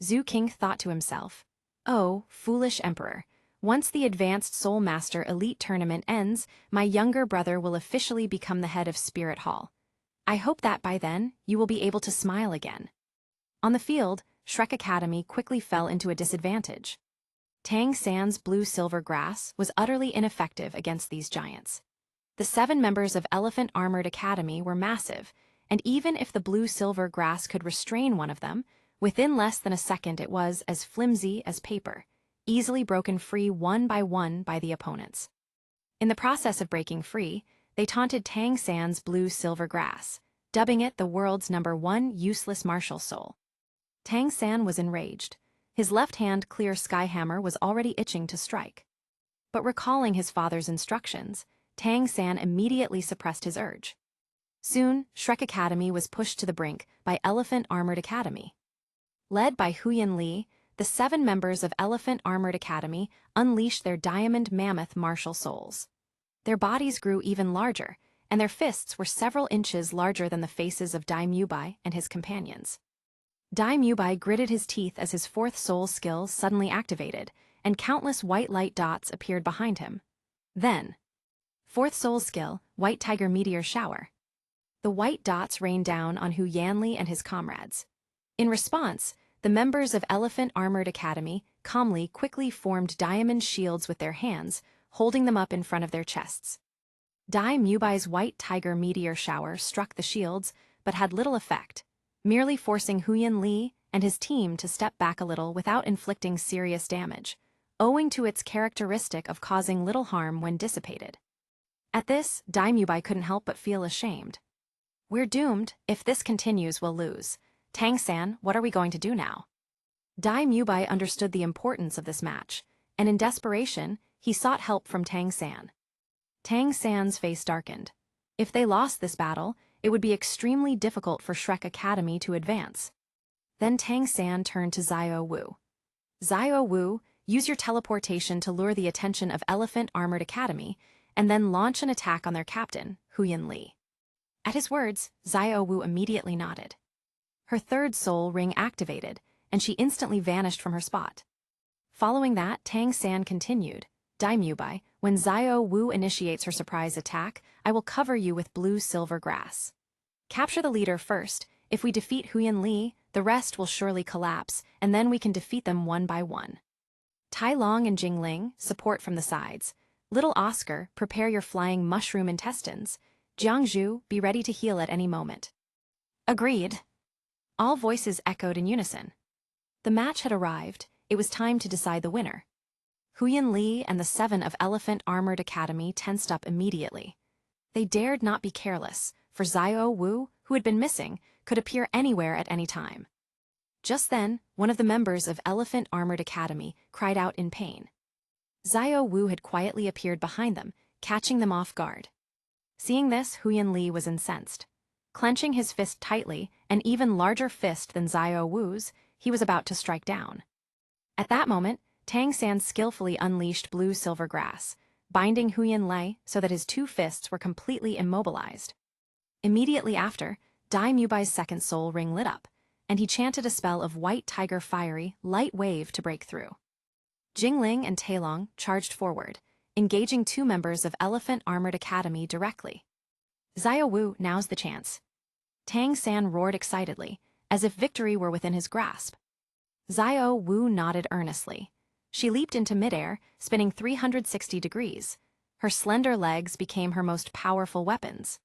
Speaker 1: Zhu Qing thought to himself, "Oh, foolish emperor. Once the Advanced Soul Master Elite Tournament ends, my younger brother will officially become the head of Spirit Hall. I hope that by then, you will be able to smile again." On the field, Shrek Academy quickly fell into a disadvantage. Tang San's blue-silver grass was utterly ineffective against these giants. The 7 members of Elephant Armored Academy were massive, and even if the blue-silver grass could restrain one of them, within less than a second it was as flimsy as paper, easily broken free one by the opponents. In the process of breaking free, they taunted Tang San's blue-silver grass, dubbing it the world's #1 useless martial soul. Tang San was enraged. His left-hand clear skyhammer was already itching to strike. But recalling his father's instructions, Tang San immediately suppressed his urge. Soon, Shrek Academy was pushed to the brink by Elephant Armored Academy. Led by Huyan Li, the 7 members of Elephant Armored Academy unleashed their diamond mammoth martial souls. Their bodies grew even larger, and their fists were several inches larger than the faces of Dai Mubai and his companions. Dai Mubai gritted his teeth as his 4th soul skill suddenly activated, and countless white light dots appeared behind him. Then, 4th soul skill, White Tiger Meteor Shower. The white dots rained down on Hu Yanli and his comrades. In response, the members of Elephant Armored Academy calmly quickly formed diamond shields with their hands, holding them up in front of their chests. Dai Mubai's White Tiger Meteor Shower struck the shields, but had little effect, merely forcing Huyan Li and his team to step back a little without inflicting serious damage, owing to its characteristic of causing little harm when dissipated. At this, Dai Mubai couldn't help but feel ashamed. "We're doomed. If this continues, we'll lose. Tang San, what are we going to do now?" Dai Mubai understood the importance of this match, and in desperation, he sought help from Tang San. Tang San's face darkened. If they lost this battle, it would be extremely difficult for Shrek Academy to advance. Then Tang San turned to Xiao Wu. "Xiao Wu, use your teleportation to lure the attention of Elephant Armored Academy, and then launch an attack on their captain, Huyan Li." At his words, Xiao Wu immediately nodded. Her 3rd soul ring activated, and she instantly vanished from her spot. Following that, Tang San continued, "Dai Mubai, when Xiao Wu initiates her surprise attack, I will cover you with blue-silver grass. Capture the leader first. If we defeat Huyan Li, the rest will surely collapse, and then we can defeat them one by one. Tai Long and Jingling, support from the sides. Little Oscar, prepare your flying mushroom intestines. Jiangzhu, be ready to heal at any moment." "Agreed." All voices echoed in unison. The match had arrived. It was time to decide the winner. Huyan Li and the 7 of Elephant Armored Academy tensed up immediately. They dared not be careless, for Xiao Wu, who had been missing, could appear anywhere at any time. Just then, one of the members of Elephant Armored Academy cried out in pain. Xiao Wu had quietly appeared behind them, catching them off guard. Seeing this, Huyan Li was incensed. Clenching his fist tightly, an even larger fist than Xiao Wu's, he was about to strike down. At that moment, Tang San skillfully unleashed blue-silver grass, binding Huyan Li so that his 2 fists were completely immobilized. Immediately after, Dai Mubai's 2nd soul ring lit up, and he chanted a spell of White Tiger Fiery Light Wave to break through. Jingling and Tailong charged forward, engaging 2 members of Elephant Armored Academy directly. "Xiao Wu, now's the chance." Tang San roared excitedly, as if victory were within his grasp. Xiao Wu nodded earnestly. She leaped into midair, spinning 360 degrees. Her slender legs became her most powerful weapons.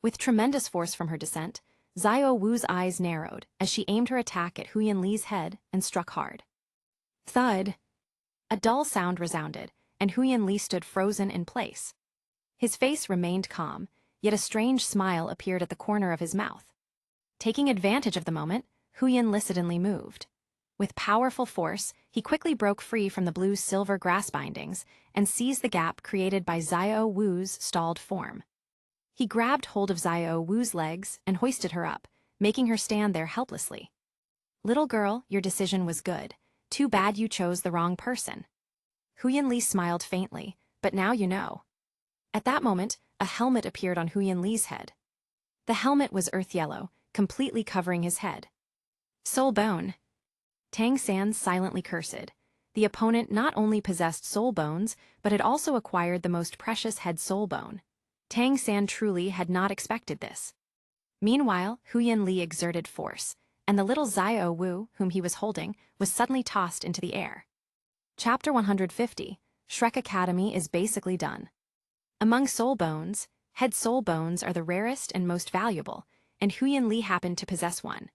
Speaker 1: With tremendous force from her descent, Xiao Wu's eyes narrowed as she aimed her attack at Huyan Li's head and struck hard. Thud! A dull sound resounded, and Huyan Li stood frozen in place. His face remained calm, yet a strange smile appeared at the corner of his mouth. Taking advantage of the moment, Huyan Li suddenly moved. With powerful force, he quickly broke free from the blue-silver grass bindings and seized the gap created by Xiao Wu's stalled form. He grabbed hold of Xiao Wu's legs and hoisted her up, making her stand there helplessly. "Little girl, your decision was good. Too bad you chose the wrong person." Huyan Li smiled faintly, "But now you know." At that moment, a helmet appeared on Huyan Li's head. The helmet was earth yellow, completely covering his head. Soul bone. Tang San silently cursed. The opponent not only possessed soul bones, but had also acquired the most precious head soul bone. Tang San truly had not expected this. Meanwhile, Huyan Li exerted force, and the little Xiao Wu, whom he was holding, was suddenly tossed into the air. Chapter 150, Shrek Academy is basically done. Among soul bones, head soul bones are the rarest and most valuable, and Huyan Li happened to possess one.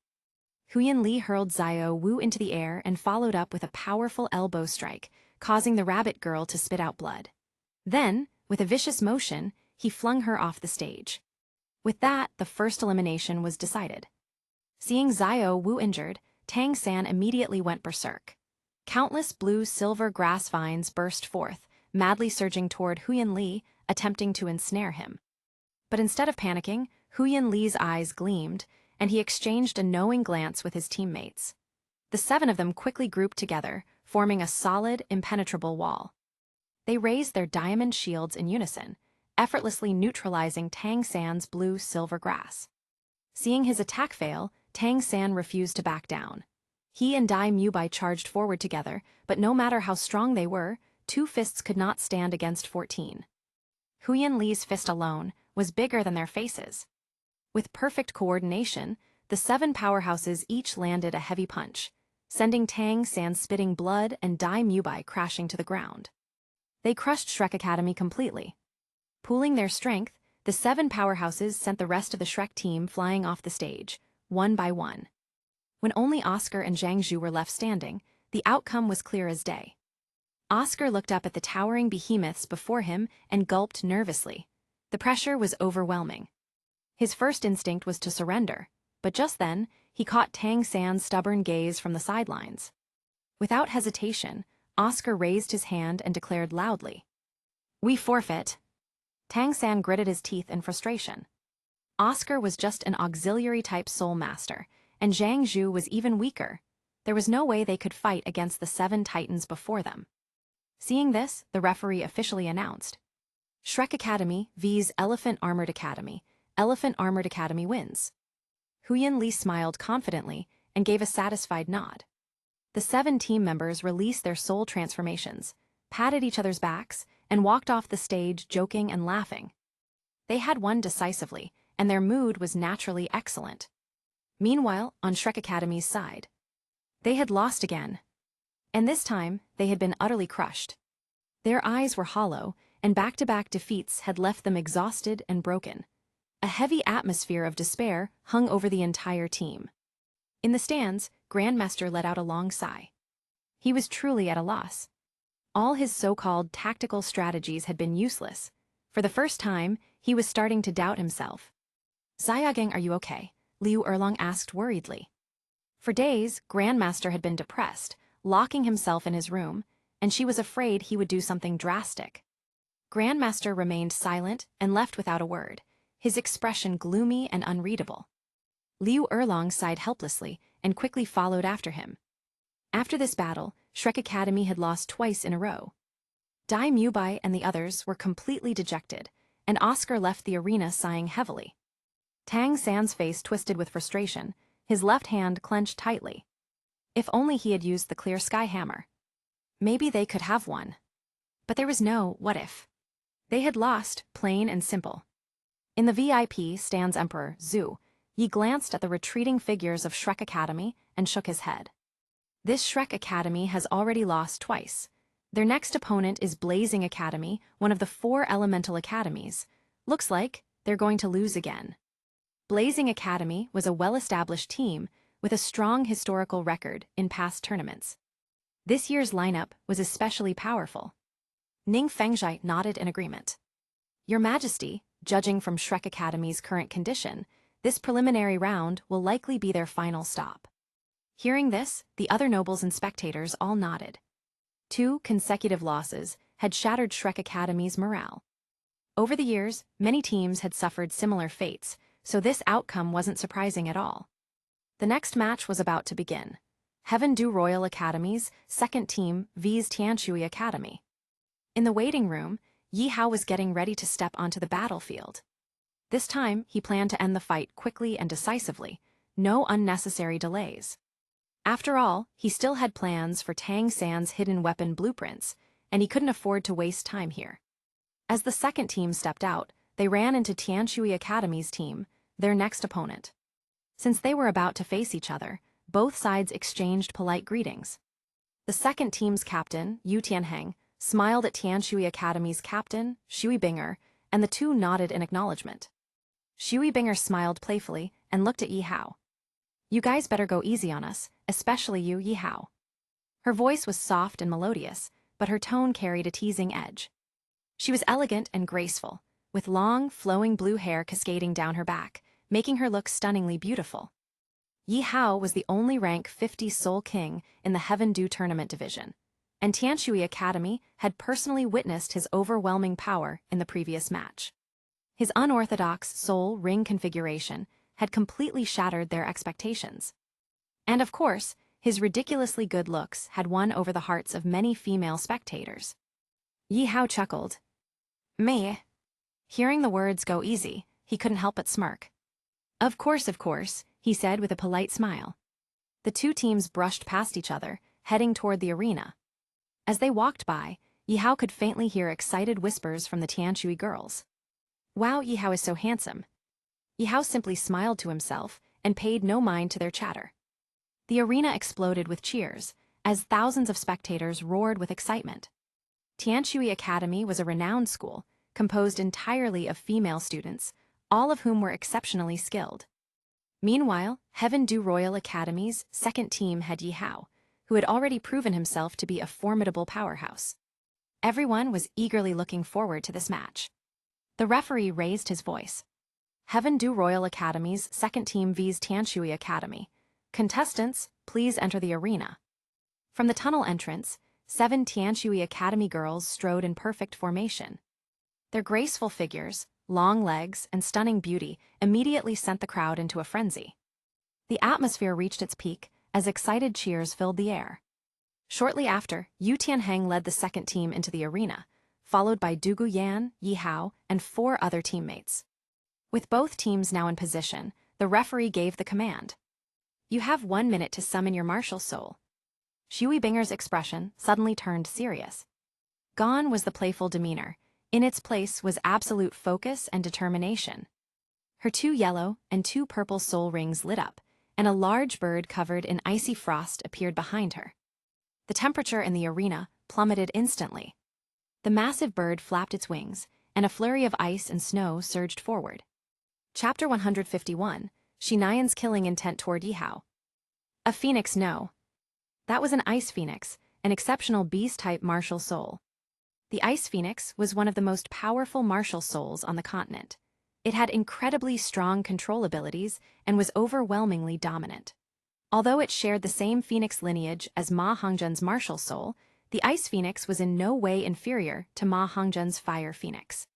Speaker 1: Huyan Li hurled Xiao Wu into the air and followed up with a powerful elbow strike, causing the rabbit girl to spit out blood. Then, with a vicious motion, he flung her off the stage. With that, the first elimination was decided. Seeing Xiao Wu injured, Tang San immediately went berserk. Countless blue-silver grass vines burst forth, madly surging toward Huyan Li, attempting to ensnare him. But instead of panicking, Huyan Li's eyes gleamed, and he exchanged a knowing glance with his teammates. The 7 of them quickly grouped together, forming a solid, impenetrable wall. They raised their diamond shields in unison, effortlessly neutralizing Tang San's blue-silver grass. Seeing his attack fail, Tang San refused to back down. He and Dai Mubai charged forward together, but no matter how strong they were, 2 fists could not stand against 14. Huyan Li's fist alone was bigger than their faces. With perfect coordination, the 7 powerhouses each landed a heavy punch, sending Tang San spitting blood and Dai Mubai crashing to the ground. They crushed Shrek Academy completely. Pooling their strength, the 7 powerhouses sent the rest of the Shrek team flying off the stage, one by one. When only Oscar and Zhang Zhu were left standing, the outcome was clear as day. Oscar looked up at the towering behemoths before him and gulped nervously. The pressure was overwhelming. His first instinct was to surrender, but just then, he caught Tang San's stubborn gaze from the sidelines. Without hesitation, Oscar raised his hand and declared loudly, "We forfeit." Tang San gritted his teeth in frustration. Oscar was just an auxiliary-type soul master, and Zhang Zhu was even weaker. There was no way they could fight against the 7 titans before them. Seeing this, the referee officially announced, "Shrek Academy vs. Elephant Armored Academy. Elephant Armored Academy wins." Huyan Li smiled confidently and gave a satisfied nod. The 7 team members released their soul transformations, patted each other's backs, and walked off the stage joking and laughing. They had won decisively, and their mood was naturally excellent. Meanwhile, on Shrek Academy's side, they had lost again. And this time, they had been utterly crushed. Their eyes were hollow, and back-to-back defeats had left them exhausted and broken. A heavy atmosphere of despair hung over the entire team. In the stands, Grandmaster let out a long sigh. He was truly at a loss. All his so-called tactical strategies had been useless. For the first time, he was starting to doubt himself. "Xiagang, are you okay?" Liu Erlong asked worriedly. For days, Grandmaster had been depressed, locking himself in his room, and she was afraid he would do something drastic. Grandmaster remained silent and left without a word, his expression gloomy and unreadable. Liu Erlong sighed helplessly and quickly followed after him. After this battle, Shrek Academy had lost twice in a row. Dai Mubai and the others were completely dejected, and Oscar left the arena sighing heavily. Tang San's face twisted with frustration, his left hand clenched tightly. If only he had used the clear sky hammer. Maybe they could have won. But there was no what if. They had lost, plain and simple. In the VIP stands Emperor Zhu. Yi glanced at the retreating figures of Shrek Academy and shook his head. This Shrek Academy has already lost twice. Their next opponent is Blazing Academy, one of the 4 elemental academies. Looks like they're going to lose again. Blazing Academy was a well-established team with a strong historical record in past tournaments. This year's lineup was especially powerful. Ning Fengzhai nodded in agreement. "Your Majesty, judging from Shrek Academy's current condition, this preliminary round will likely be their final stop." Hearing this, the other nobles and spectators all nodded. 2 consecutive losses had shattered Shrek Academy's morale. Over the years, many teams had suffered similar fates, so this outcome wasn't surprising at all. The next match was about to begin. Heaven Du Royal Academy's second team vs Tianshui Academy. In the waiting room, Yi Hao was getting ready to step onto the battlefield. This time, he planned to end the fight quickly and decisively, no unnecessary delays. After all, he still had plans for Tang San's hidden weapon blueprints, and he couldn't afford to waste time here. As the second team stepped out, they ran into Tianshui Academy's team, their next opponent. Since they were about to face each other, both sides exchanged polite greetings. The second team's captain, Yu Tianheng, smiled at Tianshui Academy's captain, Shui Binger, and the two nodded in acknowledgement. Shui Binger smiled playfully and looked at Yi Hao. "You guys better go easy on us, especially you, Yi Hao." Her voice was soft and melodious, but her tone carried a teasing edge. She was elegant and graceful, with long, flowing blue hair cascading down her back, making her look stunningly beautiful. Yi Hao was the only rank 50 Soul King in the Heaven Dew Tournament division, and Tianshui Academy had personally witnessed his overwhelming power in the previous match. His unorthodox soul ring configuration had completely shattered their expectations. And of course, his ridiculously good looks had won over the hearts of many female spectators. Yi Hao chuckled. "Me?" Hearing the words "go easy," he couldn't help but smirk. Of course," he said with a polite smile. The two teams brushed past each other, heading toward the arena. As they walked by, Yi Hao could faintly hear excited whispers from the Tianshui girls. "Wow, Yi Hao is so handsome." Yi Hao simply smiled to himself and paid no mind to their chatter. The arena exploded with cheers, as thousands of spectators roared with excitement. Tianshui Academy was a renowned school, composed entirely of female students, all of whom were exceptionally skilled. Meanwhile, Heaven Dew Royal Academy's second team had Yi Hao, who had already proven himself to be a formidable powerhouse. Everyone was eagerly looking forward to this match. The referee raised his voice. "Heaven Dew Royal Academy's second team vs Tianshui Academy. Contestants, please enter the arena." From the tunnel entrance, 7 Tianshui Academy girls strode in perfect formation. Their graceful figures, long legs, and stunning beauty immediately sent the crowd into a frenzy. The atmosphere reached its peak as excited cheers filled the air. Shortly after, Yu Tianheng led the second team into the arena, followed by Du Guyan, Yi Hao, and 4 other teammates. With both teams now in position, the referee gave the command. "You have 1 minute to summon your martial soul." Shui Binger's expression suddenly turned serious. Gone was the playful demeanor. In its place was absolute focus and determination. Her 2 yellow and 2 purple soul rings lit up, and a large bird covered in icy frost appeared behind her. The temperature in the arena plummeted instantly. The massive bird flapped its wings, and a flurry of ice and snow surged forward. Chapter 151, Shinayan's killing intent toward Yi Hao. A phoenix, no. That was an ice phoenix, an exceptional beast-type martial soul. The ice phoenix was one of the most powerful martial souls on the continent. It had incredibly strong control abilities and was overwhelmingly dominant. Although it shared the same phoenix lineage as Ma Hongzhen's martial soul, the ice phoenix was in no way inferior to Ma Hongzhen's fire phoenix.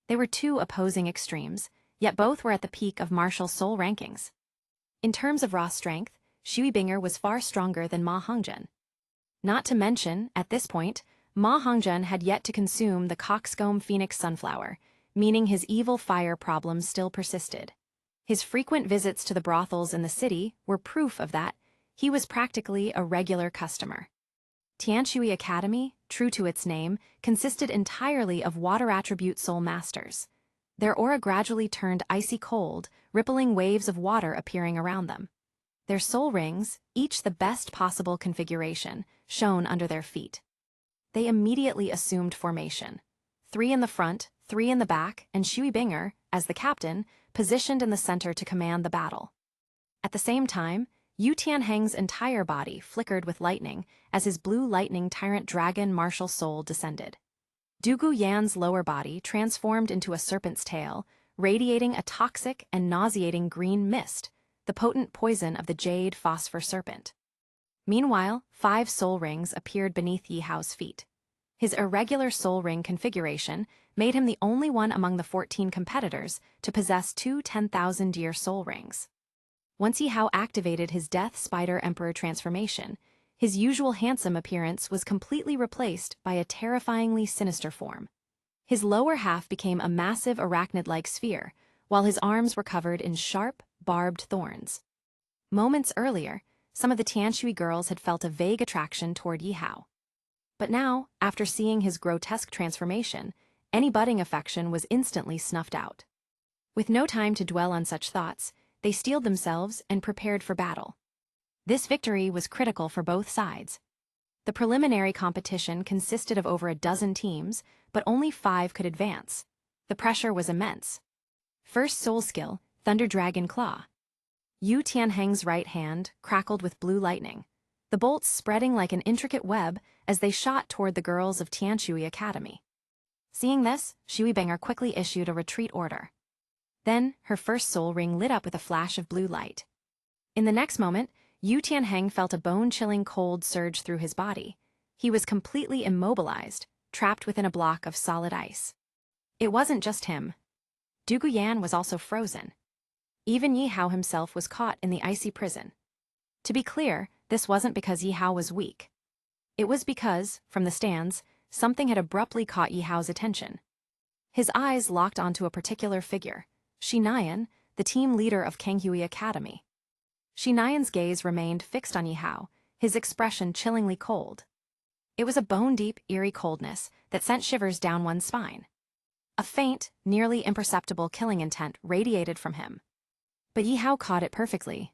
Speaker 1: They were 2 opposing extremes, yet both were at the peak of martial soul rankings. In terms of raw strength, Shui Binger was far stronger than Ma Hongzhen. Not to mention, at this point, Ma Hongzhen had yet to consume the coxcomb phoenix sunflower, meaning his evil fire problems still persisted. His frequent visits to the brothels in the city were proof of that. He was practically a regular customer. Tianshui Academy, true to its name, consisted entirely of water attribute soul masters. Their aura gradually turned icy cold, rippling waves of water appearing around them. Their soul rings, each the best possible configuration, shone under their feet. They immediately assumed formation. 3 in the front, 3 in the back, and Shui Binger, as the captain, positioned in the center to command the battle. At the same time, Yu Tianheng's entire body flickered with lightning as his blue lightning tyrant dragon martial soul descended. Du Guyan's lower body transformed into a serpent's tail, radiating a toxic and nauseating green mist, the potent poison of the jade phosphor serpent. Meanwhile, 5 soul rings appeared beneath Yi Hao's feet. His irregular soul ring configuration made him the only one among the 14 competitors to possess 2 10,000-year soul rings. Once Yi Hao activated his Death Spider Emperor transformation, his usual handsome appearance was completely replaced by a terrifyingly sinister form. His lower half became a massive arachnid-like sphere, while his arms were covered in sharp, barbed thorns. Moments earlier, some of the Tianshui girls had felt a vague attraction toward Yi Hao. But now, after seeing his grotesque transformation, any budding affection was instantly snuffed out. With no time to dwell on such thoughts, they steeled themselves and prepared for battle. This victory was critical for both sides. The preliminary competition consisted of over a dozen teams, but only 5 could advance. The pressure was immense. First soul skill, Thunder Dragon Claw. Yu Tianheng's right hand crackled with blue lightning, the bolts spreading like an intricate web as they shot toward the girls of Tianshui Academy. Seeing this, Shui Banger quickly issued a retreat order. Then, her first soul ring lit up with a flash of blue light. In the next moment, Yu Tianheng felt a bone-chilling cold surge through his body. He was completely immobilized, trapped within a block of solid ice. It wasn't just him. Du Guyan was also frozen. Even Yi Hao himself was caught in the icy prison. To be clear, this wasn't because Yi Hao was weak. It was because, from the stands, something had abruptly caught Yi Hao's attention. His eyes locked onto a particular figure, Shi Nian, the team leader of Kanghui Academy. Shi Nian's gaze remained fixed on Yi Hao, his expression chillingly cold. It was a bone-deep, eerie coldness that sent shivers down one's spine. A faint, nearly imperceptible killing intent radiated from him. But Yi Hao caught it perfectly.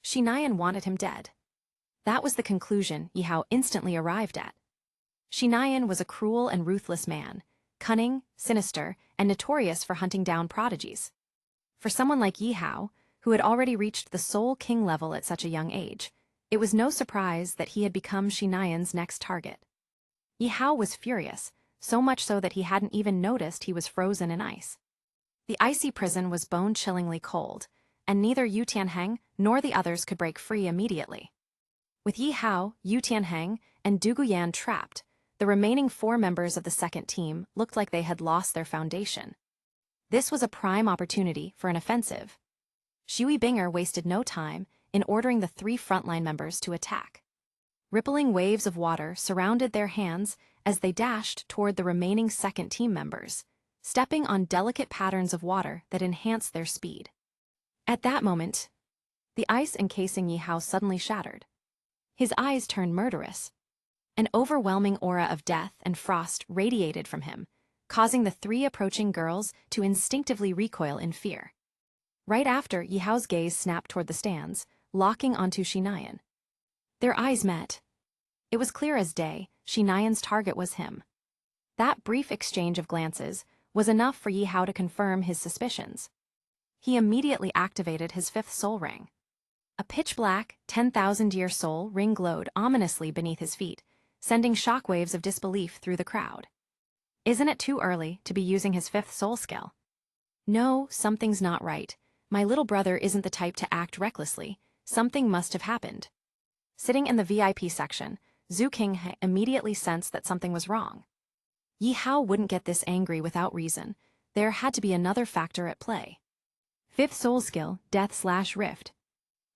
Speaker 1: Shi Nian wanted him dead. That was the conclusion Yi Hao instantly arrived at. Shi Nian was a cruel and ruthless man, cunning, sinister, and notorious for hunting down prodigies. For someone like Yi Hao, who had already reached the Soul King level at such a young age, it was no surprise that he had become Shi Nian's next target. Yi Hao was furious, so much so that he hadn't even noticed he was frozen in ice. The icy prison was bone-chillingly cold, and neither Yu Tianheng nor the others could break free immediately. With Yi Hao, Yu Tianheng, and Du Guyan trapped, the remaining 4 members of the second team looked like they had lost their foundation. This was a prime opportunity for an offensive. Shui Binger wasted no time in ordering the 3 frontline members to attack. Rippling waves of water surrounded their hands as they dashed toward the remaining second team members, stepping on delicate patterns of water that enhanced their speed. At that moment, the ice encasing Yi Hao suddenly shattered. His eyes turned murderous. An overwhelming aura of death and frost radiated from him, causing the 3 approaching girls to instinctively recoil in fear. Right after, Yi Hao's gaze snapped toward the stands, locking onto Shi Nian. Their eyes met. It was clear as day, Shi Nian's target was him. That brief exchange of glances was enough for Yi Hao to confirm his suspicions. He immediately activated his 5th soul ring. A pitch-black, 10,000-year soul ring glowed ominously beneath his feet, sending shockwaves of disbelief through the crowd. Isn't it too early to be using his 5th soul skill? No, something's not right. My little brother isn't the type to act recklessly. Something must have happened. Sitting in the VIP section, Zhu Qing immediately sensed that something was wrong. Yi Hao wouldn't get this angry without reason. There had to be another factor at play. 5th soul skill, Death/Rift.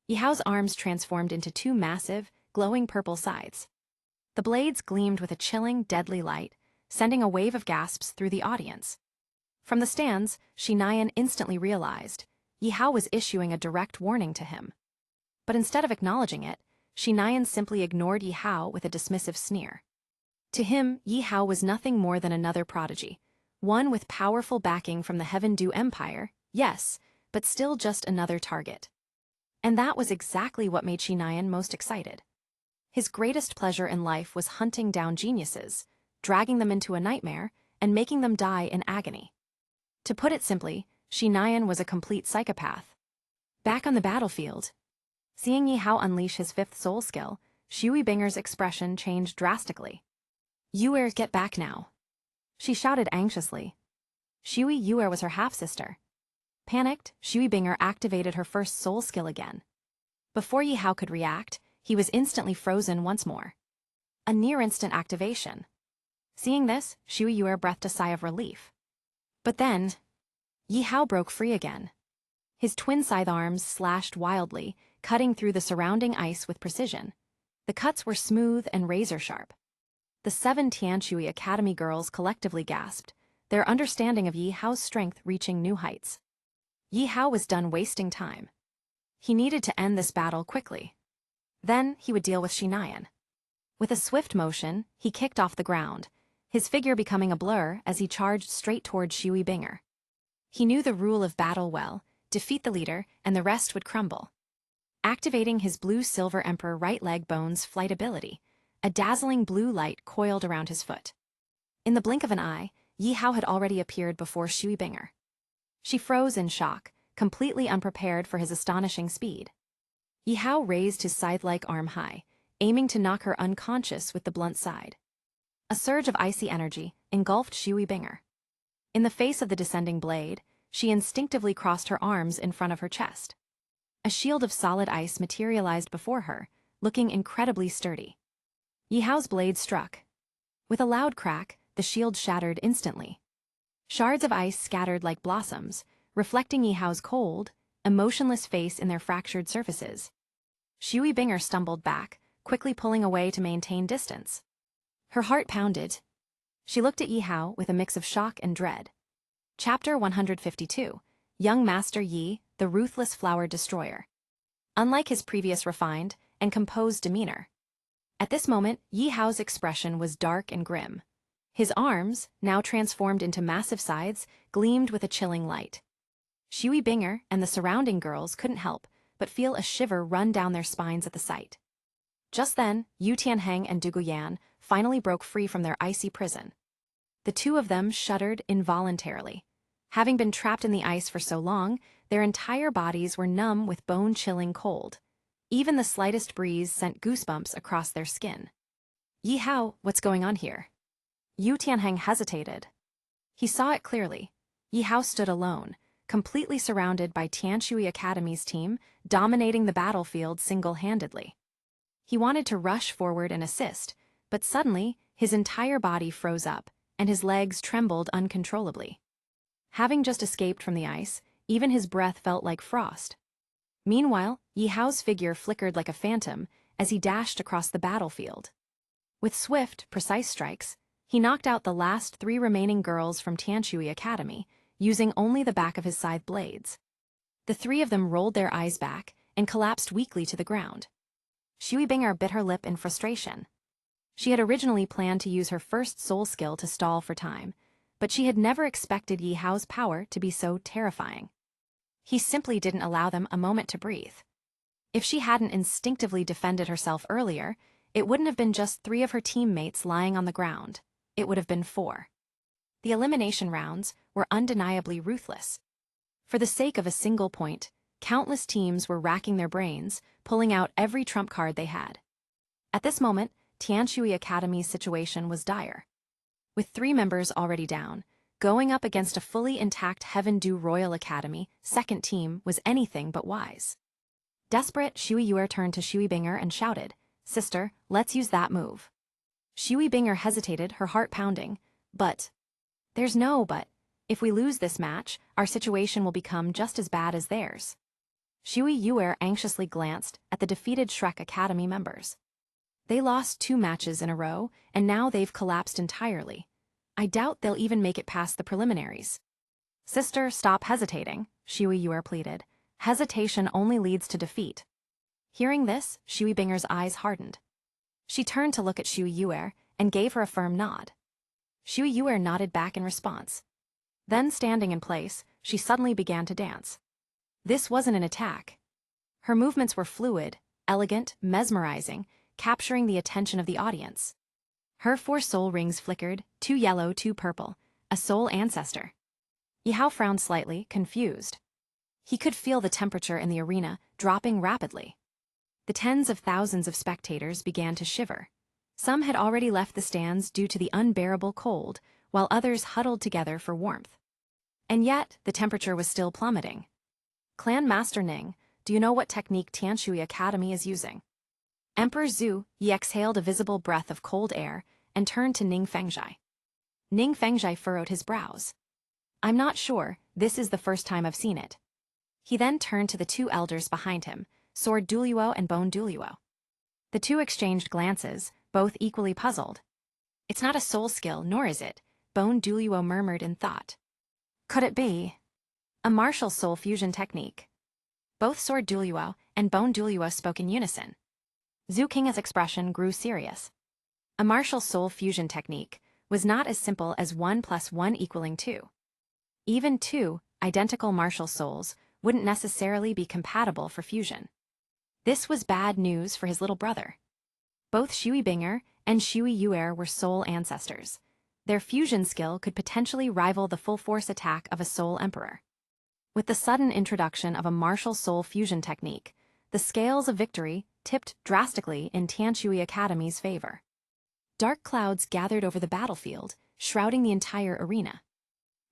Speaker 1: Yi Hao's arms transformed into 2 massive, glowing purple scythes. The blades gleamed with a chilling, deadly light, sending a wave of gasps through the audience. From the stands, Shi Nian instantly realized Yi Hao was issuing a direct warning to him. But instead of acknowledging it, Shi Nian simply ignored Yi Hao with a dismissive sneer. To him, Yi Hao was nothing more than another prodigy, one with powerful backing from the Heaven Dew Empire, yes, but still just another target. And that was exactly what made Shi Nian most excited. His greatest pleasure in life was hunting down geniuses, dragging them into a nightmare, and making them die in agony. To put it simply, Shi Nian was a complete psychopath. Back on the battlefield, seeing Yi Hao unleash his 5th soul skill, Shui Binger's expression changed drastically. "Yuer, get back now," she shouted anxiously. Shui Yuer was her half-sister. Panicked, Shui Binger activated her 1st soul skill again. Before Yi Hao could react, he was instantly frozen once more. A near-instant activation. Seeing this, Shui Yuer breathed a sigh of relief. But then, Yi Hao broke free again. His twin scythe arms slashed wildly, cutting through the surrounding ice with precision. The cuts were smooth and razor-sharp. The 7 Tianshui Academy girls collectively gasped, their understanding of Yi Hao's strength reaching new heights. Yi Hao was done wasting time. He needed to end this battle quickly. Then he would deal with Shinayan. With a swift motion, he kicked off the ground, his figure becoming a blur as he charged straight toward Shui Binger. He knew the rule of battle well: defeat the leader, and the rest would crumble. Activating his blue-silver Emperor right leg bone's flight ability, a dazzling blue light coiled around his foot. In the blink of an eye, Yi Hao had already appeared before Shui Binger. She froze in shock, completely unprepared for his astonishing speed. Yi Hao raised his scythe-like arm high, aiming to knock her unconscious with the blunt side. A surge of icy energy engulfed Shui Binger. In the face of the descending blade, she instinctively crossed her arms in front of her chest. A shield of solid ice materialized before her, looking incredibly sturdy. Yi Hao's blade struck. With a loud crack, the shield shattered instantly. Shards of ice scattered like blossoms, reflecting Yi Hao's cold, emotionless face in their fractured surfaces. Shui Binger stumbled back, quickly pulling away to maintain distance. Her heart pounded. She looked at Yi Hao with a mix of shock and dread. Chapter 152, Young Master Yi, the Ruthless Flower Destroyer. Unlike his previous refined and composed demeanor, at this moment, Yi Hao's expression was dark and grim. His arms, now transformed into massive scythes, gleamed with a chilling light. Shui Binger and the surrounding girls couldn't help but feel a shiver run down their spines at the sight. Just then, Yu Tianheng and Du Guyan finally broke free from their icy prison. The two of them shuddered involuntarily. Having been trapped in the ice for so long, their entire bodies were numb with bone-chilling cold. Even the slightest breeze sent goosebumps across their skin. Yi Hao, what's going on here? Yu Tianheng hesitated. He saw it clearly. Yi Hao stood alone, completely surrounded by Tianshui Academy's team, dominating the battlefield single-handedly. He wanted to rush forward and assist, but suddenly, his entire body froze up, and his legs trembled uncontrollably. Having just escaped from the ice, even his breath felt like frost. Meanwhile, Yi Hao's figure flickered like a phantom as he dashed across the battlefield. With swift, precise strikes, he knocked out the last 3 remaining girls from Tianshui Academy, using only the back of his scythe blades. The 3 of them rolled their eyes back and collapsed weakly to the ground. Shui Binger bit her lip in frustration. She had originally planned to use her first soul skill to stall for time, but she had never expected Yi Hao's power to be so terrifying. He simply didn't allow them a moment to breathe. If she hadn't instinctively defended herself earlier, it wouldn't have been just 3 of her teammates lying on the ground. It would have been 4. The elimination rounds were undeniably ruthless. For the sake of a single point, countless teams were racking their brains, pulling out every trump card they had. At this moment, Tianshui Academy's situation was dire. With 3 members already down, going up against a fully intact Heaven Du Royal Academy second team was anything but wise. Desperate, Shui Yuer turned to Shui Binger and shouted, "Sister, let's use that move." Shui Binger hesitated, her heart pounding. "But..." "There's no but. If we lose this match, our situation will become just as bad as theirs." Shui Yuer anxiously glanced at the defeated Shrek Academy members. They lost 2 matches in a row, and now they've collapsed entirely. I doubt they'll even make it past the preliminaries. "Sister, stop hesitating," Shui Yuer pleaded. "Hesitation only leads to defeat." Hearing this, Shui Binger's eyes hardened. She turned to look at Shui Yuer and gave her a firm nod. Shui Yuer nodded back in response. Then, standing in place, she suddenly began to dance. This wasn't an attack. Her movements were fluid, elegant, mesmerizing, capturing the attention of the audience. Her 4 soul rings flickered, 2 yellow, 2 purple, a soul ancestor. Yi Hao frowned slightly, confused. He could feel the temperature in the arena dropping rapidly. The tens of thousands of spectators began to shiver. Some had already left the stands due to the unbearable cold, while others huddled together for warmth. And yet, the temperature was still plummeting. "Clan Master Ning, do you know what technique Tianshui Academy is using?" Emperor Zhu Yi exhaled a visible breath of cold air and turned to Ning Fengzhai. Ning Fengzhai furrowed his brows. "I'm not sure, this is the first time I've seen it." He then turned to the 2 elders behind him, Sword Duluo and Bone Duluo. The 2 exchanged glances, both equally puzzled. "It's not a soul skill, nor is it. Bone Duoluo murmured in thought. Could it be a martial soul fusion technique? Both Sword Duoluo and Bone Duoluo spoke in unison. Zhu Qing's expression grew serious. A martial soul fusion technique was not as simple as 1 + 1 = 2. Even two identical martial souls wouldn't necessarily be compatible for fusion. This was bad news for his little brother. Both Shui Binger and Shui Yuer were soul ancestors. Their fusion skill could potentially rival the full-force attack of a soul emperor. With the sudden introduction of a martial soul fusion technique, the scales of victory tipped drastically in Tianshui Academy's favor. Dark clouds gathered over the battlefield, shrouding the entire arena.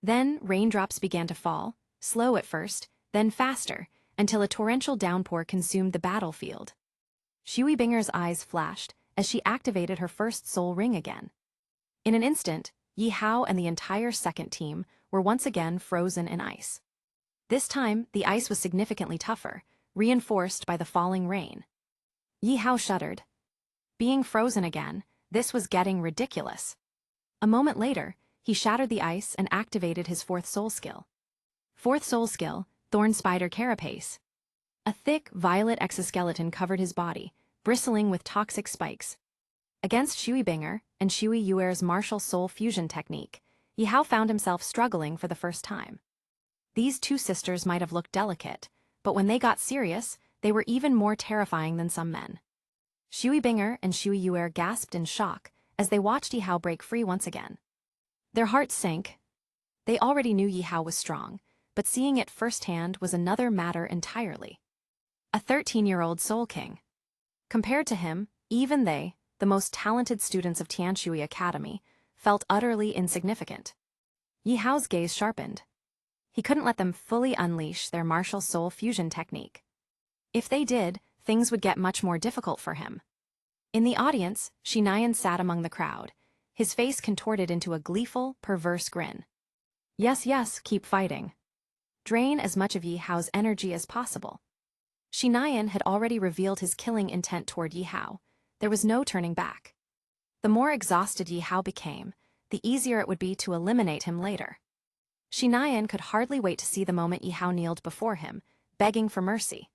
Speaker 1: Then raindrops began to fall, slow at first, then faster, until a torrential downpour consumed the battlefield. Shui Binger's eyes flashed as she activated her first soul ring again. In an instant, Yi Hao and the entire second team were once again frozen in ice. This time, the ice was significantly tougher, reinforced by the falling rain. Yi Hao shuddered. Being frozen again, this was getting ridiculous. A moment later, he shattered the ice and activated his fourth soul skill. Fourth soul skill, Thorn Spider Carapace. A thick, violet exoskeleton covered his body, bristling with toxic spikes. Against Shui Binger and Shui Yuer's martial soul fusion technique, Yi Hao found himself struggling for the first time. These two sisters might have looked delicate, but when they got serious, they were even more terrifying than some men. Shui Binger and Shui Yuer gasped in shock as they watched Yi Hao break free once again. Their hearts sank. They already knew Yi Hao was strong, but seeing it firsthand was another matter entirely. A 13-year-old Soul King. Compared to him, even they, the most talented students of Tianshui Academy, felt utterly insignificant. Yi Hao's gaze sharpened. He couldn't let them fully unleash their martial soul fusion technique. If they did, things would get much more difficult for him. In the audience, Shinayan sat among the crowd, his face contorted into a gleeful, perverse grin. Yes, yes, keep fighting. Drain as much of Yi Hao's energy as possible. Shinayan had already revealed his killing intent toward Yi Hao. There was no turning back. The more exhausted Yi Hao became, the easier it would be to eliminate him later. Shinayan could hardly wait to see the moment Yi Hao kneeled before him, begging for mercy.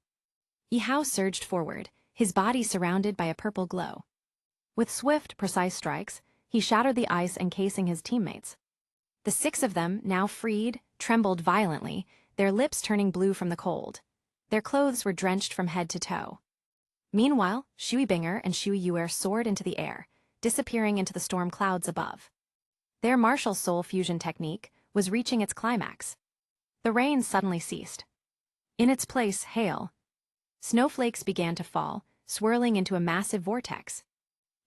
Speaker 1: Yi Hao surged forward, his body surrounded by a purple glow. With swift, precise strikes, he shattered the ice encasing his teammates. The 6 of them, now freed, trembled violently, their lips turning blue from the cold. Their clothes were drenched from head to toe. Meanwhile, Shui Binger and Shui Yuer soared into the air, disappearing into the storm clouds above. Their martial soul fusion technique was reaching its climax. The rain suddenly ceased. In its place, hail. Snowflakes began to fall, swirling into a massive vortex.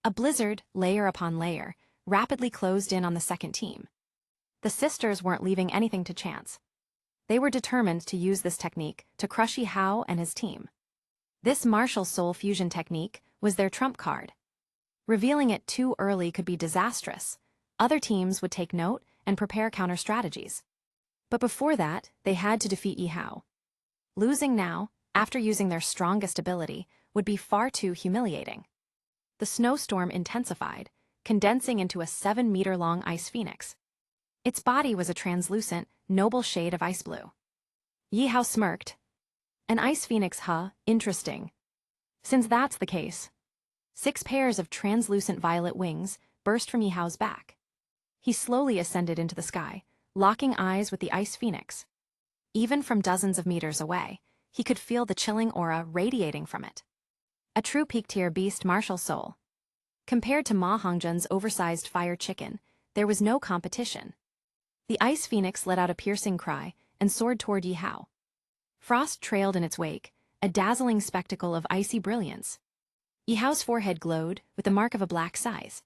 Speaker 1: A blizzard, layer upon layer, rapidly closed in on the second team. The sisters weren't leaving anything to chance. They were determined to use this technique to crush Yi Hao and his team. This martial soul fusion technique was their trump card. Revealing it too early could be disastrous. Other teams would take note and prepare counter-strategies. But before that, they had to defeat Yi Hao. Losing now, after using their strongest ability, would be far too humiliating. The snowstorm intensified, condensing into a 7-meter-long ice phoenix. Its body was a translucent, noble shade of ice blue. Yi Hao smirked. An ice phoenix, huh? Interesting. Since that's the case. 6 pairs of translucent violet wings burst from Yi Hao's back. He slowly ascended into the sky, locking eyes with the ice phoenix. Even from dozens of meters away, he could feel the chilling aura radiating from it. A true peak-tier beast martial soul. Compared to Ma Hongjun's oversized fire chicken, there was no competition. The ice phoenix let out a piercing cry and soared toward Yi Hao. Frost trailed in its wake, a dazzling spectacle of icy brilliance. Yi Hao's forehead glowed with the mark of a black size.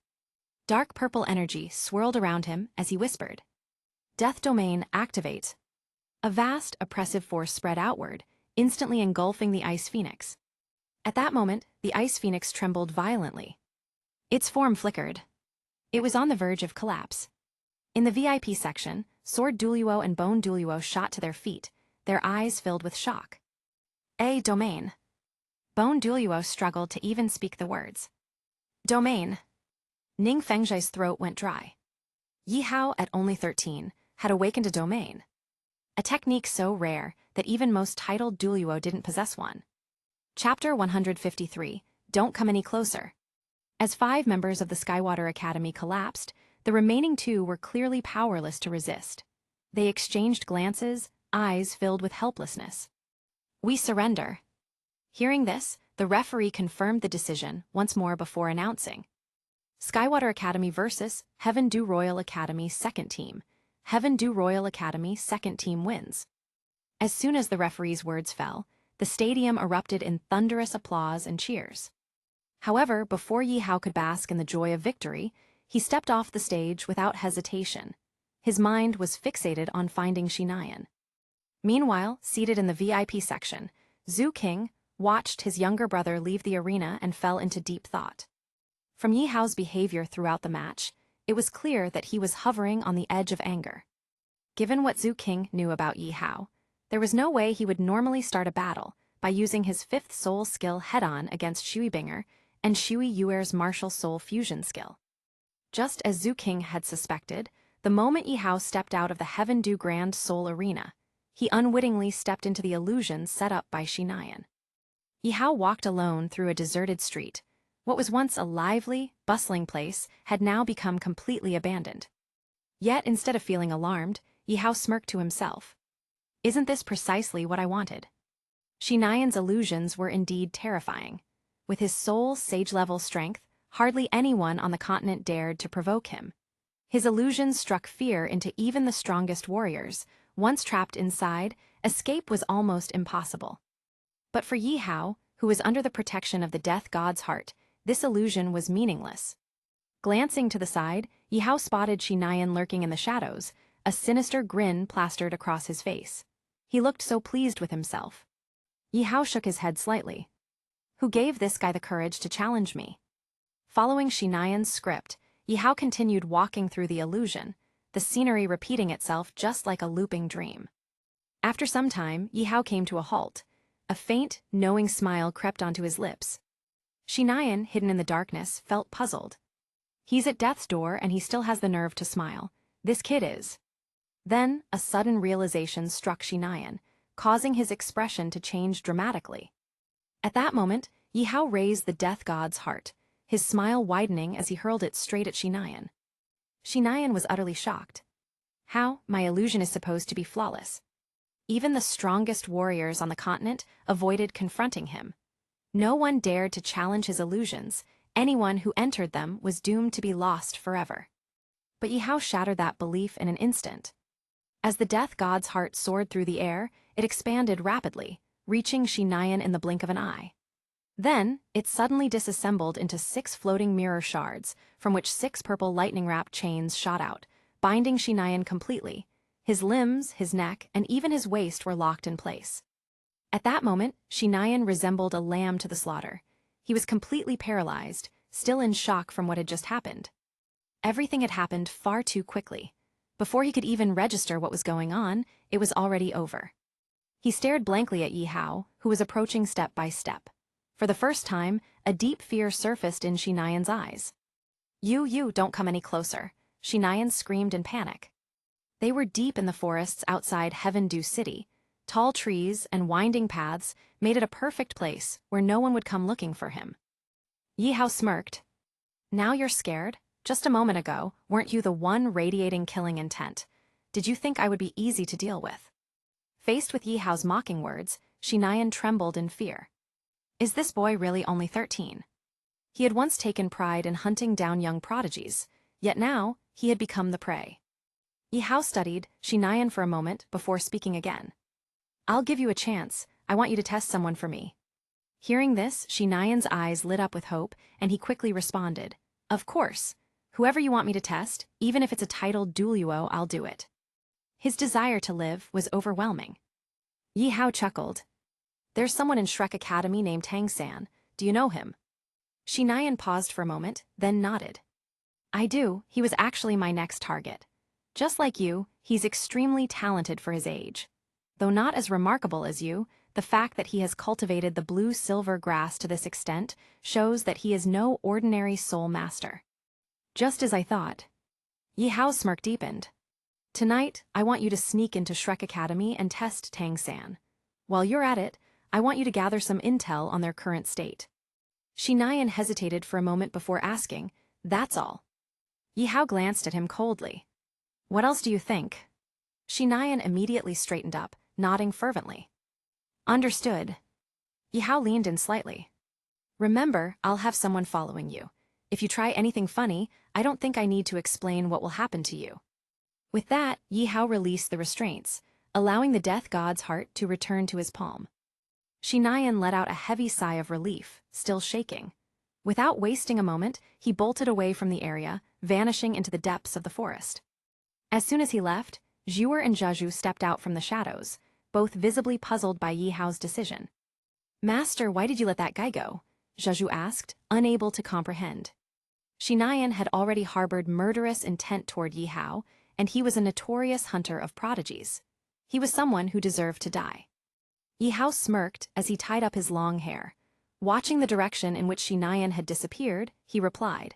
Speaker 1: Dark purple energy swirled around him as he whispered. Death Domain, activate. A vast, oppressive force spread outward, instantly engulfing the ice phoenix. At that moment, the ice phoenix trembled violently. Its form flickered. It was on the verge of collapse. In the VIP section, Sword Duoluo and Bone Duoluo shot to their feet, their eyes filled with shock. A domain. Bone Duoluo struggled to even speak the words. Domain. Ning Fengzhai's throat went dry. Yi Hao, at only 13, had awakened a domain. A technique so rare that even most titled duo didn't possess one. Chapter 153, Don't Come Any Closer. As 5 members of the Skywater Academy collapsed, the remaining 2 were clearly powerless to resist. They exchanged glances, eyes filled with helplessness. "We surrender." Hearing this, the referee confirmed the decision once more before announcing, Skywater Academy versus Heaven Du Royal Academy second team. Heaven Du Royal Academy second team wins. As soon as the referee's words fell, the stadium erupted in thunderous applause and cheers. However, before Yi Hao could bask in the joy of victory, he stepped off the stage without hesitation. His mind was fixated on finding Shinayan. Meanwhile, seated in the VIP section, Zhu King watched his younger brother leave the arena and fell into deep thought. From Yi Hao's behavior throughout the match, it was clear that he was hovering on the edge of anger. Given what Zhu King knew about Yi Hao, there was no way he would normally start a battle by using his 5th soul skill head-on against Shui Binger and Shui Yuer's martial soul fusion skill. Just as Zhu King had suspected, the moment Yi Hao stepped out of the Heaven Du Grand Soul Arena, he unwittingly stepped into the illusion set up by Shinayan. Yi Hao walked alone through a deserted street. What was once a lively, bustling place had now become completely abandoned. Yet, instead of feeling alarmed, Yi Hao smirked to himself. Isn't this precisely what I wanted? Shinayan's illusions were indeed terrifying. With his soul's sage-level strength, hardly anyone on the continent dared to provoke him. His illusions struck fear into even the strongest warriors. Once trapped inside, escape was almost impossible. But for Yi Hao, who was under the protection of the death god's heart, this illusion was meaningless. Glancing to the side, Yi Hao spotted Shinayan lurking in the shadows, a sinister grin plastered across his face. He looked so pleased with himself. Yi Hao shook his head slightly. Who gave this guy the courage to challenge me? Following Shinayan's script, Yi Hao continued walking through the illusion, the scenery repeating itself just like a looping dream. After some time, Yi Hao came to a halt. A faint, knowing smile crept onto his lips. Shinayan, hidden in the darkness, felt puzzled. He's at death's door and he still has the nerve to smile. This kid is. Then, a sudden realization struck Shinayan, causing his expression to change dramatically. At that moment, Yi Hao raised the death god's heart, his smile widening as he hurled it straight at Shinayan. Shinayan was utterly shocked. How? My illusion is supposed to be flawless. Even the strongest warriors on the continent avoided confronting him. No one dared to challenge his illusions. Anyone who entered them was doomed to be lost forever. But Yi Hao shattered that belief in an instant. As the death god's heart soared through the air, it expanded rapidly, reaching Shinayan in the blink of an eye. Then, it suddenly disassembled into 6 floating mirror shards, from which 6 purple lightning-wrapped chains shot out, binding Shinayan completely. His limbs, his neck, and even his waist were locked in place. At that moment, Shinayan resembled a lamb to the slaughter. He was completely paralyzed, still in shock from what had just happened. Everything had happened far too quickly. Before he could even register what was going on, it was already over. He stared blankly at Yi Hao, who was approaching step by step. For the first time, a deep fear surfaced in Shinayan's eyes. You don't come any closer," Shinayan screamed in panic. They were deep in the forests outside Heaven Du City. Tall trees and winding paths made it a perfect place where no one would come looking for him. Yi Hao smirked. Now you're scared? Just a moment ago, weren't you the one radiating killing intent? Did you think I would be easy to deal with? Faced with Yi Hao's mocking words, Shinayan trembled in fear. Is this boy really only 13? He had once taken pride in hunting down young prodigies, yet now he had become the prey. Yi Hao studied Shinayan for a moment before speaking again. I'll give you a chance. I want you to test someone for me. Hearing this, Shinayan's eyes lit up with hope, and he quickly responded. Of course. Whoever you want me to test, even if it's a titled duo, I'll do it. His desire to live was overwhelming. Yi Hao chuckled. There's someone in Shrek Academy named Tang-san. Do you know him? Shinayan paused for a moment, then nodded. I do. He was actually my next target. Just like you, he's extremely talented for his age. Though not as remarkable as you, the fact that he has cultivated the blue-silver grass to this extent shows that he is no ordinary soul master. Just as I thought. Yi Hao's smirk deepened. Tonight, I want you to sneak into Shrek Academy and test Tang San. While you're at it, I want you to gather some intel on their current state. Shi Nian hesitated for a moment before asking, "That's all?" Yi Hao glanced at him coldly. "What else do you think?" Shi Nian immediately straightened up, nodding fervently. "Understood." Yi Hao leaned in slightly. "Remember, I'll have someone following you. If you try anything funny, I don't think I need to explain what will happen to you." With that, Yi Hao released the restraints, allowing the death god's heart to return to his palm. Shi Nian let out a heavy sigh of relief, still shaking. Without wasting a moment, he bolted away from the area, vanishing into the depths of the forest. As soon as he left, Zhuer and Zhazhu stepped out from the shadows, both visibly puzzled by Yi Hao's decision. "Master, why did you let that guy go?" Zhazhu asked, unable to comprehend. Shi Nian had already harbored murderous intent toward Yi Hao, and he was a notorious hunter of prodigies. He was someone who deserved to die. Yi Hao smirked as he tied up his long hair. Watching the direction in which Shi Nian had disappeared, he replied,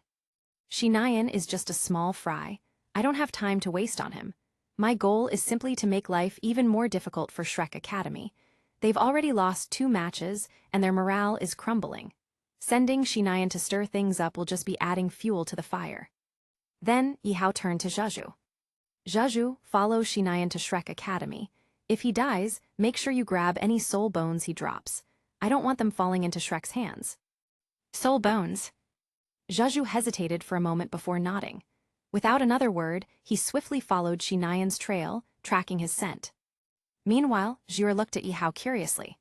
Speaker 1: "Shi Nian is just a small fry. I don't have time to waste on him. My goal is simply to make life even more difficult for Shrek Academy. They've already lost 2 matches, and their morale is crumbling. Sending Shi Nian to stir things up will just be adding fuel to the fire." Then Yi Hao turned to Zhazhu. "Zhazhu, follow Shi Nian to Shrek Academy. If he dies, make sure you grab any soul bones he drops. I don't want them falling into Shrek's hands." "Soul bones?" Zhazhu hesitated for a moment before nodding. Without another word, he swiftly followed Shi Nian's trail, tracking his scent. Meanwhile, Zhuer looked at Yi Hao curiously.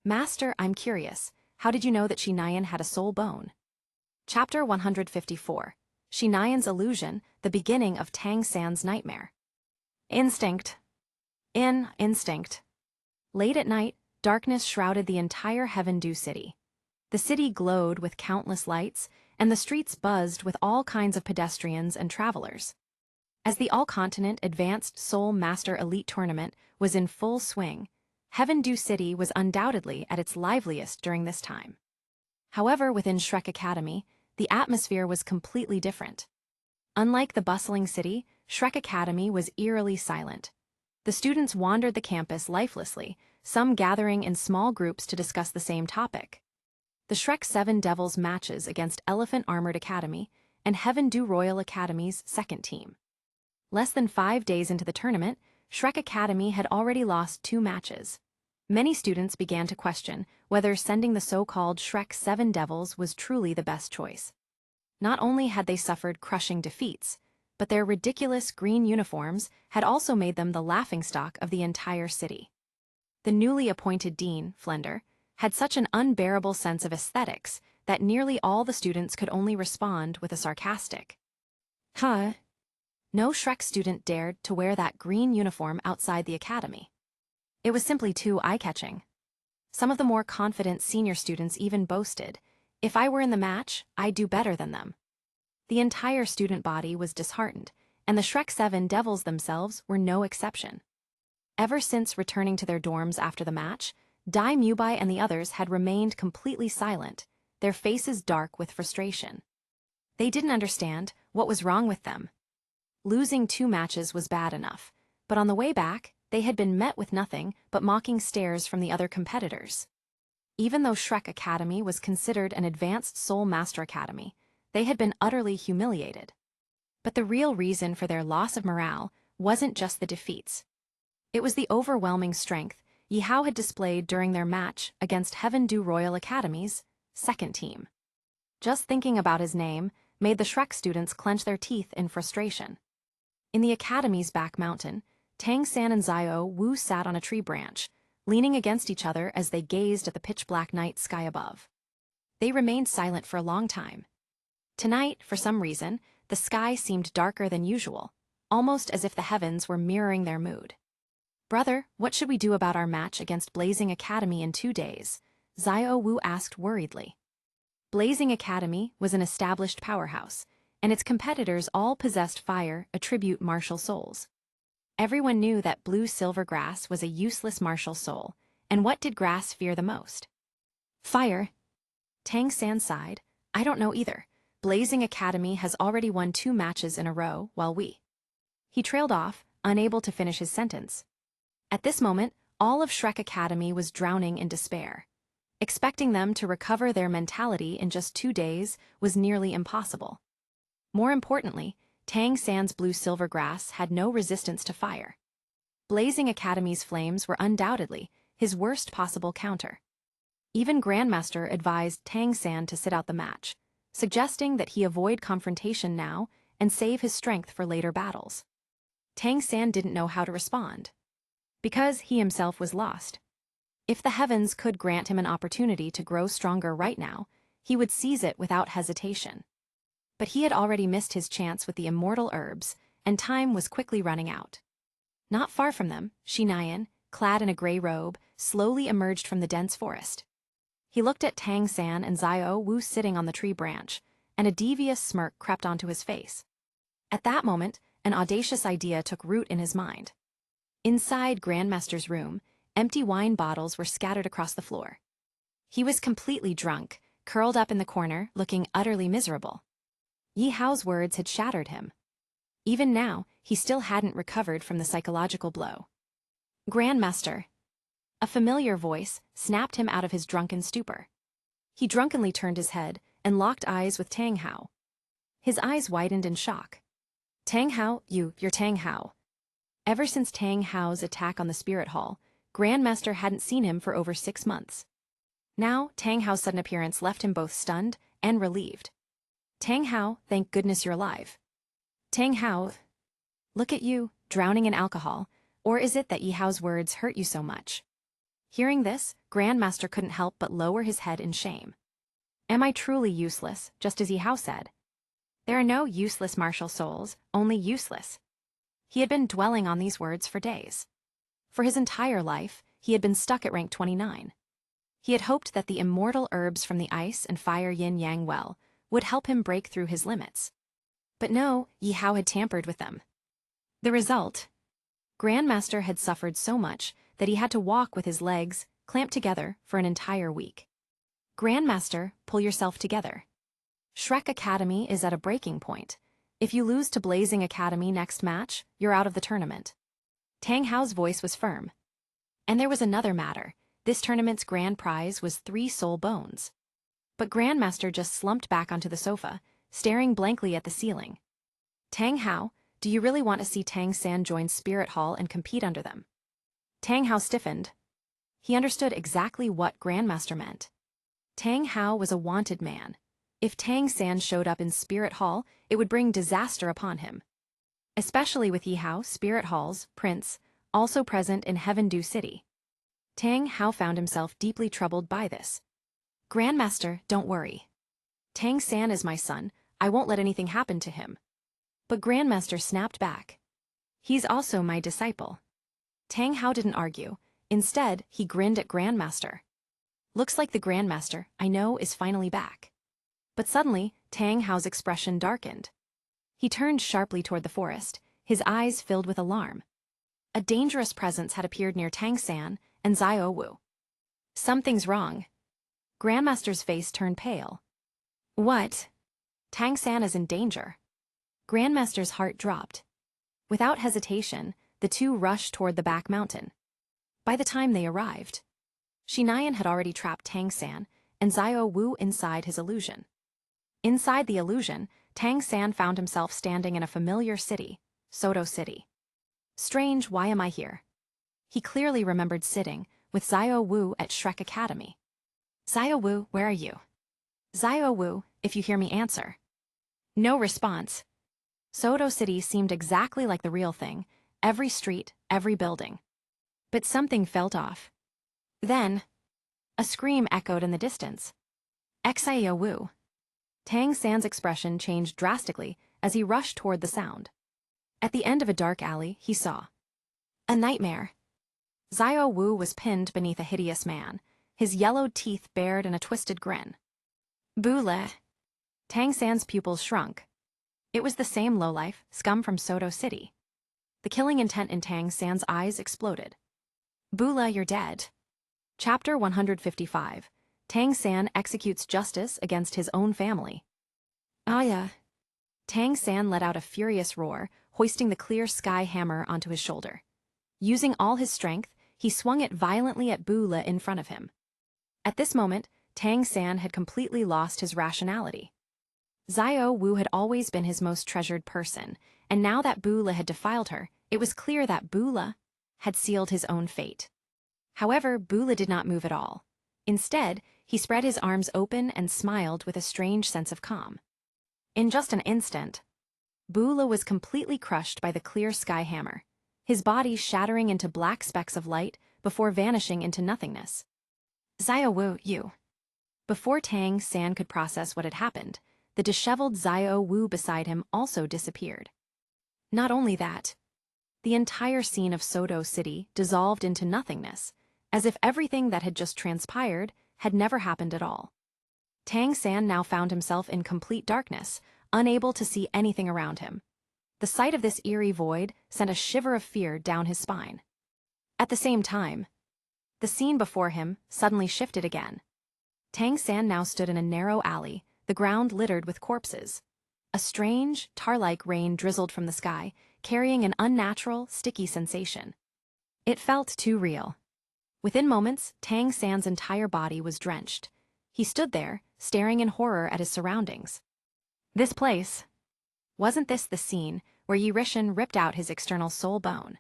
Speaker 1: "Master, I'm curious. How did you know that Shi Nian had a soul bone?" Chapter 154. Shi Nian's Illusion, the beginning of Tang San's nightmare. Instinct. Instinct. Late at night, darkness shrouded the entire Heaven Dew City. The city glowed with countless lights, and the streets buzzed with all kinds of pedestrians and travelers. As the All-Continent Advanced Soul Master Elite Tournament was in full swing, Heaven Dew City was undoubtedly at its liveliest during this time. However, within Shrek Academy, the atmosphere was completely different. Unlike the bustling city, Shrek Academy was eerily silent. The students wandered the campus lifelessly, some gathering in small groups to discuss the same topic. The Shrek 7 Devils matches against Elephant Armored Academy and Heaven Dew Royal Academy's second team. Less than 5 days into the tournament, Shrek Academy had already lost 2 matches. Many students began to question whether sending the so-called Shrek 7 Devils was truly the best choice. Not only had they suffered crushing defeats, but their ridiculous green uniforms had also made them the laughingstock of the entire city. The newly appointed dean, Flender, had such an unbearable sense of aesthetics that nearly all the students could only respond with a sarcastic, "Huh?" No Shrek student dared to wear that green uniform outside the academy. It was simply too eye-catching. Some of the more confident senior students even boasted, "If I were in the match, I'd do better than them." The entire student body was disheartened, and the Shrek 7 Devils themselves were no exception. Ever since returning to their dorms after the match, Dai Mubai and the others had remained completely silent, their faces dark with frustration. They didn't understand what was wrong with them. Losing 2 matches was bad enough, but on the way back, they had been met with nothing but mocking stares from the other competitors. Even though Shrek Academy was considered an advanced Soul Master Academy, they had been utterly humiliated. But the real reason for their loss of morale wasn't just the defeats. It was the overwhelming strength Yi Hao had displayed during their match against Heaven Dew Royal Academy's second team. Just thinking about his name made the Shrek students clench their teeth in frustration. In the academy's back mountain, Tang San and Zio Wu sat on a tree branch, leaning against each other as they gazed at the pitch-black night sky above. They remained silent for a long time. Tonight, for some reason, the sky seemed darker than usual, almost as if the heavens were mirroring their mood. "Brother, what should we do about our match against Blazing Academy in 2 days?" Zio Wu asked worriedly. Blazing Academy was an established powerhouse, and its competitors all possessed fire attribute martial souls. Everyone knew that blue-silver grass was a useless martial soul, and what did grass fear the most? Fire. Tang San sighed. "I don't know either, Blazing Academy has already won 2 matches in a row, while we. He trailed off, unable to finish his sentence. At this moment, all of Shrek Academy was drowning in despair. Expecting them to recover their mentality in just 2 days was nearly impossible. More importantly, Tang San's blue silver grass had no resistance to fire. Blazing Academy's flames were undoubtedly his worst possible counter. Even Grandmaster advised Tang San to sit out the match, suggesting that he avoid confrontation now and save his strength for later battles. Tang San didn't know how to respond, because he himself was lost. If the heavens could grant him an opportunity to grow stronger right now, he would seize it without hesitation. But he had already missed his chance with the immortal herbs, and time was quickly running out. Not far from them, Shinayan, clad in a gray robe, slowly emerged from the dense forest. He looked at Tang San and Xiao Wu sitting on the tree branch, and a devious smirk crept onto his face. At that moment, an audacious idea took root in his mind. Inside Grandmaster's room, empty wine bottles were scattered across the floor. He was completely drunk, curled up in the corner, looking utterly miserable. Yi Hao's words had shattered him. Even now, he still hadn't recovered from the psychological blow. Grandmaster. A familiar voice snapped him out of his drunken stupor. He drunkenly turned his head and locked eyes with Tang Hao. His eyes widened in shock. Tang Hao, you're Tang Hao. Ever since Tang Hao's attack on the Spirit Hall, Grandmaster hadn't seen him for over 6 months. Now, Tang Hao's sudden appearance left him both stunned and relieved. Tang Hao, thank goodness you're alive. Tang Hao, look at you, drowning in alcohol, or is it that Yi Hao's words hurt you so much? Hearing this, Grandmaster couldn't help but lower his head in shame. Am I truly useless, just as Yi Hao said? There are no useless martial souls, only useless. He had been dwelling on these words for days. For his entire life, he had been stuck at rank 29. He had hoped that the immortal herbs from the ice and fire yin-yang well would help him break through his limits. But no, Yi Hao had tampered with them. The result? Grandmaster had suffered so much that he had to walk with his legs clamped together for an entire week. Grandmaster, pull yourself together. Shrek Academy is at a breaking point. If you lose to Blazing Academy next match, you're out of the tournament. Tang Hao's voice was firm. And there was another matter. This tournament's grand prize was 3 soul bones. But Grandmaster just slumped back onto the sofa, staring blankly at the ceiling. Tang Hao, do you really want to see Tang San join Spirit Hall and compete under them? Tang Hao stiffened. He understood exactly what Grandmaster meant. Tang Hao was a wanted man. If Tang San showed up in Spirit Hall, it would bring disaster upon him. Especially with Yi Hao, Spirit Hall's prince, also present in Heaven Dew City. Tang Hao found himself deeply troubled by this. Grandmaster, don't worry. Tang San is my son, I won't let anything happen to him. But Grandmaster snapped back. He's also my disciple. Tang Hao didn't argue. Instead, he grinned at Grandmaster. Looks like the Grandmaster, I know, is finally back. But suddenly, Tang Hao's expression darkened. He turned sharply toward the forest, his eyes filled with alarm. A dangerous presence had appeared near Tang San and Xiao Wu. Something's wrong. Grandmaster's face turned pale. What? Tang San is in danger. Grandmaster's heart dropped. Without hesitation, the two rushed toward the back mountain. By the time they arrived, Shinayan had already trapped Tang San and Xiao Wu inside his illusion. Inside the illusion, Tang San found himself standing in a familiar city, Soto City. Strange, why am I here? He clearly remembered sitting with Xiao Wu at Shrek Academy. Xiao Wu, where are you? Xiao Wu, if you hear me, answer. No response. Soto City seemed exactly like the real thing, every street, every building. But something felt off. Then, a scream echoed in the distance. Xiao Wu. Tang San's expression changed drastically as he rushed toward the sound. At the end of a dark alley, he saw a nightmare. Xiao Wu was pinned beneath a hideous man, his yellowed teeth bared in a twisted grin. Boule. Tang San's pupils shrunk. It was the same lowlife, scum from Soto City. The killing intent in Tang San's eyes exploded. Boule, you're dead. Chapter 155. Tang San executes justice against his own family. Yeah. Tang San let out a furious roar, hoisting the clear sky hammer onto his shoulder. Using all his strength, he swung it violently at Bula in front of him. At this moment, Tang San had completely lost his rationality. Xiao Wu had always been his most treasured person, and now that Bula had defiled her, it was clear that Bula had sealed his own fate. However, Bula did not move at all. Instead, he spread his arms open and smiled with a strange sense of calm. In just an instant, Bula was completely crushed by the clear sky hammer, his body shattering into black specks of light before vanishing into nothingness. Xiao Wu, you. Before Tang San could process what had happened, the disheveled Xiao Wu beside him also disappeared. Not only that, the entire scene of Sodo City dissolved into nothingness, as if everything that had just transpired had never happened at all. Tang San now found himself in complete darkness, unable to see anything around him. The sight of this eerie void sent a shiver of fear down his spine. At the same time, the scene before him suddenly shifted again. Tang San now stood in a narrow alley, the ground littered with corpses. A strange, tar-like rain drizzled from the sky, carrying an unnatural, sticky sensation. It felt too real. Within moments, Tang San's entire body was drenched. He stood there, staring in horror at his surroundings. This place. Wasn't this the scene where Yi Rishan ripped out his external soul bone?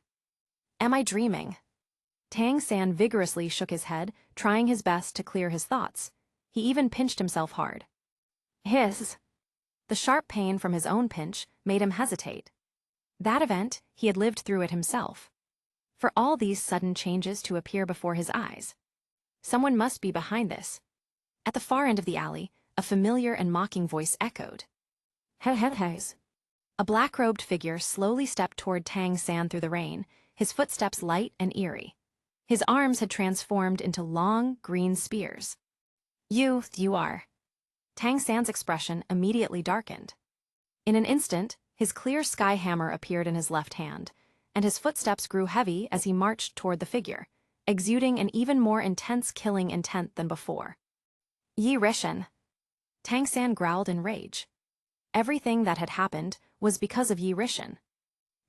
Speaker 1: Am I dreaming? Tang San vigorously shook his head, trying his best to clear his thoughts. He even pinched himself hard. The sharp pain from his own pinch made him hesitate. That event, he had lived through it himself. For all these sudden changes to appear before his eyes, someone must be behind this. At the far end of the alley, a familiar and mocking voice echoed. A black-robed figure slowly stepped toward Tang San through the rain, his footsteps light and eerie. His arms had transformed into long, green spears. You are. Tang San's expression immediately darkened. In an instant, his clear sky hammer appeared in his left hand, and his footsteps grew heavy as he marched toward the figure, exuding an even more intense killing intent than before. Yi Rishan. Tang San growled in rage. Everything that had happened was because of Yi Rishan.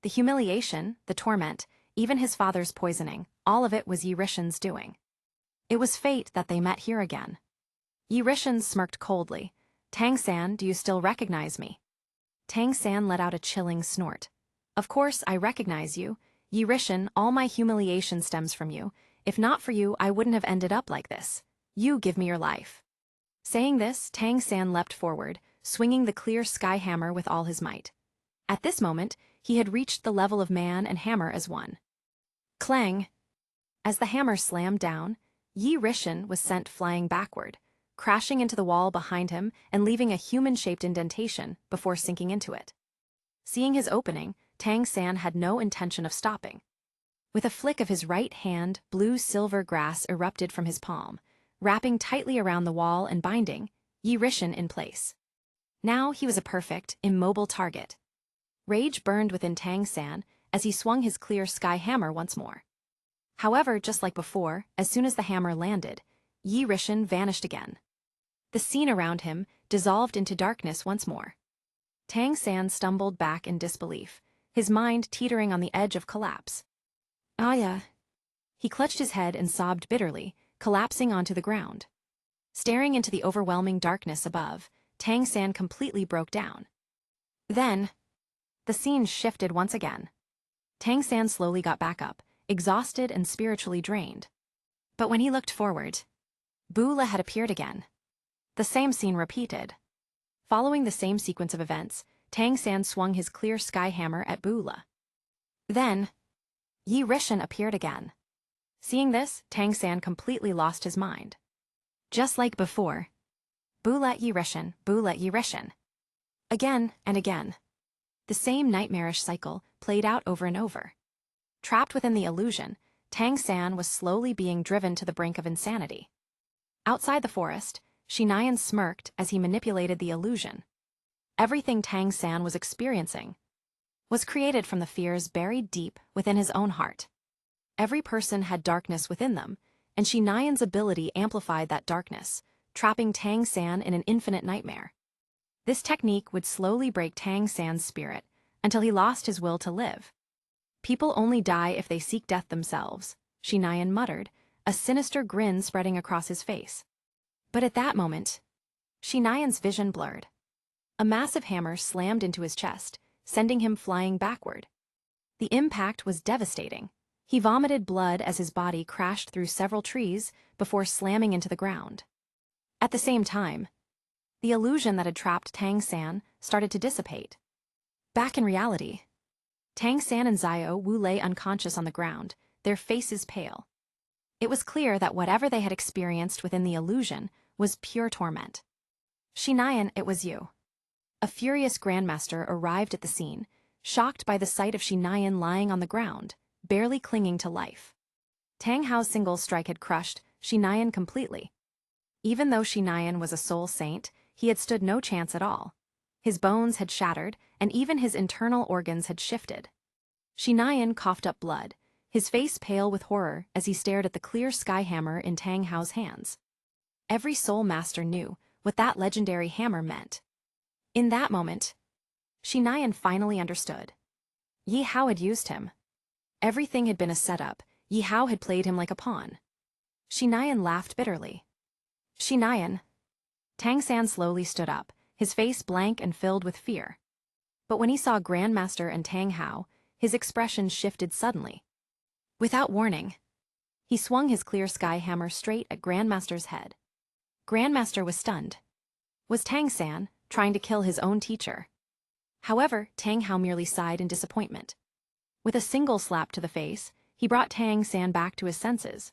Speaker 1: The humiliation, the torment, even his father's poisoning, all of it was Yi Rishan's doing. It was fate that they met here again. Yi Rishan smirked coldly. Tang San, do you still recognize me? Tang San let out a chilling snort. Of course, I recognize you. Yi Rishan, all my humiliation stems from you. If not for you, I wouldn't have ended up like this. You give me your life. Saying this, Tang San leapt forward, swinging the clear sky hammer with all his might. At this moment, he had reached the level of man and hammer as one. Clang! As the hammer slammed down, Yi Rishan was sent flying backward, crashing into the wall behind him and leaving a human-shaped indentation before sinking into it. Seeing his opening, Tang San had no intention of stopping. With a flick of his right hand, blue-silver grass erupted from his palm, wrapping tightly around the wall and binding Yi Rishan in place. Now he was a perfect, immobile target. Rage burned within Tang San as he swung his clear sky hammer once more. However, just like before, as soon as the hammer landed, Yi Rishan vanished again. The scene around him dissolved into darkness once more. Tang San stumbled back in disbelief, his mind teetering on the edge of collapse. He clutched his head and sobbed bitterly, collapsing onto the ground. Staring into the overwhelming darkness above, Tang San completely broke down. Then, the scene shifted once again. Tang San slowly got back up, exhausted and spiritually drained. But when he looked forward, Bula had appeared again. The same scene repeated. Following the same sequence of events, Tang San swung his clear sky hammer at Bula. Then, Yi Rishan appeared again. Seeing this, Tang San completely lost his mind. Just like before, Bula Yi Rishan, Bula Yi Rishan. Again and again. The same nightmarish cycle played out over and over. Trapped within the illusion, Tang San was slowly being driven to the brink of insanity. Outside the forest, Shinayan smirked as he manipulated the illusion. Everything Tang San was experiencing was created from the fears buried deep within his own heart. Every person had darkness within them, and Shinayan's ability amplified that darkness, trapping Tang San in an infinite nightmare. This technique would slowly break Tang San's spirit until he lost his will to live. People only die if they seek death themselves, Shinayan muttered, a sinister grin spreading across his face. But at that moment, Shinayan's vision blurred. A massive hammer slammed into his chest, sending him flying backward. The impact was devastating. He vomited blood as his body crashed through several trees before slamming into the ground. At the same time, the illusion that had trapped Tang San started to dissipate. Back in reality, Tang San and Xiao Wu lay unconscious on the ground, their faces pale. It was clear that whatever they had experienced within the illusion was pure torment. Shinayan, it was you. A furious grandmaster arrived at the scene, shocked by the sight of Shinayan lying on the ground, barely clinging to life. Tang Hao's single strike had crushed Shinayan completely. Even though Shinayan was a soul saint, he had stood no chance at all. His bones had shattered, and even his internal organs had shifted. Shinayan coughed up blood, his face pale with horror as he stared at the clear sky hammer in Tang Hao's hands. Every soul master knew what that legendary hammer meant. In that moment, Shinayan finally understood. Yi Hao had used him. Everything had been a setup. Yi Hao had played him like a pawn. Shinayan laughed bitterly. Shinayan. Tang San slowly stood up, his face blank and filled with fear. But when he saw Grandmaster and Tang Hao, his expression shifted suddenly. Without warning, he swung his clear sky hammer straight at Grandmaster's head. Grandmaster was stunned. Was Tang San trying to kill his own teacher? However, Tang Hao merely sighed in disappointment. With a single slap to the face, he brought Tang San back to his senses.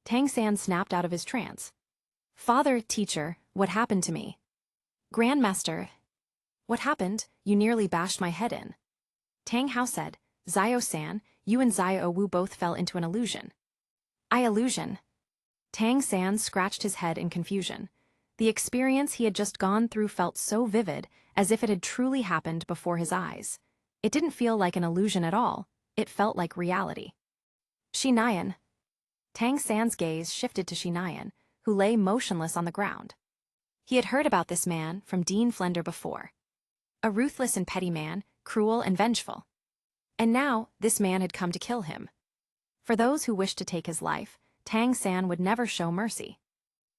Speaker 1: Tang San snapped out of his trance. Father, teacher, what happened to me? Grandmaster. What happened? You nearly bashed my head in. Tang Hao said, Xiao-san, you and Xiao Wu both fell into an illusion. Illusion? Tang San scratched his head in confusion. The experience he had just gone through felt so vivid, as if it had truly happened before his eyes. It didn't feel like an illusion at all, it felt like reality. Shinayan. Tang San's gaze shifted to Shinayan, who lay motionless on the ground. He had heard about this man from Dean Flender before. A ruthless and petty man, cruel and vengeful. And now, this man had come to kill him. For those who wished to take his life, Tang San would never show mercy.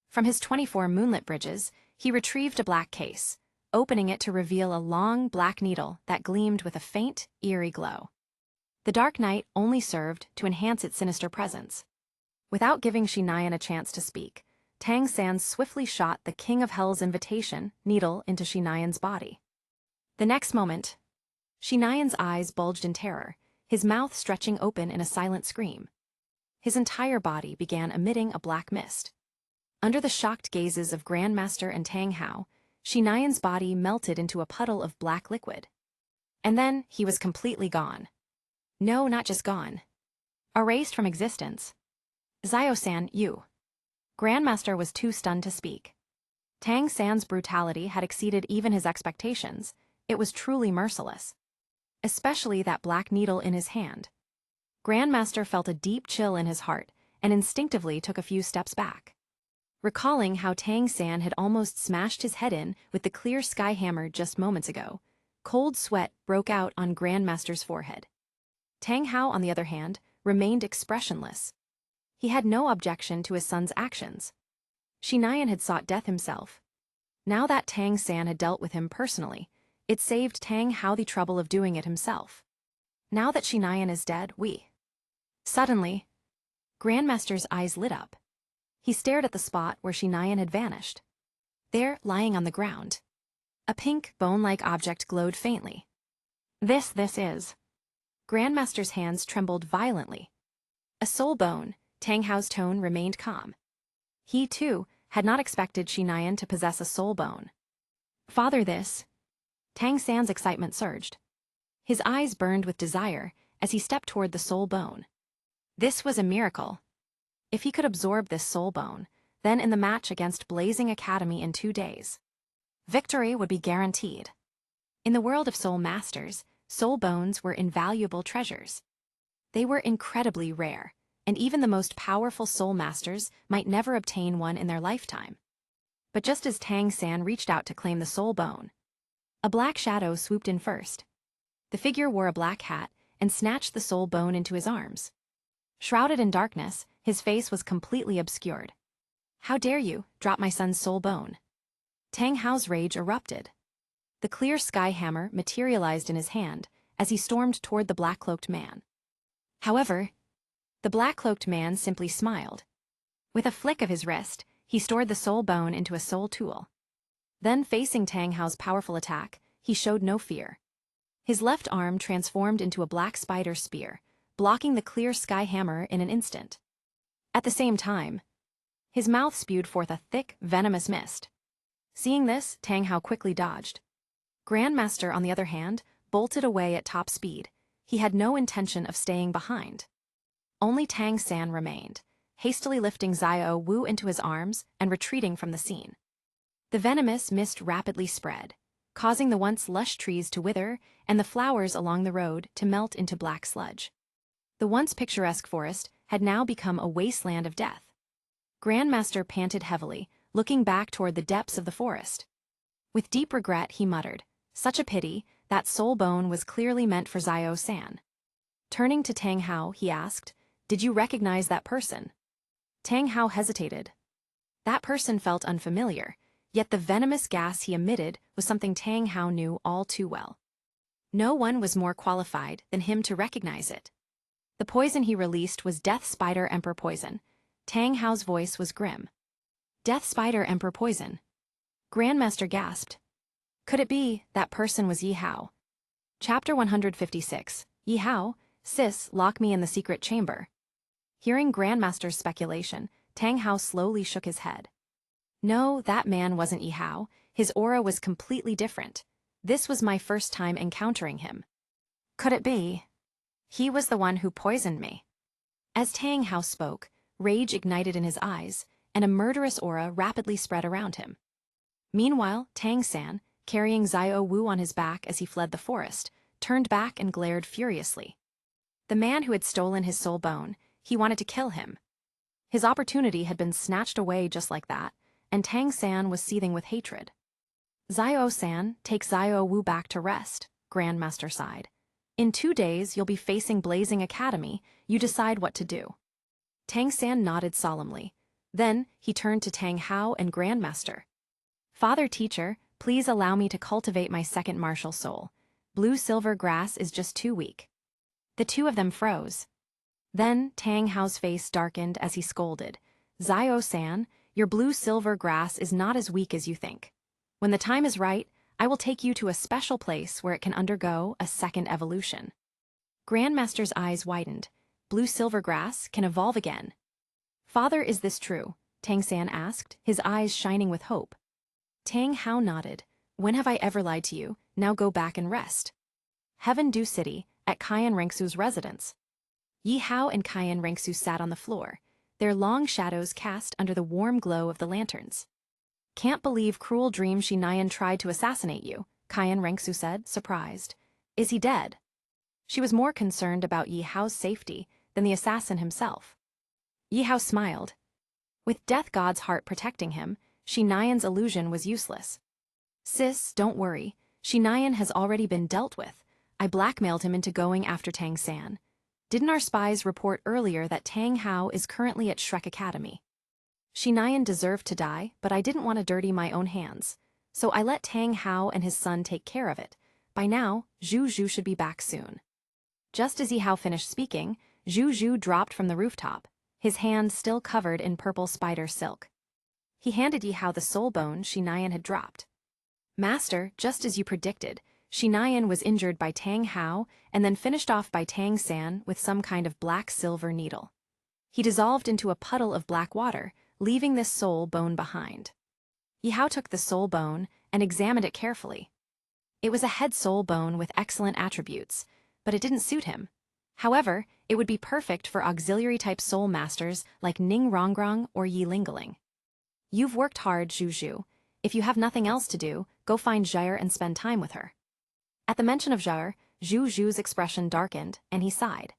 Speaker 1: From his 24 moonlit bridges, he retrieved a black case, opening it to reveal a long black needle that gleamed with a faint, eerie glow. The dark night only served to enhance its sinister presence. Without giving Shinayan a chance to speak, Tang San swiftly shot the King of Hell's invitation needle into Shinayan's body. The next moment, Shinayan's eyes bulged in terror, his mouth stretching open in a silent scream. His entire body began emitting a black mist. Under the shocked gazes of Grandmaster and Tang Hao, Shinayan's body melted into a puddle of black liquid. And then he was completely gone. No, not just gone. Erased from existence. Xiao-san, you. Grandmaster was too stunned to speak. Tang San's brutality had exceeded even his expectations. It was truly merciless. Especially that black needle in his hand. Grandmaster felt a deep chill in his heart and instinctively took a few steps back. Recalling how Tang San had almost smashed his head in with the clear sky hammer just moments ago, cold sweat broke out on Grandmaster's forehead. Tang Hao, on the other hand, remained expressionless. He had no objection to his son's actions. Shinayan had sought death himself. Now that Tang San had dealt with him personally, it saved Tang Hao the trouble of doing it himself. Now that Shinayan is dead, Suddenly, Grandmaster's eyes lit up. He stared at the spot where Shinayan had vanished. There, lying on the ground, a pink, bone-like object glowed faintly. This is. Grandmaster's hands trembled violently. A soul bone. Tang Hao's tone remained calm. He, too, had not expected Shinayan to possess a soul bone. Father, this. Tang San's excitement surged. His eyes burned with desire as he stepped toward the soul bone. This was a miracle. If he could absorb this soul bone, then in the match against Blazing Academy in 2 days, victory would be guaranteed. In the world of soul masters, soul bones were invaluable treasures. They were incredibly rare, and even the most powerful soul masters might never obtain one in their lifetime. But just as Tang San reached out to claim the soul bone, A black shadow swooped in first. The figure wore a black hat and snatched the soul bone into his arms. Shrouded in darkness, his face was completely obscured. "How dare you drop my son's soul bone?" Tang Hao's rage erupted. The clear sky hammer materialized in his hand as he stormed toward the black-cloaked man. However, the black-cloaked man simply smiled. With a flick of his wrist, he stored the soul bone into a soul tool. Then, facing Tang Hao's powerful attack, he showed no fear. His left arm transformed into a black spider spear, blocking the clear sky hammer in an instant. At the same time, his mouth spewed forth a thick, venomous mist. Seeing this, Tang Hao quickly dodged. Grandmaster, on the other hand, bolted away at top speed. He had no intention of staying behind. Only Tang San remained, hastily lifting Xiao Wu into his arms and retreating from the scene. The venomous mist rapidly spread, causing the once lush trees to wither and the flowers along the road to melt into black sludge. The once picturesque forest had now become a wasteland of death. Grandmaster panted heavily, looking back toward the depths of the forest. With deep regret, he muttered, "Such a pity, that soul bone was clearly meant for Xiao San." Turning to Tang Hao, he asked, "Did you recognize that person?" Tang Hao hesitated. That person felt unfamiliar, yet the venomous gas he emitted was something Tang Hao knew all too well. No one was more qualified than him to recognize it. The poison he released was Death Spider Emperor poison. Tang Hao's voice was grim. Death Spider Emperor poison. Grandmaster gasped. Could it be that person was Yi Hao? Chapter 156. Yi Hao, sis, lock me in the secret chamber. Hearing Grandmaster's speculation, Tang Hao slowly shook his head. No, that man wasn't Yi Hao. His aura was completely different. This was my first time encountering him. Could it be? He was the one who poisoned me. As Tang Hao spoke, rage ignited in his eyes, and a murderous aura rapidly spread around him. Meanwhile, Tang San, carrying Xiao Wu on his back as he fled the forest, turned back and glared furiously. The man who had stolen his soul bone, he wanted to kill him. His opportunity had been snatched away just like that, and Tang San was seething with hatred. Xiao San, take Xiao Wu back to rest, Grandmaster sighed. In 2 days, you'll be facing Blazing Academy. You decide what to do. Tang San nodded solemnly. Then, he turned to Tang Hao and Grandmaster. Father Teacher, please allow me to cultivate my second martial soul. Blue-silver grass is just too weak. The two of them froze. Then, Tang Hao's face darkened as he scolded. Xiao San, your blue-silver grass is not as weak as you think. When the time is right, I will take you to a special place where it can undergo a second evolution. Grandmaster's eyes widened. Blue-silver grass can evolve again. Father, is this true? Tang San asked, his eyes shining with hope. Tang Hao nodded. When have I ever lied to you? Now go back and rest. Heaven Dew City, at Cayenne Rengsu's residence. Yi Hao and Cayenne Rengsu sat on the floor, their long shadows cast under the warm glow of the lanterns. Can't believe Cruel Dream Shi Nian tried to assassinate you, Cayenne Rengsu said, surprised. Is he dead? She was more concerned about Yi Hao's safety than the assassin himself. Yi Hao smiled. With Death God's heart protecting him, Shi Nian's illusion was useless. Sis, don't worry. Shi Nian has already been dealt with. I blackmailed him into going after Tang San. Didn't our spies report earlier that Tang Hao is currently at Shrek Academy? Shi Nian deserved to die, but I didn't want to dirty my own hands. So I let Tang Hao and his son take care of it. By now, Zhu Zhu should be back soon. Just as Yi Hao finished speaking, Zhu Zhu dropped from the rooftop, his hand still covered in purple spider silk. He handed Yi Hao the soul bone Shi Nian had dropped. Master, just as you predicted, Shi Nian was injured by Tang Hao and then finished off by Tang San with some kind of black-silver needle. He dissolved into a puddle of black water, leaving this soul bone behind. Yi Hao took the soul bone and examined it carefully. It was a head soul bone with excellent attributes, but it didn't suit him. However, it would be perfect for auxiliary-type soul masters like Ning Rongrong or Yi Lingaling. You've worked hard, Zhu Zhu. If you have nothing else to do, go find Jair and spend time with her. At the mention of Jair, Zhu Zhu's expression darkened, and he sighed.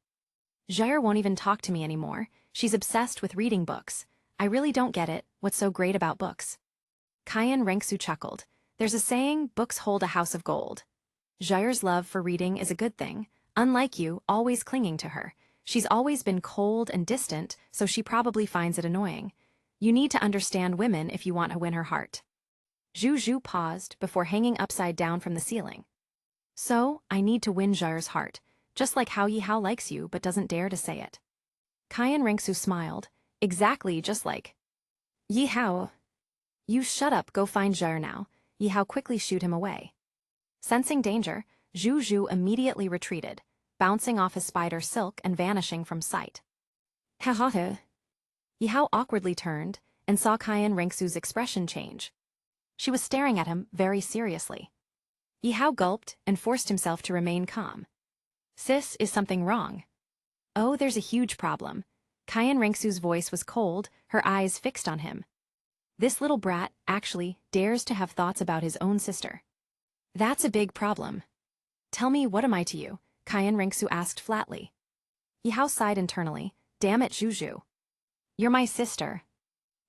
Speaker 1: Jair won't even talk to me anymore. She's obsessed with reading books. I really don't get it. What's so great about books? Cayenne Rengsu chuckled. There's a saying, books hold a house of gold. Jair's love for reading is a good thing, unlike you, always clinging to her. She's always been cold and distant, so she probably finds it annoying. You need to understand women if you want to win her heart. Zhu paused before hanging upside down from the ceiling. So, I need to win Jair's heart, just like how Yihao likes you but doesn't dare to say it. Kaiyan Rengsu smiled, exactly just like Yihao. You shut up, go find Jair now. Yihao quickly shooed him away. Sensing danger, Zhu immediately retreated, bouncing off his spider silk and vanishing from sight. Ha. Yihao awkwardly turned and saw Kaiyan Rengsu's expression change. She was staring at him very seriously. Yihao gulped and forced himself to remain calm. Sis, is something wrong? Oh, there's a huge problem. Kaiyan Rengsu's voice was cold, her eyes fixed on him. This little brat, actually, dares to have thoughts about his own sister. That's a big problem. Tell me, what am I to you? Kaiyan Rengsu asked flatly. Yihao sighed internally. Damn it, Zhu. You're my sister.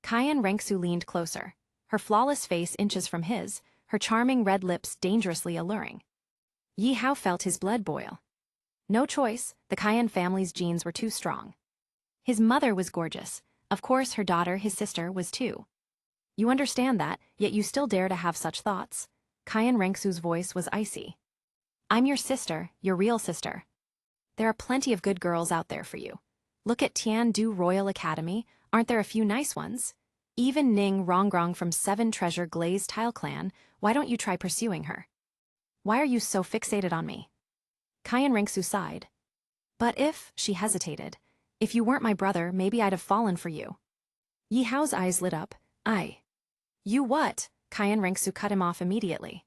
Speaker 1: Kaiyan Rengsu leaned closer, her flawless face inches from his, her charming red lips dangerously alluring. Yihao felt his blood boil. No choice, the Kaiyan family's genes were too strong. His mother was gorgeous. Of course, her daughter, his sister, was too. You understand that, yet you still dare to have such thoughts. Kaiyan Rengsu's voice was icy. I'm your sister, your real sister. There are plenty of good girls out there for you. Look at Tian Du Royal Academy, aren't there a few nice ones? Even Ning Rongrong from Seven Treasure Glazed Tile Clan, why don't you try pursuing her? Why are you so fixated on me? Kaiyan Rengsu sighed. But if, she hesitated, if you weren't my brother, maybe I'd have fallen for you. Yihao's eyes lit up. You what? Kaiyan Rengsu cut him off immediately.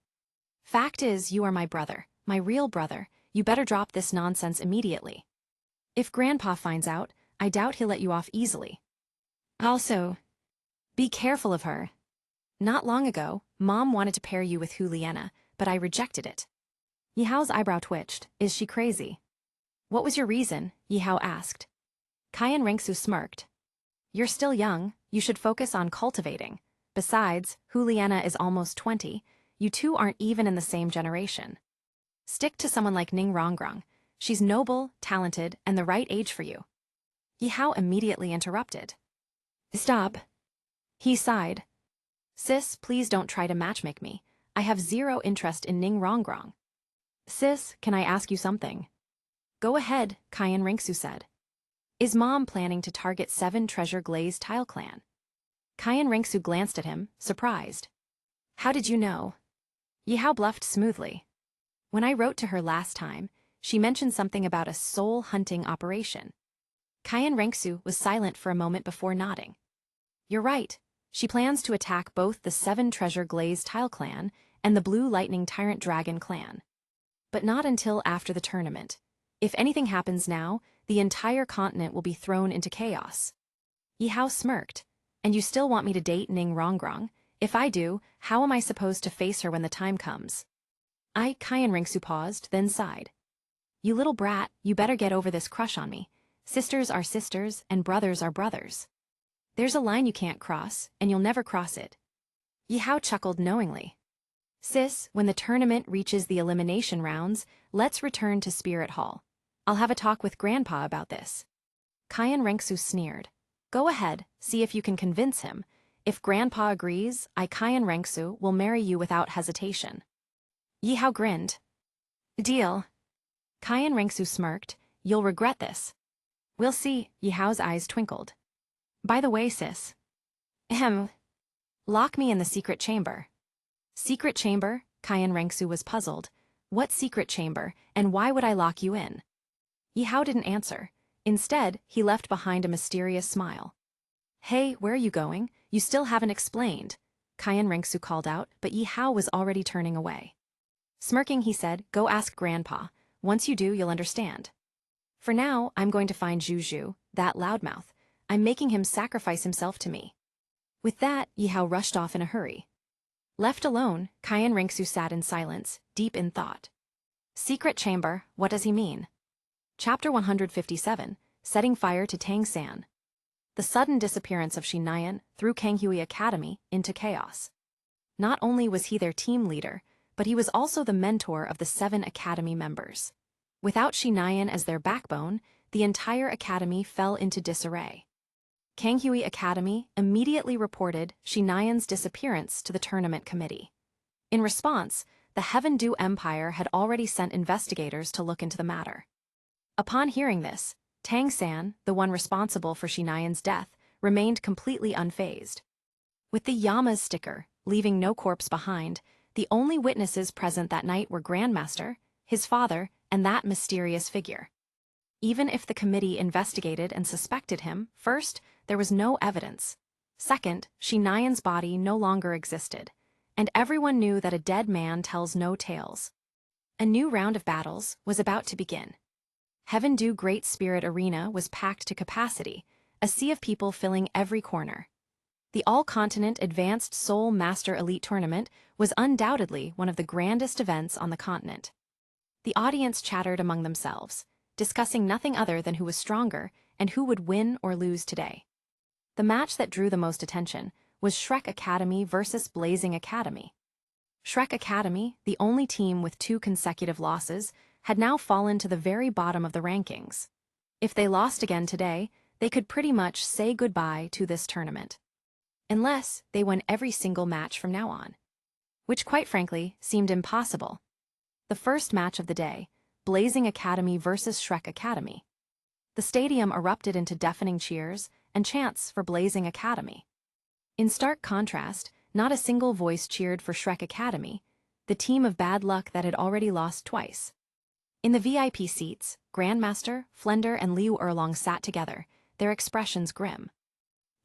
Speaker 1: Fact is, you are my brother, my real brother. You better drop this nonsense immediately. If Grandpa finds out, I doubt he'll let you off easily. Also, be careful of her. Not long ago, Mom wanted to pair you with Juliana, but I rejected it. Yihao's eyebrow twitched. Is she crazy? What was your reason? Yihao asked. Kaiyan Rengsu smirked. You're still young, you should focus on cultivating. Besides, Juliana is almost 20, you two aren't even in the same generation. Stick to someone like Ning Rongrong. She's noble, talented, and the right age for you. Yihao immediately interrupted. Stop. He sighed. Sis, please don't try to matchmake me. I have zero interest in Ning Rongrong. Sis, can I ask you something? Go ahead, Kaiyan Rengsu said. Is Mom planning to target Seven Treasure Glazed Tile Clan? Kaiyan Rengsu glanced at him, surprised. How did you know? Yihao bluffed smoothly. When I wrote to her last time, she mentioned something about a soul-hunting operation. Kaiyan Rengsu was silent for a moment before nodding. You're right. She plans to attack both the Seven Treasure Glazed Tile Clan and the Blue Lightning Tyrant Dragon Clan. But not until after the tournament. If anything happens now, the entire continent will be thrown into chaos. Yihao smirked. And you still want me to date Ning Rongrong? If I do, how am I supposed to face her when the time comes? Kaiyan Rengsu paused, then sighed. You little brat, you better get over this crush on me. Sisters are sisters, and brothers are brothers. There's a line you can't cross, and you'll never cross it. Yihao chuckled knowingly. Sis, when the tournament reaches the elimination rounds, let's return to Spirit Hall. I'll have a talk with Grandpa about this. Kaiyan Rengsu sneered. Go ahead, see if you can convince him. If Grandpa agrees, Kaiyan Rengsu will marry you without hesitation. Yihao grinned. Deal. Kaiyan Rengsu smirked. You'll regret this. We'll see. Yihao's eyes twinkled. By the way, sis. Lock me in the secret chamber. Secret chamber? Kaiyan Rengsu was puzzled. What secret chamber, and why would I lock you in? Yihao didn't answer. Instead, he left behind a mysterious smile. Hey, where are you going? You still haven't explained. Kaiyan Rengsu called out, but Yihao was already turning away. Smirking, he said, go ask Grandpa. Once you do, you'll understand. For now, I'm going to find Zhu, that loudmouth. I'm making him sacrifice himself to me. With that, Yihao rushed off in a hurry. Left alone, Kaiyan Rengsu sat in silence, deep in thought. Secret chamber, what does he mean? Chapter 157, Setting Fire to Tangsan. The sudden disappearance of Xinyan threw Kanghui Academy into chaos. Not only was he their team leader, but he was also the mentor of the 7 academy members. Without Shinayan as their backbone, the entire academy fell into disarray. Kanghui Academy immediately reported Shinayan's disappearance to the tournament committee. In response, the Heaven-Do Empire had already sent investigators to look into the matter. Upon hearing this, Tang San, the one responsible for Shinayan's death, remained completely unfazed. With the Yama's sticker, leaving no corpse behind, the only witnesses present that night were Grandmaster, his father, and that mysterious figure. Even if the committee investigated and suspected him, first, there was no evidence. Second, Shinayan's body no longer existed, and everyone knew that a dead man tells no tales. A new round of battles was about to begin. Heaven-Do Great Spirit Arena was packed to capacity, a sea of people filling every corner. The All-Continent Advanced Soul Master Elite Tournament was undoubtedly one of the grandest events on the continent. The audience chattered among themselves, discussing nothing other than who was stronger and who would win or lose today. The match that drew the most attention was Shrek Academy versus Blazing Academy. Shrek Academy, the only team with 2 consecutive losses, had now fallen to the very bottom of the rankings. If they lost again today, they could pretty much say goodbye to this tournament. Unless they won every single match from now on. Which quite frankly seemed impossible. The first match of the day, Blazing Academy versus Shrek Academy. The stadium erupted into deafening cheers and chants for Blazing Academy. In stark contrast, not a single voice cheered for Shrek Academy, the team of bad luck that had already lost twice. In the VIP seats, Grandmaster, Flender, and Liu Erlong sat together, their expressions grim.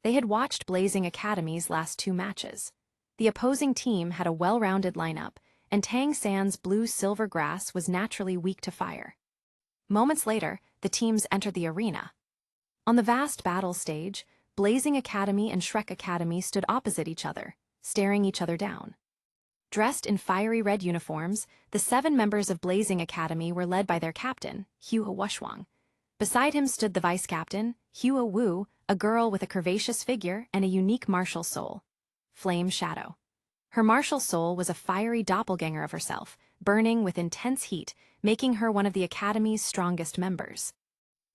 Speaker 1: They had watched Blazing Academy's last 2 matches. The opposing team had a well-rounded lineup, and Tang San's blue-silver grass was naturally weak to fire. Moments later, the teams entered the arena. On the vast battle stage, Blazing Academy and Shrek Academy stood opposite each other, staring each other down. Dressed in fiery red uniforms, the 7 members of Blazing Academy were led by their captain, Hua Wushwang. Beside him stood the vice-captain, Hua Wu, a girl with a curvaceous figure and a unique martial soul. Flame Shadow. Her martial soul was a fiery doppelganger of herself, burning with intense heat, making her one of the Academy's strongest members.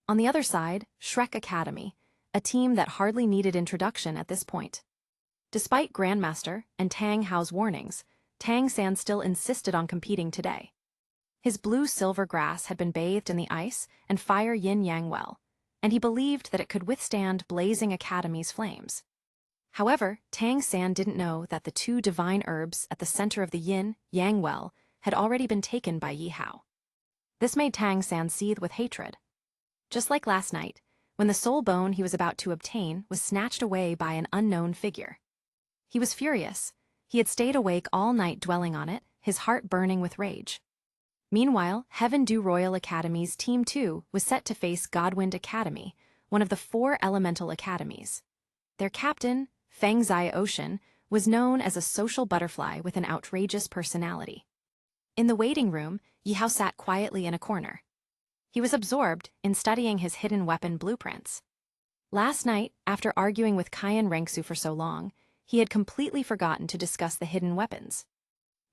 Speaker 1: On the other side, Shrek Academy, a team that hardly needed introduction at this point. Despite Grandmaster and Tang Hao's warnings, Tang San still insisted on competing today. His blue-silver grass had been bathed in the ice and fire yin-yang well, and he believed that it could withstand Blazing Academy's flames. However, Tang San didn't know that the 2 divine herbs at the center of the yin-yang well had already been taken by Yi Hao. This made Tang San seethe with hatred. Just like last night, when the soul bone he was about to obtain was snatched away by an unknown figure. He was furious. He had stayed awake all night dwelling on it, his heart burning with rage. Meanwhile, Heaven-Do Royal Academy's Team 2 was set to face Godwind Academy, one of the 4 elemental academies. Their captain, Fengzai Ocean, was known as a social butterfly with an outrageous personality. In the waiting room, Yi Hao sat quietly in a corner. He was absorbed in studying his hidden weapon blueprints. Last night, after arguing with Kaiyan Rengsu for so long, he had completely forgotten to discuss the hidden weapons.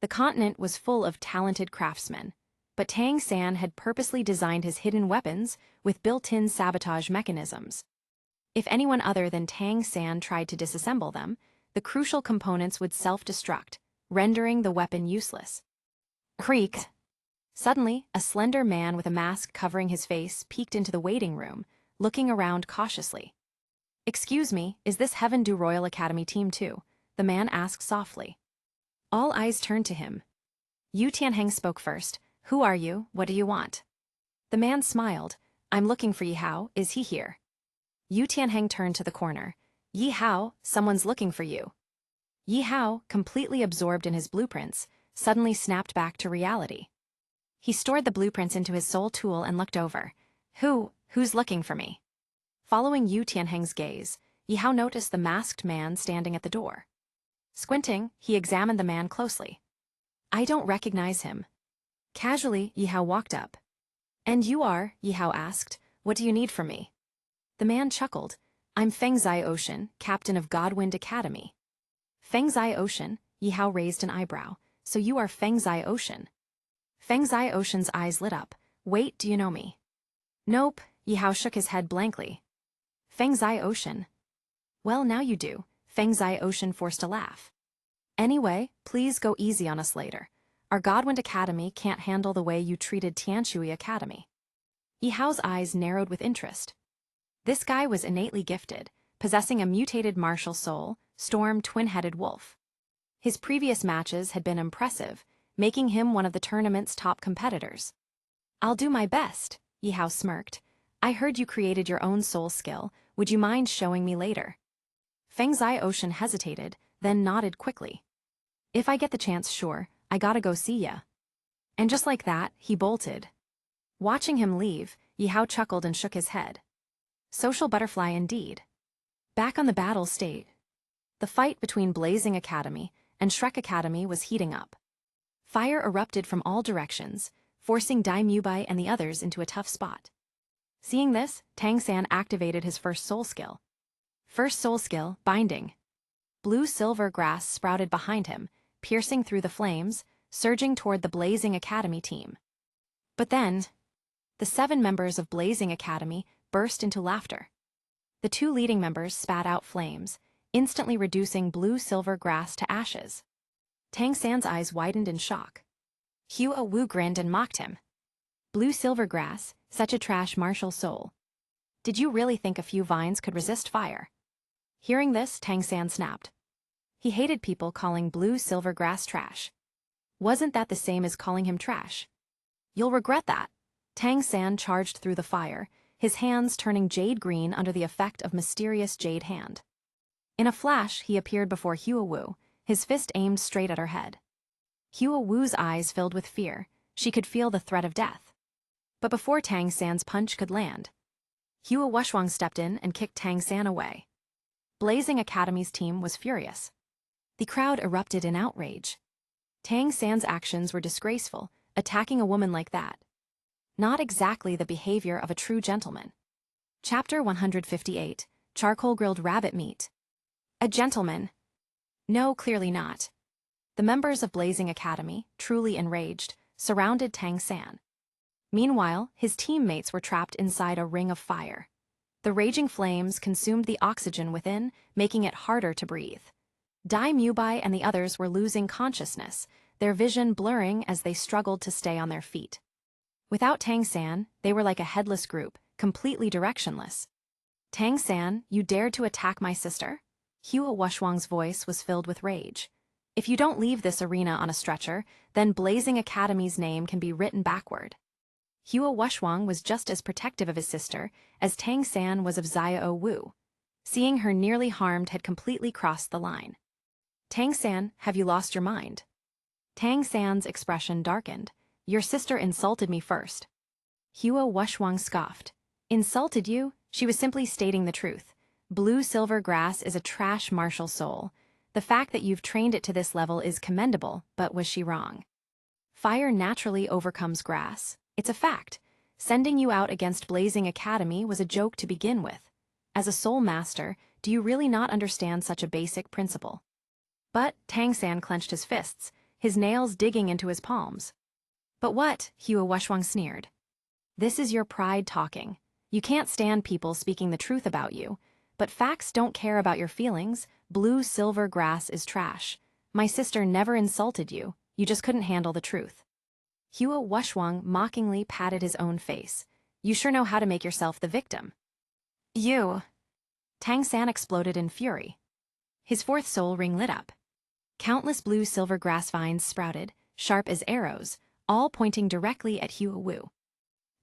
Speaker 1: The continent was full of talented craftsmen, but Tang San had purposely designed his hidden weapons with built-in sabotage mechanisms. If anyone other than Tang San tried to disassemble them, the crucial components would self-destruct, rendering the weapon useless. Creaked. Suddenly, a slender man with a mask covering his face peeked into the waiting room, looking around cautiously. "Excuse me, is this Heaven-Do Royal Academy Team 2? The man asked softly. All eyes turned to him. Yu Tianheng spoke first. "Who are you? What do you want?" The man smiled. "I'm looking for Yi Hao. Is he here?" Yu Tianheng turned to the corner. "Yi Hao, someone's looking for you." Yi Hao, completely absorbed in his blueprints, suddenly snapped back to reality. He stored the blueprints into his soul tool and looked over. Who's looking for me?" Following Yu Tianheng's gaze, Yi Hao noticed the masked man standing at the door. Squinting, he examined the man closely. "I don't recognize him." Casually, Yi Hao walked up. "And you are?" Yi Hao asked. "What do you need from me?" The man chuckled. "I'm Fengzai Ocean, captain of Godwind Academy." Fengzai Ocean, Yi Hao raised an eyebrow. So you are Feng Zai Ocean. Feng Zai Ocean's eyes lit up. Wait, do you know me? Nope, Yi Hao shook his head blankly. Feng Zai Ocean? Well, now you do. Feng Zai Ocean forced a laugh. Anyway, please go easy on us later. Our Godwind Academy can't handle the way you treated Tianshui Academy. Yi Hao's eyes narrowed with interest. This guy was innately gifted, possessing a mutated martial soul, Storm twin-headed wolf. His previous matches had been impressive, making him one of the tournament's top competitors. I'll do my best, Yi Hao smirked. I heard you created your own soul skill. Would you mind showing me later? Feng Zai Ocean hesitated, then nodded quickly. If I get the chance, sure, I gotta go see ya. And just like that, he bolted. Watching him leave, Yi Hao chuckled and shook his head. Social butterfly indeed. Back on the battle stage, the fight between Blazing Academy and Shrek Academy was heating up. Fire erupted from all directions, forcing Dai Mubai and the others into a tough spot. Seeing this, Tang San activated his first soul skill. First soul skill, Binding. Blue-silver grass sprouted behind him, piercing through the flames, surging toward the Blazing Academy team. But then, the 7 members of Blazing Academy burst into laughter. The 2 leading members spat out flames, instantly reducing blue-silver grass to ashes. Tang San's eyes widened in shock. Hua Wu grinned and mocked him. Blue-silver grass, such a trash martial soul. Did you really think a few vines could resist fire? Hearing this, Tang San snapped. He hated people calling blue-silver grass trash. Wasn't that the same as calling him trash? You'll regret that. Tang San charged through the fire, his hands turning jade green under the effect of mysterious jade hand. In a flash, he appeared before Hua Wu, his fist aimed straight at her head. Hua Wu's eyes filled with fear. She could feel the threat of death. But before Tang San's punch could land, Hua Wushwang stepped in and kicked Tang San away. Blazing Academy's team was furious. The crowd erupted in outrage. Tang San's actions were disgraceful, attacking a woman like that. Not exactly the behavior of a true gentleman. Chapter 158, Charcoal-Grilled Rabbit Meat. A gentleman? No, clearly not. The members of Blazing Academy, truly enraged, surrounded Tang San. Meanwhile, his teammates were trapped inside a ring of fire. The raging flames consumed the oxygen within, making it harder to breathe. Dai Mubai and the others were losing consciousness, their vision blurring as they struggled to stay on their feet. Without Tang San, they were like a headless group, completely directionless. Tang San, you dared to attack my sister? Hua Wushwang's voice was filled with rage. If you don't leave this arena on a stretcher, then Blazing Academy's name can be written backward. Hua Wushwang was just as protective of his sister as Tang San was of Xiao Wu. Seeing her nearly harmed had completely crossed the line. Tang San, have you lost your mind? Tang San's expression darkened. Your sister insulted me first. Hua Wushwang scoffed. Insulted you? She was simply stating the truth. Blue-silver grass is a trash martial soul. The fact that you've trained it to this level is commendable, but was she wrong? Fire naturally overcomes grass. It's a fact. Sending you out against Blazing Academy was a joke to begin with. As a soul master, do you really not understand such a basic principle? But Tang San clenched his fists, his nails digging into his palms. But what? Hua Wushwang sneered. This is your pride talking. You can't stand people speaking the truth about you. But facts don't care about your feelings. Blue-silver grass is trash. My sister never insulted you. You just couldn't handle the truth. Hua Wushwang mockingly patted his own face. You sure know how to make yourself the victim. You. Tang San exploded in fury. His 4th soul ring lit up. Countless blue-silver grass vines sprouted, sharp as arrows, all pointing directly at Hua Wu.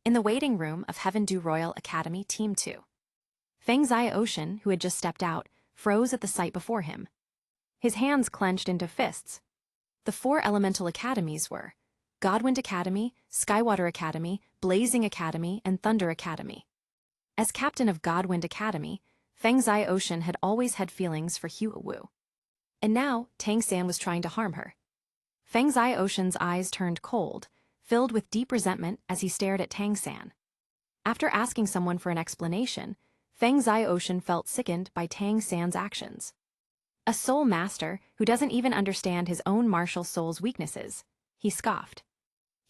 Speaker 1: In the waiting room of Heaven Du Royal Academy Team 2. Feng Zai Ocean, who had just stepped out, froze at the sight before him. His hands clenched into fists. The 4 elemental academies were Godwind Academy, Skywater Academy, Blazing Academy, and Thunder Academy. As captain of Godwind Academy, Feng Zai Ocean had always had feelings for Hua Wu. And now, Tang San was trying to harm her. Feng Zai Ocean's eyes turned cold, filled with deep resentment as he stared at Tang San. After asking someone for an explanation, Feng Zai Ocean felt sickened by Tang San's actions. A soul master who doesn't even understand his own martial soul's weaknesses, he scoffed.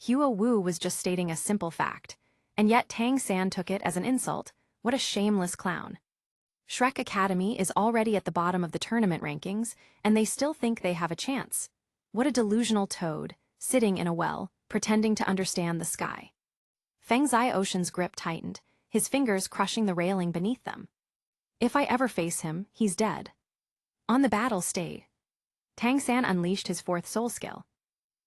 Speaker 1: Hua Wu was just stating a simple fact, and yet Tang San took it as an insult. What a shameless clown. Shrek Academy is already at the bottom of the tournament rankings, and they still think they have a chance. What a delusional toad, sitting in a well, pretending to understand the sky. Feng Ziocean's grip tightened, his fingers crushing the railing beneath them. If I ever face him, he's dead. On the battle stage, Tang San unleashed his fourth soul skill.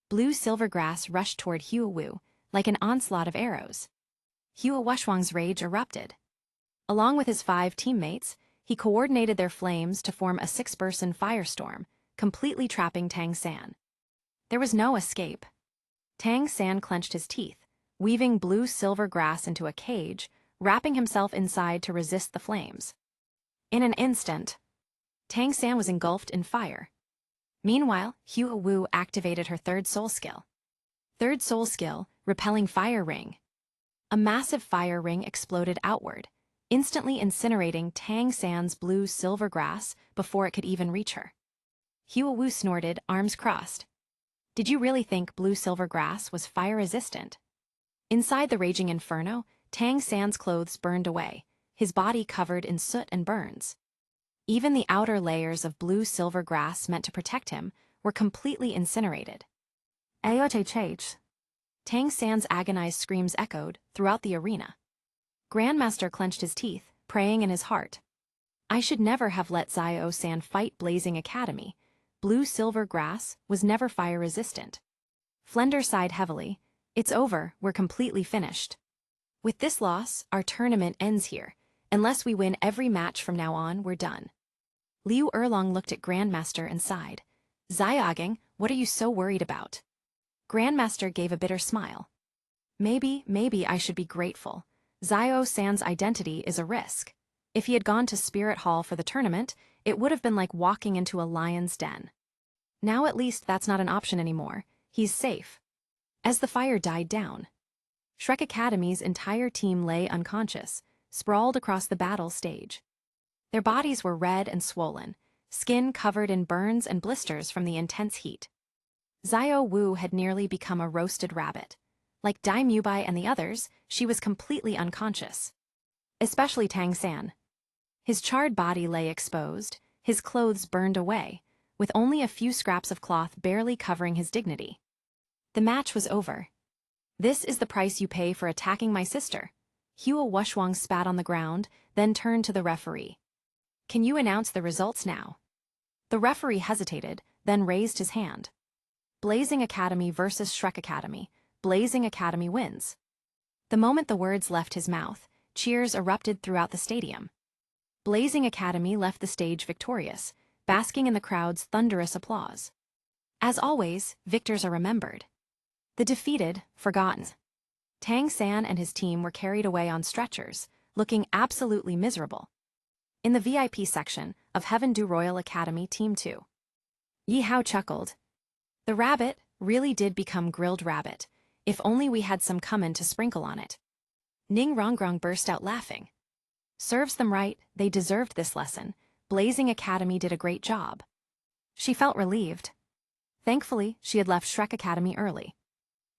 Speaker 1: Blue-silver grass rushed toward Hua Wu, like an onslaught of arrows. Hua Wushwang's rage erupted. Along with his 5 teammates, he coordinated their flames to form a 6-person firestorm, completely trapping Tang San. There was no escape. Tang San clenched his teeth, weaving blue-silver grass into a cage, wrapping himself inside to resist the flames. In an instant, Tang San was engulfed in fire. Meanwhile, Hua Wu activated her third soul skill. Third soul skill, repelling fire ring. A massive fire ring exploded outward, instantly incinerating Tang San's blue-silver grass before it could even reach her. Hua Wu snorted, arms crossed. Did you really think blue-silver grass was fire-resistant? Inside the raging inferno, Tang San's clothes burned away, his body covered in soot and burns. Even the outer layers of blue-silver grass meant to protect him were completely incinerated. Ayote. Tang San's agonized screams echoed throughout the arena. Grandmaster clenched his teeth, praying in his heart. I should never have let Zio-san fight Blazing Academy. Blue-silver grass was never fire-resistant. Flender sighed heavily. It's over, we're completely finished. With this loss, our tournament ends here. Unless we win every match from now on, we're done. Liu Erlong looked at Grandmaster and sighed. Xiaogeng, what are you so worried about? Grandmaster gave a bitter smile. Maybe I should be grateful. Zio-san's identity is a risk. If he had gone to Spirit Hall for the tournament, it would have been like walking into a lion's den. Now at least that's not an option anymore. He's safe. As the fire died down, Shrek Academy's entire team lay unconscious, sprawled across the battle stage. Their bodies were red and swollen, skin covered in burns and blisters from the intense heat. Zio Wu had nearly become a roasted rabbit. Like Dai Mubai and the others, she was completely unconscious. Especially Tang San. His charred body lay exposed, his clothes burned away, with only a few scraps of cloth barely covering his dignity. The match was over. This is the price you pay for attacking my sister. Hua Wushwang spat on the ground, then turned to the referee. Can you announce the results now? The referee hesitated, then raised his hand. Blazing Academy versus Shrek Academy. Blazing Academy wins. The moment the words left his mouth, cheers erupted throughout the stadium. Blazing Academy left the stage victorious, basking in the crowd's thunderous applause. As always, victors are remembered. The defeated, forgotten. Tang San and his team were carried away on stretchers, looking absolutely miserable. In the VIP section of Heaven Du Royal Academy Team 2. Yi Hao chuckled. The rabbit really did become grilled rabbit, if only we had some cumin to sprinkle on it. Ning Rongrong burst out laughing. Serves them right, they deserved this lesson. Blazing Academy did a great job. She felt relieved. Thankfully, she had left Shrek Academy early.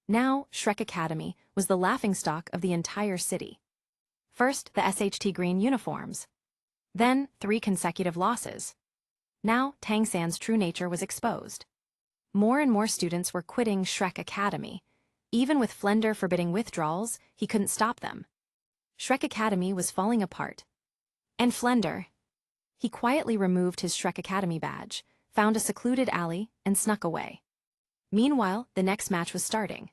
Speaker 1: Now, Shrek Academy was the laughingstock of the entire city. First, the SHT green uniforms. Then, 3 consecutive losses. Now, Tang San's true nature was exposed. More and more students were quitting Shrek Academy. Even with Flender forbidding withdrawals, he couldn't stop them. Shrek Academy was falling apart. And Flender. He quietly removed his Shrek Academy badge, found a secluded alley, and snuck away. Meanwhile, the next match was starting.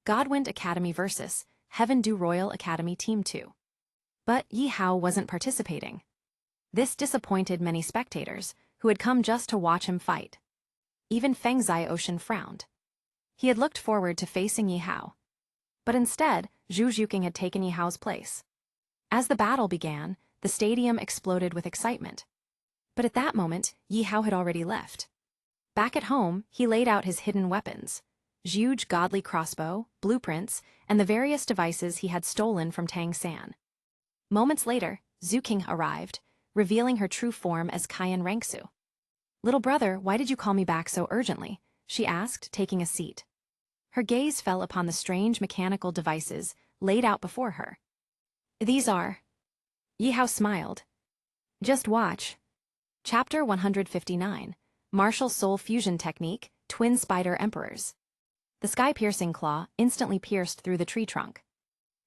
Speaker 1: Godwind Academy vs. Heaven Du Royal Academy Team 2. But Yi Hao wasn't participating. This disappointed many spectators, who had come just to watch him fight. Even Feng Ziocean frowned. He had looked forward to facing Yi Hao. But instead, Zhu Zhuqing had taken Yi Hao's place. As the battle began, the stadium exploded with excitement. But at that moment, Yi Hao had already left. Back at home, he laid out his hidden weapons. Huge godly crossbow, blueprints, and the various devices he had stolen from Tang San. Moments later, Zhuqing arrived, revealing her true form as Cayenne Rangsu. Little brother, why did you call me back so urgently? She asked, taking a seat. Her gaze fell upon the strange mechanical devices laid out before her. These are... Yihao smiled. Just watch. Chapter 159. Martial Soul Fusion Technique, Twin Spider Emperors. The sky-piercing claw instantly pierced through the tree trunk.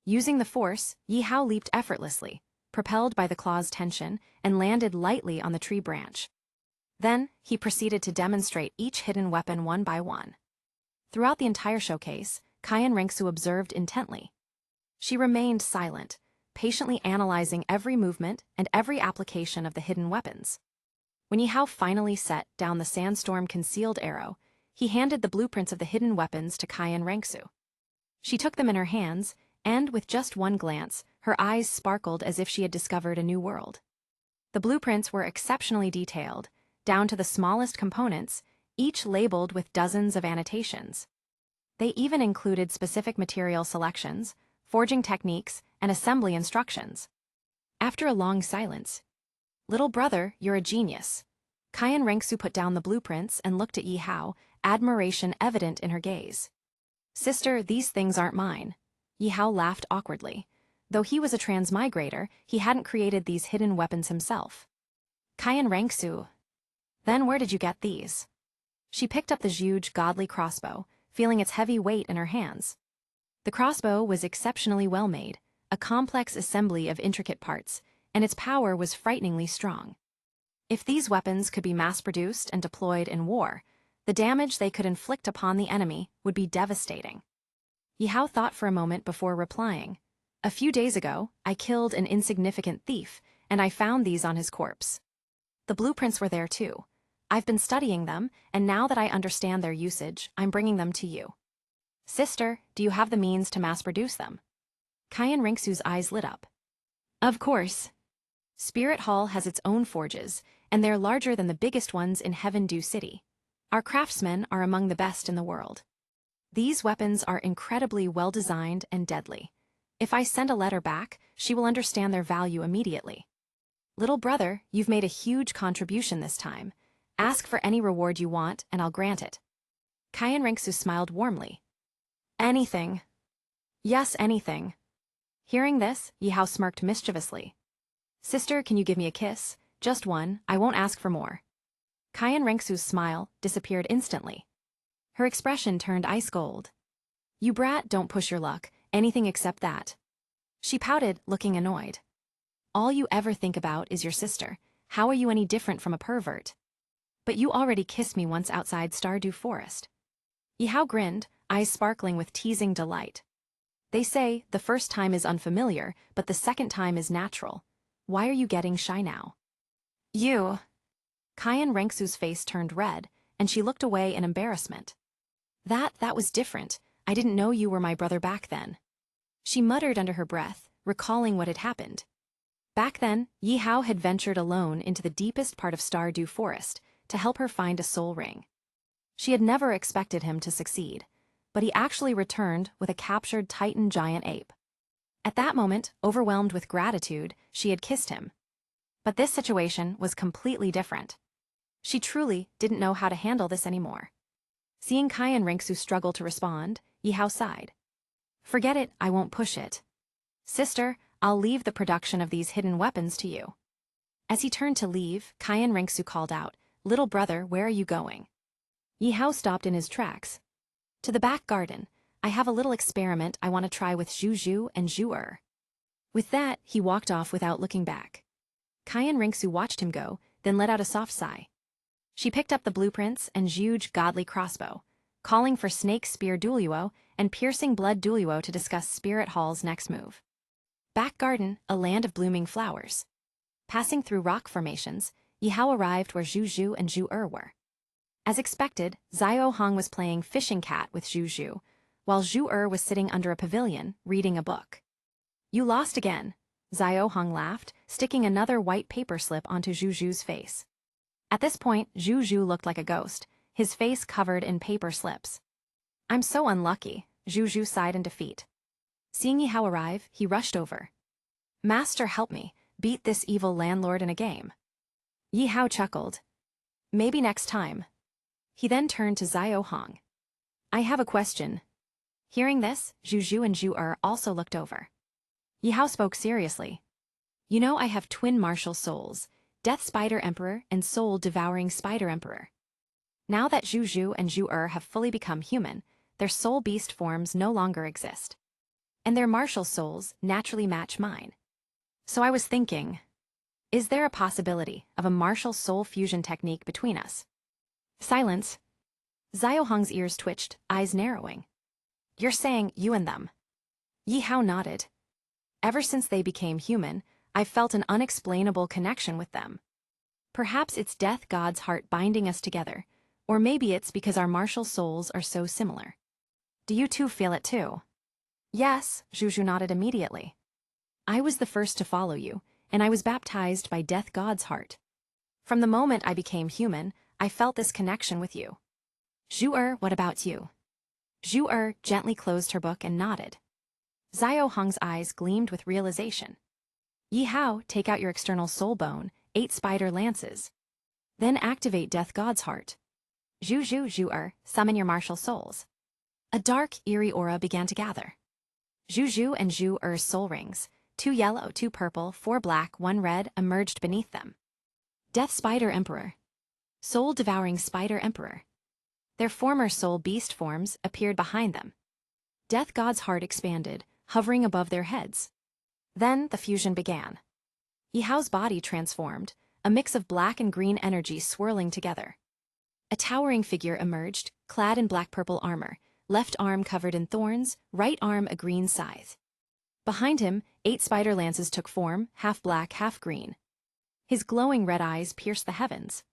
Speaker 1: Using the force, Yihao leaped effortlessly, propelled by the claw's tension, and landed lightly on the tree branch. Then, he proceeded to demonstrate each hidden weapon one by one. Throughout the entire showcase, Kayan Rengsu observed intently. She remained silent, patiently analyzing every movement and every application of the hidden weapons. When Yihao finally set down the sandstorm-concealed arrow, he handed the blueprints of the hidden weapons to Kayan Rengsu. She took them in her hands, and with just one glance, her eyes sparkled as if she had discovered a new world. The blueprints were exceptionally detailed, down to the smallest components, each labeled with dozens of annotations. They even included specific material selections, forging techniques, and assembly instructions. After a long silence, "Little brother, you're a genius." Kayan Rengsu put down the blueprints and looked at Yihao, admiration evident in her gaze. "Sister, these things aren't mine." Yihao laughed awkwardly. Though he was a transmigrator, he hadn't created these hidden weapons himself. "Kayan Rengsu, then where did you get these?" She picked up the huge, godly crossbow, feeling its heavy weight in her hands. The crossbow was exceptionally well made, a complex assembly of intricate parts, and its power was frighteningly strong. If these weapons could be mass-produced and deployed in war, the damage they could inflict upon the enemy would be devastating. Yihao thought for a moment before replying. "A few days ago, I killed an insignificant thief, and I found these on his corpse. The blueprints were there too. I've been studying them, and now that I understand their usage, I'm bringing them to you. Sister, do you have the means to mass-produce them?" Kayan Rengsu's eyes lit up. "Of course. Spirit Hall has its own forges, and they're larger than the biggest ones in Heaven Dew City. Our craftsmen are among the best in the world. These weapons are incredibly well-designed and deadly. If I send a letter back, she will understand their value immediately. Little brother, you've made a huge contribution this time. Ask for any reward you want, and I'll grant it." Kayan Rengsu smiled warmly. "Anything." "Yes, anything." Hearing this, Yihao smirked mischievously. "Sister, can you give me a kiss? Just one, I won't ask for more." Kayan Rengsu's smile disappeared instantly. Her expression turned ice cold. "You brat, don't push your luck, anything except that." She pouted, looking annoyed. "All you ever think about is your sister. How are you any different from a pervert? But you already kissed me once outside Stardew Forest." Yihao grinned, eyes sparkling with teasing delight. "They say the first time is unfamiliar, but the second time is natural. Why are you getting shy now?" "You..." Kayan Rengsu's face turned red, and she looked away in embarrassment. That was different. I didn't know you were my brother back then." She muttered under her breath, recalling what had happened. Back then, Yihao had ventured alone into the deepest part of Stardew Forest to help her find a soul ring. She had never expected him to succeed, but he actually returned with a captured Titan giant ape. At that moment, overwhelmed with gratitude, she had kissed him. But this situation was completely different. She truly didn't know how to handle this anymore. Seeing Kayan Rengsu struggle to respond, Yihao sighed. "Forget it, I won't push it. Sister, I'll leave the production of these hidden weapons to you." As he turned to leave, Kayan Rengsu called out, "Little brother, where are you going?" Yihao stopped in his tracks. "To the back garden. I have a little experiment I want to try with Zhu and Zhu. With that, he walked off without looking back. Kayan Rengsu watched him go, then let out a soft sigh. She picked up the blueprints and Zhu's godly crossbow, calling for Snake Spear Duoluo and Piercing Blood Duoluo to discuss Spirit Hall's next move. Back garden, a land of blooming flowers. Passing through rock formations, Yihao arrived where Zhu and Zhu were. As expected, Xiao Hong was playing fishing cat with Zhu, while Zhu was sitting under a pavilion, reading a book. "You lost again," Xiao Hong laughed, sticking another white paper slip onto Zhu's face. At this point, Zhu looked like a ghost, his face covered in paper slips. "I'm so unlucky," Zhu sighed in defeat. Seeing Yihao arrive, he rushed over. "Master, help me, beat this evil landlord in a game." Yihao chuckled. Maybe next time. He then turned to Xiao Hong. I have a question. Hearing this, Zhu Zhu and Zhu Er also looked over. Yi Hao spoke seriously. You know I have twin martial souls, Death Spider Emperor and Soul Devouring Spider Emperor. Now that Zhu Zhu and Zhu Er have fully become human, their soul beast forms no longer exist. And their martial souls naturally match mine. So I was thinking, is there a possibility of a martial soul fusion technique between us? Silence. Xiao Hong's ears twitched, eyes narrowing. You're saying you and them? Yi Hao nodded. Ever since they became human, I've felt an unexplainable connection with them. Perhaps it's Death God's heart binding us together, or maybe it's because our martial souls are so similar. Do you two feel it too? Yes, Zhu Zhu nodded immediately. I was the first to follow you, and I was baptized by Death God's heart. From the moment I became human, I felt this connection with you. Zhu Er, what about you? Zhu Er gently closed her book and nodded. Xiao Hong's eyes gleamed with realization. Yi Hao, take out your external soul bone, 8 spider lances. Then activate Death God's heart. Zhu Zhu, Zhu Er, summon your martial souls. A dark, eerie aura began to gather. Zhu Zhu and Zhu Er's soul rings, 2 yellow, 2 purple, 4 black, 1 red, emerged beneath them. Death Spider Emperor. Soul Devouring Spider Emperor. Their former soul beast forms appeared behind them. Death God's heart expanded, hovering above their heads. Then the fusion began. Yi Hao's body transformed, a mix of black and green energy swirling together. A towering figure emerged, clad in black-purple armor, left arm covered in thorns, right arm a green scythe. Behind him, 8 spider lances took form, half black, half green. His glowing red eyes pierced the heavens.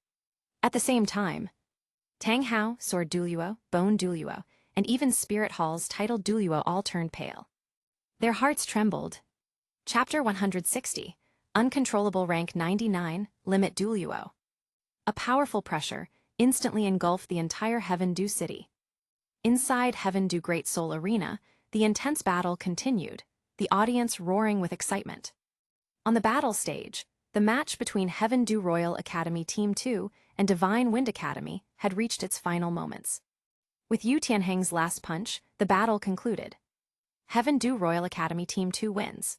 Speaker 1: At the same time, Tang Hao, Sword Duluo, Bone Duluo, and even Spirit Hall's titled Duluo all turned pale. Their hearts trembled. Chapter 160, Uncontrollable Rank 99, Limit Duluo. A powerful pressure instantly engulfed the entire Heaven Du city. Inside Heaven Du Great Soul Arena, the intense battle continued, the audience roaring with excitement. On the battle stage, the match between Heaven Du Royal Academy Team 2 and Divine Wind Academy had reached its final moments. With Yu Tianheng's last punch, the battle concluded. Heaven Du Royal Academy Team 2 wins.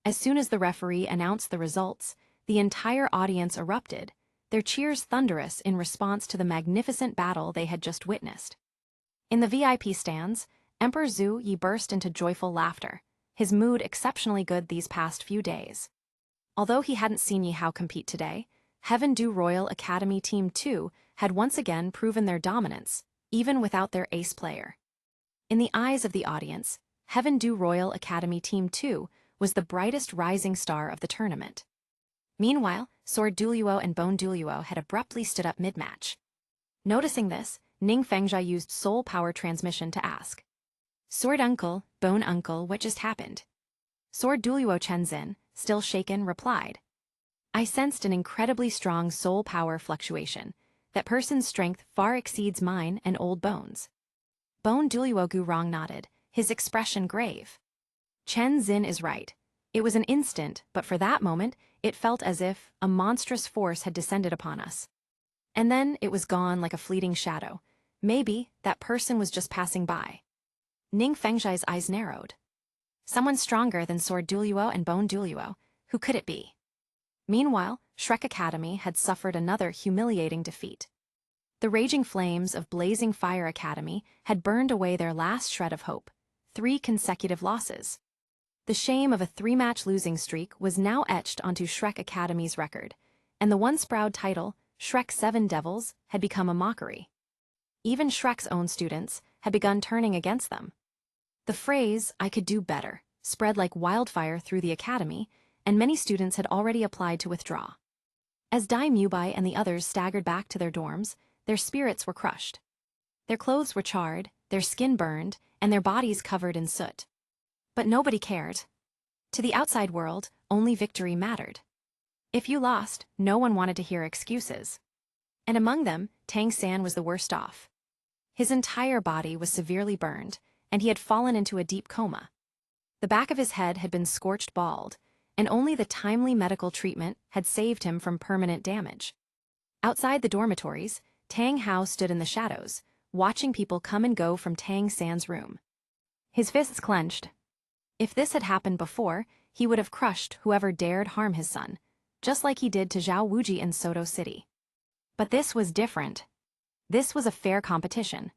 Speaker 1: As soon as the referee announced the results, the entire audience erupted, their cheers thunderous in response to the magnificent battle they had just witnessed. In the VIP stands, Emperor Zhu Yi burst into joyful laughter, his mood exceptionally good these past few days. Although he hadn't seen Yi Hao compete today, Heaven Du Royal Academy Team 2 had once again proven their dominance, even without their ace player. In the eyes of the audience, Heaven Du Royal Academy Team 2 was the brightest rising star of the tournament. Meanwhile, Sword Duluo and Bone Duluo had abruptly stood up mid-match. Noticing this, Ning Fengjia used soul power transmission to ask. Sword Uncle, Bone Uncle, what just happened? Sword Duluo Chenzin, still shaken, replied. I sensed an incredibly strong soul power fluctuation. That person's strength far exceeds mine and Old Bone's. Bone Duluo Gurong nodded, his expression grave. Chen Xin is right. It was an instant, but for that moment, it felt as if a monstrous force had descended upon us. And then it was gone like a fleeting shadow. Maybe that person was just passing by. Ning Fengzhai's eyes narrowed. Someone stronger than Sword Duluo and Bone Duluo. Who could it be? Meanwhile, Shrek Academy had suffered another humiliating defeat. The raging flames of Blazing Fire Academy had burned away their last shred of hope. 3 consecutive losses. The shame of a 3-match losing streak was now etched onto Shrek Academy's record, and the once proud title, Shrek 7 Devils, had become a mockery. Even Shrek's own students had begun turning against them. The phrase, I could do better, spread like wildfire through the academy, and many students had already applied to withdraw. As Dai Mubai and the others staggered back to their dorms, their spirits were crushed. Their clothes were charred, their skin burned, and their bodies covered in soot. But nobody cared. To the outside world, only victory mattered. If you lost, no one wanted to hear excuses. And among them, Tang San was the worst off. His entire body was severely burned, and he had fallen into a deep coma. The back of his head had been scorched bald, and only the timely medical treatment had saved him from permanent damage. Outside the dormitories, Tang Hao stood in the shadows, watching people come and go from Tang San's room. His fists clenched. If this had happened before, he would have crushed whoever dared harm his son, just like he did to Zhao Wuji in Soto City. But this was different. This was a fair competition.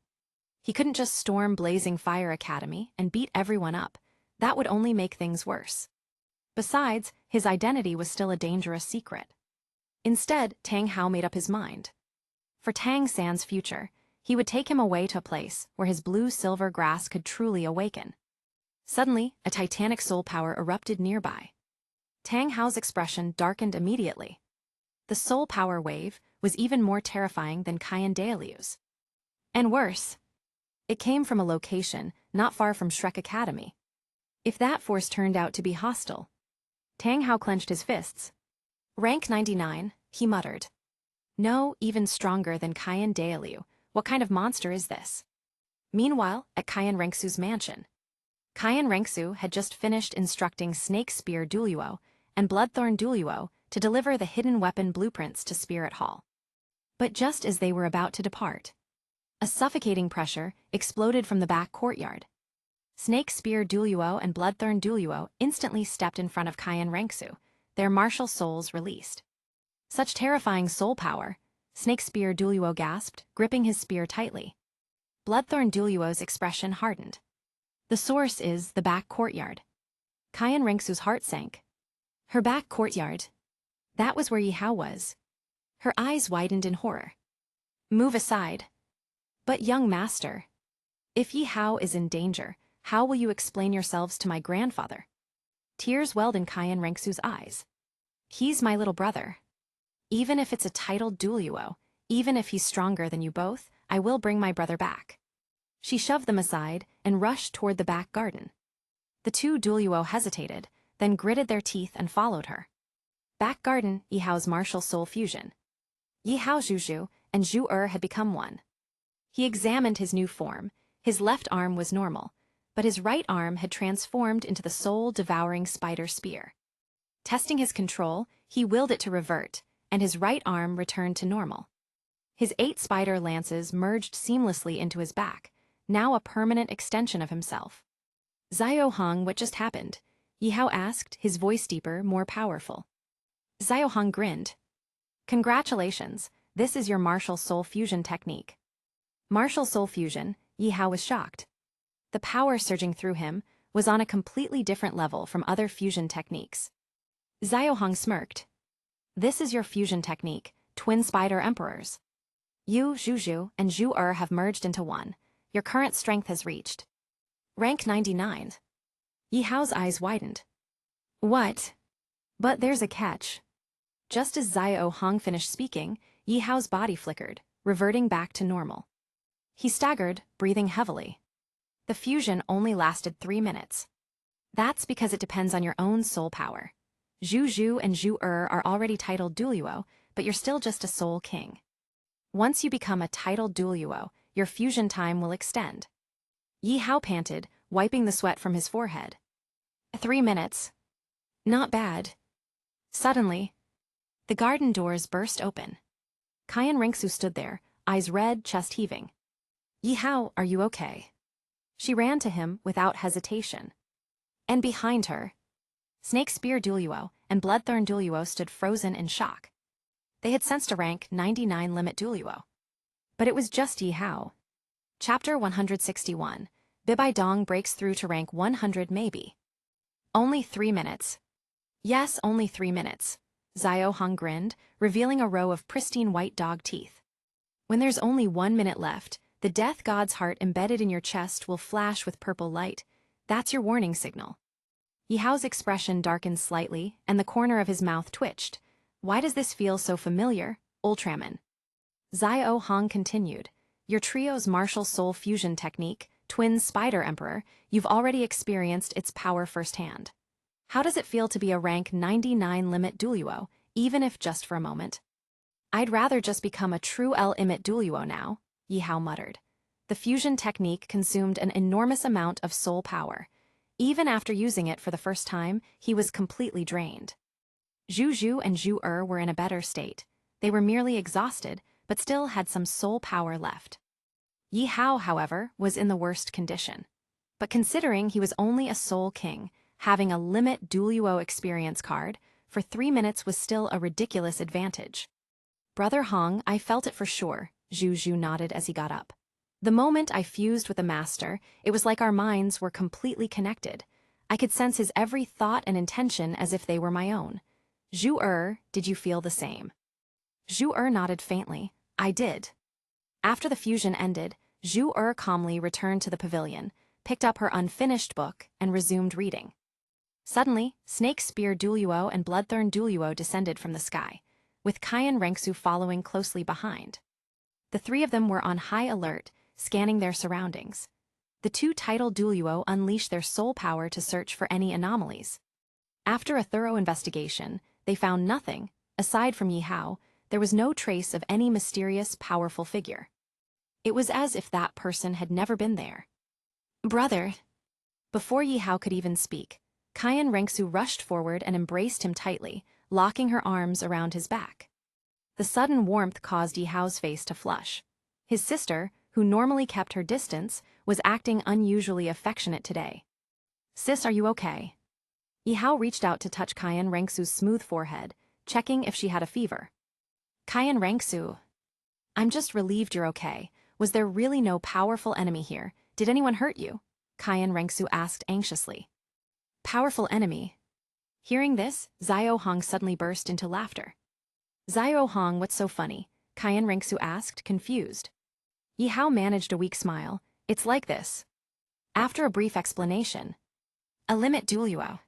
Speaker 1: He couldn't just storm Blazing Fire Academy and beat everyone up. That would only make things worse. Besides, his identity was still a dangerous secret. Instead, Tang Hao made up his mind. For Tang San's future, he would take him away to a place where his blue-silver grass could truly awaken. Suddenly, a titanic soul power erupted nearby. Tang Hao's expression darkened immediately. The soul power wave was even more terrifying than DOLOU's. And worse, it came from a location not far from Shrek Academy. If that force turned out to be hostile, Tang Hao clenched his fists. Rank 99, he muttered. No, even stronger than DOLOU. What kind of monster is this? Meanwhile, at Rengsu's mansion, Rengsu had just finished instructing Snake Spear Duluo and Bloodthorn Duluo to deliver the hidden weapon blueprints to Spirit Hall. But just as they were about to depart, a suffocating pressure exploded from the back courtyard. Snake Spear Duluo and Bloodthorn Duluo instantly stepped in front of Rengsu, their martial souls released. Such terrifying soul power, Snake Spear Duluo gasped, gripping his spear tightly. Bloodthorn Duluo's expression hardened. The source is the back courtyard. Rengsu's heart sank. Her back courtyard. That was where Yihao was. Her eyes widened in horror. Move aside. But young master, if Yihao is in danger, how will you explain yourselves to my grandfather? Tears welled in Rengsu's eyes. He's my little brother. Even if it's a titled Duluo, even if he's stronger than you both, I will bring my brother back. She shoved them aside and rushed toward the back garden. The two Duluo hesitated, then gritted their teeth and followed her. Back garden, Yihao's martial soul fusion. Yihao Zhuju and Zhu had become one. He examined his new form. His left arm was normal, but his right arm had transformed into the soul-devouring spider spear. Testing his control, he willed it to revert, and his right arm returned to normal. His 8 spider lances merged seamlessly into his back, now a permanent extension of himself. Xiao Hong, what just happened? Yihao asked, his voice deeper, more powerful. Xiao Hong grinned. Congratulations, this is your martial soul fusion technique. Martial soul fusion, Yihao was shocked. The power surging through him was on a completely different level from other fusion techniques. Xiao Hong smirked. This is your fusion technique, twin spider emperors. You, Zhu, and Zhu have merged into one. Your current strength has reached rank 99. Yihao's eyes widened. What? But there's a catch. Just as Xiao Hong finished speaking, Yihao's body flickered, reverting back to normal. He staggered, breathing heavily. The fusion only lasted 3 minutes. That's because it depends on your own soul power. Zhu and Zhu are already titled Duluo, but you're still just a soul king. Once you become a titled Duluo, your fusion time will extend. Yihao panted, wiping the sweat from his forehead. 3 minutes. Not bad. Suddenly, the garden doors burst open. Rengsu stood there, eyes red, chest heaving. Yihao, are you okay? She ran to him without hesitation. And behind her, Snake Spear Duluo and Bloodthorn Duluo stood frozen in shock. They had sensed a rank 99 limit Duluo. But it was just Yihao. Chapter 161. Bibai Dong breaks through to rank 100 maybe. Only 3 minutes. Yes, only 3 minutes. Xiao Hong grinned, revealing a row of pristine white dog teeth. When there's only 1 minute left, the death god's heart embedded in your chest will flash with purple light. That's your warning signal. Yihao's expression darkened slightly, and the corner of his mouth twitched. Why does this feel so familiar, Ultraman? Xiao Hong continued. Your trio's martial soul fusion technique, Twin Spider Emperor, you've already experienced its power firsthand. How does it feel to be a rank 99 limit Duluo, even if just for a moment? I'd rather just become a true L-Imit Duluo now, Yihao muttered. The fusion technique consumed an enormous amount of soul power. Even after using it for the first time, he was completely drained. Zhu and Zhu were in a better state. They were merely exhausted, but still had some soul power left. Yi Hao, however, was in the worst condition. But considering he was only a soul king, having a limit DOLOU experience card for 3 minutes was still a ridiculous advantage. Brother Hong, I felt it for sure, Zhu Zhu nodded as he got up. The moment I fused with the master, it was like our minds were completely connected. I could sense his every thought and intention as if they were my own. Zhu did you feel the same? Zhu nodded faintly. I did. After the fusion ended, Zhu calmly returned to the pavilion, picked up her unfinished book, and resumed reading. Suddenly, Snake Spear DOLOU and Bloodthorn DOLOU descended from the sky, with Cayenne Rengsu following closely behind. The three of them were on high alert, scanning their surroundings. The two title DOLOU unleashed their soul power to search for any anomalies. After a thorough investigation, they found nothing. Aside from Yi Hao, there was no trace of any mysterious, powerful figure. It was as if that person had never been there. Brother! Before Yi Hao could even speak, Cayenne Rengsu rushed forward and embraced him tightly, locking her arms around his back. The sudden warmth caused Yi Hao's face to flush. His sister, who normally kept her distance, was acting unusually affectionate today. Sis, are you okay? Yi Hao reached out to touch Cayenne Rengsu's smooth forehead, checking if she had a fever. Cayenne Rengsu, I'm just relieved you're okay. Was there really no powerful enemy here? Did anyone hurt you? Cayenne Rengsu asked anxiously. Powerful enemy? Hearing this, Xiao Hong suddenly burst into laughter. Xiao Hong, what's so funny? Cayenne Rengsu asked, confused. Yi Hao managed a weak smile. It's like this. After a brief explanation. A limit DOLOU.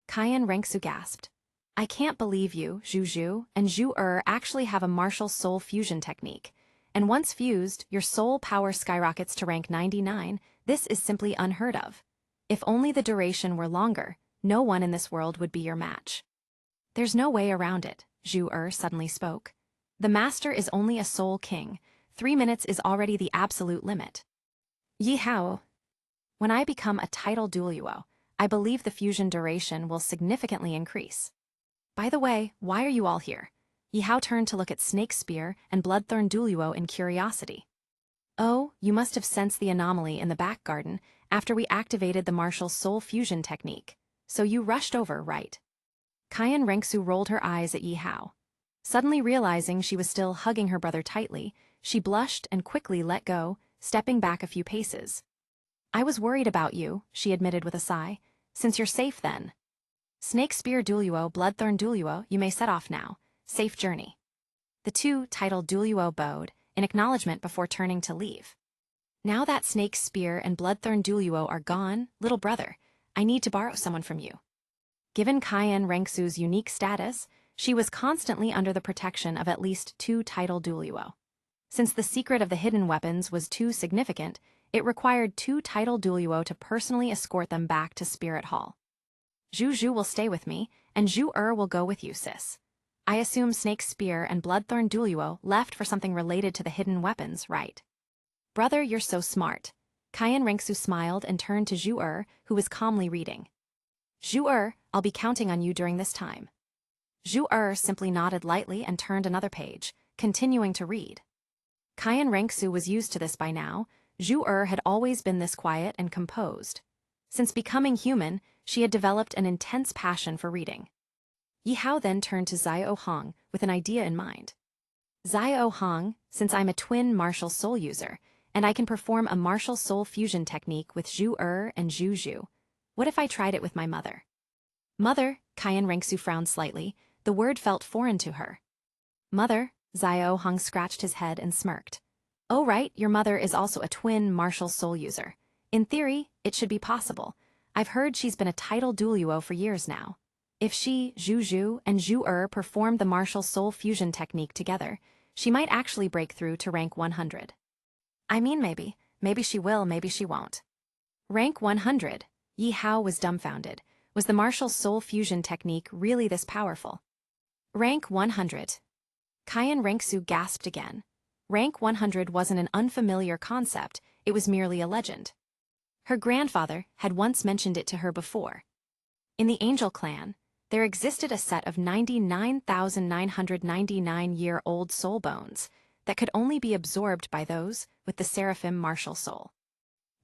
Speaker 1: Cayenne Rengsu gasped. I can't believe you, Zhu Zhu and Zhu actually have a martial soul fusion technique. And once fused, your soul power skyrockets to rank 99. This is simply unheard of. If only the duration were longer, no one in this world would be your match. There's no way around it, Zhu suddenly spoke. The master is only a soul king. 3 minutes is already the absolute limit. Yi Hao. When I become a title DOLOU, I believe the fusion duration will significantly increase. By the way, why are you all here? Yi Hao turned to look at Snake Spear and Bloodthorn DOLOU in curiosity. Oh, you must have sensed the anomaly in the back garden after we activated the martial soul fusion technique. So you rushed over, right? Cayenne Rengsu rolled her eyes at Yi Hao. Suddenly realizing she was still hugging her brother tightly, she blushed and quickly let go, stepping back a few paces. I was worried about you, she admitted with a sigh. Since you're safe then. Snake Spear DOLOU, Bloodthorn DOLOU, you may set off now. Safe journey. The two titled DOLOU bowed in acknowledgement before turning to leave. Now that Snake Spear and Bloodthorn DOLOU are gone, little brother, I need to borrow someone from you. Given Cayenne Rengsu's unique status, she was constantly under the protection of at least 2 title DOLOU. Since the secret of the hidden weapons was too significant, it required 2 title DOLOU to personally escort them back to Spirit Hall. Zhu Zhu will stay with me, and Zhu will go with you, sis. I assume Snake Spear and Bloodthorn DOLOU left for something related to the hidden weapons, right? Brother, you're so smart. Cayenne Rengsu smiled and turned to Zhu who was calmly reading. Zhu I'll be counting on you during this time. Zhu simply nodded lightly and turned another page, continuing to read. Cayenne Rengsu was used to this by now. Zhu had always been this quiet and composed. Since becoming human, she had developed an intense passion for reading. Yi Hao then turned to Xiao Hong with an idea in mind. Xiao Hong, since I'm a twin martial soul user, and I can perform a martial soul fusion technique with Zhu and Zhu Zhu, what if I tried it with my mother? Mother, Cayenne Rengsu frowned slightly. The word felt foreign to her. Mother, Xiao Hong scratched his head and smirked. Oh right, your mother is also a twin martial soul user. In theory, it should be possible. I've heard she's been a title DOLOU for years now. If she, Zhu and Zhu performed the martial soul fusion technique together, she might actually break through to rank 100. I mean maybe. Maybe she will, maybe she won't. Rank 100. Yi Hao was dumbfounded. Was the martial soul fusion technique really this powerful? Rank 100. Cayenne Rengsu gasped again. Rank 100 wasn't an unfamiliar concept, it was merely a legend. Her grandfather had once mentioned it to her before. In the Angel clan, there existed a set of 99,999-year-old soul bones that could only be absorbed by those with the seraphim martial soul.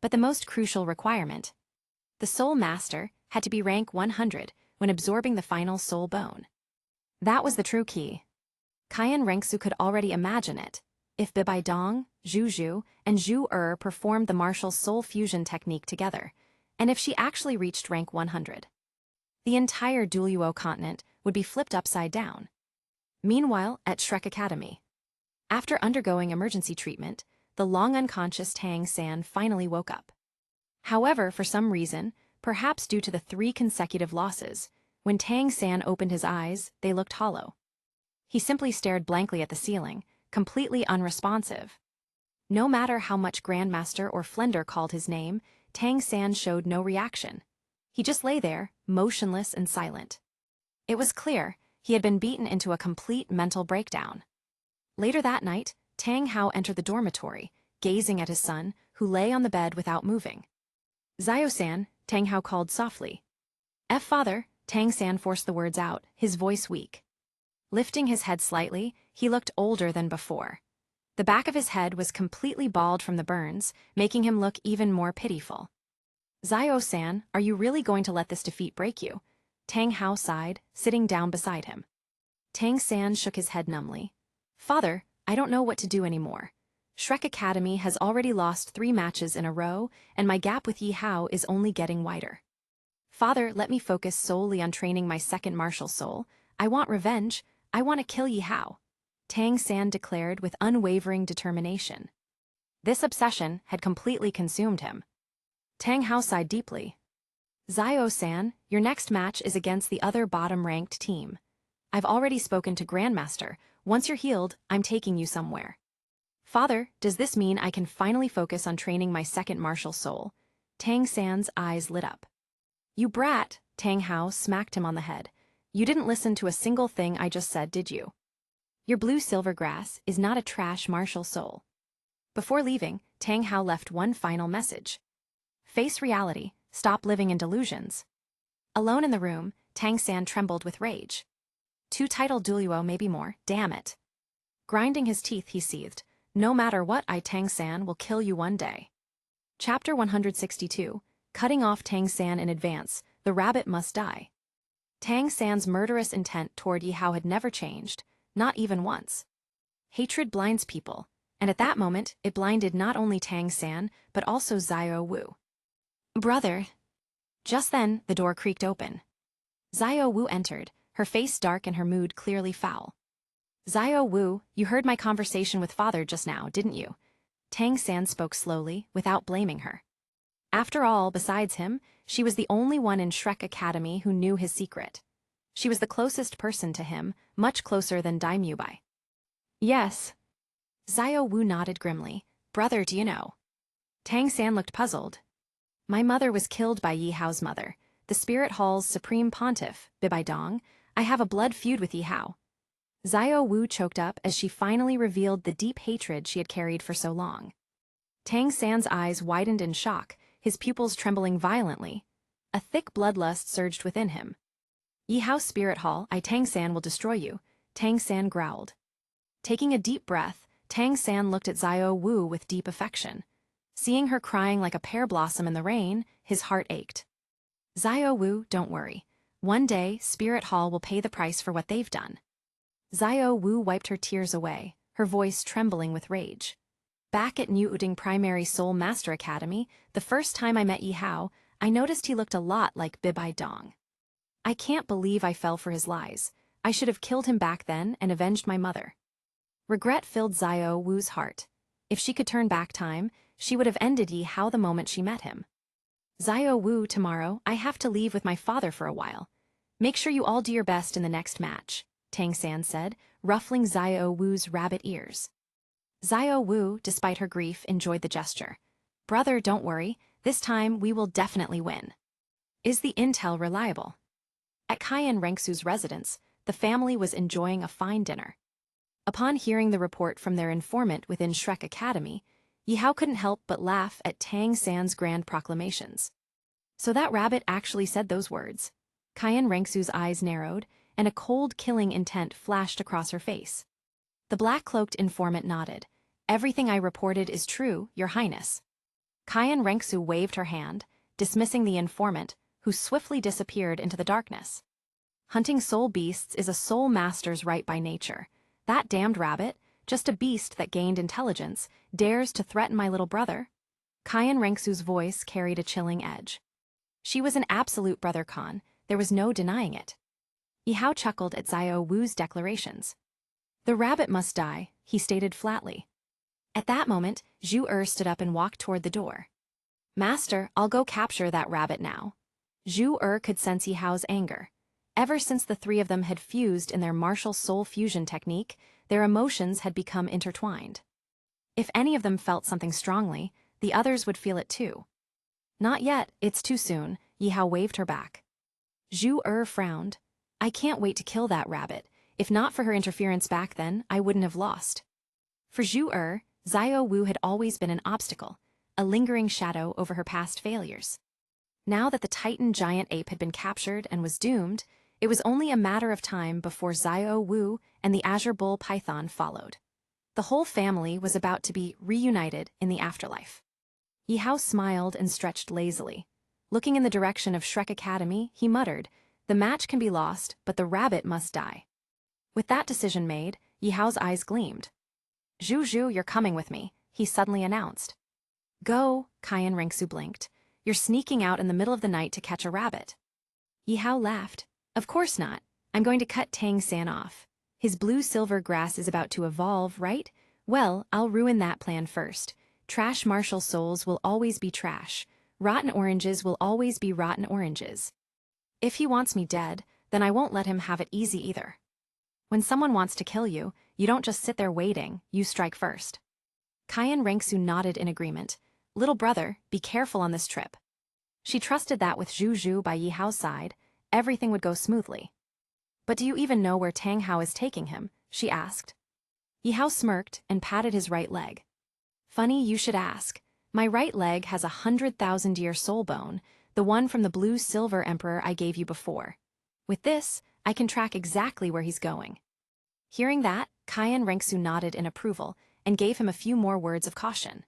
Speaker 1: But the most crucial requirement, the soul master had to be rank 100 when absorbing the final soul bone. That was the true key. Kayan Rengsu could already imagine it. If Bibai Dong, Zhu Zhu, and Zhu performed the martial soul fusion technique together, and if she actually reached rank 100, the entire DOLOU continent would be flipped upside down. Meanwhile, at Shrek Academy, after undergoing emergency treatment, the long unconscious Tang San finally woke up. However, for some reason, perhaps due to the 3 consecutive losses, when Tang San opened his eyes, they looked hollow. He simply stared blankly at the ceiling, completely unresponsive. No matter how much Grandmaster or Flender called his name, Tang San showed no reaction. He just lay there, motionless and silent. It was clear he had been beaten into a complete mental breakdown. Later that night, Tang Hao entered the dormitory, gazing at his son, who lay on the bed without moving. "Zio-san," Tang Hao called softly. "Father," Tang San forced the words out, his voice weak. Lifting his head slightly, he looked older than before. The back of his head was completely bald from the burns, making him look even more pitiful. "Zio-san, are you really going to let this defeat break you?" Tang Hao sighed, sitting down beside him. Tang San shook his head numbly. "Father, I don't know what to do anymore. Shrek Academy has already lost 3 matches in a row, and my gap with Yi Hao is only getting wider. Father, let me focus solely on training my second martial soul. I want revenge. I want to kill Yi Hao," Tang San declared with unwavering determination. This obsession had completely consumed him. Tang Hao sighed deeply. "Zio-san, your next match is against the other bottom-ranked team. I've already spoken to Grandmaster. Once you're healed, I'm taking you somewhere." "Father, does this mean I can finally focus on training my second martial soul?" Tang San's eyes lit up. "You brat," Tang Hao smacked him on the head. "You didn't listen to a single thing I just said, did you? Your blue silvergrass is not a trash martial soul." Before leaving, Tang Hao left one final message. "Face reality, stop living in delusions." Alone in the room, Tang San trembled with rage. 2 title duo, maybe more, damn it. Grinding his teeth, he seethed. "No matter what, Tang San will kill you one day." Chapter 162, Cutting Off Tang San in Advance, The Rabbit Must Die. Tang San's murderous intent toward Yi Hao had never changed, not even once. Hatred blinds people, and at that moment, it blinded not only Tang San, but also Zio Wu. "Brother." Just then, the door creaked open. Zio Wu entered, her face dark and her mood clearly foul. "Zio Wu, you heard my conversation with Father just now, didn't you?" Tang San spoke slowly, without blaming her. After all, besides him, she was the only one in Shrek Academy who knew his secret. She was the closest person to him, much closer than Daimyo. "Yes." Zio Wu nodded grimly. "Brother, do you know?" Tang San looked puzzled. "My mother was killed by Yi Hao's mother, the Spirit Hall's supreme pontiff, Bibai Dong. I have a blood feud with Yi Hao." Zio Wu choked up as she finally revealed the deep hatred she had carried for so long. Tang San's eyes widened in shock, his pupils trembling violently. A thick bloodlust surged within him. "Yi Hao's Spirit Hall, Tang San will destroy you," Tang San growled. Taking a deep breath, Tang San looked at Zio Wu with deep affection. Seeing her crying like a pear blossom in the rain, his heart ached. "Zio Wu, don't worry. One day, Spirit Hall will pay the price for what they've done." Zio Wu wiped her tears away, her voice trembling with rage. "Back at New Uding Primary Soul Master Academy, the first time I met Yi Hao, I noticed he looked a lot like Bibai Dong. I can't believe I fell for his lies. I should have killed him back then and avenged my mother." Regret filled Zio Wu's heart. If she could turn back time, she would have ended Yi Hao the moment she met him. "Zio Wu, tomorrow, I have to leave with my father for a while. Make sure you all do your best in the next match," Tang San said, ruffling Zio Wu's rabbit ears. Zio Wu, despite her grief, enjoyed the gesture. "Brother, don't worry. This time, we will definitely win." Is the intel reliable? At Kayan Rengsu's residence, the family was enjoying a fine dinner. Upon hearing the report from their informant within Shrek Academy, Yi Hao couldn't help but laugh at Tang San's grand proclamations. So that rabbit actually said those words. Cayenne Rengsu's eyes narrowed, and a cold, killing intent flashed across her face. The black-cloaked informant nodded. "Everything I reported is true, Your Highness." Cayenne Rengsu waved her hand, dismissing the informant, who swiftly disappeared into the darkness. "Hunting soul beasts is a soul master's right by nature. That damned rabbit, just a beast that gained intelligence, dares to threaten my little brother?" Cayenne Rengsu's voice carried a chilling edge. She was an absolute brother Khan, there was no denying it. Yihao chuckled at Xiao Wu's declarations. "The rabbit must die," he stated flatly. At that moment, Zhu stood up and walked toward the door. "Master, I'll go capture that rabbit now." Zhu could sense Yihao's anger. Ever since the three of them had fused in their martial soul fusion technique, their emotions had become intertwined. If any of them felt something strongly, the others would feel it too. "Not yet, it's too soon," Yihao waved her back. Zhu frowned. "I can't wait to kill that rabbit. If not for her interference back then, I wouldn't have lost." For Zhu Xiao Wu had always been an obstacle, a lingering shadow over her past failures. Now that the Titan giant ape had been captured and was doomed, it was only a matter of time before Xiao Wu and the Azure Bull Python followed. The whole family was about to be reunited in the afterlife. Yihao smiled and stretched lazily. Looking in the direction of Shrek Academy, he muttered, "The match can be lost, but the rabbit must die." With that decision made, Yihao's eyes gleamed. "Zhu, you're coming with me," he suddenly announced. "Go," Cayenne Rengsu blinked. "You're sneaking out in the middle of the night to catch a rabbit." Yihao laughed. "Of course not. I'm going to cut Tang San off. His blue-silver grass is about to evolve, right? Well, I'll ruin that plan first. Trash martial souls will always be trash. Rotten oranges will always be rotten oranges. If he wants me dead, then I won't let him have it easy either. When someone wants to kill you, you don't just sit there waiting, you strike first." Cayenne Rengsu nodded in agreement. "Little brother, be careful on this trip." She trusted that with Zhu by Yihao's side, everything would go smoothly. "But do you even know where Tang Hao is taking him?" she asked. Yihao smirked and patted his right leg. "Funny you should ask. My right leg has 100,000-year soul bone, the one from the blue-silver emperor I gave you before. With this, I can track exactly where he's going." Hearing that, Cayenne Rengsu nodded in approval and gave him a few more words of caution.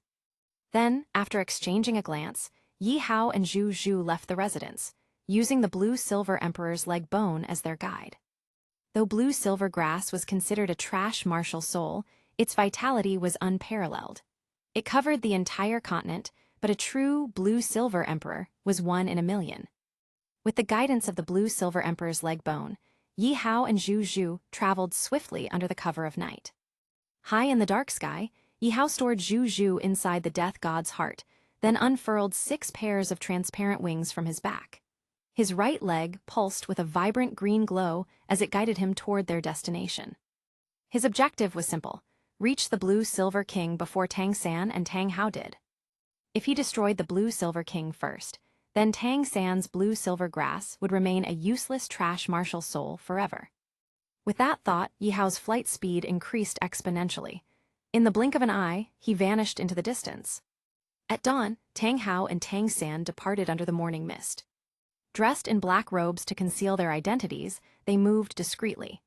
Speaker 1: Then, after exchanging a glance, Yihao and Zhu left the residence, using the blue-silver emperor's leg bone as their guide. Though blue-silver grass was considered a trash martial soul, its vitality was unparalleled. It covered the entire continent, but a true blue-silver emperor was one in a million. With the guidance of the blue-silver emperor's leg bone, Yihao and Zhu traveled swiftly under the cover of night. High in the dark sky, Yihao stored Zhu inside the death god's heart, then unfurled 6 pairs of transparent wings from his back. His right leg pulsed with a vibrant green glow as it guided him toward their destination. His objective was simple: reach the blue-silver king before Tang San and Tang Hao did. If he destroyed the blue-silver king first, then Tang San's blue-silver grass would remain a useless trash martial soul forever. With that thought, Yihao's flight speed increased exponentially. In the blink of an eye, he vanished into the distance. At dawn, Tang Hao and Tang San departed under the morning mist. Dressed in black robes to conceal their identities, they moved discreetly.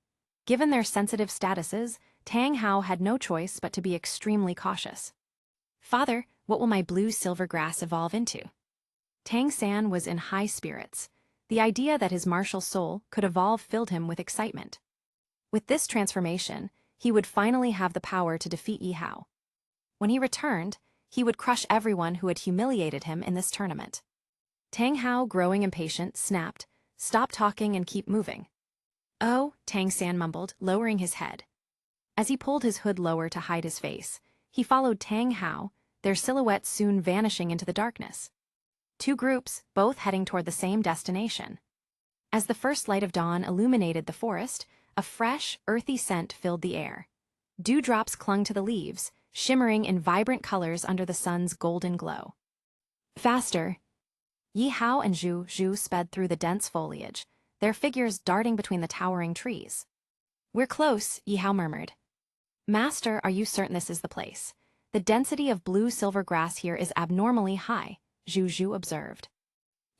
Speaker 1: Given their sensitive statuses, Tang Hao had no choice but to be extremely cautious. "Father, what will my blue-silver grass evolve into?" Tang San was in high spirits. The idea that his martial soul could evolve filled him with excitement. With this transformation, he would finally have the power to defeat Yihao. When he returned, he would crush everyone who had humiliated him in this tournament. Tang Hao, growing impatient, snapped, "Stop talking and keep moving." "Oh," Tang San mumbled, lowering his head. As he pulled his hood lower to hide his face, he followed Tang Hao, their silhouettes soon vanishing into the darkness. 2 groups, both heading toward the same destination. As the first light of dawn illuminated the forest, a fresh, earthy scent filled the air. Dewdrops clung to the leaves, shimmering in vibrant colors under the sun's golden glow. "Faster!" Yihao and Zhu sped through the dense foliage, their figures darting between the towering trees. "We're close," Yihao murmured. "Master, are you certain this is the place? The density of blue-silver grass here is abnormally high," Zhu observed.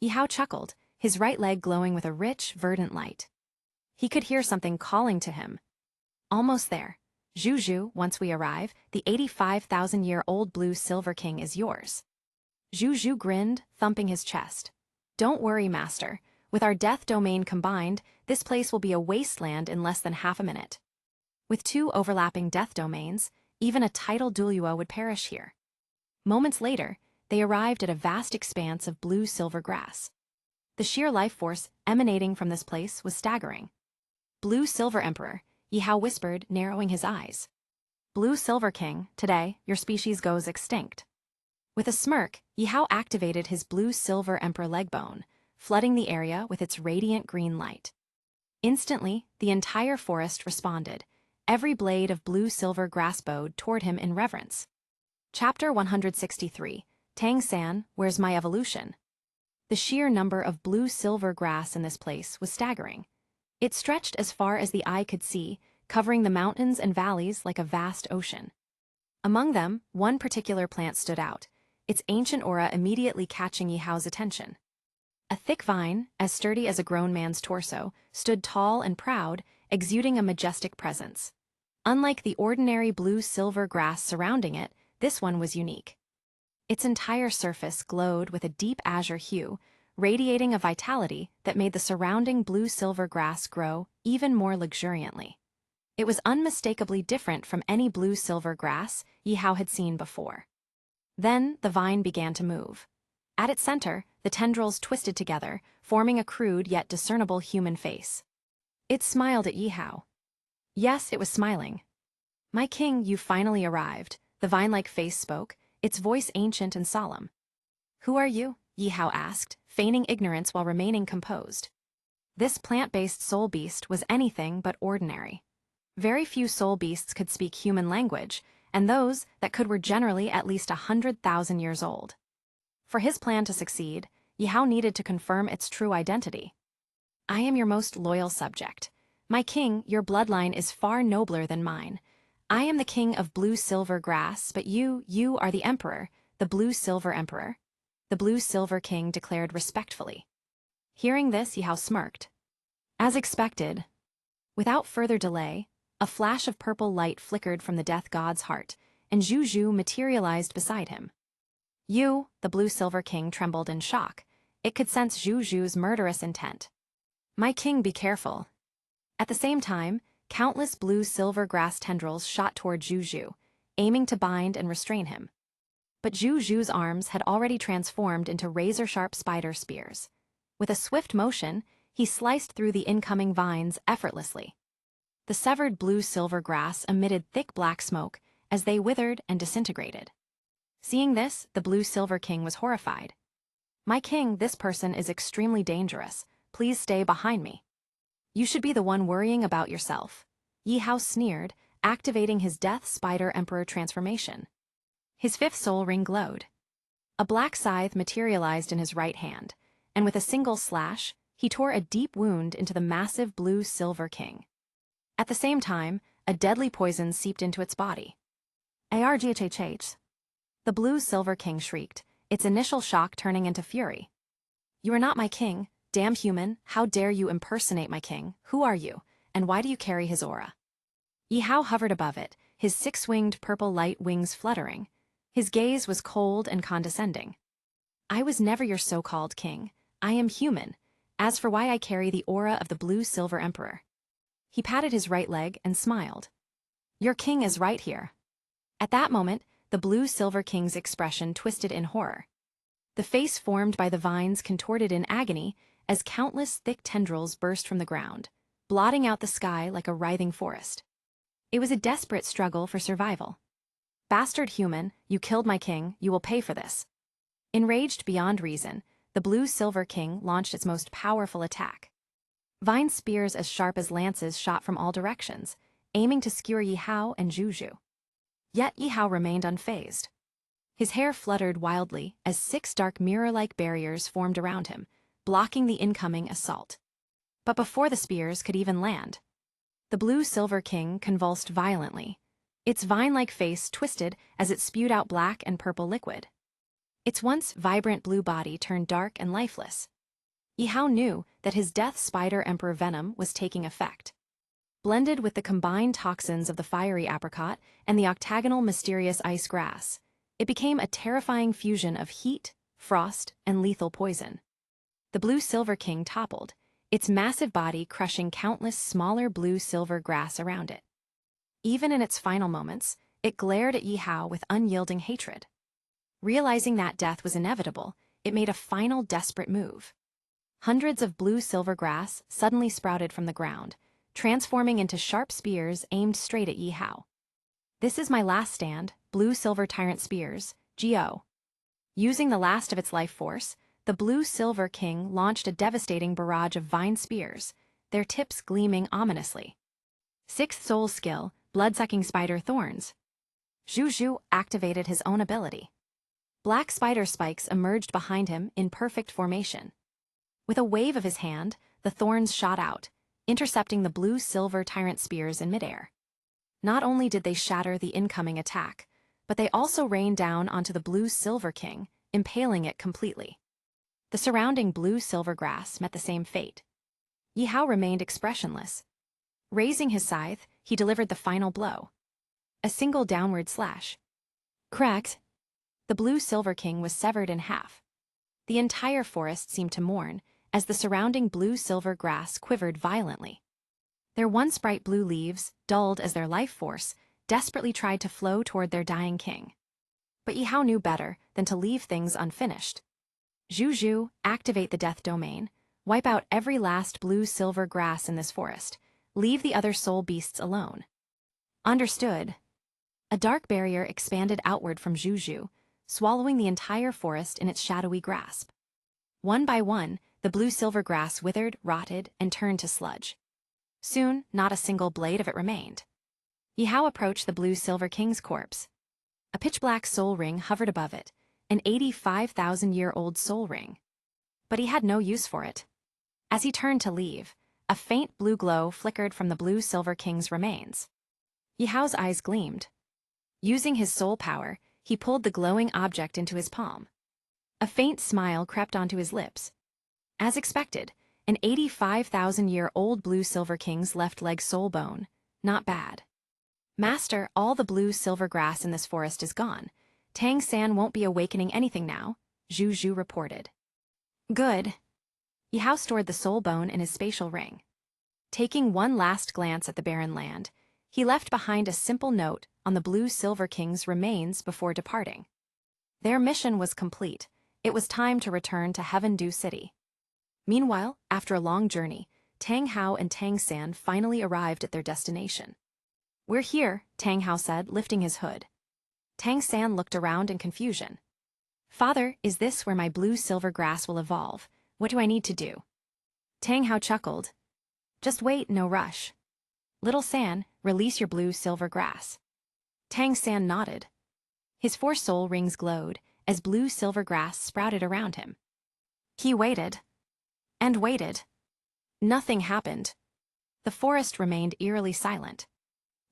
Speaker 1: Yihao chuckled, his right leg glowing with a rich, verdant light. He could hear something calling to him. Almost there. Zhu, once we arrive, the 85,000-year-old blue silver king is yours. Zhu grinned, thumping his chest. Don't worry, master. With our death domain combined, this place will be a wasteland in less than half a minute. With 2 overlapping death domains, even a tidal DOLOU would perish here. Moments later, they arrived at a vast expanse of blue-silver grass. The sheer life force emanating from this place was staggering. Blue-silver emperor, Yihao whispered, narrowing his eyes. Blue-silver king, today, your species goes extinct. With a smirk, Yihao activated his blue-silver emperor leg bone, flooding the area with its radiant green light. Instantly, the entire forest responded. Every blade of blue-silver grass bowed toward him in reverence. Chapter 163, Tang-san, Where's My Evolution? The sheer number of blue-silver grass in this place was staggering. It stretched as far as the eye could see, covering the mountains and valleys like a vast ocean. Among them, one particular plant stood out, its ancient aura immediately catching Yihao's attention. A thick vine, as sturdy as a grown man's torso, stood tall and proud, exuding a majestic presence. Unlike the ordinary blue-silver grass surrounding it, this one was unique. Its entire surface glowed with a deep azure hue, radiating a vitality that made the surrounding blue-silver grass grow even more luxuriantly. It was unmistakably different from any blue-silver grass Yihao had seen before. Then the vine began to move. At its center, the tendrils twisted together, forming a crude yet discernible human face. It smiled at Yihao. Yes, it was smiling. My king, you finally arrived, the vine-like face spoke, its voice ancient and solemn. Who are you? Yihao asked, feigning ignorance while remaining composed. This plant-based soul beast was anything but ordinary. Very few soul beasts could speak human language, and those that could were generally at least 100,000 years old. For his plan to succeed, Yihao needed to confirm its true identity. I am your most loyal subject. My king, your bloodline is far nobler than mine. I am the king of blue-silver grass, but you are the emperor, the blue-silver emperor. The blue-silver king declared respectfully. Hearing this, Yihao smirked. As expected. Without further delay, a flash of purple light flickered from the death god's heart, and Zhu materialized beside him. You, the blue-silver king, trembled in shock. It could sense Zhu's murderous intent. My king, be careful. At the same time, countless blue-silver grass tendrils shot toward Zhu, aiming to bind and restrain him. But Zhu's arms had already transformed into razor-sharp spider spears. With a swift motion, he sliced through the incoming vines effortlessly. The severed blue-silver grass emitted thick black smoke as they withered and disintegrated. Seeing this, the blue-silver king was horrified. My king, this person is extremely dangerous. Please stay behind me. You should be the one worrying about yourself. Yihao sneered, activating his Death Spider Emperor transformation. His fifth soul ring glowed. A black scythe materialized in his right hand, and with a single slash, he tore a deep wound into the massive blue-silver king. At the same time, a deadly poison seeped into its body. Arghhh. The blue-silver king shrieked, its initial shock turning into fury. You are not my king, damn human, how dare you impersonate my king, who are you, and why do you carry his aura? Yihao hovered above it, his six-winged purple light wings fluttering. His gaze was cold and condescending. I was never your so-called king. I am human. As for why I carry the aura of the blue-silver emperor. He patted his right leg and smiled. Your king is right here. At that moment, the blue-silver king's expression twisted in horror. The face formed by the vines contorted in agony as countless thick tendrils burst from the ground, blotting out the sky like a writhing forest. It was a desperate struggle for survival. Bastard human, you killed my king, you will pay for this. Enraged beyond reason, the blue-silver king launched its most powerful attack. Vine spears as sharp as lances shot from all directions, aiming to skewer Yihao and Zhu. Yet Yihao remained unfazed. His hair fluttered wildly as 6 dark mirror-like barriers formed around him, blocking the incoming assault. But before the spears could even land, the blue-silver king convulsed violently. Its vine-like face twisted as it spewed out black and purple liquid. Its once vibrant blue body turned dark and lifeless. Yihao knew that his death spider emperor venom was taking effect. Blended with the combined toxins of the fiery apricot and the octagonal mysterious ice grass, it became a terrifying fusion of heat, frost, and lethal poison. The blue silver king toppled, its massive body crushing countless smaller blue-silver grass around it. Even in its final moments, it glared at Yihao with unyielding hatred. Realizing that death was inevitable, it made a final desperate move. Hundreds of blue-silver grass suddenly sprouted from the ground, transforming into sharp spears aimed straight at Yihao. "This is my last stand, blue-silver tyrant spears, Go." Using the last of its life force, the blue-silver king launched a devastating barrage of vine spears, their tips gleaming ominously. Sixth soul skill, blood-sucking spider thorns. Zhu activated his own ability. Black spider spikes emerged behind him in perfect formation. With a wave of his hand, the thorns shot out, intercepting the blue-silver tyrant spears in midair. Not only did they shatter the incoming attack, but they also rained down onto the blue-silver king, impaling it completely. The surrounding blue-silver grass met the same fate. Yihao remained expressionless. Raising his scythe, he delivered the final blow. A single downward slash. Cracked. The blue-silver king was severed in half. The entire forest seemed to mourn, as the surrounding blue-silver grass quivered violently. Their once bright blue leaves, dulled as their life force, desperately tried to flow toward their dying king. But Yihao knew better than to leave things unfinished. Zhu, activate the death domain, wipe out every last blue-silver grass in this forest, leave the other soul beasts alone. Understood. A dark barrier expanded outward from Zhu, swallowing the entire forest in its shadowy grasp. One by one, the blue-silver grass withered, rotted, and turned to sludge. Soon, not a single blade of it remained. Yihao approached the blue-silver king's corpse. A pitch-black soul ring hovered above it, an 85,000-year-old soul ring. But he had no use for it. As he turned to leave, a faint blue glow flickered from the blue-silver king's remains. Yihao's eyes gleamed. Using his soul power, he pulled the glowing object into his palm. A faint smile crept onto his lips. As expected, an 85,000-year-old blue-silver king's left leg soul bone. Not bad. Master, all the blue-silver grass in this forest is gone. Tang San won't be awakening anything now, Zhu reported. Good. Yihao stored the soul bone in his spatial ring. Taking one last glance at the barren land, he left behind a simple note on the blue-silver king's remains before departing. Their mission was complete. It was time to return to Heaven Dew City. Meanwhile, after a long journey, Tang Hao and Tang San finally arrived at their destination. "We're here," Tang Hao said, lifting his hood. Tang San looked around in confusion. "Father, is this where my blue-silver grass will evolve? What do I need to do?" Tang Hao chuckled. "Just wait, no rush. Little San, release your blue-silver grass." Tang San nodded. His 4 soul rings glowed as blue-silver grass sprouted around him. He waited. And waited. Nothing happened. The forest remained eerily silent.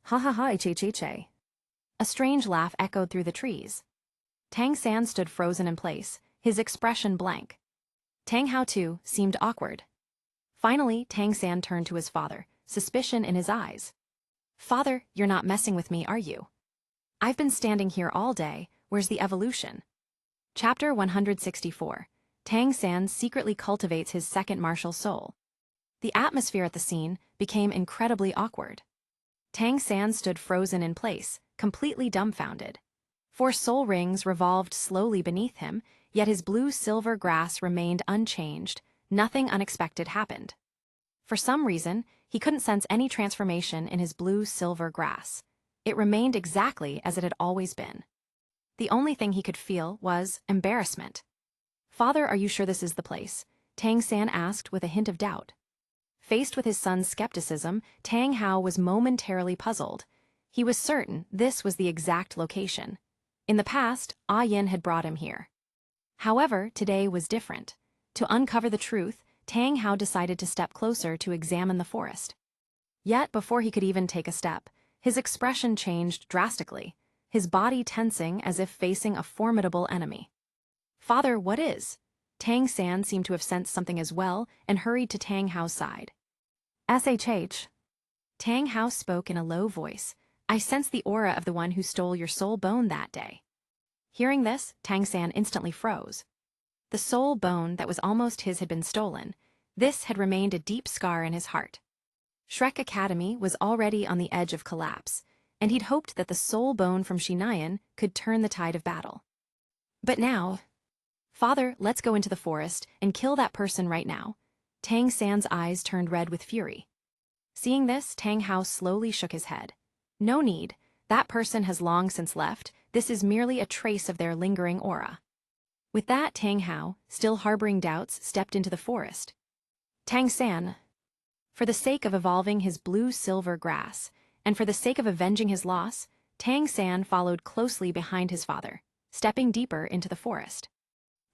Speaker 1: Ha ha ha HHHA. A strange laugh echoed through the trees. Tang San stood frozen in place, his expression blank. Tang Hao too seemed awkward. Finally, Tang San turned to his father, suspicion in his eyes. "Father, you're not messing with me, are you? I've been standing here all day, where's the evolution?" Chapter 164. Tang San secretly cultivates his second martial soul. The atmosphere at the scene became incredibly awkward. Tang San stood frozen in place, completely dumbfounded. 4 soul rings revolved slowly beneath him, yet his blue-silver grass remained unchanged. Nothing unexpected happened. For some reason, he couldn't sense any transformation in his blue-silver grass. It remained exactly as it had always been. The only thing he could feel was embarrassment. "Father, are you sure this is the place?" Tang San asked with a hint of doubt. Faced with his son's skepticism, Tang Hao was momentarily puzzled. He was certain this was the exact location. In the past, Yin had brought him here. However, today was different. To uncover the truth, Tang Hao decided to step closer to examine the forest. Yet, before he could even take a step, his expression changed drastically, his body tensing as if facing a formidable enemy. "Father, what is?" Tang San seemed to have sensed something as well and hurried to Tang Hao's side. SHH. Tang Hao spoke in a low voice. I sense the aura of the one who stole your soul bone that day. Hearing this, Tang San instantly froze. The soul bone that was almost his had been stolen. This had remained a deep scar in his heart. Shrek Academy was already on the edge of collapse, and he'd hoped that the soul bone from Shinayan could turn the tide of battle. But now... Father, let's go into the forest and kill that person right now. Tang San's eyes turned red with fury. Seeing this, Tang Hao slowly shook his head. No need. That person has long since left. This is merely a trace of their lingering aura. With that, Tang Hao, still harboring doubts, stepped into the forest. Tang San, for the sake of evolving his blue-silver grass, and for the sake of avenging his loss, Tang San followed closely behind his father, stepping deeper into the forest.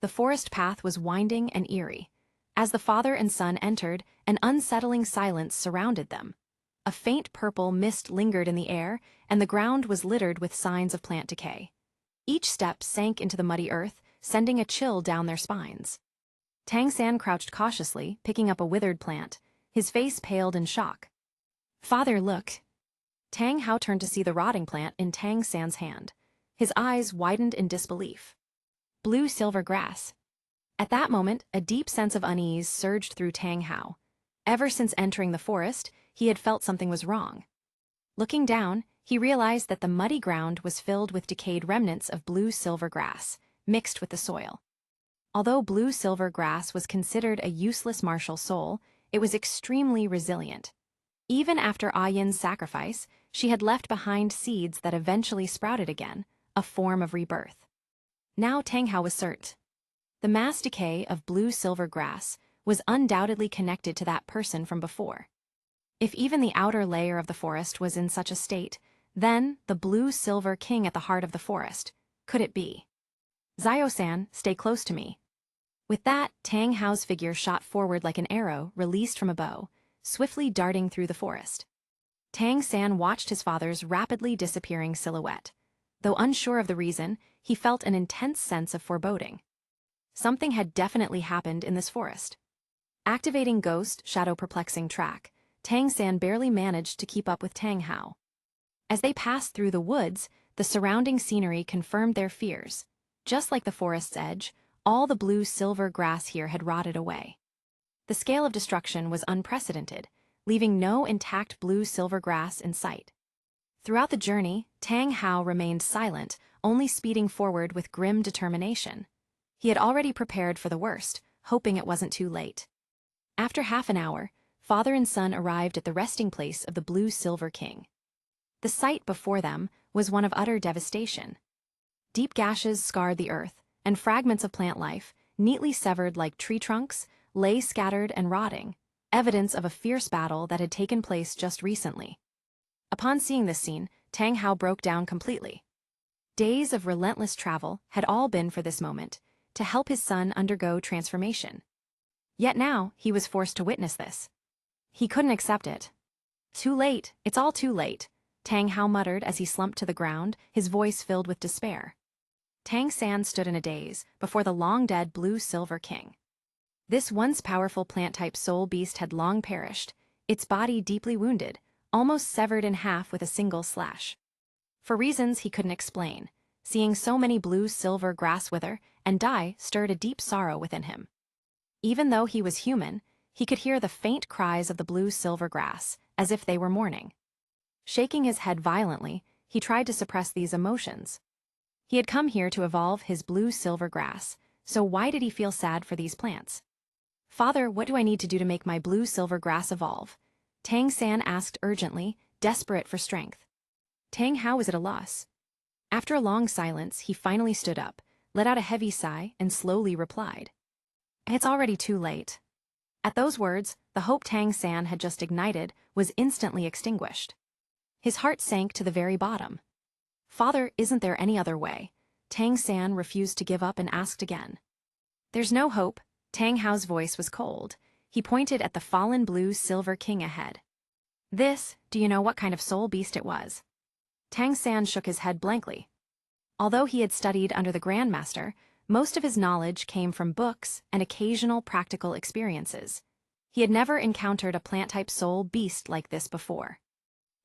Speaker 1: The forest path was winding and eerie. As the father and son entered, an unsettling silence surrounded them. A faint purple mist lingered in the air, and the ground was littered with signs of plant decay. Each step sank into the muddy earth, sending a chill down their spines. Tang San crouched cautiously, picking up a withered plant. His face paled in shock. Father, look. Tang Hao turned to see the rotting plant in Tang San's hand. His eyes widened in disbelief. Blue-silver grass. At that moment, a deep sense of unease surged through Tang Hao. Ever since entering the forest, he had felt something was wrong. Looking down, he realized that the muddy ground was filled with decayed remnants of blue-silver grass, mixed with the soil. Although blue-silver grass was considered a useless martial soul, it was extremely resilient. Even after Yin's sacrifice, she had left behind seeds that eventually sprouted again, a form of rebirth. Now Tang Hao was certain. The mass decay of blue-silver grass was undoubtedly connected to that person from before. If even the outer layer of the forest was in such a state, then the blue-silver king at the heart of the forest, could it be? Zio-san, stay close to me. With that, Tang Hao's figure shot forward like an arrow released from a bow, swiftly darting through the forest. Tang San watched his father's rapidly disappearing silhouette. Though unsure of the reason, he felt an intense sense of foreboding. Something had definitely happened in this forest. Activating Ghost Shadow Perplexing Track, Tang San barely managed to keep up with Tang Hao. As they passed through the woods, the surrounding scenery confirmed their fears. Just like the forest's edge, all the blue-silver grass here had rotted away. The scale of destruction was unprecedented, leaving no intact blue-silver grass in sight. Throughout the journey, Tang Hao remained silent, only speeding forward with grim determination. He had already prepared for the worst, hoping it wasn't too late. After half an hour, father and son arrived at the resting place of the blue-silver king. The sight before them was one of utter devastation. Deep gashes scarred the earth, and fragments of plant life, neatly severed like tree trunks, lay scattered and rotting, evidence of a fierce battle that had taken place just recently. Upon seeing this scene, Tang Hao broke down completely. Days of relentless travel had all been for this moment, to help his son undergo transformation. Yet now, he was forced to witness this. He couldn't accept it. Too late, it's all too late, Tang Hao muttered as he slumped to the ground, his voice filled with despair. Tang San stood in a daze before the long-dead blue-silver king. This once powerful plant-type soul beast had long perished, its body deeply wounded, almost severed in half with a single slash. For reasons he couldn't explain, seeing so many blue-silver grass wither and die stirred a deep sorrow within him. Even though he was human, he could hear the faint cries of the blue-silver grass, as if they were mourning. Shaking his head violently, he tried to suppress these emotions. He had come here to evolve his blue-silver grass, so why did he feel sad for these plants? Father, what do I need to do to make my blue-silver grass evolve? Tang San asked urgently, desperate for strength. Tang Hao was at a loss. After a long silence, he finally stood up, let out a heavy sigh, and slowly replied. It's already too late. At those words, the hope Tang San had just ignited was instantly extinguished. His heart sank to the very bottom. Father, isn't there any other way? Tang San refused to give up and asked again. There's no hope. Tang Hao's voice was cold. He pointed at the fallen blue-silver king ahead. This, do you know what kind of soul beast it was? Tang San shook his head blankly. Although he had studied under the Grandmaster, Most of his knowledge came from books and occasional practical experiences. He had never encountered a plant-type soul beast like this before.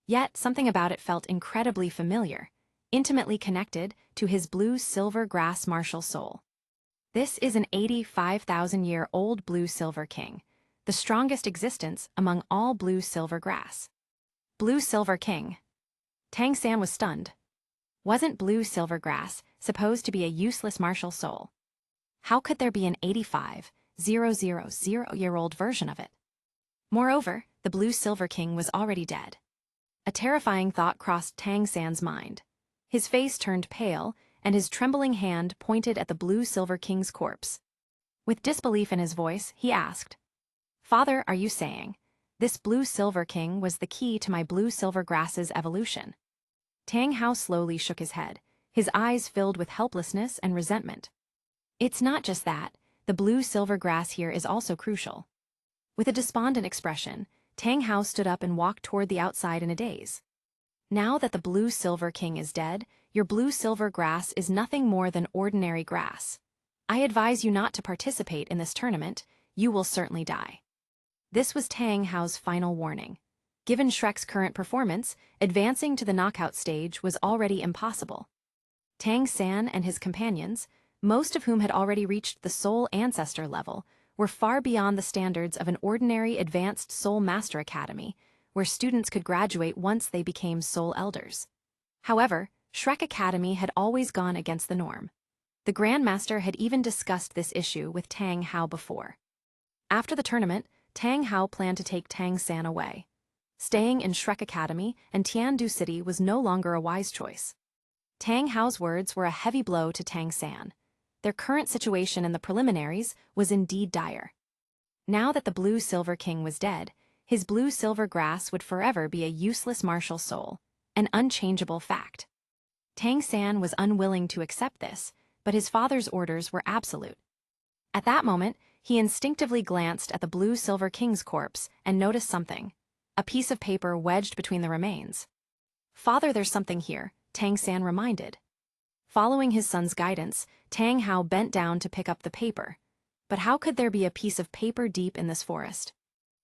Speaker 1: Yet something about it felt incredibly familiar, intimately connected to his blue-silver grass martial soul. This is an 85,000-year-old blue-silver king, the strongest existence among all blue-silver grass. Blue-silver king. Tang San was stunned. Wasn't blue-silver grass supposed to be a useless martial soul? How could there be an 85,000-year-old version of it? Moreover, the blue-silver king was already dead. A terrifying thought crossed Tang San's mind. His face turned pale, and his trembling hand pointed at the blue-silver king's corpse. With disbelief in his voice, he asked, "Father, are you saying this blue-silver king was the key to my blue-silver grass's evolution?" Tang Hao slowly shook his head, his eyes filled with helplessness and resentment. "It's not just that, the blue-silver grass here is also crucial." With a despondent expression, Tang Hao stood up and walked toward the outside in a daze. "Now that the blue-silver king is dead, your blue-silver grass is nothing more than ordinary grass. I advise you not to participate in this tournament, you will certainly die." This was Tang Hao's final warning. Given Shrek's current performance, advancing to the knockout stage was already impossible. Tang San and his companions, most of whom had already reached the Soul Ancestor level, were far beyond the standards of an ordinary Advanced Soul Master Academy, where students could graduate once they became Soul Elders. However, Shrek Academy had always gone against the norm. The Grandmaster had even discussed this issue with Tang Hao before. After the tournament, Tang Hao planned to take Tang San away. Staying in Shrek Academy and Tiandu City was no longer a wise choice. Tang Hao's words were a heavy blow to Tang San. Their current situation in the preliminaries was indeed dire. Now that the blue-silver king was dead, his blue-silver grass would forever be a useless martial soul, an unchangeable fact. Tang San was unwilling to accept this, but his father's orders were absolute. At that moment, he instinctively glanced at the blue-silver king's corpse and noticed something, a piece of paper wedged between the remains. "Father, there's something here," Tang San reminded. Following his son's guidance, Tang Hao bent down to pick up the paper. But how could there be a piece of paper deep in this forest?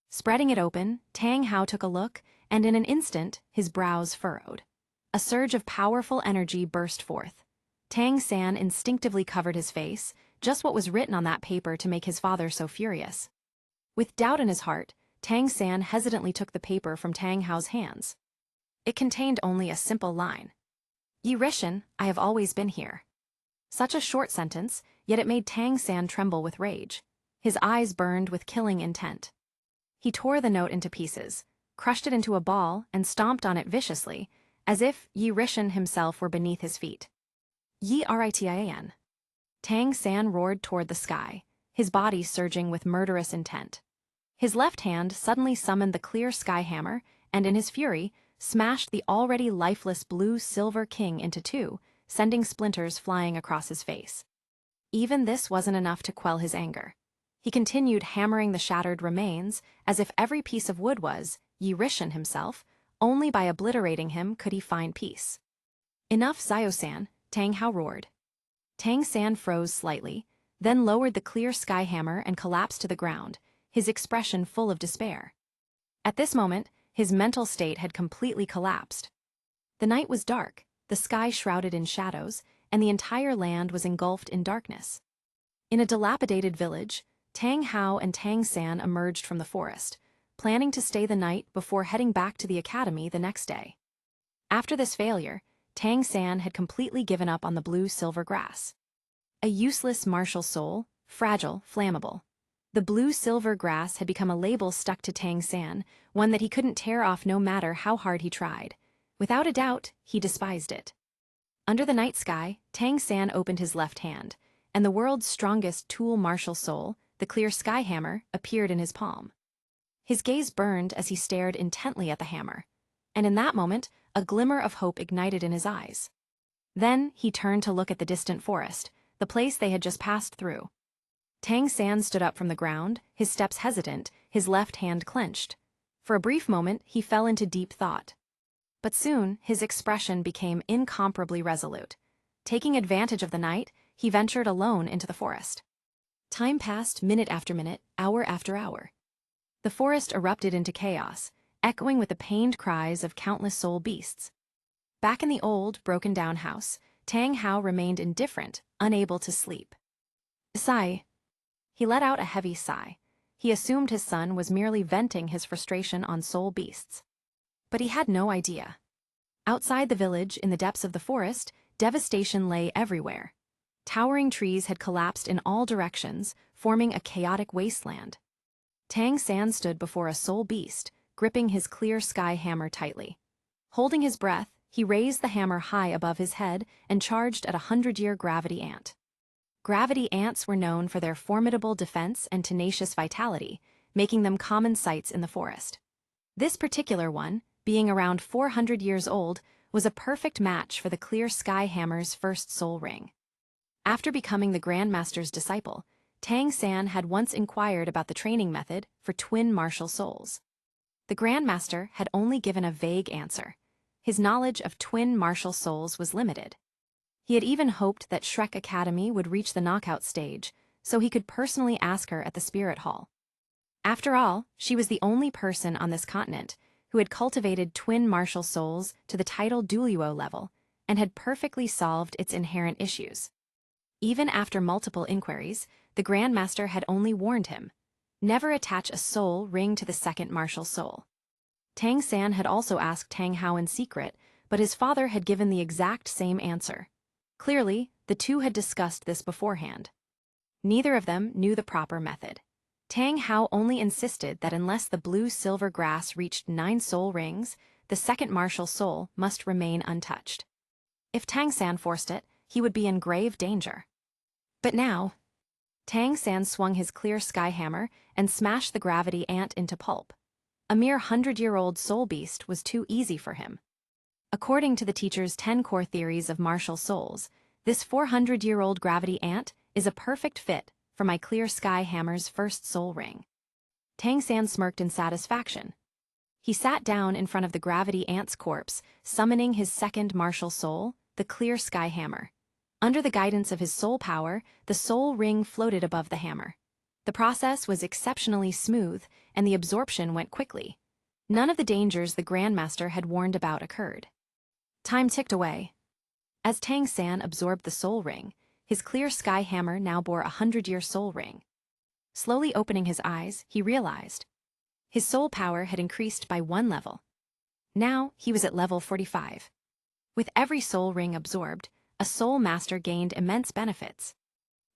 Speaker 1: Spreading it open, Tang Hao took a look, and in an instant, his brows furrowed. A surge of powerful energy burst forth. Tang San instinctively covered his face, just what was written on that paper to make his father so furious. With doubt in his heart, Tang San hesitantly took the paper from Tang Hao's hands. It contained only a simple line. "Yi Rishan, I have always been here." Such a short sentence, yet it made Tang San tremble with rage. His eyes burned with killing intent. He tore the note into pieces, crushed it into a ball, and stomped on it viciously, as if Yi Rishan himself were beneath his feet. "Yi Ritan." Tang San roared toward the sky, his body surging with murderous intent. His left hand suddenly summoned the clear sky hammer, and in his fury, smashed the already lifeless blue-silver king into two, sending splinters flying across his face. Even this wasn't enough to quell his anger. He continued hammering the shattered remains, as if every piece of wood was Yi Rishan himself. Only by obliterating him could he find peace. "Enough, Zio-san," Tang Hao roared. Tang San froze slightly, then lowered the clear sky hammer and collapsed to the ground, his expression full of despair. At this moment, his mental state had completely collapsed. The night was dark, the sky shrouded in shadows, and the entire land was engulfed in darkness. In a dilapidated village, Tang Hao and Tang San emerged from the forest, planning to stay the night before heading back to the academy the next day. After this failure, Tang San had completely given up on the blue-silver grass. A useless martial soul, fragile, flammable. The blue-silver grass had become a label stuck to Tang San, one that he couldn't tear off no matter how hard he tried. Without a doubt, he despised it. Under the night sky, Tang San opened his left hand, and the world's strongest tool martial soul, the clear sky hammer, appeared in his palm. His gaze burned as he stared intently at the hammer, and in that moment, a glimmer of hope ignited in his eyes. Then he turned to look at the distant forest, the place they had just passed through. Tang San stood up from the ground, his steps hesitant, his left hand clenched. For a brief moment, he fell into deep thought. But soon, his expression became incomparably resolute. Taking advantage of the night, he ventured alone into the forest. Time passed minute after minute, hour after hour. The forest erupted into chaos, echoing with the pained cries of countless soul beasts. Back in the old, broken-down house, Tang Hao remained indifferent, unable to sleep. Sigh. He let out a heavy sigh. He assumed his son was merely venting his frustration on soul beasts. But he had no idea. Outside the village, in the depths of the forest, devastation lay everywhere. Towering trees had collapsed in all directions, forming a chaotic wasteland. Tang San stood before a soul beast, gripping his clear sky hammer tightly. Holding his breath, he raised the hammer high above his head and charged at a 100-year gravity ant. Gravity ants were known for their formidable defense and tenacious vitality, making them common sights in the forest. This particular one, being around 400 years old, was a perfect match for the clear sky hammer's first soul ring. After becoming the Grandmaster's disciple, Tang San had once inquired about the training method for twin martial souls. The Grandmaster had only given a vague answer. His knowledge of twin martial souls was limited. He had even hoped that Shrek Academy would reach the knockout stage, so he could personally ask her at the Spirit Hall. After all, she was the only person on this continent who had cultivated twin martial souls to the title DOLOU level and had perfectly solved its inherent issues. Even after multiple inquiries, the Grandmaster had only warned him, never attach a soul ring to the second martial soul. Tang San had also asked Tang Hao in secret, but his father had given the exact same answer. Clearly, the two had discussed this beforehand. Neither of them knew the proper method. Tang Hao only insisted that unless the blue-silver grass reached 9 soul rings, the second martial soul must remain untouched. If Tang San forced it, he would be in grave danger. But now, Tang San swung his clear sky hammer and smashed the gravity ant into pulp. A mere 100-year-old soul beast was too easy for him. According to the teacher's 10 core theories of martial souls, this 400-year-old gravity ant is a perfect fit for my clear sky hammer's first soul ring. Tang San smirked in satisfaction. He sat down in front of the gravity ant's corpse, summoning his second martial soul, the clear sky hammer. Under the guidance of his soul power, the soul ring floated above the hammer. The process was exceptionally smooth, and the absorption went quickly. None of the dangers the Grandmaster had warned about occurred. Time ticked away. As Tang San absorbed the soul ring, his clear sky hammer now bore a 100-year soul ring. Slowly opening his eyes, he realized his soul power had increased by 1 level. Now he was at level 45. With every soul ring absorbed, a soul master gained immense benefits.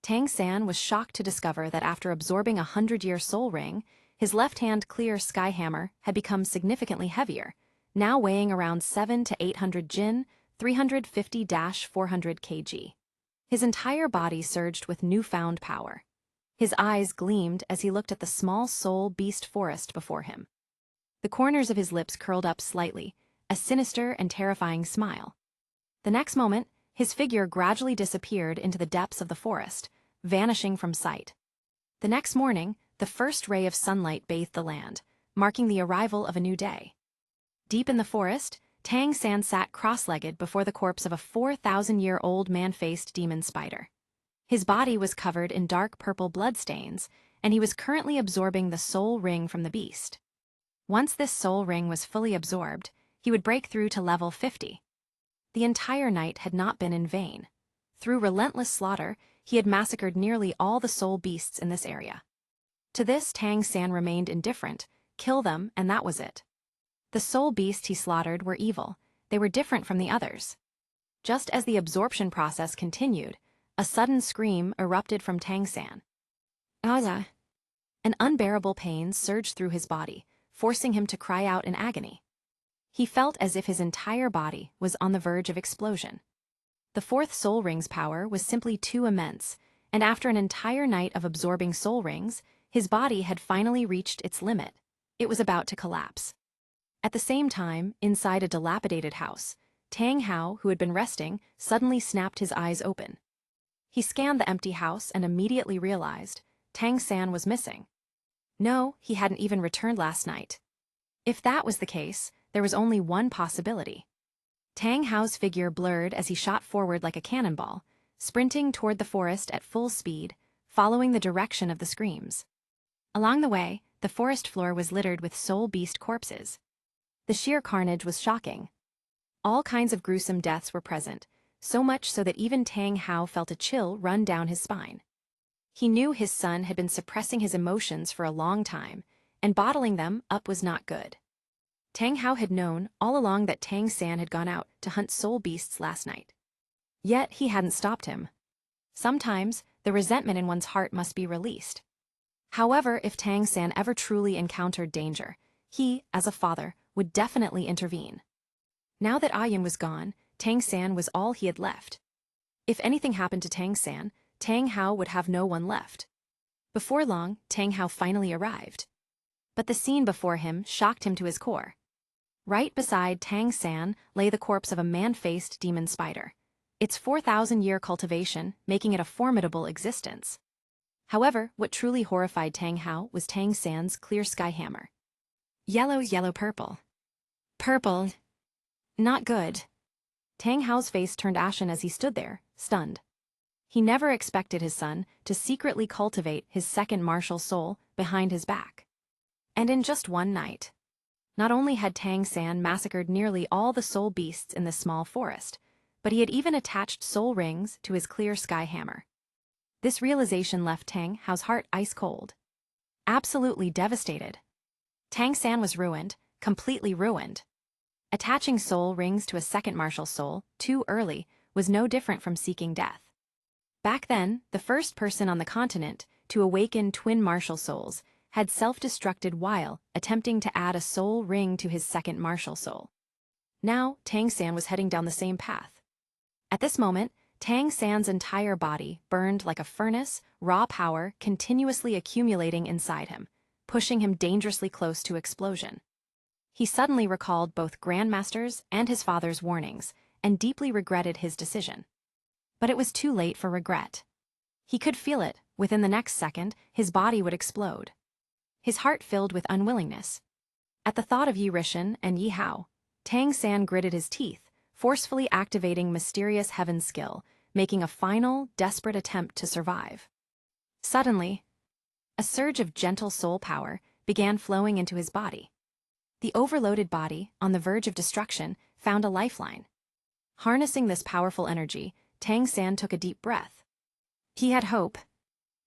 Speaker 1: Tang San was shocked to discover that after absorbing a 100-year soul ring, his left-hand clear sky hammer had become significantly heavier, now weighing around 700 to 800 jin, 350-400 kg. His entire body surged with newfound power. His eyes gleamed as he looked at the small soul beast forest before him. The corners of his lips curled up slightly, a sinister and terrifying smile. The next moment, his figure gradually disappeared into the depths of the forest, vanishing from sight. The next morning, the first ray of sunlight bathed the land, marking the arrival of a new day. Deep in the forest, Tang San sat cross-legged before the corpse of a 4,000-year-old man-faced demon spider. His body was covered in dark purple bloodstains, and he was currently absorbing the soul ring from the beast. Once this soul ring was fully absorbed, he would break through to level 50. The entire night had not been in vain. Through relentless slaughter, he had massacred nearly all the soul beasts in this area. To this, Tang San remained indifferent. Kill them, and that was it. The soul beasts he slaughtered were evil. They were different from the others. Just as the absorption process continued, a sudden scream erupted from Tang San. Aza! An unbearable pain surged through his body, forcing him to cry out in agony. He felt as if his entire body was on the verge of explosion. The 4th soul ring's power was simply too immense, and after an entire night of absorbing soul rings, his body had finally reached its limit. It was about to collapse. At the same time, inside a dilapidated house, Tang Hao, who had been resting, suddenly snapped his eyes open. He scanned the empty house and immediately realized Tang San was missing. No, he hadn't even returned last night. If that was the case, there was only one possibility. Tang Hao's figure blurred as he shot forward like a cannonball, sprinting toward the forest at full speed, following the direction of the screams. Along the way, the forest floor was littered with soul beast corpses. The sheer carnage was shocking. All kinds of gruesome deaths were present, so much so that even Tang Hao felt a chill run down his spine. He knew his son had been suppressing his emotions for a long time, and bottling them up was not good. Tang Hao had known all along that Tang San had gone out to hunt soul beasts last night. Yet he hadn't stopped him. Sometimes, the resentment in one's heart must be released. However, if Tang San ever truly encountered danger, he, as a father, would definitely intervene. Now that Ayun was gone, Tang San was all he had left. If anything happened to Tang San, Tang Hao would have no one left. Before long, Tang Hao finally arrived. But the scene before him shocked him to his core. Right beside Tang San lay the corpse of a man-faced demon spider, its 4,000-year cultivation making it a formidable existence. However, what truly horrified Tang Hao was Tang San's clear sky hammer. Yellow, yellow, purple. Purple. Not good. Tang Hao's face turned ashen as he stood there, stunned. He never expected his son to secretly cultivate his second martial soul behind his back. And in just one night. Not only had Tang San massacred nearly all the soul beasts in this small forest, but he had even attached soul rings to his clear sky hammer. This realization left Tang Hao's heart ice cold. Absolutely devastated. Tang San was ruined, completely ruined. Attaching soul rings to a second martial soul, too early, was no different from seeking death. Back then, the first person on the continent to awaken twin martial souls had self-destructed while attempting to add a soul ring to his second martial soul. Now, Tang San was heading down the same path. At this moment, Tang San's entire body burned like a furnace, raw power continuously accumulating inside him, pushing him dangerously close to explosion. He suddenly recalled both Grandmaster's and his father's warnings, and deeply regretted his decision. But it was too late for regret. He could feel it. Within the next second, his body would explode. His heart filled with unwillingness. At the thought of Yi Rishan and Yi Hao, Tang San gritted his teeth, forcefully activating mysterious heaven skill, making a final, desperate attempt to survive. Suddenly, a surge of gentle soul power began flowing into his body. The overloaded body, on the verge of destruction, found a lifeline. Harnessing this powerful energy, Tang San took a deep breath. He had hope.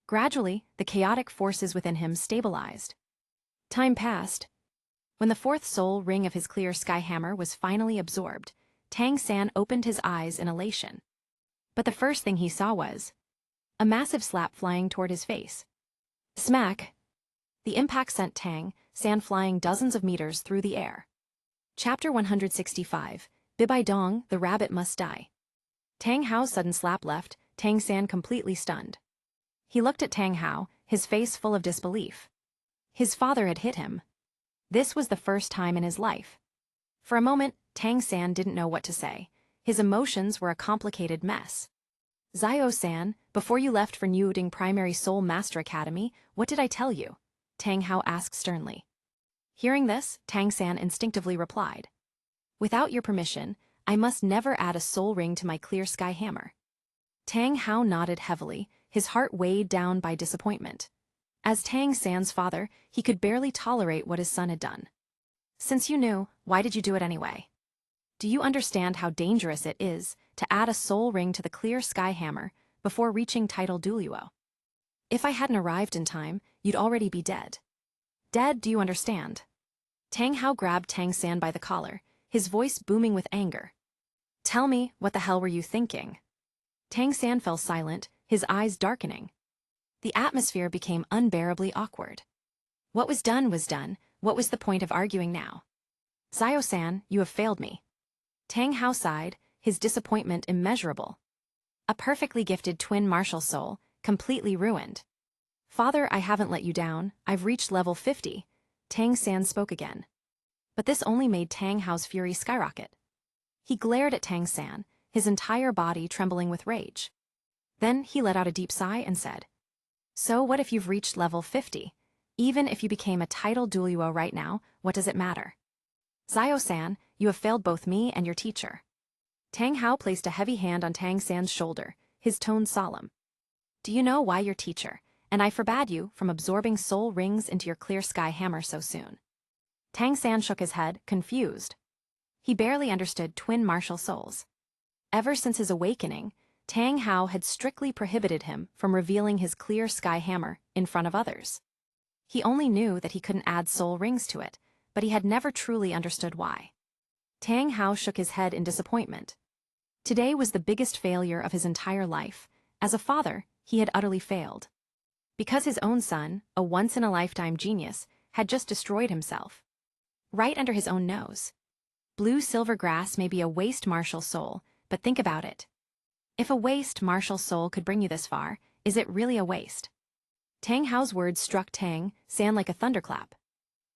Speaker 1: Gradually, the chaotic forces within him stabilized. Time passed. When the fourth soul ring of his clear sky hammer was finally absorbed, Tang San opened his eyes in elation. But the first thing he saw was a massive slap flying toward his face. Smack! The impact sent Tang San flying dozens of meters through the air. Chapter 165, Bibai Dong, the Rabbit Must Die. Tang Hao's sudden slap left Tang San completely stunned. He looked at Tang Hao, his face full of disbelief. His father had hit him. This was the first time in his life. For a moment, Tang San didn't know what to say. His emotions were a complicated mess. Zio-san, before you left for Nyuding Primary Soul Master Academy, what did I tell you? Tang Hao asked sternly. Hearing this, Tang San instinctively replied. Without your permission, I must never add a soul ring to my clear sky hammer. Tang Hao nodded heavily, his heart weighed down by disappointment. As Tang San's father, he could barely tolerate what his son had done. Since you knew, why did you do it anyway? Do you understand how dangerous it is to add a soul ring to the clear sky hammer before reaching title Duluo? If I hadn't arrived in time, you'd already be dead. Dead, do you understand? Tang Hao grabbed Tang San by the collar, his voice booming with anger. Tell me, what the hell were you thinking? Tang San fell silent, his eyes darkening. The atmosphere became unbearably awkward. What was done was done. What was the point of arguing now? Zio-san, you have failed me. Tang Hao sighed, his disappointment immeasurable. A perfectly gifted twin martial soul, completely ruined. Father, I haven't let you down. I've reached level 50. Tang San spoke again. But this only made Tang Hao's fury skyrocket. He glared at Tang San, his entire body trembling with rage. Then he let out a deep sigh and said, So what if you've reached level 50? Even if you became a title Duluo right now, what does it matter? Zio-san, you have failed both me and your teacher. Tang Hao placed a heavy hand on Tang San's shoulder, his tone solemn. Do you know why your teacher, and I forbade you from absorbing soul rings into your clear sky hammer so soon? Tang San shook his head, confused. He barely understood twin martial souls. Ever since his awakening, Tang Hao had strictly prohibited him from revealing his clear sky hammer in front of others. He only knew that he couldn't add soul rings to it, but he had never truly understood why. Tang Hao shook his head in disappointment. Today was the biggest failure of his entire life. As a father, he had utterly failed. Because his own son, a once-in-a-lifetime genius, had just destroyed himself. Right under his own nose. Blue silver grass may be a waste martial soul, but think about it. If a waste martial soul could bring you this far, is it really a waste? Tang Hao's words struck Tang San like a thunderclap.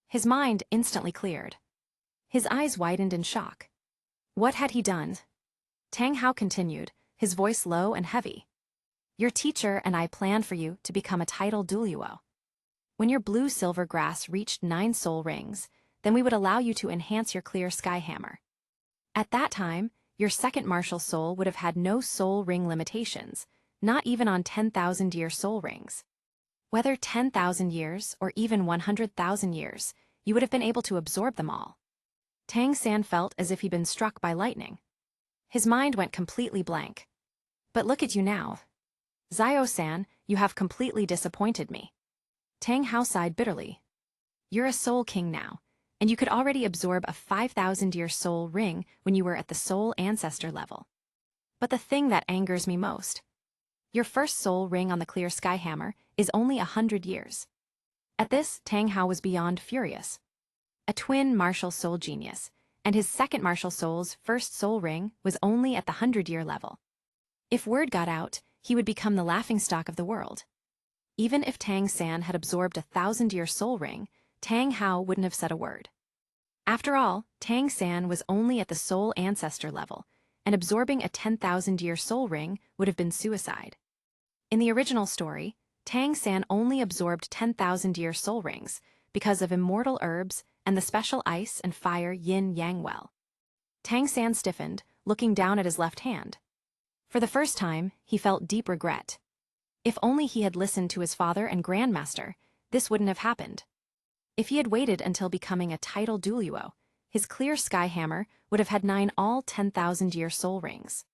Speaker 1: His mind instantly cleared. His eyes widened in shock. What had he done? Tang Hao continued, his voice low and heavy. Your teacher and I planned for you to become a title duo. When your blue-silver grass reached 9 soul rings, then we would allow you to enhance your clear sky hammer. At that time, your second martial soul would have had no soul ring limitations, not even on 10,000-year soul rings. Whether 10,000 years or even 100,000 years, you would have been able to absorb them all. Tang San felt as if he'd been struck by lightning. His mind went completely blank. But look at you now. Zio-san, you have completely disappointed me. Tang Hao sighed bitterly. You're a soul king now, and you could already absorb a 5,000-year soul ring when you were at the soul ancestor level. But the thing that angers me most, your first soul ring on the clear sky hammer is only 100 years. At this, Tang Hao was beyond furious. A twin martial soul genius, and his second martial soul's first soul ring was only at the 100-year level. If word got out, he would become the laughingstock of the world. Even if Tang San had absorbed a 1,000-year soul ring, Tang Hao wouldn't have said a word. After all, Tang San was only at the soul ancestor level, and absorbing a 10,000-year soul ring would have been suicide. In the original story, Tang San only absorbed 10,000-year soul rings because of immortal herbs and the special ice and fire yin-yang well. Tang San stiffened, looking down at his left hand. For the first time, he felt deep regret. If only he had listened to his father and grandmaster, this wouldn't have happened. If he had waited until becoming a title duo, his clear sky hammer would have had 9 all 10,000-year soul rings.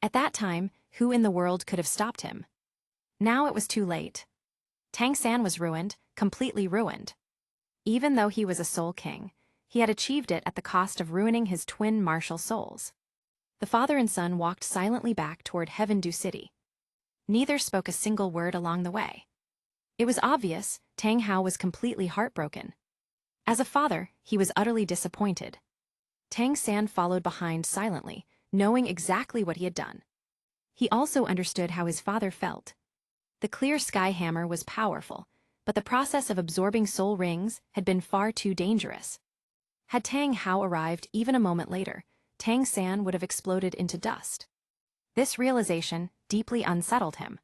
Speaker 1: At that time, who in the world could have stopped him? Now it was too late. Tang San was ruined, completely ruined. Even though he was a soul king, he had achieved it at the cost of ruining his twin martial souls. The father and son walked silently back toward Heaven Du City. Neither spoke a single word along the way. It was obvious Tang Hao was completely heartbroken. As a father, he was utterly disappointed. Tang San followed behind silently, knowing exactly what he had done. He also understood how his father felt. The clear sky hammer was powerful, but the process of absorbing soul rings had been far too dangerous. Had Tang Hao arrived even a moment later, Tang San would have exploded into dust. This realization deeply unsettled him.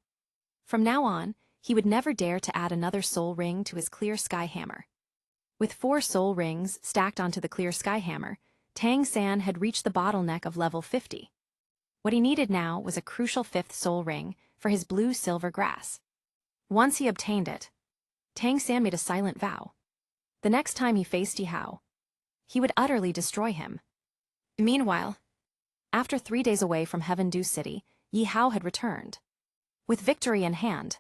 Speaker 1: From now on, he would never dare to add another soul ring to his clear sky hammer. With 4 soul rings stacked onto the clear sky hammer, Tang San had reached the bottleneck of level 50. What he needed now was a crucial 5th soul ring for his blue-silver grass. Once he obtained it, Tang San made a silent vow. The next time he faced Yi Hao, he would utterly destroy him. Meanwhile, after 3 days away from Heaven Du City, Yi Hao had returned. With victory in hand.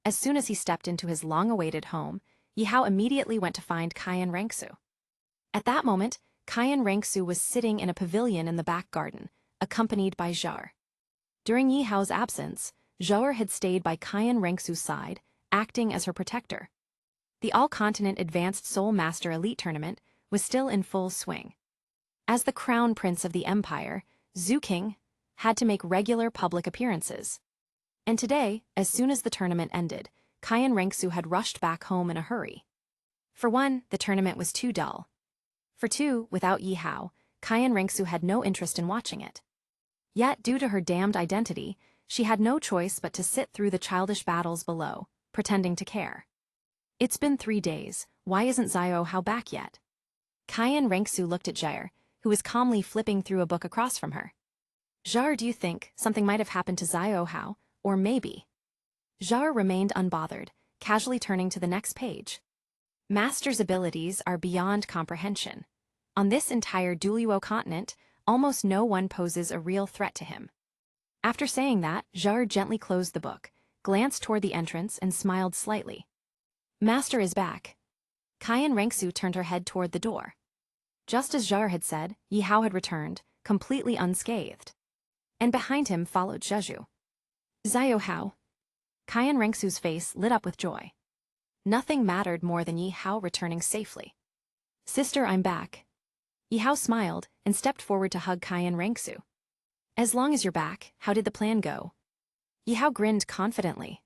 Speaker 1: As soon as he stepped into his long-awaited home, Yi Hao immediately went to find Cayenne Rangsu. At that moment, Cayenne Rangsu was sitting in a pavilion in the back garden, accompanied by Zhao. During Yi Hao's absence, Zhao had stayed by Cayenne Rangsu's side, acting as her protector. The All-Continent Advanced Soul Master Elite Tournament was still in full swing. As the crown prince of the empire, Zhu King had to make regular public appearances. And today, as soon as the tournament ended, Cayenne Rangsu had rushed back home in a hurry. For one, the tournament was too dull. For two, without Yi Hao, Cayenne Rangsu had no interest in watching it. Yet, due to her damned identity, she had no choice but to sit through the childish battles below, pretending to care. It's been 3 days, why isn't Zio Hao back yet? Cayenne Rangsu looked at Jair, who was calmly flipping through a book across from her. Jar, do you think something might have happened to Xiao Hao, or maybe? Jar remained unbothered, casually turning to the next page. Master's abilities are beyond comprehension. On this entire Duluo continent, almost no one poses a real threat to him. After saying that, Jar gently closed the book, glanced toward the entrance, and smiled slightly. Master is back. Kaian Rengsu turned her head toward the door. Just as Jar had said, Yi Hao had returned, completely unscathed. And behind him followed Zheju. Xiao Hao. Kaian Rengsu's face lit up with joy. Nothing mattered more than Yi Hao returning safely. Sister, I'm back. Yi Hao smiled and stepped forward to hug Kaian Rengsu. As long as you're back, how did the plan go? Yi Hao grinned confidently.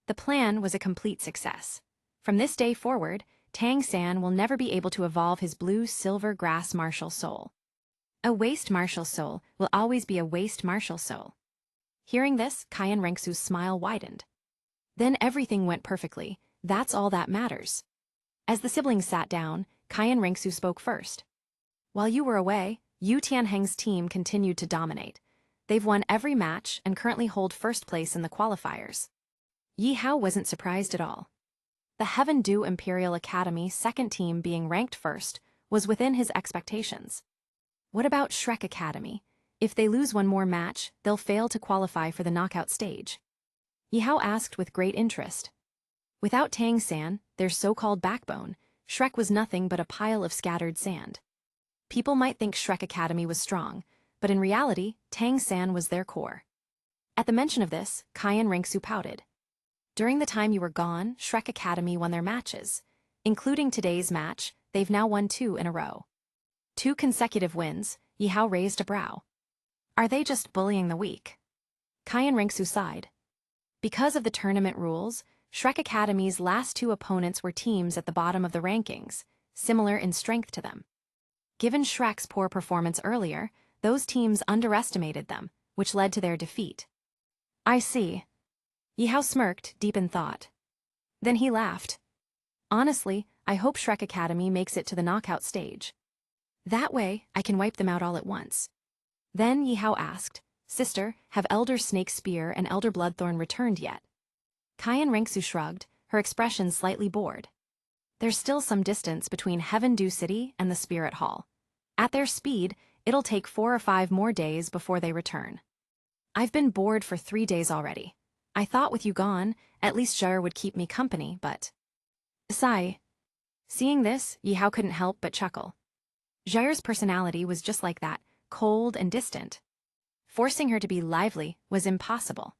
Speaker 1: The plan was a complete success. From this day forward, Tang San will never be able to evolve his blue-silver grass martial soul. A waste martial soul will always be a waste martial soul. Hearing this, Kaian Rengsu's smile widened. Then everything went perfectly. That's all that matters. As the siblings sat down, Kaian Rengsu spoke first. While you were away, Yu Tianheng's team continued to dominate. They've won every match and currently hold first place in the qualifiers. Yi Hao wasn't surprised at all. The Heaven Dew Imperial Academy second team being ranked first was within his expectations. What about Shrek Academy? If they lose one more match, they'll fail to qualify for the knockout stage. Yi Hao asked with great interest. Without Tang San, their so-called backbone, Shrek was nothing but a pile of scattered sand. People might think Shrek Academy was strong, but in reality, Tang San was their core. At the mention of this, Kaian Rengsu pouted. During the time you were gone, Shrek Academy won their matches. Including today's match, they've now won 2 in a row. 2 consecutive wins. Yi Hao raised a brow. Are they just bullying the weak? Kaian Rengsu sighed. Because of the tournament rules, Shrek Academy's last 2 opponents were teams at the bottom of the rankings, similar in strength to them. Given Shrek's poor performance earlier, those teams underestimated them, which led to their defeat. I see. Yi Hao smirked, deep in thought. Then he laughed. Honestly, I hope Shrek Academy makes it to the knockout stage. That way, I can wipe them out all at once. Then Yi Hao asked, Sister, have Elder Snake Spear and Elder Bloodthorn returned yet? Kaian Rengsu shrugged, her expression slightly bored. There's still some distance between Heaven Dew City and the Spirit Hall. At their speed, it'll take 4 or 5 more days before they return. I've been bored for 3 days already. I thought with you gone, at least Jar would keep me company, but... Sigh. Seeing this, Yi Hao couldn't help but chuckle. Jar's personality was just like that, cold and distant. Forcing her to be lively was impossible.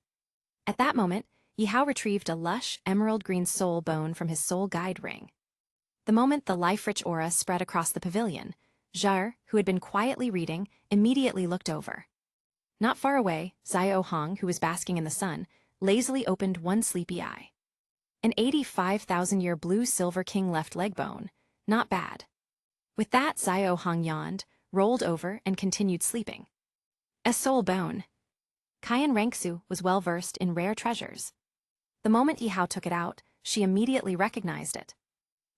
Speaker 1: At that moment, Yi Hao retrieved a lush, emerald-green soul bone from his soul guide ring. The moment the life-rich aura spread across the pavilion, Jar, who had been quietly reading, immediately looked over. Not far away, Xiao Hong, who was basking in the sun, lazily opened one sleepy eye. An 85,000-year blue-silver king left leg bone. Not bad. With that, Xiao Hong yawned, rolled over, and continued sleeping. A soul bone. Kaian Rengsu was well-versed in rare treasures. The moment Yi Hao took it out, she immediately recognized it.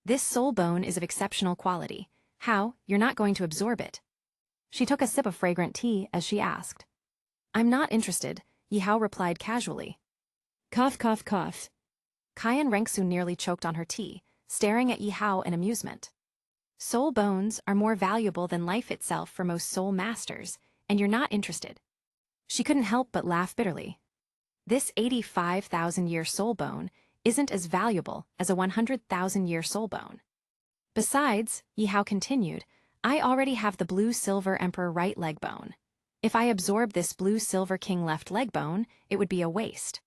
Speaker 1: This soul bone is of exceptional quality. How, you're not going to absorb it? She took a sip of fragrant tea as she asked. I'm not interested, Yi Hao replied casually. Cough, cough, cough. Kaian Rengsu nearly choked on her tea, staring at Yi Hao in amusement. Soul bones are more valuable than life itself for most soul masters, and you're not interested. She couldn't help but laugh bitterly. This 85,000-year soul bone isn't as valuable as a 100,000-year soul bone. Besides, Yi Hao continued, I already have the blue-silver emperor right leg bone. If I absorb this blue-silver king left leg bone, it would be a waste.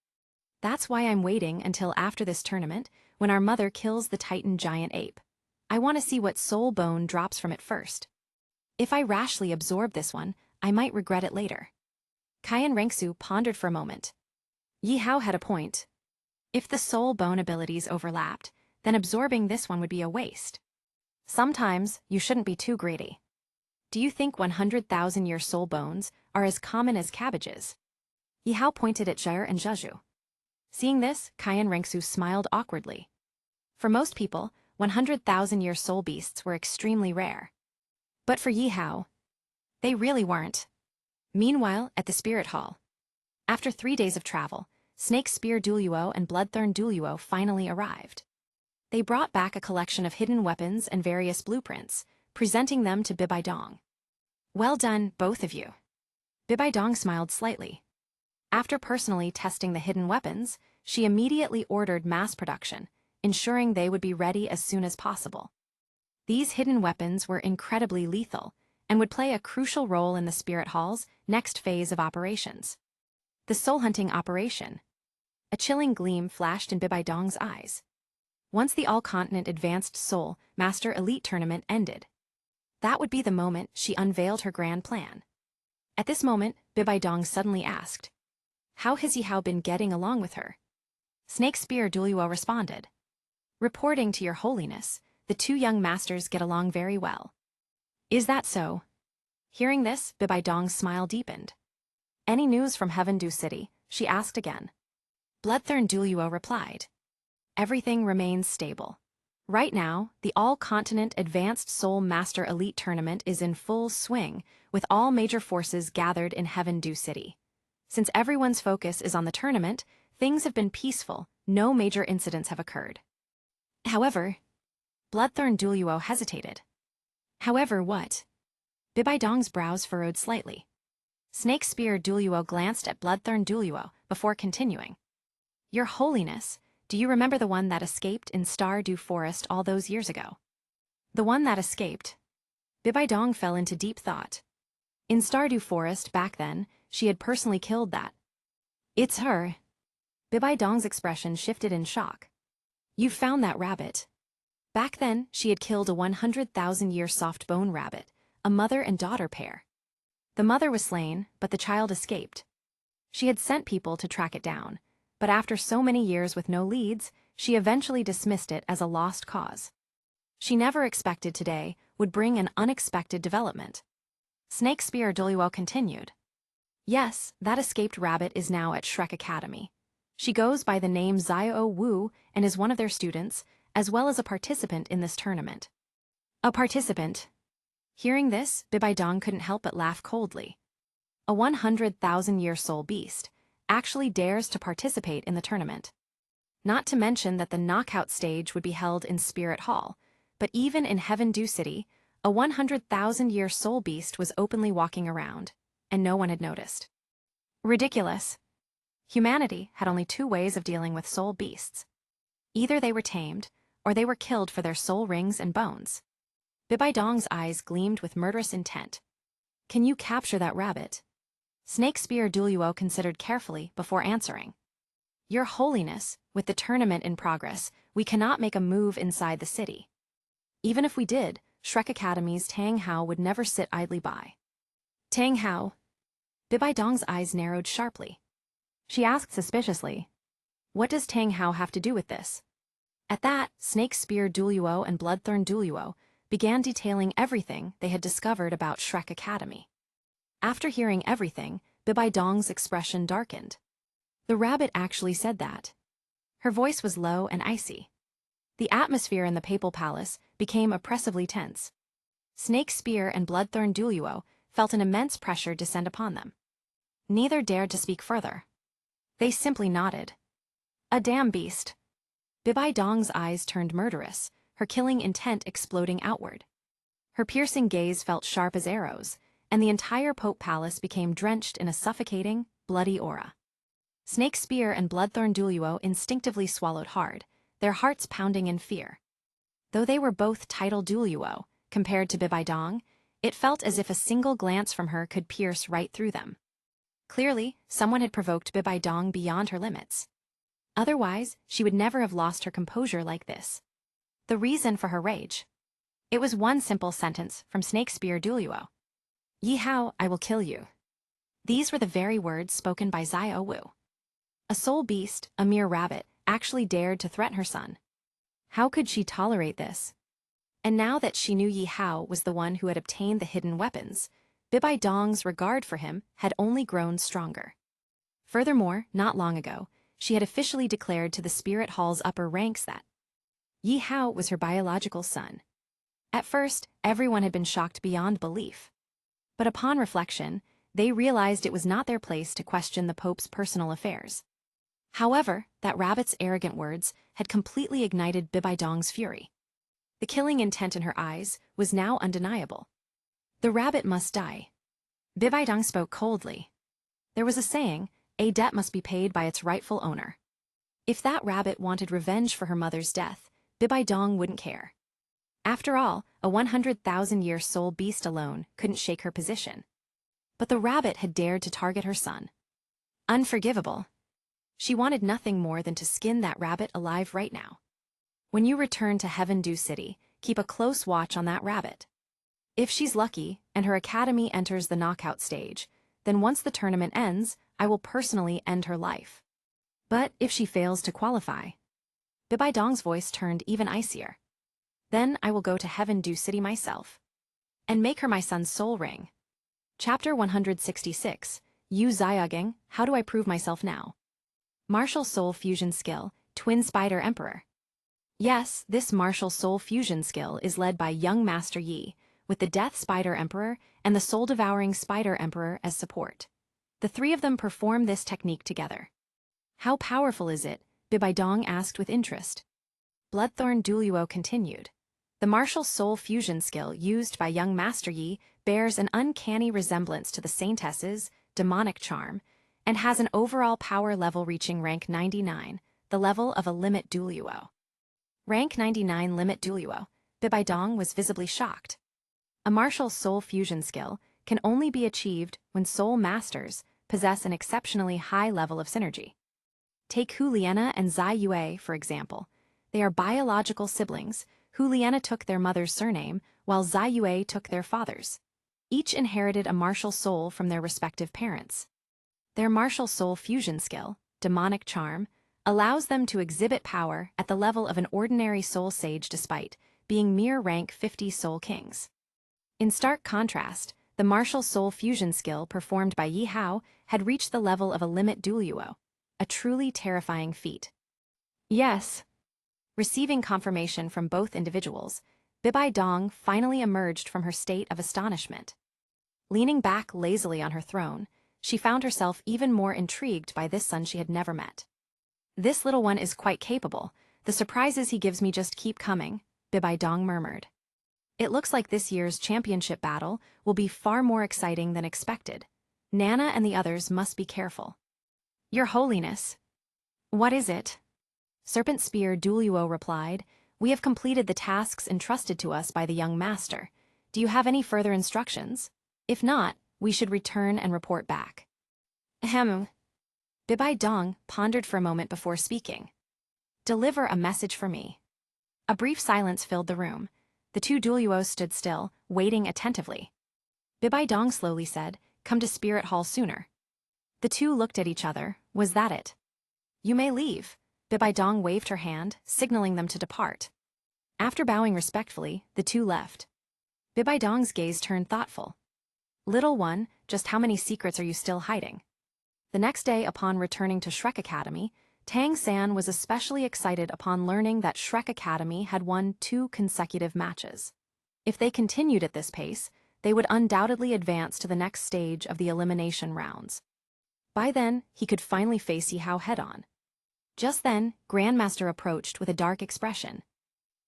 Speaker 1: That's why I'm waiting until after this tournament, when our mother kills the Titan giant ape. I want to see what soul bone drops from it first. If I rashly absorb this one, I might regret it later. Kaian Rengsu pondered for a moment. Yi Hao had a point. If the soul bone abilities overlapped, then absorbing this one would be a waste. Sometimes, you shouldn't be too greedy. Do you think 100,000-year soul bones are as common as cabbages? Yi Hao pointed at Jar and Zheju. Seeing this, Kaian Rengsu smiled awkwardly. For most people, 100,000-year soul beasts were extremely rare. But for Yi Hao, they really weren't. Meanwhile, at the Spirit Hall. After 3 days of travel, Snake Spear Duoluo and Bloodthorn Duoluo finally arrived. They brought back a collection of hidden weapons and various blueprints, presenting them to Bibaidong. Well done, both of you. Bibaidong smiled slightly. After personally testing the hidden weapons, she immediately ordered mass production, ensuring they would be ready as soon as possible. These hidden weapons were incredibly lethal and would play a crucial role in the Spirit Hall's next phase of operations. The soul hunting operation. A chilling gleam flashed in Bibaidong's eyes. Once the all-continent advanced Soul Master Elite Tournament ended, that would be the moment she unveiled her grand plan. At this moment, Bibaidong suddenly asked, "How has Yihao been getting along with her?" Snake Spear Duoluo responded, "Reporting to your holiness, the two young masters get along very well." "Is that so?" Hearing this, Bibaidong's smile deepened. "Any news from Heavendew City?" she asked again. Bloodthorn Duoluo replied, "Everything remains stable. Right now, the all-continent Advanced Soul Master Elite Tournament is in full swing, with all major forces gathered in Heavendew City. Since everyone's focus is on the tournament, things have been peaceful, no major incidents have occurred." However, Bloodthorn Duoluo hesitated. "However what?" Bibaidong's brows furrowed slightly. Snake Spear Duoluo glanced at Bloodthorn Duoluo before continuing. "Your Holiness, do you remember the one that escaped in Stardew Forest all those years ago?" "The one that escaped?" Bibaidong fell into deep thought. In Stardew Forest back then, she had personally killed that. "It's her." Bibaidong's expression shifted in shock. "You found that rabbit." Back then, she had killed a 100,000-year soft-bone rabbit, a mother and daughter pair. The mother was slain, but the child escaped. She had sent people to track it down, but after so many years with no leads, she eventually dismissed it as a lost cause. She never expected today would bring an unexpected development. Snake Spear Duoluo continued. "Yes, that escaped rabbit is now at Shrek Academy. She goes by the name Xiao Wu and is one of their students, as well as a participant in this tournament." "A participant?" Hearing this, Bibaidong couldn't help but laugh coldly. A 100,000-year soul beast actually dares to participate in the tournament. Not to mention that the knockout stage would be held in Spirit Hall, but even in Heavendew City, a 100,000-year soul beast was openly walking around, and no one had noticed. Ridiculous. Humanity had only 2 ways of dealing with soul beasts. Either they were tamed, or they were killed for their soul rings and bones. Bibaidong's eyes gleamed with murderous intent. "Can you capture that rabbit?" Snake Spear Duoluo considered carefully before answering. "Your Holiness, with the tournament in progress, we cannot make a move inside the city. Even if we did, Shrek Academy's Tang Hao would never sit idly by." "Tang Hao?" Bibaidong's eyes narrowed sharply. She asked suspiciously, "What does Tang Hao have to do with this?" At that, Snake Spear Duoluo and Bloodthorn Duoluo began detailing everything they had discovered about Shrek Academy. After hearing everything, Bibaidong's expression darkened. The rabbit actually said that. Her voice was low and icy. The atmosphere in the Papal Palace became oppressively tense. Snake Spear and Bloodthorn Duoluo felt an immense pressure descend upon them. Neither dared to speak further. They simply nodded. "A damn beast." Bibaidong's eyes turned murderous, her killing intent exploding outward. Her piercing gaze felt sharp as arrows, and the entire Pope Palace became drenched in a suffocating, bloody aura. Snake Spear and Bloodthorn Duoluo instinctively swallowed hard, their hearts pounding in fear. Though they were both title Duoluo, compared to Bibaidong, it felt as if a single glance from her could pierce right through them. Clearly, someone had provoked Bibaidong beyond her limits. Otherwise, she would never have lost her composure like this. The reason for her rage. It was one simple sentence from Snake Spear Duoluo. "Yihao, I will kill you." These were the very words spoken by Xiao Wu. A soul beast, a mere rabbit, actually dared to threaten her son. How could she tolerate this? And now that she knew Yihao was the one who had obtained the hidden weapons, Bibaidong's regard for him had only grown stronger. Furthermore, not long ago, she had officially declared to the Spirit Hall's upper ranks that Yihao was her biological son. At first, everyone had been shocked beyond belief. But upon reflection, They realized it was not their place to question the Pope's personal affairs. However, that rabbit's arrogant words had completely ignited Bibaidong's fury. The killing intent in her eyes was now undeniable. The rabbit must die. Bibaidong spoke coldly. There was a saying, a debt must be paid by its rightful owner. If that rabbit wanted revenge for her mother's death, Bibaidong wouldn't care. After all, a 100,000-year soul beast alone couldn't shake her position. But the rabbit had dared to target her son. Unforgivable. She wanted nothing more than to skin that rabbit alive right now. When you return to Heaven Dew City, keep a close watch on that rabbit. If she's lucky and her academy enters the knockout stage, then once the tournament ends, I will personally end her life. But if she fails to qualify, Bibaidong's voice turned even icier. Then I will go to Heaven Dew City myself and make her my son's soul ring. Chapter 166, Yu Ziyaging, How Do I Prove Myself Now? Martial Soul Fusion Skill, Twin Spider Emperor. Yes, this martial soul fusion skill is led by young Master Yi, with the Death Spider Emperor and the Soul-Devouring Spider Emperor as support. The three of them perform this technique together. How powerful is it? Bibaidong asked with interest. Bloodthorn Duluo continued. The martial soul fusion skill used by young Master Yi bears an uncanny resemblance to the Saintess's demonic charm and has an overall power level reaching rank 99, the level of a limit Duluo. Rank 99 limit Duluo. Bibaidong was visibly shocked. A martial soul fusion skill can only be achieved when soul masters possess an exceptionally high level of synergy. Take Hu Liena and Zai Yue, for example. They are biological siblings. Hu Liena took their mother's surname, while Zai Yue took their father's. Each inherited a martial soul from their respective parents. Their martial soul fusion skill, demonic charm, allows them to exhibit power at the level of an ordinary soul sage despite being mere rank 50 soul kings. In stark contrast, the martial soul fusion skill performed by Yi Hao had reached the level of a limit Duluo, a truly terrifying feat. Yes. Receiving confirmation from both individuals, Bibaidong finally emerged from her state of astonishment. Leaning back lazily on her throne, she found herself even more intrigued by this son she had never met. This little one is quite capable. The surprises he gives me just keep coming, Bibaidong murmured. It looks like this year's championship battle will be far more exciting than expected. Nana and the others must be careful. Your Holiness. What is it? Serpent Spear Duluo replied, We have completed the tasks entrusted to us by the young master. Do you have any further instructions? If not, we should return and report back. Ahem. Bibaidong pondered for a moment before speaking. Deliver a message for me. A brief silence filled the room. The two Duluos stood still, waiting attentively. Bibaidong slowly said, Come to Spirit Hall sooner. The two looked at each other. Was that it? You may leave. Bibaidong waved her hand, signaling them to depart. After bowing respectfully, the two left. Bibaidong's gaze turned thoughtful. Little one, just how many secrets are you still hiding? The next day upon returning to Shrek Academy, Tang San was especially excited upon learning that Shrek Academy had won 2 consecutive matches. If they continued at this pace, they would undoubtedly advance to the next stage of the elimination rounds. By then, he could finally face Yi Hao head-on. Just then, Grandmaster approached with a dark expression.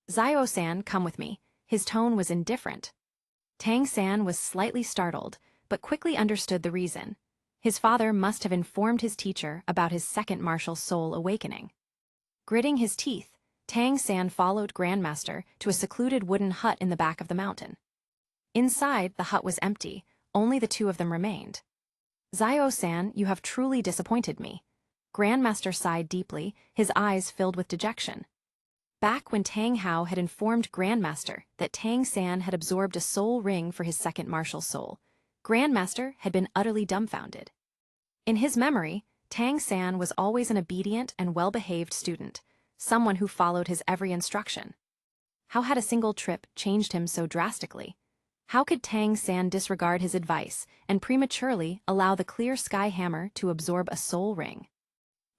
Speaker 1: Zio-san, come with me. His tone was indifferent. Tang San was slightly startled, but quickly understood the reason. His father must have informed his teacher about his second martial soul awakening. Gritting his teeth, Tang San followed Grandmaster to a secluded wooden hut in the back of the mountain. Inside, the hut was empty, only the two of them remained. Zio-san, you have truly disappointed me. Grandmaster sighed deeply, his eyes filled with dejection. Back when Tang Hao had informed Grandmaster that Tang San had absorbed a soul ring for his second martial soul, Grandmaster had been utterly dumbfounded. In his memory, Tang San was always an obedient and well-behaved student, someone who followed his every instruction. How had a single trip changed him so drastically? How could Tang San disregard his advice and prematurely allow the clear sky hammer to absorb a soul ring?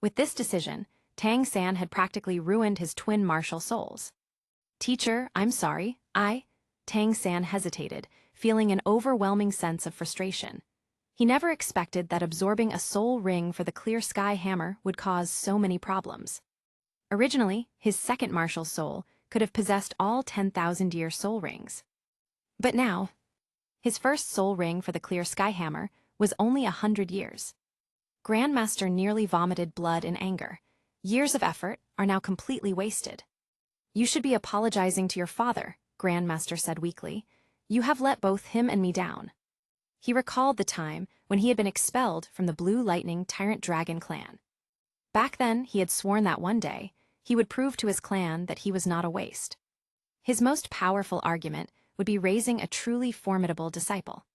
Speaker 1: With this decision, Tang San had practically ruined his twin martial souls. Teacher, I'm sorry, Tang San hesitated, feeling an overwhelming sense of frustration. He never expected that absorbing a soul ring for the clear sky hammer would cause so many problems. Originally, his second martial soul could have possessed all 10,000-year soul rings. But now, his first soul ring for the clear sky hammer was only 100 years. Grandmaster nearly vomited blood in anger. Years of effort are now completely wasted. You should be apologizing to your father, Grandmaster said weakly. You have let both him and me down. He recalled the time when he had been expelled from the Blue Lightning Tyrant Dragon clan. Back then, he had sworn that one day, he would prove to his clan that he was not a waste. His most powerful argument would be raising a truly formidable disciple.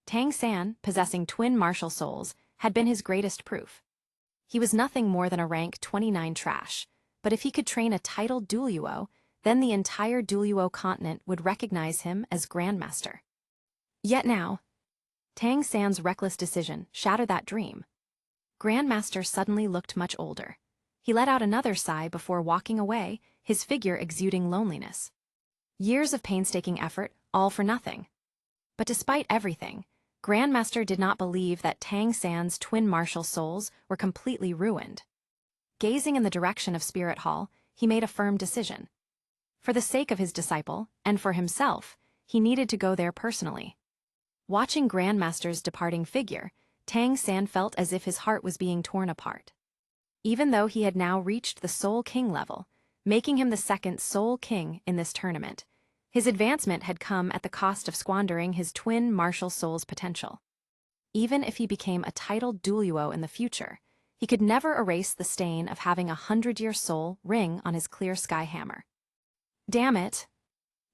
Speaker 1: Tang San, possessing twin martial souls, had been his greatest proof. He was nothing more than a rank 29 trash, but if he could train a titled Duoluo, then the entire Duoluo continent would recognize him as Grandmaster. Yet now, Tang San's reckless decision shattered that dream. Grandmaster suddenly looked much older. He let out another sigh before walking away, his figure exuding loneliness. Years of painstaking effort, all for nothing. But despite everything, Grandmaster did not believe that Tang San's twin martial souls were completely ruined. Gazing in the direction of Spirit Hall, he made a firm decision. For the sake of his disciple, and for himself, he needed to go there personally. Watching Grandmaster's departing figure, Tang San felt as if his heart was being torn apart. Even though he had now reached the Soul King level, making him the second Soul King in this tournament, his advancement had come at the cost of squandering his twin martial soul's potential. Even if he became a titled Duoluo in the future, he could never erase the stain of having a 100-year soul ring on his clear sky hammer. Damn it!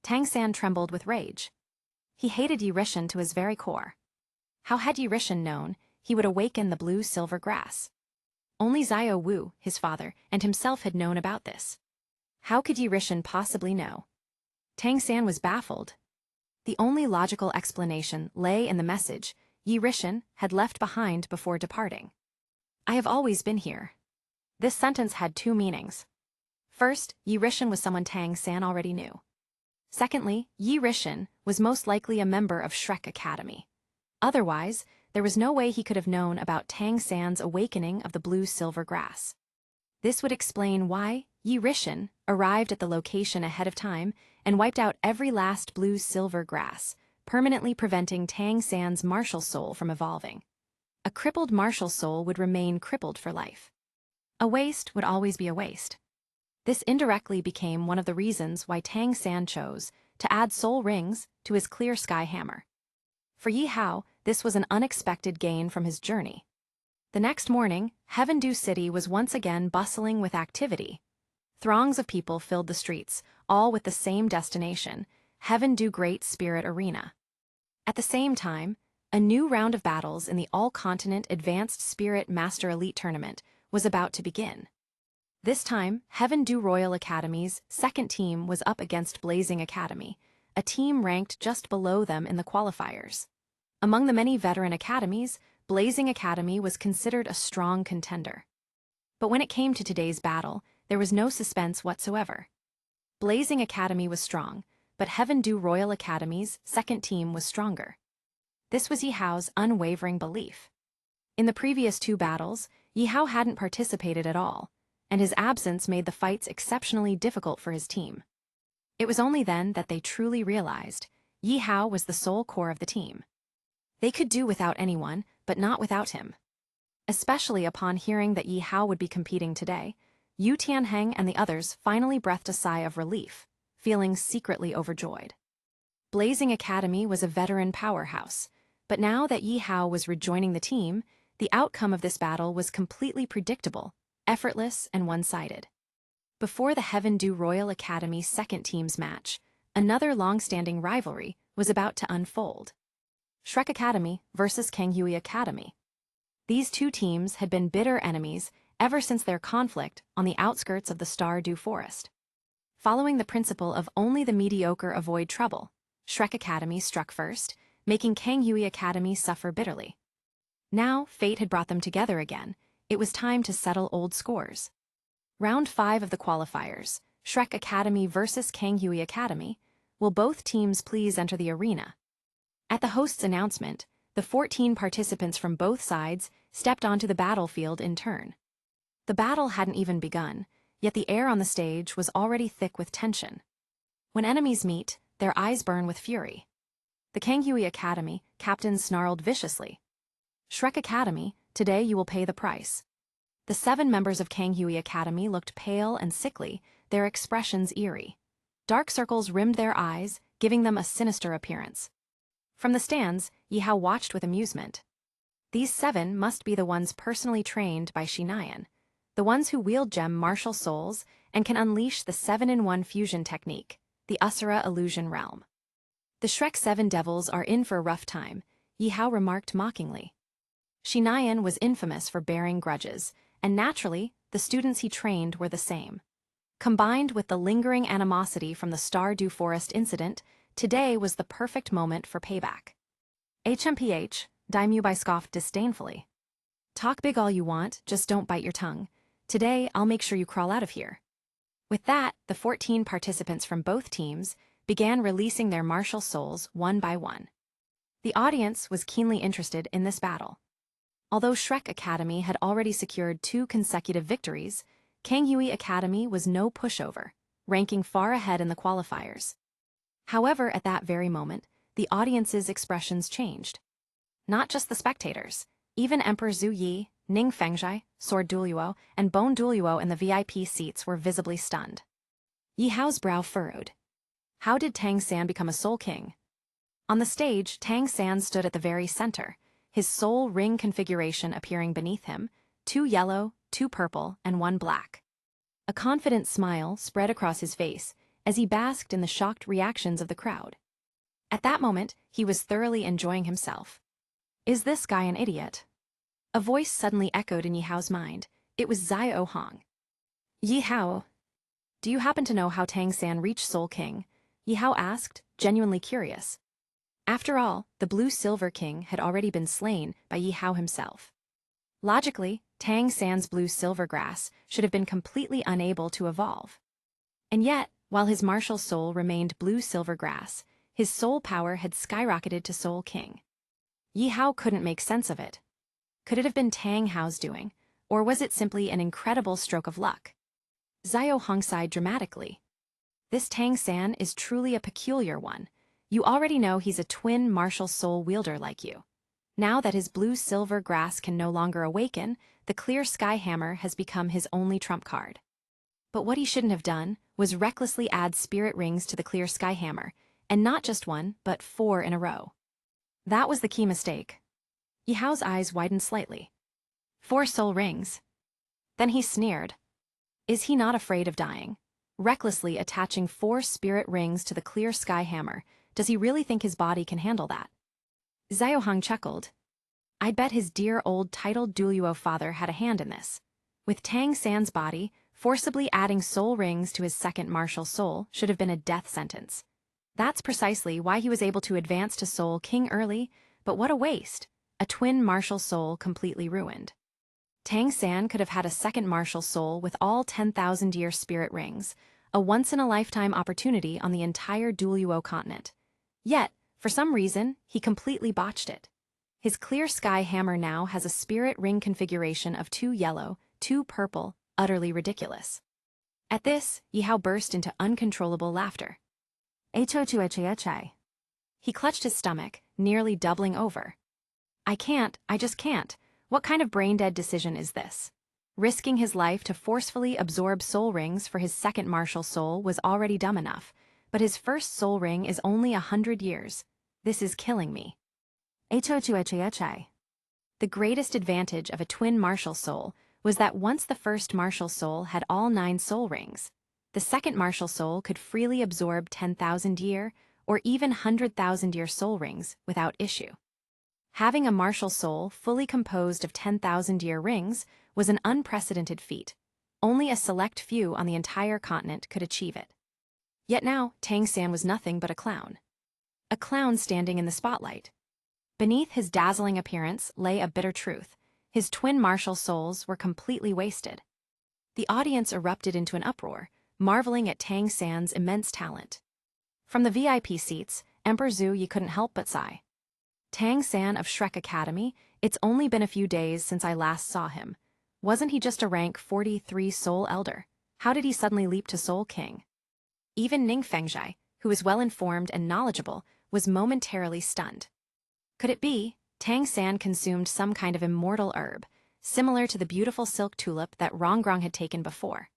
Speaker 1: Tang San trembled with rage. He hated Yi Rishan to his very core. How had Yi Rishan known he would awaken the blue-silver grass? Only Xiao Wu, his father, and himself had known about this. How could Yi Rishan possibly know? Tang San was baffled. The only logical explanation lay in the message Yi Rishan had left behind before departing. I have always been here. This sentence had two meanings. First, Yi Rishan was someone Tang San already knew. Secondly, Yi Rishan was most likely a member of Shrek Academy. Otherwise, there was no way he could have known about Tang San's awakening of the blue-silver grass. This would explain why Yi Rishan arrived at the location ahead of time and wiped out every last blue-silver grass, permanently preventing Tang San's martial soul from evolving. A crippled martial soul would remain crippled for life. A waste would always be a waste. This indirectly became one of the reasons why Tang San chose to add soul rings to his clear sky hammer. For Yi Hao, this was an unexpected gain from his journey. The next morning, Heaven Dew City was once again bustling with activity. Throngs of people filled the streets, all with the same destination, Heaven Dew Great Spirit Arena. At the same time, a new round of battles in the All-Continent Advanced Spirit Master Elite Tournament was about to begin. This time, Heaven Dew Royal Academy's second team was up against Blazing Academy, a team ranked just below them in the qualifiers. Among the many veteran academies, Blazing Academy was considered a strong contender. But when it came to today's battle, there was no suspense whatsoever. Blazing Academy was strong, but Heaven Dew Royal Academy's second team was stronger. This was Yi Hao's unwavering belief. In the previous two battles, Yi Hao hadn't participated at all, and his absence made the fights exceptionally difficult for his team. It was only then that they truly realized Yi Hao was the sole core of the team. They could do without anyone, but not without him. Especially upon hearing that Yi Hao would be competing today, Yu Tianheng and the others finally breathed a sigh of relief, feeling secretly overjoyed. Blazing Academy was a veteran powerhouse, but now that Yi Hao was rejoining the team, the outcome of this battle was completely predictable, effortless, and one-sided. Before the Heaven Dew Royal Academy second team's match, another long-standing rivalry was about to unfold. Shrek Academy versus Kanghui Academy. These two teams had been bitter enemies ever since their conflict on the outskirts of the Stardew Forest. Following the principle of only the mediocre avoid trouble, Shrek Academy struck first, making Kanghui Academy suffer bitterly. Now, fate had brought them together again. It was time to settle old scores. Round 5 of the qualifiers, Shrek Academy versus Kanghui Academy. Will both teams please enter the arena? At the host's announcement, the 14 participants from both sides stepped onto the battlefield in turn. The battle hadn't even begun, yet the air on the stage was already thick with tension. When enemies meet, their eyes burn with fury. The Kanghui Academy captains snarled viciously. Shrek Academy, today you will pay the price. The 7 members of Kanghui Academy looked pale and sickly, their expressions eerie. Dark circles rimmed their eyes, giving them a sinister appearance. From the stands, Yihao watched with amusement. These 7 must be the ones personally trained by Shinayan, the ones who wield gem martial souls and can unleash the 7-in-1 fusion technique, the Asura illusion realm. The Shrek 7 devils are in for a rough time, Yihao remarked mockingly. Shinayan was infamous for bearing grudges, and naturally, the students he trained were the same. Combined with the lingering animosity from the Stardew Forest incident, today was the perfect moment for payback. HMPH, Daimyo scoffed disdainfully. Talk big all you want, just don't bite your tongue. Today, I'll make sure you crawl out of here. With that, the 14 participants from both teams began releasing their martial souls one by one. The audience was keenly interested in this battle. Although Shrek Academy had already secured 2 consecutive victories, Kanghui Academy was no pushover, ranking far ahead in the qualifiers. However, at that very moment, the audience's expressions changed. Not just the spectators, even Emperor Zhu Yi, Ning Fengzhai, Sword Duluo, and Bone Duluo in the VIP seats were visibly stunned. Yihao's brow furrowed. How did Tang San become a Soul King? On the stage, Tang San stood at the very center, his soul ring configuration appearing beneath him, 2 yellow, 2 purple, and 1 black. A confident smile spread across his face as he basked in the shocked reactions of the crowd. At that moment, he was thoroughly enjoying himself. Is this guy an idiot? A voice suddenly echoed in Yihao's mind. It was Xiao Hong. Yihao, do you happen to know how Tang San reached Soul King? Yihao asked, genuinely curious. After all, the Blue Silver King had already been slain by Yihao himself. Logically, Tang San's Blue Silver Grass should have been completely unable to evolve. And yet, while his martial soul remained Blue Silver Grass, his soul power had skyrocketed to Soul King. Yihao couldn't make sense of it. Could it have been Tang Hao's doing, or was it simply an incredible stroke of luck? Xiao Hong sighed dramatically. This Tang San is truly a peculiar one. You already know he's a twin martial soul wielder like you. Now that his Blue Silver Grass can no longer awaken, the Clear Sky Hammer has become his only trump card. But what he shouldn't have done was recklessly add spirit rings to the Clear Sky Hammer, and not just 1, but 4 in a row. That was the key mistake. Yihao's eyes widened slightly. 4 soul rings. Then he sneered. Is he not afraid of dying? Recklessly attaching 4 spirit rings to the Clear Sky Hammer, does he really think his body can handle that? Xiao Hong chuckled. I'd bet his dear old titled Duluo father had a hand in this. With Tang San's body, forcibly adding soul rings to his second martial soul should have been a death sentence. That's precisely why he was able to advance to Soul King early, but what a waste. A twin martial soul completely ruined. Tang San could have had a second martial soul with all 10,000-year spirit rings, a once-in-a-lifetime opportunity on the entire Duluo continent. Yet, for some reason, he completely botched it. His Clear Sky Hammer now has a spirit ring configuration of 2 yellow, 2 purple, utterly ridiculous. At this, Yihao burst into uncontrollable laughter. He clutched his stomach, nearly doubling over. I just can't. What kind of brain-dead decision is this? Risking his life to forcefully absorb soul rings for his second martial soul was already dumb enough, but his first soul ring is only 100 years. This is killing me. The greatest advantage of a twin martial soul was that once the first martial soul had all 9 soul rings, the second martial soul could freely absorb 10,000-year or even 100,000-year soul rings without issue. Having a martial soul fully composed of 10,000-year rings was an unprecedented feat. Only a select few on the entire continent could achieve it. Yet now, Tang San was nothing but a clown. A clown standing in the spotlight. Beneath his dazzling appearance lay a bitter truth. His twin martial souls were completely wasted. The audience erupted into an uproar, marveling at Tang San's immense talent. From the VIP seats, Emperor Zhu Yi couldn't help but sigh. Tang San of Shrek Academy, it's only been a few days since I last saw him. Wasn't he just a rank 43 Soul Elder? How did he suddenly leap to Soul King? Even Ning Fengzhai, who was well-informed and knowledgeable, was momentarily stunned. Could it be Tang San consumed some kind of immortal herb, similar to the beautiful silk tulip that Rongrong had taken before?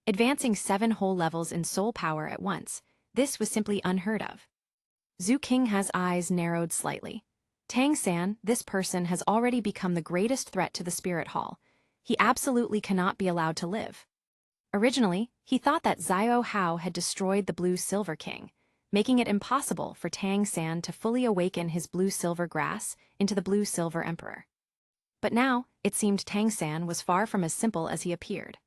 Speaker 1: Advancing 7 whole levels in soul power at once, this was simply unheard of. Zhu Qingha's eyes narrowed slightly. Tang San, this person has already become the greatest threat to the Spirit Hall. He absolutely cannot be allowed to live. Originally, he thought that Xiao Hao had destroyed the Blue-Silver King, making it impossible for Tang San to fully awaken his blue-silver grass into the Blue-Silver Emperor. But now, it seemed Tang San was far from as simple as he appeared.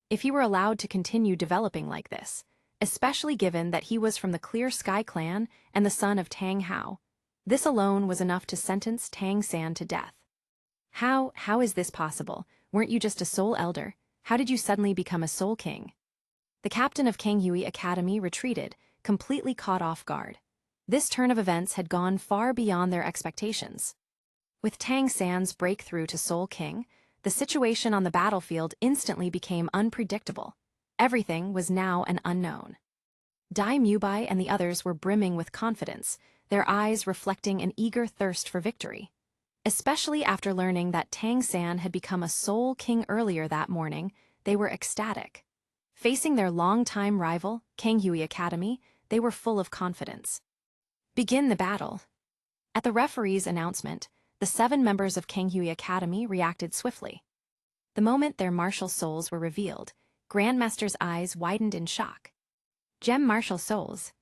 Speaker 1: If he were allowed to continue developing like this, especially given that he was from the Clear Sky clan and the son of Tang Hao, this alone was enough to sentence Tang San to death. How is this possible? Weren't you just a Soul Elder? How did you suddenly become a Soul King? The captain of Kanghui Academy retreated, completely caught off guard. This turn of events had gone far beyond their expectations. With Tang San's breakthrough to Soul King, the situation on the battlefield instantly became unpredictable. Everything was now an unknown. Dai Mubai and the others were brimming with confidence, their eyes reflecting an eager thirst for victory. Especially after learning that Tang San had become a Soul King earlier that morning, they were ecstatic. Facing their longtime rival, Kanghui Academy, they were full of confidence. Begin the battle. At the referee's announcement, the 7 members of Kanghui Academy reacted swiftly. The moment their martial souls were revealed, Grandmaster's eyes widened in shock. Gem martial souls.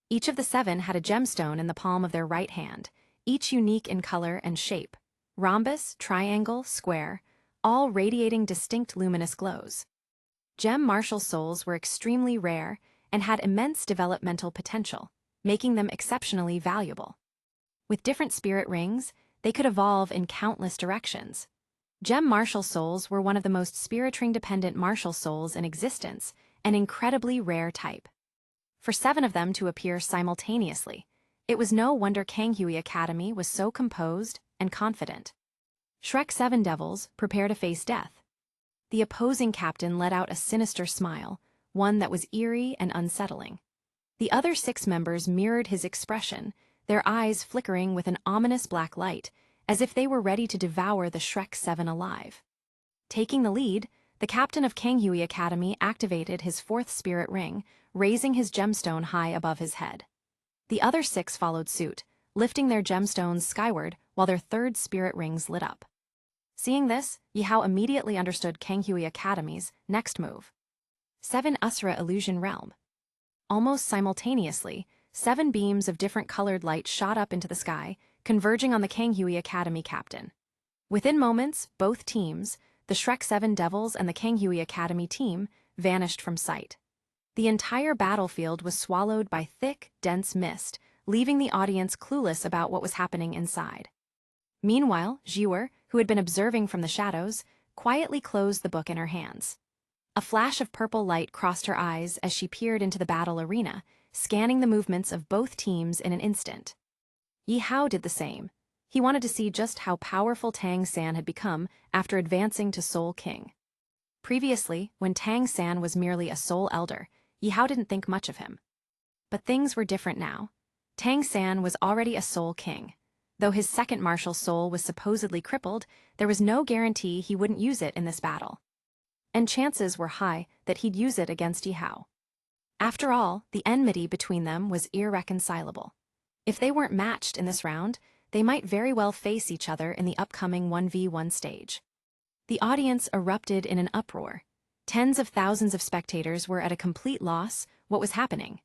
Speaker 1: Each of the 7 had a gemstone in the palm of their right hand, each unique in color and shape. Rhombus, triangle, square, all radiating distinct luminous glows. Gem martial souls were extremely rare and had immense developmental potential, making them exceptionally valuable. With different spirit rings, they could evolve in countless directions. Gem martial souls were one of the most spirit ring-dependent martial souls in existence, an incredibly rare type. For 7 of them to appear simultaneously, it was no wonder Kanghui Academy was so composed and confident. Shrek 7 Devils, prepare to face death. The opposing captain let out a sinister smile, one that was eerie and unsettling. The other 6 members mirrored his expression, their eyes flickering with an ominous black light, as if they were ready to devour the Shrek 7 alive. Taking the lead, the captain of Kanghui Academy activated his 4th spirit ring, raising his gemstone high above his head. The other 6 followed suit, lifting their gemstones skyward while their 3rd spirit rings lit up. Seeing this, Yihao immediately understood Kanghui Academy's next move. 7 Usura Illusion Realm. Almost simultaneously, 7 beams of different colored light shot up into the sky, converging on the Kanghui Academy captain. Within moments, both teams, the Shrek 7 Devils and the Kanghui Academy team, vanished from sight. The entire battlefield was swallowed by thick, dense mist, leaving the audience clueless about what was happening inside. Meanwhile, Jiwer, who had been observing from the shadows, quietly closed the book in her hands. A flash of purple light crossed her eyes as she peered into the battle arena, scanning the movements of both teams in an instant. Yihao did the same. He wanted to see just how powerful Tang San had become after advancing to Soul King. Previously, when Tang San was merely a Soul Elder, Yihao didn't think much of him. But things were different now. Tang San was already a Soul King. Though his 2nd martial soul was supposedly crippled, there was no guarantee he wouldn't use it in this battle. And chances were high that he'd use it against Yihao. After all, the enmity between them was irreconcilable. If they weren't matched in this round, they might very well face each other in the upcoming 1v1 stage. The audience erupted in an uproar. Tens of thousands of spectators were at a complete loss. What was happening?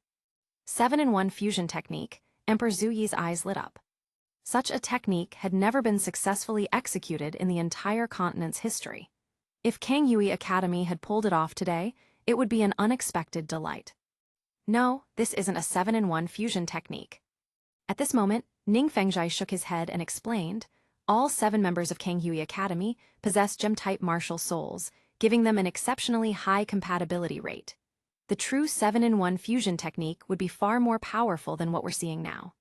Speaker 1: 7-in-1 fusion technique. Emperor Zhu Yi's eyes lit up. Such a technique had never been successfully executed in the entire continent's history. If Kanghui Academy had pulled it off today, it would be an unexpected delight. No, this isn't a 7-in-1 fusion technique. At this moment, Ning Fengzhai shook his head and explained, all 7 members of Kanghui Academy possess gem-type martial souls, giving them an exceptionally high compatibility rate. The true 7-in-1 fusion technique would be far more powerful than what we're seeing now.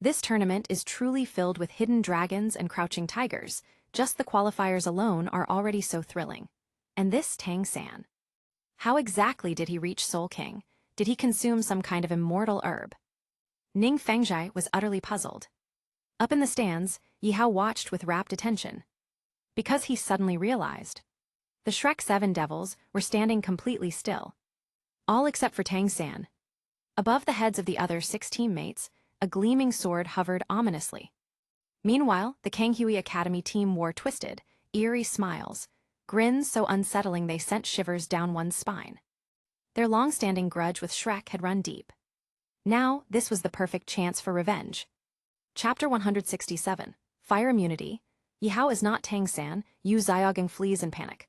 Speaker 1: This tournament is truly filled with hidden dragons and crouching tigers. Just the qualifiers alone are already so thrilling. And this Tang San. How exactly did he reach Soul King? Did he consume some kind of immortal herb? Ning Fengzhai was utterly puzzled. Up in the stands, Yihao watched with rapt attention. Because he suddenly realized. The Shrek 7 devils were standing completely still. All except for Tang San. Above the heads of the other 6 teammates, a gleaming sword hovered ominously. Meanwhile, the Kanghui Academy team wore twisted, eerie smiles, grins so unsettling they sent shivers down one's spine. Their long-standing grudge with Shrek had run deep. Now, this was the perfect chance for revenge. Chapter 167, Fire Immunity. Yihao is not Tang San, Yu Xiaogang flees in panic.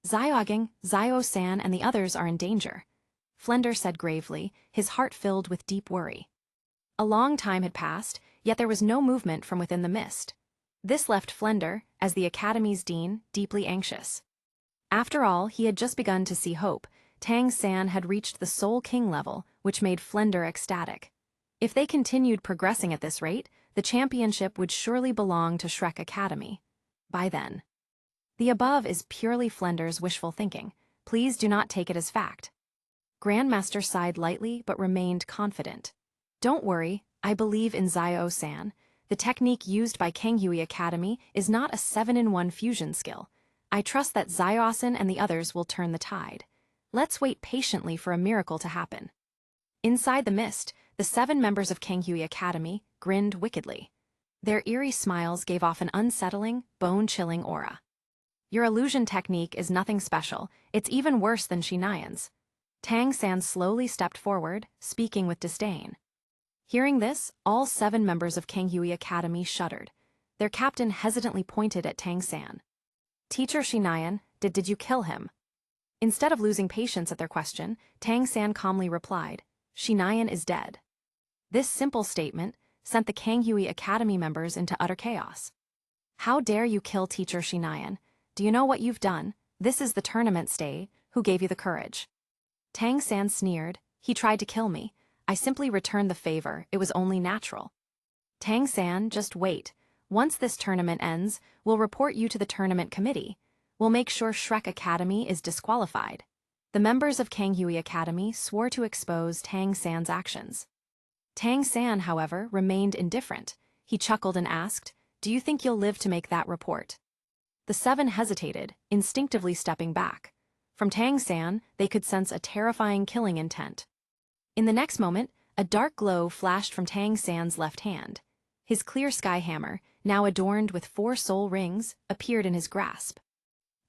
Speaker 1: Xiaogang, Xiao-san and the others are in danger. Flender said gravely, his heart filled with deep worry. A long time had passed, yet there was no movement from within the mist. This left Flender, as the Academy's dean, deeply anxious. After all, he had just begun to see hope. Tang San had reached the Soul King level, which made Flender ecstatic. If they continued progressing at this rate, the championship would surely belong to Shrek Academy. By then. The above is purely Flender's wishful thinking. Please do not take it as fact. Grandmaster sighed lightly but remained confident. Don't worry, I believe in Xiao-san. The technique used by Kanghui Academy is not a 7-in-1 fusion skill. I trust that Xiao-san and the others will turn the tide. Let's wait patiently for a miracle to happen. Inside the mist, the 7 members of Kanghui Academy grinned wickedly. Their eerie smiles gave off an unsettling, bone-chilling aura. Your illusion technique is nothing special, it's even worse than Shinayan's. Tang San slowly stepped forward, speaking with disdain. Hearing this, all 7 members of Kanghui Academy shuddered. Their captain hesitantly pointed at Tang San. Teacher Shinayan, did you kill him? Instead of losing patience at their question, Tang San calmly replied, Shinayan is dead. This simple statement sent the Kanghui Academy members into utter chaos. How dare you kill Teacher Shinayan? Do you know what you've done? This is the tournament stage. Who gave you the courage? Tang San sneered. He tried to kill me. I simply returned the favor. It was only natural. Tang San, just wait. Once this tournament ends, we'll report you to the tournament committee. We'll make sure Shrek Academy is disqualified. The members of Kanghui Academy swore to expose Tang San's actions. Tang San, however, remained indifferent. He chuckled and asked, Do you think you'll live to make that report? The 7 hesitated, instinctively stepping back. From Tang San, they could sense a terrifying killing intent. In the next moment, a dark glow flashed from Tang San's left hand. His clear sky hammer, now adorned with 4 soul rings, appeared in his grasp.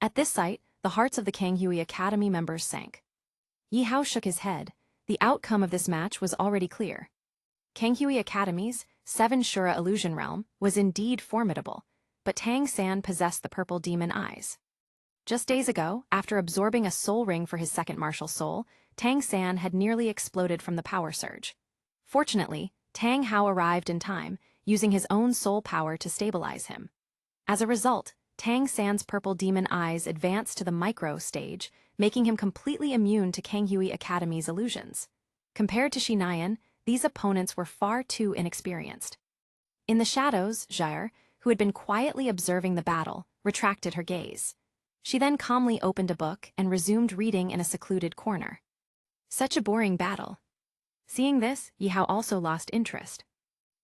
Speaker 1: At this sight, the hearts of the Kanghui Academy members sank. Yihao shook his head. The outcome of this match was already clear. Kanghui Academy's 7 Shura illusion realm was indeed formidable, but Tang San possessed the purple demon eyes. Just days ago, after absorbing a soul ring for his second martial soul, Tang San had nearly exploded from the power surge. Fortunately, Tang Hao arrived in time, using his own soul power to stabilize him. As a result, Tang San's purple demon eyes advanced to the micro stage, making him completely immune to Kanghui Academy's illusions. Compared to Shinayan, these opponents were far too inexperienced. In the shadows, Jair, who had been quietly observing the battle, retracted her gaze. She then calmly opened a book and resumed reading in a secluded corner. Such a boring battle. Seeing this, Yihao also lost interest.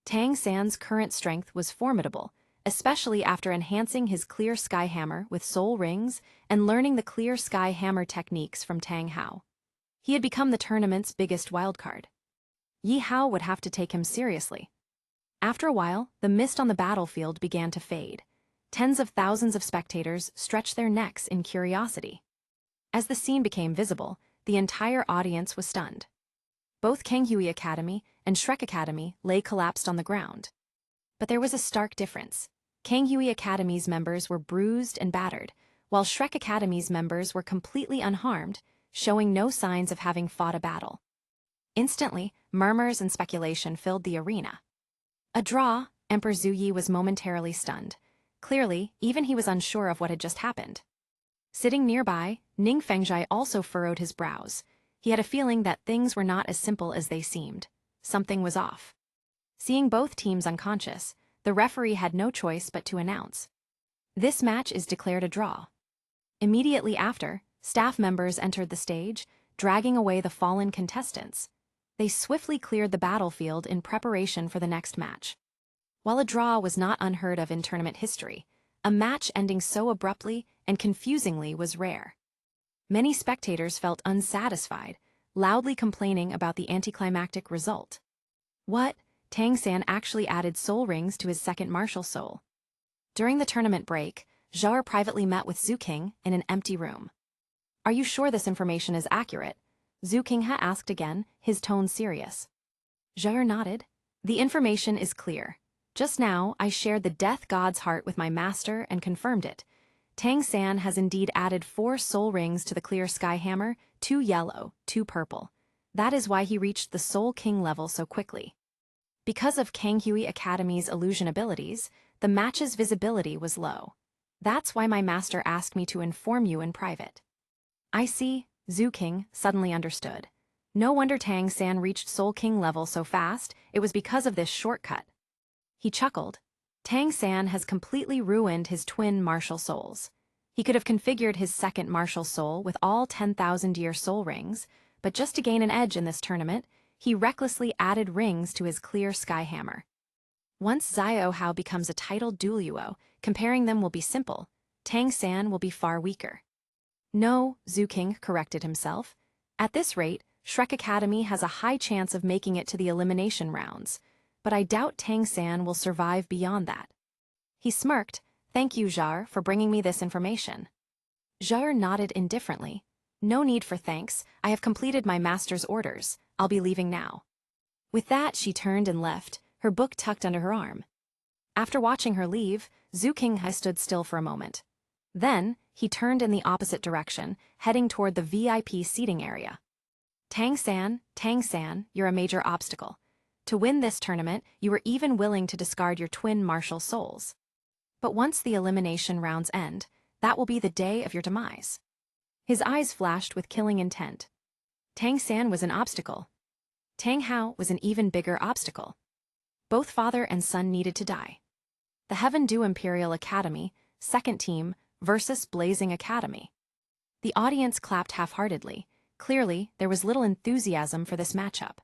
Speaker 1: Tang San's current strength was formidable, especially after enhancing his clear sky hammer with soul rings and learning the clear sky hammer techniques from Tang Hao. He had become the tournament's biggest wildcard. Yihao would have to take him seriously. After a while, the mist on the battlefield began to fade. Tens of thousands of spectators stretched their necks in curiosity. As the scene became visible, the entire audience was stunned. Both Kanghui Academy and Shrek Academy lay collapsed on the ground. But there was a stark difference. Kanghui Academy's members were bruised and battered, while Shrek Academy's members were completely unharmed, showing no signs of having fought a battle. Instantly, murmurs and speculation filled the arena. A draw, Emperor Zuyi was momentarily stunned. Clearly, even he was unsure of what had just happened. Sitting nearby, Ning Fengzhai also furrowed his brows. He had a feeling that things were not as simple as they seemed. Something was off. Seeing both teams unconscious, the referee had no choice but to announce, "This match is declared a draw." Immediately after, staff members entered the stage, dragging away the fallen contestants. They swiftly cleared the battlefield in preparation for the next match. While a draw was not unheard of in tournament history, a match ending so abruptly and confusingly was rare. Many spectators felt unsatisfied, loudly complaining about the anticlimactic result. What? Tang San actually added soul rings to his second martial soul. During the tournament break, Zhao privately met with Zhu King in an empty room. "Are you sure this information is accurate?" Zhu King asked again, his tone serious. Zhao nodded. "The information is clear. Just now, I shared the death god's heart with my master and confirmed it. Tang San has indeed added 4 soul rings to the clear sky hammer, 2 yellow, 2 purple. That is why he reached the Soul King level so quickly. Because of Kanghui Academy's illusion abilities, the match's visibility was low. That's why my master asked me to inform you in private." "I see," Zhu King suddenly understood. No wonder Tang San reached Soul King level so fast, it was because of this shortcut. He chuckled. Tang San has completely ruined his twin martial souls. He could have configured his second martial soul with all 10,000-year soul rings, but just to gain an edge in this tournament, he recklessly added rings to his clear sky hammer. Once Xiao Hao becomes a titled duo, comparing them will be simple. Tang San will be far weaker. "No," Zhu King corrected himself. "At this rate, Shrek Academy has a high chance of making it to the elimination rounds, but I doubt Tang San will survive beyond that." He smirked. "Thank you, Zhao, for bringing me this information." Zhao nodded indifferently. "No need for thanks, I have completed my master's orders. I'll be leaving now." With that, she turned and left, her book tucked under her arm. After watching her leave, Zhu King stood still for a moment. Then, he turned in the opposite direction, heading toward the VIP seating area. Tang San, you're a major obstacle. To win this tournament, you were even willing to discard your twin martial souls. But once the elimination rounds end, that will be the day of your demise." His eyes flashed with killing intent. Tang San was an obstacle. Tang Hao was an even bigger obstacle. Both father and son needed to die. The Heaven Dew Imperial Academy, second team, versus Blazing Academy. The audience clapped half-heartedly. Clearly, there was little enthusiasm for this matchup.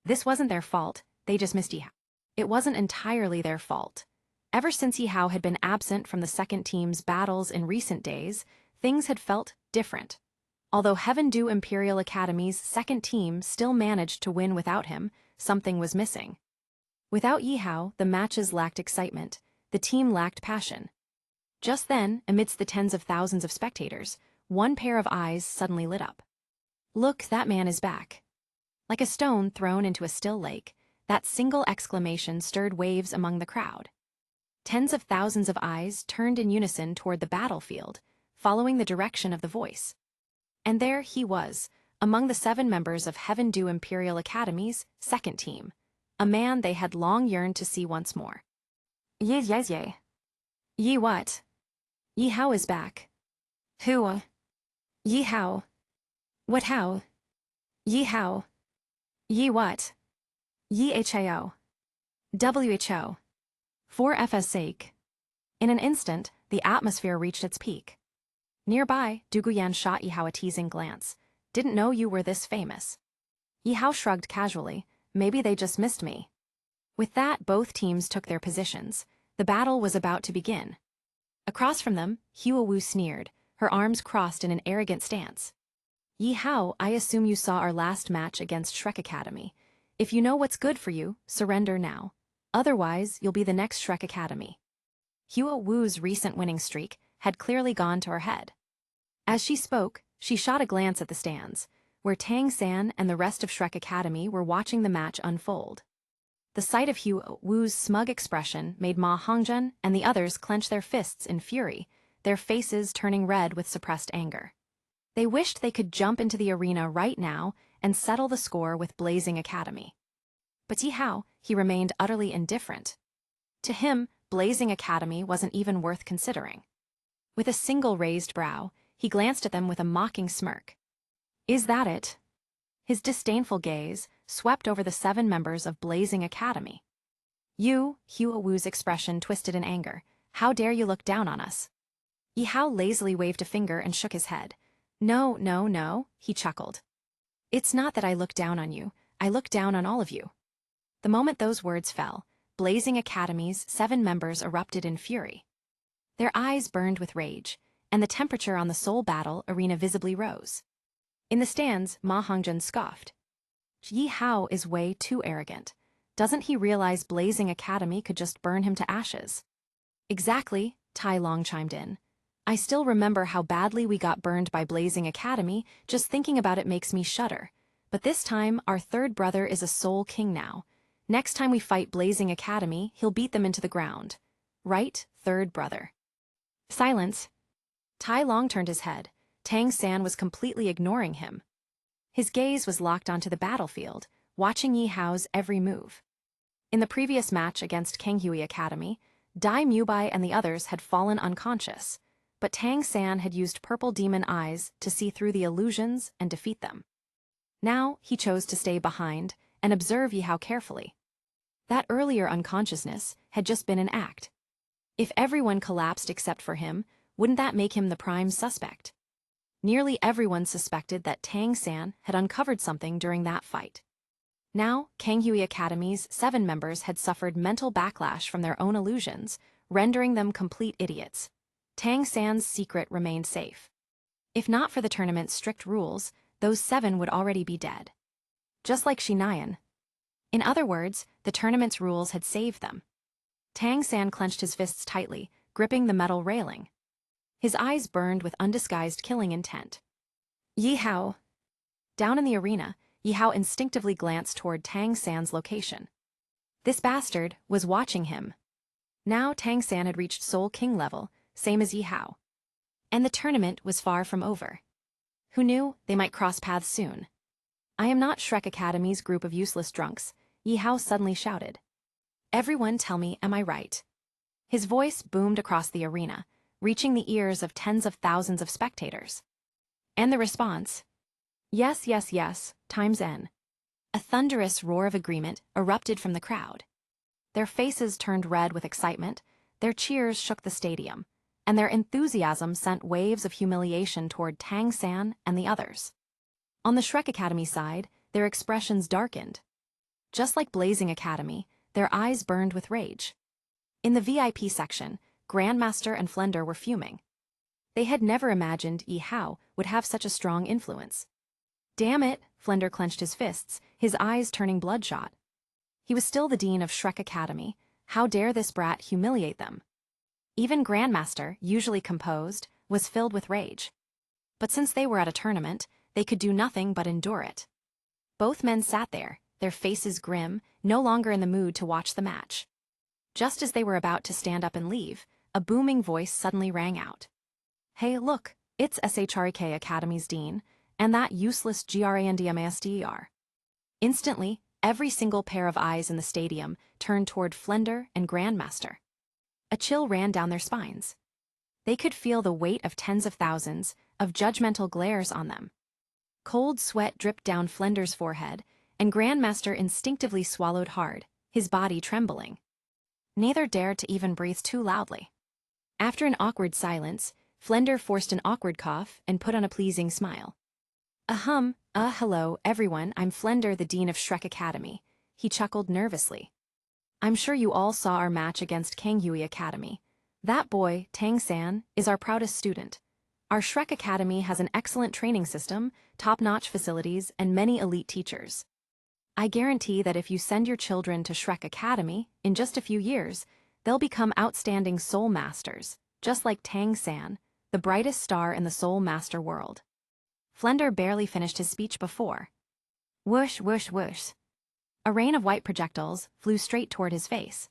Speaker 1: This wasn't their fault, they just missed Yihao. It wasn't entirely their fault. Ever since Yihao had been absent from the second team's battles in recent days, things had felt different. Although Heaven Dew Imperial Academy's second team still managed to win without him, something was missing. Without Yihao, the matches lacked excitement, the team lacked passion. Just then, amidst the tens of thousands of spectators, one pair of eyes suddenly lit up. "Look, that man is back." Like a stone thrown into a still lake, that single exclamation stirred waves among the crowd. Tens of thousands of eyes turned in unison toward the battlefield, following the direction of the voice. And there he was, among the 7 members of Heaven Dew Imperial Academy's second team, a man they had long yearned to see once more. Ye. Ye what? Yi Hao is back. Who? Yi Hao. What how? Yi Hao. Yi what? Yi Hao. WHO. For FS sake. In an instant, the atmosphere reached its peak. Nearby, Duguyan shot Yi Hao a teasing glance. "Didn't know you were this famous." Yi Hao shrugged casually. "Maybe they just missed me." With that, both teams took their positions. The battle was about to begin. Across from them, Hua Wu sneered, her arms crossed in an arrogant stance. "Yi Hao, I assume you saw our last match against Shrek Academy. If you know what's good for you, surrender now. Otherwise, you'll be the next Shrek Academy." Hua Wu's recent winning streak had clearly gone to her head. As she spoke, she shot a glance at the stands, where Tang San and the rest of Shrek Academy were watching the match unfold. The sight of Hua Wu's smug expression made Ma Hongjun and the others clench their fists in fury, their faces turning red with suppressed anger. They wished they could jump into the arena right now and settle the score with Blazing Academy. But Yi Hao, he remained utterly indifferent. To him, Blazing Academy wasn't even worth considering. With a single raised brow, he glanced at them with a mocking smirk. "Is that it?" His disdainful gaze swept over the 7 members of Blazing Academy. You, Hua Wu's expression twisted in anger. How dare you look down on us? Yi Hao lazily waved a finger and shook his head. No, no, no, he chuckled. It's not that I look down on you, I look down on all of you. The moment those words fell, Blazing Academy's 7 members erupted in fury. Their eyes burned with rage, and the temperature on the Soul Battle arena visibly rose. In the stands, Ma Hongjun scoffed. Yi Hao is way too arrogant. Doesn't he realize Blazing Academy could just burn him to ashes? Exactly, Tai Long chimed in. I still remember how badly we got burned by Blazing Academy. Just thinking about it makes me shudder. But this time, our third brother is a Soul King now. Next time we fight Blazing Academy, he'll beat them into the ground. Right, third brother. Silence. Tai Long turned his head. Tang San was completely ignoring him. His gaze was locked onto the battlefield, watching Yi Hao's every move. In the previous match against Kanghui Academy, Dai Mubai and the others had fallen unconscious, but Tang San had used purple demon eyes to see through the illusions and defeat them. Now he chose to stay behind and observe Yi Hao carefully. That earlier unconsciousness had just been an act. If everyone collapsed except for him, wouldn't that make him the prime suspect? Nearly everyone suspected that Tang San had uncovered something during that fight. Now, Kanghui Academy's 7 members had suffered mental backlash from their own illusions, rendering them complete idiots. Tang San's secret remained safe. If not for the tournament's strict rules, those 7 would already be dead. Just like Shinayan. In other words, the tournament's rules had saved them. Tang San clenched his fists tightly, gripping the metal railing. His eyes burned with undisguised killing intent. Yi Hao. Down in the arena, Yi Hao instinctively glanced toward Tang San's location. This bastard was watching him. Now Tang San had reached Soul King level, same as Yi Hao. And the tournament was far from over. Who knew they might cross paths soon? I am not Shrek Academy's group of useless drunks, Yi Hao suddenly shouted. Everyone tell me, am I right? His voice boomed across the arena, reaching the ears of tens of thousands of spectators. And the response? Yes, yes, yes, times N. A thunderous roar of agreement erupted from the crowd. Their faces turned red with excitement, their cheers shook the stadium, and their enthusiasm sent waves of humiliation toward Tang San and the others. On the Shrek Academy side, their expressions darkened. Just like Blazing Academy, their eyes burned with rage. In the VIP section, Grandmaster and Flender were fuming. They had never imagined Yi Hao would have such a strong influence. Damn it, Flender clenched his fists, his eyes turning bloodshot. He was still the dean of Shrek Academy. How dare this brat humiliate them? Even Grandmaster, usually composed, was filled with rage. But since they were at a tournament, they could do nothing but endure it. Both men sat there, their faces grim, no longer in the mood to watch the match. Just as they were about to stand up and leave, a booming voice suddenly rang out. Hey, look, it's SHRK Academy's dean, and that useless GRANDMASDER. Instantly, every single pair of eyes in the stadium turned toward Flender and Grandmaster. A chill ran down their spines. They could feel the weight of tens of thousands of judgmental glares on them. Cold sweat dripped down Flender's forehead, and Grandmaster instinctively swallowed hard, his body trembling. Neither dared to even breathe too loudly. After an awkward silence, Flender forced an awkward cough and put on a pleasing smile. Hello, everyone, I'm Flender, the Dean of Shrek Academy. He chuckled nervously. I'm sure you all saw our match against Kanghui Academy. That boy, Tang San, is our proudest student. Our Shrek Academy has an excellent training system, top-notch facilities, and many elite teachers. I guarantee that if you send your children to Shrek Academy, in just a few years, they'll become outstanding Soul Masters, just like Tang San, the brightest star in the Soul Master world. Flender barely finished his speech before. Whoosh, whoosh, whoosh. A rain of white projectiles flew straight toward his face.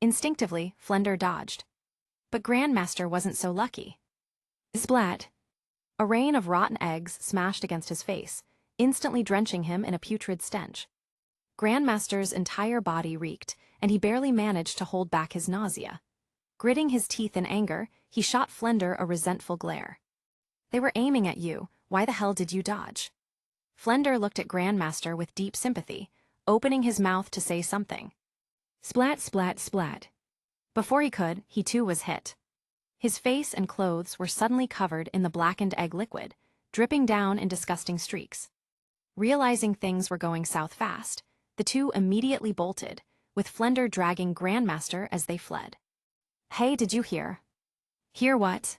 Speaker 1: Instinctively, Flender dodged. But Grandmaster wasn't so lucky. Splat! A rain of rotten eggs smashed against his face, instantly drenching him in a putrid stench. Grandmaster's entire body reeked, and he barely managed to hold back his nausea. Gritting his teeth in anger, he shot Flender a resentful glare. They were aiming at you, why the hell did you dodge? Flender looked at Grandmaster with deep sympathy, opening his mouth to say something. Splat, splat, splat. Before he could, he too was hit. His face and clothes were suddenly covered in the blackened egg liquid, dripping down in disgusting streaks. Realizing things were going south fast, the two immediately bolted, with Flender dragging Grandmaster as they fled. Hey, did you hear? Hear what?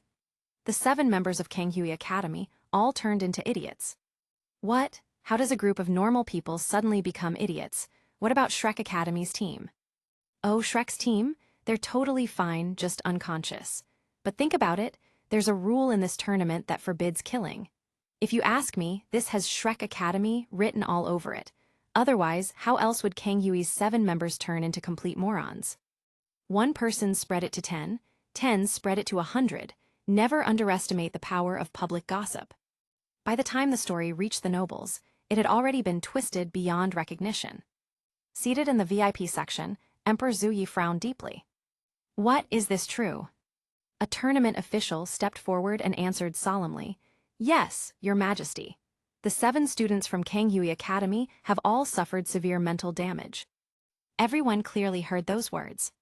Speaker 1: The 7 members of Kanghui Academy all turned into idiots. What? How does a group of normal people suddenly become idiots? What about Shrek Academy's team? Oh, Shrek's team? They're totally fine, just unconscious. But think about it, there's a rule in this tournament that forbids killing. If you ask me, this has Shrek Academy written all over it. Otherwise, how else would Kanghui's 7 members turn into complete morons? One person spread it to 10, 10 spread it to 100. Never underestimate the power of public gossip. By the time the story reached the nobles, it had already been twisted beyond recognition. Seated in the VIP section, Emperor Zuyi frowned deeply. What, is this true? A tournament official stepped forward and answered solemnly, Yes, Your Majesty. The 7 students from Kanghui Academy have all suffered severe mental damage. Everyone clearly heard those words.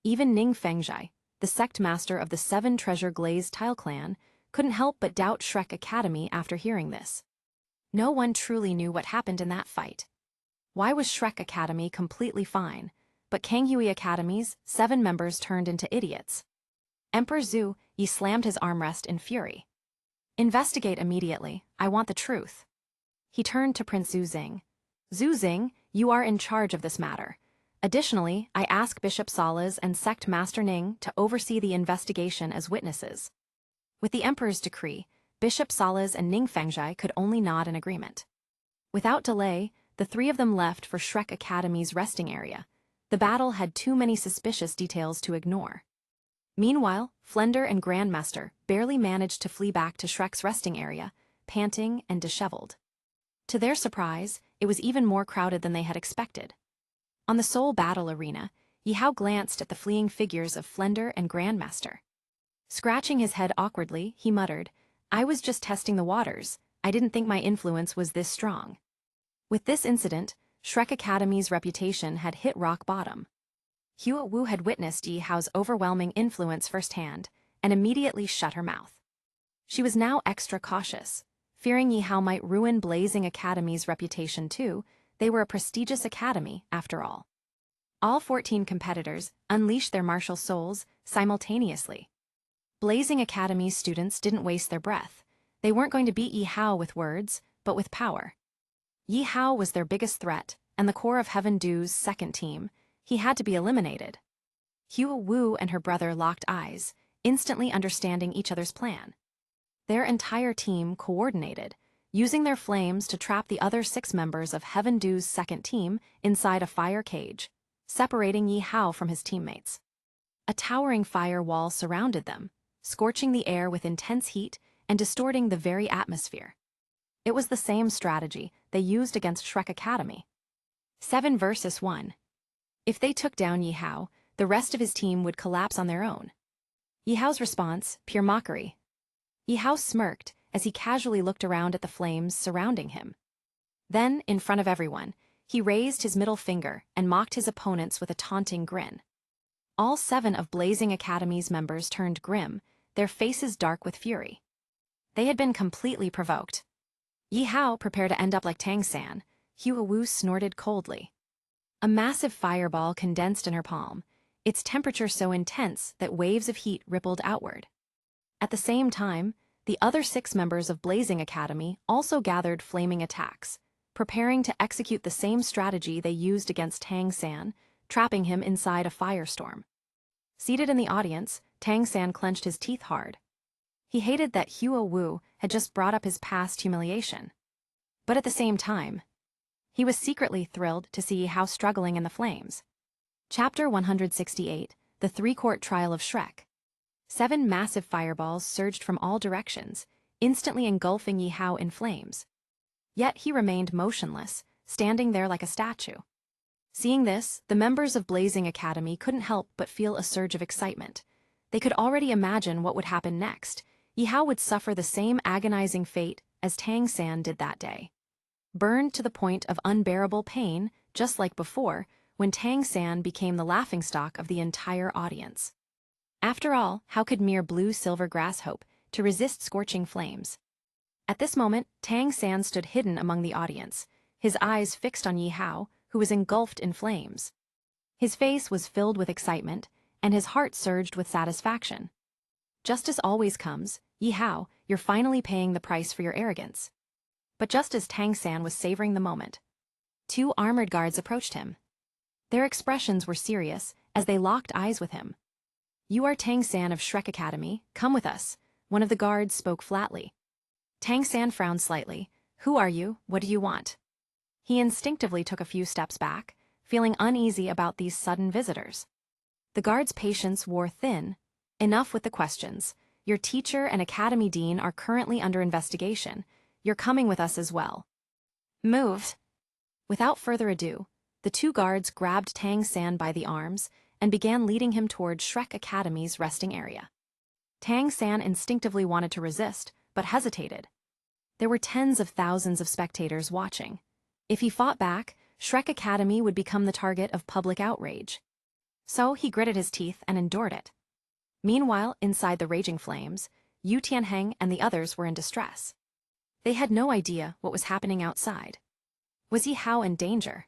Speaker 1: Even Ning Fengzhai, the sect master of the 7 Treasure Glazed Tile Clan, couldn't help but doubt Shrek Academy after hearing this. No one truly knew what happened in that fight. Why was Shrek Academy completely fine, but Kanghui Academy's 7 members turned into idiots? Emperor Zhu Yi slammed his armrest in fury. Investigate immediately, I want the truth. He turned to Prince Zhu Xing. Zhu Xing, you are in charge of this matter. Additionally, I ask Bishop Salas and Sect Master Ning to oversee the investigation as witnesses. With the Emperor's decree, Bishop Salas and Ning Fengzhai could only nod in agreement. Without delay, the 3 of them left for Shrek Academy's resting area. The battle had too many suspicious details to ignore. Meanwhile, Flender and Grandmaster barely managed to flee back to Shrek's resting area, panting and disheveled. To their surprise, it was even more crowded than they had expected. On the Seoul battle arena, Yihao glanced at the fleeing figures of Flender and Grandmaster. Scratching his head awkwardly, he muttered, I was just testing the waters. I didn't think my influence was this strong. With this incident, Shrek Academy's reputation had hit rock bottom. Hua Wu had witnessed Yihao's overwhelming influence firsthand and immediately shut her mouth. She was now extra cautious, fearing Yihao might ruin Blazing Academy's reputation too. They were a prestigious academy, after all. All 14 competitors unleashed their martial souls simultaneously. Blazing Academy's students didn't waste their breath. They weren't going to beat Yihao with words, but with power. Yihao was their biggest threat, and the core of Heaven Dew's second team. He had to be eliminated. Hua Wu and her brother locked eyes, instantly understanding each other's plan. Their entire team coordinated, using their flames to trap the other 6 members of Heaven Dew's second team inside a fire cage, separating Yihao from his teammates. A towering fire wall surrounded them, scorching the air with intense heat and distorting the very atmosphere. It was the same strategy they used against Shrek Academy. 7 versus 1. If they took down Yihao, the rest of his team would collapse on their own. Yihao's response, pure mockery. Yihao smirked as he casually looked around at the flames surrounding him. Then, in front of everyone, he raised his middle finger and mocked his opponents with a taunting grin. All 7 of Blazing Academy's members turned grim, their faces dark with fury. They had been completely provoked. Yihao, prepare to end up like Tang-san, Hua Wu snorted coldly. A massive fireball condensed in her palm, its temperature so intense that waves of heat rippled outward. At the same time, the other 6 members of Blazing Academy also gathered flaming attacks, preparing to execute the same strategy they used against Tang-san, trapping him inside a firestorm. Seated in the audience, Tang-san clenched his teeth hard. He hated that Hua Wu had just brought up his past humiliation. But at the same time, he was secretly thrilled to see how struggling in the flames. Chapter 168, The 3-Court Trial of Shrek. 7 massive fireballs surged from all directions, instantly engulfing Yihao in flames. Yet he remained motionless, standing there like a statue. Seeing this, the members of Blazing Academy couldn't help but feel a surge of excitement. They could already imagine what would happen next. Yihao would suffer the same agonizing fate as Tang-san did that day. Burned to the point of unbearable pain, just like before, when Tang San became the laughingstock of the entire audience. After all, how could mere blue-silver grass hope to resist scorching flames? At this moment, Tang San stood hidden among the audience, his eyes fixed on Yi Hao, who was engulfed in flames. His face was filled with excitement, and his heart surged with satisfaction. Justice always comes. Yi Hao, you're finally paying the price for your arrogance. But just as Tang San was savoring the moment, 2 armored guards approached him. Their expressions were serious as they locked eyes with him. You are Tang San of Shrek Academy, come with us, one of the guards spoke flatly. Tang San frowned slightly. Who are you? What do you want? He instinctively took a few steps back, feeling uneasy about these sudden visitors. The guard's patience wore thin. Enough with the questions. Your teacher and academy dean are currently under investigation. You're coming with us as well. Move. Without further ado, the 2 guards grabbed Tang San by the arms and began leading him toward Shrek Academy's resting area. Tang San instinctively wanted to resist, but hesitated. There were tens of thousands of spectators watching. If he fought back, Shrek Academy would become the target of public outrage. So he gritted his teeth and endured it. Meanwhile, inside the raging flames, Yu Tianheng and the others were in distress. They had no idea what was happening outside. Was Yi Hao in danger?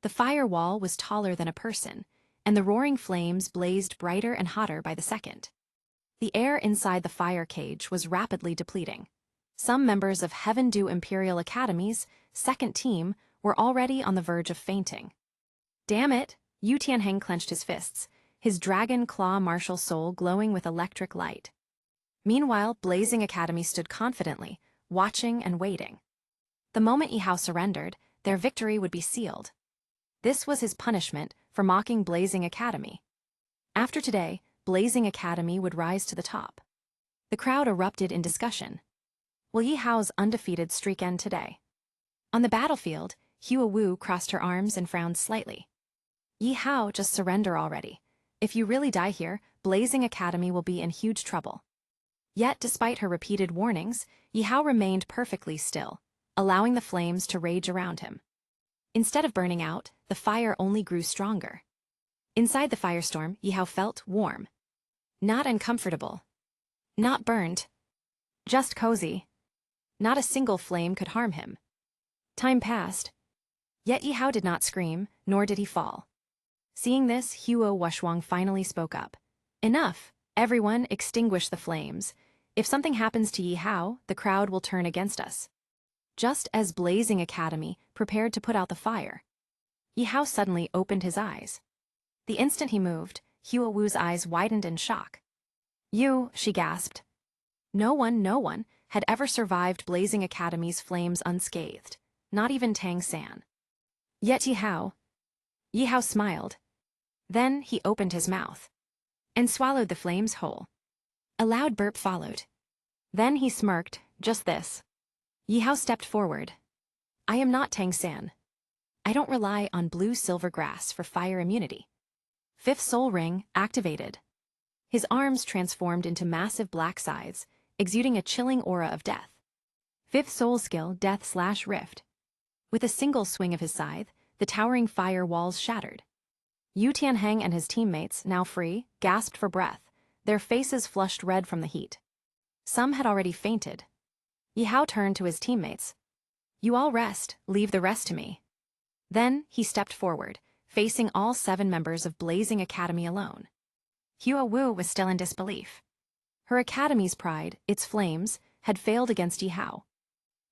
Speaker 1: The fire wall was taller than a person, and the roaring flames blazed brighter and hotter by the second. The air inside the fire cage was rapidly depleting. Some members of Heaven Dew Imperial Academy's second team were already on the verge of fainting. Damn it! Yu Tianheng clenched his fists, his dragon claw martial soul glowing with electric light. Meanwhile, Blazing Academy stood confidently, watching and waiting. The moment Yi Hao surrendered, their victory would be sealed. This was his punishment for mocking Blazing Academy. After today, Blazing Academy would rise to the top. The crowd erupted in discussion. Will Yi Hao's undefeated streak end today? On the battlefield, Hua Wu crossed her arms and frowned slightly. Yi Hao, just surrender already. If you really die here, Blazing Academy will be in huge trouble. Yet, despite her repeated warnings, Yi Hao remained perfectly still, allowing the flames to rage around him. Instead of burning out, the fire only grew stronger. Inside the firestorm, Yi Hao felt warm. Not uncomfortable. Not burned. Just cozy. Not a single flame could harm him. Time passed. Yet Yi Hao did not scream, nor did he fall. Seeing this, Huo Wushwang finally spoke up. Enough! Everyone, extinguish the flames. If something happens to Yi Hao, the crowd will turn against us. Just as Blazing Academy prepared to put out the fire, Yi Hao suddenly opened his eyes. The instant he moved, Hua Wu's eyes widened in shock. You, she gasped. No one had ever survived Blazing Academy's flames unscathed, not even Tang San. Yet Yi Hao smiled. Then he opened his mouth and swallowed the flames whole. A loud burp followed. Then he smirked, just this. Yi Hao stepped forward. I am not Tang San. I don't rely on blue-silver grass for fire immunity. Fifth soul ring activated. His arms transformed into massive black scythes, exuding a chilling aura of death. Fifth soul skill, Death/Rift. With a single swing of his scythe, the towering fire walls shattered. Yu Tianheng and his teammates, now free, gasped for breath, their faces flushed red from the heat. Some had already fainted. Yi Hao turned to his teammates. You all rest, leave the rest to me. Then he stepped forward, facing all 7 members of Blazing Academy alone. Hua Wu was still in disbelief. Her academy's pride, its flames, had failed against Yi Hao.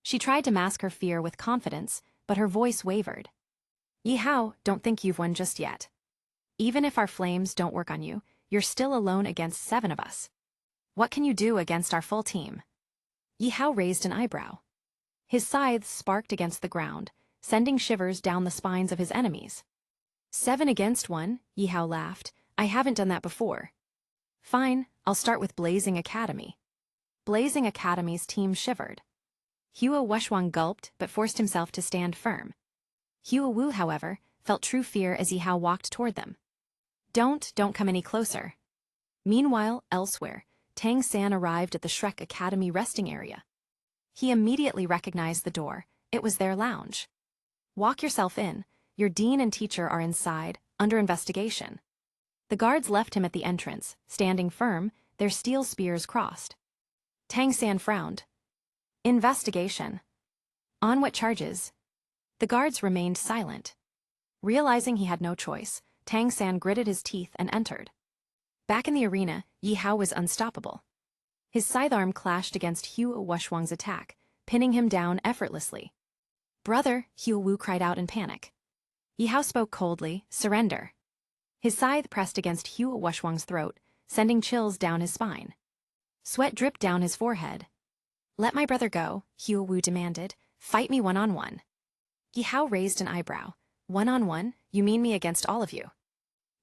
Speaker 1: She tried to mask her fear with confidence, but her voice wavered. Yi Hao, don't think you've won just yet. Even if our flames don't work on you, you're still alone against 7 of us. What can you do against our full team? Yi Hao raised an eyebrow. His scythes sparked against the ground, sending shivers down the spines of his enemies. 7 against 1, Yi Hao laughed. I haven't done that before. Fine, I'll start with Blazing Academy. Blazing Academy's team shivered. Hua Wushwang gulped but forced himself to stand firm. Hua Wu, however, felt true fear as Yi Hao walked toward them. Don't come any closer. Meanwhile, elsewhere, Tang San arrived at the Shrek Academy resting area. He immediately recognized the door. It was their lounge. Walk yourself in. your dean and teacher are inside, under investigation. The guards left him at the entrance, standing firm, their steel spears crossed. Tang San frowned. Investigation. On what charges? The guards remained silent. Realizing he had no choice, Tang San gritted his teeth and entered. Back in the arena, Yi Hao was unstoppable. His sidearm clashed against Hua Wushwang's attack, pinning him down effortlessly. Brother, Hua Wu cried out in panic. Yi Hao spoke coldly, surrender. His scythe pressed against Hua Wushwang's throat, sending chills down his spine. Sweat dripped down his forehead. Let my brother go, Hua Wu demanded. Fight me one-on-one. Yi Hao raised an eyebrow. One-on-one, you mean me against all of you?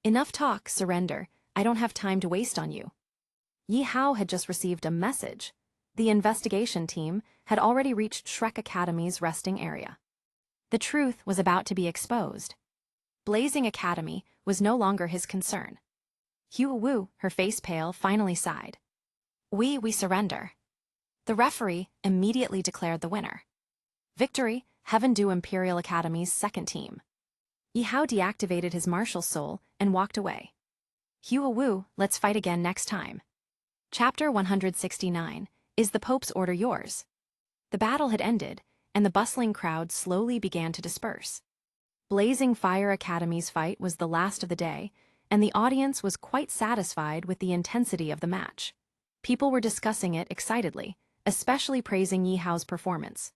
Speaker 1: Enough talk, surrender. I don't have time to waste on you. Yi Hao had just received a message. The investigation team had already reached Shrek Academy's resting area. The truth was about to be exposed. Blazing Academy was no longer his concern. Hua Wu, her face pale, finally sighed. We surrender. The referee immediately declared the winner. Victory, Heaven Dew Imperial Academy's second team. Yi Hao deactivated his martial soul and walked away. Hua Wu, let's fight again next time. Chapter 169, Is the Pope's Order Yours? The battle had ended, and the bustling crowd slowly began to disperse. Blazing Fire Academy's fight was the last of the day, and the audience was quite satisfied with the intensity of the match. People were discussing it excitedly, especially praising Yi Hao's performance.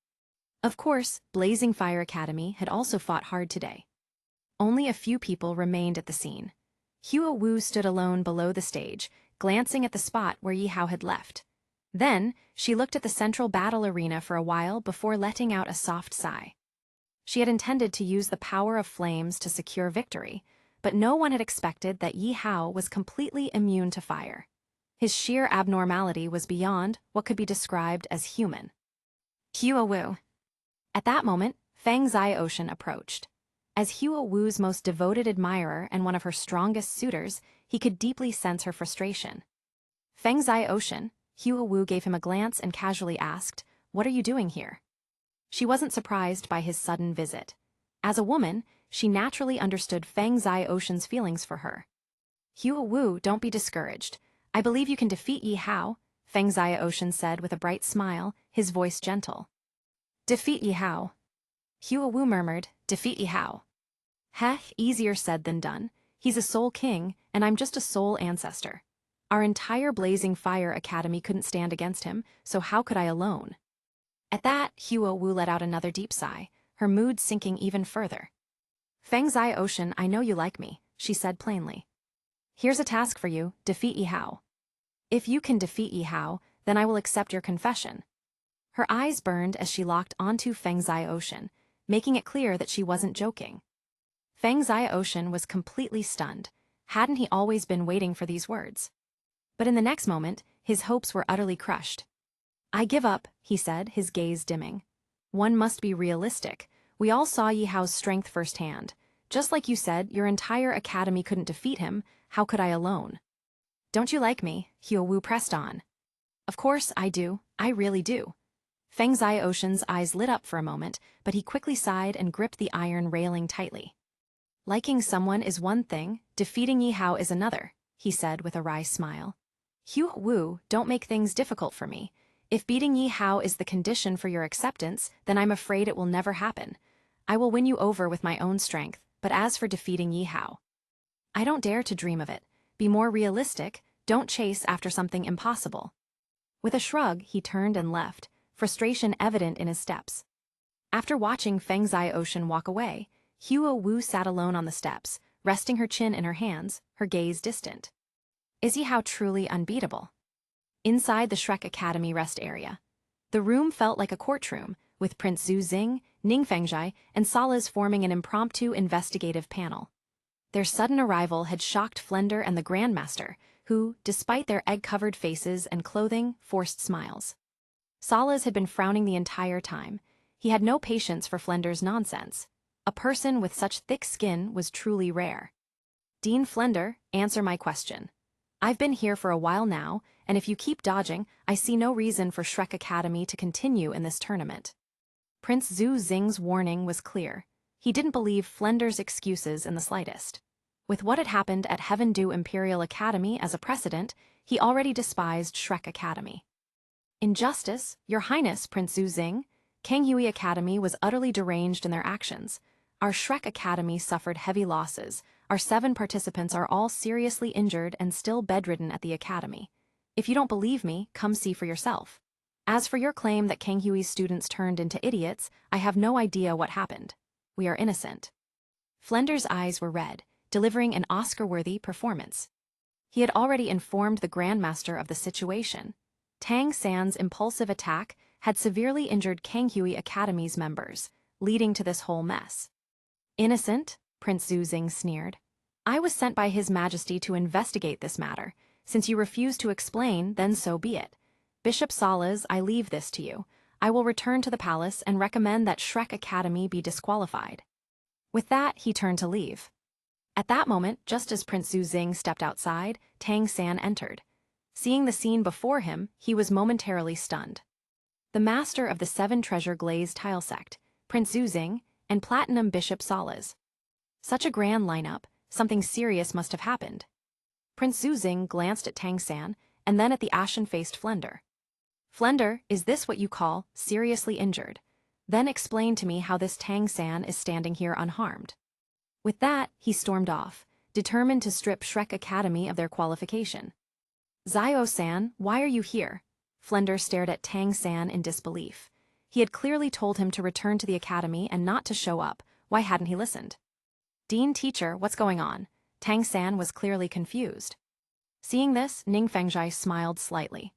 Speaker 1: Of course, Blazing Fire Academy had also fought hard today. Only a few people remained at the scene. Hua Wu stood alone below the stage, glancing at the spot where Yi Hao had left. Then, she looked at the central battle arena for a while before letting out a soft sigh. She had intended to use the power of flames to secure victory, but no one had expected that Yi Hao was completely immune to fire. His sheer abnormality was beyond what could be described as human. Hua Wu. At that moment, Feng Zai Ocean approached. As Hua Wu's most devoted admirer and one of her strongest suitors, he could deeply sense her frustration. Feng Zai Ocean, Hua Wu gave him a glance and casually asked, "What are you doing here?" She wasn't surprised by his sudden visit. As a woman, she naturally understood Feng Zai Ocean's feelings for her. Hua Wu, don't be discouraged. I believe you can defeat Yi Hao, Feng Zai Ocean said with a bright smile, his voice gentle. Defeat Yi Hao. Hua Wu murmured, defeat Yi Hao. Heh, easier said than done. He's a soul king, and I'm just a soul ancestor. Our entire Blazing Fire Academy couldn't stand against him, so how could I alone? At that, Hua Wu let out another deep sigh, her mood sinking even further. Feng Zai Ocean, I know you like me, she said plainly. Here's a task for you, defeat Yi Hao. If you can defeat Yi Hao, then I will accept your confession. Her eyes burned as she locked onto Feng Zai Ocean, making it clear that she wasn't joking. Feng Zai Ocean was completely stunned. Hadn't he always been waiting for these words? But in the next moment, his hopes were utterly crushed. I give up, he said, his gaze dimming. One must be realistic. We all saw Yi Hao's strength firsthand. Just like you said, your entire academy couldn't defeat him. How could I alone? Don't you like me? Hua Wu pressed on. Of course I do. I really do. Feng Zai Ocean's eyes lit up for a moment, but he quickly sighed and gripped the iron railing tightly. Liking someone is one thing, defeating Yi Hao is another, he said with a wry smile. Hua Wu, don't make things difficult for me. If beating Yi Hao is the condition for your acceptance, then I'm afraid it will never happen. I will win you over with my own strength, but as for defeating Yi Hao, I don't dare to dream of it. Be more realistic, don't chase after something impossible. With a shrug, he turned and left, frustration evident in his steps. After watching Feng Zai Ocean walk away, Hua Wu sat alone on the steps, resting her chin in her hands, her gaze distant. Is Yi Hao truly unbeatable? Inside the Shrek Academy rest area, the room felt like a courtroom, with Prince Zhu Xing, Ning Fengzhai, and Salas forming an impromptu investigative panel. Their sudden arrival had shocked Flender and the Grandmaster, who, despite their egg-covered faces and clothing, forced smiles. Salas had been frowning the entire time. He had no patience for Flender's nonsense. A person with such thick skin was truly rare. Dean Flender, answer my question. I've been here for a while now, and if you keep dodging, I see no reason for Shrek Academy to continue in this tournament. Prince Zhu Xing's warning was clear. He didn't believe Flender's excuses in the slightest. With what had happened at Heavendew Imperial Academy as a precedent, he already despised Shrek Academy. Injustice, Your Highness, Prince Zhu, Kanghui Academy was utterly deranged in their actions. Our Shrek Academy suffered heavy losses. Our 7 participants are all seriously injured and still bedridden at the academy. If you don't believe me, come see for yourself. As for your claim that Kanghui's students turned into idiots, I have no idea what happened. We are innocent. Flender's eyes were red, delivering an Oscar-worthy performance. He had already informed the Grandmaster of the situation. Tang San's impulsive attack had severely injured Kanghui Academy's members, leading to this whole mess. Innocent? Prince Zhu sneered. I was sent by His Majesty to investigate this matter. Since you refuse to explain, then so be it. Bishop Salas, I leave this to you. I will return to the palace and recommend that Shrek Academy be disqualified. With that, he turned to leave. At that moment, just as Prince Zhu stepped outside, Tang San entered. Seeing the scene before him, he was momentarily stunned. The master of the 7 treasure glazed tile sect, Prince Zhu, and Platinum Bishop Salas. Such a grand lineup, something serious must have happened. Prince Zhu glanced at Tang San, and then at the ashen-faced Flender. Flender, is this what you call seriously injured? Then explain to me how this Tang San is standing here unharmed. With that, he stormed off, determined to strip Shrek Academy of their qualification. Zio-san, why are you here? Flender stared at Tang San in disbelief. He had clearly told him to return to the academy and not to show up. Why hadn't he listened? Dean Teacher, what's going on? Tang San was clearly confused. Seeing this, Ning Fengzhai smiled slightly.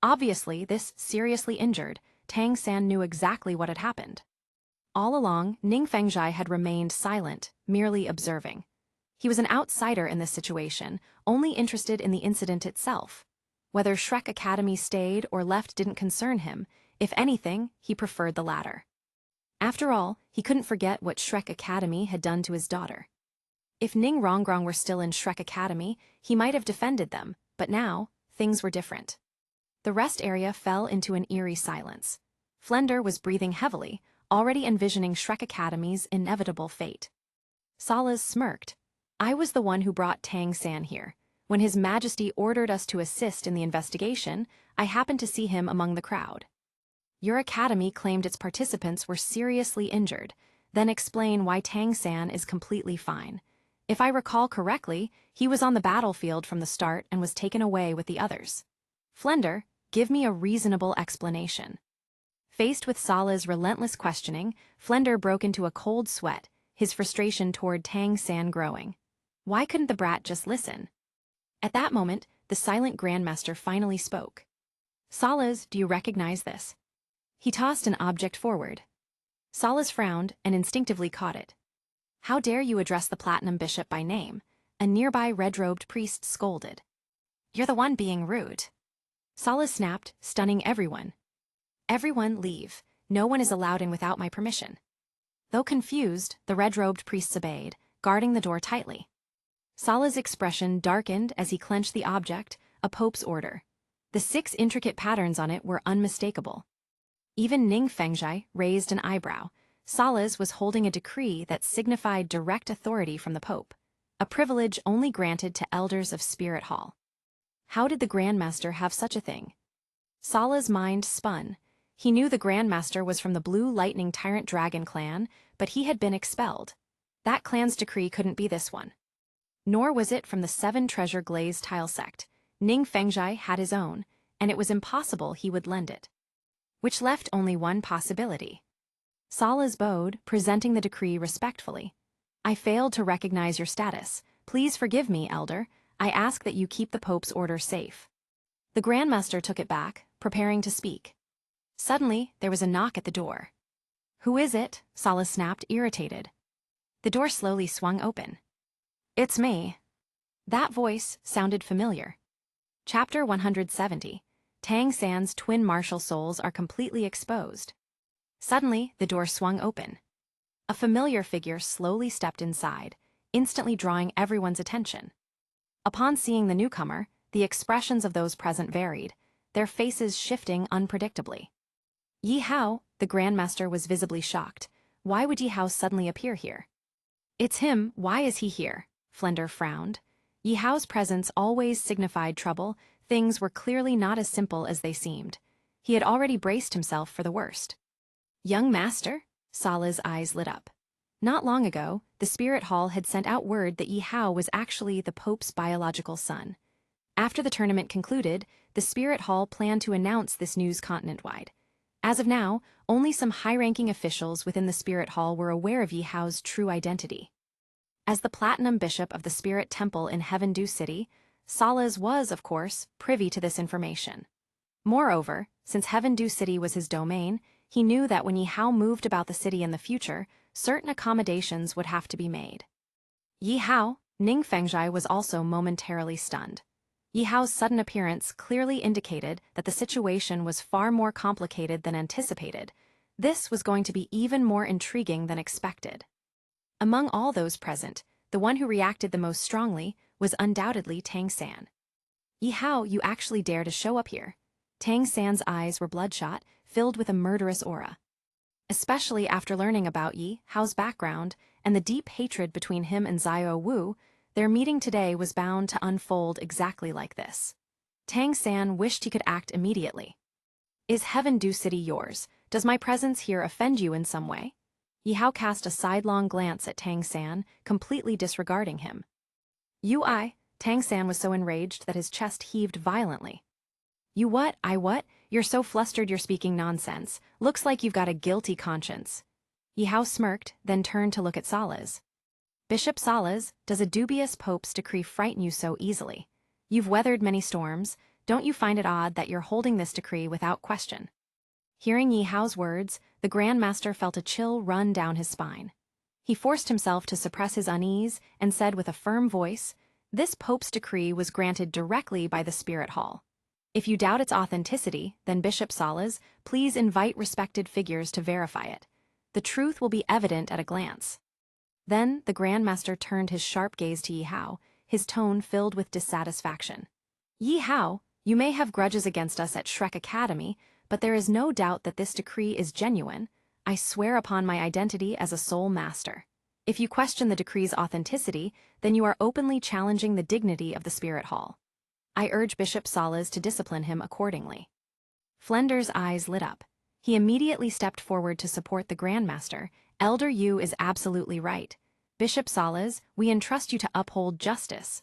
Speaker 1: Obviously, this seriously injured, Tang San knew exactly what had happened. All along, Ning Fengzhai had remained silent, merely observing. He was an outsider in this situation, only interested in the incident itself. Whether Shrek Academy stayed or left didn't concern him. If anything, he preferred the latter. After all, he couldn't forget what Shrek Academy had done to his daughter. If Ning Rongrong were still in Shrek Academy, he might have defended them, but now, things were different. The rest area fell into an eerie silence. Flender was breathing heavily, already envisioning Shrek Academy's inevitable fate. Salas smirked. I was the one who brought Tang San here. When His Majesty ordered us to assist in the investigation, I happened to see him among the crowd. Your academy claimed its participants were seriously injured, then explain why Tang San is completely fine. If I recall correctly, he was on the battlefield from the start and was taken away with the others. Flender, give me a reasonable explanation. Faced with Sala's relentless questioning, Flender broke into a cold sweat, his frustration toward Tang San growing. Why couldn't the brat just listen? At that moment, the silent Grandmaster finally spoke. Salas, do you recognize this? He tossed an object forward. Salas frowned and instinctively caught it. How dare you address the Platinum Bishop by name? A nearby red-robed priest scolded. You're the one being rude. Salas snapped, stunning everyone. Everyone leave. No one is allowed in without my permission. Though confused, the red-robed priests obeyed, guarding the door tightly. Sala's expression darkened as he clenched the object, a pope's order. The 6 intricate patterns on it were unmistakable. Even Ning Fengzhai raised an eyebrow. Salas was holding a decree that signified direct authority from the pope, a privilege only granted to elders of Spirit Hall. How did the Grandmaster have such a thing? Sala's mind spun. He knew the Grandmaster was from the Blue Lightning Tyrant Dragon clan, but he had been expelled. That clan's decree couldn't be this one. Nor was it from the 7 treasure glazed tile sect. Ning Fengzhai had his own, and it was impossible he would lend it. Which left only one possibility. Salas bowed, presenting the decree respectfully. I failed to recognize your status. Please forgive me, Elder. I ask that you keep the Pope's order safe. The Grandmaster took it back, preparing to speak. Suddenly, there was a knock at the door. Who is it? Salas snapped, irritated. The door slowly swung open. It's me. That voice sounded familiar. Chapter 170. Tang San's twin martial souls are completely exposed. Suddenly, the door swung open. A familiar figure slowly stepped inside, instantly drawing everyone's attention. Upon seeing the newcomer, the expressions of those present varied, their faces shifting unpredictably. Yi Hao, the Grandmaster was visibly shocked. why would Yi Hao suddenly appear here? It's him, why is he here? Flender frowned. Yi Hao's presence always signified trouble. Things were clearly not as simple as they seemed. He had already braced himself for the worst. Young master? Sala's eyes lit up. Not long ago, the Spirit Hall had sent out word that Yi Hao was actually the Pope's biological son. After the tournament concluded, the Spirit Hall planned to announce this news continent-wide. As of now, only some high-ranking officials within the Spirit Hall were aware of Yi Hao's true identity. As the Platinum Bishop of the Spirit Temple in Heaven Dew City, Salas was, of course, privy to this information. Moreover, since Heaven Dew City was his domain, he knew that when Yi Hao moved about the city in the future, certain accommodations would have to be made. Yi Hao, Ning Fengzhai was also momentarily stunned. Yi Hao's sudden appearance clearly indicated that the situation was far more complicated than anticipated. This was going to be even more intriguing than expected. Among all those present, the one who reacted the most strongly was undoubtedly Tang San. Yi Hao, you actually dare to show up here. Tang San's eyes were bloodshot, filled with a murderous aura. Especially after learning about Yi Hao's background and the deep hatred between him and Xiao Wu, their meeting today was bound to unfold exactly like this. Tang San wished he could act immediately. Is Heaven Dew City yours? Does my presence here offend you in some way? Yi Hao cast a sidelong glance at Tang San, completely disregarding him. Tang San was so enraged that his chest heaved violently. You what? I what? You're so flustered you're speaking nonsense. Looks like you've got a guilty conscience. Yi Hao smirked, then turned to look at Salas. Bishop Salas, does a dubious pope's decree frighten you so easily? You've weathered many storms. Don't you find it odd that you're holding this decree without question? Hearing Yi Hao's words, the Grand Master felt a chill run down his spine. He forced himself to suppress his unease and said with a firm voice, this pope's decree was granted directly by the Spirit Hall. If you doubt its authenticity, then Bishop Salas, please invite respected figures to verify it. The truth will be evident at a glance. Then the Grand Master turned his sharp gaze to Yi Hao, his tone filled with dissatisfaction. Yi Hao, you may have grudges against us at Shrek Academy, but there is no doubt that this decree is genuine. I swear upon my identity as a soul master. If you question the decree's authenticity, then you are openly challenging the dignity of the Spirit Hall. I urge Bishop Salas to discipline him accordingly. Flender's eyes lit up. He immediately stepped forward to support the Grand Master. Elder Yu is absolutely right. Bishop Salas, we entrust you to uphold justice.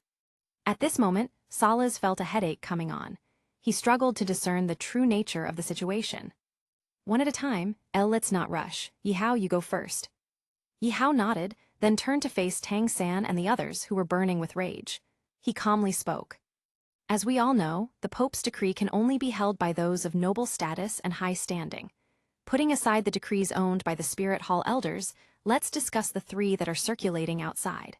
Speaker 1: At this moment, Salas felt a headache coming on. He struggled to discern the true nature of the situation. One at a time, let's not rush. Yi Hao, you go first. Yi Hao nodded, then turned to face Tang San and the others who were burning with rage. He calmly spoke. As we all know, the Pope's decree can only be held by those of noble status and high standing. Putting aside the decrees owned by the Spirit Hall elders, let's discuss the three that are circulating outside.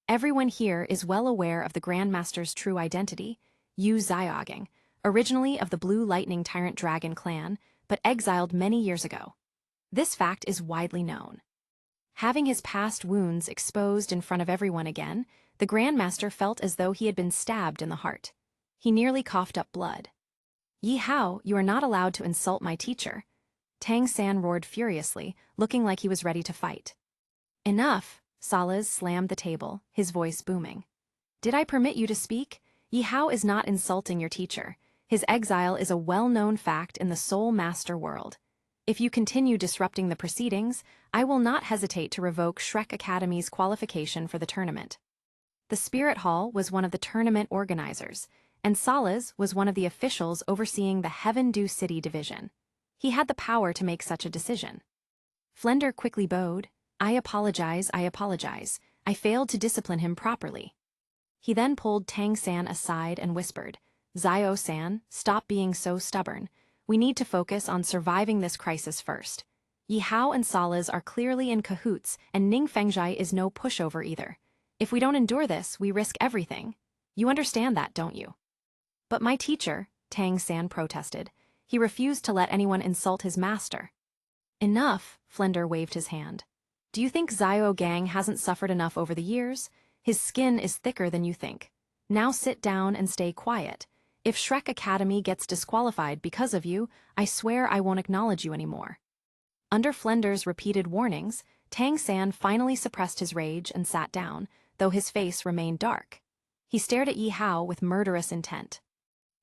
Speaker 1: Everyone here is well aware of the Grand Master's true identity, Yu Xiaoging, originally of the Blue Lightning Tyrant Dragon clan, but exiled many years ago. This fact is widely known. Having his past wounds exposed in front of everyone again, the Grand Master felt as though he had been stabbed in the heart. He nearly coughed up blood. Yi Hao, you are not allowed to insult my teacher. Tang San roared furiously, looking like he was ready to fight. Enough, Salas slammed the table, his voice booming. Did I permit you to speak? Yi Hao is not insulting your teacher. His exile is a well-known fact in the Soul Master world. If you continue disrupting the proceedings, I will not hesitate to revoke Shrek Academy's qualification for the tournament. The Spirit Hall was one of the tournament organizers, and Salas was one of the officials overseeing the Heaven Dew City division. He had the power to make such a decision. Flender quickly bowed. I apologize. I failed to discipline him properly. He then pulled Tang San aside and whispered, Xiao San, stop being so stubborn. We need to focus on surviving this crisis first. Yi Hao and Salas are clearly in cahoots, and Ning Fengzhai is no pushover either. If we don't endure this, we risk everything. You understand that, don't you? But my teacher, Tang San protested. He refused to let anyone insult his master. Enough, Flender waved his hand. Do you think Xiao Gang hasn't suffered enough over the years? His skin is thicker than you think. Now sit down and stay quiet. If Shrek Academy gets disqualified because of you, I swear I won't acknowledge you anymore. Under Flender's repeated warnings, Tang San finally suppressed his rage and sat down, though his face remained dark. He stared at Yi Hao with murderous intent.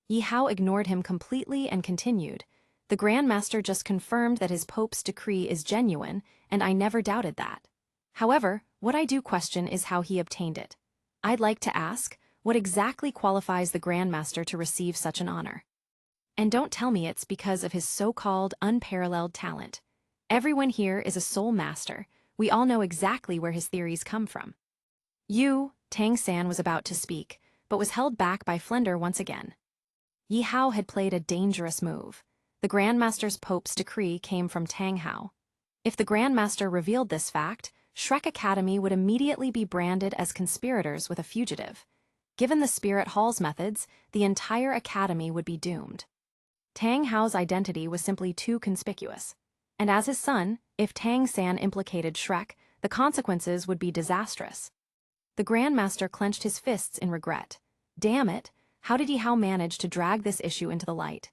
Speaker 1: Yi Hao ignored him completely and continued, "The Grandmaster just confirmed that his Pope's decree is genuine, and I never doubted that. However, what I do question is how he obtained it. I'd like to ask, what exactly qualifies the Grandmaster to receive such an honor? And don't tell me it's because of his so-called unparalleled talent. Everyone here is a soul master. We all know exactly where his theories come from." Tang San was about to speak, but was held back by Flender once again. Yi Hao had played a dangerous move. The Grandmaster's Pope's decree came from Tang Hao. If the Grandmaster revealed this fact, Shrek Academy would immediately be branded as conspirators with a fugitive. Given the Spirit Hall's methods, the entire academy would be doomed. Tang Hao's identity was simply too conspicuous. And as his son, if Tang San implicated Shrek, the consequences would be disastrous. The Grandmaster clenched his fists in regret. Damn it, how did Yi Hao manage to drag this issue into the light?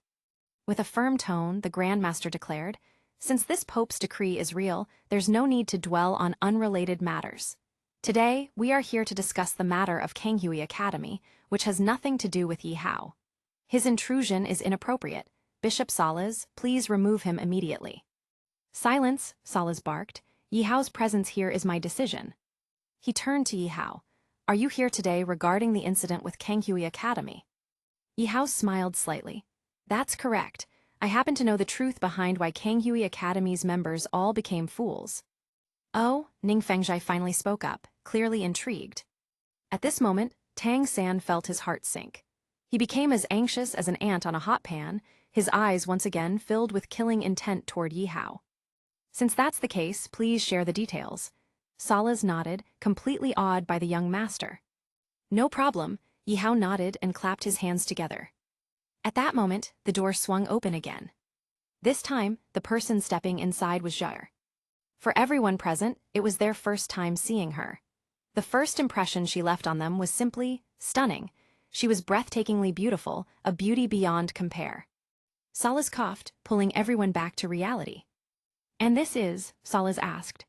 Speaker 1: With a firm tone, the Grandmaster declared, "Since this Pope's decree is real, there's no need to dwell on unrelated matters. Today, we are here to discuss the matter of Kanghui Academy, which has nothing to do with Yi Hao. His intrusion is inappropriate. Bishop Salas, please remove him immediately." "Silence," Salas barked. "Yi Hao's presence here is my decision." He turned to Yi Hao. "Are you here today regarding the incident with Kanghui Academy?" Yi Hao smiled slightly. "That's correct. I happen to know the truth behind why Kanghui Academy's members all became fools." "Oh," Ning Fengzhai finally spoke up, clearly intrigued. At this moment, Tang San felt his heart sink. He became as anxious as an ant on a hot pan, his eyes once again filled with killing intent toward Yi Hao. "Since that's the case, please share the details." Salas nodded, completely awed by the young master. "No problem," Yi Hao nodded and clapped his hands together. At that moment, the door swung open again. This time, the person stepping inside was Zhar. For everyone present, it was their first time seeing her. The first impression she left on them was simply stunning. She was breathtakingly beautiful, a beauty beyond compare. Salas coughed, pulling everyone back to reality. "And this is?" Salas asked.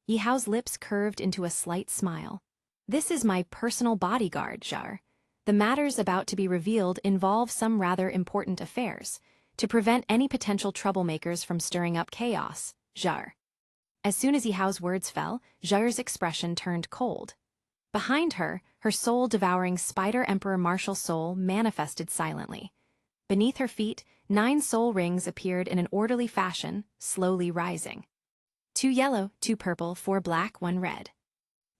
Speaker 1: Yi Hao's lips curved into a slight smile. "This is my personal bodyguard, Zhar. The matters about to be revealed involve some rather important affairs, to prevent any potential troublemakers from stirring up chaos, Zhar." As soon as Yi Hao's words fell, Zhar's expression turned cold. Behind her, her soul-devouring Spider Emperor martial soul manifested silently. Beneath her feet, 9 soul rings appeared in an orderly fashion, slowly rising. 2 yellow, 2 purple, 4 black, 1 red.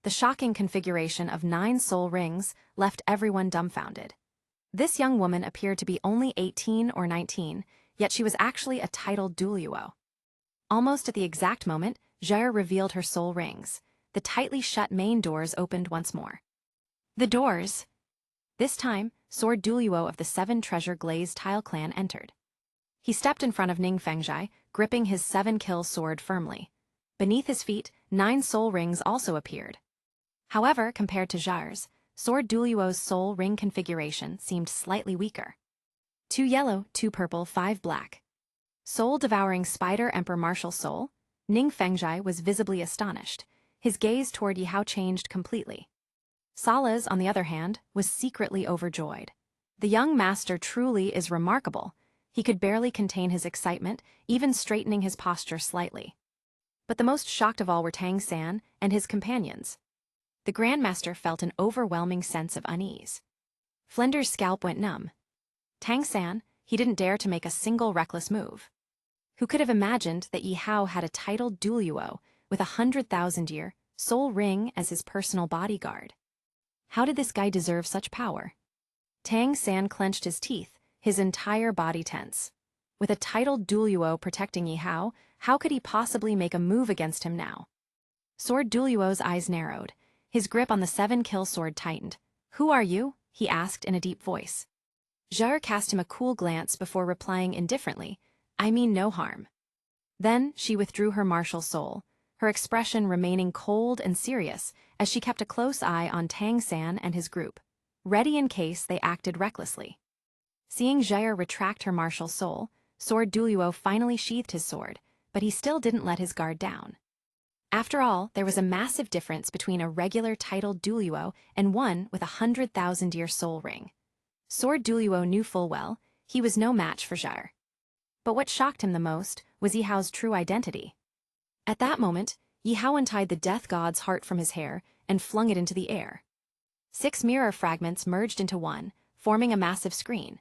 Speaker 1: The shocking configuration of 9 soul rings left everyone dumbfounded. This young woman appeared to be only 18 or 19, yet she was actually a titled duo. Almost at the exact moment, Zhar revealed her soul rings. The tightly shut main doors opened once more. The doors! This time, Sword Duo of the 7 Treasure Glazed Tile Clan entered. He stepped in front of Ning Fengzhai, gripping his 7-kill sword firmly. Beneath his feet, 9 soul rings also appeared. However, compared to Zhar's, Sword Duo's soul ring configuration seemed slightly weaker. 2 yellow, 2 purple, 5 black. Soul-devouring Spider Emperor martial soul, Ning Fengzhai was visibly astonished. His gaze toward Yi Hao changed completely. Salas, on the other hand, was secretly overjoyed. The young master truly is remarkable. He could barely contain his excitement, even straightening his posture slightly. But the most shocked of all were Tang San and his companions. The Grandmaster felt an overwhelming sense of unease. Flender's scalp went numb. Tang San, he didn't dare to make a single reckless move. Who could have imagined that Yi Hao had a titled duo with 100,000-year soul ring as his personal bodyguard? How did this guy deserve such power? Tang San clenched his teeth, his entire body tense. With a titled duo protecting Yi Hao, how could he possibly make a move against him now? Sword Duo's eyes narrowed. His grip on the 7-kill sword tightened. "Who are you?" he asked in a deep voice. Zhar cast him a cool glance before replying indifferently, "I mean no harm." Then she withdrew her martial soul, her expression remaining cold and serious as she kept a close eye on Tang San and his group, ready in case they acted recklessly. Seeing Zhar retract her martial soul, Sword Duo finally sheathed his sword, but he still didn't let his guard down. After all, there was a massive difference between a regular titled Duo and one with 100,000-year soul ring. Sword Duo knew full well he was no match for Jair. But what shocked him the most was Yihao's true identity. At that moment, Yihao untied the death god's heart from his hair and flung it into the air. 6 mirror fragments merged into one, forming a massive screen.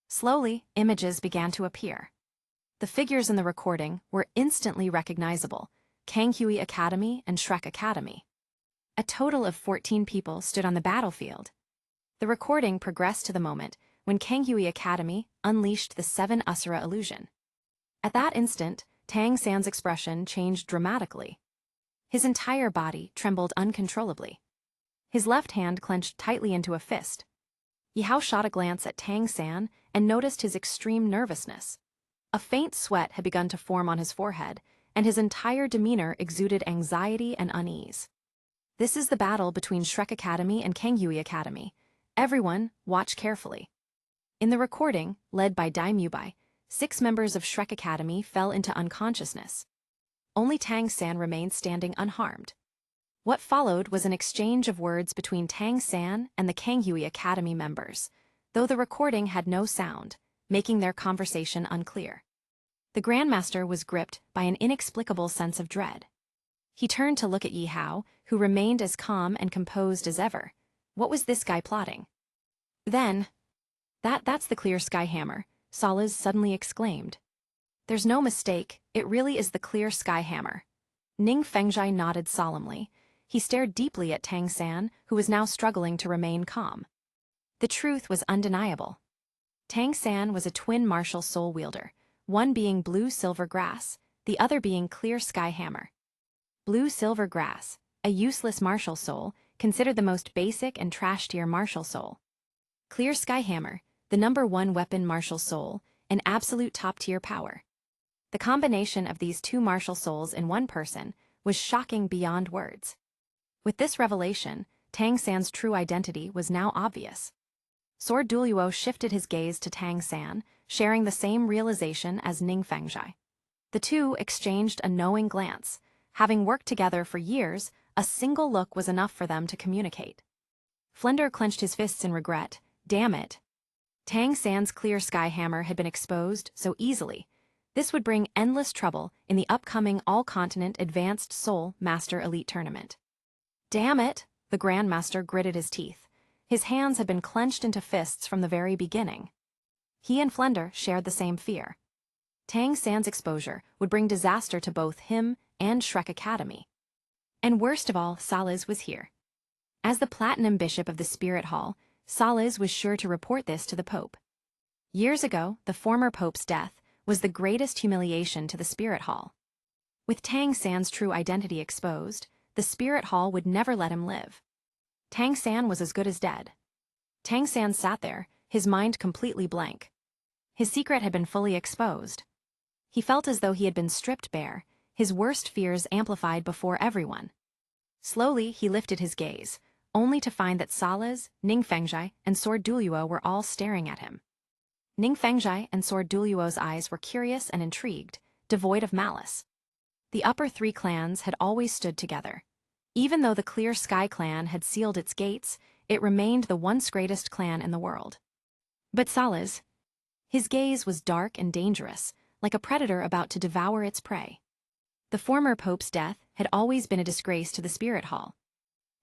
Speaker 1: Slowly, images began to appear. The figures in the recording were instantly recognizable: Kanghui Academy and Shrek Academy. A total of 14 people stood on the battlefield. The recording progressed to the moment when Kanghui Academy unleashed the 7 Asura illusion. At that instant, Tang San's expression changed dramatically. His entire body trembled uncontrollably. His left hand clenched tightly into a fist. Yihao shot a glance at Tang San and noticed his extreme nervousness. A faint sweat had begun to form on his forehead, and his entire demeanor exuded anxiety and unease. This is the battle between Shrek Academy and Kanghui Academy. Everyone, watch carefully. In the recording, led by Dai Mubai, 6 members of Shrek Academy fell into unconsciousness. Only Tang San remained standing unharmed. What followed was an exchange of words between Tang San and the Kanghui Academy members, though the recording had no sound, making their conversation unclear. The Grandmaster was gripped by an inexplicable sense of dread. He turned to look at Yihao, who remained as calm and composed as ever. What was this guy plotting? Then, That's the clear sky hammer, Salaz suddenly exclaimed. There's no mistake, it really is the clear sky hammer. Ning Fengzhai nodded solemnly. He stared deeply at Tang San, who was now struggling to remain calm. The truth was undeniable. Tang San was a twin martial soul wielder, one being blue-silver grass, the other being clear sky hammer. Blue-silver grass, a useless martial soul, considered the most basic and trash-tier martial soul. Clear sky hammer, the #1 weapon martial soul, an absolute top-tier power. The combination of these 2 martial souls in one person was shocking beyond words. With this revelation, Tang San's true identity was now obvious. Sword Duo shifted his gaze to Tang San, sharing the same realization as Ning Fengzhai. The two exchanged a knowing glance. Having worked together for years, a single look was enough for them to communicate. Flender clenched his fists in regret. Damn it. Tang San's clear sky hammer had been exposed so easily. This would bring endless trouble in the upcoming all-continent Advanced Soul Master Elite Tournament. Damn it, the Grandmaster gritted his teeth. His hands had been clenched into fists from the very beginning. He and Flender shared the same fear. Tang San's exposure would bring disaster to both him and Shrek Academy. And worst of all, Salaz was here. As the Platinum Bishop of the Spirit Hall, Salaz was sure to report this to the Pope. Years ago, the former Pope's death was the greatest humiliation to the Spirit Hall. With Tang San's true identity exposed, the Spirit Hall would never let him live. Tang San was as good as dead. Tang San sat there, his mind completely blank. His secret had been fully exposed. He felt as though he had been stripped bare, his worst fears amplified before everyone. Slowly, he lifted his gaze, only to find that Salaz, Ning Fengzhai, and Sword Duo were all staring at him. Ning Fengzhai and Sword Duo's eyes were curious and intrigued, devoid of malice. The upper 3 clans had always stood together. Even though the Clear Sky clan had sealed its gates, it remained the once greatest clan in the world. But Salaz, his gaze was dark and dangerous, like a predator about to devour its prey. The former Pope's death had always been a disgrace to the Spirit Hall.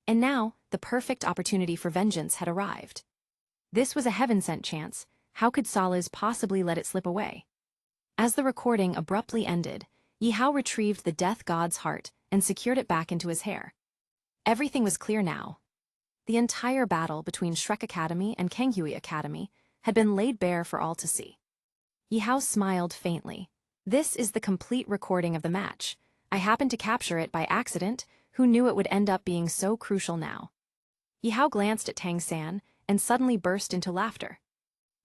Speaker 1: And now, the perfect opportunity for vengeance had arrived. This was a heaven-sent chance. How could Salaz possibly let it slip away? As the recording abruptly ended, Yihao retrieved the death god's heart and secured it back into his hair. Everything was clear now. The entire battle between Shrek Academy and Kanghui Academy had been laid bare for all to see. Yihao smiled faintly. This is the complete recording of the match. I happened to capture it by accident. Who knew it would end up being so crucial now? Yihao glanced at Tang San and suddenly burst into laughter.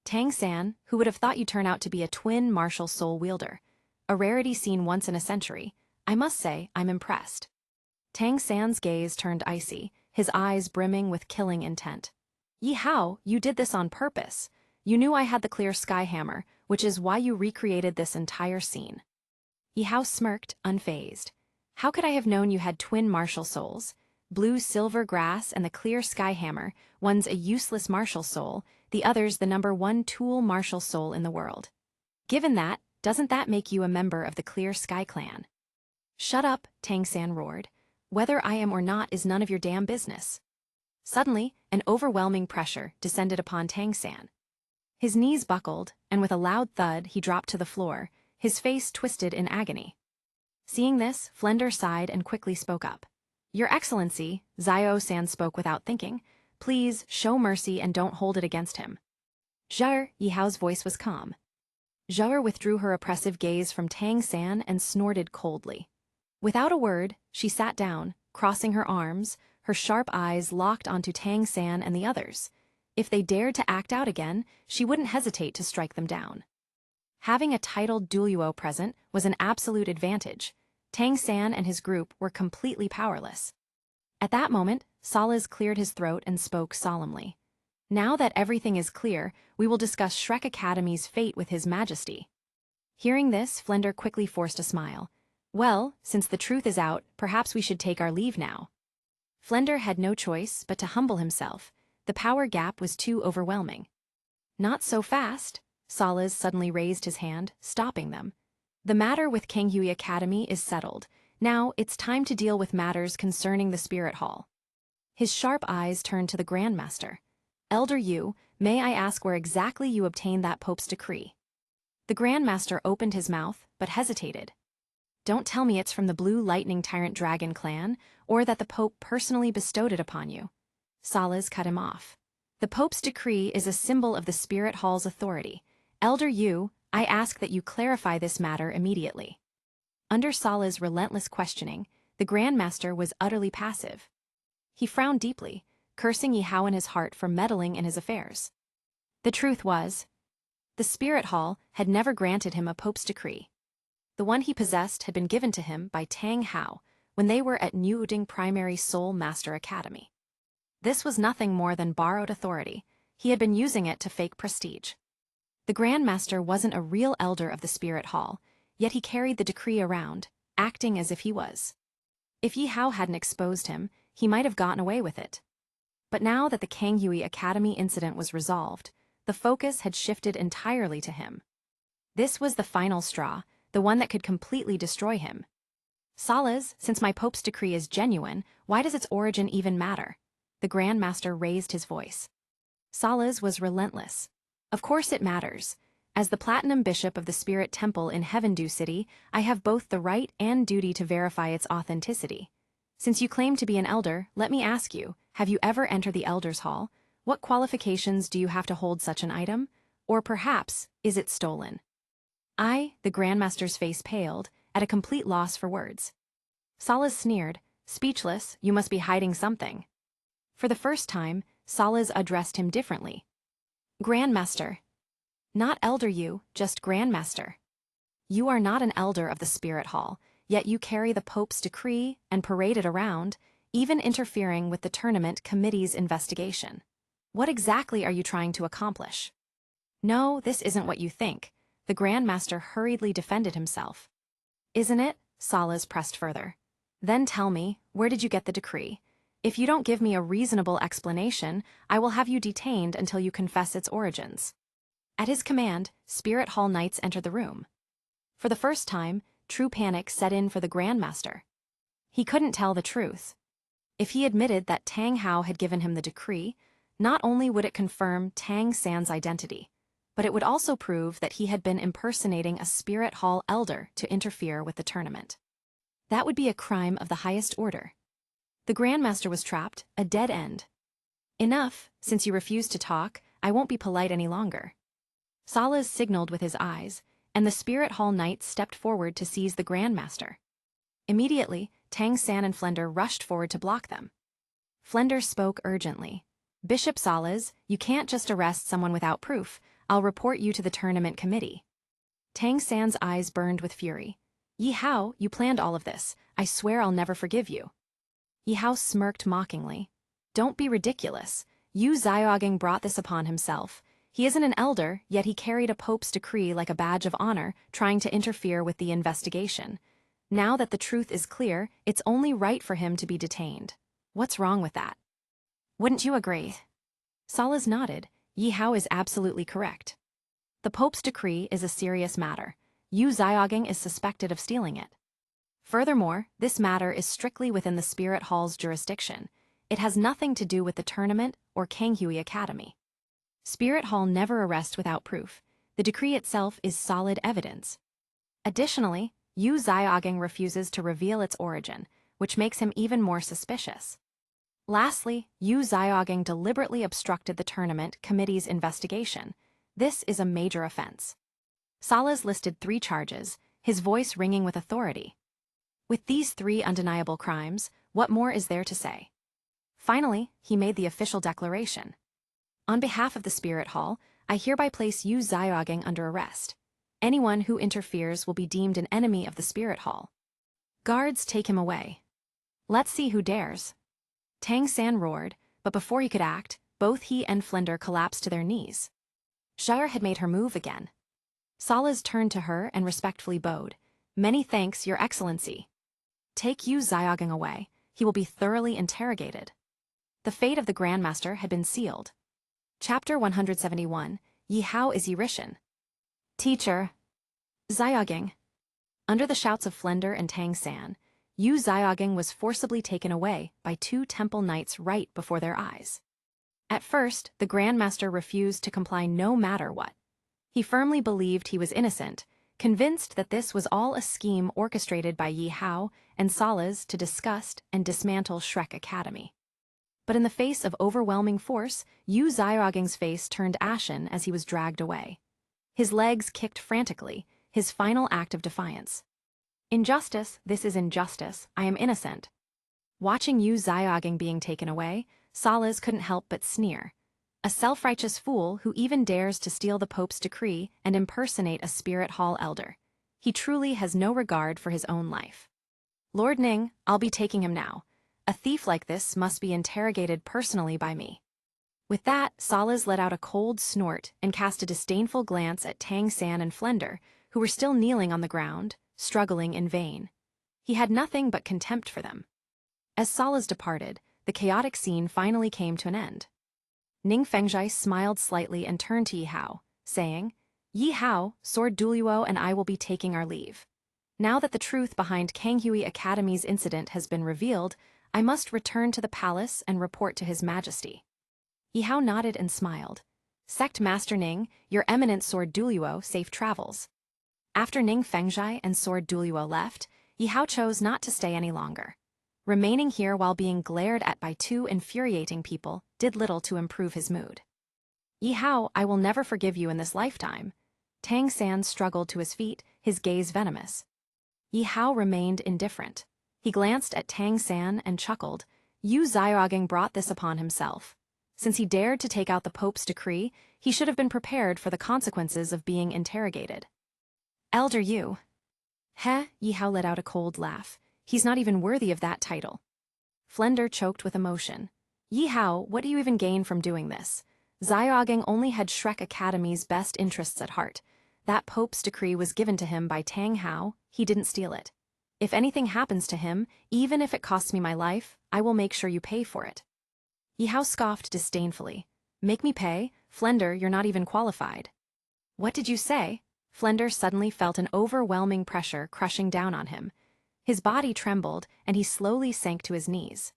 Speaker 1: Tang San, who would have thought you turn out to be a twin martial soul wielder, a rarity seen once in a century, I must say I'm impressed. Tang San's gaze turned icy, his eyes brimming with killing intent. Yihao, you did this on purpose. You knew I had the clear sky hammer, which is why you recreated this entire scene. Yihao smirked, unfazed. How could I have known you had twin martial souls? Blue silver grass and the clear sky hammer, one's a useless martial soul, the other's the #1 tool martial soul in the world. Given that, doesn't that make you a member of the Clear Sky clan? Shut up, Tang San roared. Whether I am or not is none of your damn business. Suddenly, an overwhelming pressure descended upon Tang San. His knees buckled, and with a loud thud he dropped to the floor, his face twisted in agony. Seeing this, Flender sighed and quickly spoke up. Your Excellency, Zio-san spoke without thinking, please show mercy and don't hold it against him. Zhe, Yihao's voice was calm. Zhe withdrew her oppressive gaze from Tang San and snorted coldly. Without a word, she sat down, crossing her arms, her sharp eyes locked onto Tang San and the others. If they dared to act out again, she wouldn't hesitate to strike them down. Having a titled Duoluo present was an absolute advantage. Tang San and his group were completely powerless. At that moment, Salas cleared his throat and spoke solemnly. Now that everything is clear, we will discuss Shrek Academy's fate with His Majesty. Hearing this, Flender quickly forced a smile. Well, since the truth is out, perhaps we should take our leave now. Flender had no choice but to humble himself. The power gap was too overwhelming. Not so fast. Salas suddenly raised his hand, stopping them. The matter with Kanghui Academy is settled. Now it's time to deal with matters concerning the Spirit Hall. His sharp eyes turned to the Grandmaster. Elder Yu, may I ask where exactly you obtained that Pope's decree? The Grandmaster opened his mouth, but hesitated. Don't tell me it's from the Blue Lightning Tyrant Dragon clan, or that the Pope personally bestowed it upon you. Salas cut him off. The Pope's decree is a symbol of the Spirit Hall's authority. Elder Yu, I ask that you clarify this matter immediately. Under Salas' relentless questioning, the Grandmaster was utterly passive. He frowned deeply, cursing Yihao in his heart for meddling in his affairs. The truth was, the Spirit Hall had never granted him a Pope's decree. The one he possessed had been given to him by Tang Hao when they were at New Uding Primary Soul Master Academy. This was nothing more than borrowed authority. He had been using it to fake prestige. The Grandmaster wasn't a real elder of the Spirit Hall, yet he carried the decree around, acting as if he was. If Yihao hadn't exposed him, he might have gotten away with it. But now that the Kanghui Academy incident was resolved, the focus had shifted entirely to him. This was the final straw, the one that could completely destroy him. Salas, since my Pope's decree is genuine, why does its origin even matter? The Grandmaster raised his voice. Salas was relentless. Of course it matters. As the Platinum Bishop of the Spirit Temple in Heavendew City, I have both the right and duty to verify its authenticity. Since you claim to be an elder, let me ask you, have you ever entered the Elders' Hall? What qualifications do you have to hold such an item? Or perhaps, is it stolen? The Grandmaster's face paled, at a complete loss for words. Salas sneered, speechless, you must be hiding something. For the first time, Salas addressed him differently. Grandmaster. Not Elder Yu, just Grandmaster. You are not an elder of the Spirit Hall, yet you carry the Pope's decree and parade it around, even interfering with the tournament committee's investigation. What exactly are you trying to accomplish? No, this isn't what you think. The Grandmaster hurriedly defended himself. Isn't it? Salas pressed further. Then tell me, where did you get the decree? If you don't give me a reasonable explanation, I will have you detained until you confess its origins. At his command, Spirit Hall Knights entered the room. For the first time, true panic set in for the Grandmaster. He couldn't tell the truth. If he admitted that Tang Hao had given him the decree, not only would it confirm Tang San's identity, but it would also prove that he had been impersonating a Spirit Hall elder to interfere with the tournament. That would be a crime of the highest order. The Grandmaster was trapped, a dead end. Enough, since you refuse to talk, I won't be polite any longer. Salas signaled with his eyes, and the Spirit Hall Knights stepped forward to seize the Grandmaster. Immediately, Tang San and Flender rushed forward to block them. Flender spoke urgently. Bishop Salas, you can't just arrest someone without proof. I'll report you to the tournament committee. Tang San's eyes burned with fury. Yihao, you planned all of this. I swear I'll never forgive you. Yihao smirked mockingly. Don't be ridiculous. Yu Xiaogang brought this upon himself. He isn't an elder, yet he carried a pope's decree like a badge of honor, trying to interfere with the investigation. Now that the truth is clear, it's only right for him to be detained. What's wrong with that? Wouldn't you agree? Salas nodded. Yi Hao is absolutely correct. The Pope's decree is a serious matter. Yu Xiaoging is suspected of stealing it. Furthermore, this matter is strictly within the Spirit Hall's jurisdiction. It has nothing to do with the tournament or Kanghui Academy. Spirit Hall never arrests without proof. The decree itself is solid evidence. Additionally, Yu Xiaoging refuses to reveal its origin, which makes him even more suspicious. Lastly, Yu Xiaoging deliberately obstructed the tournament committee's investigation. This is a major offense. Salas listed 3 charges, his voice ringing with authority. With these 3 undeniable crimes, what more is there to say? Finally, he made the official declaration. On behalf of the Spirit Hall, I hereby place Yu Xiaoging under arrest. Anyone who interferes will be deemed an enemy of the Spirit Hall. Guards, take him away. Let's see who dares. Tang San roared, but before he could act, both he and Flender collapsed to their knees. Xiao'er had made her move again. Salas turned to her and respectfully bowed. Many thanks, Your Excellency. Take Yu Xiaoging away. He will be thoroughly interrogated. The fate of the Grandmaster had been sealed. Chapter 171, Yi Hao is Yirishan. Teacher. Xiaoging. Under the shouts of Flender and Tang San, Yu Xiaoging was forcibly taken away by 2 temple knights right before their eyes. At first, the Grandmaster refused to comply no matter what. He firmly believed he was innocent, convinced that this was all a scheme orchestrated by Yi Hao and Salas to discuss and dismantle Shrek Academy. But in the face of overwhelming force, Yu Xiaoging's face turned ashen as he was dragged away. His legs kicked frantically, his final act of defiance. Injustice, this is injustice, I am innocent. Watching Yu Xiaoging being taken away, Salas couldn't help but sneer. A self-righteous fool who even dares to steal the Pope's decree and impersonate a Spirit Hall elder. He truly has no regard for his own life. Lord Ning, I'll be taking him now. A thief like this must be interrogated personally by me. With that, Salas let out a cold snort and cast a disdainful glance at Tang San and Flender, who were still kneeling on the ground, struggling in vain. He had nothing but contempt for them. As Salas departed, the chaotic scene finally came to an end. Ning Fengzhai smiled slightly and turned to Yi Hao, saying, Yi Hao, Sword Duluo and I will be taking our leave. Now that the truth behind Kanghui Academy's incident has been revealed, I must return to the palace and report to His Majesty. Yi Hao nodded and smiled. Sect Master Ning, Your Eminent Sword Duluo, safe travels. After Ning Fengzhai and Sword Duluo left, Yi Hao chose not to stay any longer. Remaining here while being glared at by 2 infuriating people did little to improve his mood. Yi Hao, I will never forgive you in this lifetime. Tang San struggled to his feet, his gaze venomous. Yi Hao remained indifferent. He glanced at Tang San and chuckled. Yu Xiaoging brought this upon himself. Since he dared to take out the Pope's decree, he should have been prepared for the consequences of being interrogated. Elder Yu. Heh, Yi Hao let out a cold laugh. He's not even worthy of that title. Flender choked with emotion. Yi Hao, what do you even gain from doing this? Xiaoging only had Shrek Academy's best interests at heart. That Pope's decree was given to him by Tang Hao, he didn't steal it. If anything happens to him, even if it costs me my life, I will make sure you pay for it. Yi Hao scoffed disdainfully. Make me pay? Flender, you're not even qualified. What did you say? Flender suddenly felt an overwhelming pressure crushing down on him. His body trembled, and he slowly sank to his knees.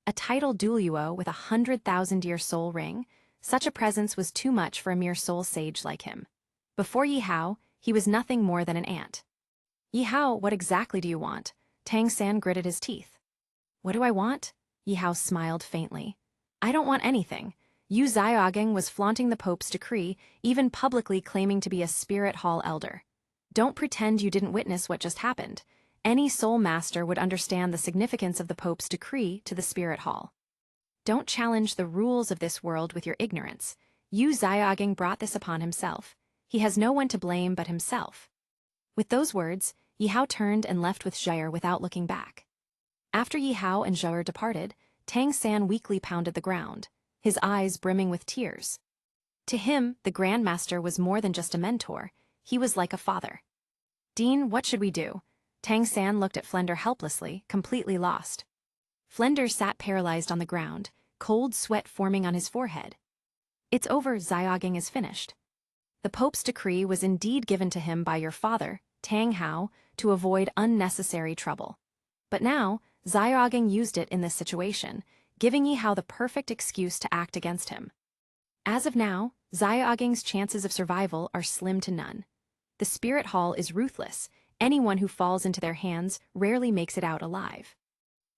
Speaker 1: A title Duluo with 100,000-year soul ring, such a presence was too much for a mere soul sage like him. Before Yi Hao, he was nothing more than an ant. Yi Hao, what exactly do you want? Tang San gritted his teeth. What do I want? Yi Hao smiled faintly. I don't want anything. Yu Xiaoging was flaunting the Pope's decree, even publicly claiming to be a Spirit Hall elder. Don't pretend you didn't witness what just happened. Any soul master would understand the significance of the Pope's decree to the Spirit Hall. Don't challenge the rules of this world with your ignorance. Yu Xiaoging brought this upon himself. He has no one to blame but himself. With those words, Yi Hao turned and left with Xiao'er without looking back. After Yi Hao and Xiao'er departed, Tang San weakly pounded the ground, his eyes brimming with tears. To him, the Grandmaster was more than just a mentor, he was like a father. "Dean, what should we do?" Tang San looked at Flender helplessly, completely lost. Flender sat paralyzed on the ground, cold sweat forming on his forehead. "It's over, Xiaoging is finished. The Pope's decree was indeed given to him by your father, Tang Hao, to avoid unnecessary trouble. But now, Xiaoging used it in this situation, giving Yi Hao the perfect excuse to act against him. As of now, Xiaoging's chances of survival are slim to none. The Spirit Hall is ruthless. Anyone who falls into their hands rarely makes it out alive."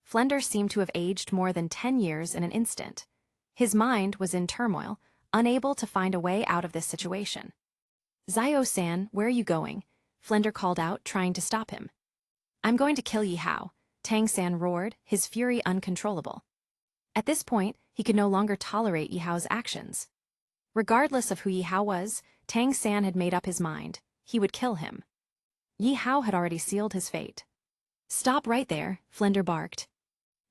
Speaker 1: Flender seemed to have aged more than 10 years in an instant. His mind was in turmoil, unable to find a way out of this situation. "Xiao-san, where are you going?" Flender called out, trying to stop him. "I'm going to kill Yi Hao," Tang San roared, his fury uncontrollable. At this point, he could no longer tolerate Yi Hao's actions. Regardless of who Yi Hao was, Tang San had made up his mind. He would kill him. Yi Hao had already sealed his fate. "Stop right there," Flender barked.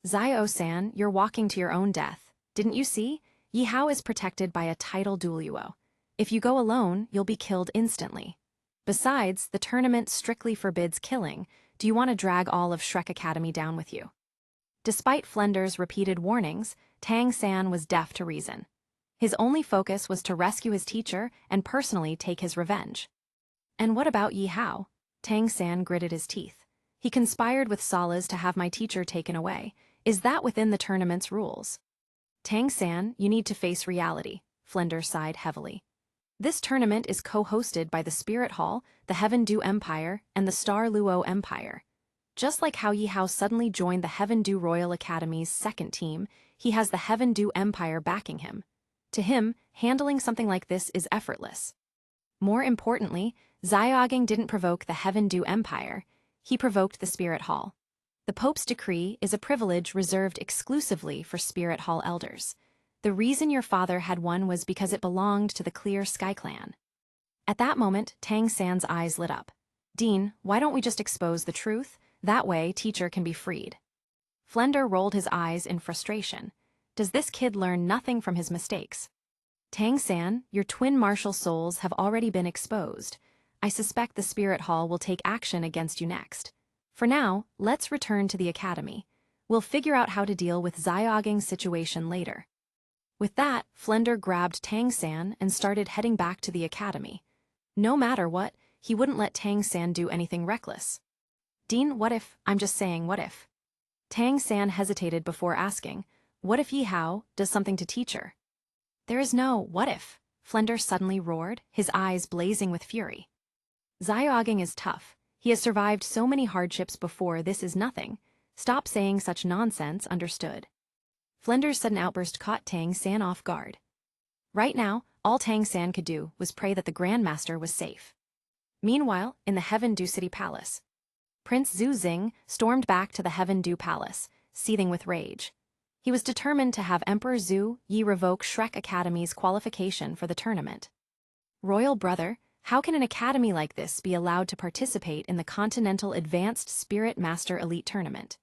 Speaker 1: "Xiao-san, you're walking to your own death. Didn't you see? Yi Hao is protected by a title duo. If you go alone, you'll be killed instantly. Besides, the tournament strictly forbids killing. Do you want to drag all of Shrek Academy down with you?" Despite Flender's repeated warnings, Tang San was deaf to reason. His only focus was to rescue his teacher and personally take his revenge. "And what about Yi Hao?" Tang San gritted his teeth. "He conspired with Salas to have my teacher taken away. Is that within the tournament's rules?" "Tang San, you need to face reality," Flender sighed heavily. "This tournament is co-hosted by the Spirit Hall, the Heaven Dew Empire, and the Star Luo Empire. Just like how Yi Hao suddenly joined the Heaven Dew Royal Academy's second team, he has the Heaven Dew Empire backing him. To him, handling something like this is effortless. More importantly, Xiaoging didn't provoke the Heaven Dew Empire, he provoked the Spirit Hall. The Pope's decree is a privilege reserved exclusively for Spirit Hall elders. The reason your father had one was because it belonged to the Clear Sky Clan." At that moment, Tang San's eyes lit up. "Dean, why don't we just expose the truth? That way, teacher can be freed." Flender rolled his eyes in frustration. Does this kid learn nothing from his mistakes? "Tang San, your twin martial souls have already been exposed. I suspect the Spirit Hall will take action against you next. For now, let's return to the academy. We'll figure out how to deal with Xiaoging's situation later." With that, Flender grabbed Tang San and started heading back to the academy. No matter what, he wouldn't let Tang San do anything reckless. "Dean, what if, I'm just saying, what if?" Tang San hesitated before asking, "What if Yi Hao does something to teacher?" "There is no what if," Flender suddenly roared, his eyes blazing with fury. "Xiaoging is tough. He has survived so many hardships before. This is nothing. Stop saying such nonsense, understood?" Flender's sudden outburst caught Tang San off guard. Right now, all Tang San could do was pray that the Grandmaster was safe. Meanwhile, in the Heaven Dew City Palace, Prince Zhu Xing stormed back to the Heaven Dew Palace, seething with rage. He was determined to have Emperor Zhu Yi revoke Shrek Academy's qualification for the tournament. "Royal brother, how can an academy like this be allowed to participate in the Continental Advanced Spirit Master Elite Tournament?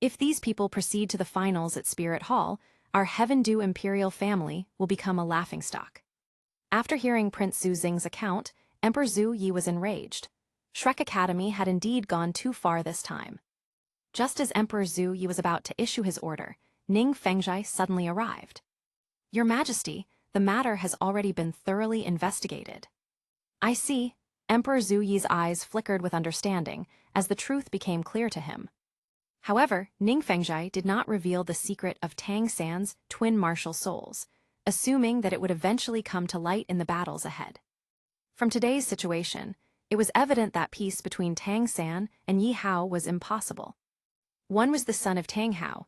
Speaker 1: If these people proceed to the finals at Spirit Hall, our Heaven Dew Imperial family will become a laughingstock." After hearing Prince Zhu Xing's account, Emperor Zhu Yi was enraged. Shrek Academy had indeed gone too far this time. Just as Emperor Zhu Yi was about to issue his order, Ning Fengzhai suddenly arrived. "Your Majesty, the matter has already been thoroughly investigated." "I see." Emperor Zhu Yi's eyes flickered with understanding as the truth became clear to him. However, Ning Fengzhai did not reveal the secret of Tang San's twin martial souls, assuming that it would eventually come to light in the battles ahead. From today's situation, it was evident that peace between Tang San and Yi Hao was impossible. One was the son of Tang Hao.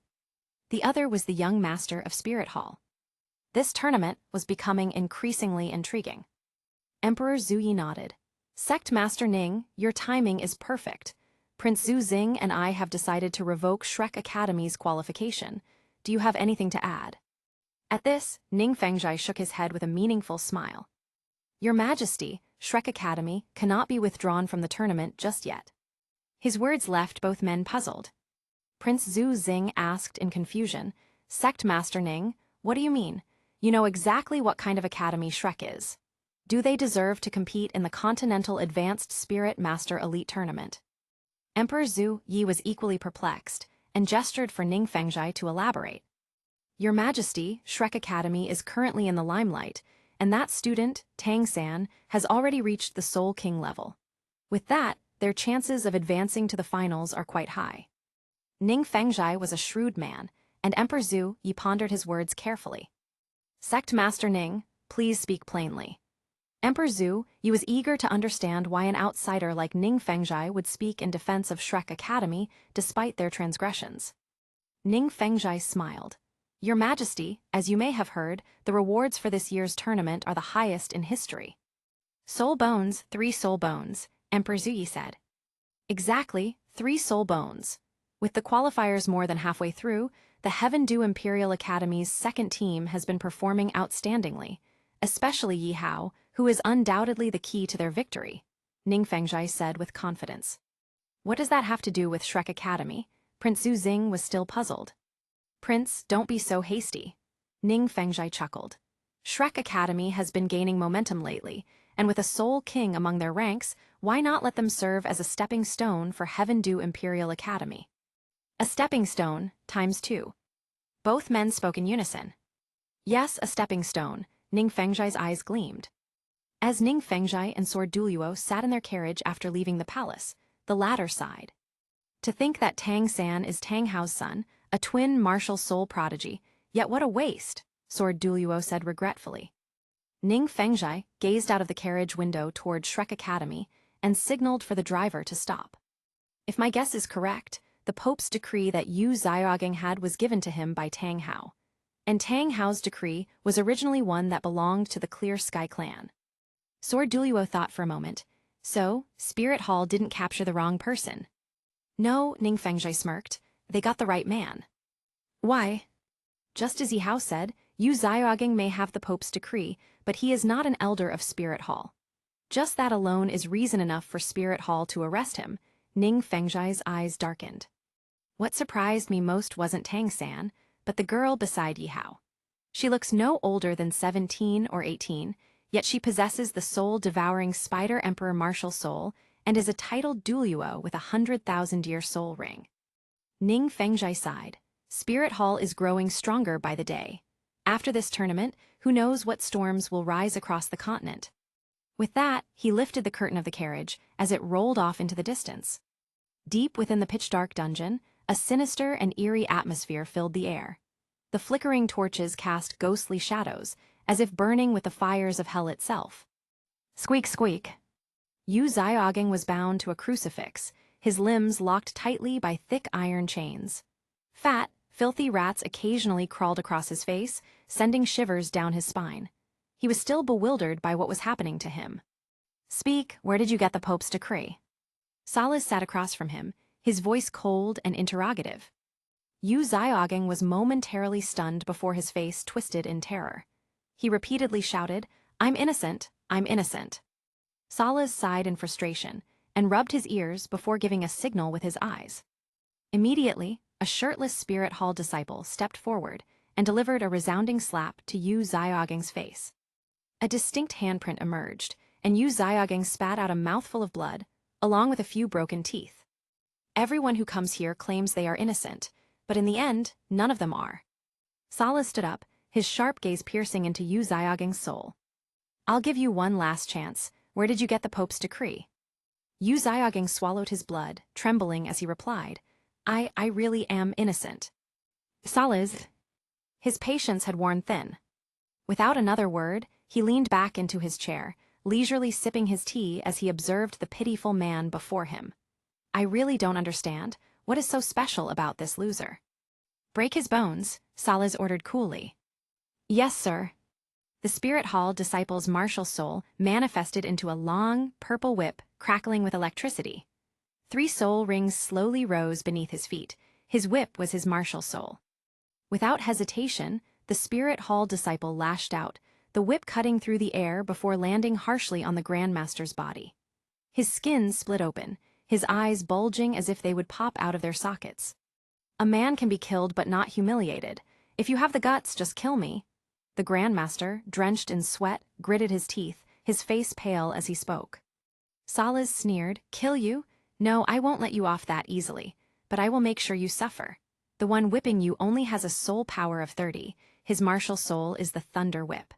Speaker 1: The other was the young master of Spirit Hall. This tournament was becoming increasingly intriguing. Emperor Zhu Yi nodded. "Sect Master Ning, your timing is perfect. Prince Zhu Xing and I have decided to revoke Shrek Academy's qualification. Do you have anything to add?" At this, Ning Fengzhai shook his head with a meaningful smile. "Your Majesty, Shrek Academy cannot be withdrawn from the tournament just yet." His words left both men puzzled. Prince Zhu Xing asked in confusion, "Sect Master Ning, what do you mean? You know exactly what kind of academy Shrek is. Do they deserve to compete in the Continental Advanced Spirit Master Elite Tournament? Emperor Zhu Yi was equally perplexed, and gestured for Ning Fengzhai to elaborate. Your Majesty, Shrek Academy is currently in the limelight, and that student, Tang San, has already reached the Soul King level. With that, their chances of advancing to the finals are quite high. Ning Fengzhai was a shrewd man, and Emperor Zhu Yi pondered his words carefully. Sect Master Ning, please speak plainly. Emperor Zhu Yi was eager to understand why an outsider like Ning Fengzhai would speak in defense of Shrek Academy despite their transgressions. Ning Fengzhai smiled. Your Majesty, as you may have heard, the rewards for this year's tournament are the highest in history. Soul bones, 3 soul bones, Emperor Zhu Yi said. Exactly, 3 soul bones. With the qualifiers more than halfway through, the Heaven Dew Imperial Academy's second team has been performing outstandingly, especially Yi Hao, who is undoubtedly the key to their victory, Ning Fengzhai said with confidence. What does that have to do with Shrek Academy? Prince Zhu Xing was still puzzled. Prince, don't be so hasty. Ning Fengzhai chuckled. Shrek Academy has been gaining momentum lately, and with a Soul King among their ranks, why not let them serve as a stepping stone for Heaven Dew Imperial Academy? A stepping stone, ×2. Both men spoke in unison. Yes, a stepping stone, Ning Fengzhai's eyes gleamed. As Ning Fengzhai and Sword Duluo sat in their carriage after leaving the palace, the latter sighed. To think that Tang San is Tang Hao's son, a twin martial soul prodigy, yet what a waste, Sword Duluo said regretfully. Ning Fengzhai gazed out of the carriage window toward Shrek Academy and signaled for the driver to stop. If my guess is correct, the Pope's decree that Yu Xiaogang had was given to him by Tang Hao. And Tang Hao's decree was originally one that belonged to the Clear Sky clan. Sword Duluo thought for a moment. So, Spirit Hall didn't capture the wrong person. No, Ning Fengzhai smirked. They got the right man. Why? Just as Yi Hao said, Yu Xiaogang may have the Pope's decree, but he is not an elder of Spirit Hall. Just that alone is reason enough for Spirit Hall to arrest him. Ning Fengzhai's eyes darkened. What surprised me most wasn't Tang San, but the girl beside Yi Hao. She looks no older than 17 or 18, yet she possesses the soul-devouring Spider Emperor martial soul and is a titled Duluo with 100,000-year soul ring. Ning Fengzhai sighed. Spirit Hall is growing stronger by the day. After this tournament, who knows what storms will rise across the continent. With that, he lifted the curtain of the carriage as it rolled off into the distance. Deep within the pitch-dark dungeon, a sinister and eerie atmosphere filled the air. The flickering torches cast ghostly shadows, as if burning with the fires of hell itself. Squeak, squeak. Yu Xiaogang was bound to a crucifix, his limbs locked tightly by thick iron chains. Fat, filthy rats occasionally crawled across his face, sending shivers down his spine. He was still bewildered by what was happening to him. Speak, where did you get the Pope's decree? Salas sat across from him, his voice cold and interrogative. Yu Xiaogang was momentarily stunned before his face twisted in terror. He repeatedly shouted, I'm innocent, I'm innocent. Salas sighed in frustration and rubbed his ears before giving a signal with his eyes. Immediately, a shirtless Spirit Hall disciple stepped forward and delivered a resounding slap to Yu Xiaogang's face. A distinct handprint emerged, and Yu Xiaogang spat out a mouthful of blood, along with a few broken teeth. Everyone who comes here claims they are innocent, but in the end, none of them are. Salas stood up, his sharp gaze piercing into Yu Xiaogang's soul. I'll give you one last chance. Where did you get the Pope's decree? Yu Xiaogang swallowed his blood, trembling as he replied, I really am innocent. Salas. His patience had worn thin. Without another word, he leaned back into his chair, leisurely sipping his tea as he observed the pitiful man before him. I really don't understand. What is so special about this loser? Break his bones, Salas ordered coolly. Yes, sir. The Spirit Hall disciple's martial soul manifested into a long, purple whip crackling with electricity. 3 soul rings slowly rose beneath his feet. His whip was his martial soul. Without hesitation, the Spirit Hall disciple lashed out, the whip cutting through the air before landing harshly on the Grandmaster's body. His skin split open, his eyes bulging as if they would pop out of their sockets. A man can be killed but not humiliated. If you have the guts, just kill me. The Grandmaster, drenched in sweat, gritted his teeth, his face pale as he spoke. Salas sneered, "Kill you? No, I won't let you off that easily, but I will make sure you suffer. The one whipping you only has a soul power of 30, his martial soul is the Thunder Whip.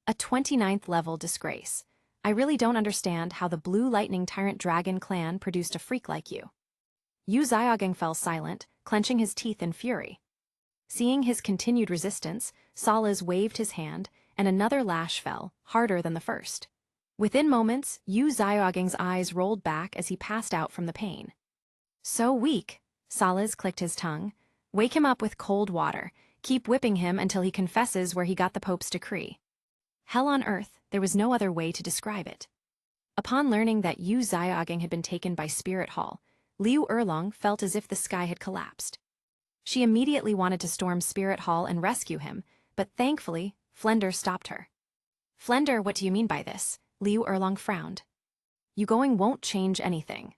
Speaker 1: A 29th level disgrace. I really don't understand how the Blue Lightning Tyrant Dragon clan produced a freak like you." Yu Xiaogang fell silent, clenching his teeth in fury. Seeing his continued resistance, Salas waved his hand, and another lash fell, harder than the first. Within moments, Yu Xiaogang's eyes rolled back as he passed out from the pain. "So weak," Salas clicked his tongue. "Wake him up with cold water. Keep whipping him until he confesses where he got the Pope's decree." Hell on earth, there was no other way to describe it. Upon learning that Yu Xiaogang had been taken by Spirit Hall, Liu Erlong felt as if the sky had collapsed. She immediately wanted to storm Spirit Hall and rescue him, but thankfully, Flender stopped her. "Flender, what do you mean by this?" Liu Erlong frowned. "You going won't change anything.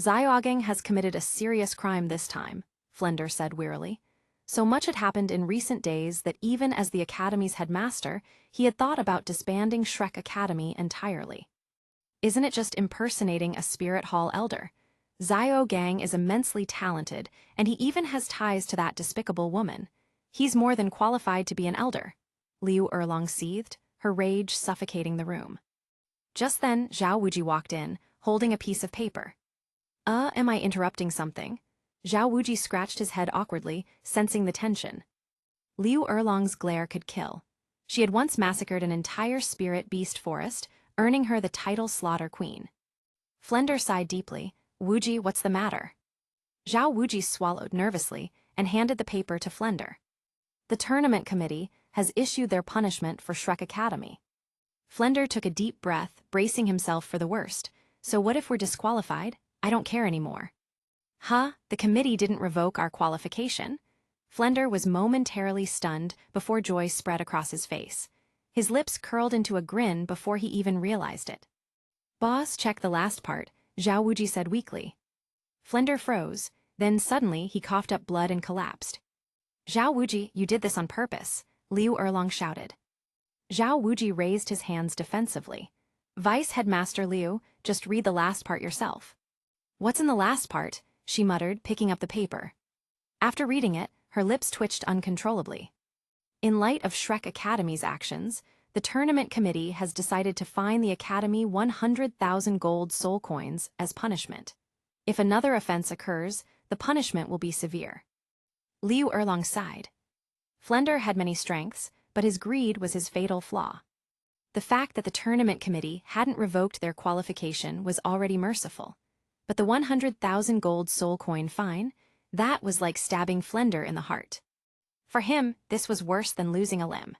Speaker 1: Xiaogang has committed a serious crime this time," Flender said wearily. So much had happened in recent days that even as the Academy's headmaster, he had thought about disbanding Shrek Academy entirely. "Isn't it just impersonating a Spirit Hall elder? Xiaogang is immensely talented, and he even has ties to that despicable woman. He's more than qualified to be an elder." Liu Erlong seethed, her rage suffocating the room. Just then, Zhao Wuji walked in, holding a piece of paper. Am I interrupting something?" Zhao Wuji scratched his head awkwardly, sensing the tension. Liu Erlong's glare could kill. She had once massacred an entire spirit beast forest, earning her the title Slaughter Queen. Flender sighed deeply. "Wuji, what's the matter?" Zhao Wuji swallowed nervously and handed the paper to Flender. "The tournament committee has issued their punishment for Shrek Academy." Flender took a deep breath, bracing himself for the worst. "So what if we're disqualified? I don't care anymore." "Huh? The committee didn't revoke our qualification?" Flender was momentarily stunned before joy spread across his face. His lips curled into a grin before he even realized it. "Boss, check the last part," Zhao Wuji said weakly. Flender froze, then suddenly he coughed up blood and collapsed. "Zhao Wuji, you did this on purpose," Liu Erlong shouted. Zhao Wuji raised his hands defensively. "Vice Headmaster Liu, just read the last part yourself." "What's in the last part?" she muttered, picking up the paper. After reading it, her lips twitched uncontrollably. "In light of Shrek Academy's actions, the tournament committee has decided to fine the Academy 100,000 gold soul coins as punishment. If another offense occurs, the punishment will be severe." Liu Erlong sighed. Flender had many strengths, but his greed was his fatal flaw. The fact that the tournament committee hadn't revoked their qualification was already merciful. But the 100,000 gold soul coin fine, that was like stabbing Flender in the heart. For him, this was worse than losing a limb.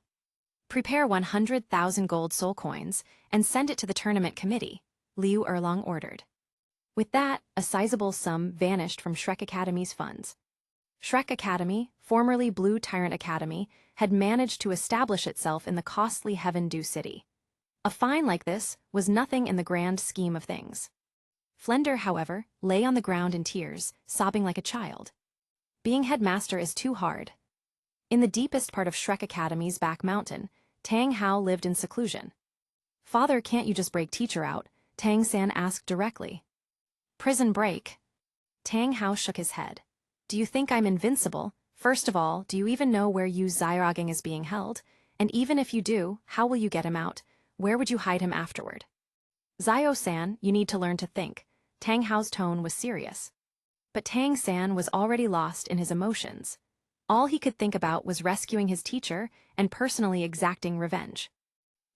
Speaker 1: "Prepare 100,000 gold soul coins and send it to the tournament committee," Liu Erlong ordered. With that, a sizable sum vanished from Shrek Academy's funds. Shrek Academy, formerly Blue Tyrant Academy, had managed to establish itself in the costly Heaven Dew City. A fine like this was nothing in the grand scheme of things. Flender, however, lay on the ground in tears, sobbing like a child. Being headmaster is too hard. In the deepest part of Shrek Academy's back mountain, Tang Hao lived in seclusion. "Father, can't you just break teacher out?" Tang San asked directly. "Prison break?" Tang Hao shook his head. "Do you think I'm invincible? First of all, do you even know where Yu Xiaogang is being held? And even if you do, how will you get him out? Where would you hide him afterward?" "Zio-san, you need to learn to think." Tang Hao's tone was serious. But Tang San was already lost in his emotions. All he could think about was rescuing his teacher and personally exacting revenge.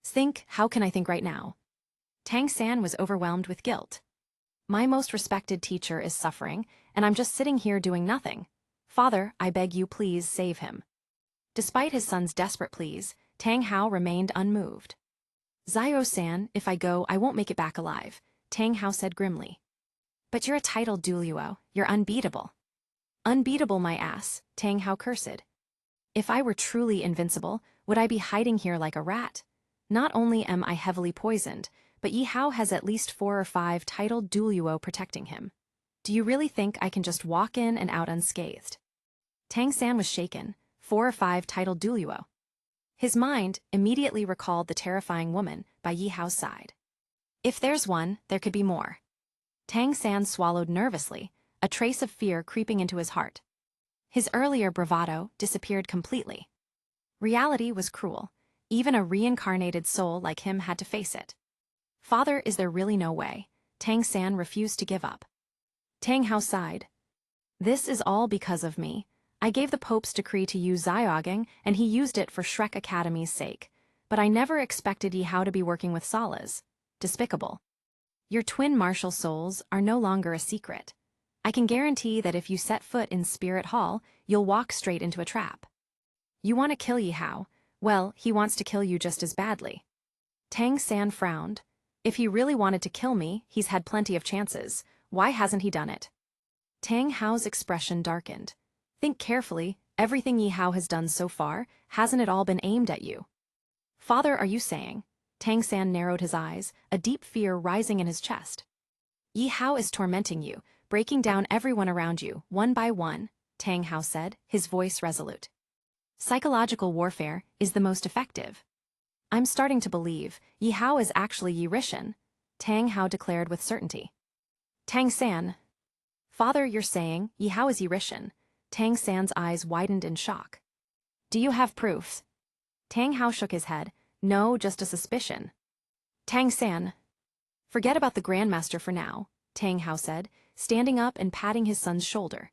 Speaker 1: "Think, how can I think right now?" Tang San was overwhelmed with guilt. "My most respected teacher is suffering, and I'm just sitting here doing nothing. Father, I beg you please save him." Despite his son's desperate pleas, Tang Hao remained unmoved. "Zio-san, if I go, I won't make it back alive," Tang Hao said grimly. "But you're a titled duo, you're unbeatable." "Unbeatable my ass," Tang Hao cursed. "If I were truly invincible, would I be hiding here like a rat? Not only am I heavily poisoned, but Yi Hao has at least 4 or 5 titled duo protecting him. Do you really think I can just walk in and out unscathed?" Tang San was shaken. 4 or 5 titled duo. His mind immediately recalled the terrifying woman by Yi Hao's side. If there's one, there could be more. Tang San swallowed nervously, a trace of fear creeping into his heart. His earlier bravado disappeared completely. Reality was cruel. Even a reincarnated soul like him had to face it. Father, is there really no way? Tang San refused to give up. Tang Hao sighed. This is all because of me. I gave the Pope's decree to use Xiaogang, and he used it for Shrek Academy's sake. But I never expected Yi Hao to be working with Salas. Despicable. Your twin martial souls are no longer a secret. I can guarantee that if you set foot in Spirit Hall, you'll walk straight into a trap. You want to kill Yi Hao? Well, he wants to kill you just as badly. Tang San frowned. If he really wanted to kill me, he's had plenty of chances. Why hasn't he done it? Tang Hao's expression darkened. Think carefully, everything Yi Hao has done so far, hasn't it all been aimed at you? Father, are you saying? Tang San narrowed his eyes, a deep fear rising in his chest. Yi Hao is tormenting you, breaking down everyone around you, one by one, Tang Hao said, his voice resolute. Psychological warfare is the most effective. I'm starting to believe Yi Hao is actually Yi Rishan, Tang Hao declared with certainty. Tang San. Father, you're saying Yi Hao is Yi Rishan. Tang San's eyes widened in shock. Do you have proofs? Tang Hao shook his head. No, just a suspicion. Tang San. Forget about the Grandmaster for now, Tang Hao said, standing up and patting his son's shoulder.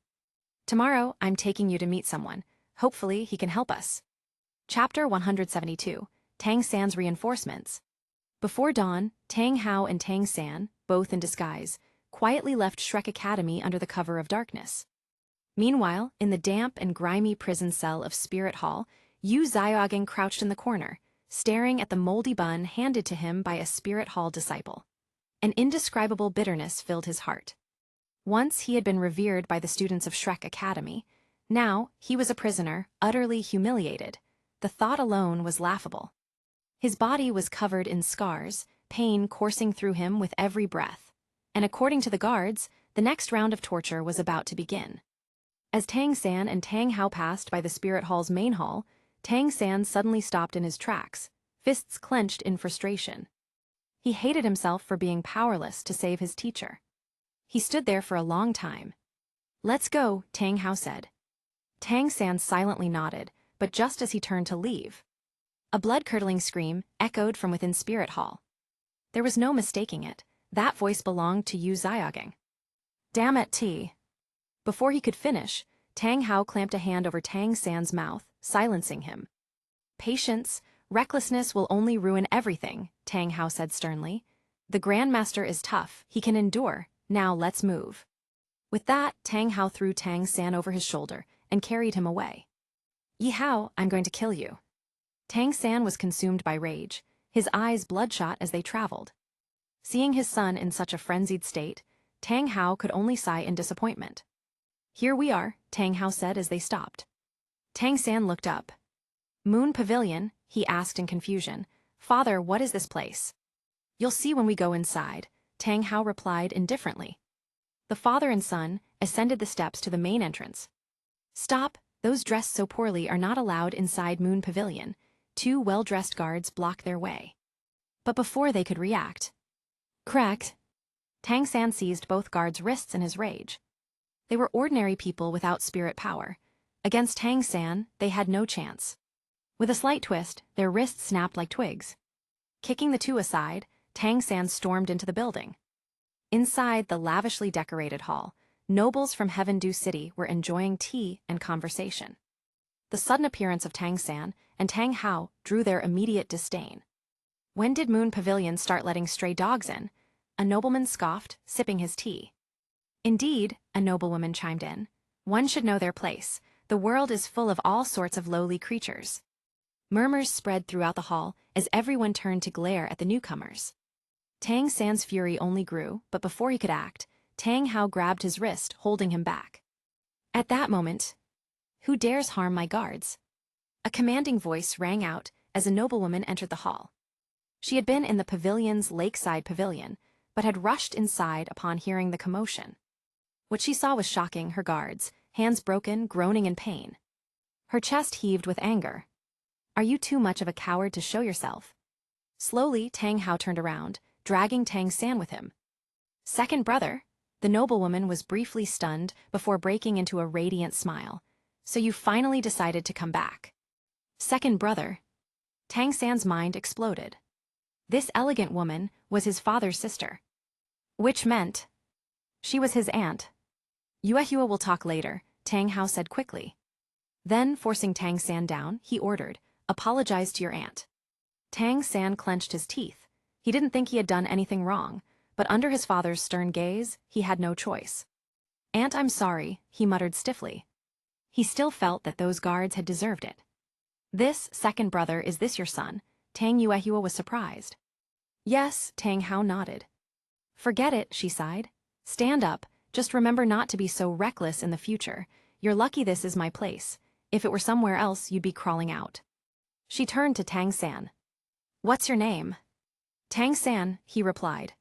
Speaker 1: Tomorrow, I'm taking you to meet someone. Hopefully, he can help us. Chapter 172, Tang San's Reinforcements. Before dawn, Tang Hao and Tang San, both in disguise, quietly left Shrek Academy under the cover of darkness. Meanwhile, in the damp and grimy prison cell of Spirit Hall, Yu Xiaogang crouched in the corner, staring at the moldy bun handed to him by a Spirit Hall disciple. An indescribable bitterness filled his heart. Once he had been revered by the students of Shrek Academy. Now, he was a prisoner, utterly humiliated. The thought alone was laughable. His body was covered in scars, pain coursing through him with every breath. And according to the guards, the next round of torture was about to begin. As Tang San and Tang Hao passed by the Spirit Hall's main hall, Tang San suddenly stopped in his tracks, fists clenched in frustration. He hated himself for being powerless to save his teacher. He stood there for a long time. Let's go, Tang Hao said. Tang San silently nodded, but just as he turned to leave, a blood-curdling scream echoed from within Spirit Hall. There was no mistaking it. That voice belonged to Yu Xiaogang. Damn it, T. Before he could finish, Tang Hao clamped a hand over Tang San's mouth, silencing him. Patience, recklessness will only ruin everything, Tang Hao said sternly. The Grandmaster is tough, he can endure, now let's move. With that, Tang Hao threw Tang San over his shoulder and carried him away. Yi Hao, I'm going to kill you. Tang San was consumed by rage, his eyes bloodshot as they traveled. Seeing his son in such a frenzied state, Tang Hao could only sigh in disappointment. Here we are, Tang Hao said as they stopped. Tang San looked up. Moon Pavilion, he asked in confusion. Father, what is this place? You'll see when we go inside, Tang Hao replied indifferently. The father and son ascended the steps to the main entrance. Stop, those dressed so poorly are not allowed inside Moon Pavilion. 2 well-dressed guards blocked their way. But before they could react, cracked. Tang San seized both guards' wrists in his rage. They were ordinary people without spirit power. Against Tang San, they had no chance. With a slight twist, their wrists snapped like twigs. Kicking the two aside, Tang San stormed into the building. Inside the lavishly decorated hall, nobles from Heaven Dew City were enjoying tea and conversation. The sudden appearance of Tang San and Tang Hao drew their immediate disdain. When did Moon Pavilion start letting stray dogs in? A nobleman scoffed, sipping his tea. Indeed, a noblewoman chimed in. One should know their place. The world is full of all sorts of lowly creatures. Murmurs spread throughout the hall as everyone turned to glare at the newcomers. Tang San's fury only grew, but before he could act, Tang Hao grabbed his wrist, holding him back. At that moment, who dares harm my guards? A commanding voice rang out as a noblewoman entered the hall. She had been in the pavilion's lakeside pavilion, but had rushed inside upon hearing the commotion. What she saw was shocking her guards, hands broken, groaning in pain. Her chest heaved with anger. Are you too much of a coward to show yourself? Slowly, Tang Hao turned around, dragging Tang San with him. Second brother? The noblewoman was briefly stunned before breaking into a radiant smile. So you finally decided to come back. Second brother? Tang San's mind exploded. This elegant woman was his father's sister. Which meant she was his aunt. Yuehua will talk later, Tang Hao said quickly. Then, forcing Tang San down, he ordered, apologize to your aunt. Tang San clenched his teeth. He didn't think he had done anything wrong, but under his father's stern gaze, he had no choice. Aunt, I'm sorry, he muttered stiffly. He still felt that those guards had deserved it. This, second brother, is this your son? Tang Yuehua was surprised. Yes, Tang Hao nodded. Forget it, she sighed. Stand up, just remember not to be so reckless in the future. You're lucky this is my place. If it were somewhere else, you'd be crawling out. She turned to Tang San. What's your name? Tang San, he replied.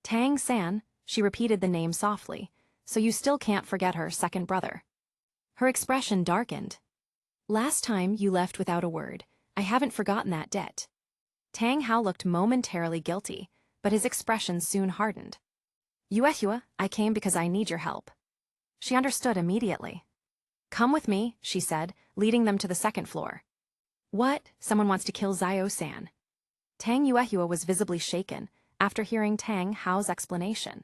Speaker 1: Tang San, she repeated the name softly. So you still can't forget her, second brother. Her expression darkened. Last time you left without a word. I haven't forgotten that debt. Tang Hao looked momentarily guilty, but his expression soon hardened. Yuehua, I came because I need your help. She understood immediately. Come with me, she said, leading them to the second floor. What? Someone wants to kill Zio-san. Tang Yuehua was visibly shaken after hearing Tang Hao's explanation.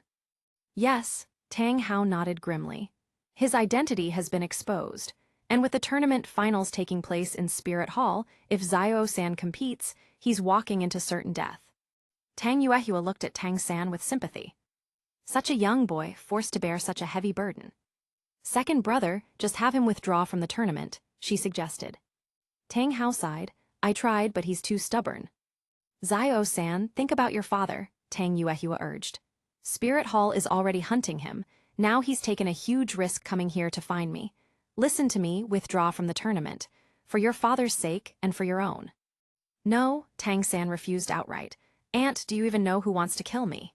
Speaker 1: Yes, Tang Hao nodded grimly. His identity has been exposed, and with the tournament finals taking place in Spirit Hall, if Zio-san competes, he's walking into certain death. Tang Yuehua looked at Tang San with sympathy. Such a young boy forced to bear such a heavy burden. Second brother, just have him withdraw from the tournament, she suggested. Tang Hao sighed. I tried, but he's too stubborn. Zio-san, think about your father, Tang Yuehua urged. Spirit Hall is already hunting him. Now he's taken a huge risk coming here to find me. Listen to me, withdraw from the tournament. For your father's sake and for your own. No, Tang San refused outright. Aunt, do you even know who wants to kill me?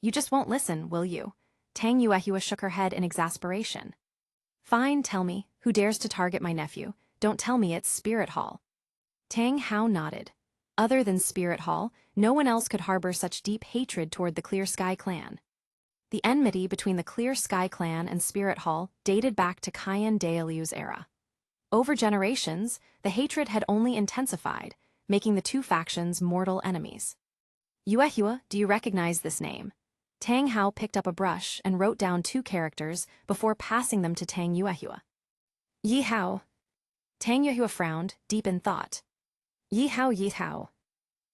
Speaker 1: You just won't listen, will you? Tang Yuehua shook her head in exasperation. Fine, tell me, who dares to target my nephew? Don't tell me it's Spirit Hall. Tang Hao nodded. Other than Spirit Hall, no one else could harbor such deep hatred toward the Clear Sky clan. The enmity between the Clear Sky clan and Spirit Hall dated back to Cayenne Dailiu's era. Over generations, the hatred had only intensified, making the two factions mortal enemies. Yuehua, do you recognize this name? Tang Hao picked up a brush and wrote down 2 characters before passing them to Tang Yuehua. Yi Hao. Tang Yuehua frowned, deep in thought. Yi Hao, Yi Hao.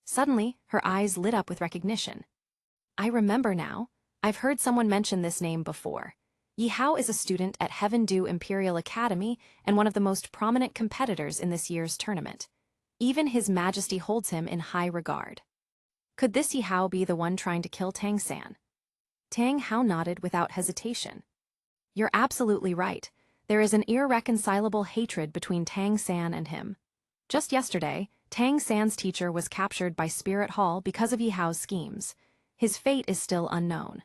Speaker 1: Suddenly, her eyes lit up with recognition. I remember now. I've heard someone mention this name before. Yi Hao is a student at Heaven Dew Imperial Academy and one of the most prominent competitors in this year's tournament. Even His Majesty holds him in high regard. Could this Yi Hao be the one trying to kill Tang San? Tang Hao nodded without hesitation. You're absolutely right. There is an irreconcilable hatred between Tang San and him. Just yesterday, Tang San's teacher was captured by Spirit Hall because of Yi Hao's schemes. His fate is still unknown.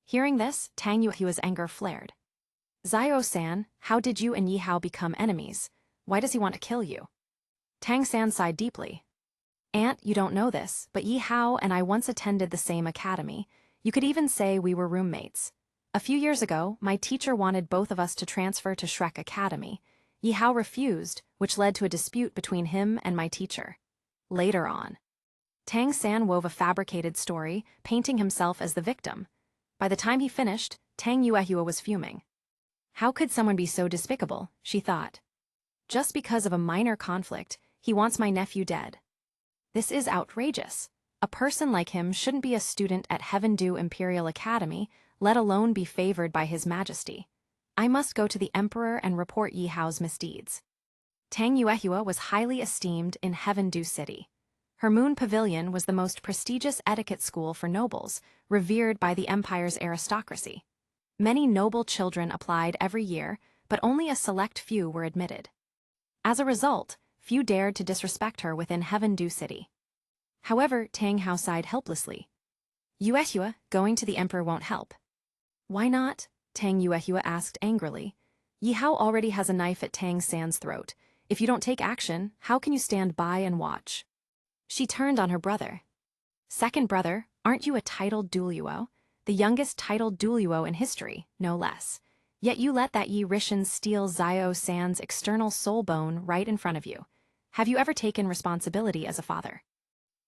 Speaker 1: Hearing this, Tang Yuehua's anger flared. Zio-san, how did you and Yi Hao become enemies? Why does he want to kill you? Tang San sighed deeply. Aunt, you don't know this, but Yi Hao and I once attended the same academy. You could even say we were roommates. A few years ago, my teacher wanted both of us to transfer to Shrek Academy. Yi Hao refused, which led to a dispute between him and my teacher. Later on, Tang San wove a fabricated story, painting himself as the victim. By the time he finished, Tang Yuehua was fuming. How could someone be so despicable, she thought. Just because of a minor conflict, he wants my nephew dead. This is outrageous. A person like him shouldn't be a student at Heaven Dew Imperial Academy, let alone be favored by His Majesty. I must go to the Emperor and report Yi Hao's misdeeds. Tang Yuehua was highly esteemed in Heaven Dew City. Her Moon Pavilion was the most prestigious etiquette school for nobles, revered by the empire's aristocracy. Many noble children applied every year, but only a select few were admitted. As a result, few dared to disrespect her within Heaven Dew City. However, Tang Hao sighed helplessly. Yuehua, going to the emperor won't help. Why not? Tang Yuehua asked angrily. Yi Hao already has a knife at Tang San's throat. If you don't take action, how can you stand by and watch? She turned on her brother. Second brother, aren't you a titled duo? The youngest titled duo in history, no less. Yet you let that Yi Rishan steal Zio San's external soul bone right in front of you. Have you ever taken responsibility as a father?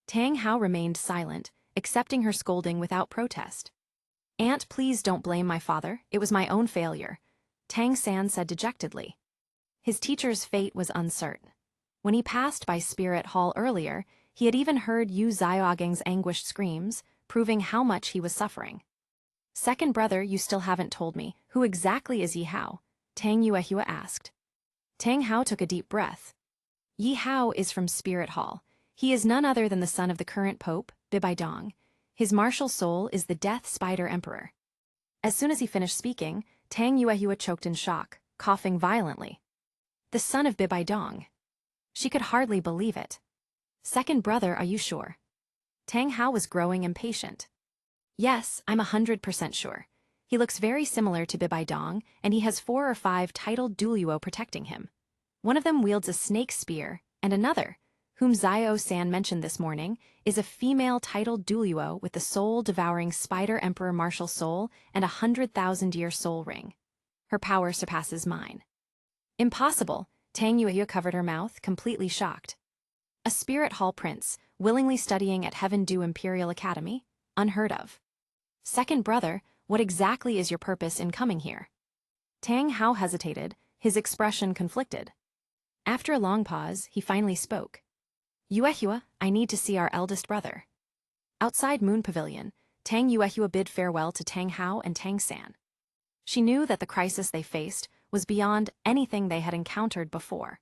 Speaker 1: Tang Hao remained silent, accepting her scolding without protest. Aunt, please don't blame my father, it was my own failure, Tang San said dejectedly. His teacher's fate was uncertain. When he passed by Spirit Hall earlier, he had even heard Yu Xiaogeng's anguished screams, proving how much he was suffering. Second brother, you still haven't told me, who exactly is Yi Hao? Tang Yuehua asked. Tang Hao took a deep breath. Yi Hao is from Spirit Hall. He is none other than the son of the current pope, Bibaidong. His martial soul is the Death Spider Emperor. As soon as he finished speaking, Tang Yuehua choked in shock, coughing violently. The son of Bibaidong. She could hardly believe it. Second brother, are you sure? Tang Hao was growing impatient. Yes, I'm 100% sure. He looks very similar to Bibaidong, and he has 4 or 5 titled duo protecting him. One of them wields a snake spear, and another, whom Zio San mentioned this morning, is a female titled duo with the soul-devouring Spider Emperor martial soul and a 100,000-year soul ring. Her power surpasses mine. Impossible, Tang Yuehua covered her mouth, completely shocked. A Spirit Hall prince, willingly studying at Heaven Dew Imperial Academy? Unheard of. Second brother, what exactly is your purpose in coming here? Tang Hao hesitated, his expression conflicted. After a long pause, he finally spoke. Yuehua, I need to see our eldest brother. Outside Moon Pavilion, Tang Yuehua bid farewell to Tang Hao and Tang San. She knew that the crisis they faced was beyond anything they had encountered before.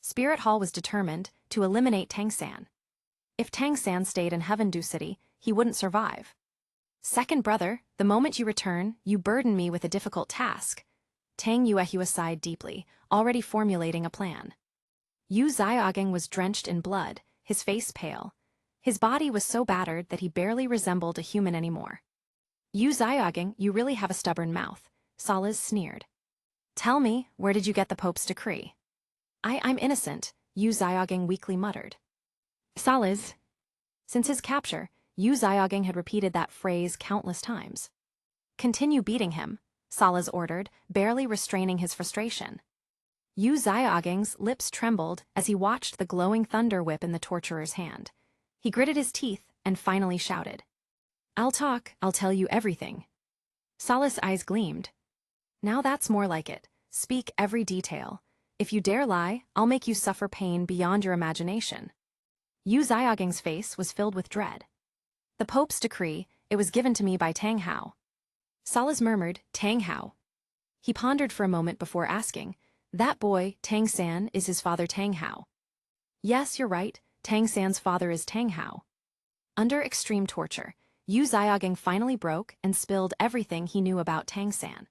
Speaker 1: Spirit Hall was determined to eliminate Tang San. If Tang San stayed in Heaven Dew City, he wouldn't survive. Second brother, the moment you return, you burden me with a difficult task. Tang Yuehua sighed deeply, already formulating a plan. Yu Xiaogeng was drenched in blood, his face pale. His body was so battered that he barely resembled a human anymore. Yu Xiaogeng, you really have a stubborn mouth, Salas sneered. Tell me, where did you get the Pope's decree? I'm innocent, Yu Xiaogeng weakly muttered. Salas. Since his capture, Yu Xiaogeng had repeated that phrase countless times. Continue beating him, Salas ordered, barely restraining his frustration. Yu Xiaogeng's lips trembled as he watched the glowing thunder whip in the torturer's hand. He gritted his teeth and finally shouted. I'll tell you everything. Salas' eyes gleamed. Now that's more like it. Speak every detail. If you dare lie, I'll make you suffer pain beyond your imagination. Yu Xiaogeng's face was filled with dread. The Pope's decree, it was given to me by Tang Hao. Salas murmured, Tang Hao. He pondered for a moment before asking, that boy, Tang San, is his father Tang Hao. Yes, you're right, Tang San's father is Tang Hao. Under extreme torture, Yu Xiaogeng finally broke and spilled everything he knew about Tang San.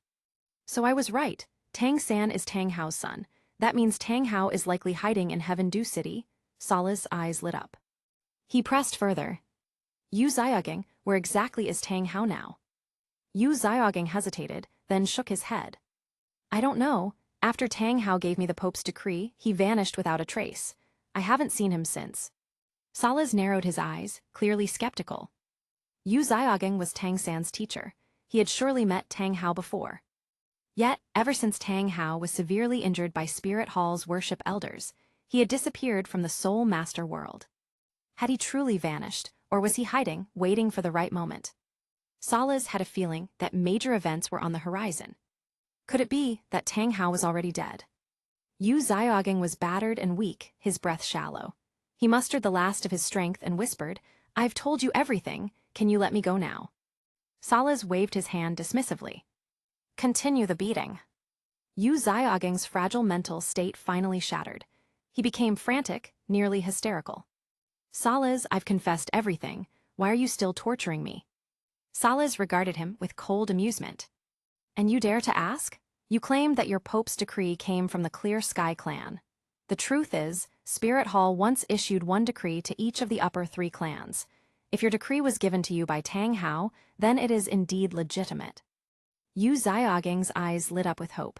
Speaker 1: So I was right, Tang San is Tang Hao's son. That means Tang Hao is likely hiding in Heaven Dew City. Salas' eyes lit up. He pressed further. Yu Xiaogeng, where exactly is Tang Hao now? Yu Xiaogeng hesitated, then shook his head. I don't know. After Tang Hao gave me the Pope's decree, he vanished without a trace. I haven't seen him since. Salas narrowed his eyes, clearly skeptical. Yu Xiaogeng was Tang San's teacher. He had surely met Tang Hao before. Yet, ever since Tang Hao was severely injured by Spirit Hall's worship elders, he had disappeared from the Soul Master world. Had he truly vanished, or was he hiding, waiting for the right moment? Salas had a feeling that major events were on the horizon. Could it be that Tang Hao was already dead? Yu Xiaogeng was battered and weak, his breath shallow. He mustered the last of his strength and whispered, I've told you everything, can you let me go now? Salas waved his hand dismissively. Continue the beating. Yu Xiaogeng's fragile mental state finally shattered. He became frantic, nearly hysterical. Salas, I've confessed everything. Why are you still torturing me? Salas regarded him with cold amusement. And you dare to ask? You claim that your Pope's decree came from the Clear Sky clan. The truth is, Spirit Hall once issued one decree to each of the upper 3 clans. If your decree was given to you by Tang Hao, then it is indeed legitimate. Yu Xiaogeng's eyes lit up with hope.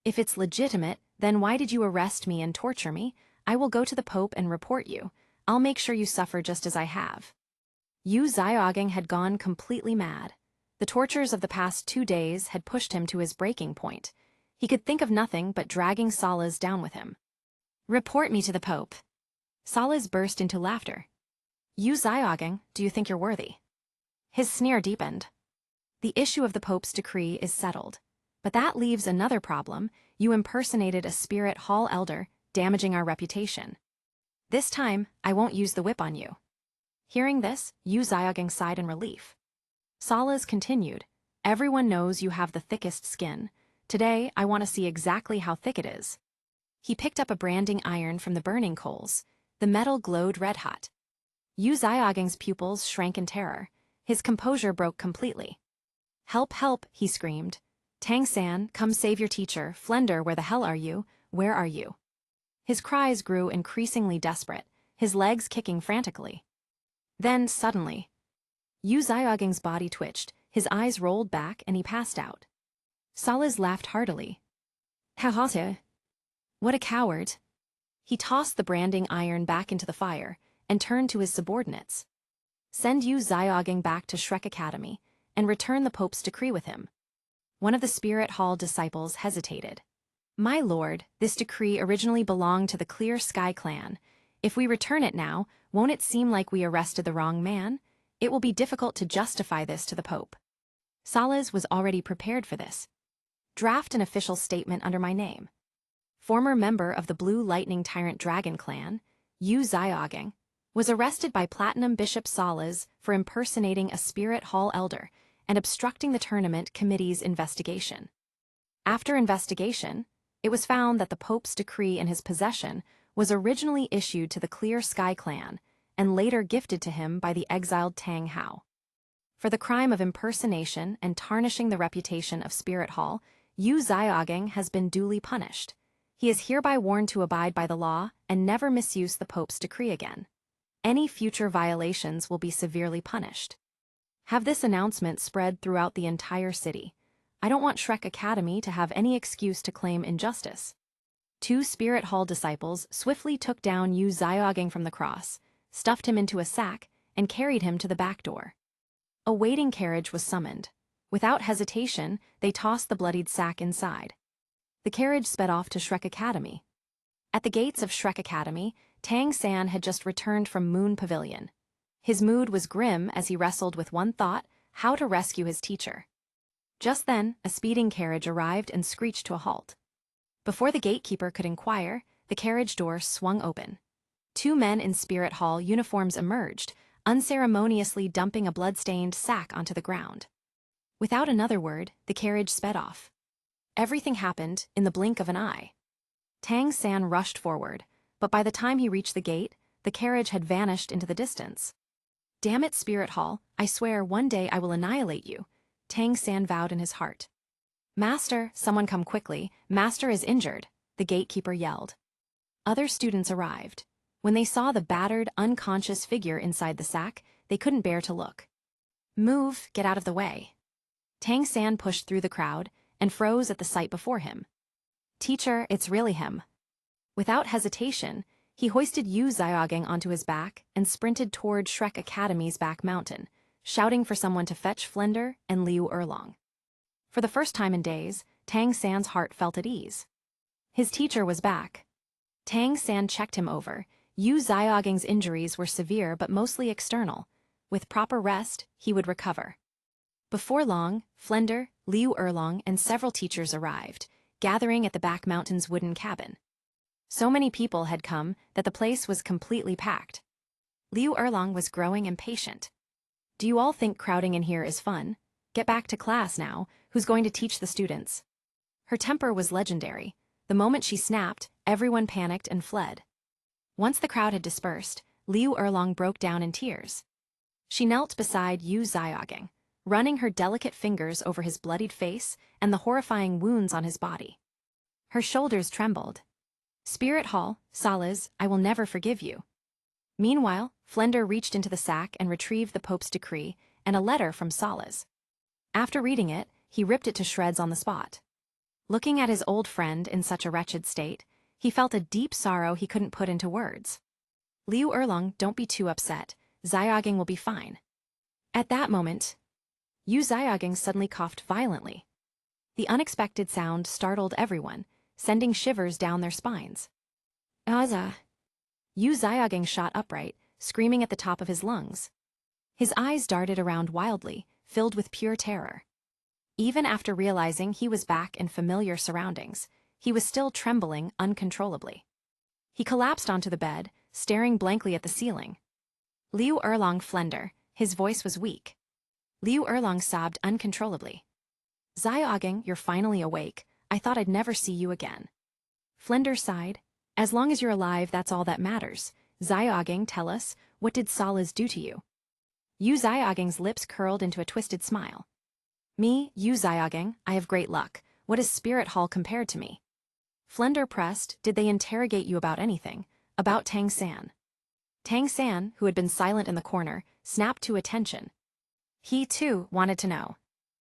Speaker 1: If it's legitimate, then why did you arrest me and torture me? I will go to the Pope and report you. I'll make sure you suffer just as I have. Yu Xiaogang had gone completely mad. The tortures of the past 2 days had pushed him to his breaking point. He could think of nothing but dragging Salas down with him. Report me to the Pope. Salas burst into laughter. Yu Xiaogang, do you think you're worthy? His sneer deepened. The issue of the Pope's decree is settled. But that leaves another problem. You impersonated a spirit hall elder, damaging our reputation. This time, I won't use the whip on you. Hearing this, Yu Xiaogang sighed in relief. Salas continued, everyone knows you have the thickest skin. Today, I want to see exactly how thick it is. He picked up a branding iron from the burning coals. The metal glowed red-hot. Yu Xiaogang's pupils shrank in terror. His composure broke completely. Help, help, he screamed. Tang-san, come save your teacher. Flender, where the hell are you? Where are you? His cries grew increasingly desperate, his legs kicking frantically. Then, suddenly, Yu Xiaogang's body twitched, his eyes rolled back, and he passed out. Salas laughed heartily. Ha. What a coward. He tossed the branding iron back into the fire and turned to his subordinates. Send Yu Xiaogang back to Shrek Academy and return the Pope's decree with him. One of the Spirit Hall disciples hesitated. My lord, this decree originally belonged to the Clear Sky clan. If we return it now, won't it seem like we arrested the wrong man? It will be difficult to justify this to the Pope. Salas was already prepared for this. Draft an official statement under my name. Former member of the Blue Lightning Tyrant Dragon clan, Yu Xiaogang, was arrested by Platinum Bishop Salas for impersonating a Spirit Hall elder and obstructing the tournament committee's investigation. After investigation, it was found that the Pope's decree in his possession was originally issued to the Clear Sky clan and later gifted to him by the exiled Tang Hao. For the crime of impersonation and tarnishing the reputation of Spirit Hall, Yu Xiaogang has been duly punished. He is hereby warned to abide by the law and never misuse the Pope's decree again. Any future violations will be severely punished. Have this announcement spread throughout the entire city. I don't want Shrek Academy to have any excuse to claim injustice. 2 Spirit Hall disciples swiftly took down Yu Xiaogang from the cross, stuffed him into a sack, and carried him to the back door. A waiting carriage was summoned. Without hesitation, they tossed the bloodied sack inside. The carriage sped off to Shrek Academy. At the gates of Shrek Academy, Tang-san had just returned from Moon Pavilion. His mood was grim as he wrestled with one thought: how to rescue his teacher. Just then, a speeding carriage arrived and screeched to a halt. Before the gatekeeper could inquire, the carriage door swung open. 2 men in Spirit Hall uniforms emerged, unceremoniously dumping a blood-stained sack onto the ground. Without another word, the carriage sped off. Everything happened in the blink of an eye. Tang-san rushed forward, but by the time he reached the gate, the carriage had vanished into the distance. Damn it, Spirit Hall, I swear one day I will annihilate you, Tang-san vowed in his heart. Master, someone come quickly, Master is injured, the gatekeeper yelled. Other students arrived. When they saw the battered, unconscious figure inside the sack, they couldn't bear to look. Move, get out of the way. Tang-san pushed through the crowd and froze at the sight before him. Teacher, it's really him. Without hesitation, he hoisted Yu Xiaogang onto his back and sprinted toward Shrek Academy's back mountain, shouting for someone to fetch Flender and Liu Erlong. For the first time in days, Tang-san's heart felt at ease. His teacher was back. Tang-san checked him over. Yu Xiaogang's injuries were severe but mostly external. With proper rest, he would recover. Before long, Flender, Liu Erlong, and several teachers arrived, gathering at the back mountain's wooden cabin. So many people had come that the place was completely packed. Liu Erlong was growing impatient. Do you all think crowding in here is fun? Get back to class now. Who's going to teach the students? Her temper was legendary. The moment she snapped, everyone panicked and fled. Once the crowd had dispersed, Liu Erlong broke down in tears. She knelt beside Yu Xiaogang, running her delicate fingers over his bloodied face and the horrifying wounds on his body. Her shoulders trembled. Spirit Hall, Salas, I will never forgive you. Meanwhile, Flender reached into the sack and retrieved the Pope's decree and a letter from Salas. After reading it, he ripped it to shreds on the spot. Looking at his old friend in such a wretched state, he felt a deep sorrow he couldn't put into words. Liu Erlong, don't be too upset. Xiaoging will be fine. At that moment, Yu Xiaoging suddenly coughed violently. The unexpected sound startled everyone, sending shivers down their spines. Aza! Yu Xiaoging shot upright, screaming at the top of his lungs. His eyes darted around wildly, filled with pure terror. Even after realizing he was back in familiar surroundings, he was still trembling uncontrollably. He collapsed onto the bed, staring blankly at the ceiling. Liu Erlong Flender, his voice was weak. Liu Erlong sobbed uncontrollably. Xiaoging, you're finally awake. I thought I'd never see you again. Flender sighed. As long as you're alive, that's all that matters. Xiaoging, tell us, what did Salas do to you? Yu Xiaoging's lips curled into a twisted smile. Me, Yu Xiaoging, I have great luck. What is Spirit Hall compared to me? Flender pressed, did they interrogate you about anything? About Tang San? Tang San, who had been silent in the corner, snapped to attention. He, too, wanted to know.